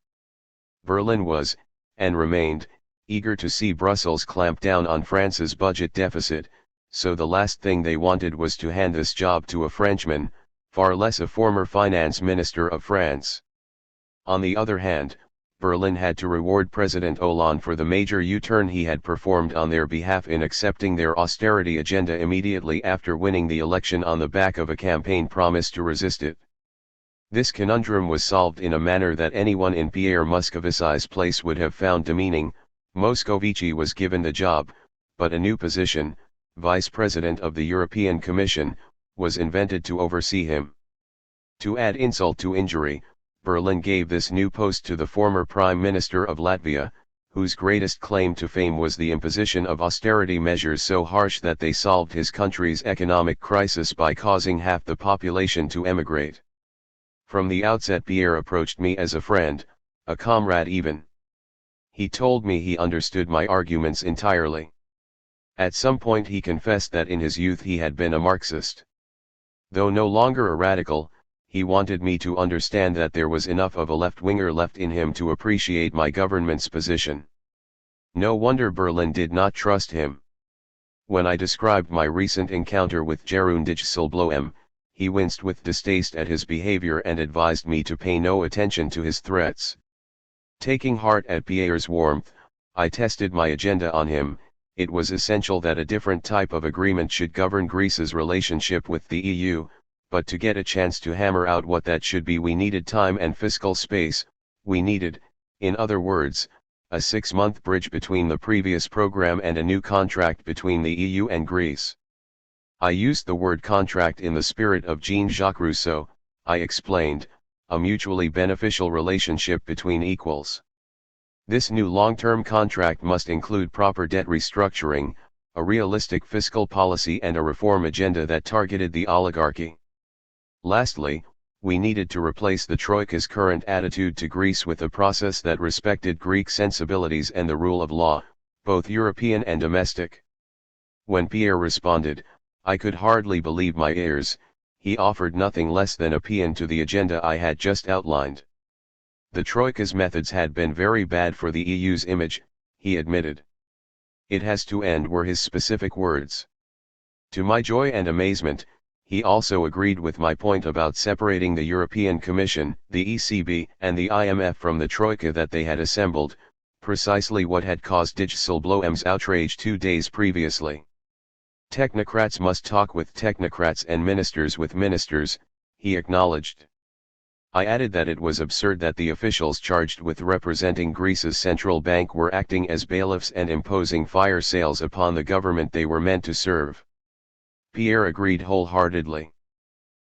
Berlin was, and remained, eager to see Brussels clamp down on France's budget deficit, so the last thing they wanted was to hand this job to a Frenchman, far less a former finance minister of France. On the other hand, Berlin had to reward President Hollande for the major U-turn he had performed on their behalf in accepting their austerity agenda immediately after winning the election on the back of a campaign promise to resist it. This conundrum was solved in a manner that anyone in Pierre Moscovici's place would have found demeaning. Moscovici was given the job, but a new position, Vice President of the European Commission, was invented to oversee him. To add insult to injury, Berlin gave this new post to the former Prime Minister of Latvia, whose greatest claim to fame was the imposition of austerity measures so harsh that they solved his country's economic crisis by causing half the population to emigrate. From the outset Pierre approached me as a friend, a comrade even. He told me he understood my arguments entirely. At some point he confessed that in his youth he had been a Marxist. Though no longer a radical, he wanted me to understand that there was enough of a left-winger left in him to appreciate my government's position. No wonder Berlin did not trust him. When I described my recent encounter with Jeroen Dijsselbloem, he winced with distaste at his behavior and advised me to pay no attention to his threats. Taking heart at Pierre's warmth, I tested my agenda on him. It was essential that a different type of agreement should govern Greece's relationship with the EU, but to get a chance to hammer out what that should be we needed time and fiscal space. We needed, in other words, a 6-month bridge between the previous program and a new contract between the EU and Greece. I used the word contract in the spirit of Jean-Jacques Rousseau, I explained, a mutually beneficial relationship between equals. This new long-term contract must include proper debt restructuring, a realistic fiscal policy and a reform agenda that targeted the oligarchy. Lastly, we needed to replace the Troika's current attitude to Greece with a process that respected Greek sensibilities and the rule of law, both European and domestic. When Pierre responded, I could hardly believe my ears. He offered nothing less than a paean to the agenda I had just outlined. The Troika's methods had been very bad for the EU's image, he admitted. It has to end, were his specific words. To my joy and amazement, he also agreed with my point about separating the European Commission, the ECB, and the IMF from the Troika that they had assembled, precisely what had caused Dijsselbloem's outrage 2 days previously. Technocrats must talk with technocrats and ministers with ministers, he acknowledged. I added that it was absurd that the officials charged with representing Greece's central bank were acting as bailiffs and imposing fire sales upon the government they were meant to serve. Pierre agreed wholeheartedly.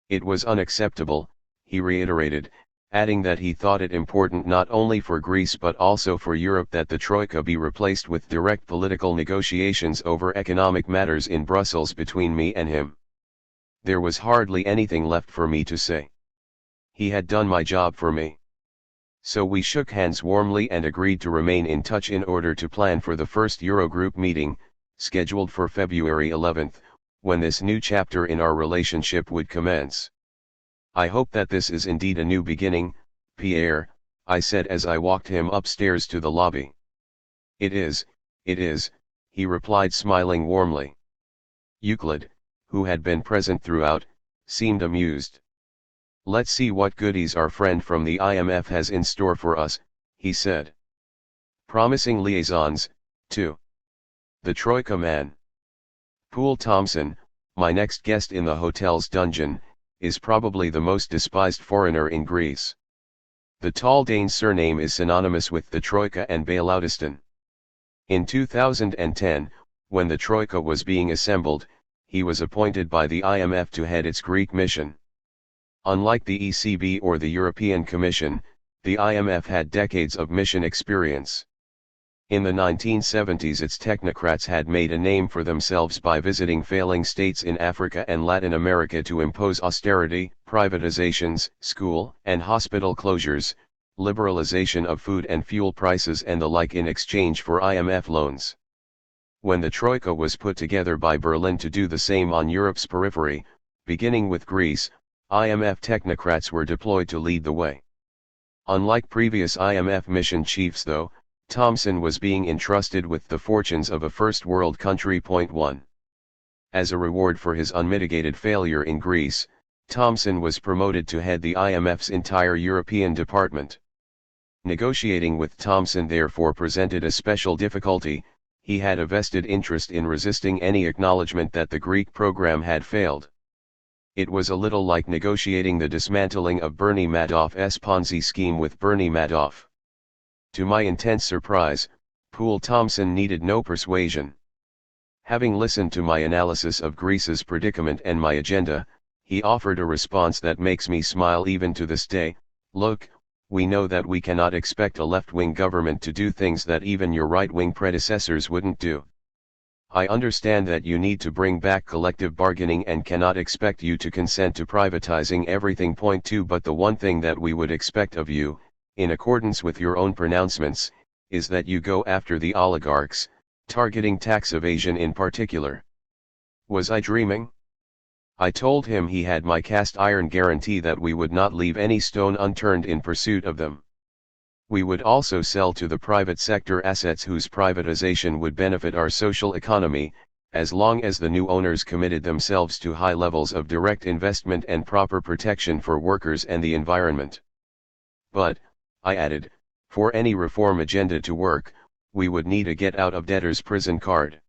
It was unacceptable, he reiterated, adding that he thought it important not only for Greece but also for Europe that the Troika be replaced with direct political negotiations over economic matters in Brussels between me and him. There was hardly anything left for me to say. He had done my job for me. So we shook hands warmly and agreed to remain in touch in order to plan for the first Eurogroup meeting, scheduled for February 11, when this new chapter in our relationship would commence. I hope that this is indeed a new beginning, Pierre, I said as I walked him upstairs to the lobby. It is, he replied smiling warmly. Euclid, who had been present throughout, seemed amused. Let's see what goodies our friend from the IMF has in store for us, he said. Promising liaisons, too. The Troika man. Poole Thomson, my next guest in the hotel's dungeon, is probably the most despised foreigner in Greece. The tall Dane's surname is synonymous with the Troika and Bailoutistan. In 2010, when the Troika was being assembled, he was appointed by the IMF to head its Greek mission. Unlike the ECB or the European Commission, the IMF had decades of mission experience. In the 1970s its technocrats had made a name for themselves by visiting failing states in Africa and Latin America to impose austerity, privatizations, school and hospital closures, liberalization of food and fuel prices and the like in exchange for IMF loans. When the Troika was put together by Berlin to do the same on Europe's periphery, beginning with Greece, IMF technocrats were deployed to lead the way. Unlike previous IMF mission chiefs though, Thomson was being entrusted with the fortunes of a first world country. 1. As a reward for his unmitigated failure in Greece, Thomson was promoted to head the IMF's entire European department. Negotiating with Thomson therefore presented a special difficulty. He had a vested interest in resisting any acknowledgement that the Greek program had failed. It was a little like negotiating the dismantling of Bernie Madoff's Ponzi scheme with Bernie Madoff. To my intense surprise, Poole Thomson needed no persuasion. Having listened to my analysis of Greece's predicament and my agenda, he offered a response that makes me smile even to this day. Look, we know that we cannot expect a left-wing government to do things that even your right-wing predecessors wouldn't do. I understand that you need to bring back collective bargaining and cannot expect you to consent to privatizing everything. 2 But the one thing that we would expect of you, in accordance with your own pronouncements, is that you go after the oligarchs, targeting tax evasion in particular. Was I dreaming? I told him he had my cast iron guarantee that we would not leave any stone unturned in pursuit of them. We would also sell to the private sector assets whose privatization would benefit our social economy, as long as the new owners committed themselves to high levels of direct investment and proper protection for workers and the environment. But, I added, for any reform agenda to work, we would need a get out of debtor's prison card.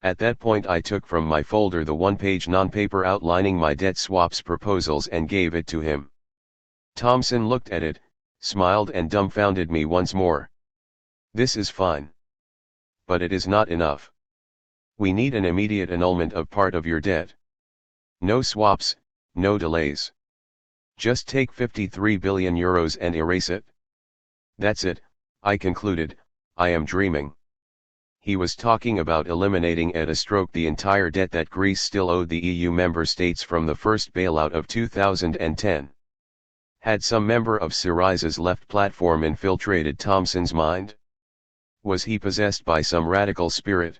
At that point I took from my folder the one-page non-paper outlining my debt swaps proposals and gave it to him. Thomson looked at it, smiled and dumbfounded me once more. This is fine. But it is not enough. We need an immediate annulment of part of your debt. No swaps, no delays. Just take 53 billion euros and erase it. That's it, I concluded. I am dreaming. He was talking about eliminating at a stroke the entire debt that Greece still owed the EU member states from the first bailout of 2010. Had some member of Syriza's left platform infiltrated Thomson's mind? Was he possessed by some radical spirit?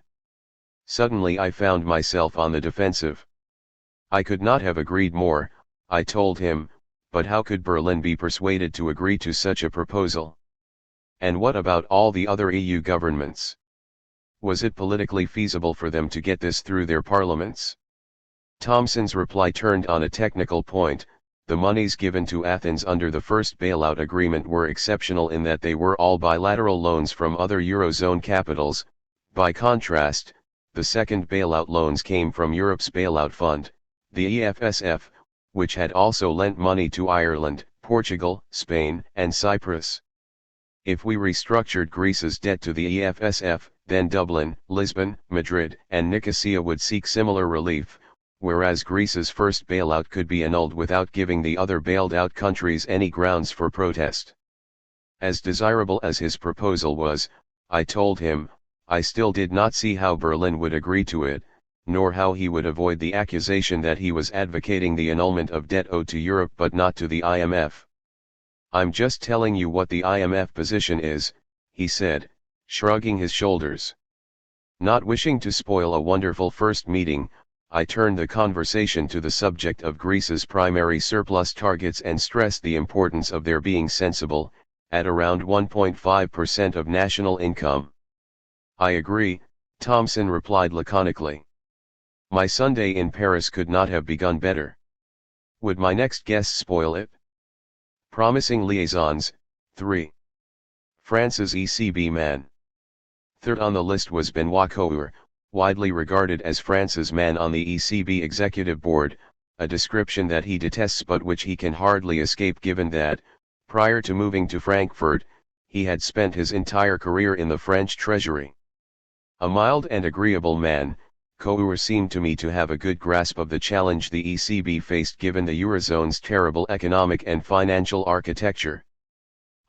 Suddenly I found myself on the defensive. I could not have agreed more, I told him, but how could Berlin be persuaded to agree to such a proposal? And what about all the other EU governments? Was it politically feasible for them to get this through their parliaments? Thomson's reply turned on a technical point, the monies given to Athens under the first bailout agreement were exceptional in that they were all bilateral loans from other Eurozone capitals. By contrast, the second bailout loans came from Europe's bailout fund, the EFSF, which had also lent money to Ireland, Portugal, Spain, and Cyprus. If we restructured Greece's debt to the EFSF, then Dublin, Lisbon, Madrid, and Nicosia would seek similar relief, whereas Greece's first bailout could be annulled without giving the other bailed-out countries any grounds for protest. As desirable as his proposal was, I told him, I still did not see how Berlin would agree to it, nor how he would avoid the accusation that he was advocating the annulment of debt owed to Europe but not to the IMF. "I'm just telling you what the IMF position is," he said, shrugging his shoulders. Not wishing to spoil a wonderful first meeting, I turned the conversation to the subject of Greece's primary surplus targets and stressed the importance of their being sensible, at around 1.5% of national income. "I agree," Thomson replied laconically. My Sunday in Paris could not have begun better. Would my next guest spoil it? Promising liaisons. 3. France's ECB man. Third on the list was Benoît Cœur, widely regarded as France's man on the ECB executive board, a description that he detests but which he can hardly escape given that, prior to moving to Frankfurt, he had spent his entire career in the French treasury. A mild and agreeable man, Cœur seemed to me to have a good grasp of the challenge the ECB faced given the Eurozone's terrible economic and financial architecture.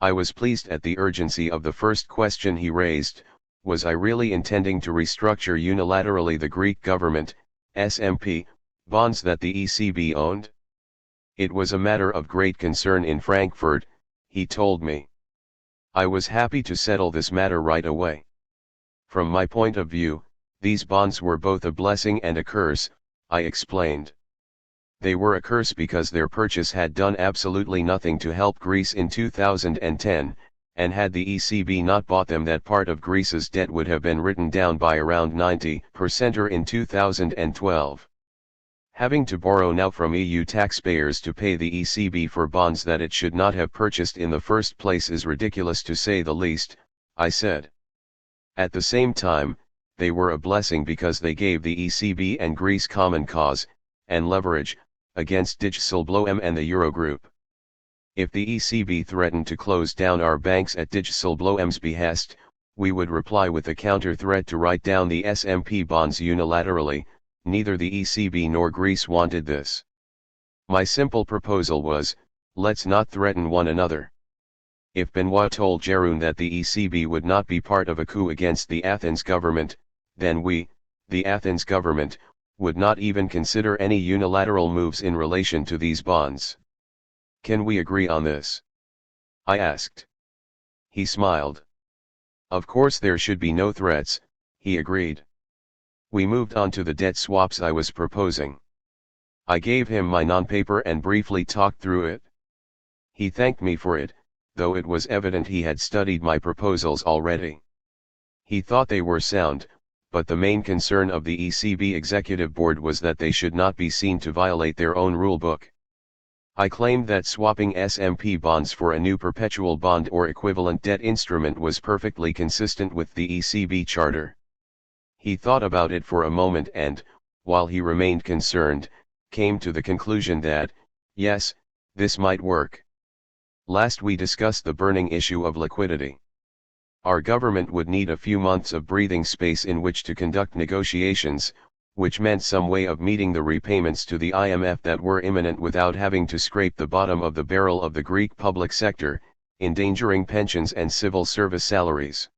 I was pleased at the urgency of the first question he raised: was I really intending to restructure unilaterally the Greek government, SMP, bonds that the ECB owned? It was a matter of great concern in Frankfurt, he told me. I was happy to settle this matter right away. From my point of view, these bonds were both a blessing and a curse, I explained. They were a curse because their purchase had done absolutely nothing to help Greece in 2010, and had the ECB not bought them, that part of Greece's debt would have been written down by around 90% in 2012. Having to borrow now from EU taxpayers to pay the ECB for bonds that it should not have purchased in the first place is ridiculous to say the least, I said. At the same time, they were a blessing because they gave the ECB and Greece common cause, and leverage, against Dijsselbloem and the Eurogroup. If the ECB threatened to close down our banks at Dijsselbloem's behest, we would reply with a counter-threat to write down the SMP bonds unilaterally. Neither the ECB nor Greece wanted this. My simple proposal was, let's not threaten one another. If Benoît told Jeroen that the ECB would not be part of a coup against the Athens government, then we, the Athens government, would not even consider any unilateral moves in relation to these bonds. Can we agree on this? I asked. He smiled. Of course there should be no threats, he agreed. We moved on to the debt swaps I was proposing. I gave him my non-paper and briefly talked through it. He thanked me for it, though it was evident he had studied my proposals already. He thought they were sound, but the main concern of the ECB executive board was that they should not be seen to violate their own rulebook. I claimed that swapping SMP bonds for a new perpetual bond or equivalent debt instrument was perfectly consistent with the ECB charter. He thought about it for a moment and, while he remained concerned, came to the conclusion that, yes, this might work. Last we discussed the burning issue of liquidity. Our government would need a few months of breathing space in which to conduct negotiations, which meant some way of meeting the repayments to the IMF that were imminent without having to scrape the bottom of the barrel of the Greek public sector, endangering pensions and civil service salaries.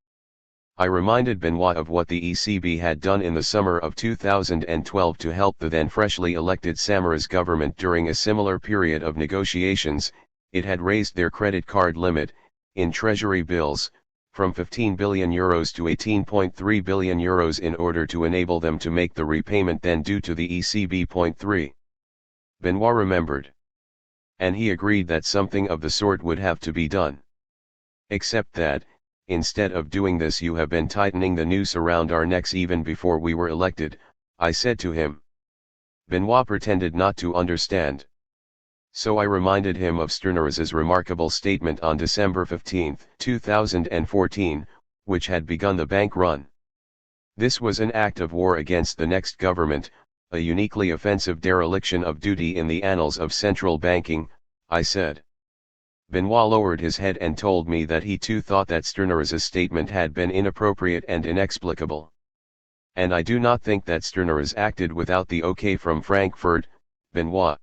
I reminded Benoît of what the ECB had done in the summer of 2012 to help the then freshly elected Samaras government during a similar period of negotiations. It had raised their credit card limit, in treasury bills, from €15 billion to €18.3 billion in order to enable them to make the repayment then due to the ECB. 3. Benoît remembered. And he agreed that something of the sort would have to be done. Except that, instead of doing this, you have been tightening the noose around our necks even before we were elected, I said to him. Benoît pretended not to understand. So I reminded him of Stirner's remarkable statement on December 15, 2014, which had begun the bank run. This was an act of war against the next government, a uniquely offensive dereliction of duty in the annals of central banking, I said. Benoit lowered his head and told me that he too thought that Stirner's statement had been inappropriate and inexplicable. And I do not think that Stirner's acted without the okay from Frankfurt, Benoit.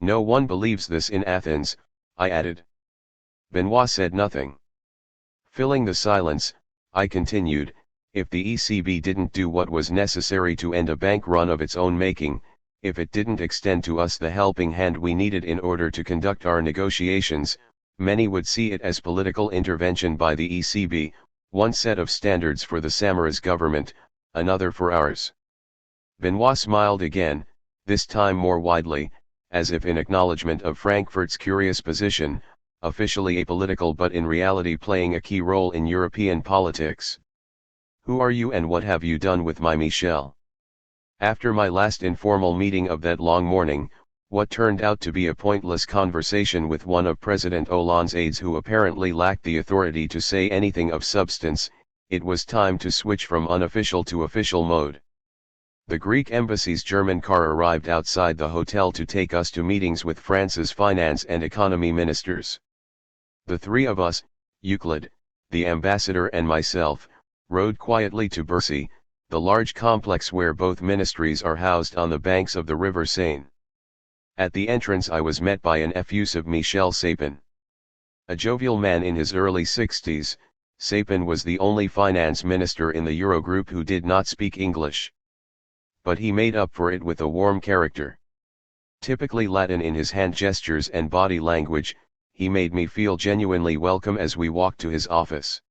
No one believes this in Athens, I added. Benoit said nothing. Filling the silence, I continued, if the ECB didn't do what was necessary to end a bank run of its own making, if it didn't extend to us the helping hand we needed in order to conduct our negotiations, many would see it as political intervention by the ECB, one set of standards for the Samaras government, another for ours. Benoit smiled again, this time more widely, as if in acknowledgement of Frankfurt's curious position, officially apolitical but in reality playing a key role in European politics. Who are you and what have you done with my Michel? After my last informal meeting of that long morning, what turned out to be a pointless conversation with one of President Hollande's aides who apparently lacked the authority to say anything of substance, it was time to switch from unofficial to official mode. The Greek embassy's German car arrived outside the hotel to take us to meetings with France's finance and economy ministers. The three of us, Euclid, the ambassador and myself, rode quietly to Bercy, the large complex where both ministries are housed on the banks of the river Seine. At the entrance I was met by an effusive Michel Sapin. A jovial man in his early 60s, Sapin was the only finance minister in the Eurogroup who did not speak English. But he made up for it with a warm character. Typically Latin in his hand gestures and body language, he made me feel genuinely welcome as we walked to his office.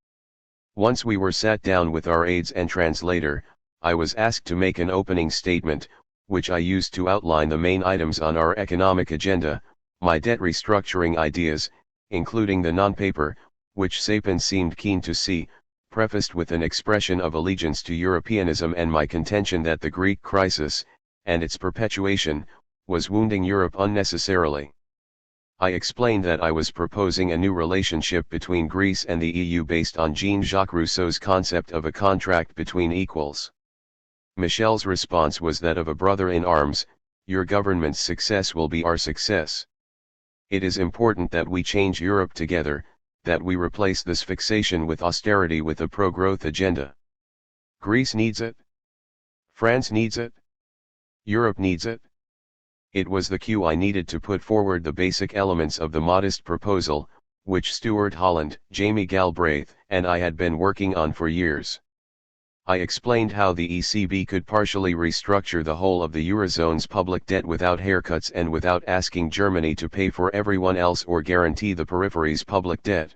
Once we were sat down with our aides and translator, I was asked to make an opening statement, which I used to outline the main items on our economic agenda, my debt restructuring ideas, including the non-paper, which Sapin seemed keen to see, prefaced with an expression of allegiance to Europeanism and my contention that the Greek crisis, and its perpetuation, was wounding Europe unnecessarily. I explained that I was proposing a new relationship between Greece and the EU based on Jean-Jacques Rousseau's concept of a contract between equals. Michel's response was that of a brother in arms, your government's success will be our success. It is important that we change Europe together, that we replace this fixation with austerity with a pro-growth agenda. Greece needs it. France needs it. Europe needs it. It was the cue I needed to put forward the basic elements of the modest proposal, which Stuart Holland, Jamie Galbraith, and I had been working on for years. I explained how the ECB could partially restructure the whole of the Eurozone's public debt without haircuts and without asking Germany to pay for everyone else or guarantee the periphery's public debt.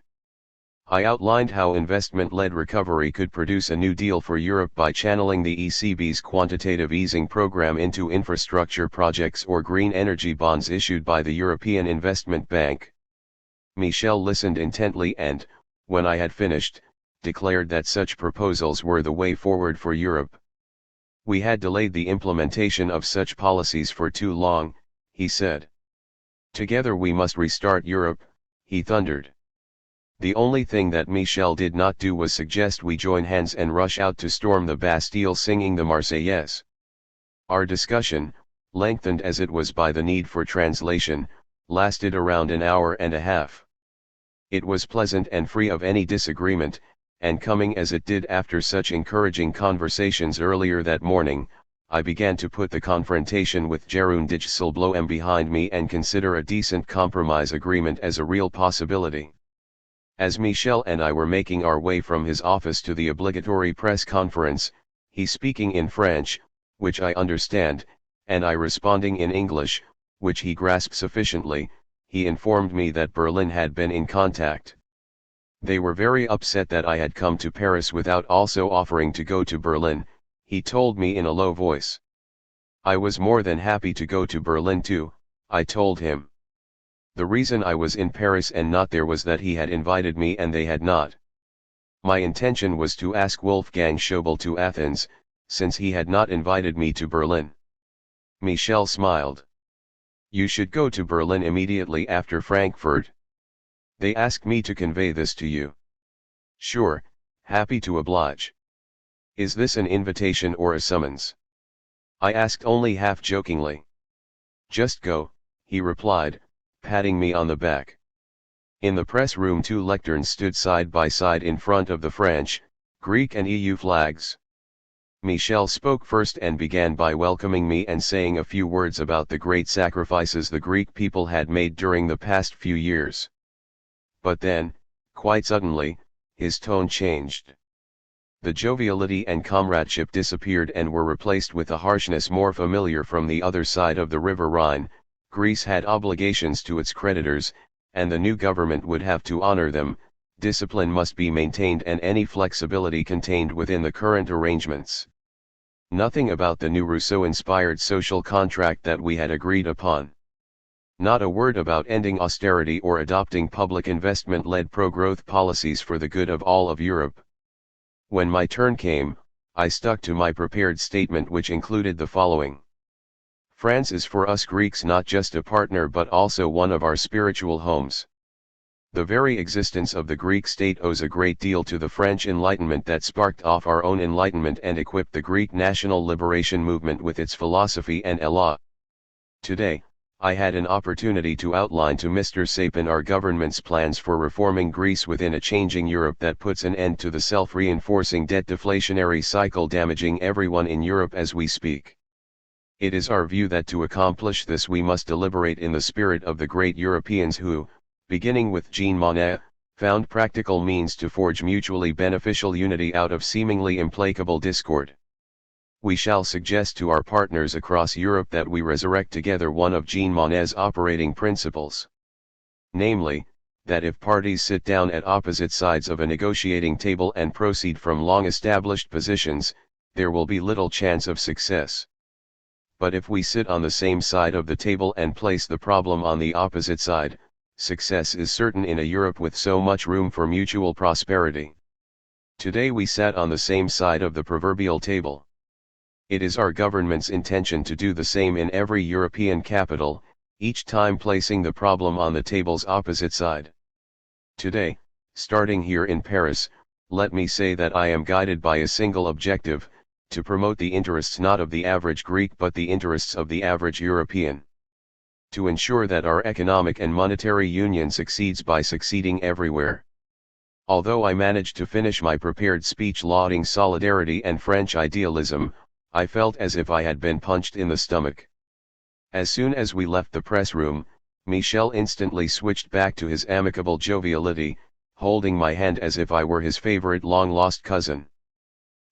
I outlined how investment-led recovery could produce a new deal for Europe by channeling the ECB's quantitative easing program into infrastructure projects or green energy bonds issued by the European Investment Bank. Michel listened intently and, when I had finished, declared that such proposals were the way forward for Europe. We had delayed the implementation of such policies for too long, he said. Together we must restart Europe, he thundered. The only thing that Michel did not do was suggest we join hands and rush out to storm the Bastille singing the Marseillaise. Our discussion, lengthened as it was by the need for translation, lasted around an hour and a half. It was pleasant and free of any disagreement, and coming as it did after such encouraging conversations earlier that morning, I began to put the confrontation with Jeroen Dijsselbloem behind me and consider a decent compromise agreement as a real possibility. As Michel and I were making our way from his office to the obligatory press conference, he speaking in French, which I understand, and I responding in English, which he grasped sufficiently, he informed me that Berlin had been in contact. They were very upset that I had come to Paris without also offering to go to Berlin, he told me in a low voice. I was more than happy to go to Berlin too, I told him. The reason I was in Paris and not there was that he had invited me and they had not. My intention was to ask Wolfgang Schäuble to Athens, since he had not invited me to Berlin. Michel smiled. You should go to Berlin immediately after Frankfurt. They asked me to convey this to you. Sure, happy to oblige. Is this an invitation or a summons? I asked only half jokingly. Just go, he replied, patting me on the back. In the press room 2 lecterns stood side by side in front of the French, Greek and EU flags. Michel spoke first and began by welcoming me and saying a few words about the great sacrifices the Greek people had made during the past few years. But then, quite suddenly, his tone changed. The joviality and comradeship disappeared and were replaced with a harshness more familiar from the other side of the river Rhine. Greece had obligations to its creditors, and the new government would have to honor them. Discipline must be maintained and any flexibility contained within the current arrangements. Nothing about the new Rousseau-inspired social contract that we had agreed upon. Not a word about ending austerity or adopting public investment-led pro-growth policies for the good of all of Europe. When my turn came, I stuck to my prepared statement, which included the following. France is for us Greeks not just a partner but also one of our spiritual homes. The very existence of the Greek state owes a great deal to the French Enlightenment that sparked off our own Enlightenment and equipped the Greek national liberation movement with its philosophy and elan. Today, I had an opportunity to outline to Mr. Sapin our government's plans for reforming Greece within a changing Europe that puts an end to the self-reinforcing debt deflationary cycle damaging everyone in Europe as we speak. It is our view that to accomplish this we must deliberate in the spirit of the great Europeans who, beginning with Jean Monnet, found practical means to forge mutually beneficial unity out of seemingly implacable discord. We shall suggest to our partners across Europe that we resurrect together one of Jean Monnet's operating principles. Namely, that if parties sit down at opposite sides of a negotiating table and proceed from long-established positions, there will be little chance of success. But if we sit on the same side of the table and place the problem on the opposite side, success is certain in a Europe with so much room for mutual prosperity. Today we sat on the same side of the proverbial table. It is our government's intention to do the same in every European capital, each time placing the problem on the table's opposite side. Today, starting here in Paris, let me say that I am guided by a single objective, to promote the interests not of the average Greek but the interests of the average European. To ensure that our economic and monetary union succeeds by succeeding everywhere. Although I managed to finish my prepared speech lauding solidarity and French idealism, I felt as if I had been punched in the stomach. As soon as we left the press room, Michel instantly switched back to his amicable joviality, holding my hand as if I were his favorite long-lost cousin.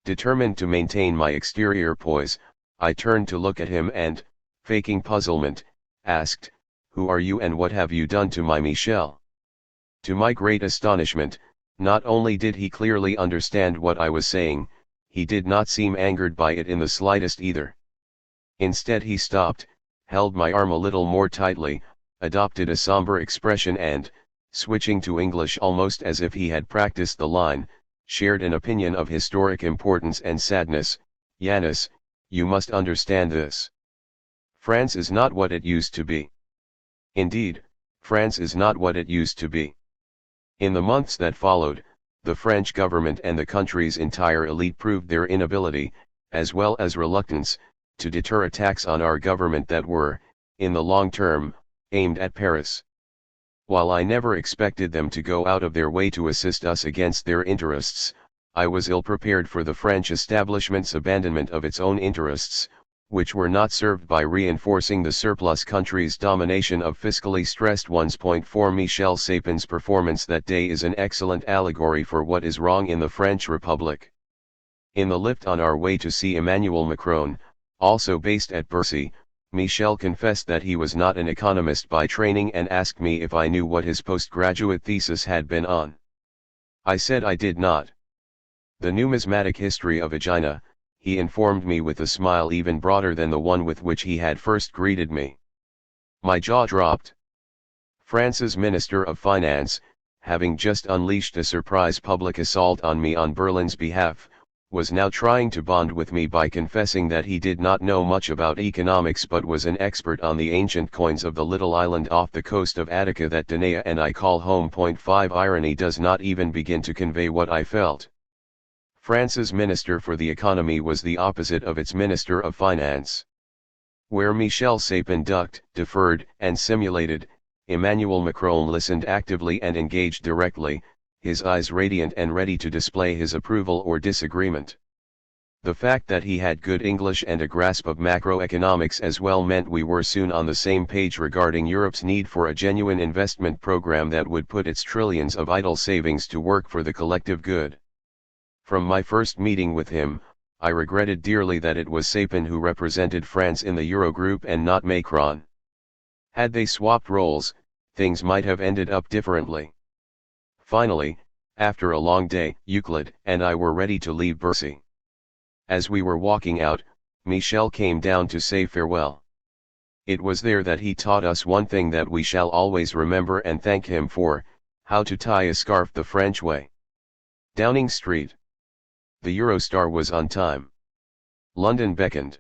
Determined to maintain my exterior poise, I turned to look at him and, faking puzzlement, asked, "Who are you and what have you done to my Michel?" To my great astonishment, not only did he clearly understand what I was saying, he did not seem angered by it in the slightest either. Instead he stopped, held my arm a little more tightly, adopted a somber expression and, switching to English almost as if he had practiced the line, shared an opinion of historic importance and sadness. "Yanis, you must understand this. France is not what it used to be. Indeed, France is not what it used to be." In the months that followed, the French government and the country's entire elite proved their inability, as well as reluctance, to deter attacks on our government that were, in the long term, aimed at Paris. While I never expected them to go out of their way to assist us against their interests, I was ill-prepared for the French establishment's abandonment of its own interests, which were not served by reinforcing the surplus country's domination of fiscally stressed ones. 4 Michel Sapin's performance that day is an excellent allegory for what is wrong in the French Republic. In the lift on our way to see Emmanuel Macron, also based at Bercy, Michel confessed that he was not an economist by training and asked me if I knew what his postgraduate thesis had been on. I said I did not. "The numismatic history of Aegina," he informed me with a smile even broader than the one with which he had first greeted me. My jaw dropped. France's Minister of Finance, having just unleashed a surprise public assault on me on Berlin's behalf, was now trying to bond with me by confessing that he did not know much about economics but was an expert on the ancient coins of the little island off the coast of Attica that Danae and I call home. 5 Irony does not even begin to convey what I felt. France's Minister for the Economy was the opposite of its Minister of Finance. Where Michel Sapin ducked, deferred, and simulated, Emmanuel Macron listened actively and engaged directly, his eyes radiant and ready to display his approval or disagreement. The fact that he had good English and a grasp of macroeconomics as well meant we were soon on the same page regarding Europe's need for a genuine investment program that would put its trillions of idle savings to work for the collective good. From my first meeting with him, I regretted dearly that it was Sapin who represented France in the Eurogroup and not Macron. Had they swapped roles, things might have ended up differently. Finally, after a long day, Euclid and I were ready to leave Bercy. As we were walking out, Michel came down to say farewell. It was there that he taught us one thing that we shall always remember and thank him for: how to tie a scarf the French way. Downing Street. The Eurostar was on time. London beckoned.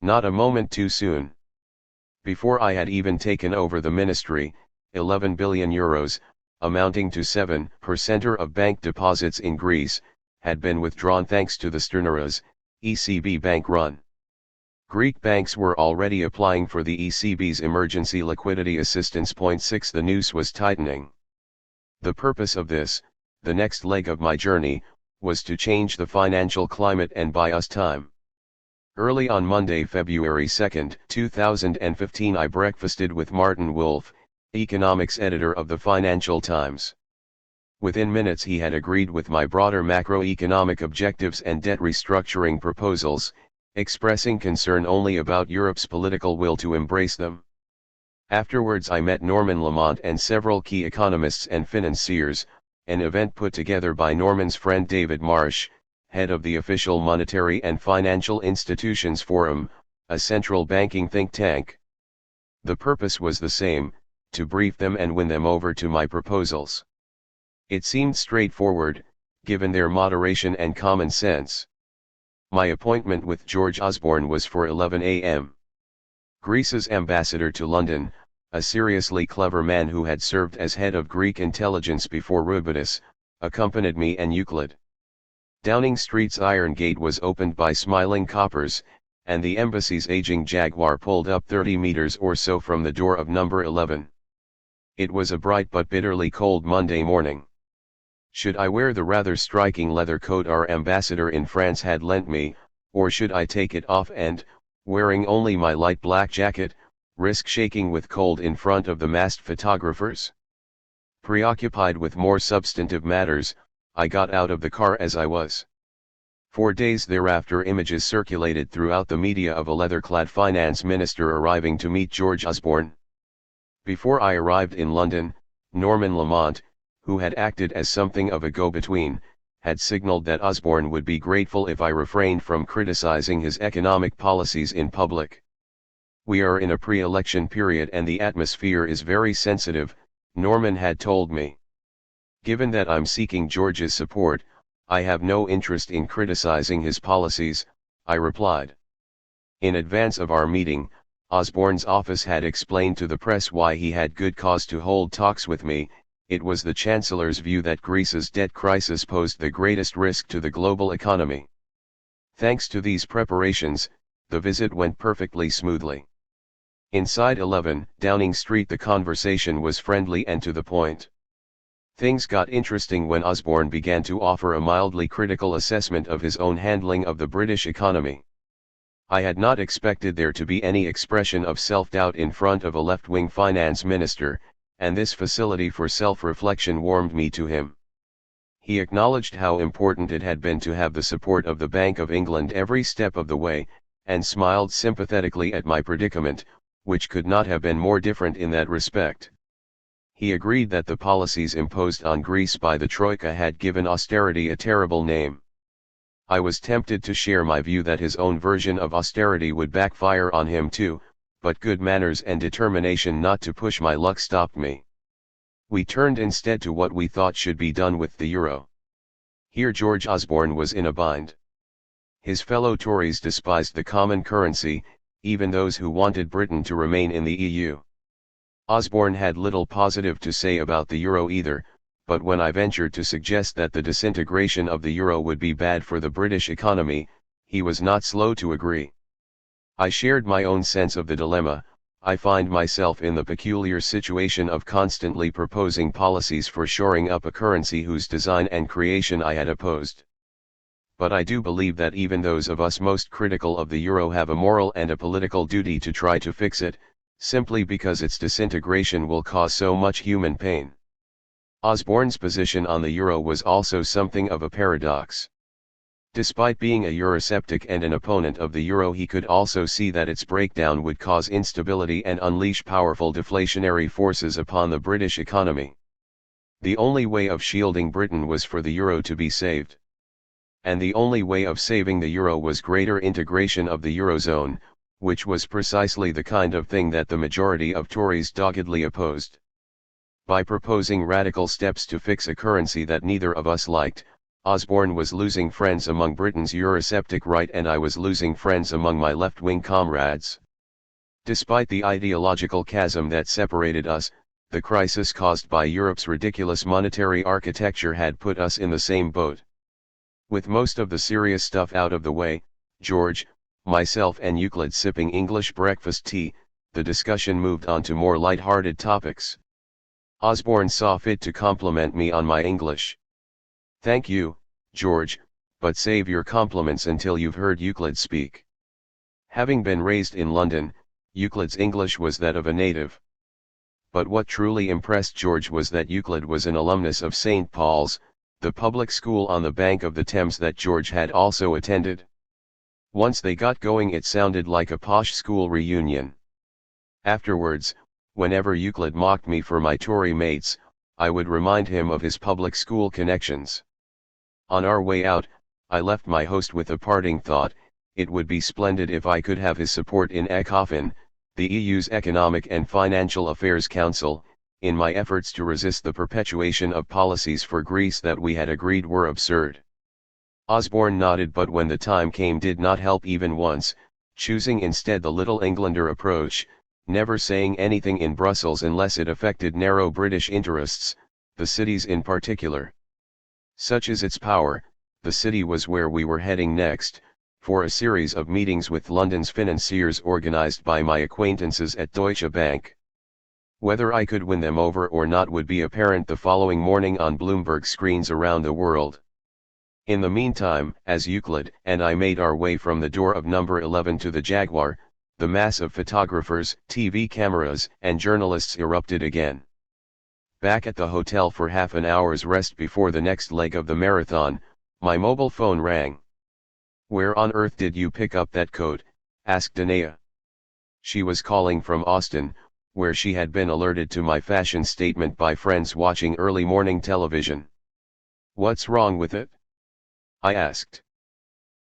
Not a moment too soon. Before I had even taken over the ministry, 11 billion euros, amounting to 7% of bank deposits in Greece, had been withdrawn thanks to the Sterneras, ECB bank run. Greek banks were already applying for the ECB's emergency liquidity assistance. 6 The noose was tightening. The purpose of this, the next leg of my journey, was to change the financial climate and buy us time. Early on Monday, February 2, 2015, I breakfasted with Martin Wolf, economics editor of the Financial Times. Within minutes he had agreed with my broader macroeconomic objectives and debt restructuring proposals, expressing concern only about Europe's political will to embrace them. Afterwards I met Norman Lamont and several key economists and financiers, an event put together by Norman's friend David Marsh, head of the official Monetary and Financial Institutions Forum, a central banking think tank. The purpose was the same: to brief them and win them over to my proposals. It seemed straightforward, given their moderation and common sense. My appointment with George Osborne was for 11 a.m. Greece's ambassador to London, a seriously clever man who had served as head of Greek intelligence before Rubitus, accompanied me and Euclid. Downing Street's iron gate was opened by smiling coppers, and the embassy's aging Jaguar pulled up 30 meters or so from the door of number 11. It was a bright but bitterly cold Monday morning. Should I wear the rather striking leather coat our ambassador in France had lent me, or should I take it off and, wearing only my light black jacket, risk shaking with cold in front of the masked photographers? Preoccupied with more substantive matters, I got out of the car as I was. 4 days thereafter images circulated throughout the media of a leather-clad finance minister arriving to meet George Osborne. Before I arrived in London, Norman Lamont, who had acted as something of a go-between, had signaled that Osborne would be grateful if I refrained from criticizing his economic policies in public. We are in a pre-election period and the atmosphere is very sensitive, Norman had told me. Given that I'm seeking George's support, I have no interest in criticizing his policies, I replied. In advance of our meeting, Osborne's office had explained to the press why he had good cause to hold talks with me. It was the Chancellor's view that Greece's debt crisis posed the greatest risk to the global economy. Thanks to these preparations, the visit went perfectly smoothly. Inside 11 Downing Street the conversation was friendly and to the point. Things got interesting when Osborne began to offer a mildly critical assessment of his own handling of the British economy. I had not expected there to be any expression of self-doubt in front of a left-wing finance minister, and this facility for self-reflection warmed me to him. He acknowledged how important it had been to have the support of the Bank of England every step of the way, and smiled sympathetically at my predicament, which could not have been more different in that respect. He agreed that the policies imposed on Greece by the Troika had given austerity a terrible name. I was tempted to share my view that his own version of austerity would backfire on him too, but good manners and determination not to push my luck stopped me. We turned instead to what we thought should be done with the euro. Here George Osborne was in a bind. His fellow Tories despised the common currency, even those who wanted Britain to remain in the EU. Osborne had little positive to say about the euro either, but when I ventured to suggest that the disintegration of the euro would be bad for the British economy, he was not slow to agree. I shared my own sense of the dilemma. I find myself in the peculiar situation of constantly proposing policies for shoring up a currency whose design and creation I had opposed. But I do believe that even those of us most critical of the euro have a moral and a political duty to try to fix it, simply because its disintegration will cause so much human pain. Osborne's position on the euro was also something of a paradox. Despite being a Eurosceptic and an opponent of the euro, he could also see that its breakdown would cause instability and unleash powerful deflationary forces upon the British economy. The only way of shielding Britain was for the euro to be saved. And the only way of saving the euro was greater integration of the eurozone, which was precisely the kind of thing that the majority of Tories doggedly opposed. By proposing radical steps to fix a currency that neither of us liked, Osborne was losing friends among Britain's Eurosceptic right and I was losing friends among my left-wing comrades. Despite the ideological chasm that separated us, the crisis caused by Europe's ridiculous monetary architecture had put us in the same boat. With most of the serious stuff out of the way, George, myself and Euclid sipping English breakfast tea, the discussion moved on to more light-hearted topics. Osborne saw fit to compliment me on my English. "Thank you, George, but save your compliments until you've heard Euclid speak." Having been raised in London, Euclid's English was that of a native. But what truly impressed George was that Euclid was an alumnus of St. Paul's, the public school on the bank of the Thames that George had also attended. Once they got going, it sounded like a posh school reunion. Afterwards, whenever Euclid mocked me for my Tory mates, I would remind him of his public school connections. On our way out, I left my host with a parting thought: it would be splendid if I could have his support in ECOFIN, the EU's Economic and Financial Affairs Council, in my efforts to resist the perpetuation of policies for Greece that we had agreed were absurd. Osborne nodded, but when the time came did not help even once, choosing instead the Little Englander approach, never saying anything in Brussels unless it affected narrow British interests, the city's in particular. Such is its power. The city was where we were heading next, for a series of meetings with London's financiers organized by my acquaintances at Deutsche Bank. Whether I could win them over or not would be apparent the following morning on Bloomberg screens around the world. In the meantime, as Euclid and I made our way from the door of number 11 to the Jaguar, the mass of photographers, TV cameras, and journalists erupted again. Back at the hotel for half an hour's rest before the next leg of the marathon, my mobile phone rang. "Where on earth did you pick up that coat?" asked Danae. She was calling from Austin, where she had been alerted to my fashion statement by friends watching early morning television. "What's wrong with it?" I asked.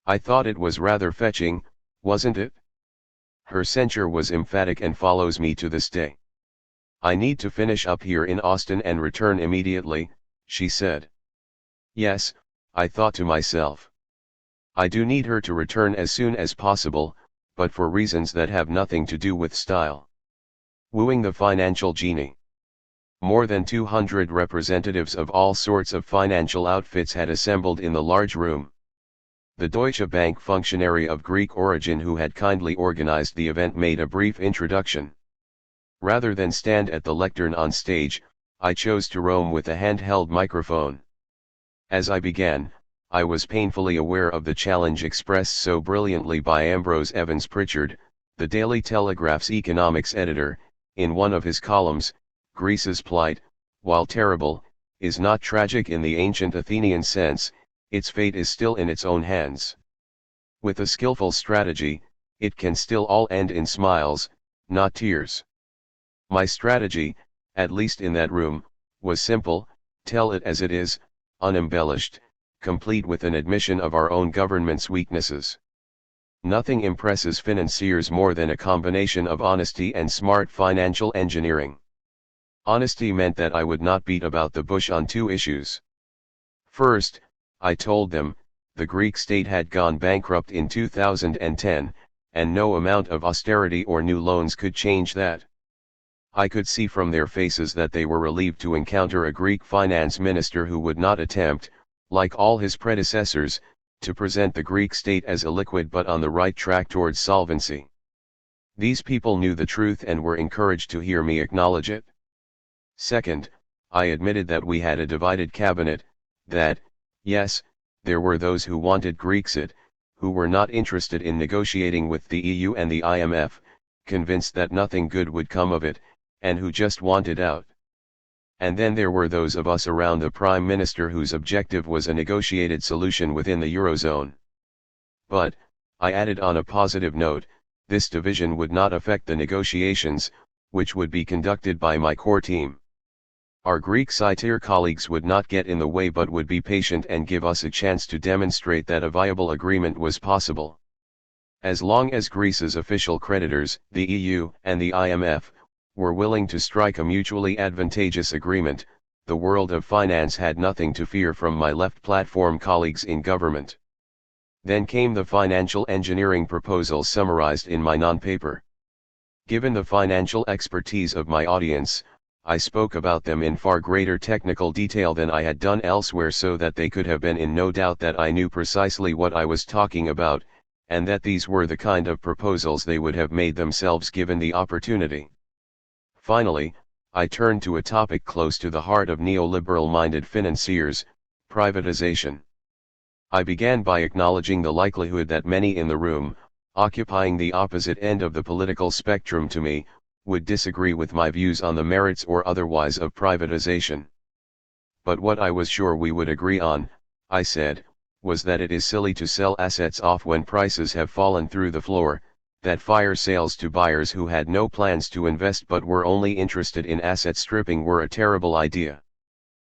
"I thought it was rather fetching, wasn't it?" Her censure was emphatic and follows me to this day. "I need to finish up here in Austin and return immediately," she said. Yes, I thought to myself. I do need her to return as soon as possible, but for reasons that have nothing to do with style. Wooing the financial genie. More than 200 representatives of all sorts of financial outfits had assembled in the large room. The Deutsche Bank functionary of Greek origin who had kindly organized the event made a brief introduction. Rather than stand at the lectern on stage, I chose to roam with a handheld microphone. As I began, I was painfully aware of the challenge expressed so brilliantly by Ambrose Evans Pritchard, the Daily Telegraph's economics editor, in one of his columns. Greece's plight, while terrible, is not tragic in the ancient Athenian sense. Its fate is still in its own hands. With a skillful strategy, it can still all end in smiles, not tears. My strategy, at least in that room, was simple: tell it as it is, unembellished, complete with an admission of our own government's weaknesses. Nothing impresses financiers more than a combination of honesty and smart financial engineering. Honesty meant that I would not beat about the bush on two issues. First, I told them, the Greek state had gone bankrupt in 2010, and no amount of austerity or new loans could change that. I could see from their faces that they were relieved to encounter a Greek finance minister who would not attempt, like all his predecessors, to present the Greek state as illiquid but on the right track towards solvency. These people knew the truth and were encouraged to hear me acknowledge it. Second, I admitted that we had a divided cabinet, that, yes, there were those who wanted Grexit, who were not interested in negotiating with the EU and the IMF, convinced that nothing good would come of it, and who just wanted out. And then there were those of us around the Prime Minister whose objective was a negotiated solution within the Eurozone. But, I added on a positive note, this division would not affect the negotiations, which would be conducted by my core team. Our Greek CITIR colleagues would not get in the way but would be patient and give us a chance to demonstrate that a viable agreement was possible. As long as Greece's official creditors, the EU and the IMF, were willing to strike a mutually advantageous agreement, the world of finance had nothing to fear from my left platform colleagues in government. Then came the financial engineering proposals summarized in my non-paper. Given the financial expertise of my audience, I spoke about them in far greater technical detail than I had done elsewhere so that they could have been in no doubt that I knew precisely what I was talking about, and that these were the kind of proposals they would have made themselves given the opportunity. Finally, I turned to a topic close to the heart of neoliberal-minded financiers, privatization. I began by acknowledging the likelihood that many in the room, occupying the opposite end of the political spectrum to me, would disagree with my views on the merits or otherwise of privatization. But what I was sure we would agree on, I said, was that it is silly to sell assets off when prices have fallen through the floor, that fire sales to buyers who had no plans to invest but were only interested in asset stripping were a terrible idea.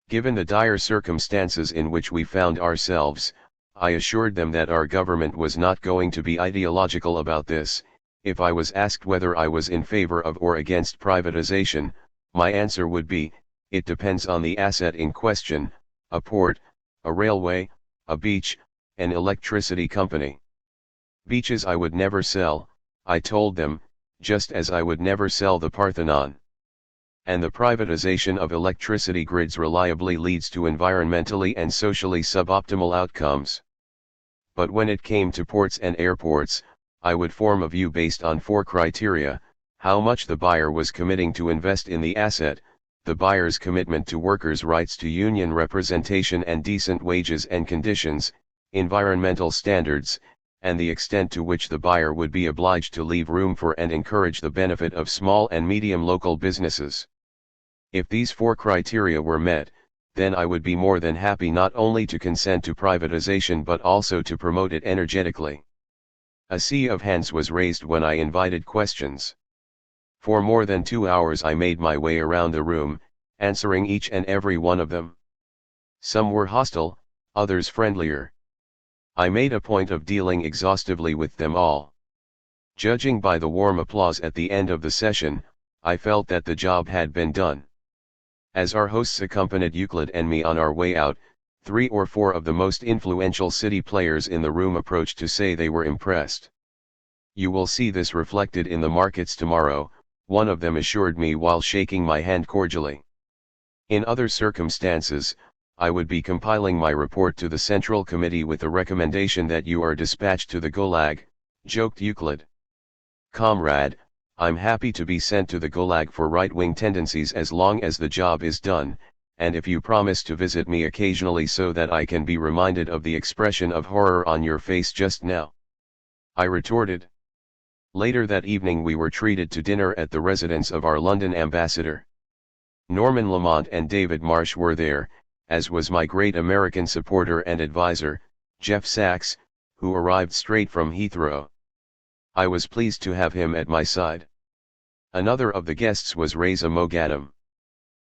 Given the dire circumstances in which we found ourselves, I assured them that our government was not going to be ideological about this. If I was asked whether I was in favor of or against privatization, my answer would be, it depends on the asset in question, a port, a railway, a beach, an electricity company. Beaches I would never sell, I told them, just as I would never sell the Parthenon. And the privatization of electricity grids reliably leads to environmentally and socially suboptimal outcomes. But when it came to ports and airports, I would form a view based on 4 criteria: how much the buyer was committing to invest in the asset, the buyer's commitment to workers' rights to union representation and decent wages and conditions, environmental standards, and the extent to which the buyer would be obliged to leave room for and encourage the benefit of small and medium local businesses. If these 4 criteria were met, then I would be more than happy not only to consent to privatization but also to promote it energetically. A sea of hands was raised when I invited questions. For more than 2 hours I made my way around the room, answering each and every one of them. Some were hostile, others friendlier. I made a point of dealing exhaustively with them all. Judging by the warm applause at the end of the session, I felt that the job had been done. As our hosts accompanied Euclid and me on our way out, 3 or 4 of the most influential city players in the room approached to say they were impressed. "You will see this reflected in the markets tomorrow," one of them assured me while shaking my hand cordially. In other circumstances, I would be compiling my report to the Central Committee with the recommendation that you are dispatched to the Gulag, joked Euclid. "Comrade, I'm happy to be sent to the Gulag for right-wing tendencies as long as the job is done, and if you promise to visit me occasionally so that I can be reminded of the expression of horror on your face just now," I retorted. Later that evening we were treated to dinner at the residence of our London ambassador. Norman Lamont and David Marsh were there, as was my great American supporter and advisor, Jeff Sachs, who arrived straight from Heathrow. I was pleased to have him at my side. Another of the guests was Reza Moghadam.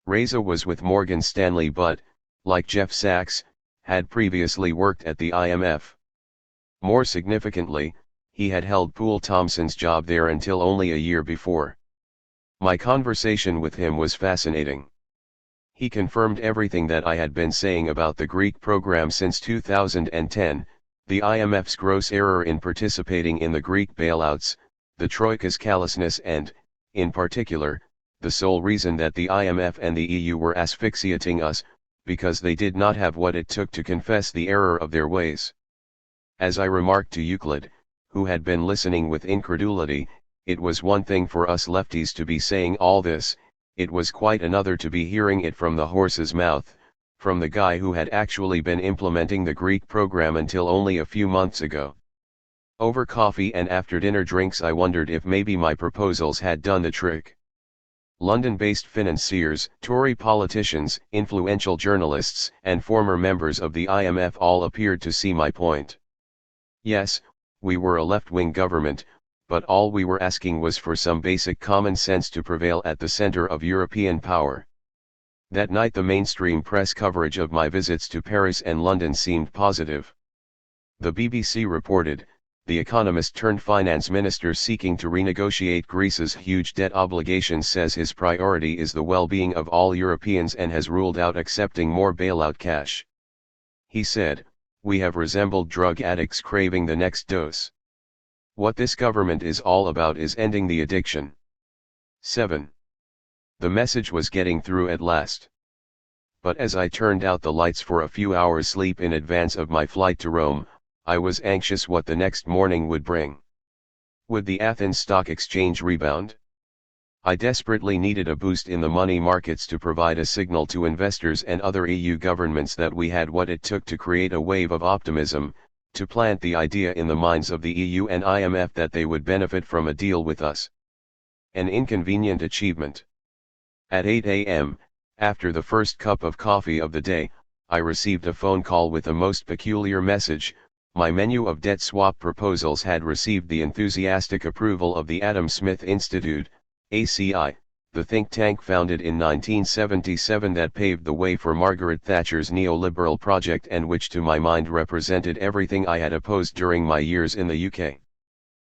Reza was with Morgan Stanley but, like Jeff Sachs, had previously worked at the IMF. More significantly, he had held Poole Thompson's job there until only a year before. My conversation with him was fascinating. He confirmed everything that I had been saying about the Greek program since 2010, the IMF's gross error in participating in the Greek bailouts, the Troika's callousness and, in particular, the sole reason that the IMF and the EU were asphyxiating us, because they did not have what it took to confess the error of their ways. As I remarked to Euclid, who had been listening with incredulity, it was one thing for us lefties to be saying all this, it was quite another to be hearing it from the horse's mouth, from the guy who had actually been implementing the Greek program until only a few months ago. Over coffee and after dinner drinks I wondered if maybe my proposals had done the trick. London-based financiers, Tory politicians, influential journalists, and former members of the IMF all appeared to see my point. Yes, we were a left-wing government, but all we were asking was for some basic common sense to prevail at the center of European power. That night the mainstream press coverage of my visits to Paris and London seemed positive. The BBC reported, the economist-turned-finance minister seeking to renegotiate Greece's huge debt obligations says his priority is the well-being of all Europeans and has ruled out accepting more bailout cash. He said, "We have resembled drug addicts craving the next dose. What this government is all about is ending the addiction." 7. The message was getting through at last. But as I turned out the lights for a few hours sleep in advance of my flight to Rome, I was anxious what the next morning would bring. Would the Athens Stock Exchange rebound? I desperately needed a boost in the money markets to provide a signal to investors and other EU governments that we had what it took to create a wave of optimism, to plant the idea in the minds of the EU and IMF that they would benefit from a deal with us. An inconvenient achievement. At 8 a.m., after the first cup of coffee of the day, I received a phone call with a most peculiar message. My menu of debt swap proposals had received the enthusiastic approval of the Adam Smith Institute, ACI, the think tank founded in 1977 that paved the way for Margaret Thatcher's neoliberal project and which to my mind represented everything I had opposed during my years in the UK.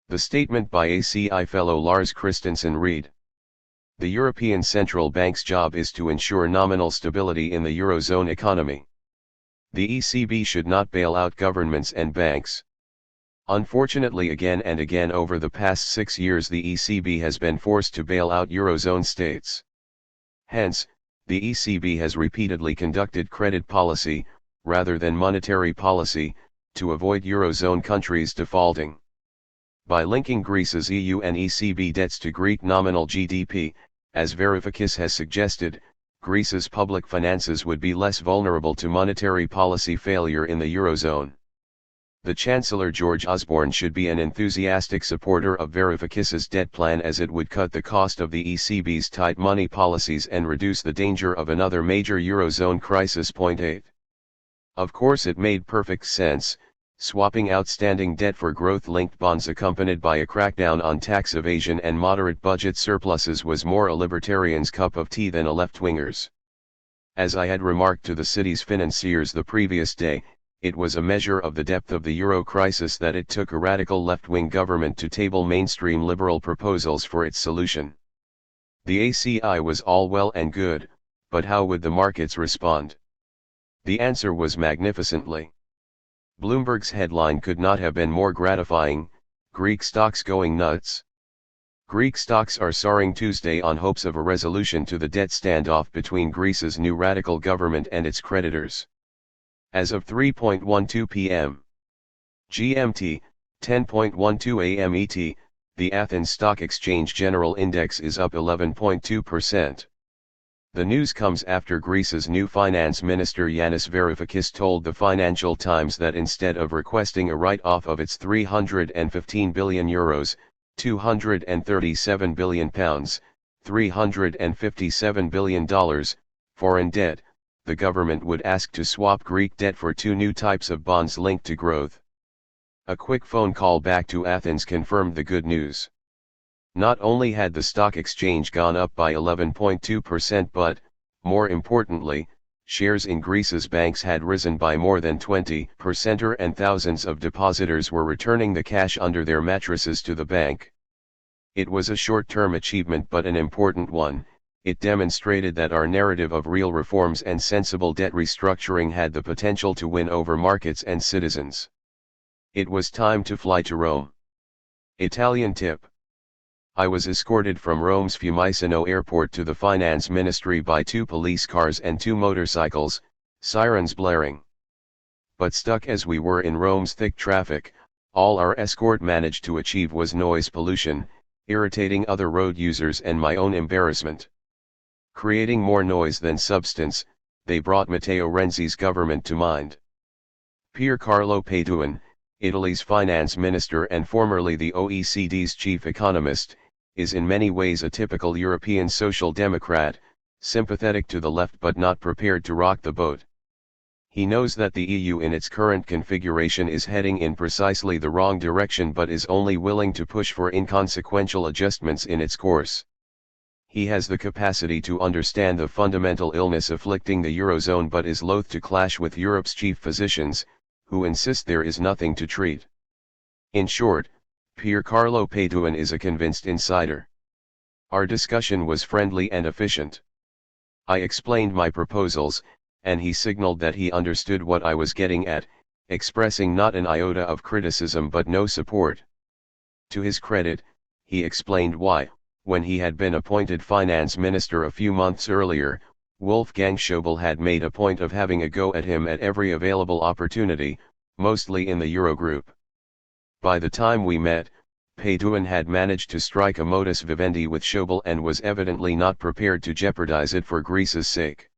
The statement by ACI fellow Lars Christensen read: "The European Central Bank's job is to ensure nominal stability in the Eurozone economy. The ECB should not bail out governments and banks. Unfortunately, again and again over the past 6 years the ECB has been forced to bail out Eurozone states. Hence, the ECB has repeatedly conducted credit policy, rather than monetary policy, to avoid Eurozone countries defaulting. By linking Greece's EU and ECB debts to Greek nominal GDP, as Varoufakis has suggested, Greece's public finances would be less vulnerable to monetary policy failure in the Eurozone. The Chancellor George Osborne should be an enthusiastic supporter of Varoufakis's debt plan as it would cut the cost of the ECB's tight money policies and reduce the danger of another major Eurozone crisis. 8. Of course it made perfect sense, swapping outstanding debt for growth-linked bonds accompanied by a crackdown on tax evasion and moderate budget surpluses was more a libertarian's cup of tea than a left-winger's. As I had remarked to the city's financiers the previous day, it was a measure of the depth of the euro crisis that it took a radical left-wing government to table mainstream liberal proposals for its solution. The ACI was all well and good, but how would the markets respond? The answer was magnificently. Bloomberg's headline could not have been more gratifying: Greek stocks going nuts. Greek stocks are soaring Tuesday on hopes of a resolution to the debt standoff between Greece's new radical government and its creditors. As of 3:12 p.m. GMT, 10:12 a.m. ET, the Athens Stock Exchange General Index is up 11.2%. The news comes after Greece's new finance minister Yanis Varoufakis told the Financial Times that instead of requesting a write-off of its €315 billion, £237 billion, $357 billion, foreign debt, the government would ask to swap Greek debt for 2 new types of bonds linked to growth. A quick phone call back to Athens confirmed the good news. Not only had the stock exchange gone up by 11.2% but, more importantly, shares in Greece's banks had risen by more than 20% and thousands of depositors were returning the cash under their mattresses to the bank. It was a short-term achievement but an important one. it demonstrated that our narrative of real reforms and sensible debt restructuring had the potential to win over markets and citizens. It was time to fly to Rome. Italian tip. I was escorted from Rome's Fiumicino airport to the finance ministry by 2 police cars and 2 motorcycles, sirens blaring. But stuck as we were in Rome's thick traffic, all our escort managed to achieve was noise pollution, irritating other road users and my own embarrassment. Creating more noise than substance, they brought Matteo Renzi's government to mind. Pier Carlo Padoan, Italy's finance minister and formerly the OECD's chief economist, is in many ways a typical European social democrat, sympathetic to the left but not prepared to rock the boat. He knows that the EU in its current configuration is heading in precisely the wrong direction but is only willing to push for inconsequential adjustments in its course. He has the capacity to understand the fundamental illness afflicting the Eurozone but is loath to clash with Europe's chief physicians, who insist there is nothing to treat. In short, Pier Carlo Padoan is a convinced insider. Our discussion was friendly and efficient. I explained my proposals, and he signaled that he understood what I was getting at, expressing not an iota of criticism but no support. To his credit, he explained why, when he had been appointed finance minister a few months earlier, Wolfgang Schäuble had made a point of having a go at him at every available opportunity, mostly in the Eurogroup. By the time we met, Padoan had managed to strike a modus vivendi with Schäuble and was evidently not prepared to jeopardize it for Greece's sake.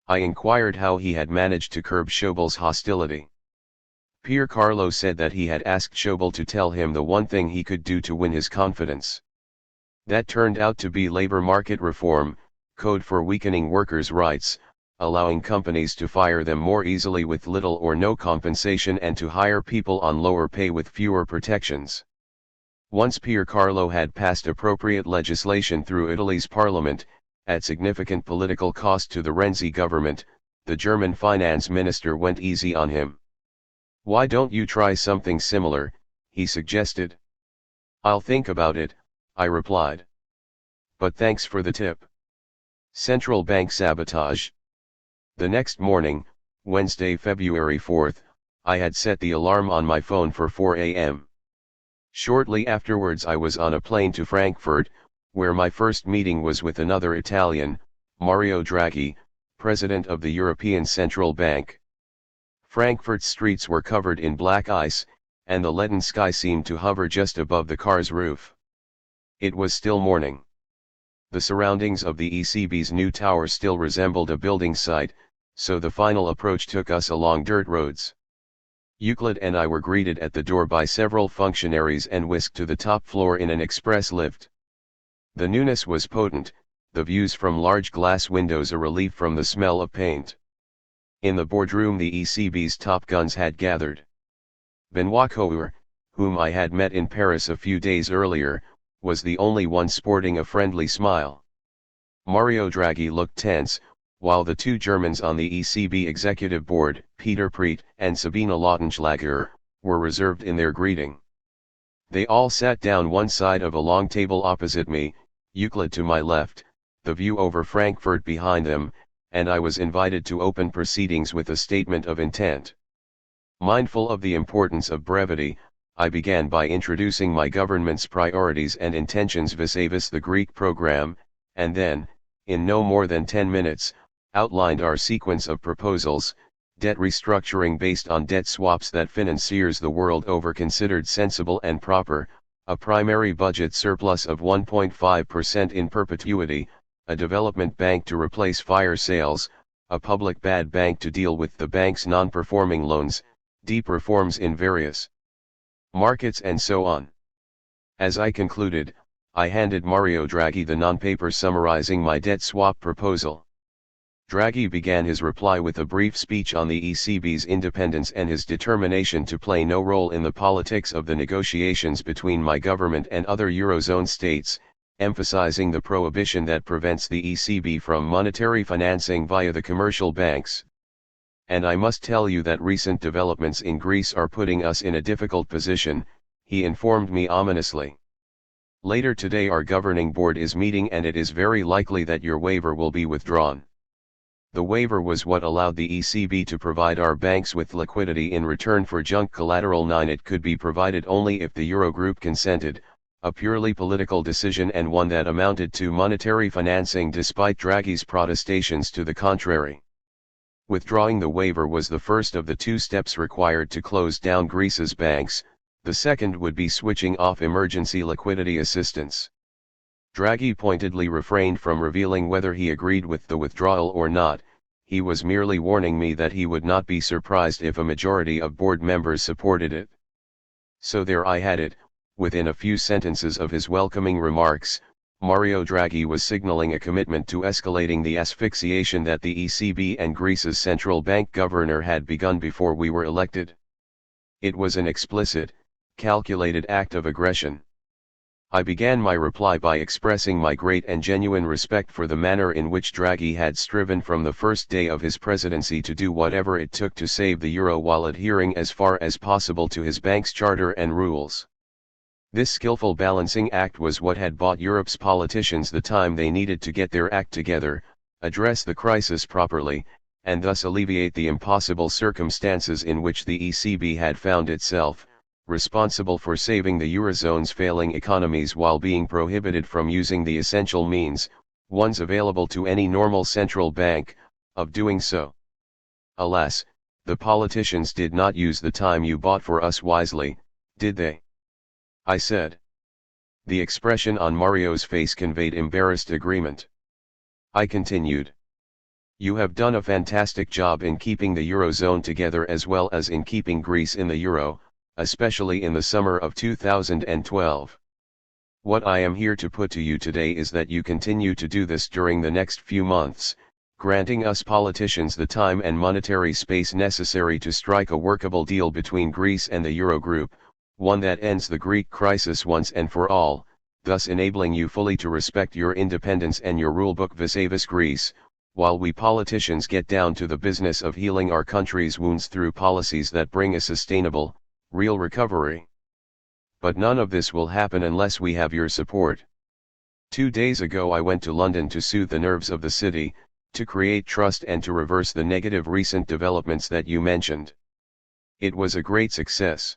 I inquired how he had managed to curb Schäuble's hostility. Pier Carlo said that he had asked Schäuble to tell him the one thing he could do to win his confidence. That turned out to be labor market reform, code for weakening workers' rights, allowing companies to fire them more easily with little or no compensation and to hire people on lower pay with fewer protections. Once Pier Carlo had passed appropriate legislation through Italy's parliament, at significant political cost to the Renzi government, the German finance minister went easy on him. "Why don't you try something similar?" he suggested. "I'll think about it," I replied. "But thanks for the tip." Central bank sabotage. The next morning, Wednesday, February 4th, I had set the alarm on my phone for 4 a.m. Shortly afterwards I was on a plane to Frankfurt, where my first meeting was with another Italian, Mario Draghi, president of the European Central Bank. Frankfurt's streets were covered in black ice, and the leaden sky seemed to hover just above the car's roof. It was still morning. The surroundings of the ECB's new tower still resembled a building site, so the final approach took us along dirt roads. Euclid and I were greeted at the door by several functionaries and whisked to the top floor in an express lift. The newness was potent, the views from large glass windows a relief from the smell of paint. In the boardroom the ECB's top guns had gathered. Benoît Cœur, whom I had met in Paris a few days earlier, was the only one sporting a friendly smile. Mario Draghi looked tense, while the 2 Germans on the ECB executive board, Peter Preet and Sabine Lautenschlager, were reserved in their greeting. They all sat down one side of a long table opposite me, Euclid to my left, the view over Frankfurt behind them, and I was invited to open proceedings with a statement of intent. Mindful of the importance of brevity, I began by introducing my government's priorities and intentions vis-à-vis the Greek program, and then, in no more than 10 minutes, outlined our sequence of proposals: debt restructuring based on debt swaps that financiers the world over considered sensible and proper, a primary budget surplus of 1.5% in perpetuity, a development bank to replace fire sales, a public bad bank to deal with the bank's non-performing loans, deep reforms in various markets and so on. As I concluded, I handed Mario Draghi the non-paper summarizing my debt swap proposal. Draghi began his reply with a brief speech on the ECB's independence and his determination to play no role in the politics of the negotiations between my government and other Eurozone states, emphasizing the prohibition that prevents the ECB from monetary financing via the commercial banks. "And I must tell you that recent developments in Greece are putting us in a difficult position," he informed me ominously. Later today our governing board is meeting and it is very likely that your waiver will be withdrawn. The waiver was what allowed the ECB to provide our banks with liquidity in return for junk collateral. 9. It could be provided only if the Eurogroup consented, a purely political decision and one that amounted to monetary financing despite Draghi's protestations to the contrary. Withdrawing the waiver was the first of the two steps required to close down Greece's banks. The second would be switching off emergency liquidity assistance. Draghi pointedly refrained from revealing whether he agreed with the withdrawal or not. He was merely warning me that he would not be surprised if a majority of board members supported it. So there I had it. Within a few sentences of his welcoming remarks, Mario Draghi was signaling a commitment to escalating the asphyxiation that the ECB and Greece's central bank governor had begun before we were elected. It was an explicit, calculated act of aggression. I began my reply by expressing my great and genuine respect for the manner in which Draghi had striven from the first day of his presidency to do whatever it took to save the euro while adhering as far as possible to his bank's charter and rules. This skillful balancing act was what had bought Europe's politicians the time they needed to get their act together, address the crisis properly, and thus alleviate the impossible circumstances in which the ECB had found itself, responsible for saving the Eurozone's failing economies while being prohibited from using the essential means, ones available to any normal central bank, of doing so. Alas, the politicians did not use the time you bought for us wisely, did they? I said. The expression on Mario's face conveyed embarrassed agreement. I continued. You have done a fantastic job in keeping the Eurozone together as well as in keeping Greece in the euro, especially in the summer of 2012. What I am here to put to you today is that you continue to do this during the next few months, granting us politicians the time and monetary space necessary to strike a workable deal between Greece and the Eurogroup, one that ends the Greek crisis once and for all, thus enabling you fully to respect your independence and your rulebook vis-a-vis Greece, while we politicians get down to the business of healing our country's wounds through policies that bring a sustainable, real recovery. But none of this will happen unless we have your support. 2 days ago I went to London to soothe the nerves of the city, to create trust and to reverse the negative recent developments that you mentioned. It was a great success.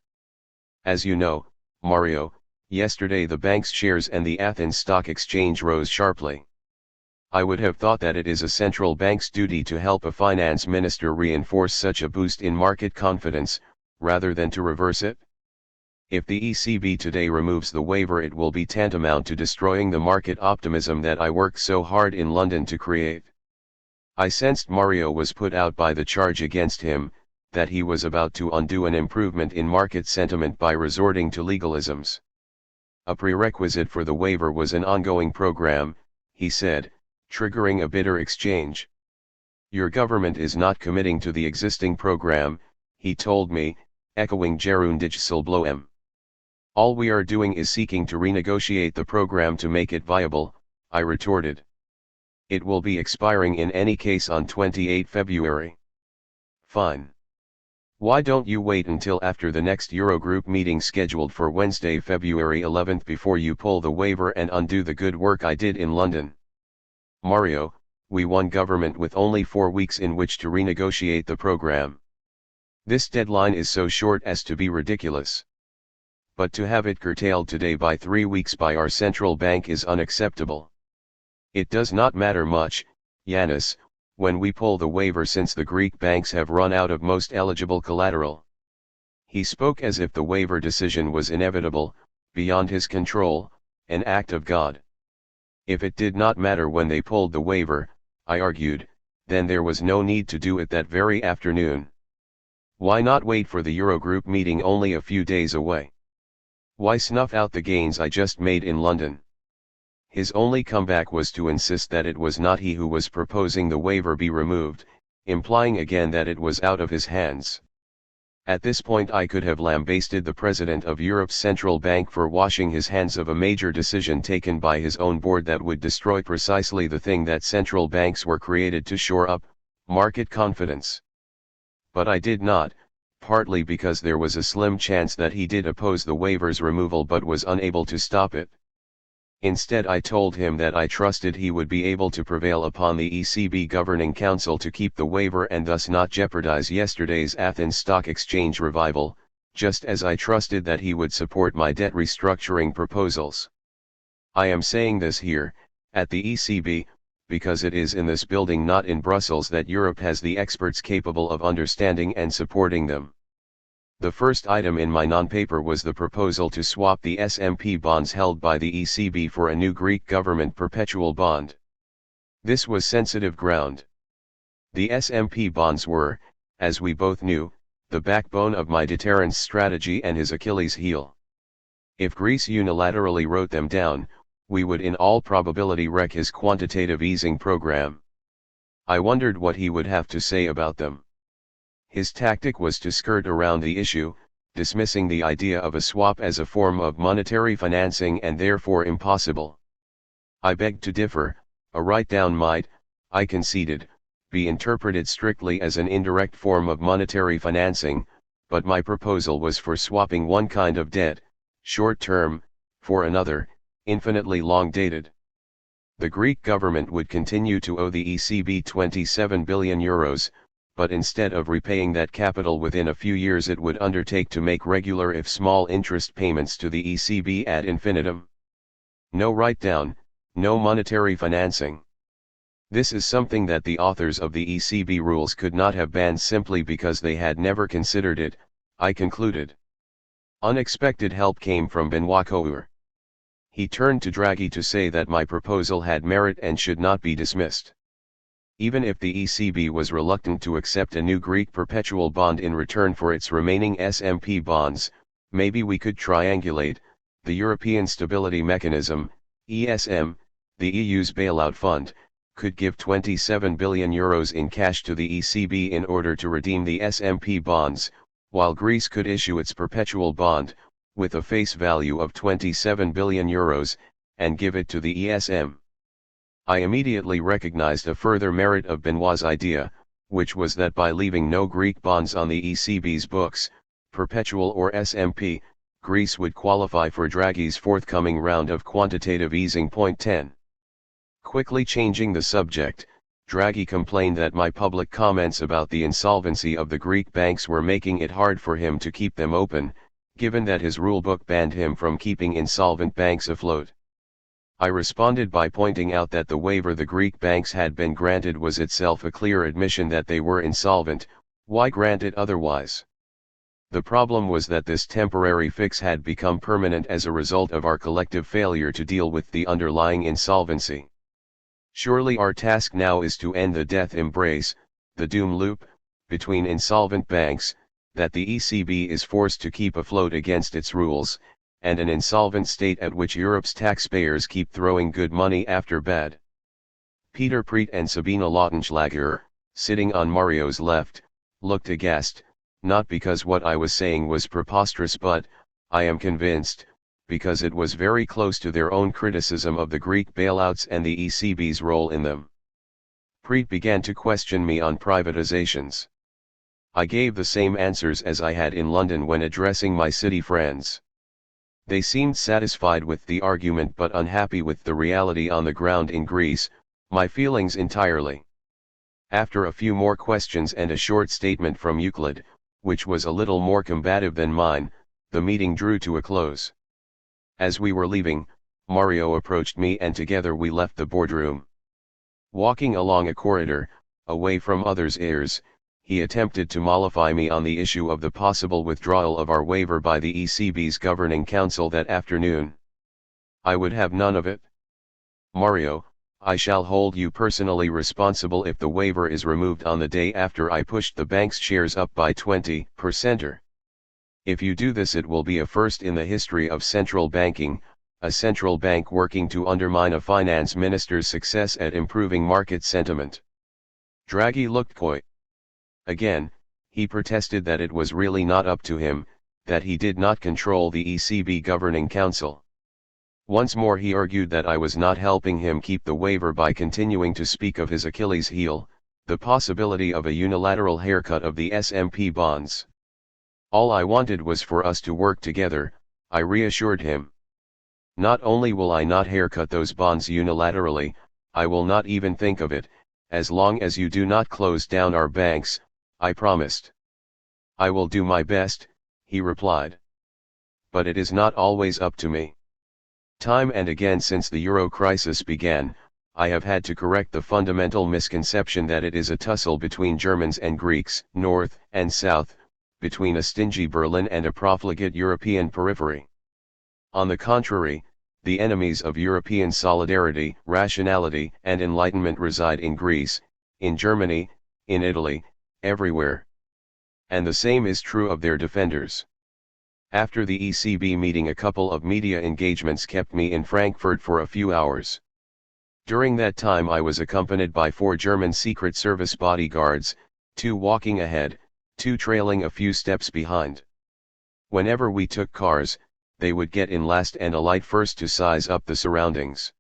As you know, Mario, yesterday the bank's shares and the Athens Stock Exchange rose sharply. I would have thought that it is a central bank's duty to help a finance minister reinforce such a boost in market confidence, rather than to reverse it. If the ECB today removes the waiver, it will be tantamount to destroying the market optimism that I worked so hard in London to create. I sensed Mario was put out by the charge against him, that he was about to undo an improvement in market sentiment by resorting to legalisms. A prerequisite for the waiver was an ongoing program, he said, triggering a bitter exchange. Your government is not committing to the existing program, he told me, echoing gerundichtsel bloem. All we are doing is seeking to renegotiate the program to make it viable, I retorted. It will be expiring in any case on 28 February. Fine. Why don't you wait until after the next Eurogroup meeting scheduled for Wednesday, February 11th before you pull the waiver and undo the good work I did in London? Mario, we won government with only 4 weeks in which to renegotiate the program. This deadline is so short as to be ridiculous. But to have it curtailed today by 3 weeks by our central bank is unacceptable. It does not matter much, Yanis, when we pull the waiver since the Greek banks have run out of most eligible collateral. He spoke as if the waiver decision was inevitable, beyond his control, an act of God. If it did not matter when they pulled the waiver, I argued, then there was no need to do it that very afternoon. Why not wait for the Eurogroup meeting only a few days away? Why snuff out the gains I just made in London? His only comeback was to insist that it was not he who was proposing the waiver be removed, implying again that it was out of his hands. At this point I could have lambasted the president of Europe's central bank for washing his hands of a major decision taken by his own board that would destroy precisely the thing that central banks were created to shore up, market confidence. But I did not, partly because there was a slim chance that he did oppose the waiver's removal but was unable to stop it. Instead I told him that I trusted he would be able to prevail upon the ECB Governing Council to keep the waiver and thus not jeopardize yesterday's Athens Stock Exchange revival, just as I trusted that he would support my debt restructuring proposals. I am saying this here, at the ECB, because it is in this building, not in Brussels, that Europe has the experts capable of understanding and supporting them. The first item in my non-paper was the proposal to swap the SMP bonds held by the ECB for a new Greek government perpetual bond. This was sensitive ground. The SMP bonds were, as we both knew, the backbone of my deterrence strategy and his Achilles heel. If Greece unilaterally wrote them down, we would in all probability wreck his quantitative easing program. I wondered what he would have to say about them. His tactic was to skirt around the issue, dismissing the idea of a swap as a form of monetary financing and therefore impossible. I begged to differ. A write-down might, I conceded, be interpreted strictly as an indirect form of monetary financing, but my proposal was for swapping one kind of debt, short-term, for another, infinitely long-dated. The Greek government would continue to owe the ECB 27 billion euros, but instead of repaying that capital within a few years, it would undertake to make regular if small interest payments to the ECB ad infinitum. No write-down, no monetary financing. This is something that the authors of the ECB rules could not have banned simply because they had never considered it, I concluded. Unexpected help came from Benoît Coeur. He turned to Draghi to say that my proposal had merit and should not be dismissed. Even if the ECB was reluctant to accept a new Greek perpetual bond in return for its remaining SMP bonds, maybe we could triangulate. The European Stability Mechanism, ESM, the EU's bailout fund, could give 27 billion euros in cash to the ECB in order to redeem the SMP bonds, while Greece could issue its perpetual bond, with a face value of 27 billion euros, and give it to the ESM. I immediately recognized a further merit of Benoît's idea, which was that by leaving no Greek bonds on the ECB's books, perpetual or SMP, Greece would qualify for Draghi's forthcoming round of quantitative easing. Point 10. Quickly changing the subject, Draghi complained that my public comments about the insolvency of the Greek banks were making it hard for him to keep them open, given that his rulebook banned him from keeping insolvent banks afloat. I responded by pointing out that the waiver the Greek banks had been granted was itself a clear admission that they were insolvent. Why grant it otherwise? The problem was that this temporary fix had become permanent as a result of our collective failure to deal with the underlying insolvency. Surely our task now is to end the death embrace, the doom loop, between insolvent banks, that the ECB is forced to keep afloat against its rules, and an insolvent state at which Europe's taxpayers keep throwing good money after bad. Peter Preet and Sabina Lautenschlager, sitting on Mario's left, looked aghast, not because what I was saying was preposterous but, I am convinced, because it was very close to their own criticism of the Greek bailouts and the ECB's role in them. Preet began to question me on privatizations. I gave the same answers as I had in London when addressing my city friends. They seemed satisfied with the argument but unhappy with the reality on the ground in Greece, my feelings entirely. After a few more questions and a short statement from Euclid, which was a little more combative than mine, the meeting drew to a close. As we were leaving, Mario approached me and together we left the boardroom. Walking along a corridor, away from others' ears, he attempted to mollify me on the issue of the possible withdrawal of our waiver by the ECB's Governing Council that afternoon. I would have none of it. Mario, I shall hold you personally responsible if the waiver is removed on the day after I pushed the bank's shares up by 20%. If you do this, it will be a first in the history of central banking, a central bank working to undermine a finance minister's success at improving market sentiment. Draghi looked coy. Again, he protested that it was really not up to him, that he did not control the ECB Governing Council. Once more he argued that I was not helping him keep the waiver by continuing to speak of his Achilles heel, the possibility of a unilateral haircut of the SMP bonds. All I wanted was for us to work together, I reassured him. Not only will I not haircut those bonds unilaterally, I will not even think of it, as long as you do not close down our banks, I promised. I will do my best, he replied. But it is not always up to me. Time and again since the euro crisis began, I have had to correct the fundamental misconception that it is a tussle between Germans and Greeks, north and south, between a stingy Berlin and a profligate European periphery. On the contrary, the enemies of European solidarity, rationality, and enlightenment reside in Greece, in Germany, in Italy, everywhere. And the same is true of their defenders. After the ECB meeting, a couple of media engagements kept me in Frankfurt for a few hours. During that time I was accompanied by 4 German Secret Service bodyguards, 2 walking ahead, 2 trailing a few steps behind. Whenever we took cars, they would get in last and alight first to size up the surroundings.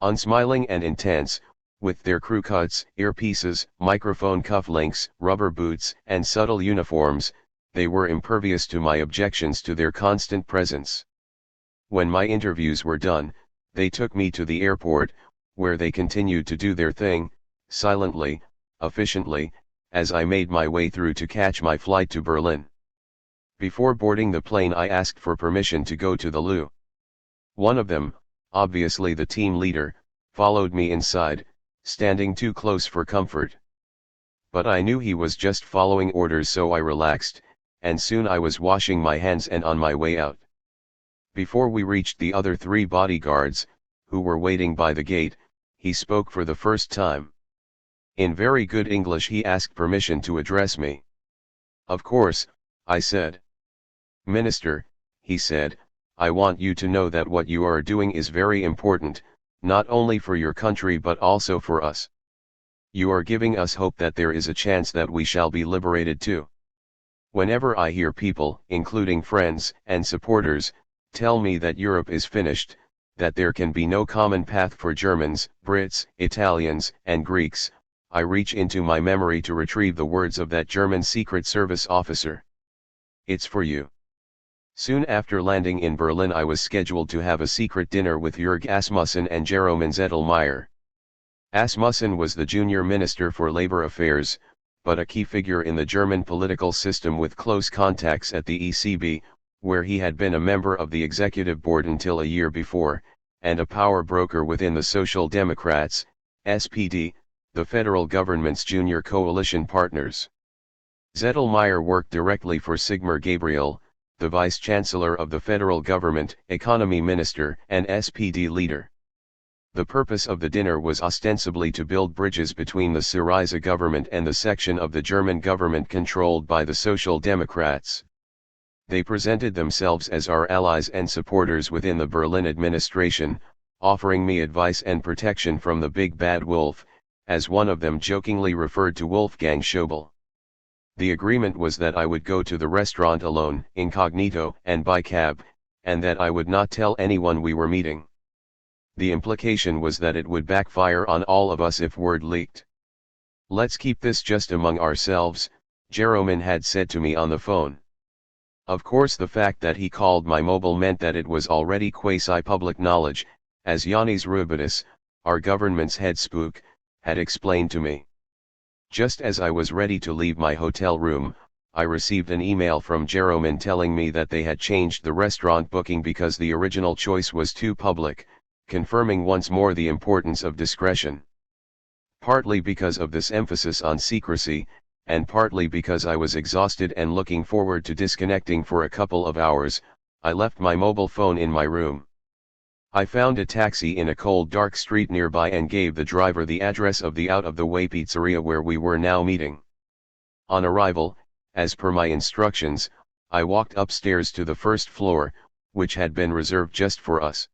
Unsmiling and intense, with their crew cuts, earpieces, microphone cufflinks, rubber boots, and subtle uniforms, they were impervious to my objections to their constant presence. When my interviews were done, they took me to the airport, where they continued to do their thing, silently, efficiently, as I made my way through to catch my flight to Berlin. Before boarding the plane I asked for permission to go to the loo. One of them, obviously the team leader, followed me inside, standing too close for comfort. But I knew he was just following orders, so I relaxed, and soon I was washing my hands and on my way out. Before we reached the other 3 bodyguards, who were waiting by the gate, he spoke for the first time. In very good English he asked permission to address me. Of course, I said. Minister, he said, I want you to know that what you are doing is very important, not only for your country but also for us. You are giving us hope that there is a chance that we shall be liberated too. Whenever I hear people, including friends and supporters, tell me that Europe is finished, that there can be no common path for Germans, Brits, Italians, and Greeks, I reach into my memory to retrieve the words of that German Secret Service officer. It's for you. Soon after landing in Berlin I was scheduled to have a secret dinner with Jörg Asmussen and Jeroen Zettelmeier. Asmussen was the junior minister for labor affairs, but a key figure in the German political system with close contacts at the ECB, where he had been a member of the executive board until a year before, and a power broker within the Social Democrats, SPD, the federal government's junior coalition partners. Zettelmeier worked directly for Sigmar Gabriel, the vice-chancellor of the federal government, economy minister, and SPD leader. The purpose of the dinner was ostensibly to build bridges between the Syriza government and the section of the German government controlled by the Social Democrats. They presented themselves as our allies and supporters within the Berlin administration, offering me advice and protection from the big bad wolf, as one of them jokingly referred to Wolfgang Schäuble. The agreement was that I would go to the restaurant alone, incognito, and by cab, and that I would not tell anyone we were meeting. The implication was that it would backfire on all of us if word leaked. Let's keep this just among ourselves, Jeroen had said to me on the phone. Of course the fact that he called my mobile meant that it was already quasi-public knowledge, as Yanis, our government's head spook, had explained to me. Just as I was ready to leave my hotel room, I received an email from Jeroen telling me that they had changed the restaurant booking because the original choice was too public, confirming once more the importance of discretion. Partly because of this emphasis on secrecy, and partly because I was exhausted and looking forward to disconnecting for a couple of hours, I left my mobile phone in my room. I found a taxi in a cold dark street nearby and gave the driver the address of the out-of-the-way pizzeria where we were now meeting. On arrival, as per my instructions, I walked upstairs to the first floor, which had been reserved just for us.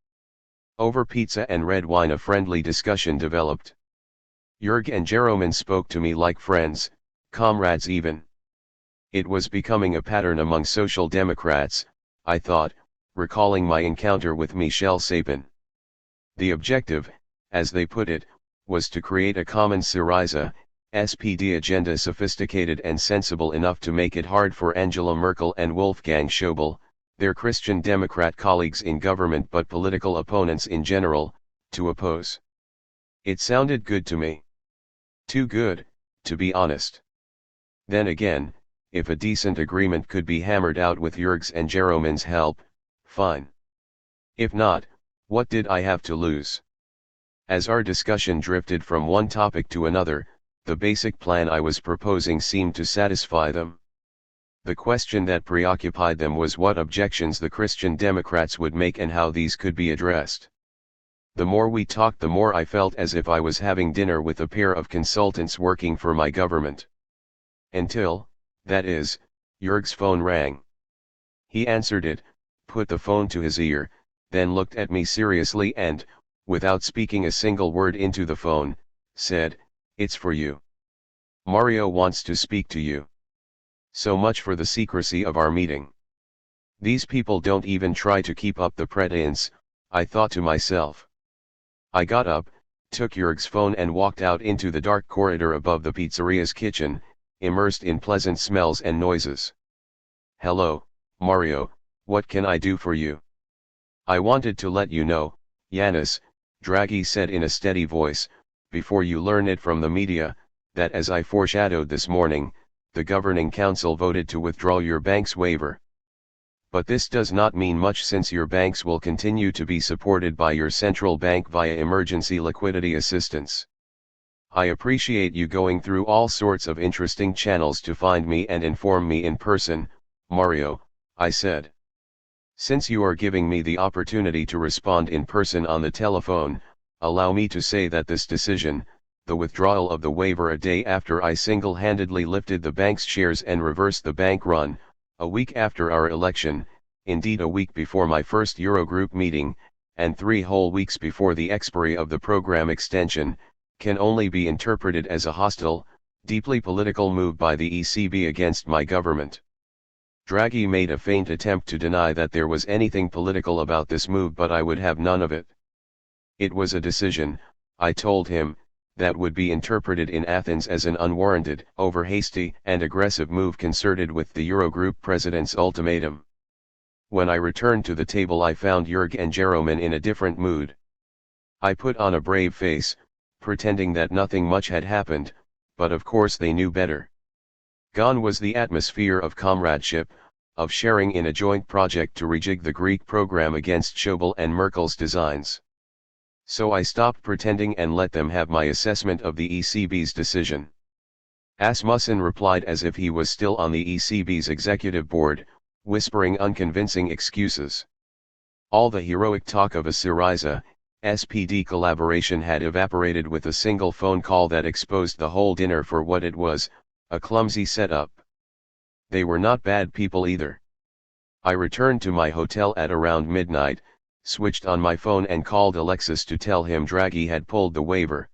Over pizza and red wine a friendly discussion developed. Jörg and Jeroen spoke to me like friends, comrades even. It was becoming a pattern among Social Democrats, I thought, recalling my encounter with Michel Sapin. The objective, as they put it, was to create a common Syriza, SPD agenda sophisticated and sensible enough to make it hard for Angela Merkel and Wolfgang Schäuble, their Christian Democrat colleagues in government but political opponents in general, to oppose. It sounded good to me. Too good, to be honest. Then again, if a decent agreement could be hammered out with Jurg's and Jeromen's help, fine. If not, what did I have to lose? As our discussion drifted from one topic to another, the basic plan I was proposing seemed to satisfy them. The question that preoccupied them was what objections the Christian Democrats would make and how these could be addressed. The more we talked, the more I felt as if I was having dinner with a pair of consultants working for my government. Until, that is, Jurg's phone rang. He answered it, put the phone to his ear, then looked at me seriously and, without speaking a single word into the phone, said, "It's for you. Mario wants to speak to you." So much for the secrecy of our meeting. These people don't even try to keep up the pretense, I thought to myself. I got up, took Jurg's phone and walked out into the dark corridor above the pizzeria's kitchen, immersed in pleasant smells and noises. "Hello, Mario, what can I do for you?" "I wanted to let you know, Yanis," Draghi said in a steady voice, "before you learn it from the media, that as I foreshadowed this morning, the Governing Council voted to withdraw your bank's waiver. But this does not mean much since your banks will continue to be supported by your central bank via emergency liquidity assistance. I appreciate you going through all sorts of interesting channels to find me and inform me in person, Mario," I said. "Since you are giving me the opportunity to respond in person on the telephone, allow me to say that this decision, the withdrawal of the waiver a day after I single-handedly lifted the bank's shares and reversed the bank run, a week after our election, indeed a week before my first Eurogroup meeting, and 3 whole weeks before the expiry of the program extension, can only be interpreted as a hostile, deeply political move by the ECB against my government." Draghi made a faint attempt to deny that there was anything political about this move, but I would have none of it. It was a decision, I told him, that would be interpreted in Athens as an unwarranted, over-hasty and aggressive move concerted with the Eurogroup president's ultimatum. When I returned to the table I found Jurg and Jeromen in a different mood. I put on a brave face, pretending that nothing much had happened, but of course they knew better. Gone was the atmosphere of comradeship, of sharing in a joint project to rejig the Greek program against Schäuble and Merkel's designs. So I stopped pretending and let them have my assessment of the ECB's decision. Asmussen replied as if he was still on the ECB's executive board, whispering unconvincing excuses. All the heroic talk of a Syriza, SPD collaboration had evaporated with a single phone call that exposed the whole dinner for what it was, a clumsy setup. They were not bad people either. I returned to my hotel at around midnight, switched on my phone and called Alexis to tell him Draghi had pulled the waiver.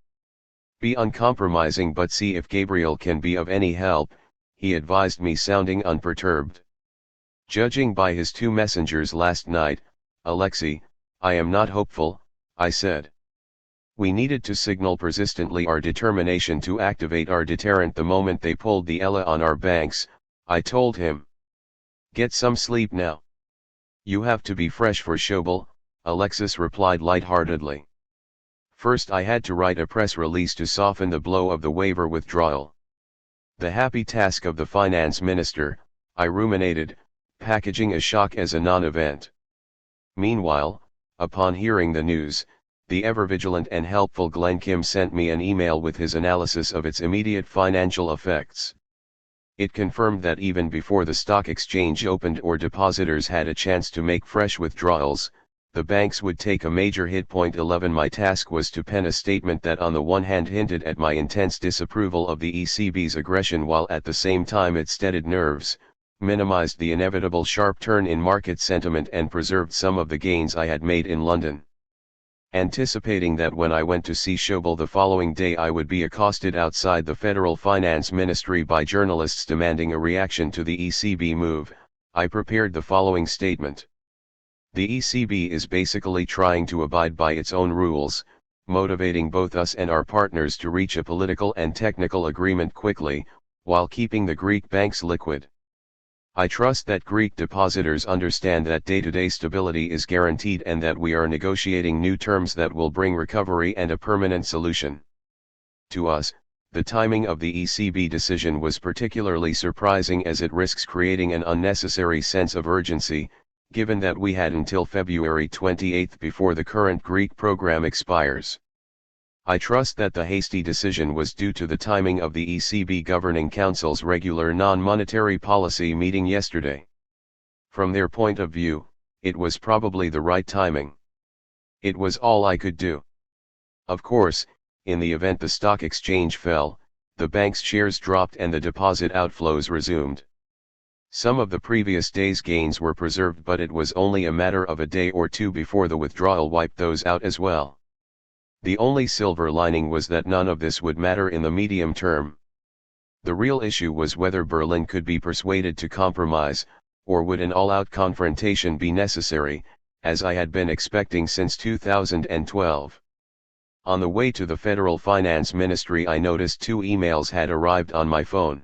"Be uncompromising but see if Gabriel can be of any help," he advised me, sounding unperturbed. "Judging by his 2 messengers last night, Alexei, I am not hopeful," I said. "We needed to signal persistently our determination to activate our deterrent the moment they pulled the ELA on our banks," I told him. "Get some sleep now. You have to be fresh for Schäuble," Alexis replied lightheartedly. "First I had to write a press release to soften the blow of the waiver withdrawal. The happy task of the finance minister," I ruminated, packaging a shock as a non-event. Meanwhile, upon hearing the news, the ever-vigilant and helpful Glenn Kim sent me an email with his analysis of its immediate financial effects. It confirmed that even before the stock exchange opened or depositors had a chance to make fresh withdrawals, the banks would take a major hit. 11 My task was to pen a statement that on the one hand hinted at my intense disapproval of the ECB's aggression while at the same time it steadied nerves, minimized the inevitable sharp turn in market sentiment and preserved some of the gains I had made in London. Anticipating that when I went to see Schäuble the following day I would be accosted outside the Federal Finance Ministry by journalists demanding a reaction to the ECB move, I prepared the following statement. The ECB is basically trying to abide by its own rules, motivating both us and our partners to reach a political and technical agreement quickly, while keeping the Greek banks liquid. I trust that Greek depositors understand that day-to-day stability is guaranteed and that we are negotiating new terms that will bring recovery and a permanent solution. To us, the timing of the ECB decision was particularly surprising as it risks creating an unnecessary sense of urgency, given that we had until February 28 before the current Greek program expires. I trust that the hasty decision was due to the timing of the ECB Governing Council's regular non-monetary policy meeting yesterday. From their point of view, it was probably the right timing. It was all I could do. Of course, in the event the stock exchange fell, the bank's shares dropped and the deposit outflows resumed. Some of the previous day's gains were preserved, but it was only a matter of a day or two before the withdrawal wiped those out as well. The only silver lining was that none of this would matter in the medium term. The real issue was whether Berlin could be persuaded to compromise, or would an all-out confrontation be necessary, as I had been expecting since 2012. On the way to the Federal Finance Ministry, I noticed 2 emails had arrived on my phone.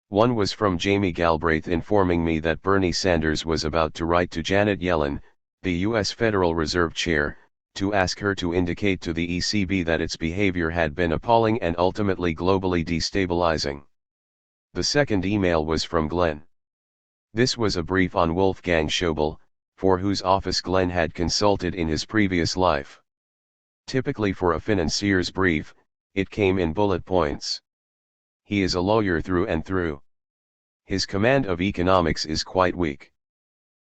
One was from Jamie Galbraith informing me that Bernie Sanders was about to write to Janet Yellen, the U.S. Federal Reserve Chair, to ask her to indicate to the ECB that its behavior had been appalling and ultimately globally destabilizing. The second email was from Glenn. This was a brief on Wolfgang Schäuble, for whose office Glenn had consulted in his previous life. Typically for a financier's brief, it came in bullet points. He is a lawyer through and through. His command of economics is quite weak.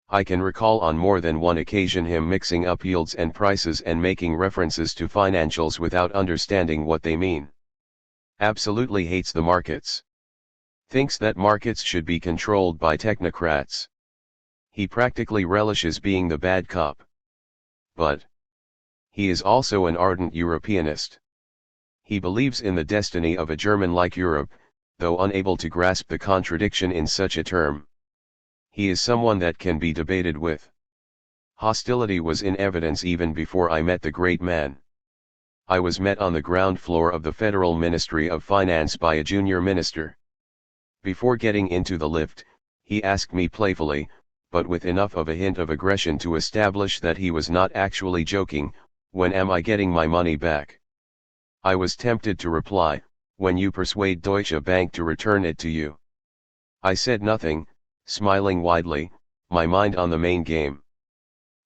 I can recall on more than one occasion him mixing up yields and prices and making references to financials without understanding what they mean. Absolutely hates the markets. Thinks that markets should be controlled by technocrats. He practically relishes being the bad cop. But he is also an ardent Europeanist. He believes in the destiny of a German-like Europe, though unable to grasp the contradiction in such a term. He is someone that can be debated with. Hostility was in evidence even before I met the great man. I was met on the ground floor of the Federal Ministry of Finance by a junior minister. Before getting into the lift, he asked me playfully, but with enough of a hint of aggression to establish that he was not actually joking, "When am I getting my money back?" I was tempted to reply, "When you persuade Deutsche Bank to return it to you." I said nothing, smiling widely, my mind on the main game.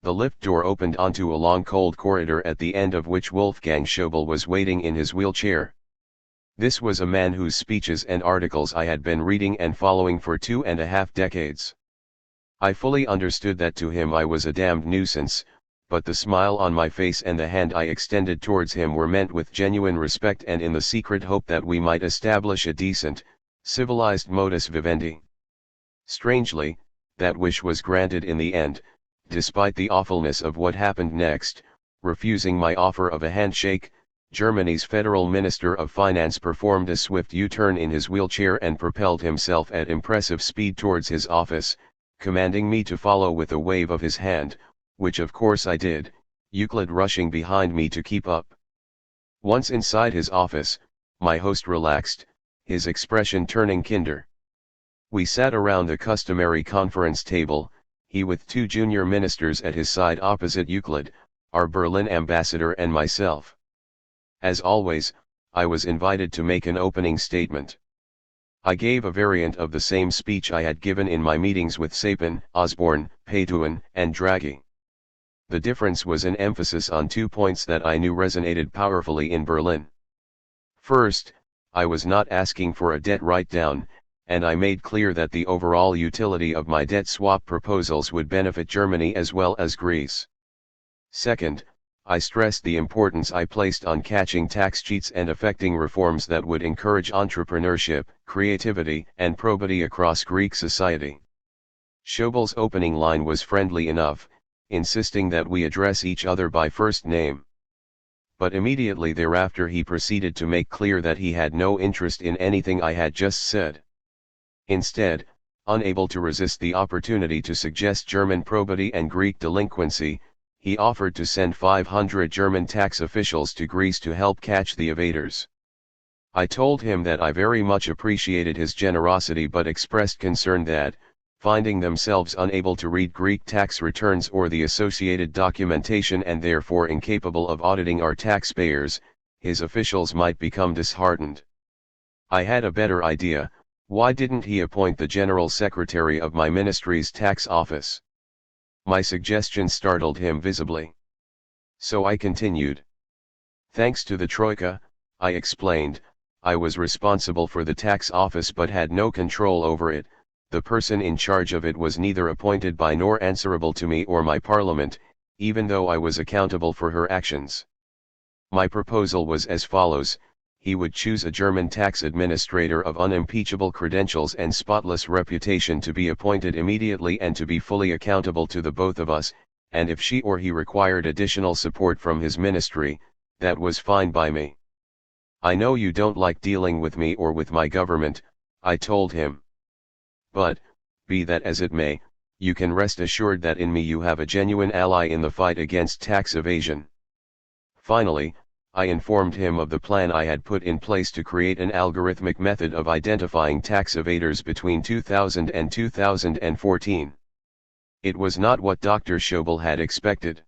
The lift door opened onto a long cold corridor at the end of which Wolfgang Schäuble was waiting in his wheelchair. This was a man whose speeches and articles I had been reading and following for 2.5 decades. I fully understood that to him I was a damned nuisance, but the smile on my face and the hand I extended towards him were meant with genuine respect and in the secret hope that we might establish a decent, civilized modus vivendi. Strangely, that wish was granted in the end, despite the awfulness of what happened next. Refusing my offer of a handshake, Germany's Federal Minister of Finance performed a swift U-turn in his wheelchair and propelled himself at impressive speed towards his office, commanding me to follow with a wave of his hand, which of course I did, Euclid rushing behind me to keep up. Once inside his office, my host relaxed, his expression turning kinder. We sat around the customary conference table, he with 2 junior ministers at his side opposite Euclid, our Berlin ambassador and myself. As always, I was invited to make an opening statement. I gave a variant of the same speech I had given in my meetings with Sapin, Osborne, Payduin, and Draghi. The difference was an emphasis on 2 points that I knew resonated powerfully in Berlin. First, I was not asking for a debt write-down, and I made clear that the overall utility of my debt swap proposals would benefit Germany as well as Greece. Second, I stressed the importance I placed on catching tax cheats and effecting reforms that would encourage entrepreneurship, creativity, and probity across Greek society. Schäuble's opening line was friendly enough, insisting that we address each other by first name. But immediately thereafter he proceeded to make clear that he had no interest in anything I had just said. Instead, unable to resist the opportunity to suggest German probity and Greek delinquency, he offered to send 500 German tax officials to Greece to help catch the evaders. I told him that I very much appreciated his generosity but expressed concern that, finding themselves unable to read Greek tax returns or the associated documentation and therefore incapable of auditing our taxpayers, his officials might become disheartened. I had a better idea. Why didn't he appoint the General Secretary of my ministry's tax office? My suggestion startled him visibly. So I continued. Thanks to the Troika, I explained, I was responsible for the tax office but had no control over it. The person in charge of it was neither appointed by nor answerable to me or my parliament, even though I was accountable for her actions. My proposal was as follows: he would choose a German tax administrator of unimpeachable credentials and spotless reputation to be appointed immediately and to be fully accountable to the both of us, and if she or he required additional support from his ministry, that was fine by me. I know you don't like dealing with me or with my government, I told him. But, be that as it may, you can rest assured that in me you have a genuine ally in the fight against tax evasion. Finally, I informed him of the plan I had put in place to create an algorithmic method of identifying tax evaders between 2000 and 2014. It was not what Dr. Schobel had expected.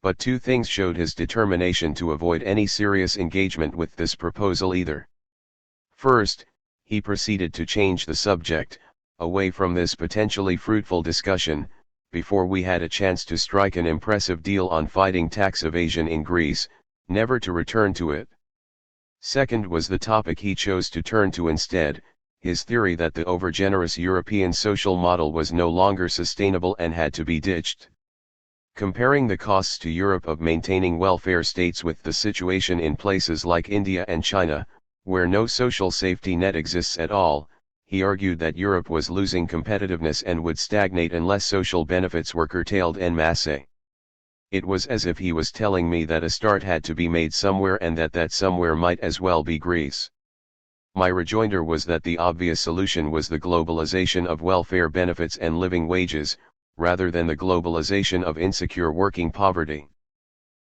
But two things showed his determination to avoid any serious engagement with this proposal either. First, he proceeded to change the subject, away from this potentially fruitful discussion, before we had a chance to strike an impressive deal on fighting tax evasion in Greece, never to return to it. Second was the topic he chose to turn to instead, his theory that the overgenerous European social model was no longer sustainable and had to be ditched. Comparing the costs to Europe of maintaining welfare states with the situation in places like India and China, where no social safety net exists at all, he argued that Europe was losing competitiveness and would stagnate unless social benefits were curtailed en masse. It was as if he was telling me that a start had to be made somewhere and that somewhere might as well be Greece. My rejoinder was that the obvious solution was the globalization of welfare benefits and living wages, rather than the globalization of insecure working poverty.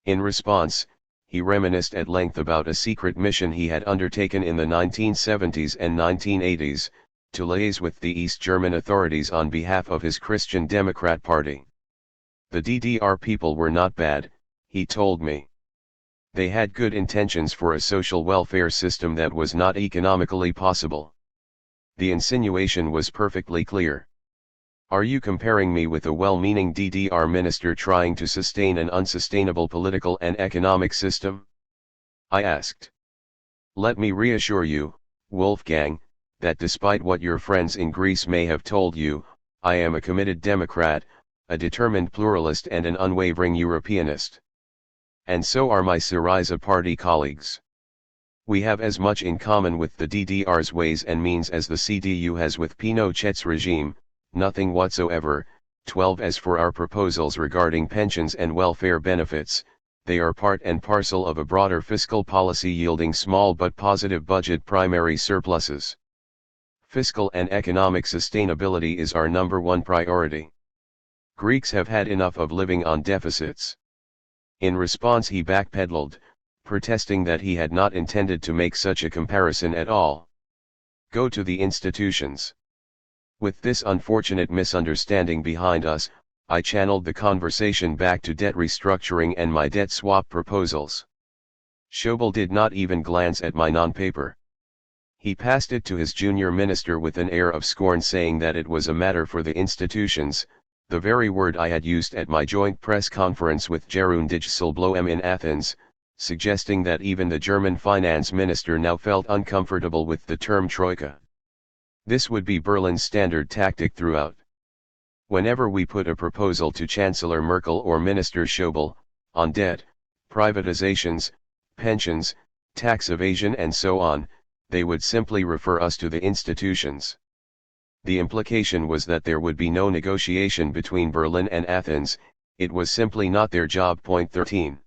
In response, he reminisced at length about a secret mission he had undertaken in the 1970s and 1980s, to liaise with the East German authorities on behalf of his Christian Democrat Party. The DDR people were not bad, he told me. They had good intentions for a social welfare system that was not economically possible. The insinuation was perfectly clear. Are you comparing me with a well-meaning DDR minister trying to sustain an unsustainable political and economic system? I asked. Let me reassure you, Wolfgang, that despite what your friends in Greece may have told you, I am a committed Democrat, a determined pluralist and an unwavering Europeanist. And so are my Syriza party colleagues. We have as much in common with the DDR's ways and means as the CDU has with Pinochet's regime, nothing whatsoever. 12 As for our proposals regarding pensions and welfare benefits, they are part and parcel of a broader fiscal policy yielding small but positive budget primary surpluses. Fiscal and economic sustainability is our number one priority. Greeks have had enough of living on deficits. In response he backpedaled, protesting that he had not intended to make such a comparison at all. Go to the institutions. With this unfortunate misunderstanding behind us, I channeled the conversation back to debt restructuring and my debt swap proposals. Schobel did not even glance at my non-paper. He passed it to his junior minister with an air of scorn, saying that it was a matter for the institutions, the very word I had used at my joint press conference with Jeroen Dijsselbloem in Athens, suggesting that even the German finance minister now felt uncomfortable with the term troika. This would be Berlin's standard tactic throughout. Whenever we put a proposal to Chancellor Merkel or Minister Schobel, on debt, privatizations, pensions, tax evasion and so on, they would simply refer us to the institutions. The implication was that there would be no negotiation between Berlin and Athens, it was simply not their job. Point 13.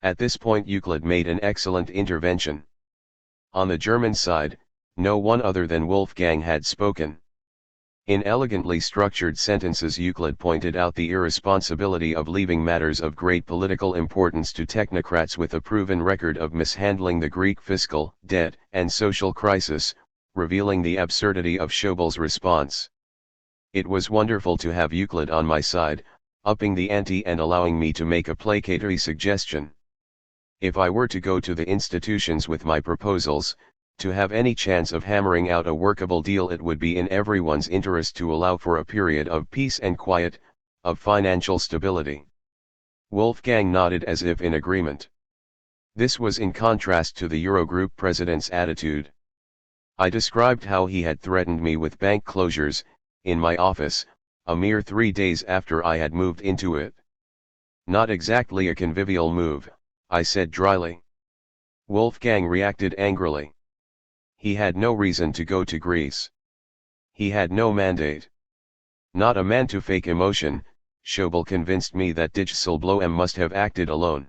At this point Euclid made an excellent intervention. On the German side, no one other than Wolfgang had spoken. In elegantly structured sentences Euclid pointed out the irresponsibility of leaving matters of great political importance to technocrats with a proven record of mishandling the Greek fiscal, debt, and social crisis, revealing the absurdity of Schobel's response. It was wonderful to have Euclid on my side, upping the ante and allowing me to make a placatory suggestion. If I were to go to the institutions with my proposals, to have any chance of hammering out a workable deal, it would be in everyone's interest to allow for a period of peace and quiet, of financial stability. Wolfgang nodded as if in agreement. This was in contrast to the Eurogroup president's attitude. I described how he had threatened me with bank closures, in my office, a mere 3 days after I had moved into it. Not exactly a convivial move, I said dryly. Wolfgang reacted angrily. He had no reason to go to Greece. He had no mandate. Not a man to fake emotion. Schobel convinced me that Dijsselbloem must have acted alone.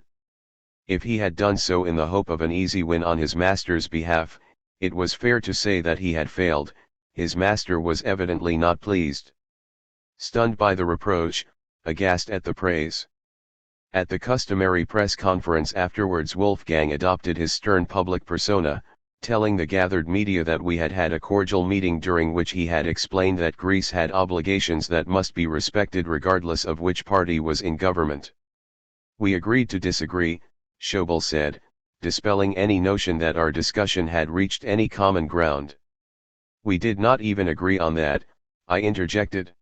If he had done so in the hope of an easy win on his master's behalf, it was fair to say that he had failed. His master was evidently not pleased. Stunned by the reproach, aghast at the praise. At the customary press conference afterwards, Wolfgang adopted his stern public persona, telling the gathered media that we had had a cordial meeting during which he had explained that Greece had obligations that must be respected regardless of which party was in government. We agreed to disagree, Schobel said, dispelling any notion that our discussion had reached any common ground. We did not even agree on that, I interjected.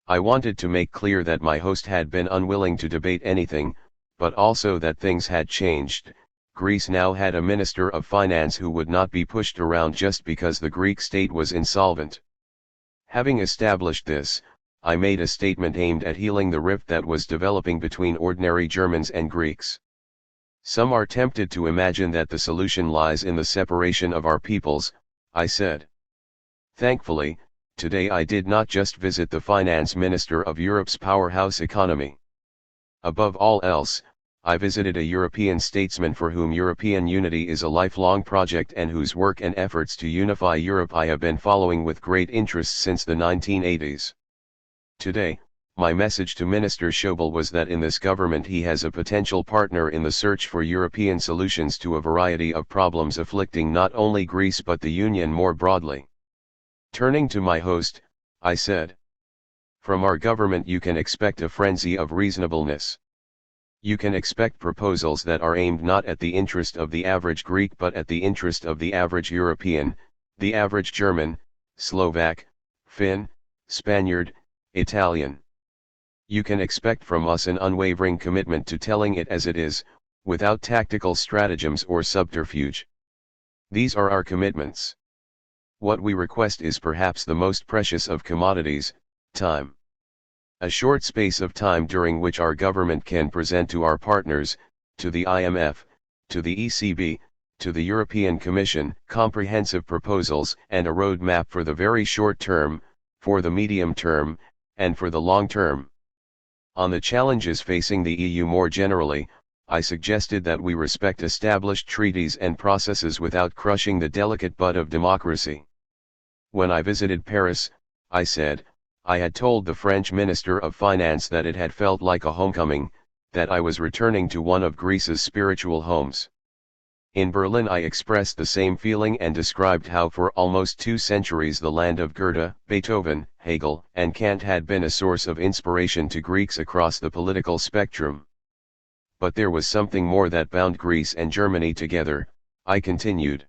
I wanted to make clear that my host had been unwilling to debate anything, but also that things had changed. Greece now had a minister of finance who would not be pushed around just because the Greek state was insolvent. Having established this, I made a statement aimed at healing the rift that was developing between ordinary Germans and Greeks. Some are tempted to imagine that the solution lies in the separation of our peoples, I said. Thankfully, today I did not just visit the finance minister of Europe's powerhouse economy. Above all else, I visited a European statesman for whom European unity is a lifelong project and whose work and efforts to unify Europe I have been following with great interest since the 1980s. Today, my message to Minister Schobel was that in this government he has a potential partner in the search for European solutions to a variety of problems afflicting not only Greece but the Union more broadly. Turning to my host, I said, "From our government you can expect a frenzy of reasonableness. You can expect proposals that are aimed not at the interest of the average Greek but at the interest of the average European, the average German, Slovak, Finn, Spaniard, Italian. You can expect from us an unwavering commitment to telling it as it is, without tactical stratagems or subterfuge. These are our commitments. What we request is perhaps the most precious of commodities, time. A short space of time during which our government can present to our partners, to the IMF, to the ECB, to the European Commission, comprehensive proposals and a road map for the very short term, for the medium term, and for the long term. On the challenges facing the EU more generally, I suggested that we respect established treaties and processes without crushing the delicate bud of democracy. When I visited Paris, I said, I had told the French Minister of Finance that it had felt like a homecoming, that I was returning to one of Greece's spiritual homes. In Berlin I expressed the same feeling and described how for almost 2 centuries the land of Goethe, Beethoven, Hegel, and Kant had been a source of inspiration to Greeks across the political spectrum. But there was something more that bound Greece and Germany together, I continued.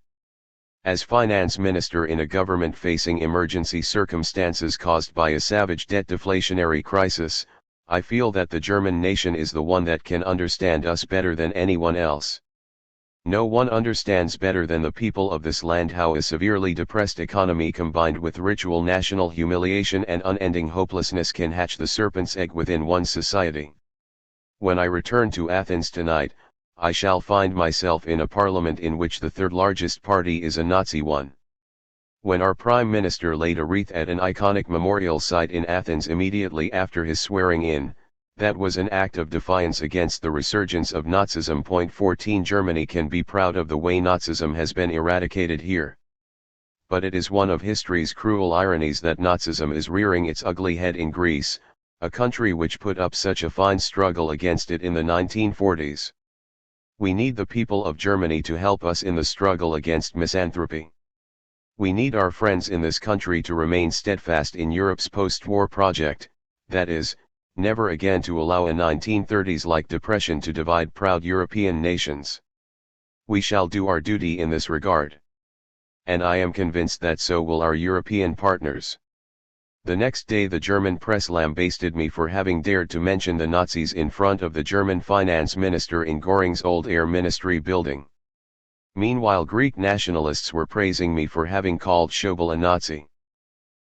As finance minister in a government facing emergency circumstances caused by a savage debt deflationary crisis, I feel that the German nation is the one that can understand us better than anyone else. No one understands better than the people of this land how a severely depressed economy combined with ritual national humiliation and unending hopelessness can hatch the serpent's egg within one's society. When I return to Athens tonight, I shall find myself in a parliament in which the third largest party is a Nazi one. When our Prime Minister laid a wreath at an iconic memorial site in Athens immediately after his swearing in, that was an act of defiance against the resurgence of Nazism. 14 Germany can be proud of the way Nazism has been eradicated here. But it is one of history's cruel ironies that Nazism is rearing its ugly head in Greece, a country which put up such a fine struggle against it in the 1940s. We need the people of Germany to help us in the struggle against misanthropy. We need our friends in this country to remain steadfast in Europe's post-war project, that is, never again to allow a 1930s-like depression to divide proud European nations. We shall do our duty in this regard. And I am convinced that so will our European partners. The next day the German press lambasted me for having dared to mention the Nazis in front of the German finance minister in Göring's old Air Ministry building. Meanwhile Greek nationalists were praising me for having called Schäuble a Nazi.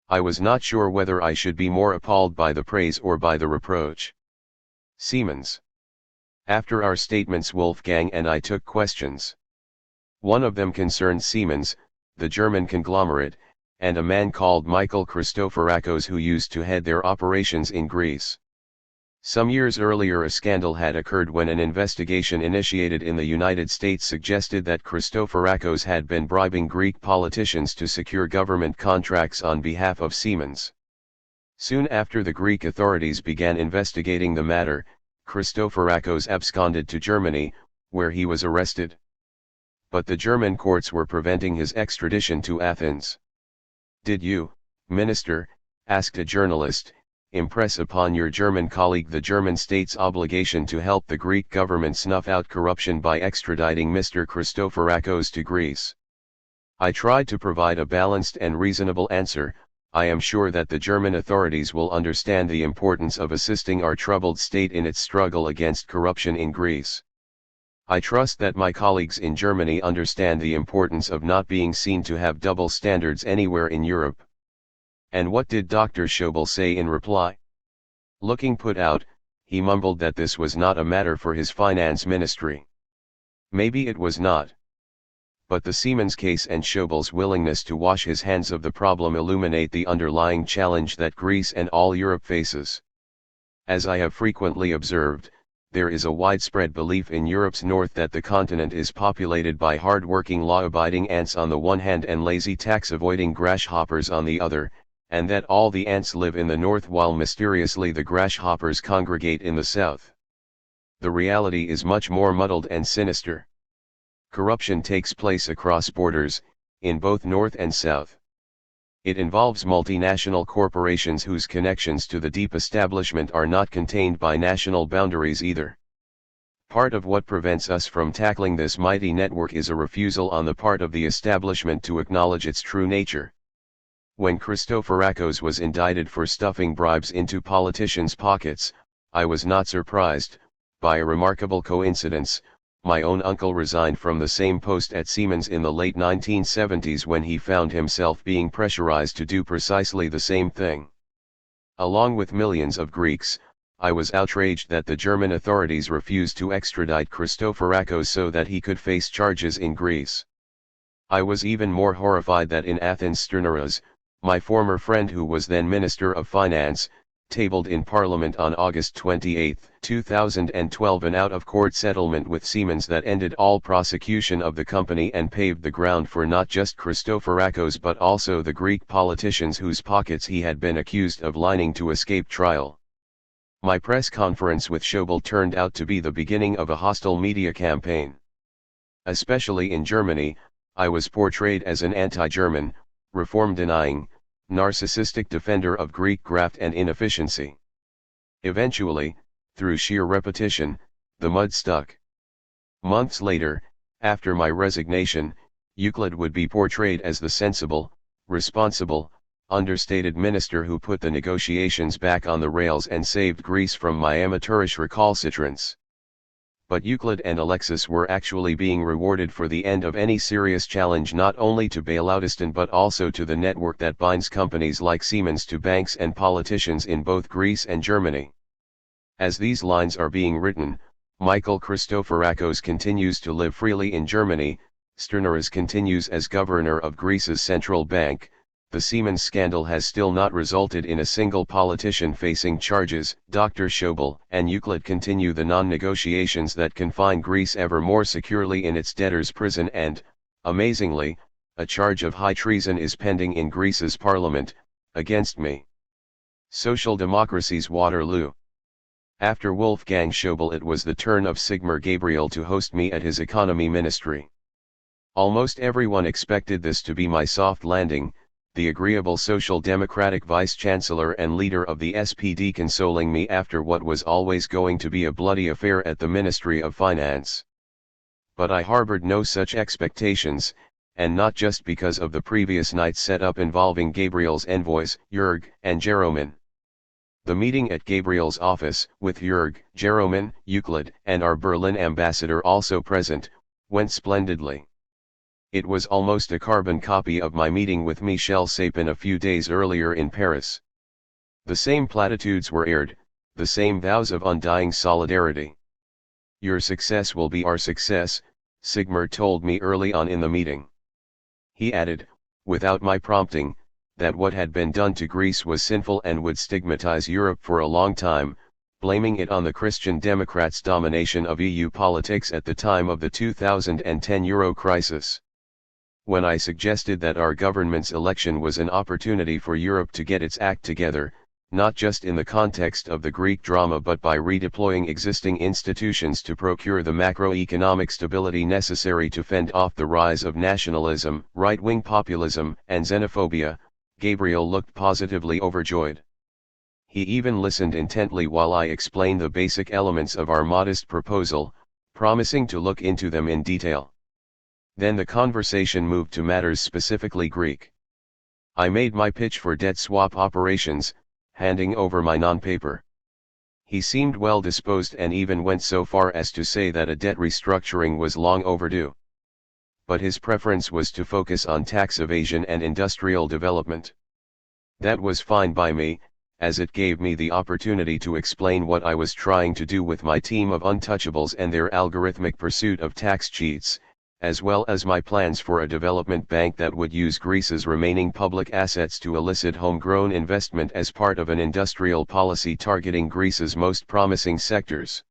I was not sure whether I should be more appalled by the praise or by the reproach. Siemens. After our statements Wolfgang and I took questions. One of them concerned Siemens, the German conglomerate, and a man called Michael Christoforakos who used to head their operations in Greece. Some years earlier a scandal had occurred when an investigation initiated in the United States suggested that Christoforakos had been bribing Greek politicians to secure government contracts on behalf of Siemens. Soon after the Greek authorities began investigating the matter, Christoforakos absconded to Germany, where he was arrested. But the German courts were preventing his extradition to Athens. Did you, Minister, asked a journalist, impress upon your German colleague the German state's obligation to help the Greek government snuff out corruption by extraditing Mr. Christoforakos to Greece? I tried to provide a balanced and reasonable answer. I am sure that the German authorities will understand the importance of assisting our troubled state in its struggle against corruption in Greece. I trust that my colleagues in Germany understand the importance of not being seen to have double standards anywhere in Europe. And what did Dr. Schäuble say in reply? Looking put out, he mumbled that this was not a matter for his finance ministry. Maybe it was not. But the Siemens case and Schäuble's willingness to wash his hands of the problem illuminate the underlying challenge that Greece and all Europe faces. As I have frequently observed, there is a widespread belief in Europe's north that the continent is populated by hard-working law-abiding ants on the one hand and lazy tax-avoiding grasshoppers on the other, and that all the ants live in the north while mysteriously the grasshoppers congregate in the south. The reality is much more muddled and sinister. Corruption takes place across borders, in both north and south. It involves multinational corporations whose connections to the deep establishment are not contained by national boundaries either. Part of what prevents us from tackling this mighty network is a refusal on the part of the establishment to acknowledge its true nature. When Christoforakos was indicted for stuffing bribes into politicians' pockets, I was not surprised. By a remarkable coincidence, my own uncle resigned from the same post at Siemens in the late 1970s when he found himself being pressurized to do precisely the same thing. Along with millions of Greeks, I was outraged that the German authorities refused to extradite Christoforakos so that he could face charges in Greece. I was even more horrified that in Athens Sterneras, my former friend who was then Minister of Finance, tabled in Parliament on August 28, 2012 an out-of-court settlement with Siemens that ended all prosecution of the company and paved the ground for not just Christoforakos but also the Greek politicians whose pockets he had been accused of lining to escape trial. My press conference with Schäuble turned out to be the beginning of a hostile media campaign. Especially in Germany, I was portrayed as an anti-German, reform-denying, narcissistic defender of Greek graft and inefficiency. Eventually, through sheer repetition, the mud stuck. Months later, after my resignation, Euclid would be portrayed as the sensible, responsible, understated minister who put the negotiations back on the rails and saved Greece from my amateurish recalcitrance. But Euclid and Alexis were actually being rewarded for the end of any serious challenge not only to bailoutistan but also to the network that binds companies like Siemens to banks and politicians in both Greece and Germany. As these lines are being written, Michael Christoforakos continues to live freely in Germany, Sterneras continues as governor of Greece's central bank. The Siemens scandal has still not resulted in a single politician facing charges. Dr. Schäuble and Euclid continue the non-negotiations that confine Greece ever more securely in its debtor's prison and, amazingly, a charge of high treason is pending in Greece's parliament, against me. Social Democracy's Waterloo. After Wolfgang Schäuble it was the turn of Sigmar Gabriel to host me at his economy ministry. Almost everyone expected this to be my soft landing, the agreeable Social Democratic Vice-Chancellor and leader of the SPD consoling me after what was always going to be a bloody affair at the Ministry of Finance. But I harbored no such expectations, and not just because of the previous night's setup involving Gabriel's envoys, Jurg and Jeroman. The meeting at Gabriel's office, with Jurg, Jeroman, Euclid, and our Berlin ambassador also present, went splendidly. It was almost a carbon copy of my meeting with Michel Sapin a few days earlier in Paris. The same platitudes were aired, the same vows of undying solidarity. "Your success will be our success," Sigmar told me early on in the meeting. He added, without my prompting, that what had been done to Greece was sinful and would stigmatize Europe for a long time, blaming it on the Christian Democrats' domination of EU politics at the time of the 2010 Euro crisis. When I suggested that our government's election was an opportunity for Europe to get its act together, not just in the context of the Greek drama but by redeploying existing institutions to procure the macroeconomic stability necessary to fend off the rise of nationalism, right-wing populism, and xenophobia, Gabriel looked positively overjoyed. He even listened intently while I explained the basic elements of our modest proposal, promising to look into them in detail. Then the conversation moved to matters specifically Greek. I made my pitch for debt swap operations, handing over my non-paper. He seemed well disposed and even went so far as to say that a debt restructuring was long overdue. But his preference was to focus on tax evasion and industrial development. That was fine by me, as it gave me the opportunity to explain what I was trying to do with my team of untouchables and their algorithmic pursuit of tax cheats, as well as my plans for a development bank that would use Greece's remaining public assets to elicit homegrown investment as part of an industrial policy targeting Greece's most promising sectors.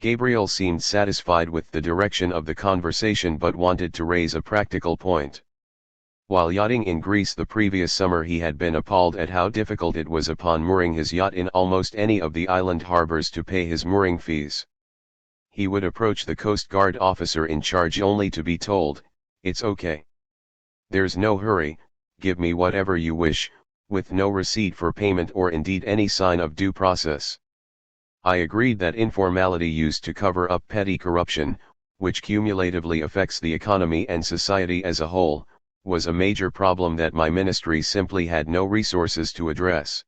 Gabriel seemed satisfied with the direction of the conversation but wanted to raise a practical point. While yachting in Greece the previous summer he had been appalled at how difficult it was upon mooring his yacht in almost any of the island harbors to pay his mooring fees. He would approach the Coast Guard officer in charge only to be told, "It's okay. There's no hurry, give me whatever you wish," with no receipt for payment or indeed any sign of due process. I agreed that informality used to cover up petty corruption, which cumulatively affects the economy and society as a whole, was a major problem that my ministry simply had no resources to address.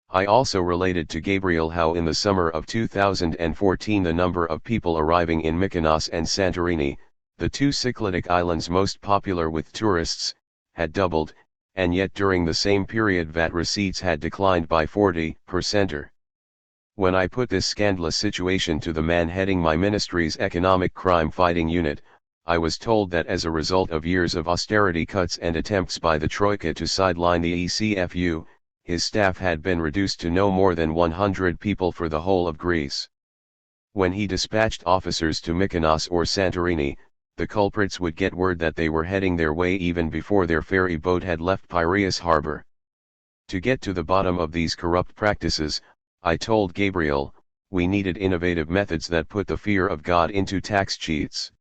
I also related to Gabriel how in the summer of 2014 the number of people arriving in Mykonos and Santorini, the two Cycladic islands most popular with tourists, had doubled, and yet during the same period VAT receipts had declined by 40%. When I put this scandalous situation to the man heading my ministry's economic crime fighting unit, I was told that as a result of years of austerity cuts and attempts by the Troika to sideline the ECFU, his staff had been reduced to no more than 100 people for the whole of Greece. When he dispatched officers to Mykonos or Santorini, the culprits would get word that they were heading their way even before their ferry boat had left Piraeus harbor. To get to the bottom of these corrupt practices, I told Gabriel, we needed innovative methods that put the fear of God into tax cheats.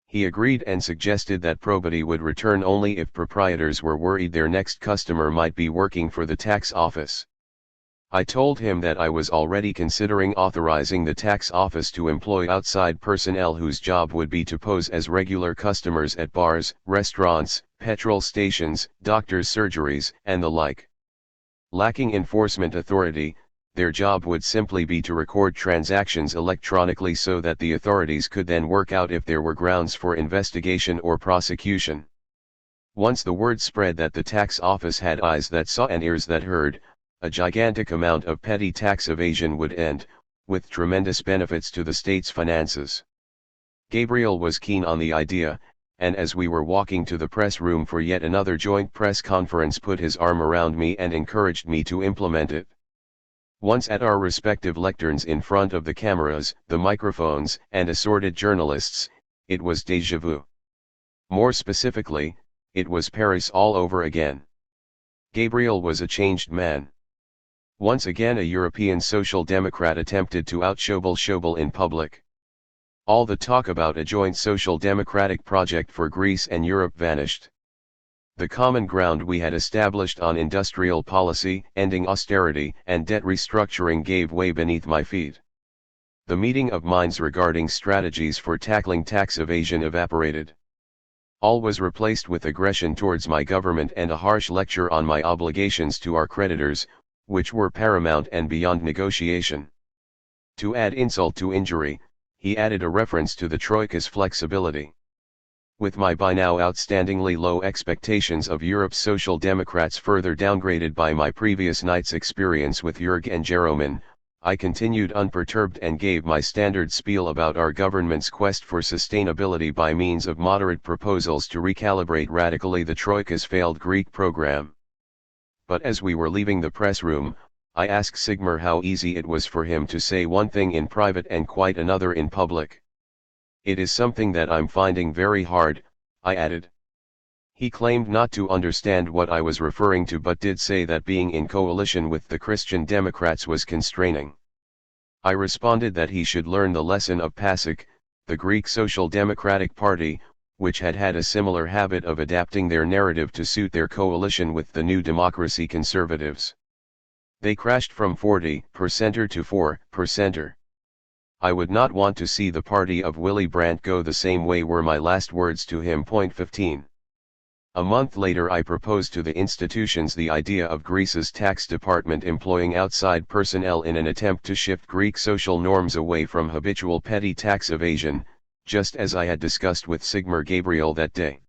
He agreed and suggested that probity would return only if proprietors were worried their next customer might be working for the tax office. I told him that I was already considering authorizing the tax office to employ outside personnel whose job would be to pose as regular customers at bars, restaurants, petrol stations, doctors' surgeries, and the like. Lacking enforcement authority, their job would simply be to record transactions electronically so that the authorities could then work out if there were grounds for investigation or prosecution. Once the word spread that the tax office had eyes that saw and ears that heard, a gigantic amount of petty tax evasion would end, with tremendous benefits to the state's finances. Gabriel was keen on the idea, and as we were walking to the press room for yet another joint press conference put his arm around me and encouraged me to implement it. Once at our respective lecterns in front of the cameras, the microphones, and assorted journalists, it was déjà vu. More specifically, it was Paris all over again. Gabriel was a changed man. Once again a European social democrat attempted to out-Schauble in public. All the talk about a joint social democratic project for Greece and Europe vanished. The common ground we had established on industrial policy, ending austerity and debt restructuring gave way beneath my feet. The meeting of minds regarding strategies for tackling tax evasion evaporated. All was replaced with aggression towards my government and a harsh lecture on my obligations to our creditors, which were paramount and beyond negotiation. To add insult to injury, he added a reference to the Troika's flexibility. With my by now outstandingly low expectations of Europe's social democrats further downgraded by my previous night's experience with Jurg and Jeroman, I continued unperturbed and gave my standard spiel about our government's quest for sustainability by means of moderate proposals to recalibrate radically the Troika's failed Greek program. But as we were leaving the press room, I asked Sigmar how easy it was for him to say one thing in private and quite another in public. "It is something that I'm finding very hard," I added. He claimed not to understand what I was referring to but did say that being in coalition with the Christian Democrats was constraining. I responded that he should learn the lesson of PASOK, the Greek Social Democratic Party, which had had a similar habit of adapting their narrative to suit their coalition with the New Democracy conservatives. They crashed from 40% to 4%. "I would not want to see the party of Willy Brandt go the same way," were my last words to him. 15. A month later I proposed to the institutions the idea of Greece's tax department employing outside personnel in an attempt to shift Greek social norms away from habitual petty tax evasion, just as I had discussed with Sigmar Gabriel that day.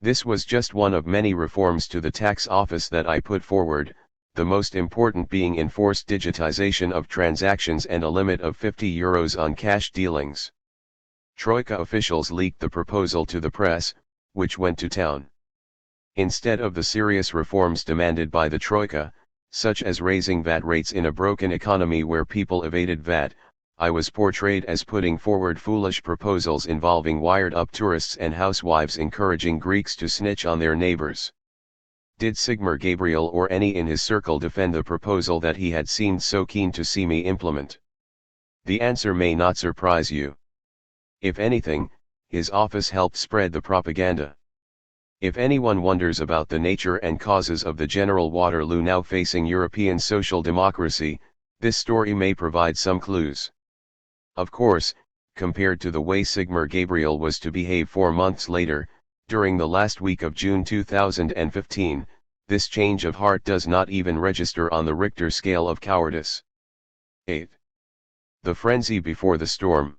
This was just one of many reforms to the tax office that I put forward, the most important being enforced digitization of transactions and a limit of €50 on cash dealings. Troika officials leaked the proposal to the press, which went to town. Instead of the serious reforms demanded by the Troika, such as raising VAT rates in a broken economy where people evaded VAT, I was portrayed as putting forward foolish proposals involving wired-up tourists and housewives encouraging Greeks to snitch on their neighbors. Did Sigmar Gabriel or any in his circle defend the proposal that he had seemed so keen to see me implement? The answer may not surprise you. If anything, his office helped spread the propaganda. If anyone wonders about the nature and causes of the general Waterloo now facing European social democracy, this story may provide some clues. Of course, compared to the way Sigmar Gabriel was to behave 4 months later, during the last week of June 2015, this change of heart does not even register on the Richter scale of cowardice. 8. The frenzy before the storm.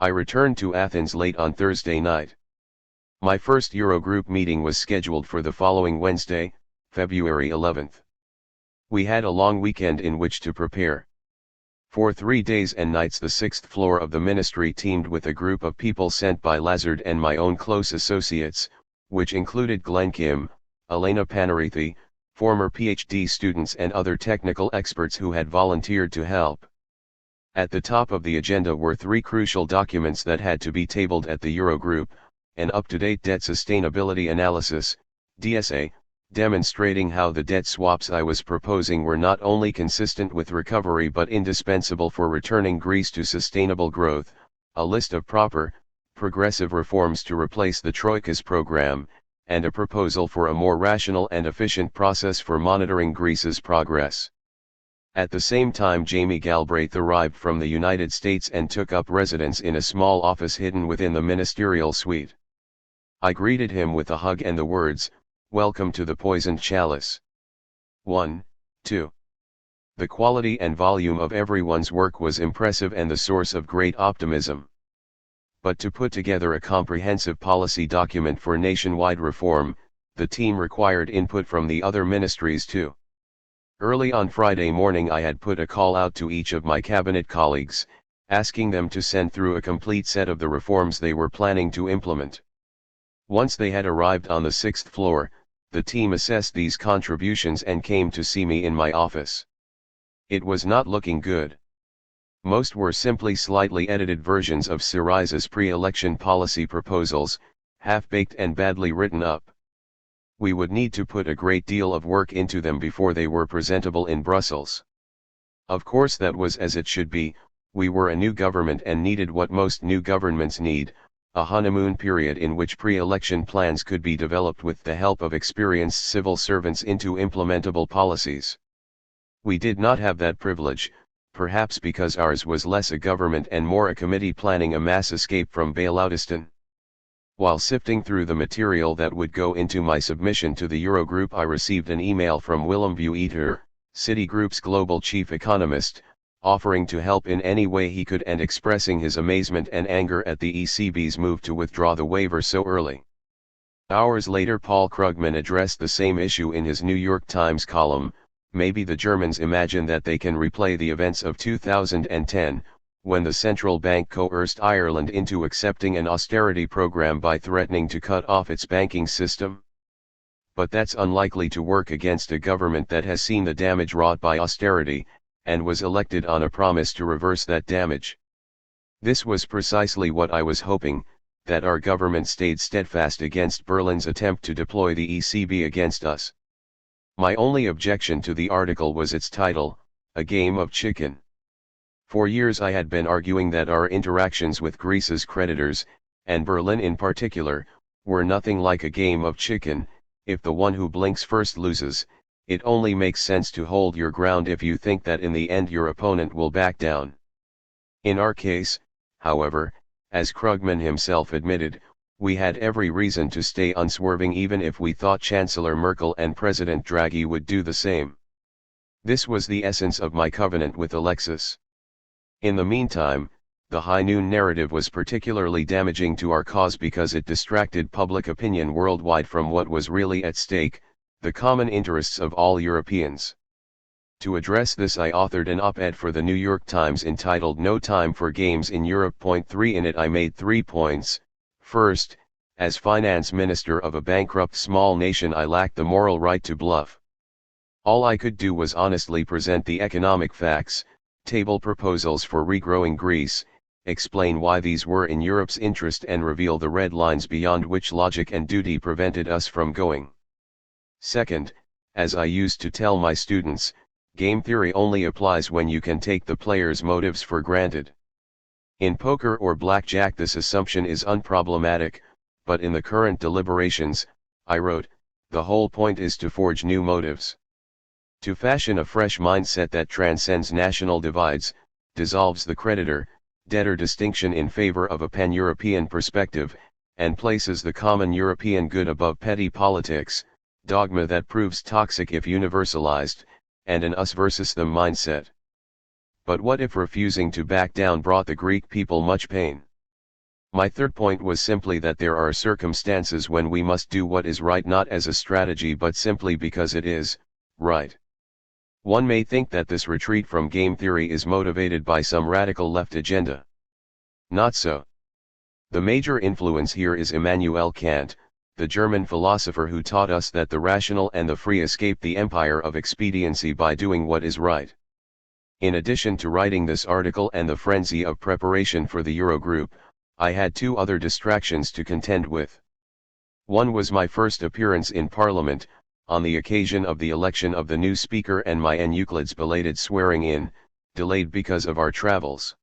I returned to Athens late on Thursday night. My first Eurogroup meeting was scheduled for the following Wednesday, February 11th. We had a long weekend in which to prepare. For 3 days and nights the sixth floor of the ministry teamed with a group of people sent by Lazard and my own close associates, which included Glenn Kim, Elena Panarithi, former PhD students and other technical experts who had volunteered to help. At the top of the agenda were 3 crucial documents that had to be tabled at the Eurogroup: an up-to-date debt sustainability analysis, DSA, demonstrating how the debt swaps I was proposing were not only consistent with recovery but indispensable for returning Greece to sustainable growth, a list of proper, progressive reforms to replace the Troika's program, and a proposal for a more rational and efficient process for monitoring Greece's progress. At the same time, Jamie Galbraith arrived from the United States and took up residence in a small office hidden within the ministerial suite. I greeted him with a hug and the words, "Welcome to the poisoned chalice." 1, 2. The quality and volume of everyone's work was impressive and the source of great optimism. But to put together a comprehensive policy document for nationwide reform, the team required input from the other ministries too. Early on Friday morning I had put a call out to each of my cabinet colleagues, asking them to send through a complete set of the reforms they were planning to implement. Once they had arrived on the 6th floor, the team assessed these contributions and came to see me in my office. It was not looking good. Most were simply slightly edited versions of Syriza's pre-election policy proposals, half-baked and badly written up. We would need to put a great deal of work into them before they were presentable in Brussels. Of course that was as it should be, We were a new government and needed what most new governments need, a honeymoon period in which pre-election plans could be developed with the help of experienced civil servants into implementable policies. We did not have that privilege, perhaps because ours was less a government and more a committee planning a mass escape from Bailoutistan. While sifting through the material that would go into my submission to the Eurogroup, I received an email from Willem Buiter, Citigroup's global chief economist, offering to help in any way he could and expressing his amazement and anger at the ECB's move to withdraw the waiver so early. Hours later, Paul Krugman addressed the same issue in his New York Times column. Maybe the Germans imagine that they can replay the events of 2010, when the central bank coerced Ireland into accepting an austerity program by threatening to cut off its banking system. But that's unlikely to work against a government that has seen the damage wrought by austerity, and was elected on a promise to reverse that damage. This was precisely what I was hoping, that our government stayed steadfast against Berlin's attempt to deploy the ECB against us. My only objection to the article was its title, A Game of Chicken. For years I had been arguing that our interactions with Greece's creditors, and Berlin in particular, were nothing like a game of chicken. If the one who blinks first loses, it only makes sense to hold your ground if you think that in the end your opponent will back down. In our case, however, as Krugman himself admitted, we had every reason to stay unswerving even if we thought Chancellor Merkel and President Draghi would do the same. This was the essence of my covenant with Alexis. In the meantime, the high noon narrative was particularly damaging to our cause because it distracted public opinion worldwide from what was really at stake, the common interests of all Europeans. To address this, I authored an op-ed for the New York Times entitled No Time for Games in Europe. Point 3. In it I made 3 points. First, as finance minister of a bankrupt small nation, I lacked the moral right to bluff. All I could do was honestly present the economic facts, table proposals for regrowing Greece, explain why these were in Europe's interest, and reveal the red lines beyond which logic and duty prevented us from going. Second, as I used to tell my students, game theory only applies when you can take the player's motives for granted. In poker or blackjack this assumption is unproblematic, but in the current deliberations, I wrote, the whole point is to forge new motives. To fashion a fresh mindset that transcends national divides, dissolves the creditor-debtor distinction in favor of a pan-European perspective, and places the common European good above petty politics, dogma that proves toxic if universalized, and an us versus them mindset. But what if refusing to back down brought the Greek people much pain? My third point was simply that there are circumstances when we must do what is right, not as a strategy but simply because it is right. One may think that this retreat from game theory is motivated by some radical left agenda. Not so. The major influence here is Immanuel Kant, the German philosopher who taught us that the rational and the free escape the empire of expediency by doing what is right. In addition to writing this article and the frenzy of preparation for the Eurogroup, I had 2 other distractions to contend with. One was my first appearance in Parliament, on the occasion of the election of the new Speaker, and my and Euclid's belated swearing-in, delayed because of our travels.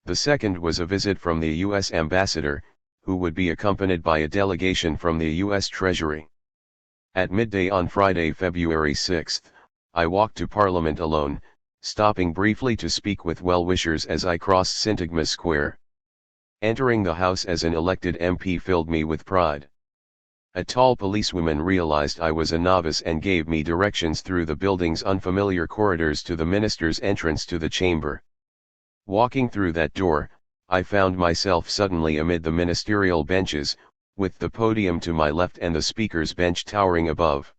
The second was a visit from the U.S. ambassador, who would be accompanied by a delegation from the U.S. Treasury. At midday on Friday, February 6, I walked to Parliament alone, stopping briefly to speak with well-wishers as I crossed Syntagma Square. Entering the House as an elected MP filled me with pride. A tall policewoman realized I was a novice and gave me directions through the building's unfamiliar corridors to the minister's entrance to the chamber. Walking through that door, I found myself suddenly amid the ministerial benches, with the podium to my left and the speaker's bench towering above.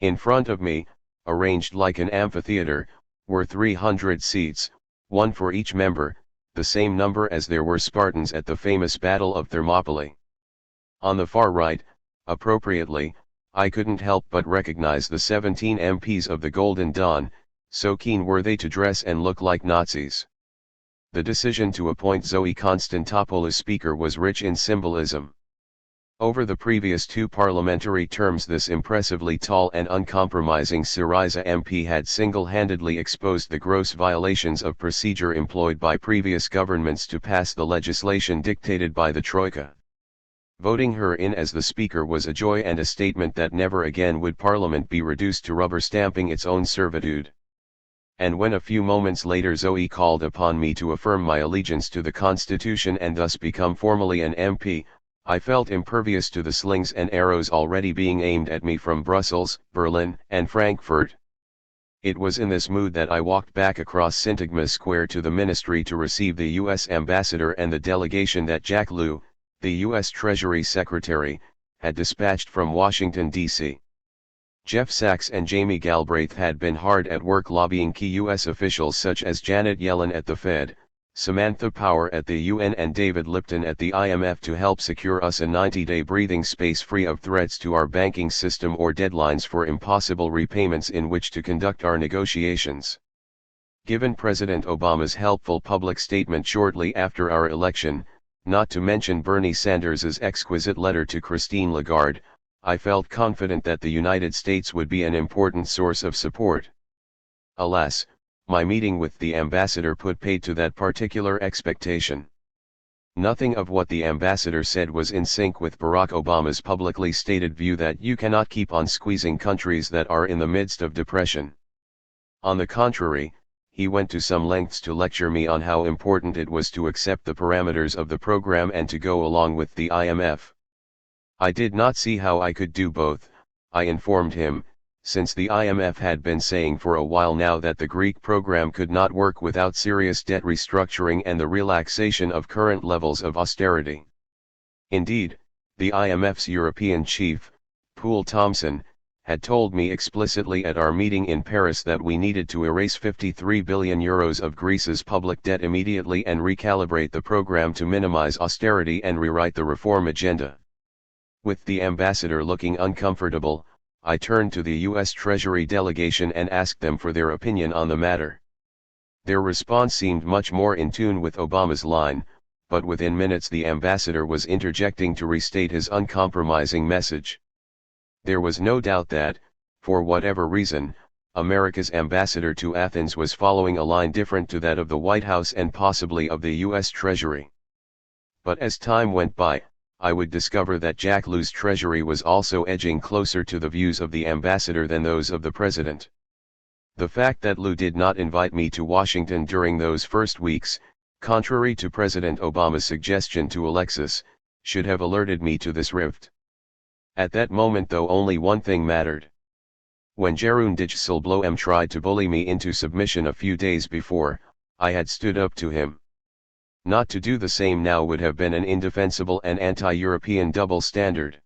In front of me, arranged like an amphitheater, were 300 seats, one for each member, the same number as there were Spartans at the famous Battle of Thermopylae. On the far right, appropriately, I couldn't help but recognize the 17 MPs of the Golden Dawn, so keen were they to dress and look like Nazis. The decision to appoint Zoe Konstantopoulou Speaker was rich in symbolism. Over the previous 2 parliamentary terms, this impressively tall and uncompromising Syriza MP had single-handedly exposed the gross violations of procedure employed by previous governments to pass the legislation dictated by the Troika. Voting her in as the Speaker was a joy and a statement that never again would Parliament be reduced to rubber-stamping its own servitude. And when a few moments later Zoe called upon me to affirm my allegiance to the Constitution and thus become formally an MP, I felt impervious to the slings and arrows already being aimed at me from Brussels, Berlin, and Frankfurt. It was in this mood that I walked back across Syntagma Square to the Ministry to receive the U.S. Ambassador and the delegation that Jack Lew, the U.S. Treasury Secretary, had dispatched from Washington, D.C. Jeff Sachs and Jamie Galbraith had been hard at work lobbying key U.S. officials such as Janet Yellen at the Fed, Samantha Power at the UN and David Lipton at the IMF to help secure us a 90-day breathing space free of threats to our banking system or deadlines for impossible repayments in which to conduct our negotiations. Given President Obama's helpful public statement shortly after our election, not to mention Bernie Sanders's exquisite letter to Christine Lagarde, I felt confident that the United States would be an important source of support. Alas, my meeting with the ambassador put paid to that particular expectation. Nothing of what the ambassador said was in sync with Barack Obama's publicly stated view that you cannot keep on squeezing countries that are in the midst of depression. On the contrary, he went to some lengths to lecture me on how important it was to accept the parameters of the program and to go along with the IMF. I did not see how I could do both, I informed him, since the IMF had been saying for a while now that the Greek program could not work without serious debt restructuring and the relaxation of current levels of austerity. Indeed, the IMF's European chief, Poul Thomsen, had told me explicitly at our meeting in Paris that we needed to erase €53 billion of Greece's public debt immediately and recalibrate the program to minimize austerity and rewrite the reform agenda. With the ambassador looking uncomfortable, I turned to the U.S. Treasury delegation and asked them for their opinion on the matter. Their response seemed much more in tune with Obama's line, but within minutes the ambassador was interjecting to restate his uncompromising message. There was no doubt that, for whatever reason, America's ambassador to Athens was following a line different to that of the White House and possibly of the U.S. Treasury. But as time went by, I would discover that Jack Lew's Treasury was also edging closer to the views of the ambassador than those of the president. The fact that Lew did not invite me to Washington during those first weeks, contrary to President Obama's suggestion to Alexis, should have alerted me to this rift. At that moment though only one thing mattered. When Jeroen Dijsselbloem tried to bully me into submission a few days before, I had stood up to him. Not to do the same now would have been an indefensible and anti-European double standard.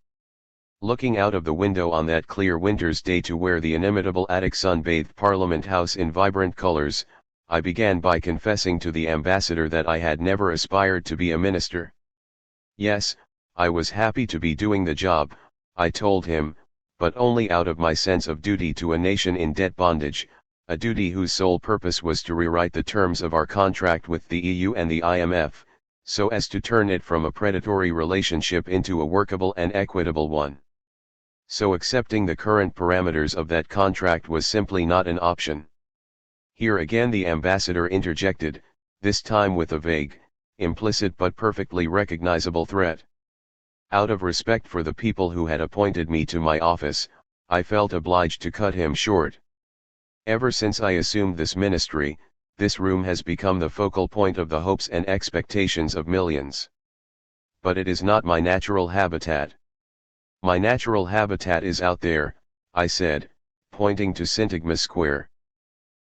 Looking out of the window on that clear winter's day to where the inimitable attic sun bathed Parliament House in vibrant colors, I began by confessing to the ambassador that I had never aspired to be a minister. Yes, I was happy to be doing the job, I told him, but only out of my sense of duty to a nation in debt bondage, a duty whose sole purpose was to rewrite the terms of our contract with the EU and the IMF, so as to turn it from a predatory relationship into a workable and equitable one. So accepting the current parameters of that contract was simply not an option. Here again the ambassador interjected, this time with a vague, implicit but perfectly recognizable threat. Out of respect for the people who had appointed me to my office, I felt obliged to cut him short. Ever since I assumed this ministry, this room has become the focal point of the hopes and expectations of millions. But it is not my natural habitat. My natural habitat is out there, I said, pointing to Syntagma Square.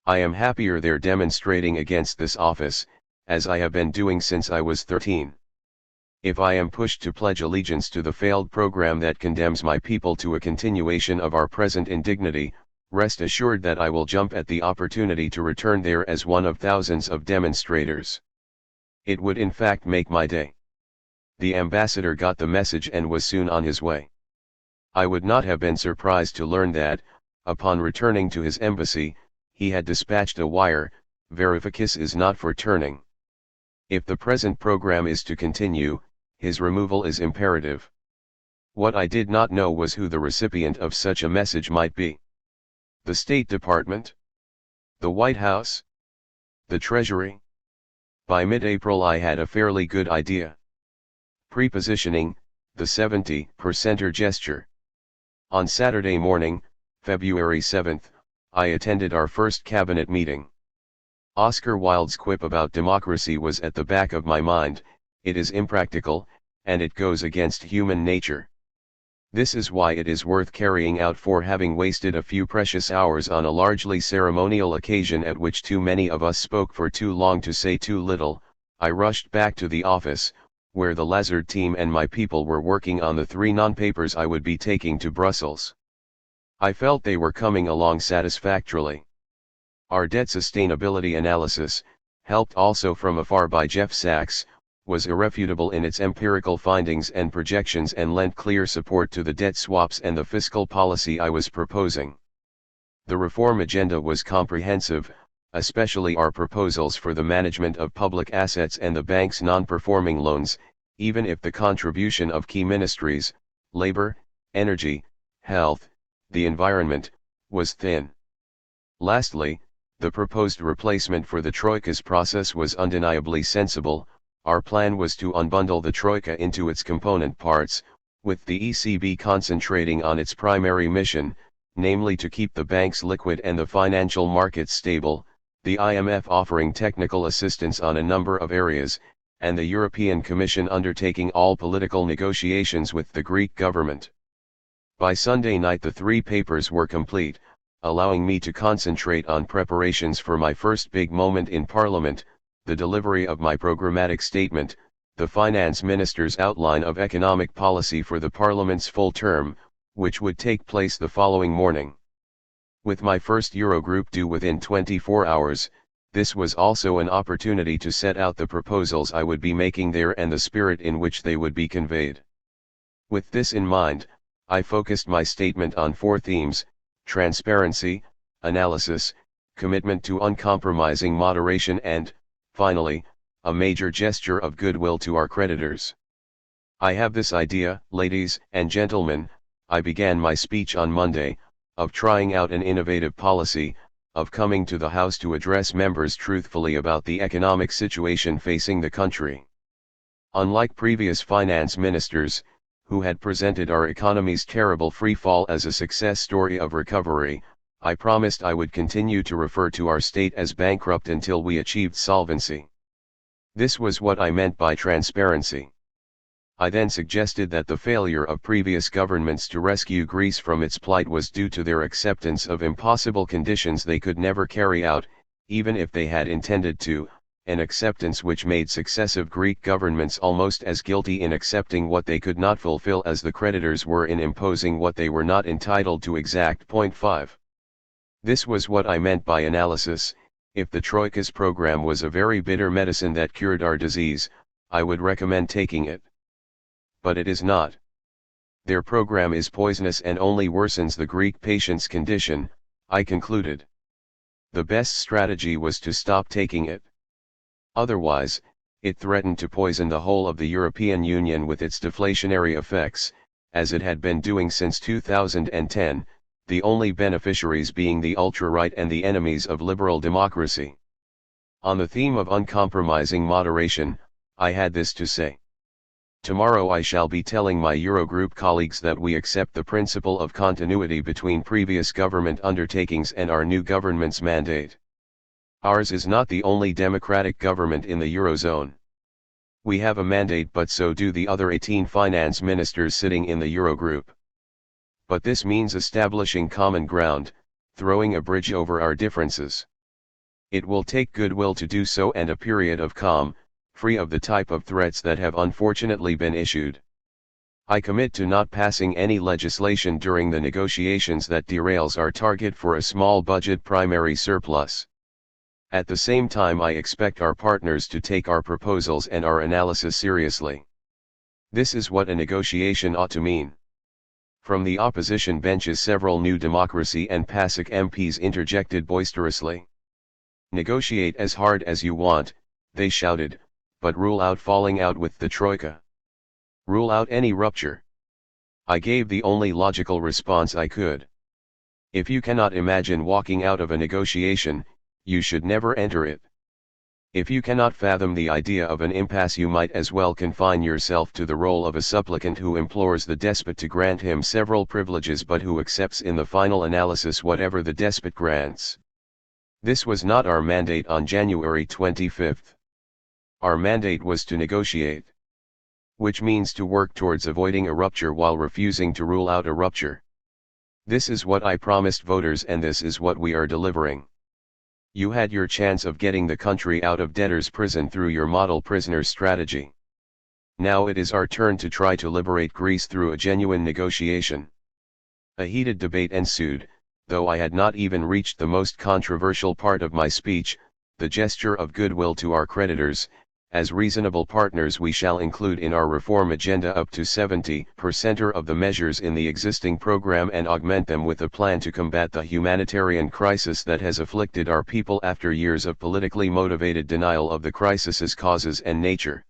I am happier there demonstrating against this office, as I have been doing since I was 13. If I am pushed to pledge allegiance to the failed program that condemns my people to a continuation of our present indignity, rest assured that I will jump at the opportunity to return there as one of thousands of demonstrators. It would in fact make my day. The ambassador got the message and was soon on his way. I would not have been surprised to learn that, upon returning to his embassy, he had dispatched a wire, Varoufakis is not for turning. If the present program is to continue, his removal is imperative. What I did not know was who the recipient of such a message might be. The State Department? The White House? The Treasury? By mid-April I had a fairly good idea. Prepositioning, the 70%er gesture. On Saturday morning, February 7th, I attended our first cabinet meeting. Oscar Wilde's quip about democracy was at the back of my mind: it is impractical, and it goes against human nature. This is why it is worth carrying out, for having wasted a few precious hours on a largely ceremonial occasion at which too many of us spoke for too long to say too little. I rushed back to the office, where the Lazard team and my people were working on the 3 non-papers I would be taking to Brussels. I felt they were coming along satisfactorily. Our debt sustainability analysis, helped also from afar by Jeff Sachs, was irrefutable in its empirical findings and projections, and lent clear support to the debt swaps and the fiscal policy I was proposing. The reform agenda was comprehensive, especially our proposals for the management of public assets and the bank's non-performing loans, even if the contribution of key ministries, labor, energy, health, the environment, was thin. Lastly, the proposed replacement for the Troika's process was undeniably sensible. Our plan was to unbundle the Troika into its component parts, with the ECB concentrating on its primary mission, namely to keep the banks liquid and the financial markets stable, the IMF offering technical assistance on a number of areas, and the European Commission undertaking all political negotiations with the Greek government. By Sunday night the 3 papers were complete, allowing me to concentrate on preparations for my first big moment in Parliament, the delivery of my programmatic statement, the Finance Minister's outline of economic policy for the Parliament's full term, which would take place the following morning. With my first Eurogroup due within 24 hours, this was also an opportunity to set out the proposals I would be making there and the spirit in which they would be conveyed. With this in mind, I focused my statement on 4 themes: transparency, analysis, commitment to uncompromising moderation, and, finally, a major gesture of goodwill to our creditors. I have this idea, ladies and gentlemen, I began my speech on Monday, of trying out an innovative policy, of coming to the House to address members truthfully about the economic situation facing the country. Unlike previous finance ministers, who had presented our economy's terrible free fall as a success story of recovery, I promised I would continue to refer to our state as bankrupt until we achieved solvency. This was what I meant by transparency. I then suggested that the failure of previous governments to rescue Greece from its plight was due to their acceptance of impossible conditions they could never carry out, even if they had intended to, an acceptance which made successive Greek governments almost as guilty in accepting what they could not fulfill as the creditors were in imposing what they were not entitled to. Exact. Point 5. This was what I meant by analysis. If the Troika's program was a very bitter medicine that cured our disease, I would recommend taking it. But it is not. Their program is poisonous and only worsens the Greek patient's condition, I concluded. The best strategy was to stop taking it. Otherwise, it threatened to poison the whole of the European Union with its deflationary effects, as it had been doing since 2010, the only beneficiaries being the ultra-right and the enemies of liberal democracy. On the theme of uncompromising moderation, I had this to say. Tomorrow I shall be telling my Eurogroup colleagues that we accept the principle of continuity between previous government undertakings and our new government's mandate. Ours is not the only democratic government in the Eurozone. We have a mandate, but so do the other 18 finance ministers sitting in the Eurogroup. But this means establishing common ground, throwing a bridge over our differences. It will take goodwill to do so and a period of calm, free of the type of threats that have unfortunately been issued. I commit to not passing any legislation during the negotiations that derails our target for a small budget primary surplus. At the same time, I expect our partners to take our proposals and our analysis seriously. This is what a negotiation ought to mean. From the opposition benches several New Democracy and PASOK MPs interjected boisterously. Negotiate as hard as you want, they shouted, but rule out falling out with the Troika. Rule out any rupture. I gave the only logical response I could. If you cannot imagine walking out of a negotiation, you should never enter it. If you cannot fathom the idea of an impasse, you might as well confine yourself to the role of a supplicant who implores the despot to grant him several privileges but who accepts in the final analysis whatever the despot grants. This was not our mandate on January 25. Our mandate was to negotiate. Which means to work towards avoiding a rupture while refusing to rule out a rupture. This is what I promised voters, and this is what we are delivering. You had your chance of getting the country out of debtor's prison through your model prisoner strategy. Now it is our turn to try to liberate Greece through a genuine negotiation. A heated debate ensued, though I had not even reached the most controversial part of my speech, the gesture of goodwill to our creditors. As reasonable partners, we shall include in our reform agenda up to 70% of the measures in the existing program and augment them with a plan to combat the humanitarian crisis that has afflicted our people after years of politically motivated denial of the crisis's causes and nature.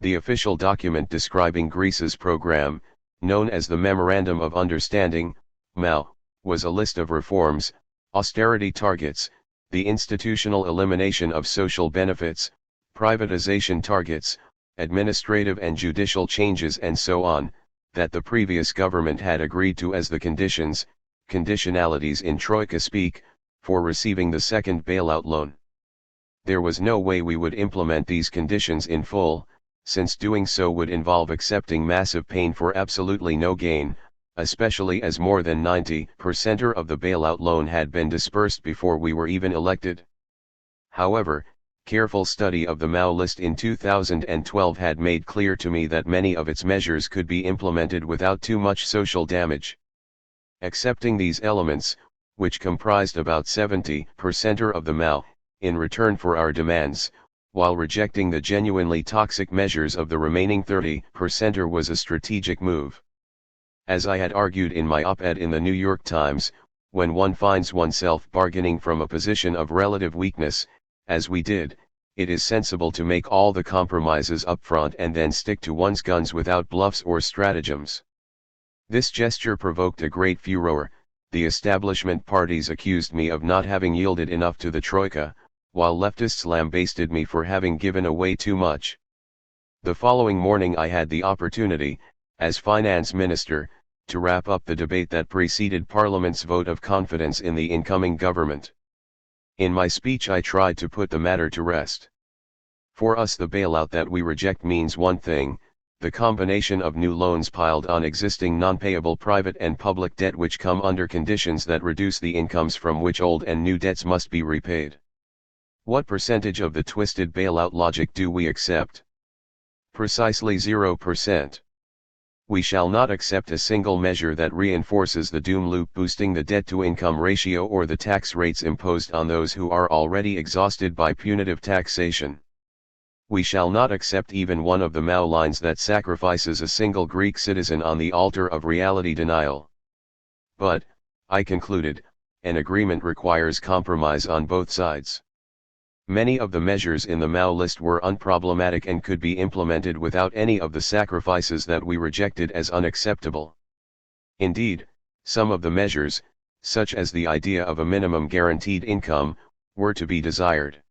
The official document describing Greece's program, known as the Memorandum of Understanding, MOU, was a list of reforms, austerity targets, the institutional elimination of social benefits, privatization targets, administrative and judicial changes and so on, that the previous government had agreed to as the conditionalities in Troika speak, for receiving the second bailout loan. There was no way we would implement these conditions in full, since doing so would involve accepting massive pain for absolutely no gain, especially as more than 90% of the bailout loan had been dispersed before we were even elected. However, careful study of the MOU list in 2012 had made clear to me that many of its measures could be implemented without too much social damage. Accepting these elements, which comprised about 70% of the MOU, in return for our demands, while rejecting the genuinely toxic measures of the remaining 30% was a strategic move. As I had argued in my op-ed in the New York Times, when one finds oneself bargaining from a position of relative weakness, as we did, it is sensible to make all the compromises up front and then stick to one's guns without bluffs or stratagems. This gesture provoked a great furor. The establishment parties accused me of not having yielded enough to the Troika, while leftists lambasted me for having given away too much. The following morning I had the opportunity, as finance minister, to wrap up the debate that preceded Parliament's vote of confidence in the incoming government. In my speech I tried to put the matter to rest. For us, the bailout that we reject means one thing: the combination of new loans piled on existing non-payable private and public debt which come under conditions that reduce the incomes from which old and new debts must be repaid. What percentage of the twisted bailout logic do we accept? Precisely 0%. We shall not accept a single measure that reinforces the doom loop, boosting the debt-to-income ratio or the tax rates imposed on those who are already exhausted by punitive taxation. We shall not accept even one of the MOU lines that sacrifices a single Greek citizen on the altar of reality denial. But, I concluded, an agreement requires compromise on both sides. Many of the measures in the MOU list were unproblematic and could be implemented without any of the sacrifices that we rejected as unacceptable. Indeed, some of the measures, such as the idea of a minimum guaranteed income, were to be desired.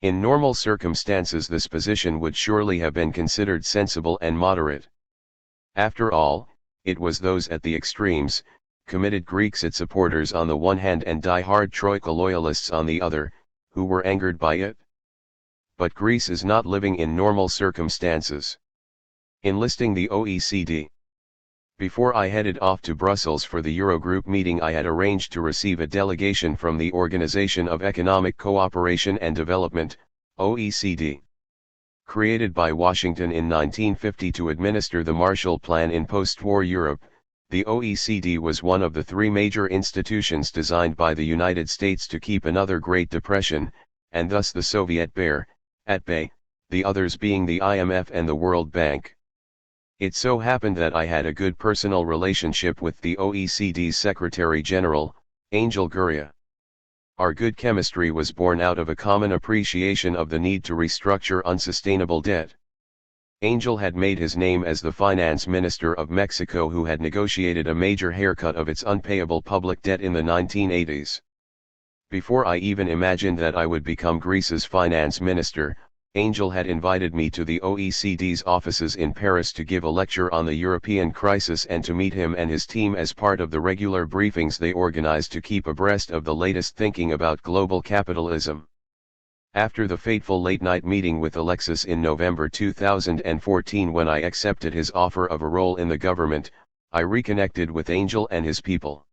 In normal circumstances this position would surely have been considered sensible and moderate. After all, it was those at the extremes, committed Grexit supporters on the one hand and die-hard Troika loyalists on the other, who were angered by it. But Greece is not living in normal circumstances. Enlisting the OECD. Before I headed off to Brussels for the Eurogroup meeting, I had arranged to receive a delegation from the Organization of Economic Cooperation and Development, OECD. Created by Washington in 1950 to administer the Marshall Plan in post-war Europe, the OECD was one of the three major institutions designed by the United States to keep another Great Depression, and thus the Soviet bear, at bay, the others being the IMF and the World Bank. It so happened that I had a good personal relationship with the OECD's Secretary General, Angel Gurria. Our good chemistry was born out of a common appreciation of the need to restructure unsustainable debt. Angel had made his name as the finance minister of Mexico, who had negotiated a major haircut of its unpayable public debt in the 1980s. Before I even imagined that I would become Greece's finance minister, Angel had invited me to the OECD's offices in Paris to give a lecture on the European crisis and to meet him and his team as part of the regular briefings they organized to keep abreast of the latest thinking about global capitalism. After the fateful late-night meeting with Alexis in November 2014, when I accepted his offer of a role in the government, I reconnected with Angel and his people.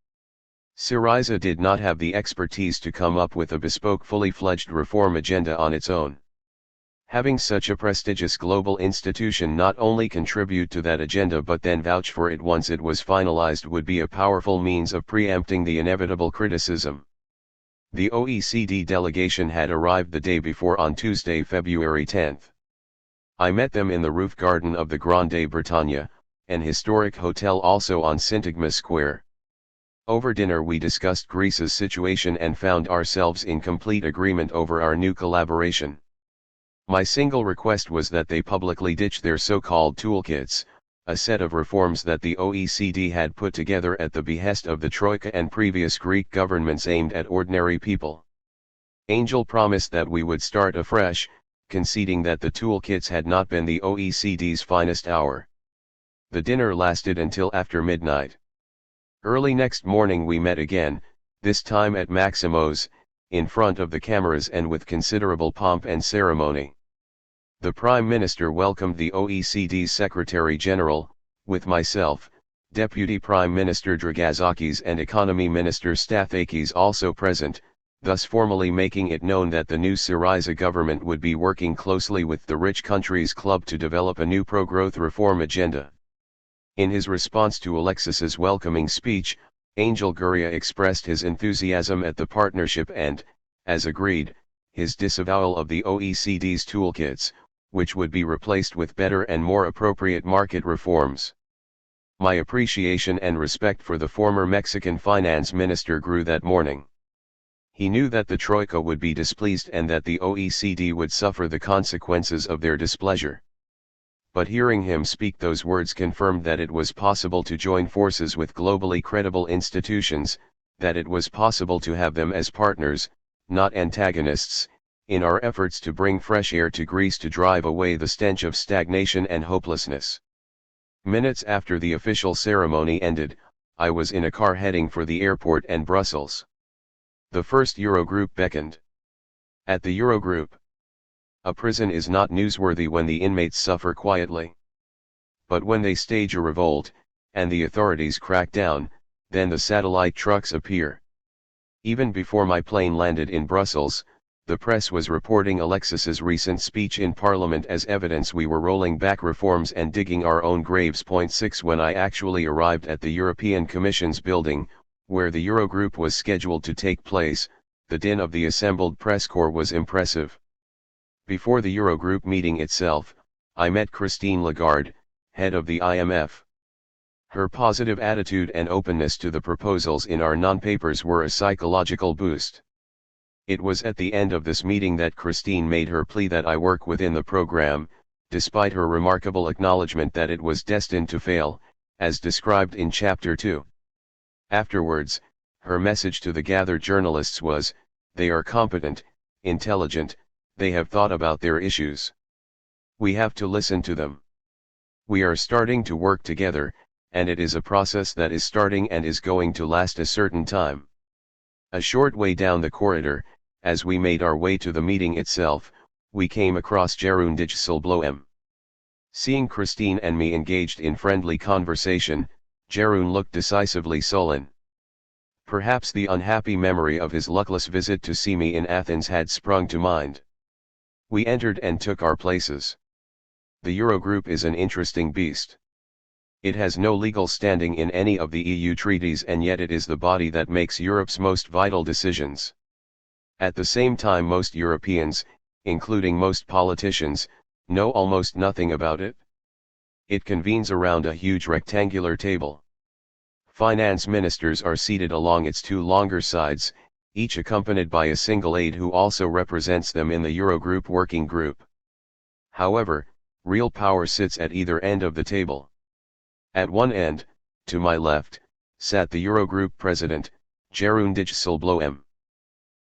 Syriza did not have the expertise to come up with a bespoke, fully-fledged reform agenda on its own. Having such a prestigious global institution not only contribute to that agenda but then vouch for it once it was finalized would be a powerful means of preempting the inevitable criticism. The OECD delegation had arrived the day before, on Tuesday, February 10. I met them in the roof garden of the Grande Bretagne, an historic hotel also on Syntagma Square. Over dinner we discussed Greece's situation and found ourselves in complete agreement over our new collaboration. My single request was that they publicly ditch their so-called toolkits, a set of reforms that the OECD had put together at the behest of the Troika and previous Greek governments aimed at ordinary people. Angel promised that we would start afresh, conceding that the toolkits had not been the OECD's finest hour. The dinner lasted until after midnight. Early next morning we met again, this time at Maximo's, in front of the cameras and with considerable pomp and ceremony. The Prime Minister welcomed the OECD's Secretary General, with myself, Deputy Prime Minister Dragazakis and Economy Minister Stathakis also present, thus formally making it known that the new Syriza government would be working closely with the Rich Countries Club to develop a new pro-growth reform agenda. In his response to Alexis's welcoming speech, Angel Gurria expressed his enthusiasm at the partnership and, as agreed, his disavowal of the OECD's toolkits, which would be replaced with better and more appropriate market reforms. My appreciation and respect for the former Mexican finance minister grew that morning. He knew that the Troika would be displeased and that the OECD would suffer the consequences of their displeasure. But hearing him speak those words confirmed that it was possible to join forces with globally credible institutions, that it was possible to have them as partners, not antagonists, in our efforts to bring fresh air to Greece to drive away the stench of stagnation and hopelessness. Minutes after the official ceremony ended, I was in a car heading for the airport and Brussels. The first Eurogroup beckoned. At the Eurogroup, a prison is not newsworthy when the inmates suffer quietly. But when they stage a revolt, and the authorities crack down, then the satellite trucks appear. Even before my plane landed in Brussels, the press was reporting Alexis's recent speech in Parliament as evidence we were rolling back reforms and digging our own graves. 6 When I actually arrived at the European Commission's building, where the Eurogroup was scheduled to take place, the din of the assembled press corps was impressive. Before the Eurogroup meeting itself, I met Christine Lagarde, head of the IMF. Her positive attitude and openness to the proposals in our non-papers were a psychological boost. It was at the end of this meeting that Christine made her plea that I work within the program, despite her remarkable acknowledgement that it was destined to fail, as described in Chapter 2. Afterwards, her message to the gathered journalists was, "They are competent, intelligent, they have thought about their issues. We have to listen to them. We are starting to work together, and it is a process that is starting and is going to last a certain time." A short way down the corridor, as we made our way to the meeting itself, we came across Jeroen Dijsselbloem. Seeing Christine and me engaged in friendly conversation, Jeroen looked decisively sullen. Perhaps the unhappy memory of his luckless visit to see me in Athens had sprung to mind. We entered and took our places. The Eurogroup is an interesting beast. It has no legal standing in any of the EU treaties, and yet it is the body that makes Europe's most vital decisions. At the same time, most Europeans, including most politicians, know almost nothing about it. It convenes around a huge rectangular table. Finance ministers are seated along its two longer sides, each accompanied by a single aide who also represents them in the Eurogroup working group. However, Real power sits at either end of the table. At one end, to my left, sat the Eurogroup president, Jeroen Dijsselbloem.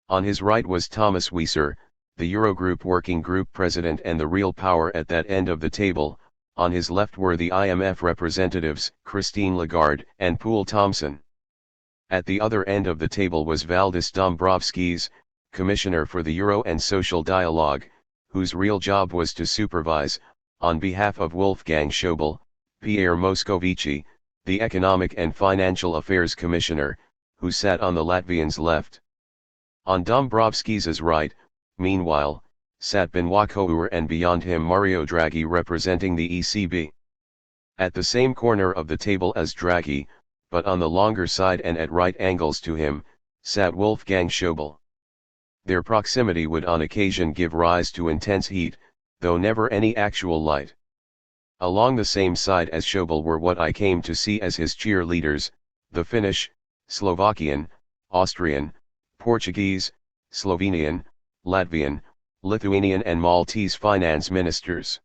On his right was Thomas Wieser, the Eurogroup working group president and the real power at that end of the table. On his left were the IMF representatives, Christine Lagarde and Poul Thomsen. At the other end of the table was Valdis Dombrovskis, Commissioner for the Euro and Social Dialogue, whose real job was to supervise, on behalf of Wolfgang Schäuble, Pierre Moscovici, the Economic and Financial Affairs Commissioner, who sat on the Latvians' left. On Dombrovskis' right, meanwhile, sat Benoît Cœur and beyond him Mario Draghi representing the ECB. At the same corner of the table as Draghi, but on the longer side and at right angles to him, sat Wolfgang Schäuble. Their proximity would on occasion give rise to intense heat, though never any actual light. Along the same side as Schäuble were what I came to see as his cheerleaders, the Finnish, Slovakian, Austrian, Portuguese, Slovenian, Latvian, Lithuanian and Maltese finance ministers.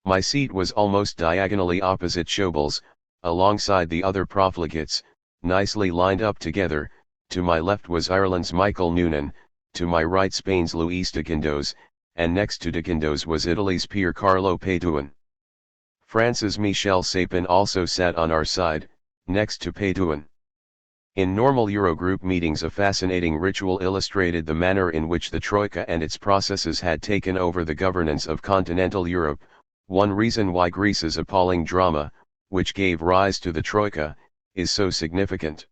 My seat was almost diagonally opposite Schäuble's, alongside the other profligates, nicely lined up together. To my left was Ireland's Michael Noonan, to my right Spain's Luis de Guindos, and next to de Guindos was Italy's Pier Carlo Padoan. France's Michel Sapin also sat on our side, next to Padoan. In normal Eurogroup meetings a fascinating ritual illustrated the manner in which the Troika and its processes had taken over the governance of continental Europe. One reason why Greece's appalling drama, which gave rise to the Troika, is so significant.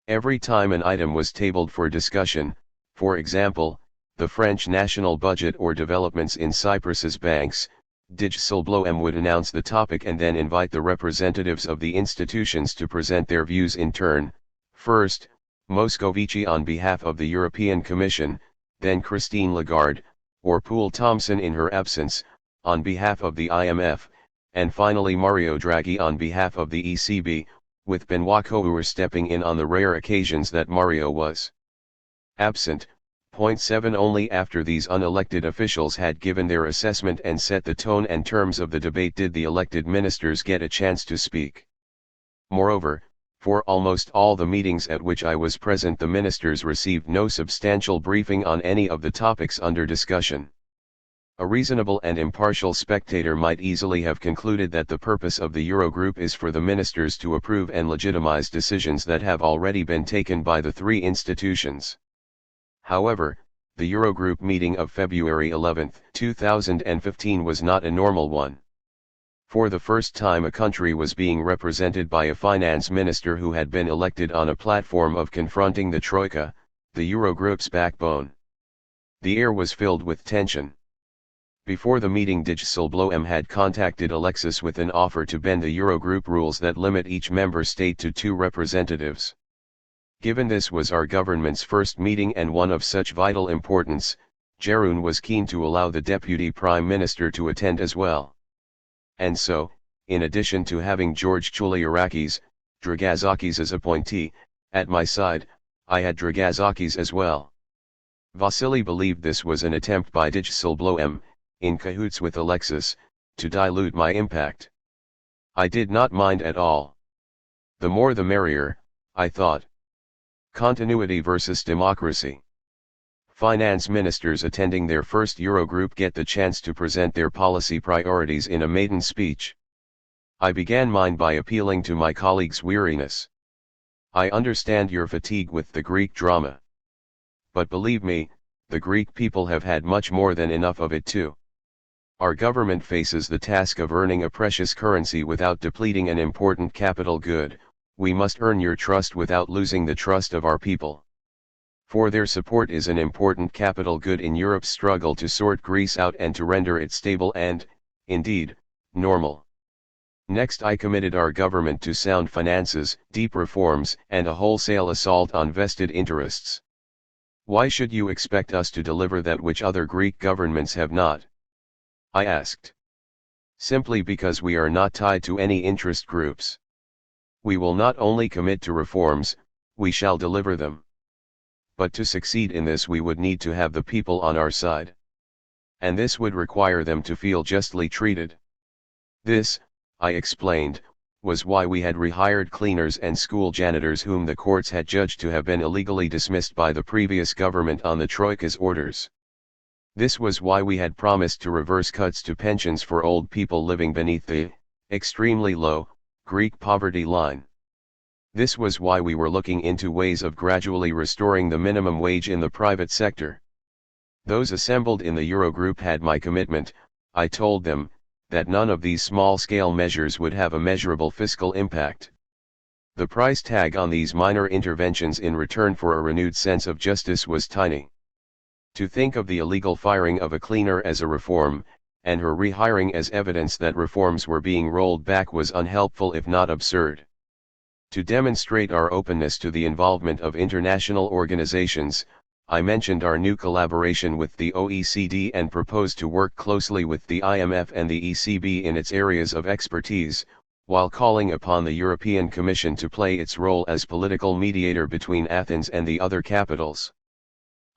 Every time an item was tabled for discussion, for example, the French national budget or developments in Cyprus's banks, Dijsselbloem would announce the topic and then invite the representatives of the institutions to present their views in turn. First, Moscovici on behalf of the European Commission, then Christine Lagarde, or Poul Thomsen in her absence, on behalf of the IMF, and finally Mario Draghi on behalf of the ECB, with Benoît Cœur stepping in on the rare occasions that Mario was absent. Point 7 Only after these unelected officials had given their assessment and set the tone and terms of the debate did the elected ministers get a chance to speak. Moreover, for almost all the meetings at which I was present the ministers received no substantial briefing on any of the topics under discussion. A reasonable and impartial spectator might easily have concluded that the purpose of the Eurogroup is for the ministers to approve and legitimize decisions that have already been taken by the three institutions. However, the Eurogroup meeting of February 11, 2015 was not a normal one. For the first time a country was being represented by a finance minister who had been elected on a platform of confronting the Troika, the Eurogroup's backbone. The air was filled with tension. Before the meeting Dijsselbloem had contacted Alexis with an offer to bend the Eurogroup rules that limit each member state to 2 representatives. Given this was our government's first meeting and one of such vital importance, Jeroen was keen to allow the Deputy Prime Minister to attend as well. And so, in addition to having George Chouliarakis, Dragazakis' appointee, at my side, I had Dragazakis as well. Vasily believed this was an attempt by Dijsselbloem, in cahoots with Alexis, to dilute my impact. I did not mind at all. The more the merrier, I thought. Continuity versus democracy. Finance ministers attending their first Eurogroup get the chance to present their policy priorities in a maiden speech. I began mine by appealing to my colleagues' weariness. I understand your fatigue with the Greek drama. But believe me, the Greek people have had much more than enough of it too. Our government faces the task of earning a precious currency without depleting an important capital good. We must earn your trust without losing the trust of our people. For their support is an important capital good in Europe's struggle to sort Greece out and to render it stable and, indeed, normal. Next I committed our government to sound finances, deep reforms, and a wholesale assault on vested interests. Why should you expect us to deliver that which other Greek governments have not? I asked. Simply because we are not tied to any interest groups. We will not only commit to reforms, we shall deliver them. But to succeed in this we would need to have the people on our side. and this would require them to feel justly treated. This, I explained, was why we had rehired cleaners and school janitors whom the courts had judged to have been illegally dismissed by the previous government on the Troika's orders. This was why we had promised to reverse cuts to pensions for old people living beneath the extremely low Greek poverty line. This was why we were looking into ways of gradually restoring the minimum wage in the private sector. Those assembled in the Eurogroup had my commitment, I told them, that none of these small-scale measures would have a measurable fiscal impact. The price tag on these minor interventions in return for a renewed sense of justice was tiny. To think of the illegal firing of a cleaner as a reform, and her rehiring as evidence that reforms were being rolled back was unhelpful if not absurd. To demonstrate our openness to the involvement of international organizations, I mentioned our new collaboration with the OECD and proposed to work closely with the IMF and the ECB in its areas of expertise, while calling upon the European Commission to play its role as political mediator between Athens and the other capitals.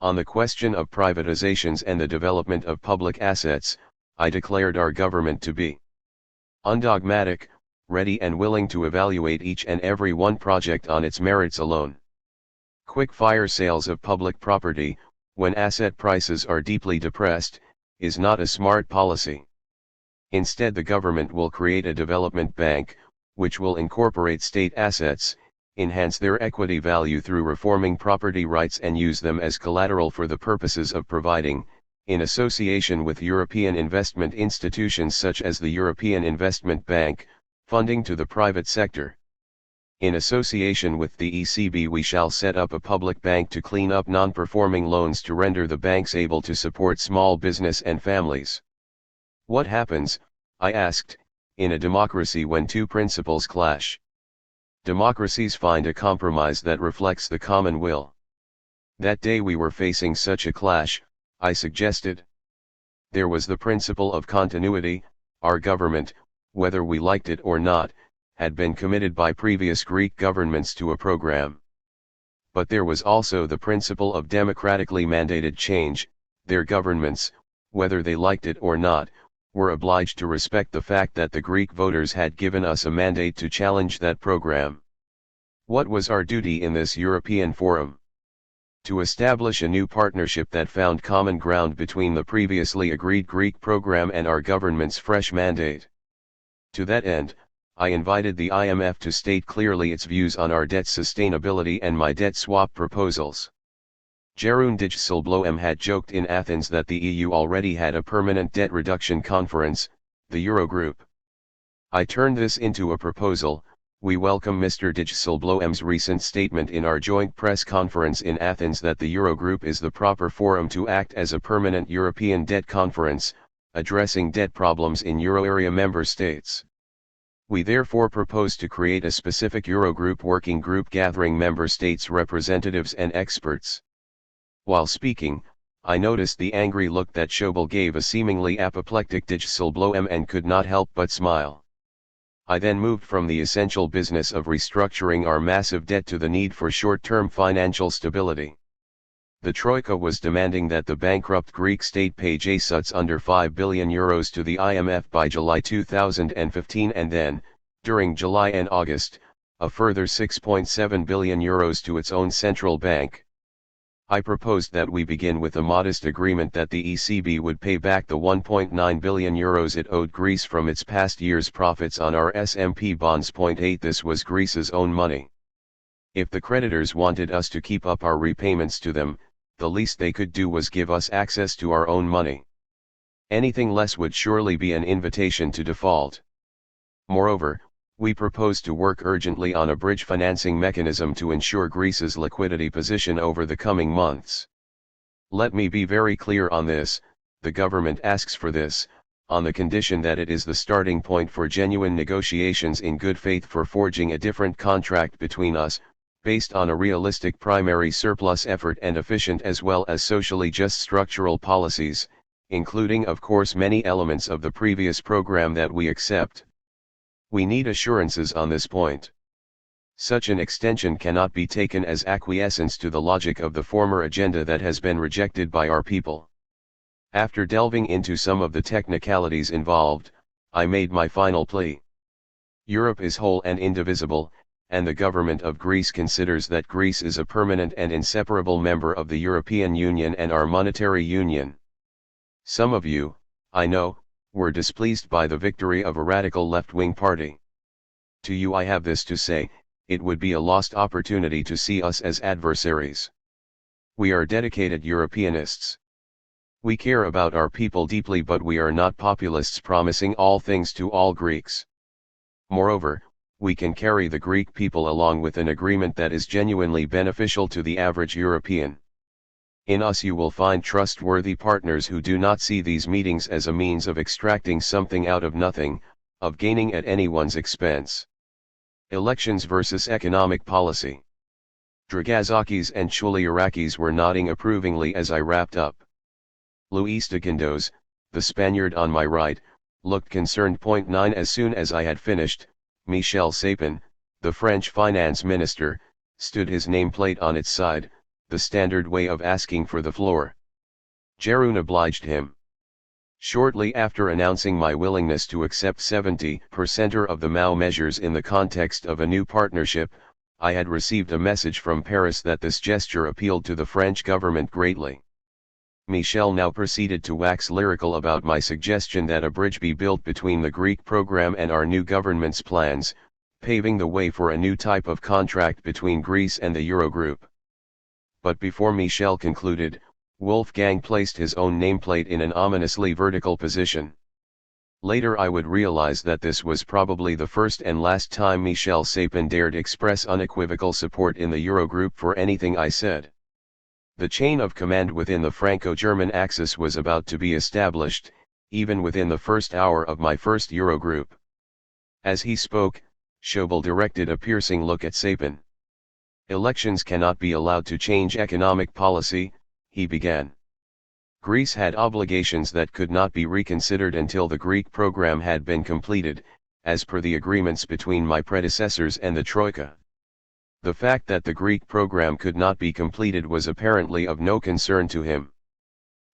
On the question of privatizations and the development of public assets, I declared our government to be undogmatic, ready and willing to evaluate each and every one project on its merits alone. Quick fire sales of public property, when asset prices are deeply depressed, is not a smart policy. Instead, the government will create a development bank, which will incorporate state assets, enhance their equity value through reforming property rights and use them as collateral for the purposes of providing, in association with European investment institutions such as the European Investment Bank, funding to the private sector. In association with the ECB, we shall set up a public bank to clean up non-performing loans to render the banks able to support small business and families. What happens, I asked, in a democracy when two principles clash? Democracies find a compromise that reflects the common will. That day we were facing such a clash, I suggested. There was the principle of continuity. Our government, whether we liked it or not, had been committed by previous Greek governments to a program. But there was also the principle of democratically mandated change. Their governments, whether they liked it or not, were obliged to respect the fact that the Greek voters had given us a mandate to challenge that program. What was our duty in this European forum? To establish a new partnership that found common ground between the previously agreed Greek program and our government's fresh mandate. To that end, I invited the IMF to state clearly its views on our debt sustainability and my debt swap proposals. Jeroen Dijsselbloem had joked in Athens that the EU already had a permanent debt reduction conference, the Eurogroup. I turned this into a proposal. We welcome Mr. Dijsselbloem's recent statement in our joint press conference in Athens that the Eurogroup is the proper forum to act as a permanent European debt conference, addressing debt problems in Euro area member states. We therefore propose to create a specific Eurogroup working group gathering member states' representatives and experts. While speaking, I noticed the angry look that Schäuble gave a seemingly apoplectic Dijsselbloem and could not help but smile. I then moved from the essential business of restructuring our massive debt to the need for short-term financial stability. The Troika was demanding that the bankrupt Greek state pay J-Suts under €5 billion to the IMF by July 2015 and then, during July and August, a further €6.7 billion to its own central bank. I proposed that we begin with a modest agreement that the ECB would pay back the €1.9 billion it owed Greece from its past year's profits on our SMP bonds. 8 This was Greece's own money. If the creditors wanted us to keep up our repayments to them, the least they could do was give us access to our own money. Anything less would surely be an invitation to default. Moreover, we propose to work urgently on a bridge financing mechanism to ensure Greece's liquidity position over the coming months. Let me be very clear on this: the government asks for this, on the condition that it is the starting point for genuine negotiations in good faith for forging a different contract between us, based on a realistic primary surplus effort and efficient as well as socially just structural policies, including of course many elements of the previous program that we accept. We need assurances on this point. Such an extension cannot be taken as acquiescence to the logic of the former agenda that has been rejected by our people. After delving into some of the technicalities involved, I made my final plea. Europe is whole and indivisible, and the government of Greece considers that Greece is a permanent and inseparable member of the European Union and our monetary union. Some of you, I know, were displeased by the victory of a radical left-wing party. To you I have this to say, it would be a lost opportunity to see us as adversaries. We are dedicated Europeanists. We care about our people deeply, but we are not populists promising all things to all Greeks. Moreover, we can carry the Greek people along with an agreement that is genuinely beneficial to the average European. In us you will find trustworthy partners who do not see these meetings as a means of extracting something out of nothing, of gaining at anyone's expense. Elections versus economic policy. Dragazakis and Chouliarakis were nodding approvingly as I wrapped up. Luis de Guindos, the Spaniard on my right, looked concerned. 9 As soon as I had finished, Michel Sapin, the French finance minister, stood, his nameplate on its side, the standard way of asking for the floor. Jeroen obliged him. Shortly after announcing my willingness to accept 70% of the Mao measures in the context of a new partnership, I had received a message from Paris that this gesture appealed to the French government greatly. Michel now proceeded to wax lyrical about my suggestion that a bridge be built between the Greek program and our new government's plans, paving the way for a new type of contract between Greece and the Eurogroup. But before Michel concluded, Wolfgang placed his own nameplate in an ominously vertical position. Later I would realize that this was probably the first and last time Michel Sapin dared express unequivocal support in the Eurogroup for anything I said. The chain of command within the Franco-German axis was about to be established, even within the first hour of my first Eurogroup. As he spoke, Schobel directed a piercing look at Sapin. Elections cannot be allowed to change economic policy, he began. Greece had obligations that could not be reconsidered until the Greek program had been completed, as per the agreements between my predecessors and the Troika. The fact that the Greek program could not be completed was apparently of no concern to him.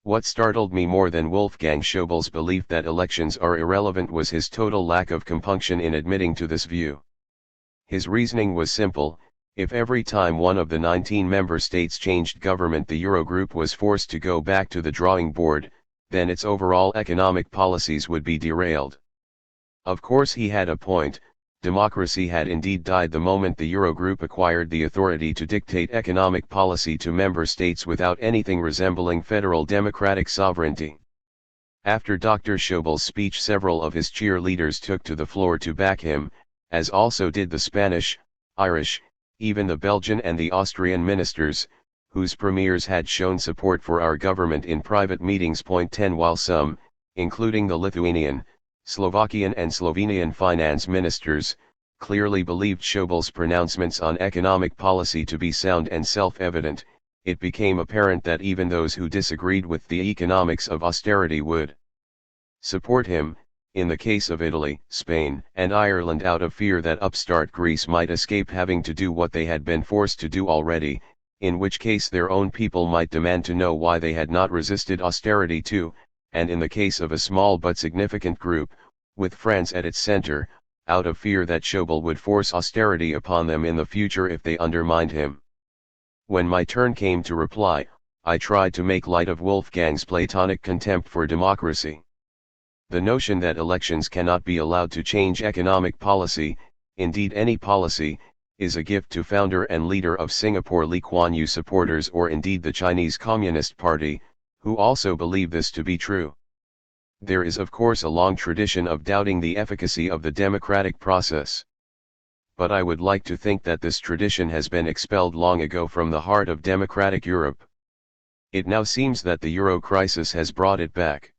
What startled me more than Wolfgang Schobel's belief that elections are irrelevant was his total lack of compunction in admitting to this view. His reasoning was simple: if every time one of the 19 member states changed government the Eurogroup was forced to go back to the drawing board, then its overall economic policies would be derailed. Of course he had a point. Democracy had indeed died the moment the Eurogroup acquired the authority to dictate economic policy to member states without anything resembling federal democratic sovereignty. After Dr. Schobel's speech, several of his cheerleaders took to the floor to back him, as also did the Spanish, Irish, even the Belgian and the Austrian ministers, whose premiers had shown support for our government in private meetings. 10 While some, including the Lithuanian, Slovakian and Slovenian finance ministers, clearly believed Schobel's pronouncements on economic policy to be sound and self-evident, it became apparent that even those who disagreed with the economics of austerity would support him, in the case of Italy, Spain, and Ireland, out of fear that upstart Greece might escape having to do what they had been forced to do already, in which case their own people might demand to know why they had not resisted austerity too, and in the case of a small but significant group, with France at its center, out of fear that Schobel would force austerity upon them in the future if they undermined him. When my turn came to reply, I tried to make light of Wolfgang's Platonic contempt for democracy. The notion that elections cannot be allowed to change economic policy, indeed any policy, is a gift to founder and leader of Singapore Lee Kuan Yew supporters, or indeed the Chinese Communist Party, who also believe this to be true. There is of course a long tradition of doubting the efficacy of the democratic process. But I would like to think that this tradition has been expelled long ago from the heart of democratic Europe. It now seems that the Euro crisis has brought it back.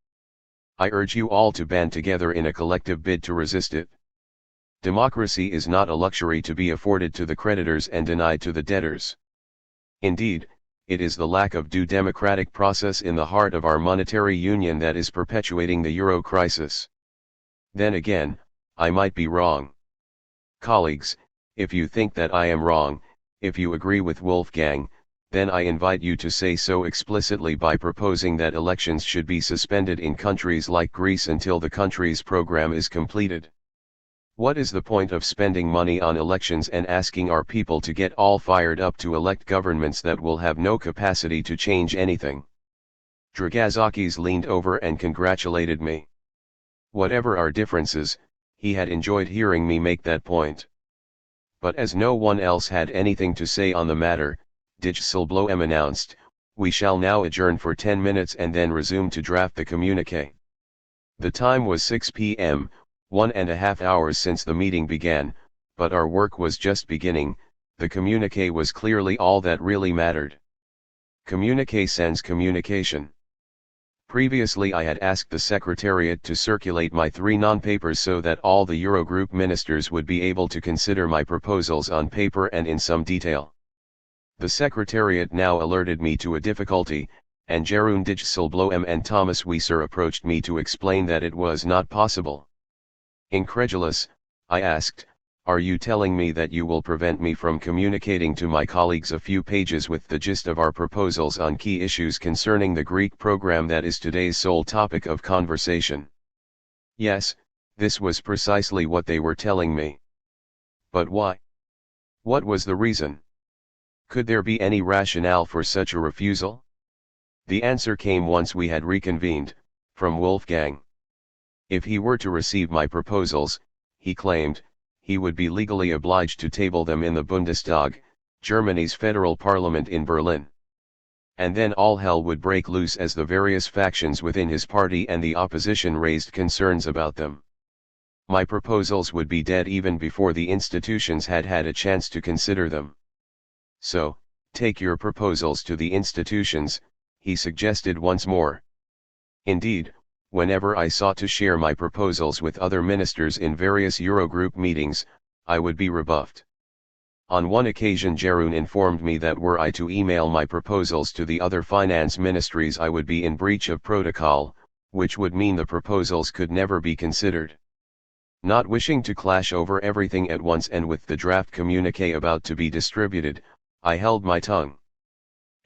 I urge you all to band together in a collective bid to resist it. Democracy is not a luxury to be afforded to the creditors and denied to the debtors. Indeed, it is the lack of due democratic process in the heart of our monetary union that is perpetuating the Euro crisis. Then again, I might be wrong. Colleagues, if you think that I am wrong, if you agree with Wolfgang, then I invite you to say so explicitly by proposing that elections should be suspended in countries like Greece until the country's program is completed. What is the point of spending money on elections and asking our people to get all fired up to elect governments that will have no capacity to change anything? Varoufakis leaned over and congratulated me. Whatever our differences, he had enjoyed hearing me make that point. But as no one else had anything to say on the matter, THIRD-WORLDISM announced, "We shall now adjourn for 10 minutes and then resume to draft the communiqué." The time was 6 p.m., 1.5 hours since the meeting began, but our work was just beginning. The communiqué was clearly all that really mattered. Communiqué sends communication. Previously I had asked the Secretariat to circulate my 3 non-papers so that all the Eurogroup ministers would be able to consider my proposals on paper and in some detail. The Secretariat now alerted me to a difficulty, and Jeroen Dijsselbloem and Thomas Wieser approached me to explain that it was not possible. Incredulous, I asked, "Are you telling me that you will prevent me from communicating to my colleagues a few pages with the gist of our proposals on key issues concerning the Greek program that is today's sole topic of conversation?" Yes, this was precisely what they were telling me. But why? What was the reason? Could there be any rationale for such a refusal? The answer came once we had reconvened, from Wolfgang. If he were to receive my proposals, he claimed, he would be legally obliged to table them in the Bundestag, Germany's federal parliament in Berlin. And then all hell would break loose as the various factions within his party and the opposition raised concerns about them. My proposals would be dead even before the institutions had had a chance to consider them. So, take your proposals to the institutions, he suggested once more. Indeed, whenever I sought to share my proposals with other ministers in various Eurogroup meetings, I would be rebuffed. On one occasion Jeroen informed me that were I to email my proposals to the other finance ministries I would be in breach of protocol, which would mean the proposals could never be considered. Not wishing to clash over everything at once and with the draft communiqué about to be distributed, I held my tongue.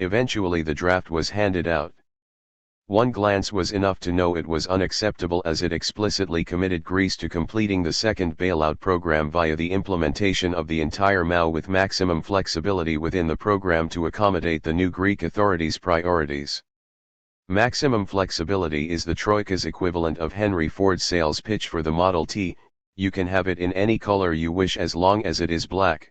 Eventually the draft was handed out. One glance was enough to know it was unacceptable as it explicitly committed Greece to completing the second bailout program via the implementation of the entire MAU with maximum flexibility within the program to accommodate the new Greek authorities' priorities. Maximum flexibility is the Troika's equivalent of Henry Ford's sales pitch for the Model T. You can have it in any color you wish as long as it is black.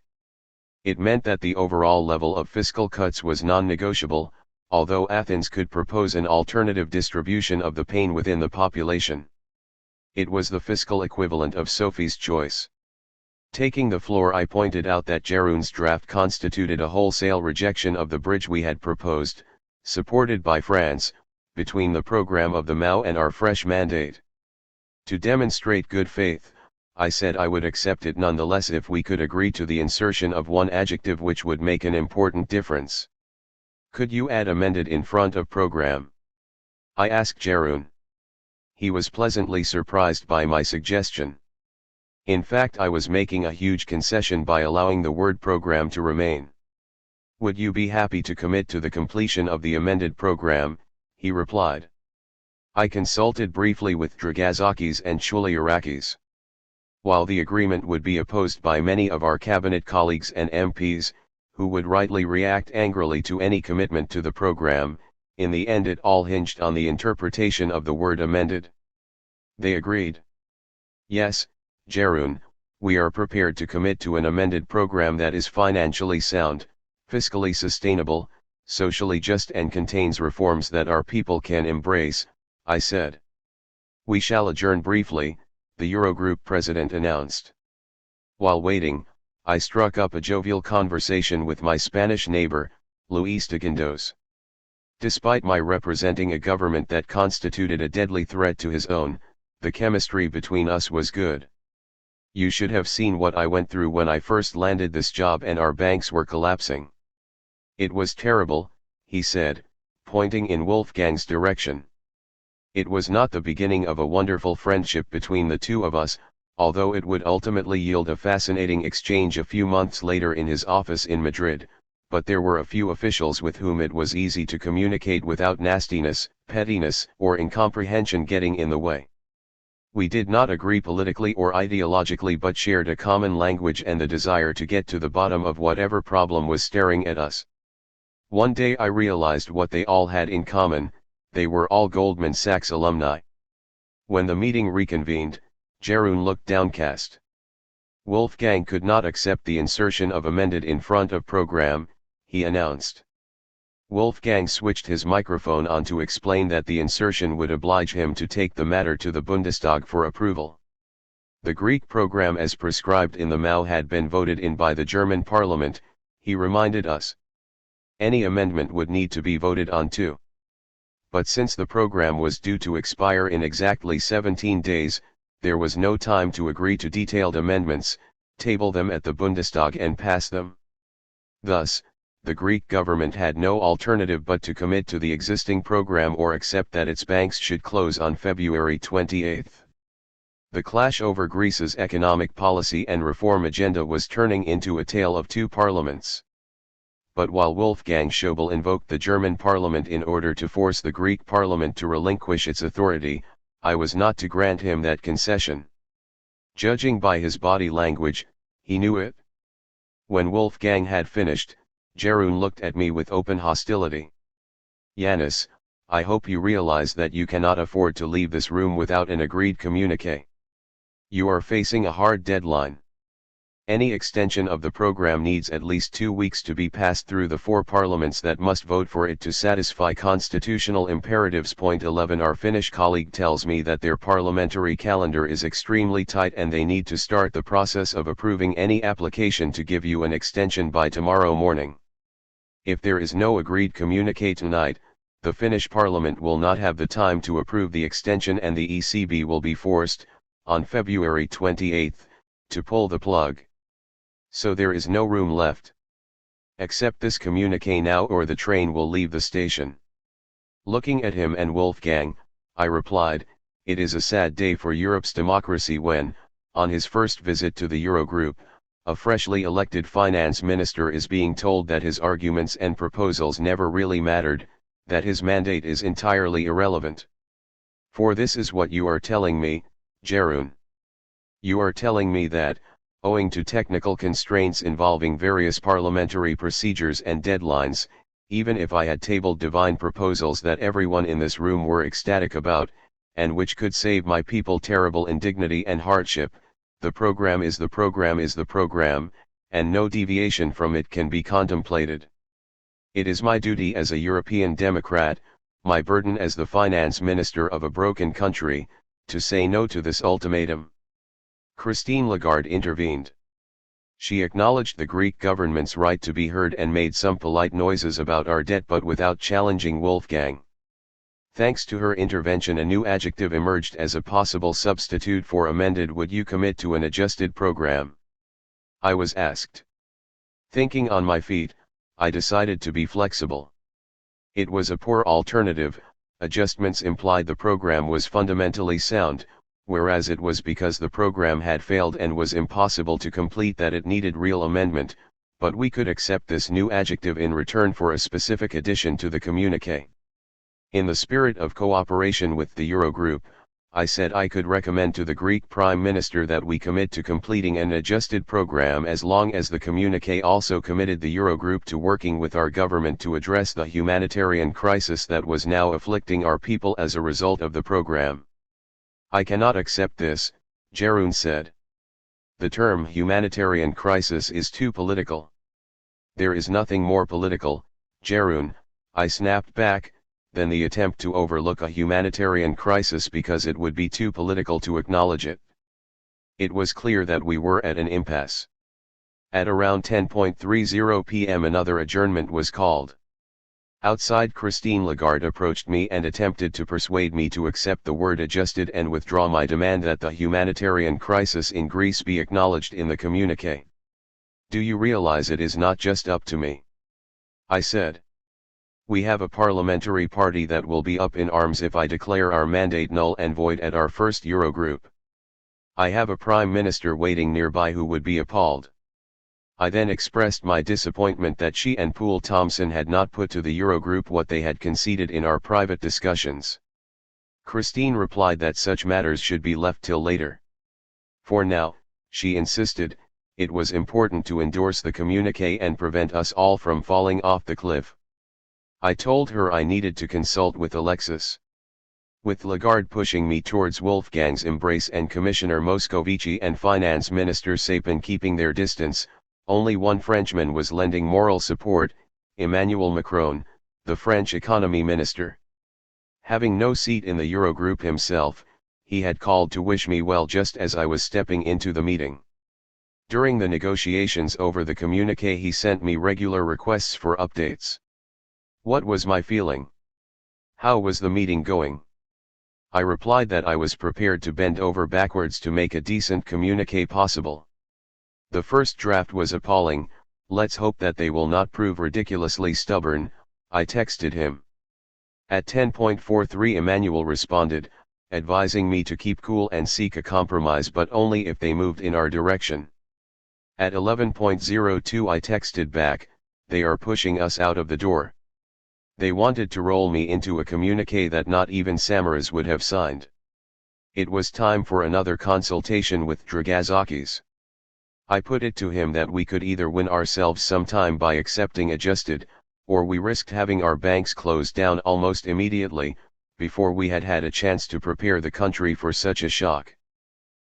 It meant that the overall level of fiscal cuts was non-negotiable, although Athens could propose an alternative distribution of the pain within the population. It was the fiscal equivalent of Sophie's choice. Taking the floor, I pointed out that Jeroen's draft constituted a wholesale rejection of the bridge we had proposed, supported by France, between the program of the MAU and our fresh mandate. To demonstrate good faith, I said I would accept it nonetheless if we could agree to the insertion of one adjective which would make an important difference. Could you add amended in front of program? I asked Jeroen. He was pleasantly surprised by my suggestion. In fact, I was making a huge concession by allowing the word program to remain. Would you be happy to commit to the completion of the amended program? He replied. I consulted briefly with Varoufakis and Yanis. While the agreement would be opposed by many of our cabinet colleagues and MPs, who would rightly react angrily to any commitment to the program, in the end it all hinged on the interpretation of the word amended. They agreed. Yes, Jeroen, we are prepared to commit to an amended program that is financially sound, fiscally sustainable, socially just and contains reforms that our people can embrace, I said. We shall adjourn briefly, the Eurogroup president announced. While waiting, I struck up a jovial conversation with my Spanish neighbor, Luis de Guindos. Despite my representing a government that constituted a deadly threat to his own, the chemistry between us was good. You should have seen what I went through when I first landed this job and our banks were collapsing. It was terrible, he said, pointing in Wolfgang's direction. It was not the beginning of a wonderful friendship between the two of us, although it would ultimately yield a fascinating exchange a few months later in his office in Madrid, but there were a few officials with whom it was easy to communicate without nastiness, pettiness, or incomprehension getting in the way. We did not agree politically or ideologically but shared a common language and the desire to get to the bottom of whatever problem was staring at us. One day I realized what they all had in common: they were all Goldman Sachs alumni. When the meeting reconvened, Jeroen looked downcast. Wolfgang could not accept the insertion of amended in front of program, he announced. Wolfgang switched his microphone on to explain that the insertion would oblige him to take the matter to the Bundestag for approval. The Greek program as prescribed in the MAU had been voted in by the German parliament, he reminded us. Any amendment would need to be voted on too. But since the program was due to expire in exactly 17 days, there was no time to agree to detailed amendments, table them at the Bundestag and pass them. Thus, the Greek government had no alternative but to commit to the existing program or accept that its banks should close on February 28. The clash over Greece's economic policy and reform agenda was turning into a tale of two parliaments. But while Wolfgang Schäuble invoked the German parliament in order to force the Greek parliament to relinquish its authority, I was not to grant him that concession. Judging by his body language, he knew it. When Wolfgang had finished, Jeroen looked at me with open hostility. Yanis, I hope you realize that you cannot afford to leave this room without an agreed communiqué. You are facing a hard deadline. Any extension of the program needs at least 2 weeks to be passed through the 4 parliaments that must vote for it to satisfy constitutional imperatives. Point 11 Our Finnish colleague tells me that their parliamentary calendar is extremely tight and they need to start the process of approving any application to give you an extension by tomorrow morning. If there is no agreed communiqué tonight, the Finnish parliament will not have the time to approve the extension and the ECB will be forced, on February 28, to pull the plug. So there is no room left. Accept this communiqué now or the train will leave the station. Looking at him and Wolfgang, I replied, it is a sad day for Europe's democracy when, on his first visit to the Eurogroup, a freshly elected finance minister is being told that his arguments and proposals never really mattered, that his mandate is entirely irrelevant. For this is what you are telling me, Jeroen. You are telling me that, owing to technical constraints involving various parliamentary procedures and deadlines, even if I had tabled divine proposals that everyone in this room were ecstatic about, and which could save my people terrible indignity and hardship, the program is the program is the program, and no deviation from it can be contemplated. It is my duty as a European Democrat, my burden as the finance minister of a broken country, to say no to this ultimatum. Christine Lagarde intervened. She acknowledged the Greek government's right to be heard and made some polite noises about our debt but without challenging Wolfgang. Thanks to her intervention, a new adjective emerged as a possible substitute for amended. Would you commit to an adjusted program? I was asked. Thinking on my feet, I decided to be flexible. It was a poor alternative. Adjustments implied the program was fundamentally sound, whereas it was because the program had failed and was impossible to complete that it needed real amendment, but we could accept this new adjective in return for a specific addition to the communiqué. In the spirit of cooperation with the Eurogroup, I said I could recommend to the Greek Prime Minister that we commit to completing an adjusted program as long as the communiqué also committed the Eurogroup to working with our government to address the humanitarian crisis that was now afflicting our people as a result of the program. I cannot accept this, Jeroen said. The term humanitarian crisis is too political. There is nothing more political, Jeroen, I snapped back, than the attempt to overlook a humanitarian crisis because it would be too political to acknowledge it. It was clear that we were at an impasse. At around 10:30 p.m. another adjournment was called. Outside, Christine Lagarde approached me and attempted to persuade me to accept the word adjusted and withdraw my demand that the humanitarian crisis in Greece be acknowledged in the communiqué. Do you realize it is not just up to me? I said. We have a parliamentary party that will be up in arms if I declare our mandate null and void at our first Eurogroup. I have a prime minister waiting nearby who would be appalled. I then expressed my disappointment that she and Poole Thompson had not put to the Eurogroup what they had conceded in our private discussions. Christine replied that such matters should be left till later. For now, she insisted, it was important to endorse the communiqué and prevent us all from falling off the cliff. I told her I needed to consult with Alexis. With Lagarde pushing me towards Wolfgang's embrace and Commissioner Moscovici and Finance Minister Sapin keeping their distance, only one Frenchman was lending moral support, Emmanuel Macron, the French economy minister. Having no seat in the Eurogroup himself, he had called to wish me well just as I was stepping into the meeting. During the negotiations over the communiqué he sent me regular requests for updates. What was my feeling? How was the meeting going? I replied that I was prepared to bend over backwards to make a decent communiqué possible. The first draft was appalling, let's hope that they will not prove ridiculously stubborn, I texted him. At 10:43 Emmanuel responded, advising me to keep cool and seek a compromise but only if they moved in our direction. At 11:02 I texted back, they are pushing us out of the door. They wanted to roll me into a communiqué that not even Samaras would have signed. It was time for another consultation with Varoufakis. I put it to him that we could either win ourselves some time by accepting adjusted, or we risked having our banks closed down almost immediately, before we had had a chance to prepare the country for such a shock.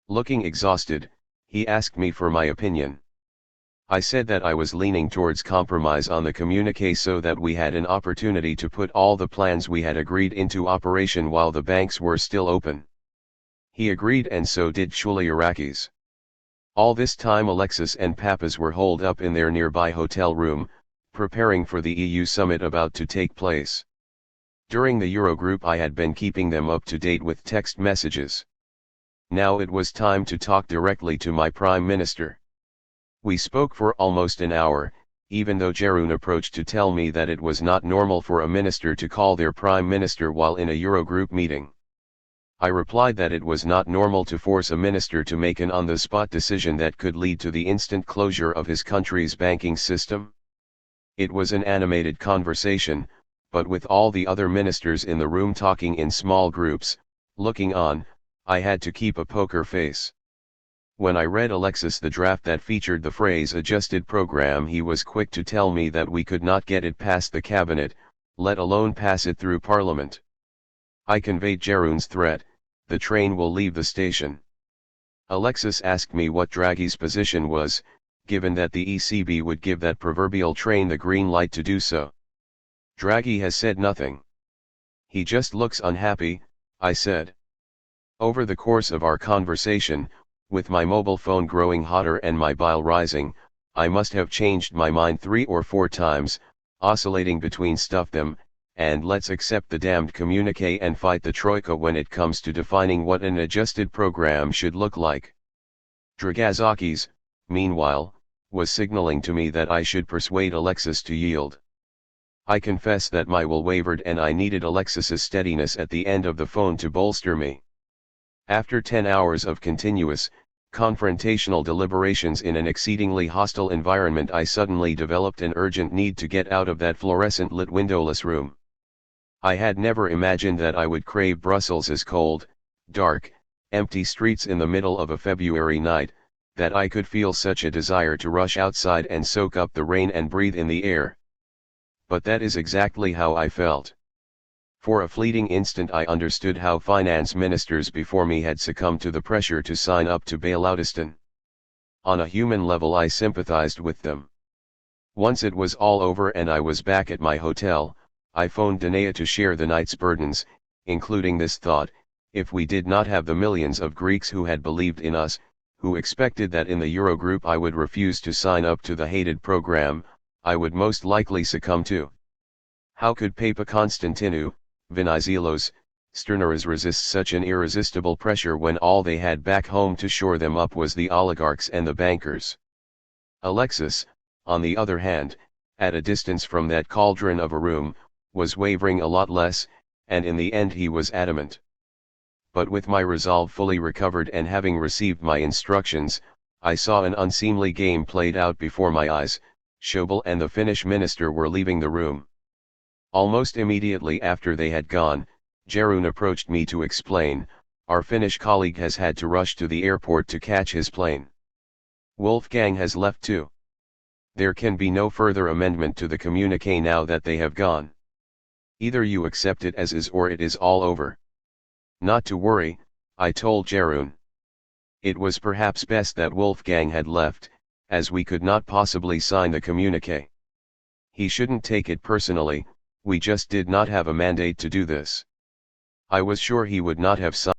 Looking exhausted, he asked me for my opinion. I said that I was leaning towards compromise on the communiqué so that we had an opportunity to put all the plans we had agreed into operation while the banks were still open. He agreed and so did Varoufakis. All this time Alexis and Papas were holed up in their nearby hotel room, preparing for the EU summit about to take place. During the Eurogroup I had been keeping them up to date with text messages. Now it was time to talk directly to my Prime Minister. We spoke for almost an hour, even though Jeroen approached to tell me that it was not normal for a minister to call their Prime Minister while in a Eurogroup meeting. I replied that it was not normal to force a minister to make an on-the-spot decision that could lead to the instant closure of his country's banking system. It was an animated conversation, but with all the other ministers in the room talking in small groups, looking on, I had to keep a poker face. When I read Alexis the draft that featured the phrase adjusted program, he was quick to tell me that we could not get it past the cabinet, let alone pass it through parliament. I conveyed Jeroen's threat, the train will leave the station. Alexis asked me what Draghi's position was, given that the ECB would give that proverbial train the green light to do so. Draghi has said nothing. He just looks unhappy, I said. Over the course of our conversation, with my mobile phone growing hotter and my bile rising, I must have changed my mind 3 or 4 times, oscillating between stuff them, and let's accept the damned communiqué and fight the troika when it comes to defining what an adjusted program should look like. Varoufakis, meanwhile, was signaling to me that I should persuade Alexis to yield. I confess that my will wavered and I needed Alexis's steadiness at the end of the phone to bolster me. After 10 hours of continuous, confrontational deliberations in an exceedingly hostile environment, I suddenly developed an urgent need to get out of that fluorescent-lit windowless room. I had never imagined that I would crave Brussels's cold, dark, empty streets in the middle of a February night, that I could feel such a desire to rush outside and soak up the rain and breathe in the air. But that is exactly how I felt. For a fleeting instant I understood how finance ministers before me had succumbed to the pressure to sign up to Bailoutistan. On a human level I sympathized with them. Once it was all over and I was back at my hotel, I phoned Danea to share the night's burdens, including this thought: if we did not have the millions of Greeks who had believed in us, who expected that in the Eurogroup I would refuse to sign up to the hated program, I would most likely succumb too. How could Papa Constantinou, Venizelos, Sterneras resist such an irresistible pressure when all they had back home to shore them up was the oligarchs and the bankers? Alexis, on the other hand, at a distance from that cauldron of a room, was wavering a lot less, and in the end he was adamant. But with my resolve fully recovered and having received my instructions, I saw an unseemly game played out before my eyes. Schobel and the Finnish minister were leaving the room. Almost immediately after they had gone, Jeroen approached me to explain, our Finnish colleague has had to rush to the airport to catch his plane. Wolfgang has left too. There can be no further amendment to the communiqué now that they have gone. Either you accept it as is or it is all over. Not to worry, I told Jeroen. It was perhaps best that Wolfgang had left, as we could not possibly sign the communiqué. He shouldn't take it personally, we just did not have a mandate to do this. I was sure he would not have signed